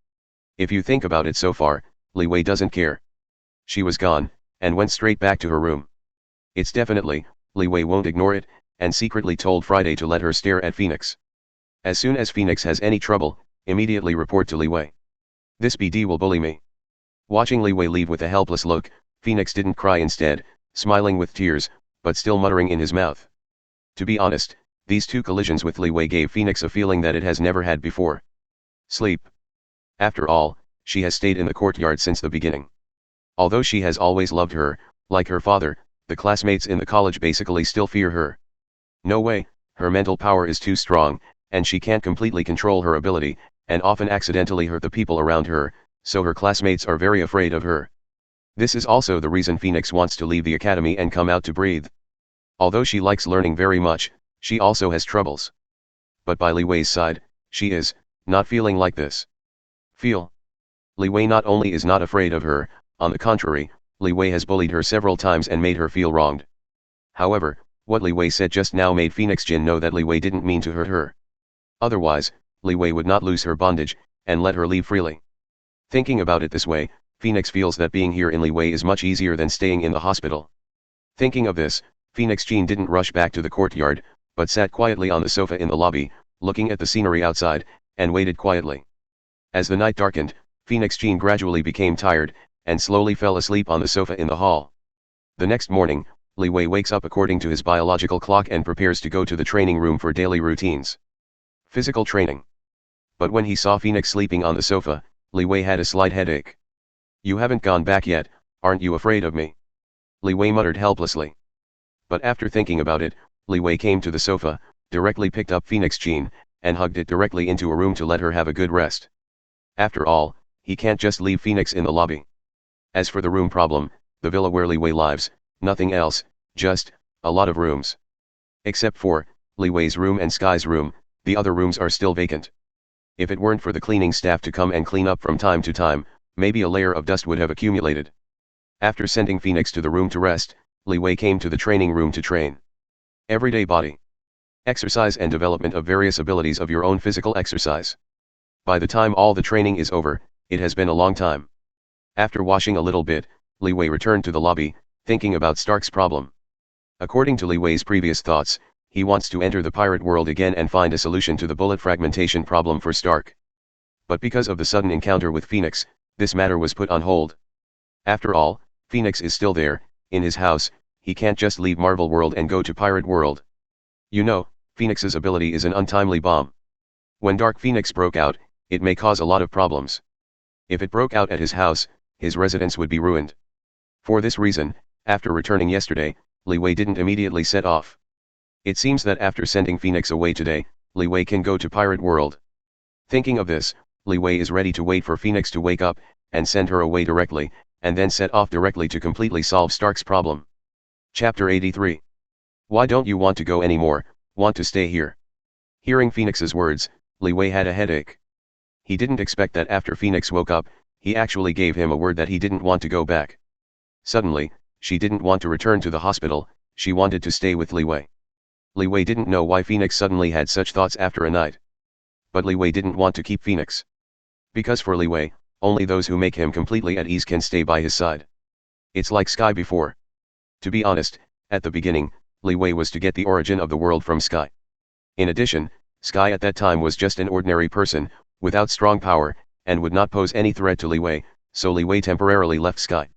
If you think about it so far, Li Wei doesn't care. She was gone, and went straight back to her room. It's definitely, Li Wei won't ignore it, and secretly told Friday to let her stare at Phoenix. As soon as Phoenix has any trouble, immediately report to Li Wei. This BD will bully me. Watching Li Wei leave with a helpless look, Phoenix didn't cry instead, smiling with tears, but still muttering in his mouth. To be honest, these two collisions with Li Wei gave Phoenix a feeling that it has never had before. Sleep. After all, she has stayed in the courtyard since the beginning. Although she has always loved her, like her father, the classmates in the college basically still fear her. No way, her mental power is too strong, and she can't completely control her ability, and often accidentally hurt the people around her, so her classmates are very afraid of her. This is also the reason Phoenix wants to leave the academy and come out to breathe. Although she likes learning very much, she also has troubles. But by Li Wei's side, she is not feeling like this. Li Wei not only is not afraid of her, on the contrary, Li Wei has bullied her several times and made her feel wronged. However, what Li Wei said just now made Phoenix Jin know that Li Wei didn't mean to hurt her. Otherwise, Li Wei would not lose her bondage, and let her leave freely. Thinking about it this way, Phoenix feels that being here in Li Wei is much easier than staying in the hospital. Thinking of this, Phoenix Jin didn't rush back to the courtyard, but sat quietly on the sofa in the lobby, looking at the scenery outside, and waited quietly. As the night darkened, Phoenix Jin gradually became tired, and slowly fell asleep on the sofa in the hall. The next morning, Li Wei wakes up according to his biological clock and prepares to go to the training room for daily routines. Physical training. But when he saw Phoenix sleeping on the sofa, Li Wei had a slight headache. "You haven't gone back yet, aren't you afraid of me?" Li Wei muttered helplessly. But after thinking about it, Li Wei came to the sofa, directly picked up Phoenix Jin, and hugged it directly into a room to let her have a good rest. After all, he can't just leave Phoenix in the lobby. As for the room problem, the villa where Li Wei lives, nothing else, just a lot of rooms. Except for Li Wei's room and Sky's room, the other rooms are still vacant. If it weren't for the cleaning staff to come and clean up from time to time, maybe a layer of dust would have accumulated. After sending Phoenix to the room to rest, Li Wei came to the training room to train. Everyday body exercise and development of various abilities of your own physical exercise. By the time all the training is over, it has been a long time. After washing a little bit, Li Wei returned to the lobby, thinking about Stark's problem. According to Li Wei's previous thoughts, he wants to enter the pirate world again and find a solution to the bullet fragmentation problem for Stark. But because of the sudden encounter with Phoenix, this matter was put on hold. After all, Phoenix is still there, in his house, he can't just leave Marvel World and go to Pirate World. You know, Phoenix's ability is an untimely bomb. When Dark Phoenix broke out, it may cause a lot of problems. If it broke out at his house, his residence would be ruined. For this reason, after returning yesterday, Li Wei didn't immediately set off. It seems that after sending Phoenix away today, Li Wei can go to Pirate World. Thinking of this, Li Wei is ready to wait for Phoenix to wake up, and send her away directly, and then set off directly to completely solve Stark's problem. Chapter 83. Why don't you want to go anymore, want to stay here? Hearing Phoenix's words, Li Wei had a headache. He didn't expect that after Phoenix woke up, he actually gave him a word that he didn't want to go back. Suddenly, she didn't want to return to the hospital, she wanted to stay with Li Wei. Li Wei didn't know why Phoenix suddenly had such thoughts after a night. But Li Wei didn't want to keep Phoenix. Because for Li Wei, only those who make him completely at ease can stay by his side. It's like Sky before. To be honest, at the beginning, Li Wei was to get the origin of the world from Sky. In addition, Sky at that time was just an ordinary person, without strong power, and would not pose any threat to Li Wei, so Li Wei temporarily left Sky.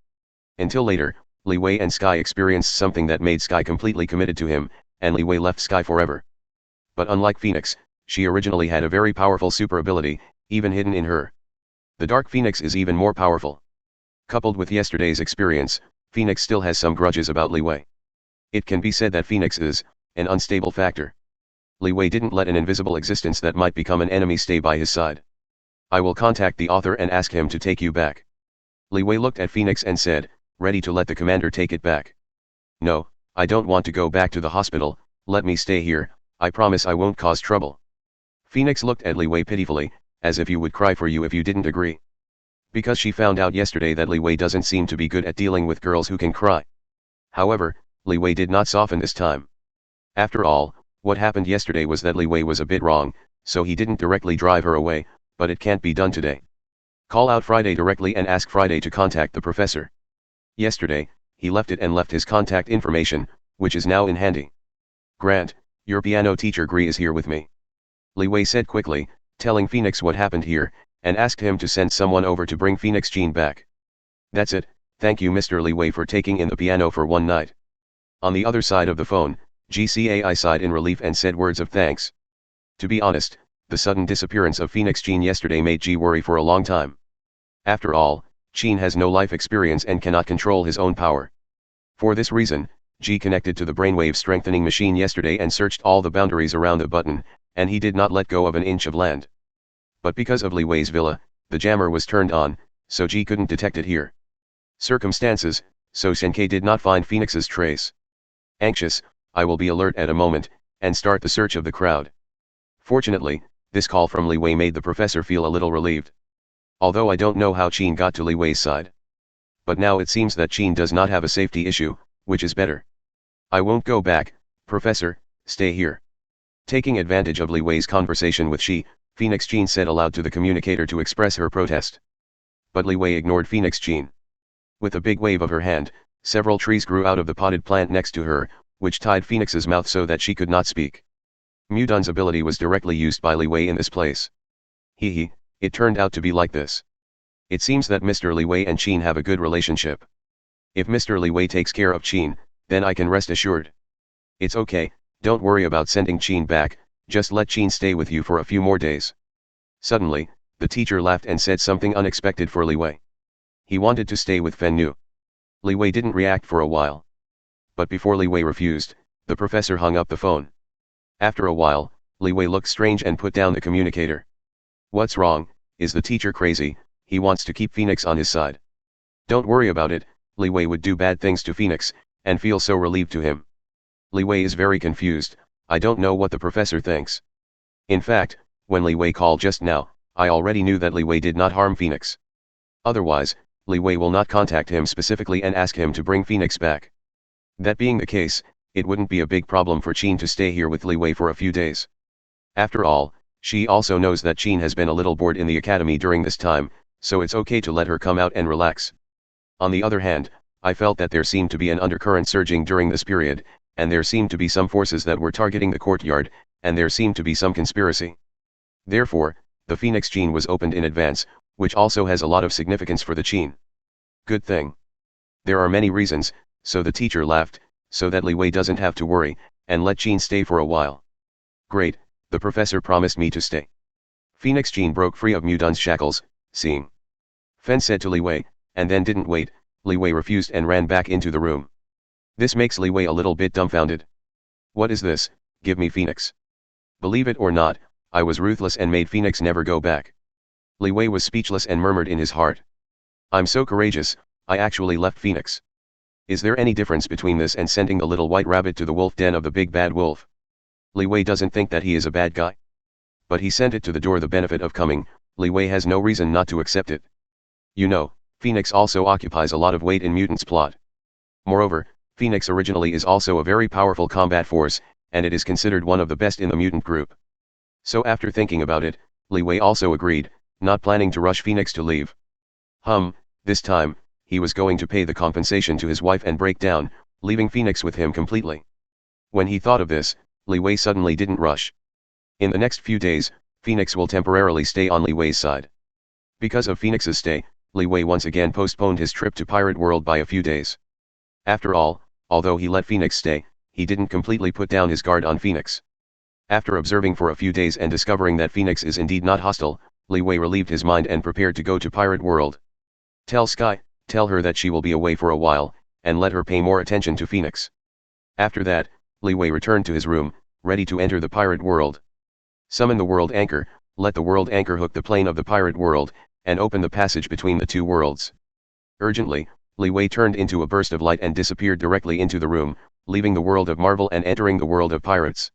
Until later, Li Wei and Sky experienced something that made Sky completely committed to him, and Li Wei left Sky forever. But unlike Phoenix, she originally had a very powerful super ability, even hidden in her. The Dark Phoenix is even more powerful. Coupled with yesterday's experience, Phoenix still has some grudges about Li Wei. It can be said that Phoenix is an unstable factor. Li Wei didn't let an invisible existence that might become an enemy stay by his side. I will contact the author and ask him to take you back. Li Wei looked at Phoenix and said, ready to let the commander take it back. No, I don't want to go back to the hospital, let me stay here, I promise I won't cause trouble. Phoenix looked at Li Wei pitifully, as if you would cry for you if you didn't agree. Because she found out yesterday that Li Wei doesn't seem to be good at dealing with girls who can cry. However, Li Wei did not soften this time. After all, what happened yesterday was that Li Wei was a bit wrong, so he didn't directly drive her away, but it can't be done today. Call out Friday directly and ask Friday to contact the professor. Yesterday, he left it and left his contact information, which is now in handy. Grant, your piano teacher Gree is here with me. Li Wei said quickly, telling Phoenix what happened here, and asked him to send someone over to bring Phoenix Jean back. That's it, thank you Mr. Li Wei for taking in the piano for one night. On the other side of the phone, GCAI sighed in relief and said words of thanks. To be honest, the sudden disappearance of Phoenix Jean yesterday made G worry for a long time. After all, Jean has no life experience and cannot control his own power. For this reason, G connected to the brainwave strengthening machine yesterday and searched all the boundaries around the button, and he did not let go of an inch of land. But because of Li Wei's villa, the jammer was turned on, so Ji couldn't detect it here. Circumstances, so Shenkai did not find Phoenix's trace. Anxious, I will be alert at a moment, and start the search of the crowd. Fortunately, this call from Li Wei made the professor feel a little relieved. Although I don't know how Qin got to Li Wei's side. But now it seems that Qin does not have a safety issue, which is better. I won't go back, Professor, stay here. Taking advantage of Li Wei's conversation with Phoenix Qin said aloud to the communicator to express her protest. But Li Wei ignored Phoenix Qin. With a big wave of her hand, several trees grew out of the potted plant next to her, which tied Phoenix's mouth so that she could not speak. Mudun's ability was directly used by Li Wei in this place. It turned out to be like this. It seems that Mr. Li Wei and Qin have a good relationship. If Mr. Li Wei takes care of Qin, then I can rest assured. It's okay, don't worry about sending Qin back, just let Qin stay with you for a few more days. Suddenly, the teacher laughed and said something unexpected for Li Wei. He wanted to stay with Fen Nu. Li Wei didn't react for a while. But before Li Wei refused, the professor hung up the phone. After a while, Li Wei looked strange and put down the communicator. What's wrong, is the teacher crazy? He wants to keep Phoenix on his side. Don't worry about it, Li Wei would do bad things to Phoenix, and feel so relieved to him. Li Wei is very confused, I don't know what the professor thinks. In fact, when Li Wei called just now, I already knew that Li Wei did not harm Phoenix. Otherwise, Li Wei will not contact him specifically and ask him to bring Phoenix back. That being the case, it wouldn't be a big problem for Qin to stay here with Li Wei for a few days. After all, she also knows that Qin has been a little bored in the academy during this time, so it's okay to let her come out and relax. On the other hand, I felt that there seemed to be an undercurrent surging during this period, and there seemed to be some forces that were targeting the courtyard, and there seemed to be some conspiracy. Therefore, the Phoenix Qin was opened in advance, which also has a lot of significance for the Qin. Good thing. There are many reasons, so the teacher laughed, so that Li Wei doesn't have to worry, and let Qin stay for a while. Great, the professor promised me to stay. Phoenix Qin broke free of Mudun's shackles, seeing. Fen said to Li Wei, and then didn't wait, Li Wei refused and ran back into the room. This makes Li Wei a little bit dumbfounded. What is this? Give me Phoenix. Believe it or not, I was ruthless and made Phoenix never go back. Li Wei was speechless and murmured in his heart. I'm so courageous, I actually left Phoenix. Is there any difference between this and sending the little white rabbit to the wolf den of the big bad wolf? Li Wei doesn't think that he is a bad guy. But he sent it to the door. The benefit of coming, Li Wei has no reason not to accept it. You know, Phoenix also occupies a lot of weight in Mutant's plot. Moreover, Phoenix originally is also a very powerful combat force, and it is considered one of the best in the mutant group. So after thinking about it, Li Wei also agreed, not planning to rush Phoenix to leave. This time, he was going to pay the compensation to his wife and break down, leaving Phoenix with him completely. When he thought of this, Li Wei suddenly didn't rush. In the next few days, Phoenix will temporarily stay on Li Wei's side. Because of Phoenix's stay, Li Wei once again postponed his trip to Pirate World by a few days. After all, although he let Phoenix stay, he didn't completely put down his guard on Phoenix. After observing for a few days and discovering that Phoenix is indeed not hostile, Li Wei relieved his mind and prepared to go to Pirate World. Tell Sky, tell her that she will be away for a while, and let her pay more attention to Phoenix. After that, Li Wei returned to his room, ready to enter the Pirate World. Summon the World Anchor, let the World Anchor hook the plane of the Pirate World, and open the passage between the two worlds. Urgently, Li Wei turned into a burst of light and disappeared directly into the room, leaving the world of Marvel and entering the world of pirates.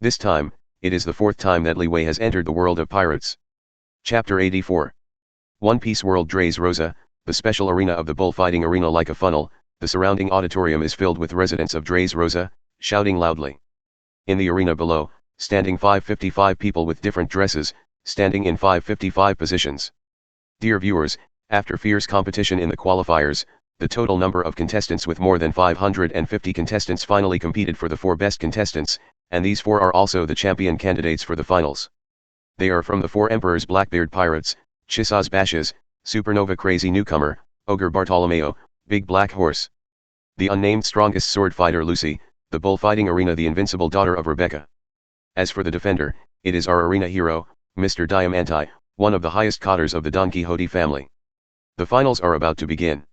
This time, it is the fourth time that Li Wei has entered the world of pirates. Chapter 84. One Piece World Dressrosa, the special arena of the bullfighting arena. Like a funnel, the surrounding auditorium is filled with residents of Dressrosa, shouting loudly. In the arena below, standing 555 people with different dresses, standing in 555 positions. Dear viewers, after fierce competition in the qualifiers, the total number of contestants with more than 550 contestants finally competed for the 4 best contestants, and these 4 are also the champion candidates for the finals. They are from the 4 Emperors: Blackbeard Pirates, Chisaz Bashes, Supernova Crazy Newcomer, Ogre Bartolomeo, Big Black Horse. The unnamed strongest sword fighter Lucy, the bullfighting arena the invincible daughter of Rebecca. As for the defender, it is our arena hero, Mr. Diamante, one of the highest cotters of the Don Quixote family. The finals are about to begin.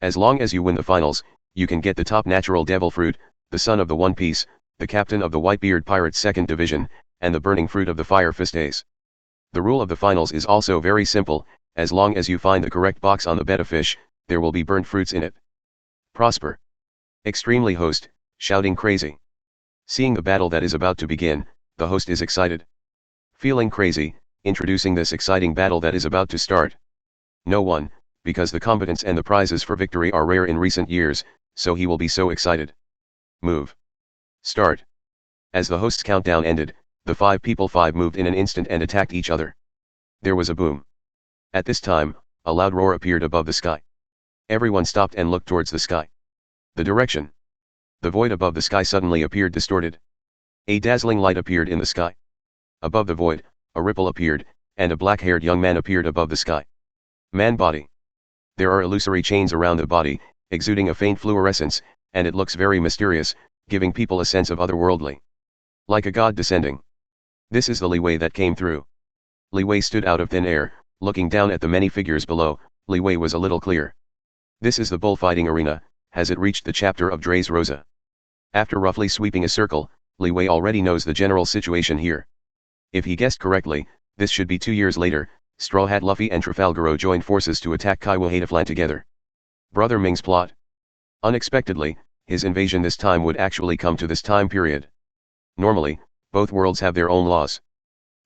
As long as you win the finals, you can get the top natural devil fruit, the son of the One Piece, the captain of the Whitebeard Pirates 2nd Division, and the burning fruit of the Fire Fist Ace. The rule of the finals is also very simple: as long as you find the correct box on the betta fish, there will be burnt fruits in it. Prosper. Extremely host, shouting crazy. Seeing the battle that is about to begin, the host is excited. Feeling crazy, introducing this exciting battle that is about to start. No one, because the combatants and the prizes for victory are rare in recent years, so he will be so excited. Move. Start. As the host's countdown ended, the 5 people 5 moved in an instant and attacked each other. There was a boom. At this time, a loud roar appeared above the sky. Everyone stopped and looked towards the sky. The direction. The void above the sky suddenly appeared distorted. A dazzling light appeared in the sky. Above the void, a ripple appeared, and a black-haired young man appeared above the sky. Man body. There are illusory chains around the body, exuding a faint fluorescence, and it looks very mysterious, giving people a sense of otherworldly. Like a god descending. This is the Li Wei that came through. Li Wei stood out of thin air, looking down at the many figures below. Li Wei was a little clear. This is the bullfighting arena. Has it reached the chapter of Dressrosa? After roughly sweeping a circle, Li Wei already knows the general situation here. If he guessed correctly, this should be 2 years later. Straw Hat Luffy and Trafalgaro joined forces to attack Kaiwa Hataflan together. Brother Ming's plot. Unexpectedly, his invasion this time would actually come to this time period. Normally, both worlds have their own laws.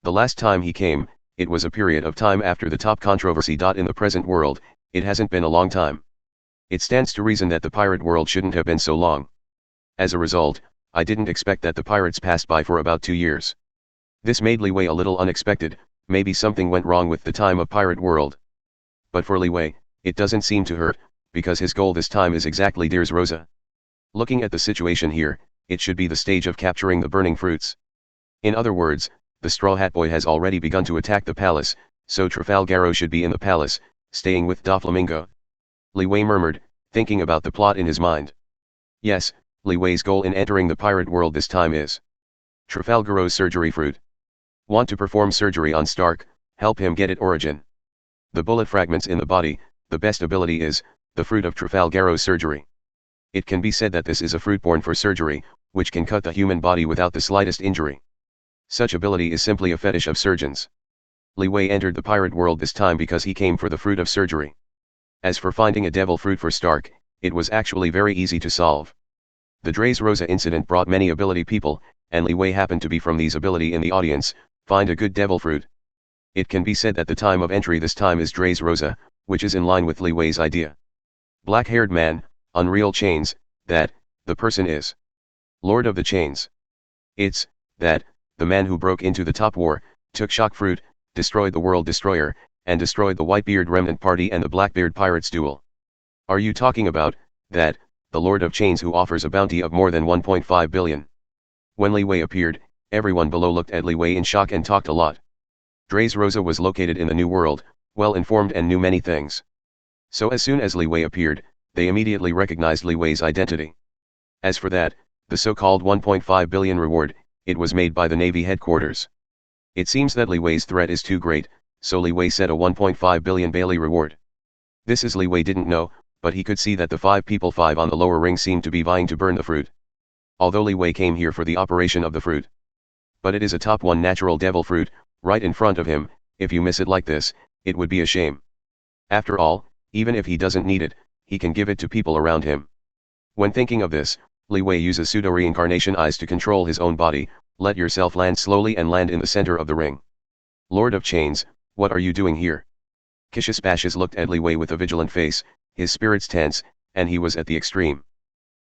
The last time he came, it was a period of time after the top controversy. In the present world, it hasn't been a long time. It stands to reason that the pirate world shouldn't have been so long. As a result, I didn't expect that the pirates passed by for about 2 years. This made Li Wei a little unexpected. Maybe something went wrong with the time of pirate world. But for Li Wei, it doesn't seem to hurt, because his goal this time is exactly Dressrosa. Looking at the situation here, it should be the stage of capturing the burning fruits. In other words, the Straw Hat Boy has already begun to attack the palace, so Trafalgaro should be in the palace, staying with Doflamingo. Li Wei murmured, thinking about the plot in his mind. Yes, Li Wei's goal in entering the pirate world this time is Trafalgaro's surgery fruit. Want to perform surgery on Stark, help him get it origin. The bullet fragments in the body, the best ability is the fruit of Trafalgaro's surgery. It can be said that this is a fruit born for surgery, which can cut the human body without the slightest injury. Such ability is simply a fetish of surgeons. Li Wei entered the pirate world this time because he came for the fruit of surgery. As for finding a devil fruit for Stark, it was actually very easy to solve. The Dressrosa incident brought many ability people, and Li Wei happened to be from these ability in the audience. Find a good devil fruit. It can be said that the time of entry this time is Dressrosa, which is in line with Li Wei's idea. Black-haired man, unreal chains, that, the person is Lord of the Chains. It's, that, the man who broke into the top war, took shock fruit, destroyed the world destroyer, and destroyed the Whitebeard remnant party and the Blackbeard pirates duel. Are you talking about, that, the Lord of Chains who offers a bounty of more than 1.5 billion? When Li Wei appeared, everyone below looked at Li Wei in shock and talked a lot. Dressrosa was located in the New World, well informed and knew many things. So as soon as Li Wei appeared, they immediately recognized Li Wei's identity. As for that, the so-called 1.5 billion reward, it was made by the Navy headquarters. It seems that Li Wei's threat is too great, so Li Wei set a 1.5 billion Bailey reward. This is Li Wei didn't know, but he could see that the 5 people 5 on the lower ring seemed to be vying to burn the fruit. Although Li Wei came here for the operation of the fruit. But it is a top 1 natural devil fruit, right in front of him. If you miss it like this, it would be a shame. After all, even if he doesn't need it, he can give it to people around him. When thinking of this, Li Wei uses pseudo-reincarnation eyes to control his own body. Let yourself land slowly and land in the center of the ring. Lord of Chains, what are you doing here? Kishis Bashis looked at Li Wei with a vigilant face, his spirits tense, and he was at the extreme.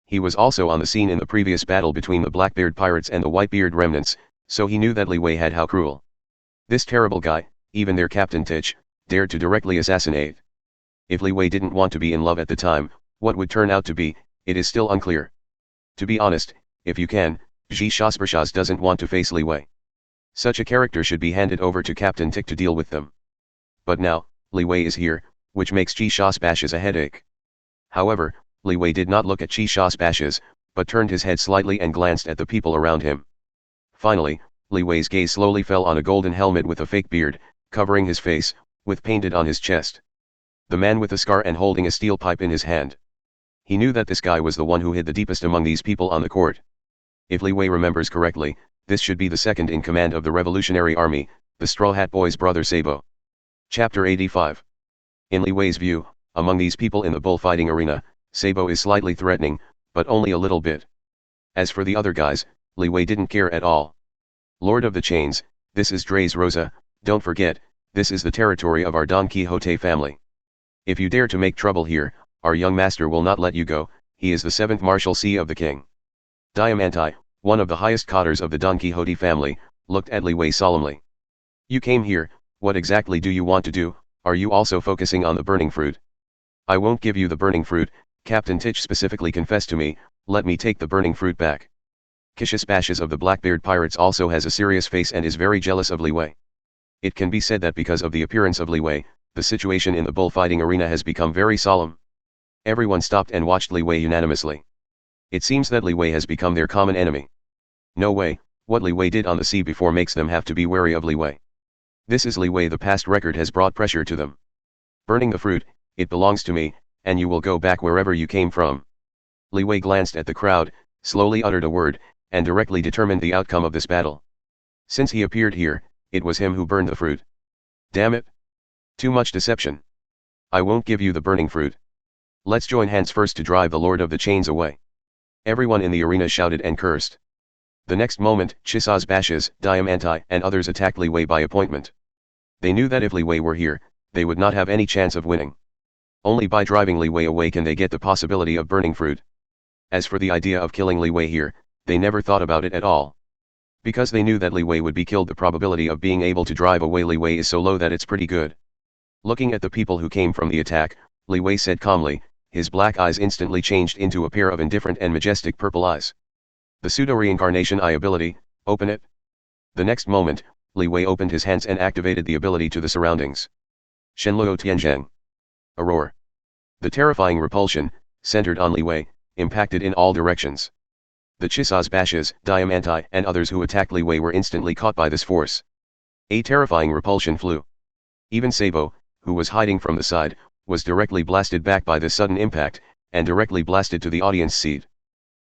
He was also on the scene in the previous battle between the Blackbeard pirates and the Whitebeard remnants, so he knew that Li Wei had how cruel. This terrible guy, even their captain Tich, dared to directly assassinate. If Li Wei didn't want to be in love at the time, what would turn out to be, it is still unclear. To be honest, if you can, Ji Shaspershas doesn't want to face Li Wei. Such a character should be handed over to Captain Tick to deal with them. But now, Li Wei is here, which makes Ji Shaspershas a headache. However, Li Wei did not look at Ji Shaspershas, but turned his head slightly and glanced at the people around him. Finally, Li Wei's gaze slowly fell on a golden helmet with a fake beard, covering his face, with painted on his chest. The man with a scar and holding a steel pipe in his hand. He knew that this guy was the one who hid the deepest among these people on the court. If Li Wei remembers correctly, this should be the second in command of the Revolutionary Army, The Straw Hat Boy's brother Sabo. Chapter 85. In Li Wei's view, among these people in the bullfighting arena, Sabo is slightly threatening, but only a little bit. As for the other guys, Li Wei didn't care at all. Lord of the Chains, this is Dres Rosa, don't forget, this is the territory of our Don Quixote family. If you dare to make trouble here, our young master will not let you go, he is the 7th Marshalsea of the king. Diamante, one of the highest cotters of the Don Quixote family, looked at Li Wei solemnly. You came here, what exactly do you want to do? Are you also focusing on the burning fruit? I won't give you the burning fruit, Captain Titch specifically confessed to me, let me take the burning fruit back. Kishis Bashes of the Blackbeard Pirates also has a serious face and is very jealous of Li Wei. It can be said that because of the appearance of Li Wei, the situation in the bullfighting arena has become very solemn. Everyone stopped and watched Li Wei unanimously. It seems that Li Wei has become their common enemy. No way, what Li Wei did on the sea before makes them have to be wary of Li Wei. This is Li Wei, the past record has brought pressure to them. Burning the fruit, it belongs to me, and you will go back wherever you came from. Li Wei glanced at the crowd, slowly uttered a word, and directly determined the outcome of this battle. Since he appeared here, it was him who burned the fruit. Damn it! Too much deception. I won't give you the burning fruit. Let's join hands first to drive the Lord of the Chains away. Everyone in the arena shouted and cursed. The next moment, Chisaz Bashes, Diamante, and others attacked Li Wei by appointment. They knew that if Li Wei were here, they would not have any chance of winning. Only by driving Li Wei away can they get the possibility of burning fruit. As for the idea of killing Li Wei here, they never thought about it at all. Because they knew that Li Wei would be killed, the probability of being able to drive away Li Wei is so low that it's pretty good. Looking at the people who came from the attack, Li Wei said calmly, his black eyes instantly changed into a pair of indifferent and majestic purple eyes. The pseudo-reincarnation eye ability, open it. The next moment, Li Wei opened his hands and activated the ability to the surroundings. Shenluo Tianzheng. A roar. The terrifying repulsion, centered on Li Wei, impacted in all directions. The Chisaz Bashes, Diamante, and others who attacked Li Wei were instantly caught by this force. A terrifying repulsion flew. Even Sabo, who was hiding from the side, was directly blasted back by this sudden impact, and directly blasted to the audience seat.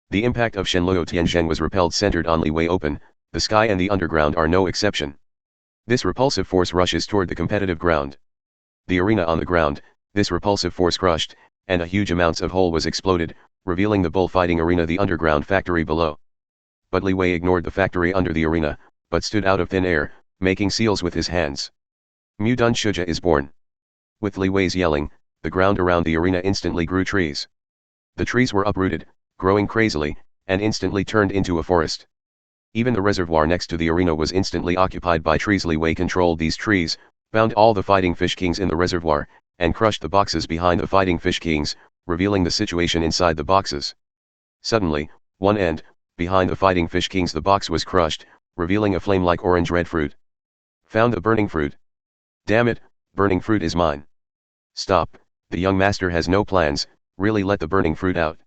The impact of Shenluo Tianzheng was repelled, centered on Li Wei open, the sky and the underground are no exception. This repulsive force rushes toward the competitive ground. The arena on the ground, this repulsive force crushed, and a huge amounts of hole was exploded, revealing the bullfighting arena, the underground factory below. But Li Wei ignored the factory under the arena, but stood out of thin air, making seals with his hands. Mu Dun Shuja is born. With Li Wei's yelling, the ground around the arena instantly grew trees. The trees were uprooted, growing crazily, and instantly turned into a forest. Even the reservoir next to the arena was instantly occupied by trees. Li Wei controlled these trees, bound all the fighting fish kings in the reservoir, and crushed the boxes behind the fighting fish kings, revealing the situation inside the boxes. Suddenly, one end, behind the fighting fish kings, the box was crushed, revealing a flame-like orange-red fruit. Found the burning fruit. Damn it, burning fruit is mine. Stop, the young master has no plans, really let the burning fruit out.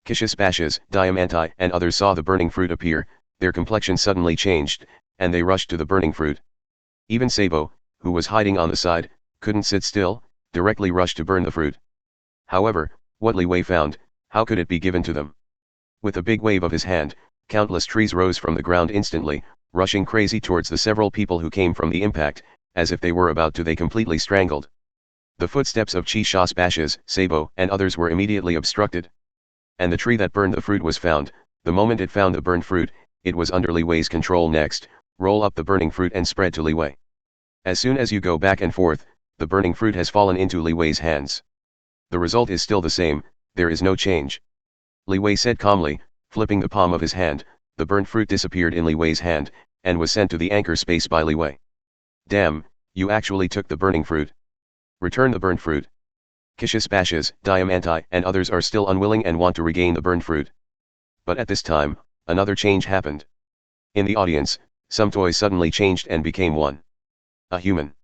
Kishis Bashes, Diamante, and others saw the burning fruit appear, their complexion suddenly changed, and they rushed to the burning fruit. Even Sabo, who was hiding on the side, couldn't sit still, directly rushed to burn the fruit. However, what Li Wei found, how could it be given to them? With a big wave of his hand, countless trees rose from the ground instantly, rushing crazy towards the several people who came from the impact, as if they were about to be completely strangled. The footsteps of Chi-Shas Bashes, Sabo, and others were immediately obstructed. And the tree that burned the fruit was found. The moment it found the burned fruit, it was under Li Wei's control. Next, roll up the burning fruit and spread to Li Wei. As soon as you go back and forth, the burning fruit has fallen into Li Wei's hands. The result is still the same, there is no change. Li Wei said calmly, flipping the palm of his hand, the burnt fruit disappeared in Li Wei's hand, and was sent to the anchor space by Li Wei. Damn, you actually took the burning fruit. Return the burnt fruit. Kishis Bashes, Diamante, and others are still unwilling and want to regain the burned fruit. But at this time, another change happened. In the audience, some toys suddenly changed and became one. A human.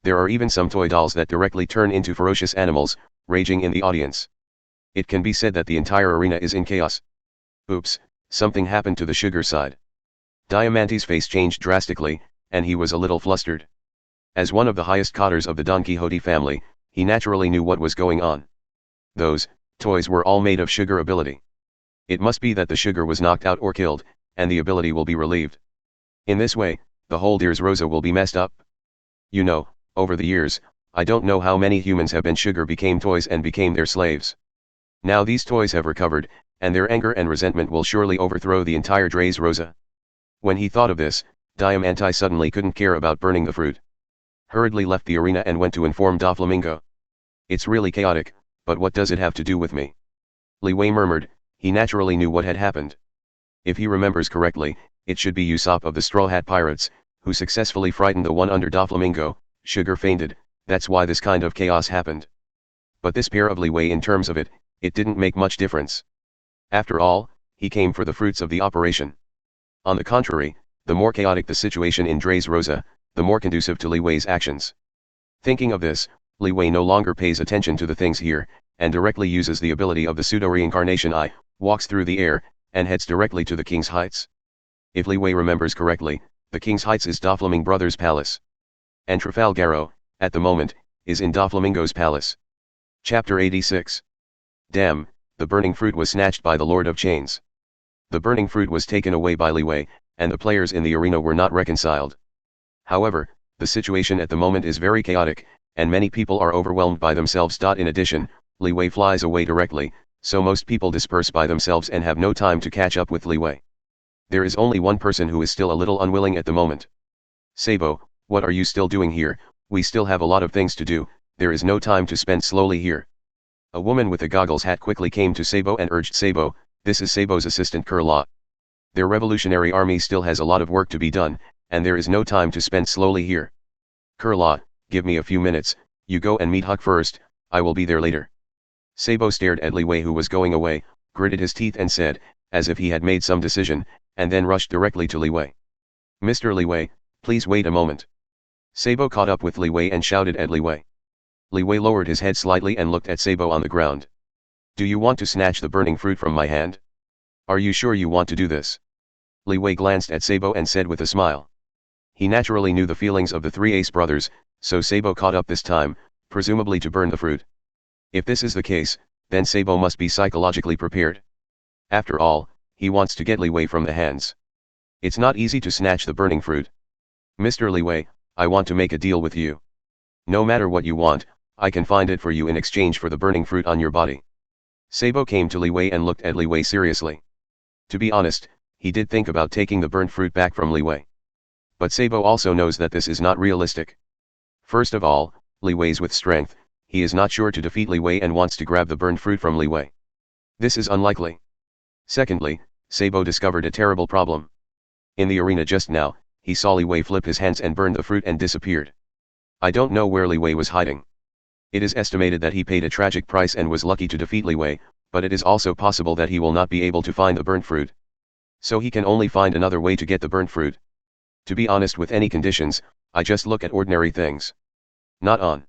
There are even some toy dolls that directly turn into ferocious animals, raging in the audience. It can be said that the entire arena is in chaos. Oops, something happened to the sugar side. Diamante's face changed drastically, and he was a little flustered. As one of the highest cotters of the Don Quixote family, he naturally knew what was going on. Those toys were all made of sugar ability. It must be that the sugar was knocked out or killed, and the ability will be relieved. In this way, the whole Deer's Rosa will be messed up. You know, over the years, I don't know how many humans have been sugar became toys and became their slaves. Now these toys have recovered, and their anger and resentment will surely overthrow the entire Dre's Rosa. When he thought of this, Diamante suddenly couldn't care about burning the fruit. Hurriedly left the arena and went to inform Doflamingo. It's really chaotic, but what does it have to do with me? Li Wei murmured. He naturally knew what had happened. If he remembers correctly, it should be Usopp of the Straw Hat Pirates, who successfully frightened the one under Doflamingo. Sugar fainted, that's why this kind of chaos happened. But this pair of Li Wei, in terms of it, it didn't make much difference. After all, he came for the fruits of the operation. On the contrary, the more chaotic the situation in Dre's Rosa, the more conducive to Li Wei's actions. Thinking of this, Li Wei no longer pays attention to the things here, and directly uses the ability of the pseudo-reincarnation eye, walks through the air, and heads directly to the King's Heights. If Li Wei remembers correctly, the King's Heights is Doflamingo Brothers' palace. And Trafalgaro, at the moment, is in Doflamingo's palace. Chapter 86. Damn, the burning fruit was snatched by the Lord of Chains. The burning fruit was taken away by Li Wei, and the players in the arena were not reconciled. However, the situation at the moment is very chaotic, and many people are overwhelmed by themselves. In addition, Li Wei flies away directly, so most people disperse by themselves and have no time to catch up with Li Wei. There is only one person who is still a little unwilling at the moment. Sabo, what are you still doing here? We still have a lot of things to do, there is no time to spend slowly here. A woman with a goggles hat quickly came to Sabo and urged Sabo. This is Sabo's assistant Kurla. Their revolutionary army still has a lot of work to be done, and there is no time to spend slowly here. Kurla, give me a few minutes, you go and meet Huck first, I will be there later. Sabo stared at Li Wei, who was going away, gritted his teeth and said, as if he had made some decision, and then rushed directly to Li Wei. Mr. Li Wei, please wait a moment. Sabo caught up with Li Wei and shouted at Li Wei. Li Wei lowered his head slightly and looked at Sabo on the ground. Do you want to snatch the burning fruit from my hand? Are you sure you want to do this? Li Wei glanced at Sabo and said with a smile. He naturally knew the feelings of the three Ace brothers, so Sabo caught up this time, presumably to burn the fruit. If this is the case, then Sabo must be psychologically prepared. After all, he wants to get Li Wei from the hands. It's not easy to snatch the burning fruit. Mr. Li Wei, I want to make a deal with you. No matter what you want, I can find it for you in exchange for the burning fruit on your body. Sabo came to Li Wei and looked at Li Wei seriously. To be honest, he did think about taking the burnt fruit back from Li Wei. But Sabo also knows that this is not realistic. First of all, Li Wei's with strength, he is not sure to defeat Li Wei and wants to grab the burned fruit from Li Wei. This is unlikely. Secondly, Sabo discovered a terrible problem. In the arena just now, he saw Li Wei flip his hands and burn the fruit and disappeared. I don't know where Li Wei was hiding. It is estimated that he paid a tragic price and was lucky to defeat Li Wei, but it is also possible that he will not be able to find the burnt fruit. So he can only find another way to get the burnt fruit. To be honest, with any conditions, I just look at ordinary things. Not on.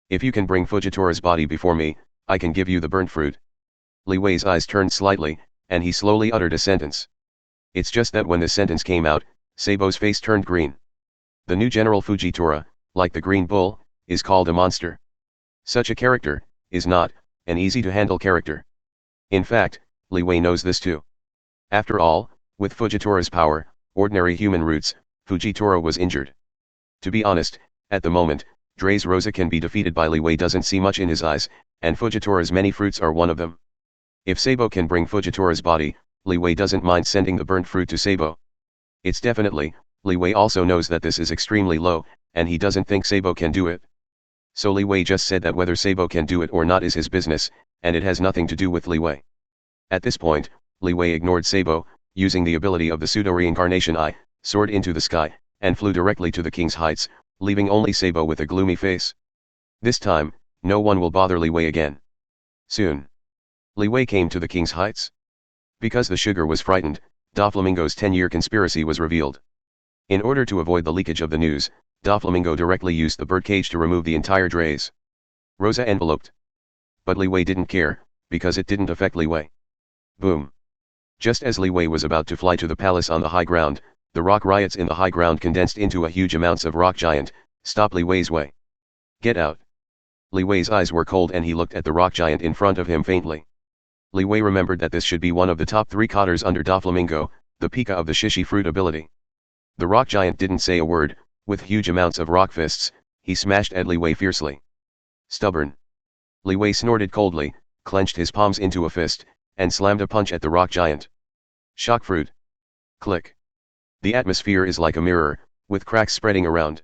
If you can bring Fujitora's body before me, I can give you the burnt fruit. Li Wei's eyes turned slightly, and he slowly uttered a sentence. It's just that when this sentence came out, Sabo's face turned green. The new General Fujitora, like the Green Bull, is called a monster. Such a character is not an easy-to-handle character. In fact, Li Wei knows this too. After all, with Fujitora's power, ordinary human roots, Fujitora was injured. To be honest, at the moment, Dre's Rosa can be defeated by Li Wei doesn't see much in his eyes, and Fujitora's many fruits are one of them. If Sabo can bring Fujitora's body, Li Wei doesn't mind sending the burnt fruit to Sabo. It's definitely, Li Wei also knows that this is extremely low, and he doesn't think Sabo can do it. So Li Wei just said that whether Sabo can do it or not is his business, and it has nothing to do with Li Wei. At this point, Li Wei ignored Sabo, using the ability of the pseudo-reincarnation eye, soared into the sky, and flew directly to the King's Heights, leaving only Sabo with a gloomy face. This time, no one will bother Li Wei again. Soon, Li Wei came to the King's Heights. Because the sugar was frightened, Doflamingo's 10-year conspiracy was revealed. In order to avoid the leakage of the news, Doflamingo directly used the birdcage to remove the entire Dre's Rosa enveloped. But Li Wei didn't care, because it didn't affect Li Wei. Boom. Just as Li Wei was about to fly to the palace on the high ground, the rock riots in the high ground condensed into a huge amounts of rock giant. Stop Li Wei's way. Get out. Li Wei's eyes were cold and he looked at the rock giant in front of him faintly. Li Wei remembered that this should be one of the top 3 cotters under Doflamingo, the Pika of the Shishi fruit ability. The rock giant didn't say a word. With huge amounts of rock fists, he smashed at Li Wei fiercely. Stubborn. Li Wei snorted coldly, clenched his palms into a fist, and slammed a punch at the rock giant. Shock fruit. Click. The atmosphere is like a mirror, with cracks spreading around.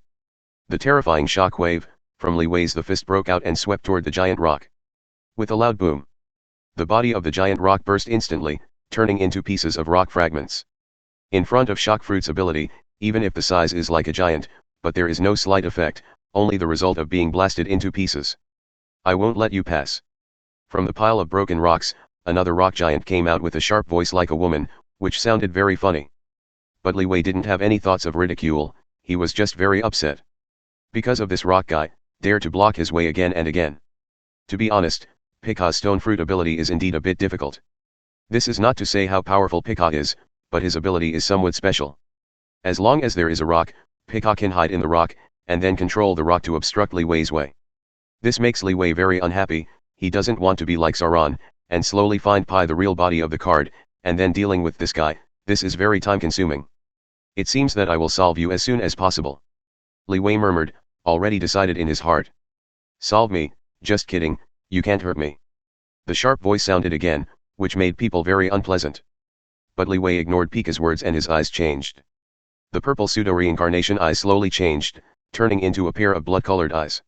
The terrifying shock wave from Li Wei's the fist broke out and swept toward the giant rock. With a loud boom, the body of the giant rock burst instantly, turning into pieces of rock fragments. In front of shock fruit's ability, even if the size is like a giant, but there is no slight effect, only the result of being blasted into pieces. I won't let you pass. From the pile of broken rocks, another rock giant came out with a sharp voice like a woman, which sounded very funny. But Li Wei didn't have any thoughts of ridicule, he was just very upset. Because of this rock guy, dared to block his way again and again. To be honest, Pika's stone fruit ability is indeed a bit difficult. This is not to say how powerful Pika is, but his ability is somewhat special. As long as there is a rock, Pika can hide in the rock, and then control the rock to obstruct Li Wei's way. This makes Li Wei very unhappy. He doesn't want to be like Sauron, and slowly find the real body of the card, and then dealing with this guy. This is very time consuming. It seems that I will solve you as soon as possible. Li Wei murmured, already decided in his heart. Solve me, just kidding, you can't hurt me. The sharp voice sounded again, which made people very unpleasant. But Li Wei ignored Pika's words and his eyes changed. The purple pseudo-reincarnation eyes slowly changed, turning into a pair of blood-colored eyes.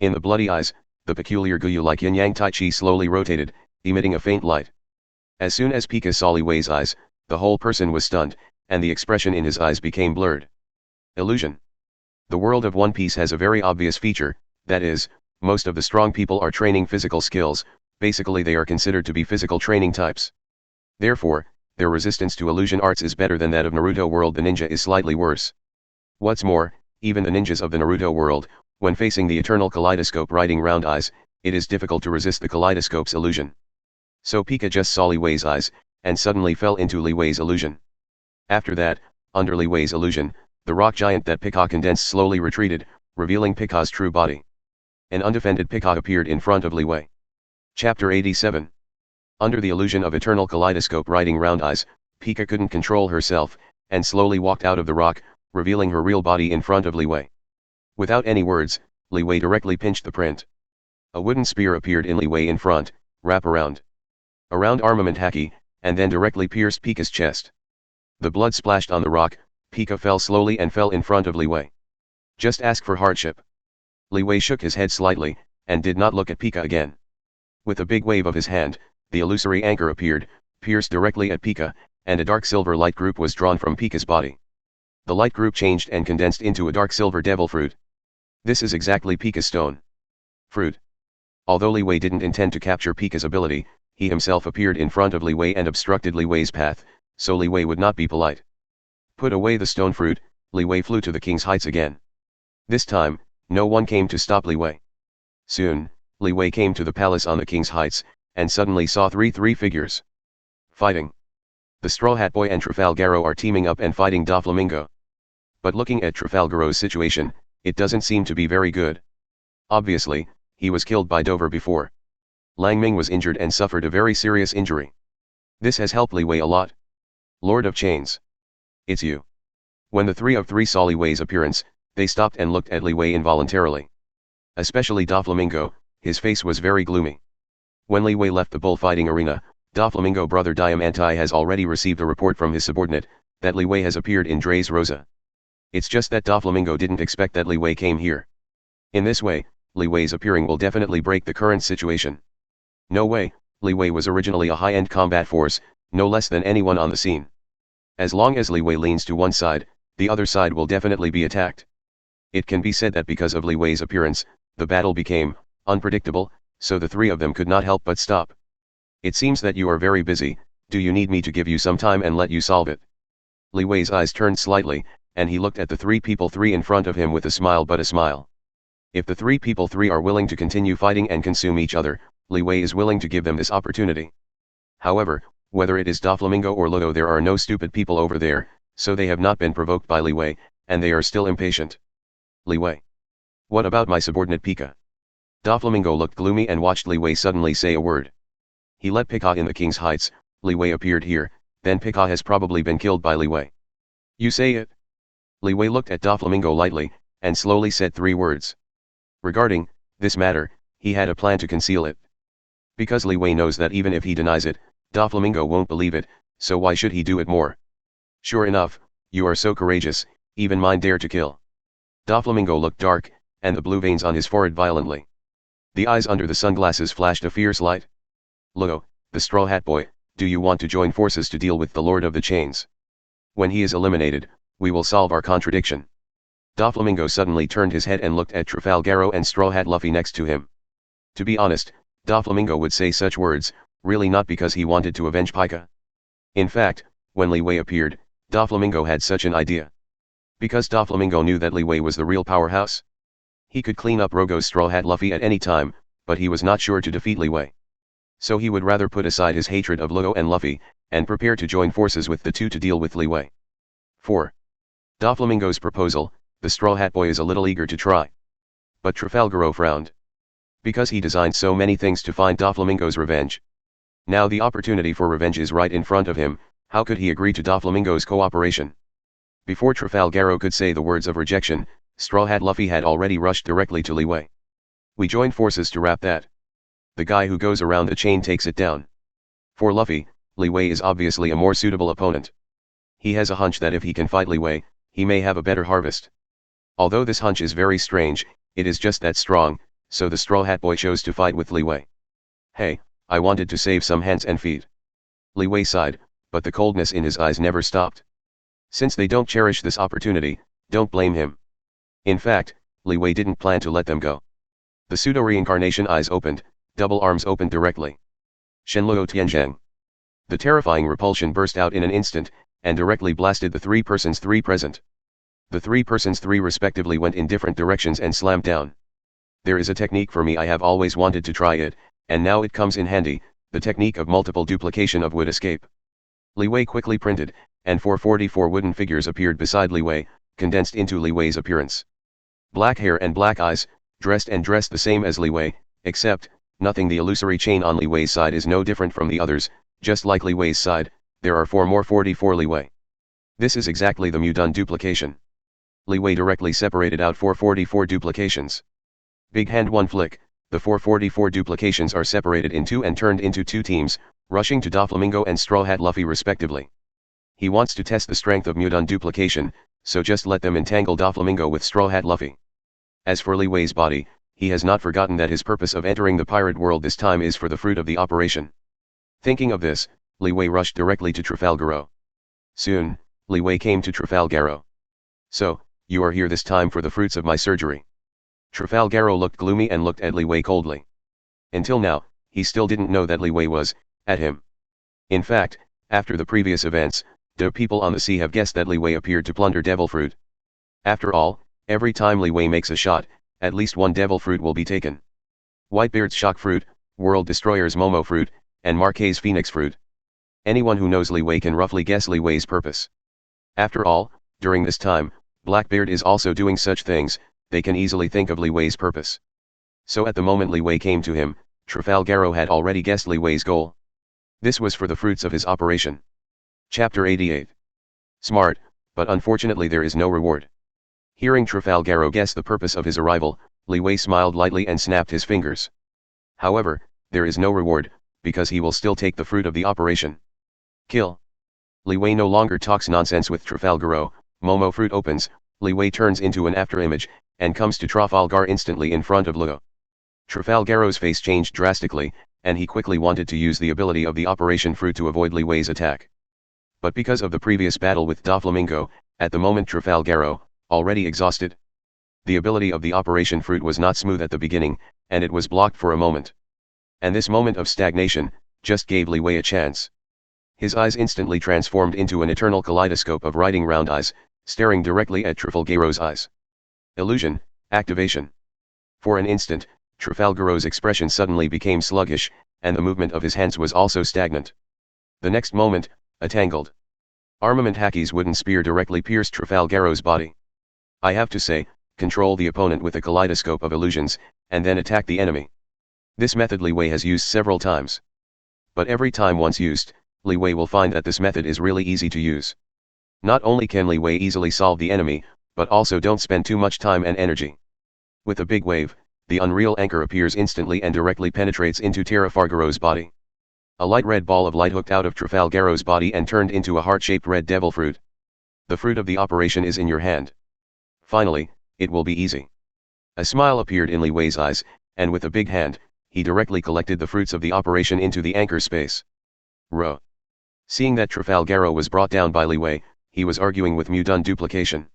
In the bloody eyes, the peculiar Guyu-like yin-yang tai chi slowly rotated, emitting a faint light. As soon as Pika saw Li Wei's eyes, the whole person was stunned, and the expression in his eyes became blurred. Illusion. The world of One Piece has a very obvious feature, that is, most of the strong people are training physical skills, basically they are considered to be physical training types. Therefore, their resistance to illusion arts is better than that of Naruto world. The ninja is slightly worse. What's more, even the ninjas of the Naruto world, when facing the eternal kaleidoscope riding round eyes, it is difficult to resist the kaleidoscope's illusion. So Pika just saw Li Wei's eyes, and suddenly fell into Li Wei's illusion. After that, under Li Wei's illusion, the rock giant that Pika condensed slowly retreated, revealing Pika's true body. An undefended Pika appeared in front of Li Wei. Chapter 87. Under the illusion of eternal kaleidoscope riding round eyes, Pika couldn't control herself, and slowly walked out of the rock, revealing her real body in front of Li Wei. Without any words, Li Wei directly pinched the print. A wooden spear appeared in Li Wei in front, wrap around armament haki, and then directly pierced Pika's chest. The blood splashed on the rock. Pika fell slowly and fell in front of Li Wei. Just ask for hardship. Li Wei shook his head slightly, and did not look at Pika again. With a big wave of his hand, the illusory anchor appeared, pierced directly at Pika, and a dark silver light group was drawn from Pika's body. The light group changed and condensed into a dark silver devil fruit. This is exactly Pika's stone fruit. Although Li Wei didn't intend to capture Pika's ability, he himself appeared in front of Li Wei and obstructed Li Wei's path, so Li Wei would not be polite. Put away the stone fruit, Li Wei flew to the king's heights again. This time, no one came to stop Li Wei. Soon, Li Wei came to the palace on the king's heights, and suddenly saw three figures fighting. The Straw Hat Boy and Trafalgaro are teaming up and fighting Doflamingo. But looking at Trafalgaro's situation, it doesn't seem to be very good. Obviously, he was killed by Dover before. Lang Ming was injured and suffered a very serious injury. This has helped Li Wei a lot. Lord of Chains. It's you. When the three saw Li Wei's appearance, they stopped and looked at Li Wei involuntarily. Especially Doflamingo, his face was very gloomy. When Li Wei left the bullfighting arena, Doflamingo brother Diamanti has already received a report from his subordinate, that Li Wei has appeared in Drey's Rosa. It's just that Doflamingo didn't expect that Li Wei came here. In this way, Li Wei's appearing will definitely break the current situation. No way, Li Wei was originally a high-end combat force, no less than anyone on the scene. As long as Li Wei leans to one side, the other side will definitely be attacked. It can be said that because of Li Wei's appearance, the battle became unpredictable, so the three of them could not help but stop. It seems that you are very busy. Do you need me to give you some time and let you solve it? Li Wei's eyes turned slightly, and he looked at the three in front of him with a smile, but a smile. If the three are willing to continue fighting and consume each other, Li Wei is willing to give them this opportunity. However, whether it is Doflamingo or Lodo, there are no stupid people over there, so they have not been provoked by Li Wei, and they are still impatient. Li Wei. What about my subordinate Pika? Doflamingo looked gloomy and watched Li Wei suddenly say a word. He let Pika in the king's heights. Li Wei appeared here, then Pika has probably been killed by Li Wei. You say it? Li Wei looked at Doflamingo lightly, and slowly said 3 words. Regarding this matter, he had a plan to conceal it. Because Li Wei knows that even if he denies it, Doflamingo won't believe it, so why should he do it more? Sure enough, you are so courageous, even mine dare to kill. Doflamingo looked dark, and the blue veins on his forehead violently. The eyes under the sunglasses flashed a fierce light. Lo, the Straw Hat Boy, do you want to join forces to deal with the Lord of the Chains? When he is eliminated, we will solve our contradiction. Doflamingo suddenly turned his head and looked at Trafalgaro and Straw Hat Luffy next to him. To be honest, Doflamingo would say such words, really not because he wanted to avenge Pika. In fact, when Li Wei appeared, Doflamingo had such an idea. Because Doflamingo knew that Li Wei was the real powerhouse. He could clean up Rogo's Straw Hat Luffy at any time, but he was not sure to defeat Li Wei. So he would rather put aside his hatred of Lugo and Luffy, and prepare to join forces with the two to deal with Li Wei. 4. Doflamingo's proposal, the Straw Hat Boy is a little eager to try. But Trafalgaro frowned. Because he designed so many things to find Doflamingo's revenge. Now the opportunity for revenge is right in front of him, how could he agree to Doflamingo's cooperation? Before Trafalgaro could say the words of rejection, Straw Hat Luffy had already rushed directly to Li Wei. We join forces to wrap that. The guy who goes around the chain takes it down. For Luffy, Li Wei is obviously a more suitable opponent. He has a hunch that if he can fight Li Wei, he may have a better harvest. Although this hunch is very strange, it is just that strong, so the Straw Hat Boy chose to fight with Li Wei. Hey, I wanted to save some hands and feet. Li Wei sighed, but the coldness in his eyes never stopped. Since they don't cherish this opportunity, don't blame him. In fact, Li Wei didn't plan to let them go. The pseudo-reincarnation eyes opened, double arms opened directly. Shenluo Tianzhang. The terrifying repulsion burst out in an instant, and directly blasted the 3 persons 3 present. The 3 persons 3 respectively went in different directions and slammed down. There is a technique for me, I have always wanted to try it, and now it comes in handy, the technique of multiple duplication of wood escape. Li Wei quickly printed, and 444 wooden figures appeared beside Li Wei, condensed into Li Wei's appearance. Black hair and black eyes, dressed the same as Li Wei, except, nothing, the illusory chain on Li Wei's side is no different from the others, just like Li Wei's side, there are 4 more 44 Li Wei. This is exactly the Mudun duplication. Li Wei directly separated out 444 duplications. Big hand one flick, the 444 duplications are separated in 2 and turned into 2 teams, rushing to Doflamingo and Straw Hat Luffy respectively. He wants to test the strength of Mudun duplication, so just let them entangle Doflamingo with Straw Hat Luffy. As for Li Wei's body, he has not forgotten that his purpose of entering the pirate world this time is for the fruit of the operation. Thinking of this, Li Wei rushed directly to Trafalgaro. Soon, Li Wei came to Trafalgaro. So, you are here this time for the fruits of my surgery. Trafalgaro looked gloomy and looked at Li Wei coldly. Until now, he still didn't know that Li Wei was at him. In fact, after the previous events, the people on the sea have guessed that Li Wei appeared to plunder devil fruit. After all, every time Li Wei makes a shot, at least 1 devil fruit will be taken. Whitebeard's shock fruit, World Destroyer's Momo fruit, and Marquet's phoenix fruit. Anyone who knows Li Wei can roughly guess Li Wei's purpose. After all, during this time, Blackbeard is also doing such things, they can easily think of Li Wei's purpose. So at the moment Li Wei came to him, Trafalgaro had already guessed Li Wei's goal. This was for the fruits of his operation. Chapter 88. Smart, but unfortunately there is no reward. Hearing Trafalgaro guess the purpose of his arrival, Li Wei smiled lightly and snapped his fingers. However, there is no reward, because he will still take the fruit of the operation. Kill. Li Wei no longer talks nonsense with Trafalgaro. Momo fruit opens, Li Wei turns into an afterimage, and comes to Trafalgar instantly in front of Luo. Trafalgaro's face changed drastically, and he quickly wanted to use the ability of the Operation Fruit to avoid Li Wei's attack. But because of the previous battle with Doflamingo, at the moment Trafalgaro, already exhausted. The ability of the Operation Fruit was not smooth at the beginning, and it was blocked for a moment. And this moment of stagnation, just gave Li Wei a chance. His eyes instantly transformed into an eternal kaleidoscope of writing round eyes, staring directly at Trafalgaro's eyes. Illusion, activation. For an instant, Trafalgaro's expression suddenly became sluggish, and the movement of his hands was also stagnant. The next moment, a tangled armament Haki's wooden spear directly pierced Trafalgaro's body. I have to say, control the opponent with a kaleidoscope of illusions, and then attack the enemy. This method Li Wei has used several times. But every time once used, Li Wei will find that this method is really easy to use. Not only can Li Wei easily solve the enemy, But also don't spend too much time and energy. With a big wave, the unreal anchor appears instantly and directly penetrates into Trafalgaro's body. A light red ball of light hooked out of Trafalgaro's body and turned into a heart-shaped red devil fruit. The fruit of the operation is in your hand. Finally, it will be easy. A smile appeared in Li Wei's eyes, and with a big hand, he directly collected the fruits of the operation into the anchor space. Row. Seeing that Trafalgaro was brought down by Li Wei, he was arguing with Mudun duplication.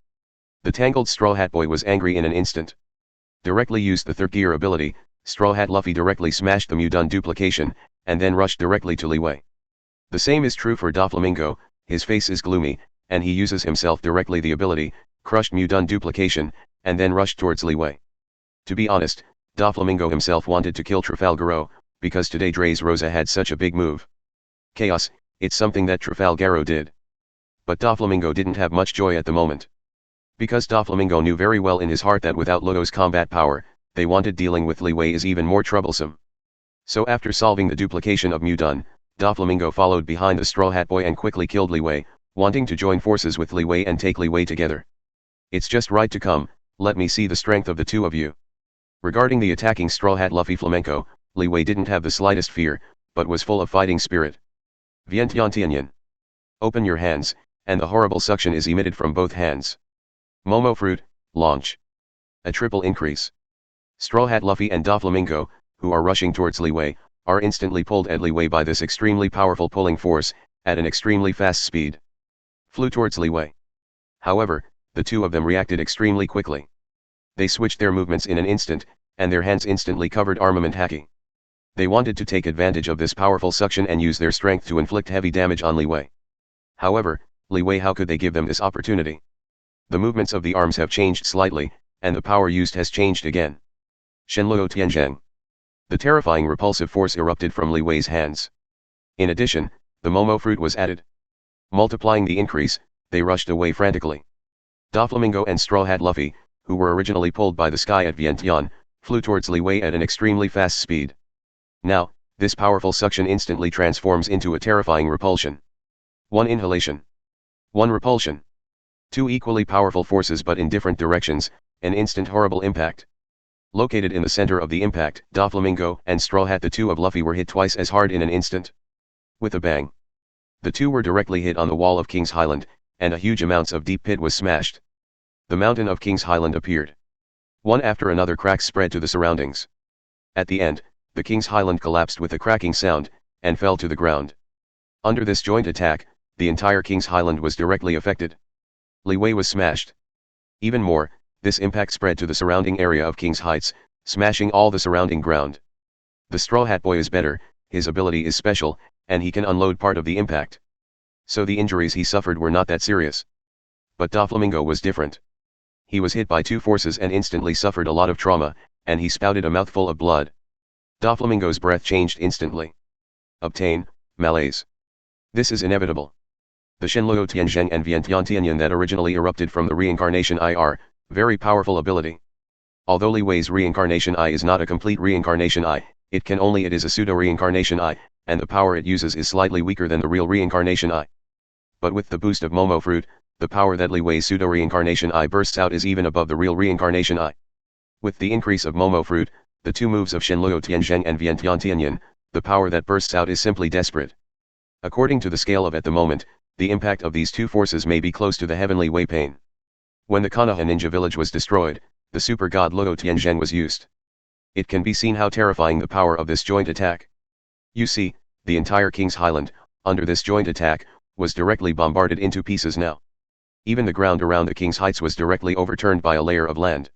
The tangled Straw Hat Boy was angry in an instant. Directly used the third gear ability, Straw Hat Luffy directly smashed the Mudun duplication, and then rushed directly to Li Wei. The same is true for Doflamingo, his face is gloomy, and he uses himself directly the ability, crushed Mudun duplication, and then rushed towards Li Wei. To be honest, Doflamingo himself wanted to kill Trafalgaro, because today Dressrosa had such a big move. Chaos, it's something that Trafalgaro did. But Doflamingo didn't have much joy at the moment. Because Doflamingo knew very well in his heart that without Ludo's combat power, they wanted dealing with Li Wei is even more troublesome. So after solving the duplication of Mudun, Doflamingo followed behind the Straw Hat Boy and quickly killed Li Wei, wanting to join forces with Li Wei and take Li Wei together. It's just right to come, let me see the strength of the two of you. Regarding the attacking Straw Hat Luffy Flamenco, Li Wei didn't have the slightest fear, but was full of fighting spirit. Vientiantianyan. Open your hands, and the horrible suction is emitted from both hands. Momo Fruit, launch. A triple increase. Straw Hat Luffy and Doflamingo, who are rushing towards Li Wei, are instantly pulled at Li Wei by this extremely powerful pulling force, at an extremely fast speed. Flew towards Li Wei. However, the two of them reacted extremely quickly. They switched their movements in an instant, and their hands instantly covered armament haki. They wanted to take advantage of this powerful suction and use their strength to inflict heavy damage on Li Wei. However, Li Wei, how could they give them this opportunity? The movements of the arms have changed slightly, and the power used has changed again. Shenluo Tianzhang. The terrifying repulsive force erupted from Li Wei's hands. In addition, the Momo Fruit was added. Multiplying the increase, they rushed away frantically. Doflamingo and Straw Hat Luffy, who were originally pulled by the sky at Vientiane, flew towards Li Wei at an extremely fast speed. Now, this powerful suction instantly transforms into a terrifying repulsion. One inhalation. One repulsion. Two equally powerful forces but in different directions, an instant horrible impact. Located in the center of the impact, Doflamingo and Straw Hat, the two of Luffy, were hit twice as hard in an instant. With a bang. The two were directly hit on the wall of King's Highland, and a huge amounts of deep pit was smashed. The mountain of King's Highland appeared. One after another cracks spread to the surroundings. At the end, the King's Highland collapsed with a cracking sound, and fell to the ground. Under this joint attack, the entire King's Highland was directly affected. Li Wei was smashed. Even more, this impact spread to the surrounding area of King's Heights, smashing all the surrounding ground. The Straw Hat Boy is better, his ability is special, and he can unload part of the impact. So the injuries he suffered were not that serious. But Doflamingo was different. He was hit by two forces and instantly suffered a lot of trauma, and he spouted a mouthful of blood. Doflamingo's breath changed instantly. Obtain, malaise. This is inevitable. The Shenluo Tianzheng and Vientiantianyan that originally erupted from the reincarnation eye are very powerful ability. Although Li Wei's reincarnation eye is not a complete reincarnation eye, it is a pseudo-reincarnation eye, and the power it uses is slightly weaker than the real reincarnation eye. But with the boost of Momo Fruit, the power that Li Wei's pseudo-reincarnation eye bursts out is even above the real reincarnation eye. With the increase of Momo Fruit, the two moves of Shenluo Tianzheng and Vientiantianyan, the power that bursts out is simply desperate. According to the scale of at the moment, the impact of these two forces may be close to the heavenly Wei pain. When the Konoha ninja village was destroyed, the super god Luo Tianzhen was used. It can be seen how terrifying the power of this joint attack. You see, the entire King's Highland, under this joint attack, was directly bombarded into pieces now. Even the ground around the King's Heights was directly overturned by a layer of land.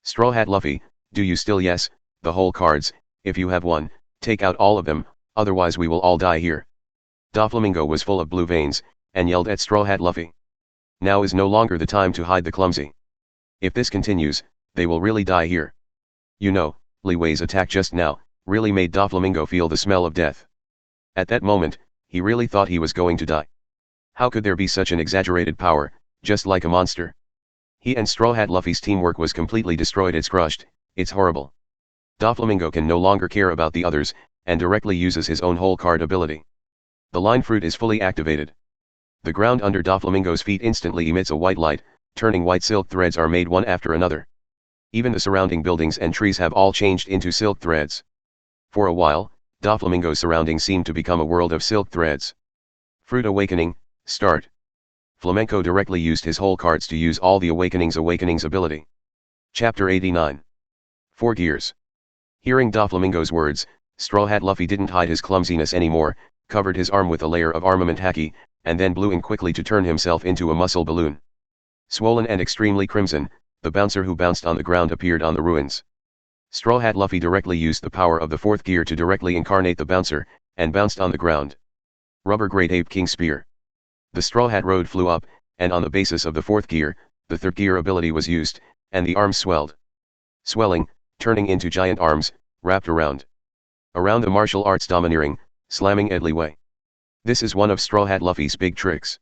Straw Hat Luffy, do you still? Yes, the whole cards, if you have one, take out all of them, otherwise we will all die here. Doflamingo was full of blue veins, and yelled at Straw Hat Luffy. Now is no longer the time to hide the clumsy. If this continues, they will really die here. You know, Li Wei's attack just now, really made Doflamingo feel the smell of death. At that moment, he really thought he was going to die. How could there be such an exaggerated power, just like a monster? He and Straw Hat Luffy's teamwork was completely destroyed. It's crushed, it's horrible. Doflamingo can no longer care about the others, and directly uses his own whole card ability. The line fruit is fully activated. The ground under Doflamingo's feet instantly emits a white light, turning white silk threads are made one after another. Even the surrounding buildings and trees have all changed into silk threads. For a while, Doflamingo's surroundings seemed to become a world of silk threads. Fruit Awakening, Start. Flamenco directly used his whole cards to use all the awakenings ability. Chapter 89. 4 Gears. Hearing Doflamingo's words, Straw Hat Luffy didn't hide his clumsiness anymore, covered his arm with a layer of armament haki, and then blew in quickly to turn himself into a muscle balloon. Swollen and extremely crimson, the bouncer who bounced on the ground appeared on the ruins. Straw Hat Luffy directly used the power of the 4th gear to directly incarnate the bouncer, and bounced on the ground. Rubber Great Ape King Spear. The Straw Hat Road flew up, and on the basis of the 4th gear, the 3rd gear ability was used, and the arms swelled. Swelling, turning into giant arms, wrapped around the martial arts domineering, slamming at Li Wei. This is one of Straw Hat Luffy's big tricks.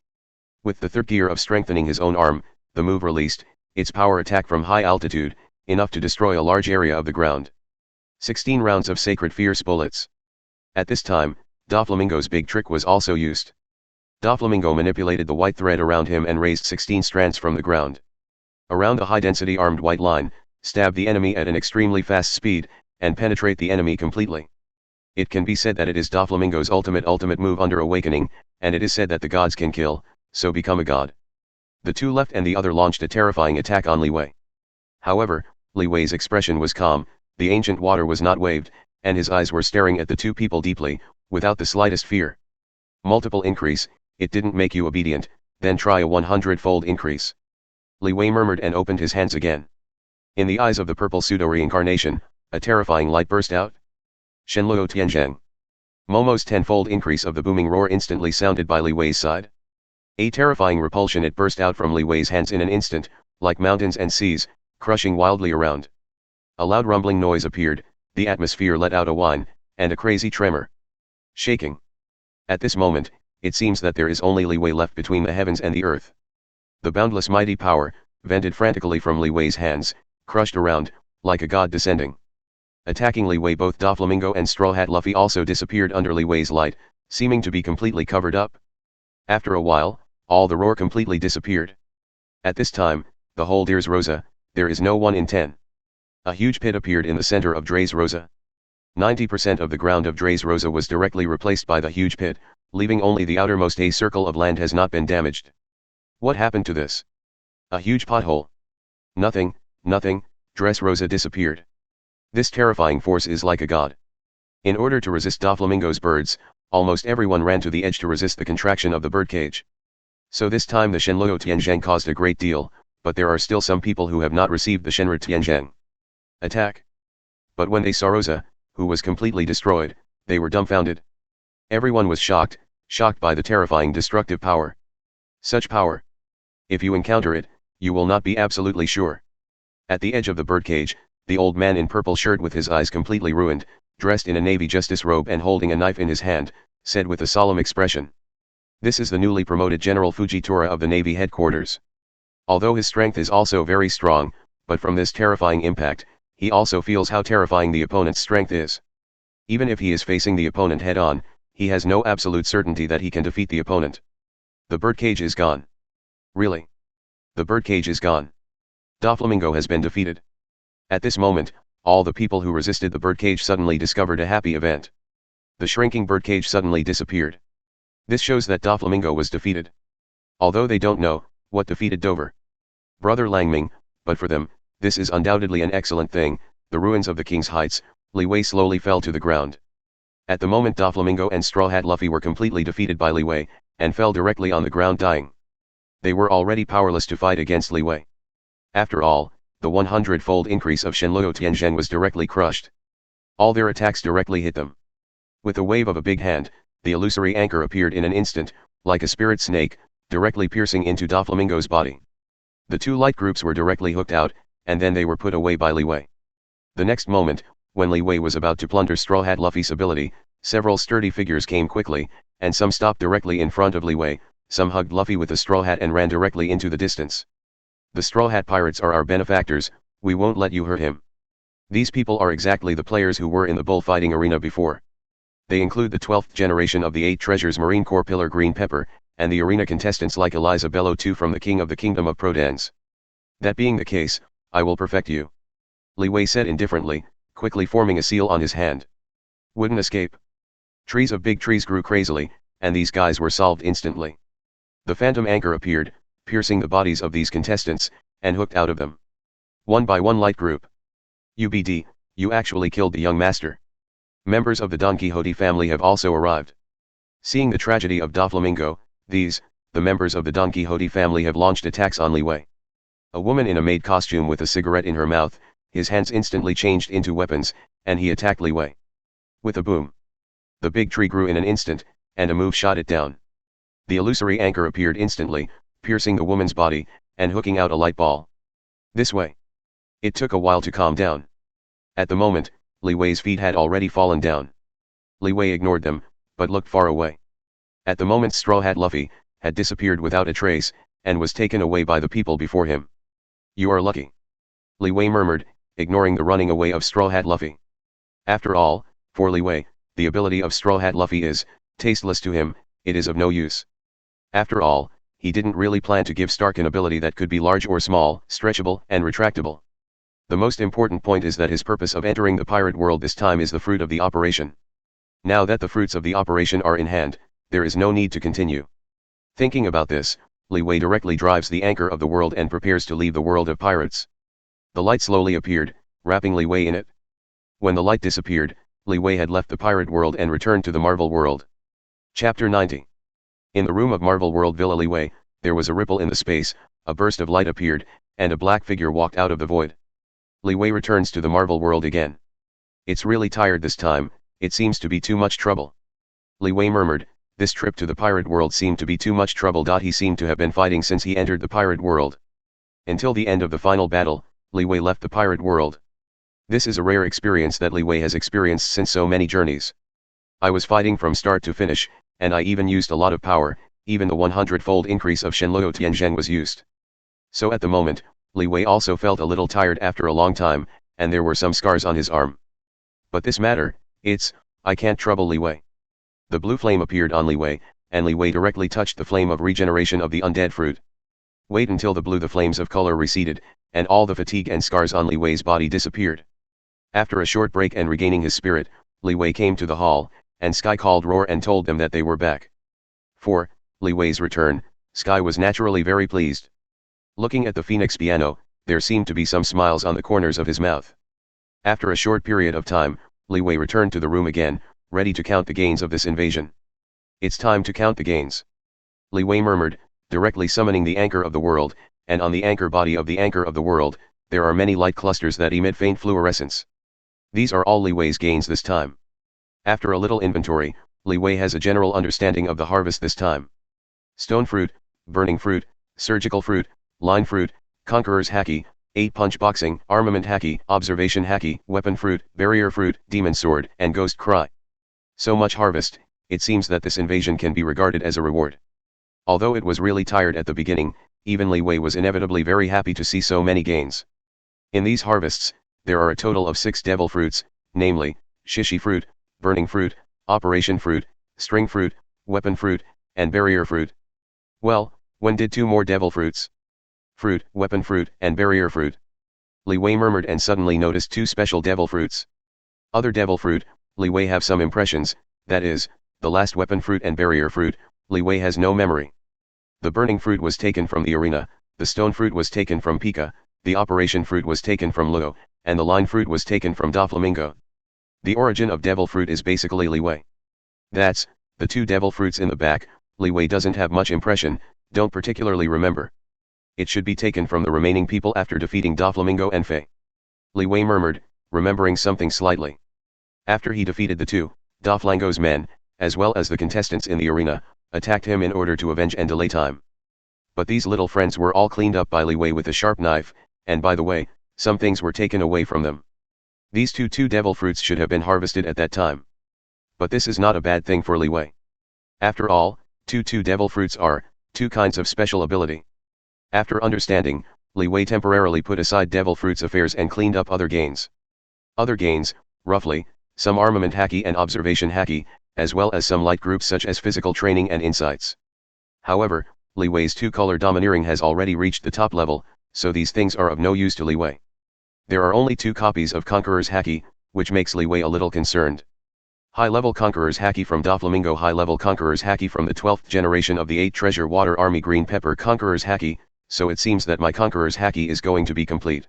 With the 3rd gear of strengthening his own arm, the move released its power attack from high altitude, enough to destroy a large area of the ground. 16 rounds of Sacred Fierce bullets. At this time, Doflamingo's big trick was also used. Doflamingo manipulated the white thread around him and raised 16 strands from the ground. Around the high-density armed white line, stab the enemy at an extremely fast speed, and penetrate the enemy completely. It can be said that it is Doflamingo's ultimate move under awakening, and it is said that the gods can kill, so become a god. The two left and the other launched a terrifying attack on Li Wei. However, Li Wei's expression was calm, the ancient water was not waved, and his eyes were staring at the two people deeply, without the slightest fear. Multiple increase, it didn't make you obedient, then try a 100-fold increase. Li Wei murmured and opened his hands again. In the eyes of the purple pseudo-reincarnation, a terrifying light burst out. Shenluo Tianzheng. Momo's 10-fold increase of the booming roar instantly sounded by Li Wei's side. A terrifying repulsion it burst out from Li Wei's hands in an instant, like mountains and seas, crushing wildly around. A loud rumbling noise appeared, the atmosphere let out a whine, and a crazy tremor. Shaking. At this moment, it seems that there is only Li Wei left between the heavens and the earth. The boundless mighty power, vented frantically from Li Wei's hands, crushed around, like a god descending. Attacking Li Wei, both Doflamingo and Straw Hat Luffy also disappeared under Li Wei's light, seeming to be completely covered up. After a while, all the roar completely disappeared. At this time, the whole Dress Rosa, there is no 1 in 10. A huge pit appeared in the center of Dress Rosa. 90% of the ground of Dress Rosa was directly replaced by the huge pit, leaving only the outermost a circle of land has not been damaged. What happened to this? A huge pothole. Nothing, Dress Rosa disappeared. This terrifying force is like a god. In order to resist Doflamingo's birds, almost everyone ran to the edge to resist the contraction of the birdcage. So this time the Shenluo Tianzheng caused a great deal, but there are still some people who have not received the Shenru Tianzheng. Attack. But when they saw Rosa, who was completely destroyed, they were dumbfounded. Everyone was shocked by the terrifying destructive power. Such power. If you encounter it, you will not be absolutely sure. At the edge of the birdcage, the old man in purple shirt with his eyes completely ruined, dressed in a navy justice robe and holding a knife in his hand, said with a solemn expression. This is the newly promoted General Fujitora of the Navy headquarters. Although his strength is also very strong, but from this terrifying impact, he also feels how terrifying the opponent's strength is. Even if he is facing the opponent head-on, he has no absolute certainty that he can defeat the opponent. The birdcage is gone. Really? The birdcage is gone. Doflamingo has been defeated. At this moment, all the people who resisted the birdcage suddenly discovered a happy event. The shrinking birdcage suddenly disappeared. This shows that Doflamingo was defeated. Although they don't know what defeated Dover Brother Langming, but for them, this is undoubtedly an excellent thing. The ruins of the King's Heights, Li Wei slowly fell to the ground. At the moment Doflamingo and Straw Hat Luffy were completely defeated by Li Wei, and fell directly on the ground dying. They were already powerless to fight against Li Wei. After all, the 100-fold increase of Shenluo Tianzheng was directly crushed. All their attacks directly hit them. With a wave of a big hand, the illusory anchor appeared in an instant, like a spirit snake, directly piercing into Doflamingo's body. The two light groups were directly hooked out, and then they were put away by Li Wei. The next moment, when Li Wei was about to plunder Straw Hat Luffy's ability, several sturdy figures came quickly, and some stopped directly in front of Li Wei, some hugged Luffy with a straw hat and ran directly into the distance. The Straw Hat Pirates are our benefactors, we won't let you hurt him. These people are exactly the players who were in the bullfighting arena before. They include the 12th generation of the 8 Treasures Marine Corps Pillar Green Pepper, and the arena contestants like Eliza Bello II from the King of the Kingdom of Prodance. That being the case, I will perfect you. Li Wei said indifferently, quickly forming a seal on his hand. Wouldn't escape. Trees of big trees grew crazily, and these guys were solved instantly. The phantom anchor appeared, piercing the bodies of these contestants, and hooked out of them. One by one light group. UBD, you actually killed the young master. Members of the Don Quixote family have also arrived. Seeing the tragedy of Doflamingo, the members of the Don Quixote family have launched attacks on Li Wei. A woman in a maid costume with a cigarette in her mouth, his hands instantly changed into weapons, and he attacked Li Wei. With a boom. The big tree grew in an instant, and a move shot it down. The illusory anchor appeared instantly, piercing the woman's body, and hooking out a light ball. This way. It took a while to calm down. At the moment, Li Wei's feet had already fallen down. Li Wei ignored them, but looked far away. At the moment Straw Hat Luffy had disappeared without a trace, and was taken away by the people before him. You are lucky. Li Wei murmured, ignoring the running away of Straw Hat Luffy. After all, for Li Wei, the ability of Straw Hat Luffy is tasteless to him, it is of no use. After all, he didn't really plan to give Stark an ability that could be large or small, stretchable and retractable. The most important point is that his purpose of entering the pirate world this time is the fruit of the operation. Now that the fruits of the operation are in hand, there is no need to continue. Thinking about this, Li Wei directly drives the anchor of the world and prepares to leave the world of pirates. The light slowly appeared, wrapping Li Wei in it. When the light disappeared, Li Wei had left the pirate world and returned to the Marvel world. Chapter 90. In the room of Marvel World Villa Li Wei, there was a ripple in the space, a burst of light appeared, and a black figure walked out of the void. Li Wei returns to the Marvel world again. It's really tired this time, it seems to be too much trouble. Li Wei murmured, this trip to the pirate world seemed to be too much trouble. He seemed to have been fighting since he entered the pirate world. Until the end of the final battle, Li Wei left the pirate world. This is a rare experience that Li Wei has experienced since so many journeys. I was fighting from start to finish, and I even used a lot of power, even the 100-fold increase of Shenluo Tianzhen was used. So at the moment, Li Wei also felt a little tired after a long time, and there were some scars on his arm. But this matter, I can't trouble Li Wei. The blue flame appeared on Li Wei, and Li Wei directly touched the flame of regeneration of the undead fruit. Wait until the flames of color receded, and all the fatigue and scars on Li Wei's body disappeared. After a short break and regaining his spirit, Li Wei came to the hall, and Sky called Roar and told them that they were back. For Li Wei's return, Sky was naturally very pleased. Looking at the Phoenix piano, there seemed to be some smiles on the corners of his mouth. After a short period of time, Li Wei returned to the room again, ready to count the gains of this invasion. It's time to count the gains. Li Wei murmured, directly summoning the anchor of the world, and on the anchor body of the anchor of the world, there are many light clusters that emit faint fluorescence. These are all Li Wei's gains this time. After a little inventory, Li Wei has a general understanding of the harvest this time. Stone fruit, burning fruit, surgical fruit, line fruit, conqueror's haki, 8-punch boxing, armament haki, observation haki, weapon fruit, barrier fruit, demon sword, and ghost cry. So much harvest, it seems that this invasion can be regarded as a reward. Although it was really tired at the beginning, even Li Wei was inevitably very happy to see so many gains. In these harvests, there are a total of 6 devil fruits, namely, shishi fruit, burning fruit, operation fruit, string fruit, weapon fruit, and barrier fruit. Well, when did 2 more devil fruits? Fruit, weapon fruit, and barrier fruit. Li Wei murmured and suddenly noticed 2 special devil fruits. Other devil fruit, Li Wei have some impressions, that is, the last weapon fruit and barrier fruit, Li Wei has no memory. The burning fruit was taken from the arena, the stone fruit was taken from Pika, the operation fruit was taken from Luo, and the line fruit was taken from Doflamingo. The origin of devil fruit is basically Li Wei. That's, the 2 devil fruits in the back, Li Wei doesn't have much impression, don't particularly remember. It should be taken from the remaining people after defeating Doflamingo and Fei. Li Wei murmured, remembering something slightly. After he defeated the 2, Doflamingo's men, as well as the contestants in the arena, attacked him in order to avenge and delay time. But these little friends were all cleaned up by Li Wei with a sharp knife, and by the way, some things were taken away from them. These 2 devil fruits should have been harvested at that time. But this is not a bad thing for Li Wei. After all, 2 devil fruits are 2 kinds of special ability. After understanding, Li Wei temporarily put aside devil fruits affairs and cleaned up other gains. Other gains, roughly, some armament haki and observation haki, as well as some light groups such as physical training and insights. However, Li Wei's 2-color domineering has already reached the top level, so these things are of no use to Li Wei. There are only 2 copies of Conqueror's Haki, which makes Li Wei a little concerned. High-level Conqueror's Haki from Doflamingo, high-level Conqueror's Haki from the 12th generation of the 8 Treasure Water Army, green pepper Conqueror's Haki, so it seems that my Conqueror's Haki is going to be complete.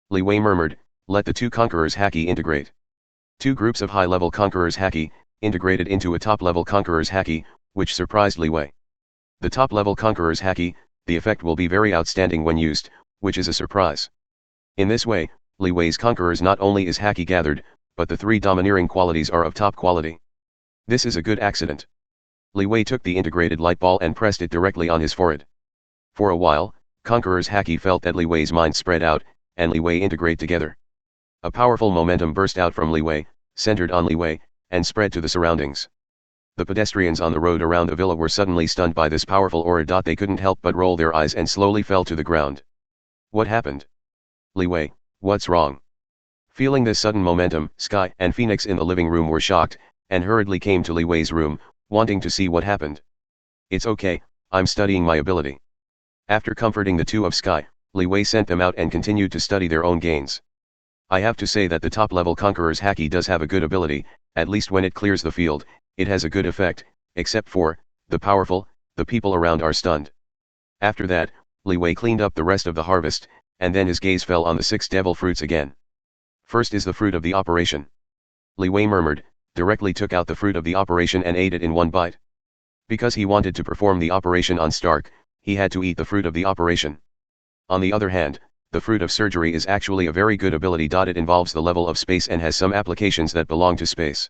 Li Wei murmured, let the 2 Conqueror's Haki integrate. 2 groups of high-level Conqueror's Haki, integrated into a top-level Conqueror's Haki, which surprised Li Wei. The top-level Conqueror's Haki, the effect will be very outstanding when used, which is a surprise. In this way, Li Wei's Conquerors not only is Haki gathered, but the 3 domineering qualities are of top quality. This is a good accident. Li Wei took the integrated light ball and pressed it directly on his forehead. For a while, Conqueror's Haki felt that Li Wei's mind spread out, and Li Wei integrate together. A powerful momentum burst out from Li Wei, centered on Li Wei, and spread to the surroundings. The pedestrians on the road around the villa were suddenly stunned by this powerful aura. They couldn't help but roll their eyes and slowly fell to the ground. What happened? Li Wei, what's wrong? Feeling this sudden momentum, Sky and Phoenix in the living room were shocked, and hurriedly came to Li Wei's room, wanting to see what happened. It's okay, I'm studying my ability. After comforting the 2 of Sky, Li Wei sent them out and continued to study their own gains. I have to say that the top-level Conqueror's Haki does have a good ability, at least when it clears the field, it has a good effect, except for, the powerful, the people around are stunned. After that, Li Wei cleaned up the rest of the harvest, and then his gaze fell on the 6 devil fruits again. First is the fruit of the operation. Li Wei murmured, directly took out the fruit of the operation and ate it in one bite. Because he wanted to perform the operation on Stark, he had to eat the fruit of the operation. On the other hand, the fruit of surgery is actually a very good ability. It involves the level of space and has some applications that belong to space.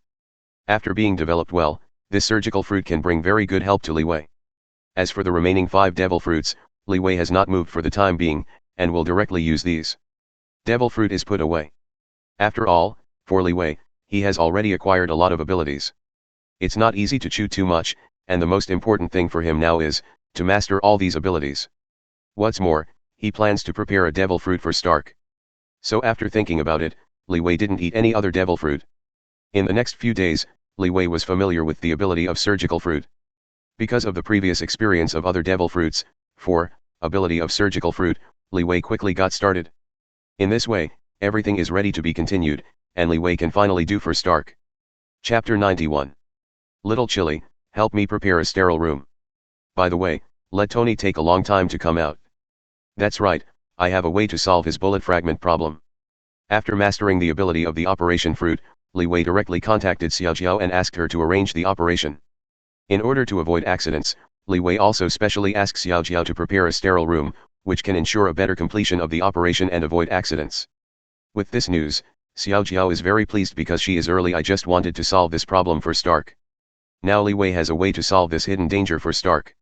After being developed well, this surgical fruit can bring very good help to Li Wei. As for the remaining 5 devil fruits, Li Wei has not moved for the time being, and will directly use these. Devil fruit is put away. After all, for Li Wei, he has already acquired a lot of abilities. It's not easy to chew too much, and the most important thing for him now is, to master all these abilities. What's more, he plans to prepare a devil fruit for Stark. So after thinking about it, Li Wei didn't eat any other devil fruit. In the next few days, Li Wei was familiar with the ability of surgical fruit. Because of the previous experience of other devil fruits, for ability of surgical fruit, Li Wei quickly got started. In this way, everything is ready to be continued, and Li Wei can finally do for Stark. Chapter 91. Little Chili, help me prepare a sterile room. By the way, let Tony take a long time to come out. That's right, I have a way to solve his bullet fragment problem. After mastering the ability of the operation fruit, Li Wei directly contacted Xiaojiao and asked her to arrange the operation. In order to avoid accidents, Li Wei also specially asked Xiaojiao to prepare a sterile room, which can ensure a better completion of the operation and avoid accidents. With this news, Xiaojiao is very pleased because she is early. I just wanted to solve this problem for Stark. Now Li Wei has a way to solve this hidden danger for Stark.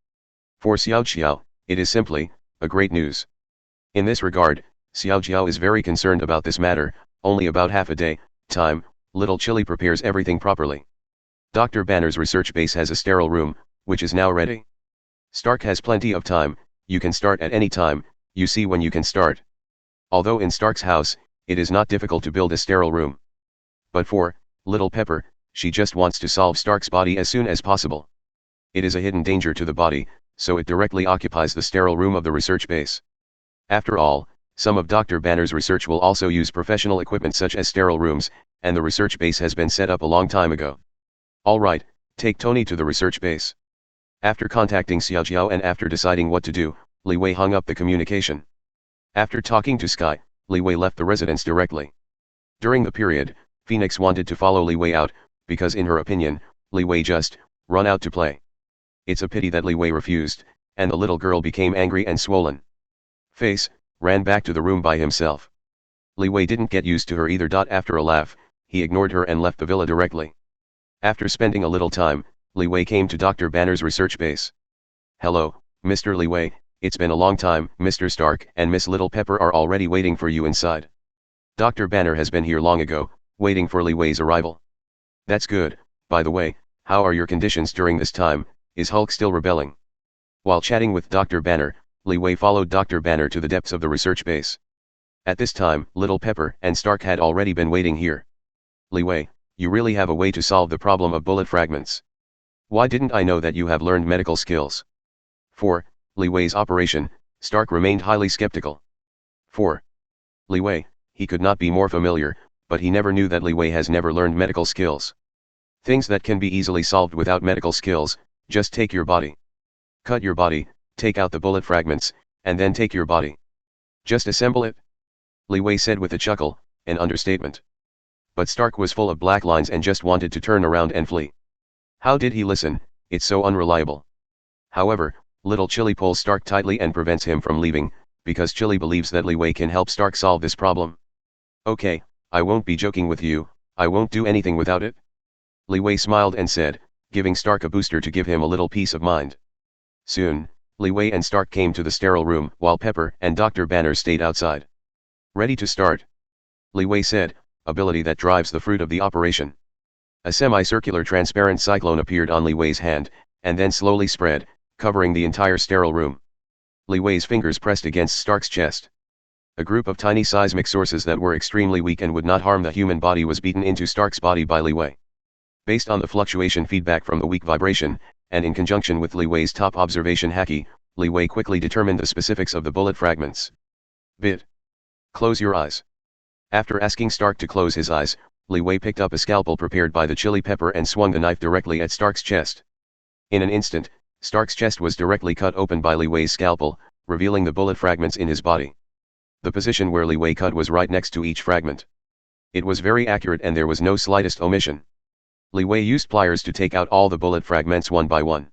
For Xiaojiao, it is simply a great news. In this regard, Xiaojiao is very concerned about this matter. Only about half a day time, Little Chili prepares everything properly. Dr. Banner's research base has a sterile room, which is now ready. Stark has plenty of time, you can start at any time, you see when you can start. Although in Stark's house, it is not difficult to build a sterile room. But for Little Pepper, she just wants to solve Stark's body as soon as possible. It is a hidden danger to the body, so it directly occupies the sterile room of the research base. After all, some of Dr. Banner's research will also use professional equipment such as sterile rooms, and the research base has been set up a long time ago. Alright, take Tony to the research base. After contacting Xiaojiao and after deciding what to do, Li Wei hung up the communication. After talking to Sky, Li Wei left the residence directly. During the period, Phoenix wanted to follow Li Wei out, because in her opinion, Li Wei just run out to play. It's a pity that Li Wei refused, and the little girl became angry and swollen face, ran back to the room by himself. Li Wei didn't get used to her either. After a laugh, he ignored her and left the villa directly. After spending a little time, Li Wei came to Dr. Banner's research base. Hello, Mr. Li Wei, it's been a long time. Mr. Stark and Miss Little Pepper are already waiting for you inside. Dr. Banner has been here long ago, waiting for Li Wei's arrival. That's good. By the way, how are your conditions during this time? Is Hulk still rebelling? While chatting with Dr. Banner, Li Wei followed Dr. Banner to the depths of the research base. At this time, Little Pepper and Stark had already been waiting here. Li Wei, you really have a way to solve the problem of bullet fragments. Why didn't I know that you have learned medical skills? For Li Wei's operation, Stark remained highly skeptical. 4. Li Wei, he could not be more familiar, but he never knew that Li Wei has never learned medical skills. Things that can be easily solved without medical skills, just take your body. Cut your body, take out the bullet fragments, and then take your body. Just assemble it. Li Wei said with a chuckle, an understatement. But Stark was full of black lines and just wanted to turn around and flee. How did he listen? It's so unreliable. However, little Chili pulls Stark tightly and prevents him from leaving, because Chili believes that Li Wei can help Stark solve this problem. Okay, I won't be joking with you, I won't do anything without it. Li Wei smiled and said, giving Stark a booster to give him a little peace of mind. Soon, Li Wei and Stark came to the sterile room, while Pepper and Dr. Banner stayed outside. Ready to start? Li Wei said, ability that drives the fruit of the operation. A semicircular transparent cyclone appeared on Li Wei's hand, and then slowly spread, covering the entire sterile room. Li Wei's fingers pressed against Stark's chest. A group of tiny seismic sources that were extremely weak and would not harm the human body was beaten into Stark's body by Li Wei. Based on the fluctuation feedback from the weak vibration, and in conjunction with Li Wei's top observation haki, Li Wei quickly determined the specifics of the bullet fragments. Bit. Close your eyes. After asking Stark to close his eyes, Li Wei picked up a scalpel prepared by the Chili Pepper and swung the knife directly at Stark's chest. In an instant, Stark's chest was directly cut open by Li Wei's scalpel, revealing the bullet fragments in his body. The position where Li Wei cut was right next to each fragment. It was very accurate and there was no slightest omission. Li Wei used pliers to take out all the bullet fragments one by one.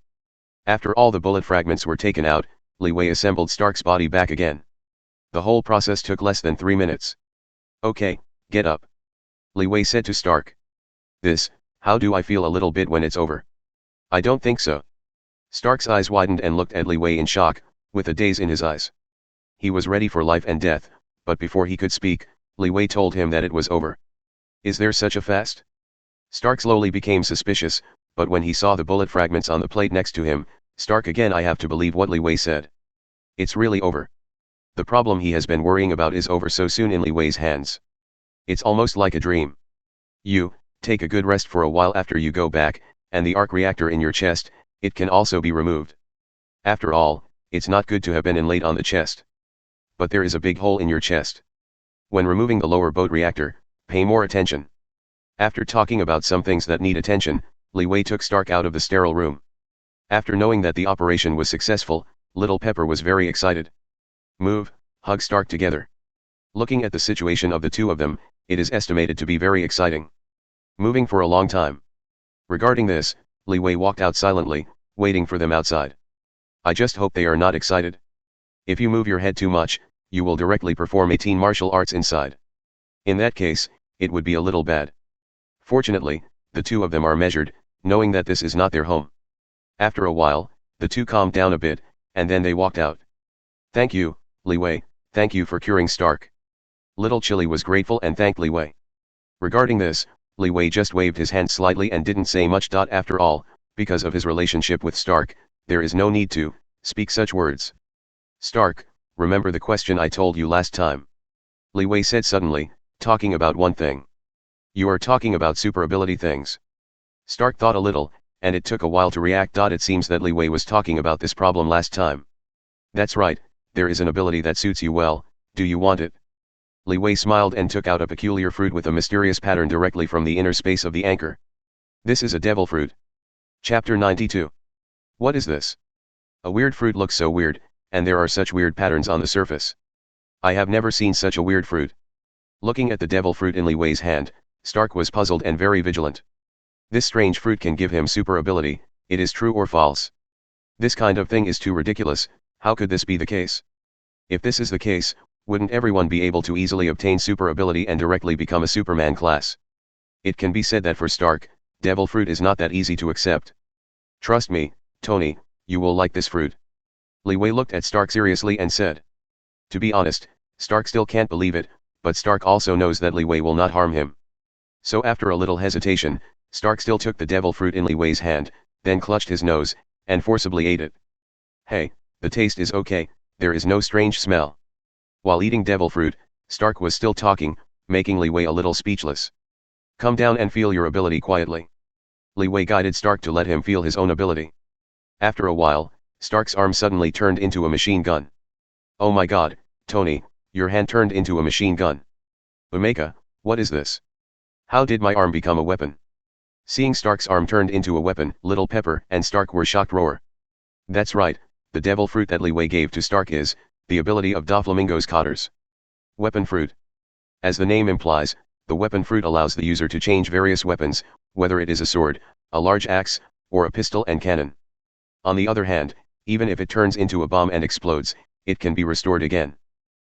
After all the bullet fragments were taken out, Li Wei assembled Stark's body back again. The whole process took less than 3 minutes. Okay, get up. Li Wei said to Stark. How do I feel a little bit when it's over? I don't think so. Stark's eyes widened and looked at Li Wei in shock, with a daze in his eyes. He was ready for life and death, but before he could speak, Li Wei told him that it was over. Is there such a fast? Stark slowly became suspicious, but when he saw the bullet fragments on the plate next to him, Stark again I have to believe what Li Wei said. It's really over. The problem he has been worrying about is over so soon in Li Wei's hands. It's almost like a dream. You, take a good rest for a while after you go back, and the arc reactor in your chest, it can also be removed. After all, it's not good to have been inlaid on the chest. But there is a big hole in your chest. When removing the lower boat reactor, pay more attention. After talking about some things that need attention, Li Wei took Stark out of the sterile room. After knowing that the operation was successful, Little Pepper was very excited. Move, hug Stark together. Looking at the situation of the two of them, it is estimated to be very exciting. Moving for a long time. Regarding this, Li Wei walked out silently, waiting for them outside. I just hope they are not excited. If you move your head too much, you will directly perform 18 martial arts inside. In that case, it would be a little bad. Fortunately, the two of them are measured, knowing that this is not their home. After a while, the two calmed down a bit, and then they walked out. Thank you, Li Wei, thank you for curing Stark. Little Chili was grateful and thanked Li Wei. Regarding this, Li Wei just waved his hand slightly and didn't say much. After all, because of his relationship with Stark, there is no need to speak such words. Stark, remember the question I told you last time? Li Wei said suddenly, talking about one thing. You are talking about super ability things. Stark thought a little, and it took a while to react. It seems that Li Wei was talking about this problem last time. That's right, there is an ability that suits you well, do you want it? Li Wei smiled and took out a peculiar fruit with a mysterious pattern directly from the inner space of the anchor. This is a devil fruit. Chapter 92. What is this? A weird fruit looks so weird, and there are such weird patterns on the surface. I have never seen such a weird fruit. Looking at the devil fruit in Li Wei's hand, Stark was puzzled and very vigilant. This strange fruit can give him super ability, it is true or false? This kind of thing is too ridiculous, how could this be the case? If this is the case, wouldn't everyone be able to easily obtain super ability and directly become a Superman class? It can be said that for Stark, devil fruit is not that easy to accept. Trust me, Tony, you will like this fruit. Li Wei looked at Stark seriously and said. To be honest, Stark still can't believe it, but Stark also knows that Li Wei will not harm him. So after a little hesitation, Stark still took the devil fruit in Li Wei's hand, then clutched his nose, and forcibly ate it. Hey, the taste is okay, there is no strange smell. While eating devil fruit, Stark was still talking, making Li Wei a little speechless. Come down and feel your ability quietly. Li Wei guided Stark to let him feel his own ability. After a while, Stark's arm suddenly turned into a machine gun. Oh my god, Tony, Your hand turned into a machine gun. Omega, what is this? How did my arm become a weapon? Seeing Stark's arm turned into a weapon, Little Pepper and Stark were shocked. Roar. That's right, the devil fruit that Li Wei gave to Stark is the ability of Doflamingo's Cotters. Weapon fruit. As the name implies, the weapon fruit allows the user to change various weapons, whether it is a sword, a large axe, or a pistol and cannon. On the other hand, even if it turns into a bomb and explodes, it can be restored again.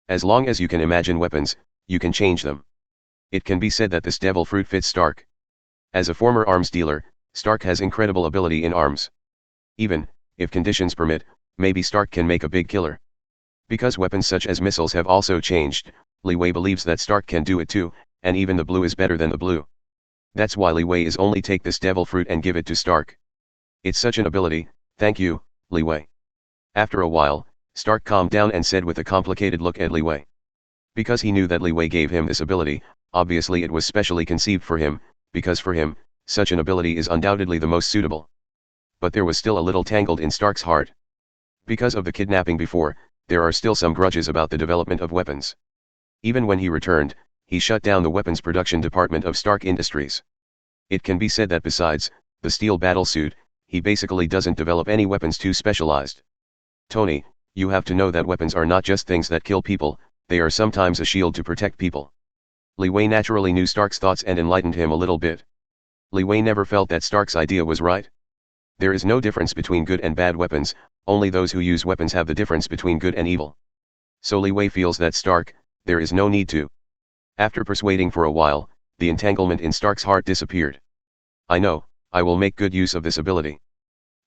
As long as you can imagine weapons, you can change them. It can be said that this devil fruit fits Stark. As a former arms dealer, Stark has incredible ability in arms. Even, if conditions permit, maybe Stark can make a big killer. Because weapons such as missiles have also changed, Li Wei believes that Stark can do it too, and even the blue is better than the blue. That's why Li Wei is only take this devil fruit and give it to Stark. It's such an ability, thank you, Li Wei. After a while, Stark calmed down and said with a complicated look at Li Wei. Because he knew that Li Wei gave him this ability, obviously it was specially conceived for him, because for him, such an ability is undoubtedly the most suitable. But there was still a little tangled in Stark's heart. Because of the kidnapping before, there are still some grudges about the development of weapons. Even when he returned, he shut down the weapons production department of Stark Industries. It can be said that besides the steel battlesuit, he basically doesn't develop any weapons too specialized. Tony, you have to know that weapons are not just things that kill people, they are sometimes a shield to protect people. Li Wei naturally knew Stark's thoughts and enlightened him a little bit. Li Wei never felt that Stark's idea was right. There is no difference between good and bad weapons, only those who use weapons have the difference between good and evil. So Li Wei feels that Stark, there is no need to. After persuading for a while, the entanglement in Stark's heart disappeared. I know, I will make good use of this ability.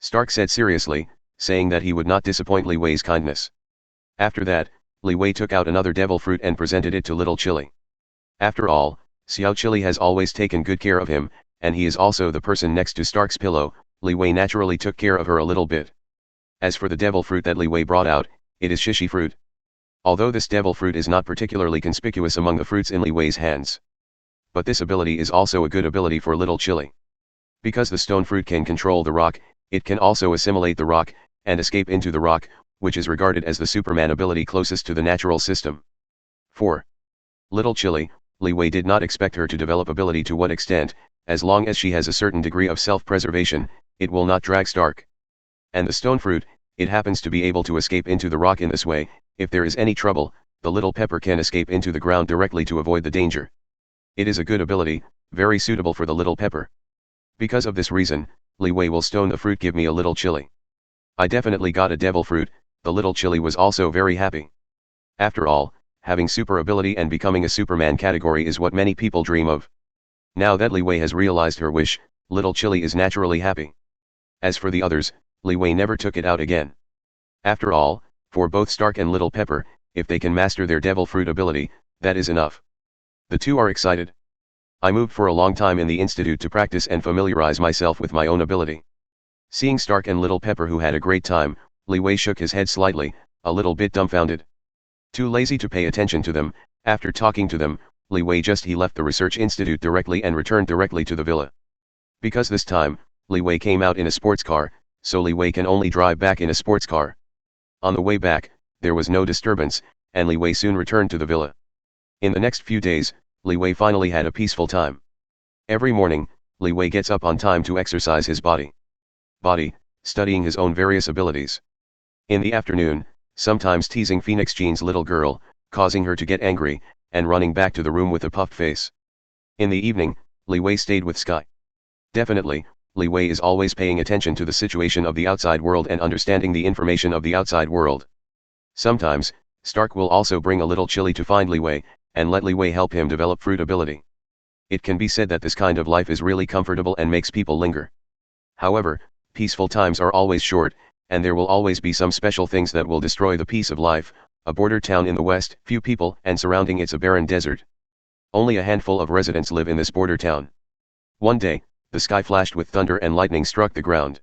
Stark said seriously, saying that he would not disappoint Li Wei's kindness. After that, Li Wei took out another devil fruit and presented it to little Chili. After all, Xiao Chili has always taken good care of him, and he is also the person next to Stark's pillow. Li Wei naturally took care of her a little bit. As for the devil fruit that Li Wei brought out, it is shishi fruit. Although this devil fruit is not particularly conspicuous among the fruits in Li Wei's hands. But this ability is also a good ability for little Chili. Because the stone fruit can control the rock, it can also assimilate the rock, and escape into the rock, which is regarded as the Superman ability closest to the natural system. 4. Little Chili, Li Wei did not expect her to develop ability to what extent, as long as she has a certain degree of self-preservation, it will not drag Stark. And the stone fruit, it happens to be able to escape into the rock in this way. If there is any trouble, the little pepper can escape into the ground directly to avoid the danger. It is a good ability, very suitable for the little pepper. Because of this reason, Li Wei will stone the fruit. Give me a little Chili. I definitely got a devil fruit. The little Chili was also very happy. After all, having super ability and becoming a Superman category is what many people dream of. Now that Li Wei has realized her wish, little Chili is naturally happy. As for the others, Li Wei never took it out again. After all, for both Stark and Little Pepper, if they can master their devil fruit ability, that is enough. The two are excited. I moved for a long time in the institute to practice and familiarize myself with my own ability. Seeing Stark and Little Pepper who had a great time, Li Wei shook his head slightly, a little bit dumbfounded. Too lazy to pay attention to them. After talking to them, Li Wei he left the research institute directly and returned directly to the villa. Because this time, Li Wei came out in a sports car, so Li Wei can only drive back in a sports car. On the way back, there was no disturbance, and Li Wei soon returned to the villa. In the next few days, Li Wei finally had a peaceful time. Every morning, Li Wei gets up on time to exercise his body, studying his own various abilities. In the afternoon, sometimes teasing Phoenix Jean's little girl, causing her to get angry, and running back to the room with a puffed face. In the evening, Li Wei stayed with Sky. Definitely, Li Wei is always paying attention to the situation of the outside world and understanding the information of the outside world. Sometimes, Stark will also bring a little Chili to find Li Wei, and let Li Wei help him develop fruit ability. It can be said that this kind of life is really comfortable and makes people linger. However, peaceful times are always short, and there will always be some special things that will destroy the peace of life. A border town in the west, few people, and surrounding it's a barren desert. Only a handful of residents live in this border town. One day, the sky flashed with thunder and lightning struck the ground.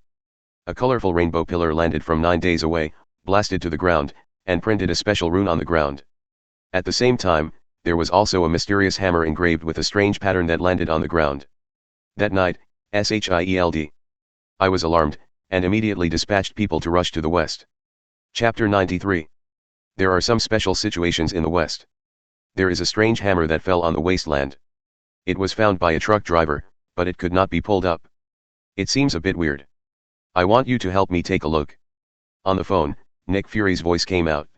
A colorful rainbow pillar landed from 9 days away, blasted to the ground, and printed a special rune on the ground. At the same time, there was also a mysterious hammer engraved with a strange pattern that landed on the ground. That night, SHIELD. I was alarmed, and immediately dispatched people to rush to the west. Chapter 93. There are some special situations in the West. There is a strange hammer that fell on the wasteland. It was found by a truck driver, but it could not be pulled up. It seems a bit weird. I want you to help me take a look. On the phone, Nick Fury's voice came out.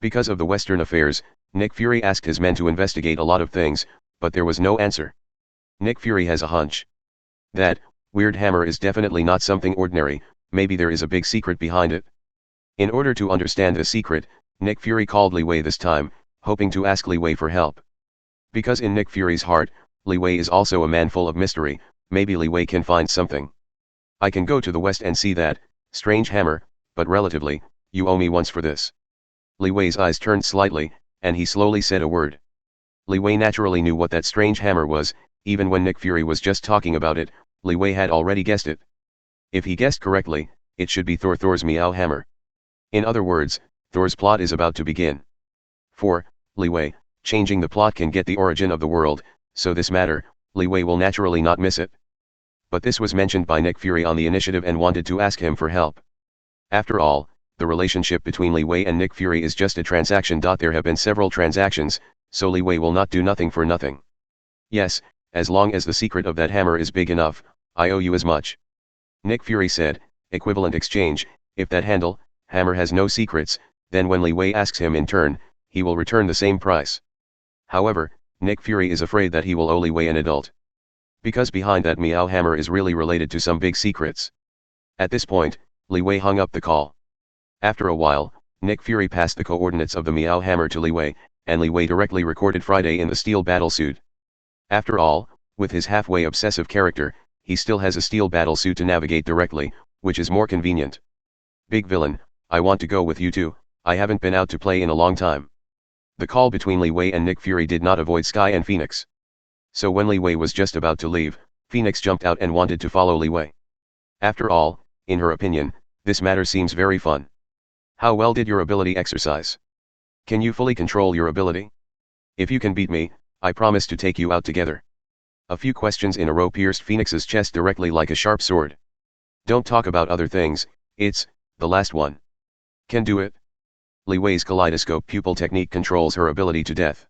Because of the Western affairs, Nick Fury asked his men to investigate a lot of things, but there was no answer. Nick Fury has a hunch. That weird hammer is definitely not something ordinary, maybe there is a big secret behind it. In order to understand the secret, Nick Fury called Li Wei this time, hoping to ask Li Wei for help. Because in Nick Fury's heart, Li Wei is also a man full of mystery, maybe Li Wei can find something. I can go to the west and see that strange hammer, but relatively, you owe me once for this. Li Wei's eyes turned slightly, and he slowly said a word. Li Wei naturally knew what that strange hammer was, even when Nick Fury was just talking about it, Li Wei had already guessed it. If he guessed correctly, it should be Thor's Meow hammer. In other words, Thor's plot is about to begin. For Li Wei, changing the plot can get the origin of the world, so this matter, Li Wei will naturally not miss it. But this was mentioned by Nick Fury on the initiative and wanted to ask him for help. After all, the relationship between Li Wei and Nick Fury is just a transaction. There have been several transactions, so Li Wei will not do nothing for nothing. Yes, as long as the secret of that hammer is big enough, I owe you as much. Nick Fury said, equivalent exchange. If that hammer has no secrets, then when Li Wei asks him in turn, he will return the same price. However, Nick Fury is afraid that he will owe Li Wei an adult. Because behind that Meow hammer is really related to some big secrets. At this point, Li Wei hung up the call. After a while, Nick Fury passed the coordinates of the Meow hammer to Li Wei, and Li Wei directly recorded Friday in the steel battlesuit. After all, with his halfway obsessive character, he still has a steel battlesuit to navigate directly, which is more convenient. Big villain, I want to go with you too, I haven't been out to play in a long time. The call between Li Wei and Nick Fury did not avoid Sky and Phoenix. So when Li Wei was just about to leave, Phoenix jumped out and wanted to follow Li Wei. After all, in her opinion, this matter seems very fun. How well did your ability exercise? Can you fully control your ability? If you can beat me, I promise to take you out together. A few questions in a row pierced Phoenix's chest directly like a sharp sword. Don't talk about other things, it's the last one. Can do it? Li Wei's kaleidoscope pupil technique controls her ability to death.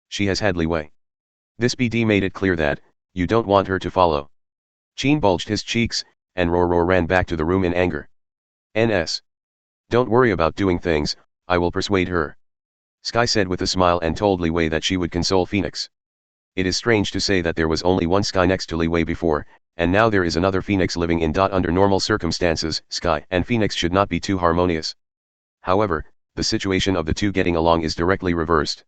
She has had Li Wei. This BD made it clear that, you don't want her to follow. Chin bulged his cheeks, and Roar ran back to the room in anger. NS. Don't worry about doing things, I will persuade her. Sky said with a smile and told Li Wei that she would console Phoenix. It is strange to say that there was only one Sky next to Li Wei before, and now there is another Phoenix living in. Under normal circumstances, Sky and Phoenix should not be too harmonious. However, the situation of the two getting along is directly reversed.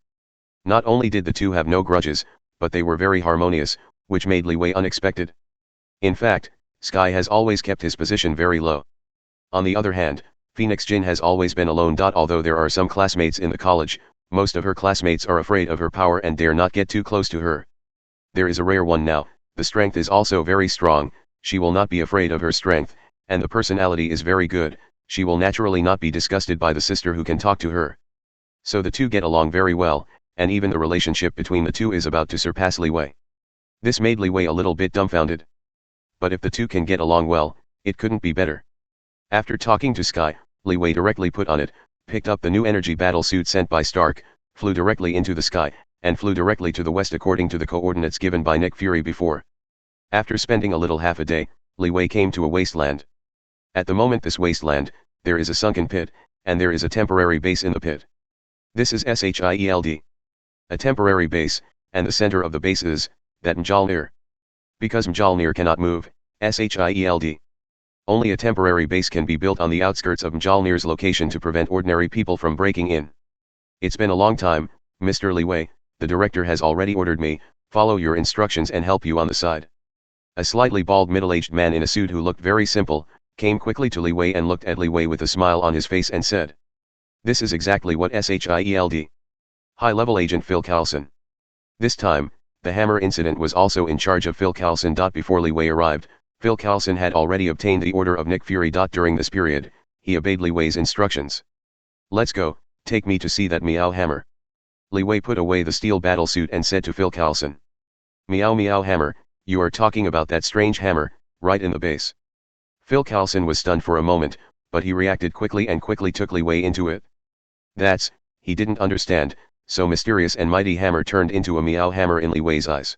Not only did the two have no grudges, but they were very harmonious, which made Li Wei unexpected. In fact, Sky has always kept his position very low. On the other hand, Phoenix Jin has always been alone. Although there are some classmates in the college, most of her classmates are afraid of her power and dare not get too close to her. There is a rare one now, the strength is also very strong, she will not be afraid of her strength, and the personality is very good, she will naturally not be disgusted by the sister who can talk to her. So the two get along very well, and even the relationship between the two is about to surpass Li Wei. This made Li Wei a little bit dumbfounded. But if the two can get along well, it couldn't be better. After talking to Sky, Li Wei directly put on it, picked up the new energy battle suit sent by Stark, flew directly into the sky, and flew directly to the west according to the coordinates given by Nick Fury before. After spending a little half a day, Li Wei came to a wasteland. At the moment this wasteland, there is a sunken pit, and there is a temporary base in the pit. This is SHIELD. A temporary base, and the center of the base is, that Mjolnir. Because Mjolnir cannot move, SHIELD. Only a temporary base can be built on the outskirts of Mjolnir's location to prevent ordinary people from breaking in. It's been a long time, Mr. Li Wei, the director has already ordered me, follow your instructions and help you on the side. A slightly bald middle-aged man in a suit who looked very simple, came quickly to Li Wei and looked at Li Wei with a smile on his face and said. This is exactly what SHIELD. High-level agent Phil Coulson. This time, the hammer incident was also in charge of Phil Coulson. Before Li Wei arrived, Phil Coulson had already obtained the order of Nick Fury. During this period, he obeyed Li Wei's instructions. Let's go, take me to see that Meow hammer. Li Wei put away the steel battlesuit and said to Phil Coulson. Meow hammer, you are talking about that strange hammer, right in the base. Phil Coulson was stunned for a moment, but he reacted quickly and quickly took Li Wei into it. He didn't understand, so mysterious and mighty hammer turned into a meow hammer in Li Wei's eyes.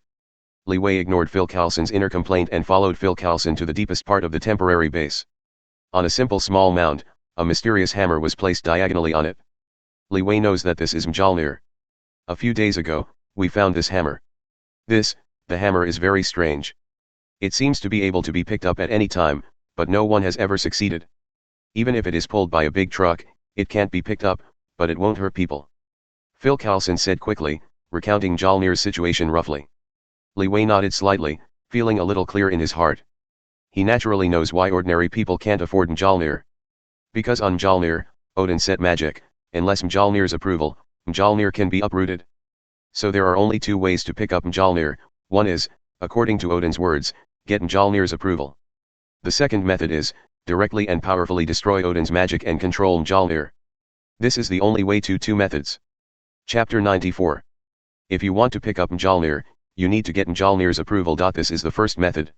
Li Wei ignored Phil Coulson's inner complaint and followed Phil Coulson to the deepest part of the temporary base. On a simple small mound, a mysterious hammer was placed diagonally on it. Li Wei knows that this is Mjolnir. A few days ago, we found this hammer. The hammer is very strange. It seems to be able to be picked up at any time, but no one has ever succeeded. Even if it is pulled by a big truck, it can't be picked up, but it won't hurt people. Phil Coulson said quickly, recounting Mjolnir's situation roughly. Li Wei nodded slightly, feeling a little clear in his heart. He naturally knows why ordinary people can't afford Mjolnir. Because on Mjolnir, Odin set magic, unless Mjolnir's approval, Mjolnir can be uprooted. So there are only two ways to pick up Mjolnir. One is, according to Odin's words, get Mjolnir's approval. The second method is, directly and powerfully destroy Odin's magic and control Mjolnir. This is the only way to two methods. Chapter 94. If you want to pick up Mjolnir, you need to get Mjolnir's approval. This is the first method.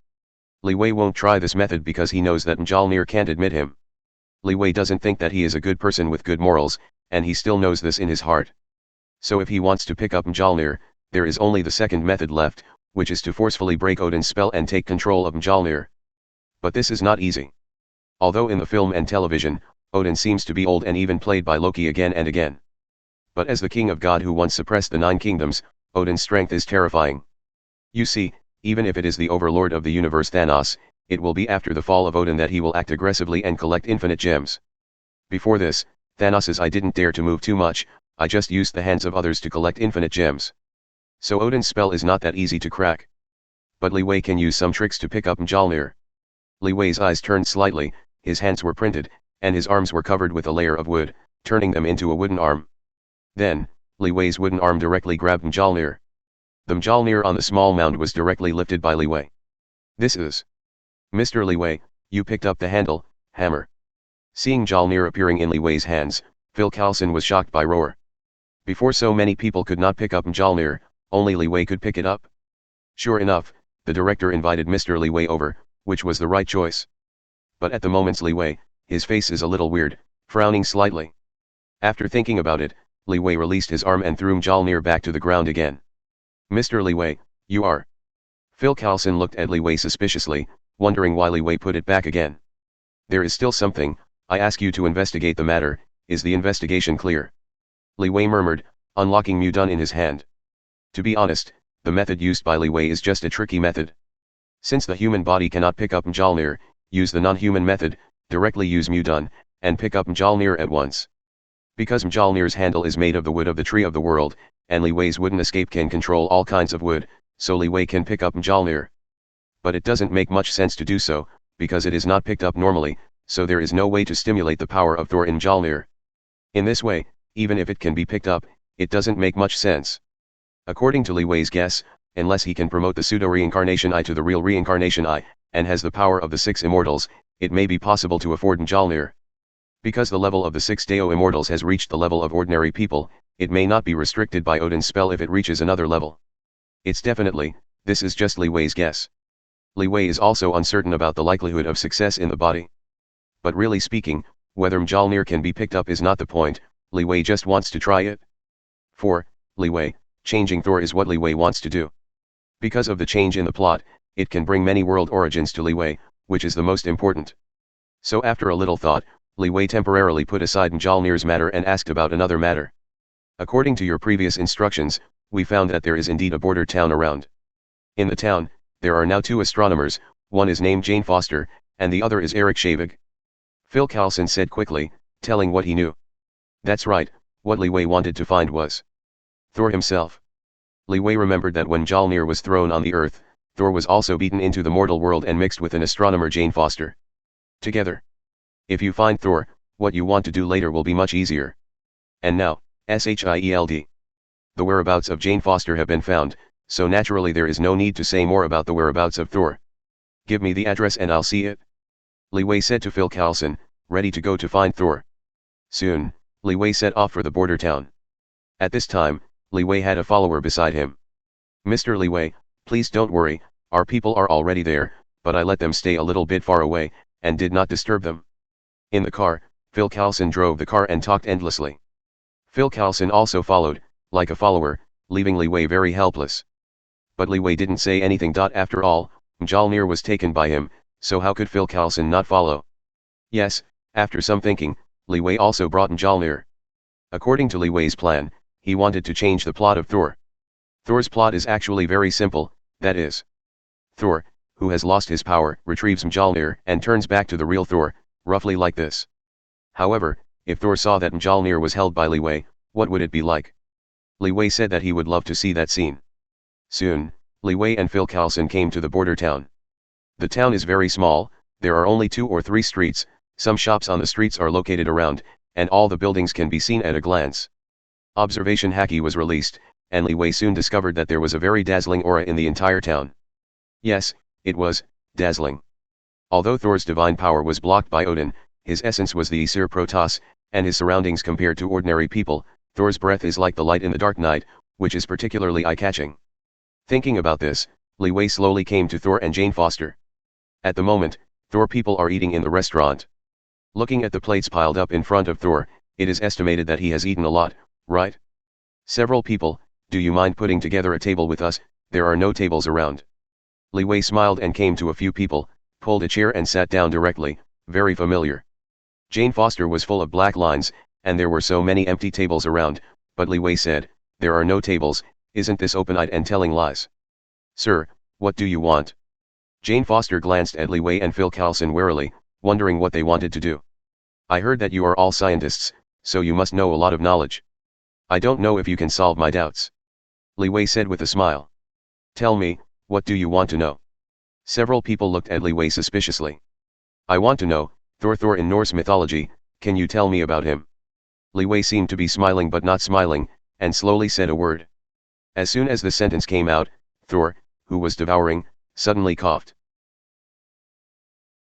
Li Wei won't try this method because he knows that Mjolnir can't admit him. Li Wei doesn't think that he is a good person with good morals, and he still knows this in his heart. So if he wants to pick up Mjolnir, there is only the second method left, which is to forcefully break Odin's spell and take control of Mjolnir. But this is not easy. Although in the film and television, Odin seems to be old and even played by Loki again and again. But as the king of God who once suppressed the 9 kingdoms, Odin's strength is terrifying. You see, even if it is the overlord of the universe Thanos, it will be after the fall of Odin that he will act aggressively and collect infinite gems. Before this, Thanos's I didn't dare to move too much, I just used the hands of others to collect infinite gems. So Odin's spell is not that easy to crack. But Li Wei can use some tricks to pick up Mjolnir. Li Wei's eyes turned slightly, his hands were printed, and his arms were covered with a layer of wood, turning them into a wooden arm. Then, Li Wei's wooden arm directly grabbed Mjolnir. The Mjolnir on the small mound was directly lifted by Li Wei. This is Mr. Li Wei, you picked up the handle, hammer. Seeing Mjolnir appearing in Li Wei's hands, Phil Coulson was shocked by roar. Before, so many people could not pick up Mjolnir, only Li Wei could pick it up. Sure enough, the director invited Mr. Li Wei over, which was the right choice. But at the moment's Li Wei, his face is a little weird, frowning slightly. After thinking about it, Li Wei released his arm and threw Mjolnir back to the ground again. Mr. Li Wei, you are. Phil Coulson looked at Li Wei suspiciously, wondering why Li Wei put it back again. There is still something, I ask you to investigate the matter, is the investigation clear? Li Wei murmured, unlocking Mudun in his hand. To be honest, the method used by Li Wei is just a tricky method. Since the human body cannot pick up Mjolnir, use the non-human method, directly use Mudun, and pick up Mjolnir at once. Because Mjolnir's handle is made of the wood of the tree of the world, and Li Wei's wooden escape can control all kinds of wood, so Li Wei can pick up Mjolnir. But it doesn't make much sense to do so, because it is not picked up normally, so there is no way to stimulate the power of Thor in Mjolnir. In this way, even if it can be picked up, it doesn't make much sense. According to Li Wei's guess, unless he can promote the pseudo-reincarnation I to the real reincarnation I, and has the power of the 6 immortals, it may be possible to afford Mjolnir. Because the level of the 6 Deo immortals has reached the level of ordinary people, it may not be restricted by Odin's spell if it reaches another level. It's definitely, this is just Li Wei's guess. Li Wei is also uncertain about the likelihood of success in the body. But really speaking, whether Mjolnir can be picked up is not the point, Li Wei just wants to try it. For Li Wei, changing Thor is what Li Wei wants to do. Because of the change in the plot, it can bring many world origins to Li Wei, which is the most important. So after a little thought, Li Wei temporarily put aside Mjolnir's matter and asked about another matter. According to your previous instructions, we found that there is indeed a border town around. In the town, there are now 2 astronomers, one is named Jane Foster, and the other is Eric Shavig. Phil Coulson said quickly, telling what he knew. That's right, what Li Wei wanted to find was Thor himself. Li Wei remembered that when Mjolnir was thrown on the earth, Thor was also beaten into the mortal world and mixed with an astronomer Jane Foster. Together. If you find Thor, what you want to do later will be much easier. And now, SHIELD. The whereabouts of Jane Foster have been found, so naturally there is no need to say more about the whereabouts of Thor. Give me the address and I'll see it. Li Wei said to Phil Coulson, ready to go to find Thor. Soon, Li Wei set off for the border town. At this time, Li Wei had a follower beside him. Mr. Li Wei, please don't worry, our people are already there, but I let them stay a little bit far away, and did not disturb them. In the car, Phil Coulson drove the car and talked endlessly. Phil Coulson also followed, like a follower, leaving Li Wei very helpless. But Li Wei didn't say anything. After all, Mjolnir was taken by him, so how could Phil Coulson not follow? Yes, after some thinking, Li Wei also brought Mjolnir. According to Li Wei's plan, he wanted to change the plot of Thor. Thor's plot is actually very simple, that is, Thor, who has lost his power, retrieves Mjolnir and turns back to the real Thor, roughly like this. However, if Thor saw that Mjolnir was held by Li Wei, what would it be like? Li Wei said that he would love to see that scene. Soon, Li Wei and Phil Coulson came to the border town. The town is very small, there are only 2 or 3 streets, some shops on the streets are located around, and all the buildings can be seen at a glance. Observation Haki was released, and Li Wei soon discovered that there was a very dazzling aura in the entire town. Yes, it was dazzling. Although Thor's divine power was blocked by Odin, his essence was the Aesir Protoss, and his surroundings compared to ordinary people, Thor's breath is like the light in the dark night, which is particularly eye-catching. Thinking about this, Li Wei slowly came to Thor and Jane Foster. At the moment, Thor people are eating in the restaurant. Looking at the plates piled up in front of Thor, it is estimated that he has eaten a lot, right? Several people, do you mind putting together a table with us? There are no tables around. Li Wei smiled and came to a few people, pulled a chair and sat down directly, very familiar. Jane Foster was full of black lines, and there were so many empty tables around, but Li Wei said, there are no tables, isn't this open-eyed and telling lies? Sir, what do you want? Jane Foster glanced at Li Wei and Phil Coulson warily, wondering what they wanted to do. I heard that you are all scientists, so you must know a lot of knowledge. I don't know if you can solve my doubts. Li Wei said with a smile. Tell me, what do you want to know? Several people looked at Li Wei suspiciously. I want to know, Thor in Norse mythology, can you tell me about him? Li Wei seemed to be smiling but not smiling, and slowly said a word. As soon as the sentence came out, Thor, who was devouring, suddenly coughed.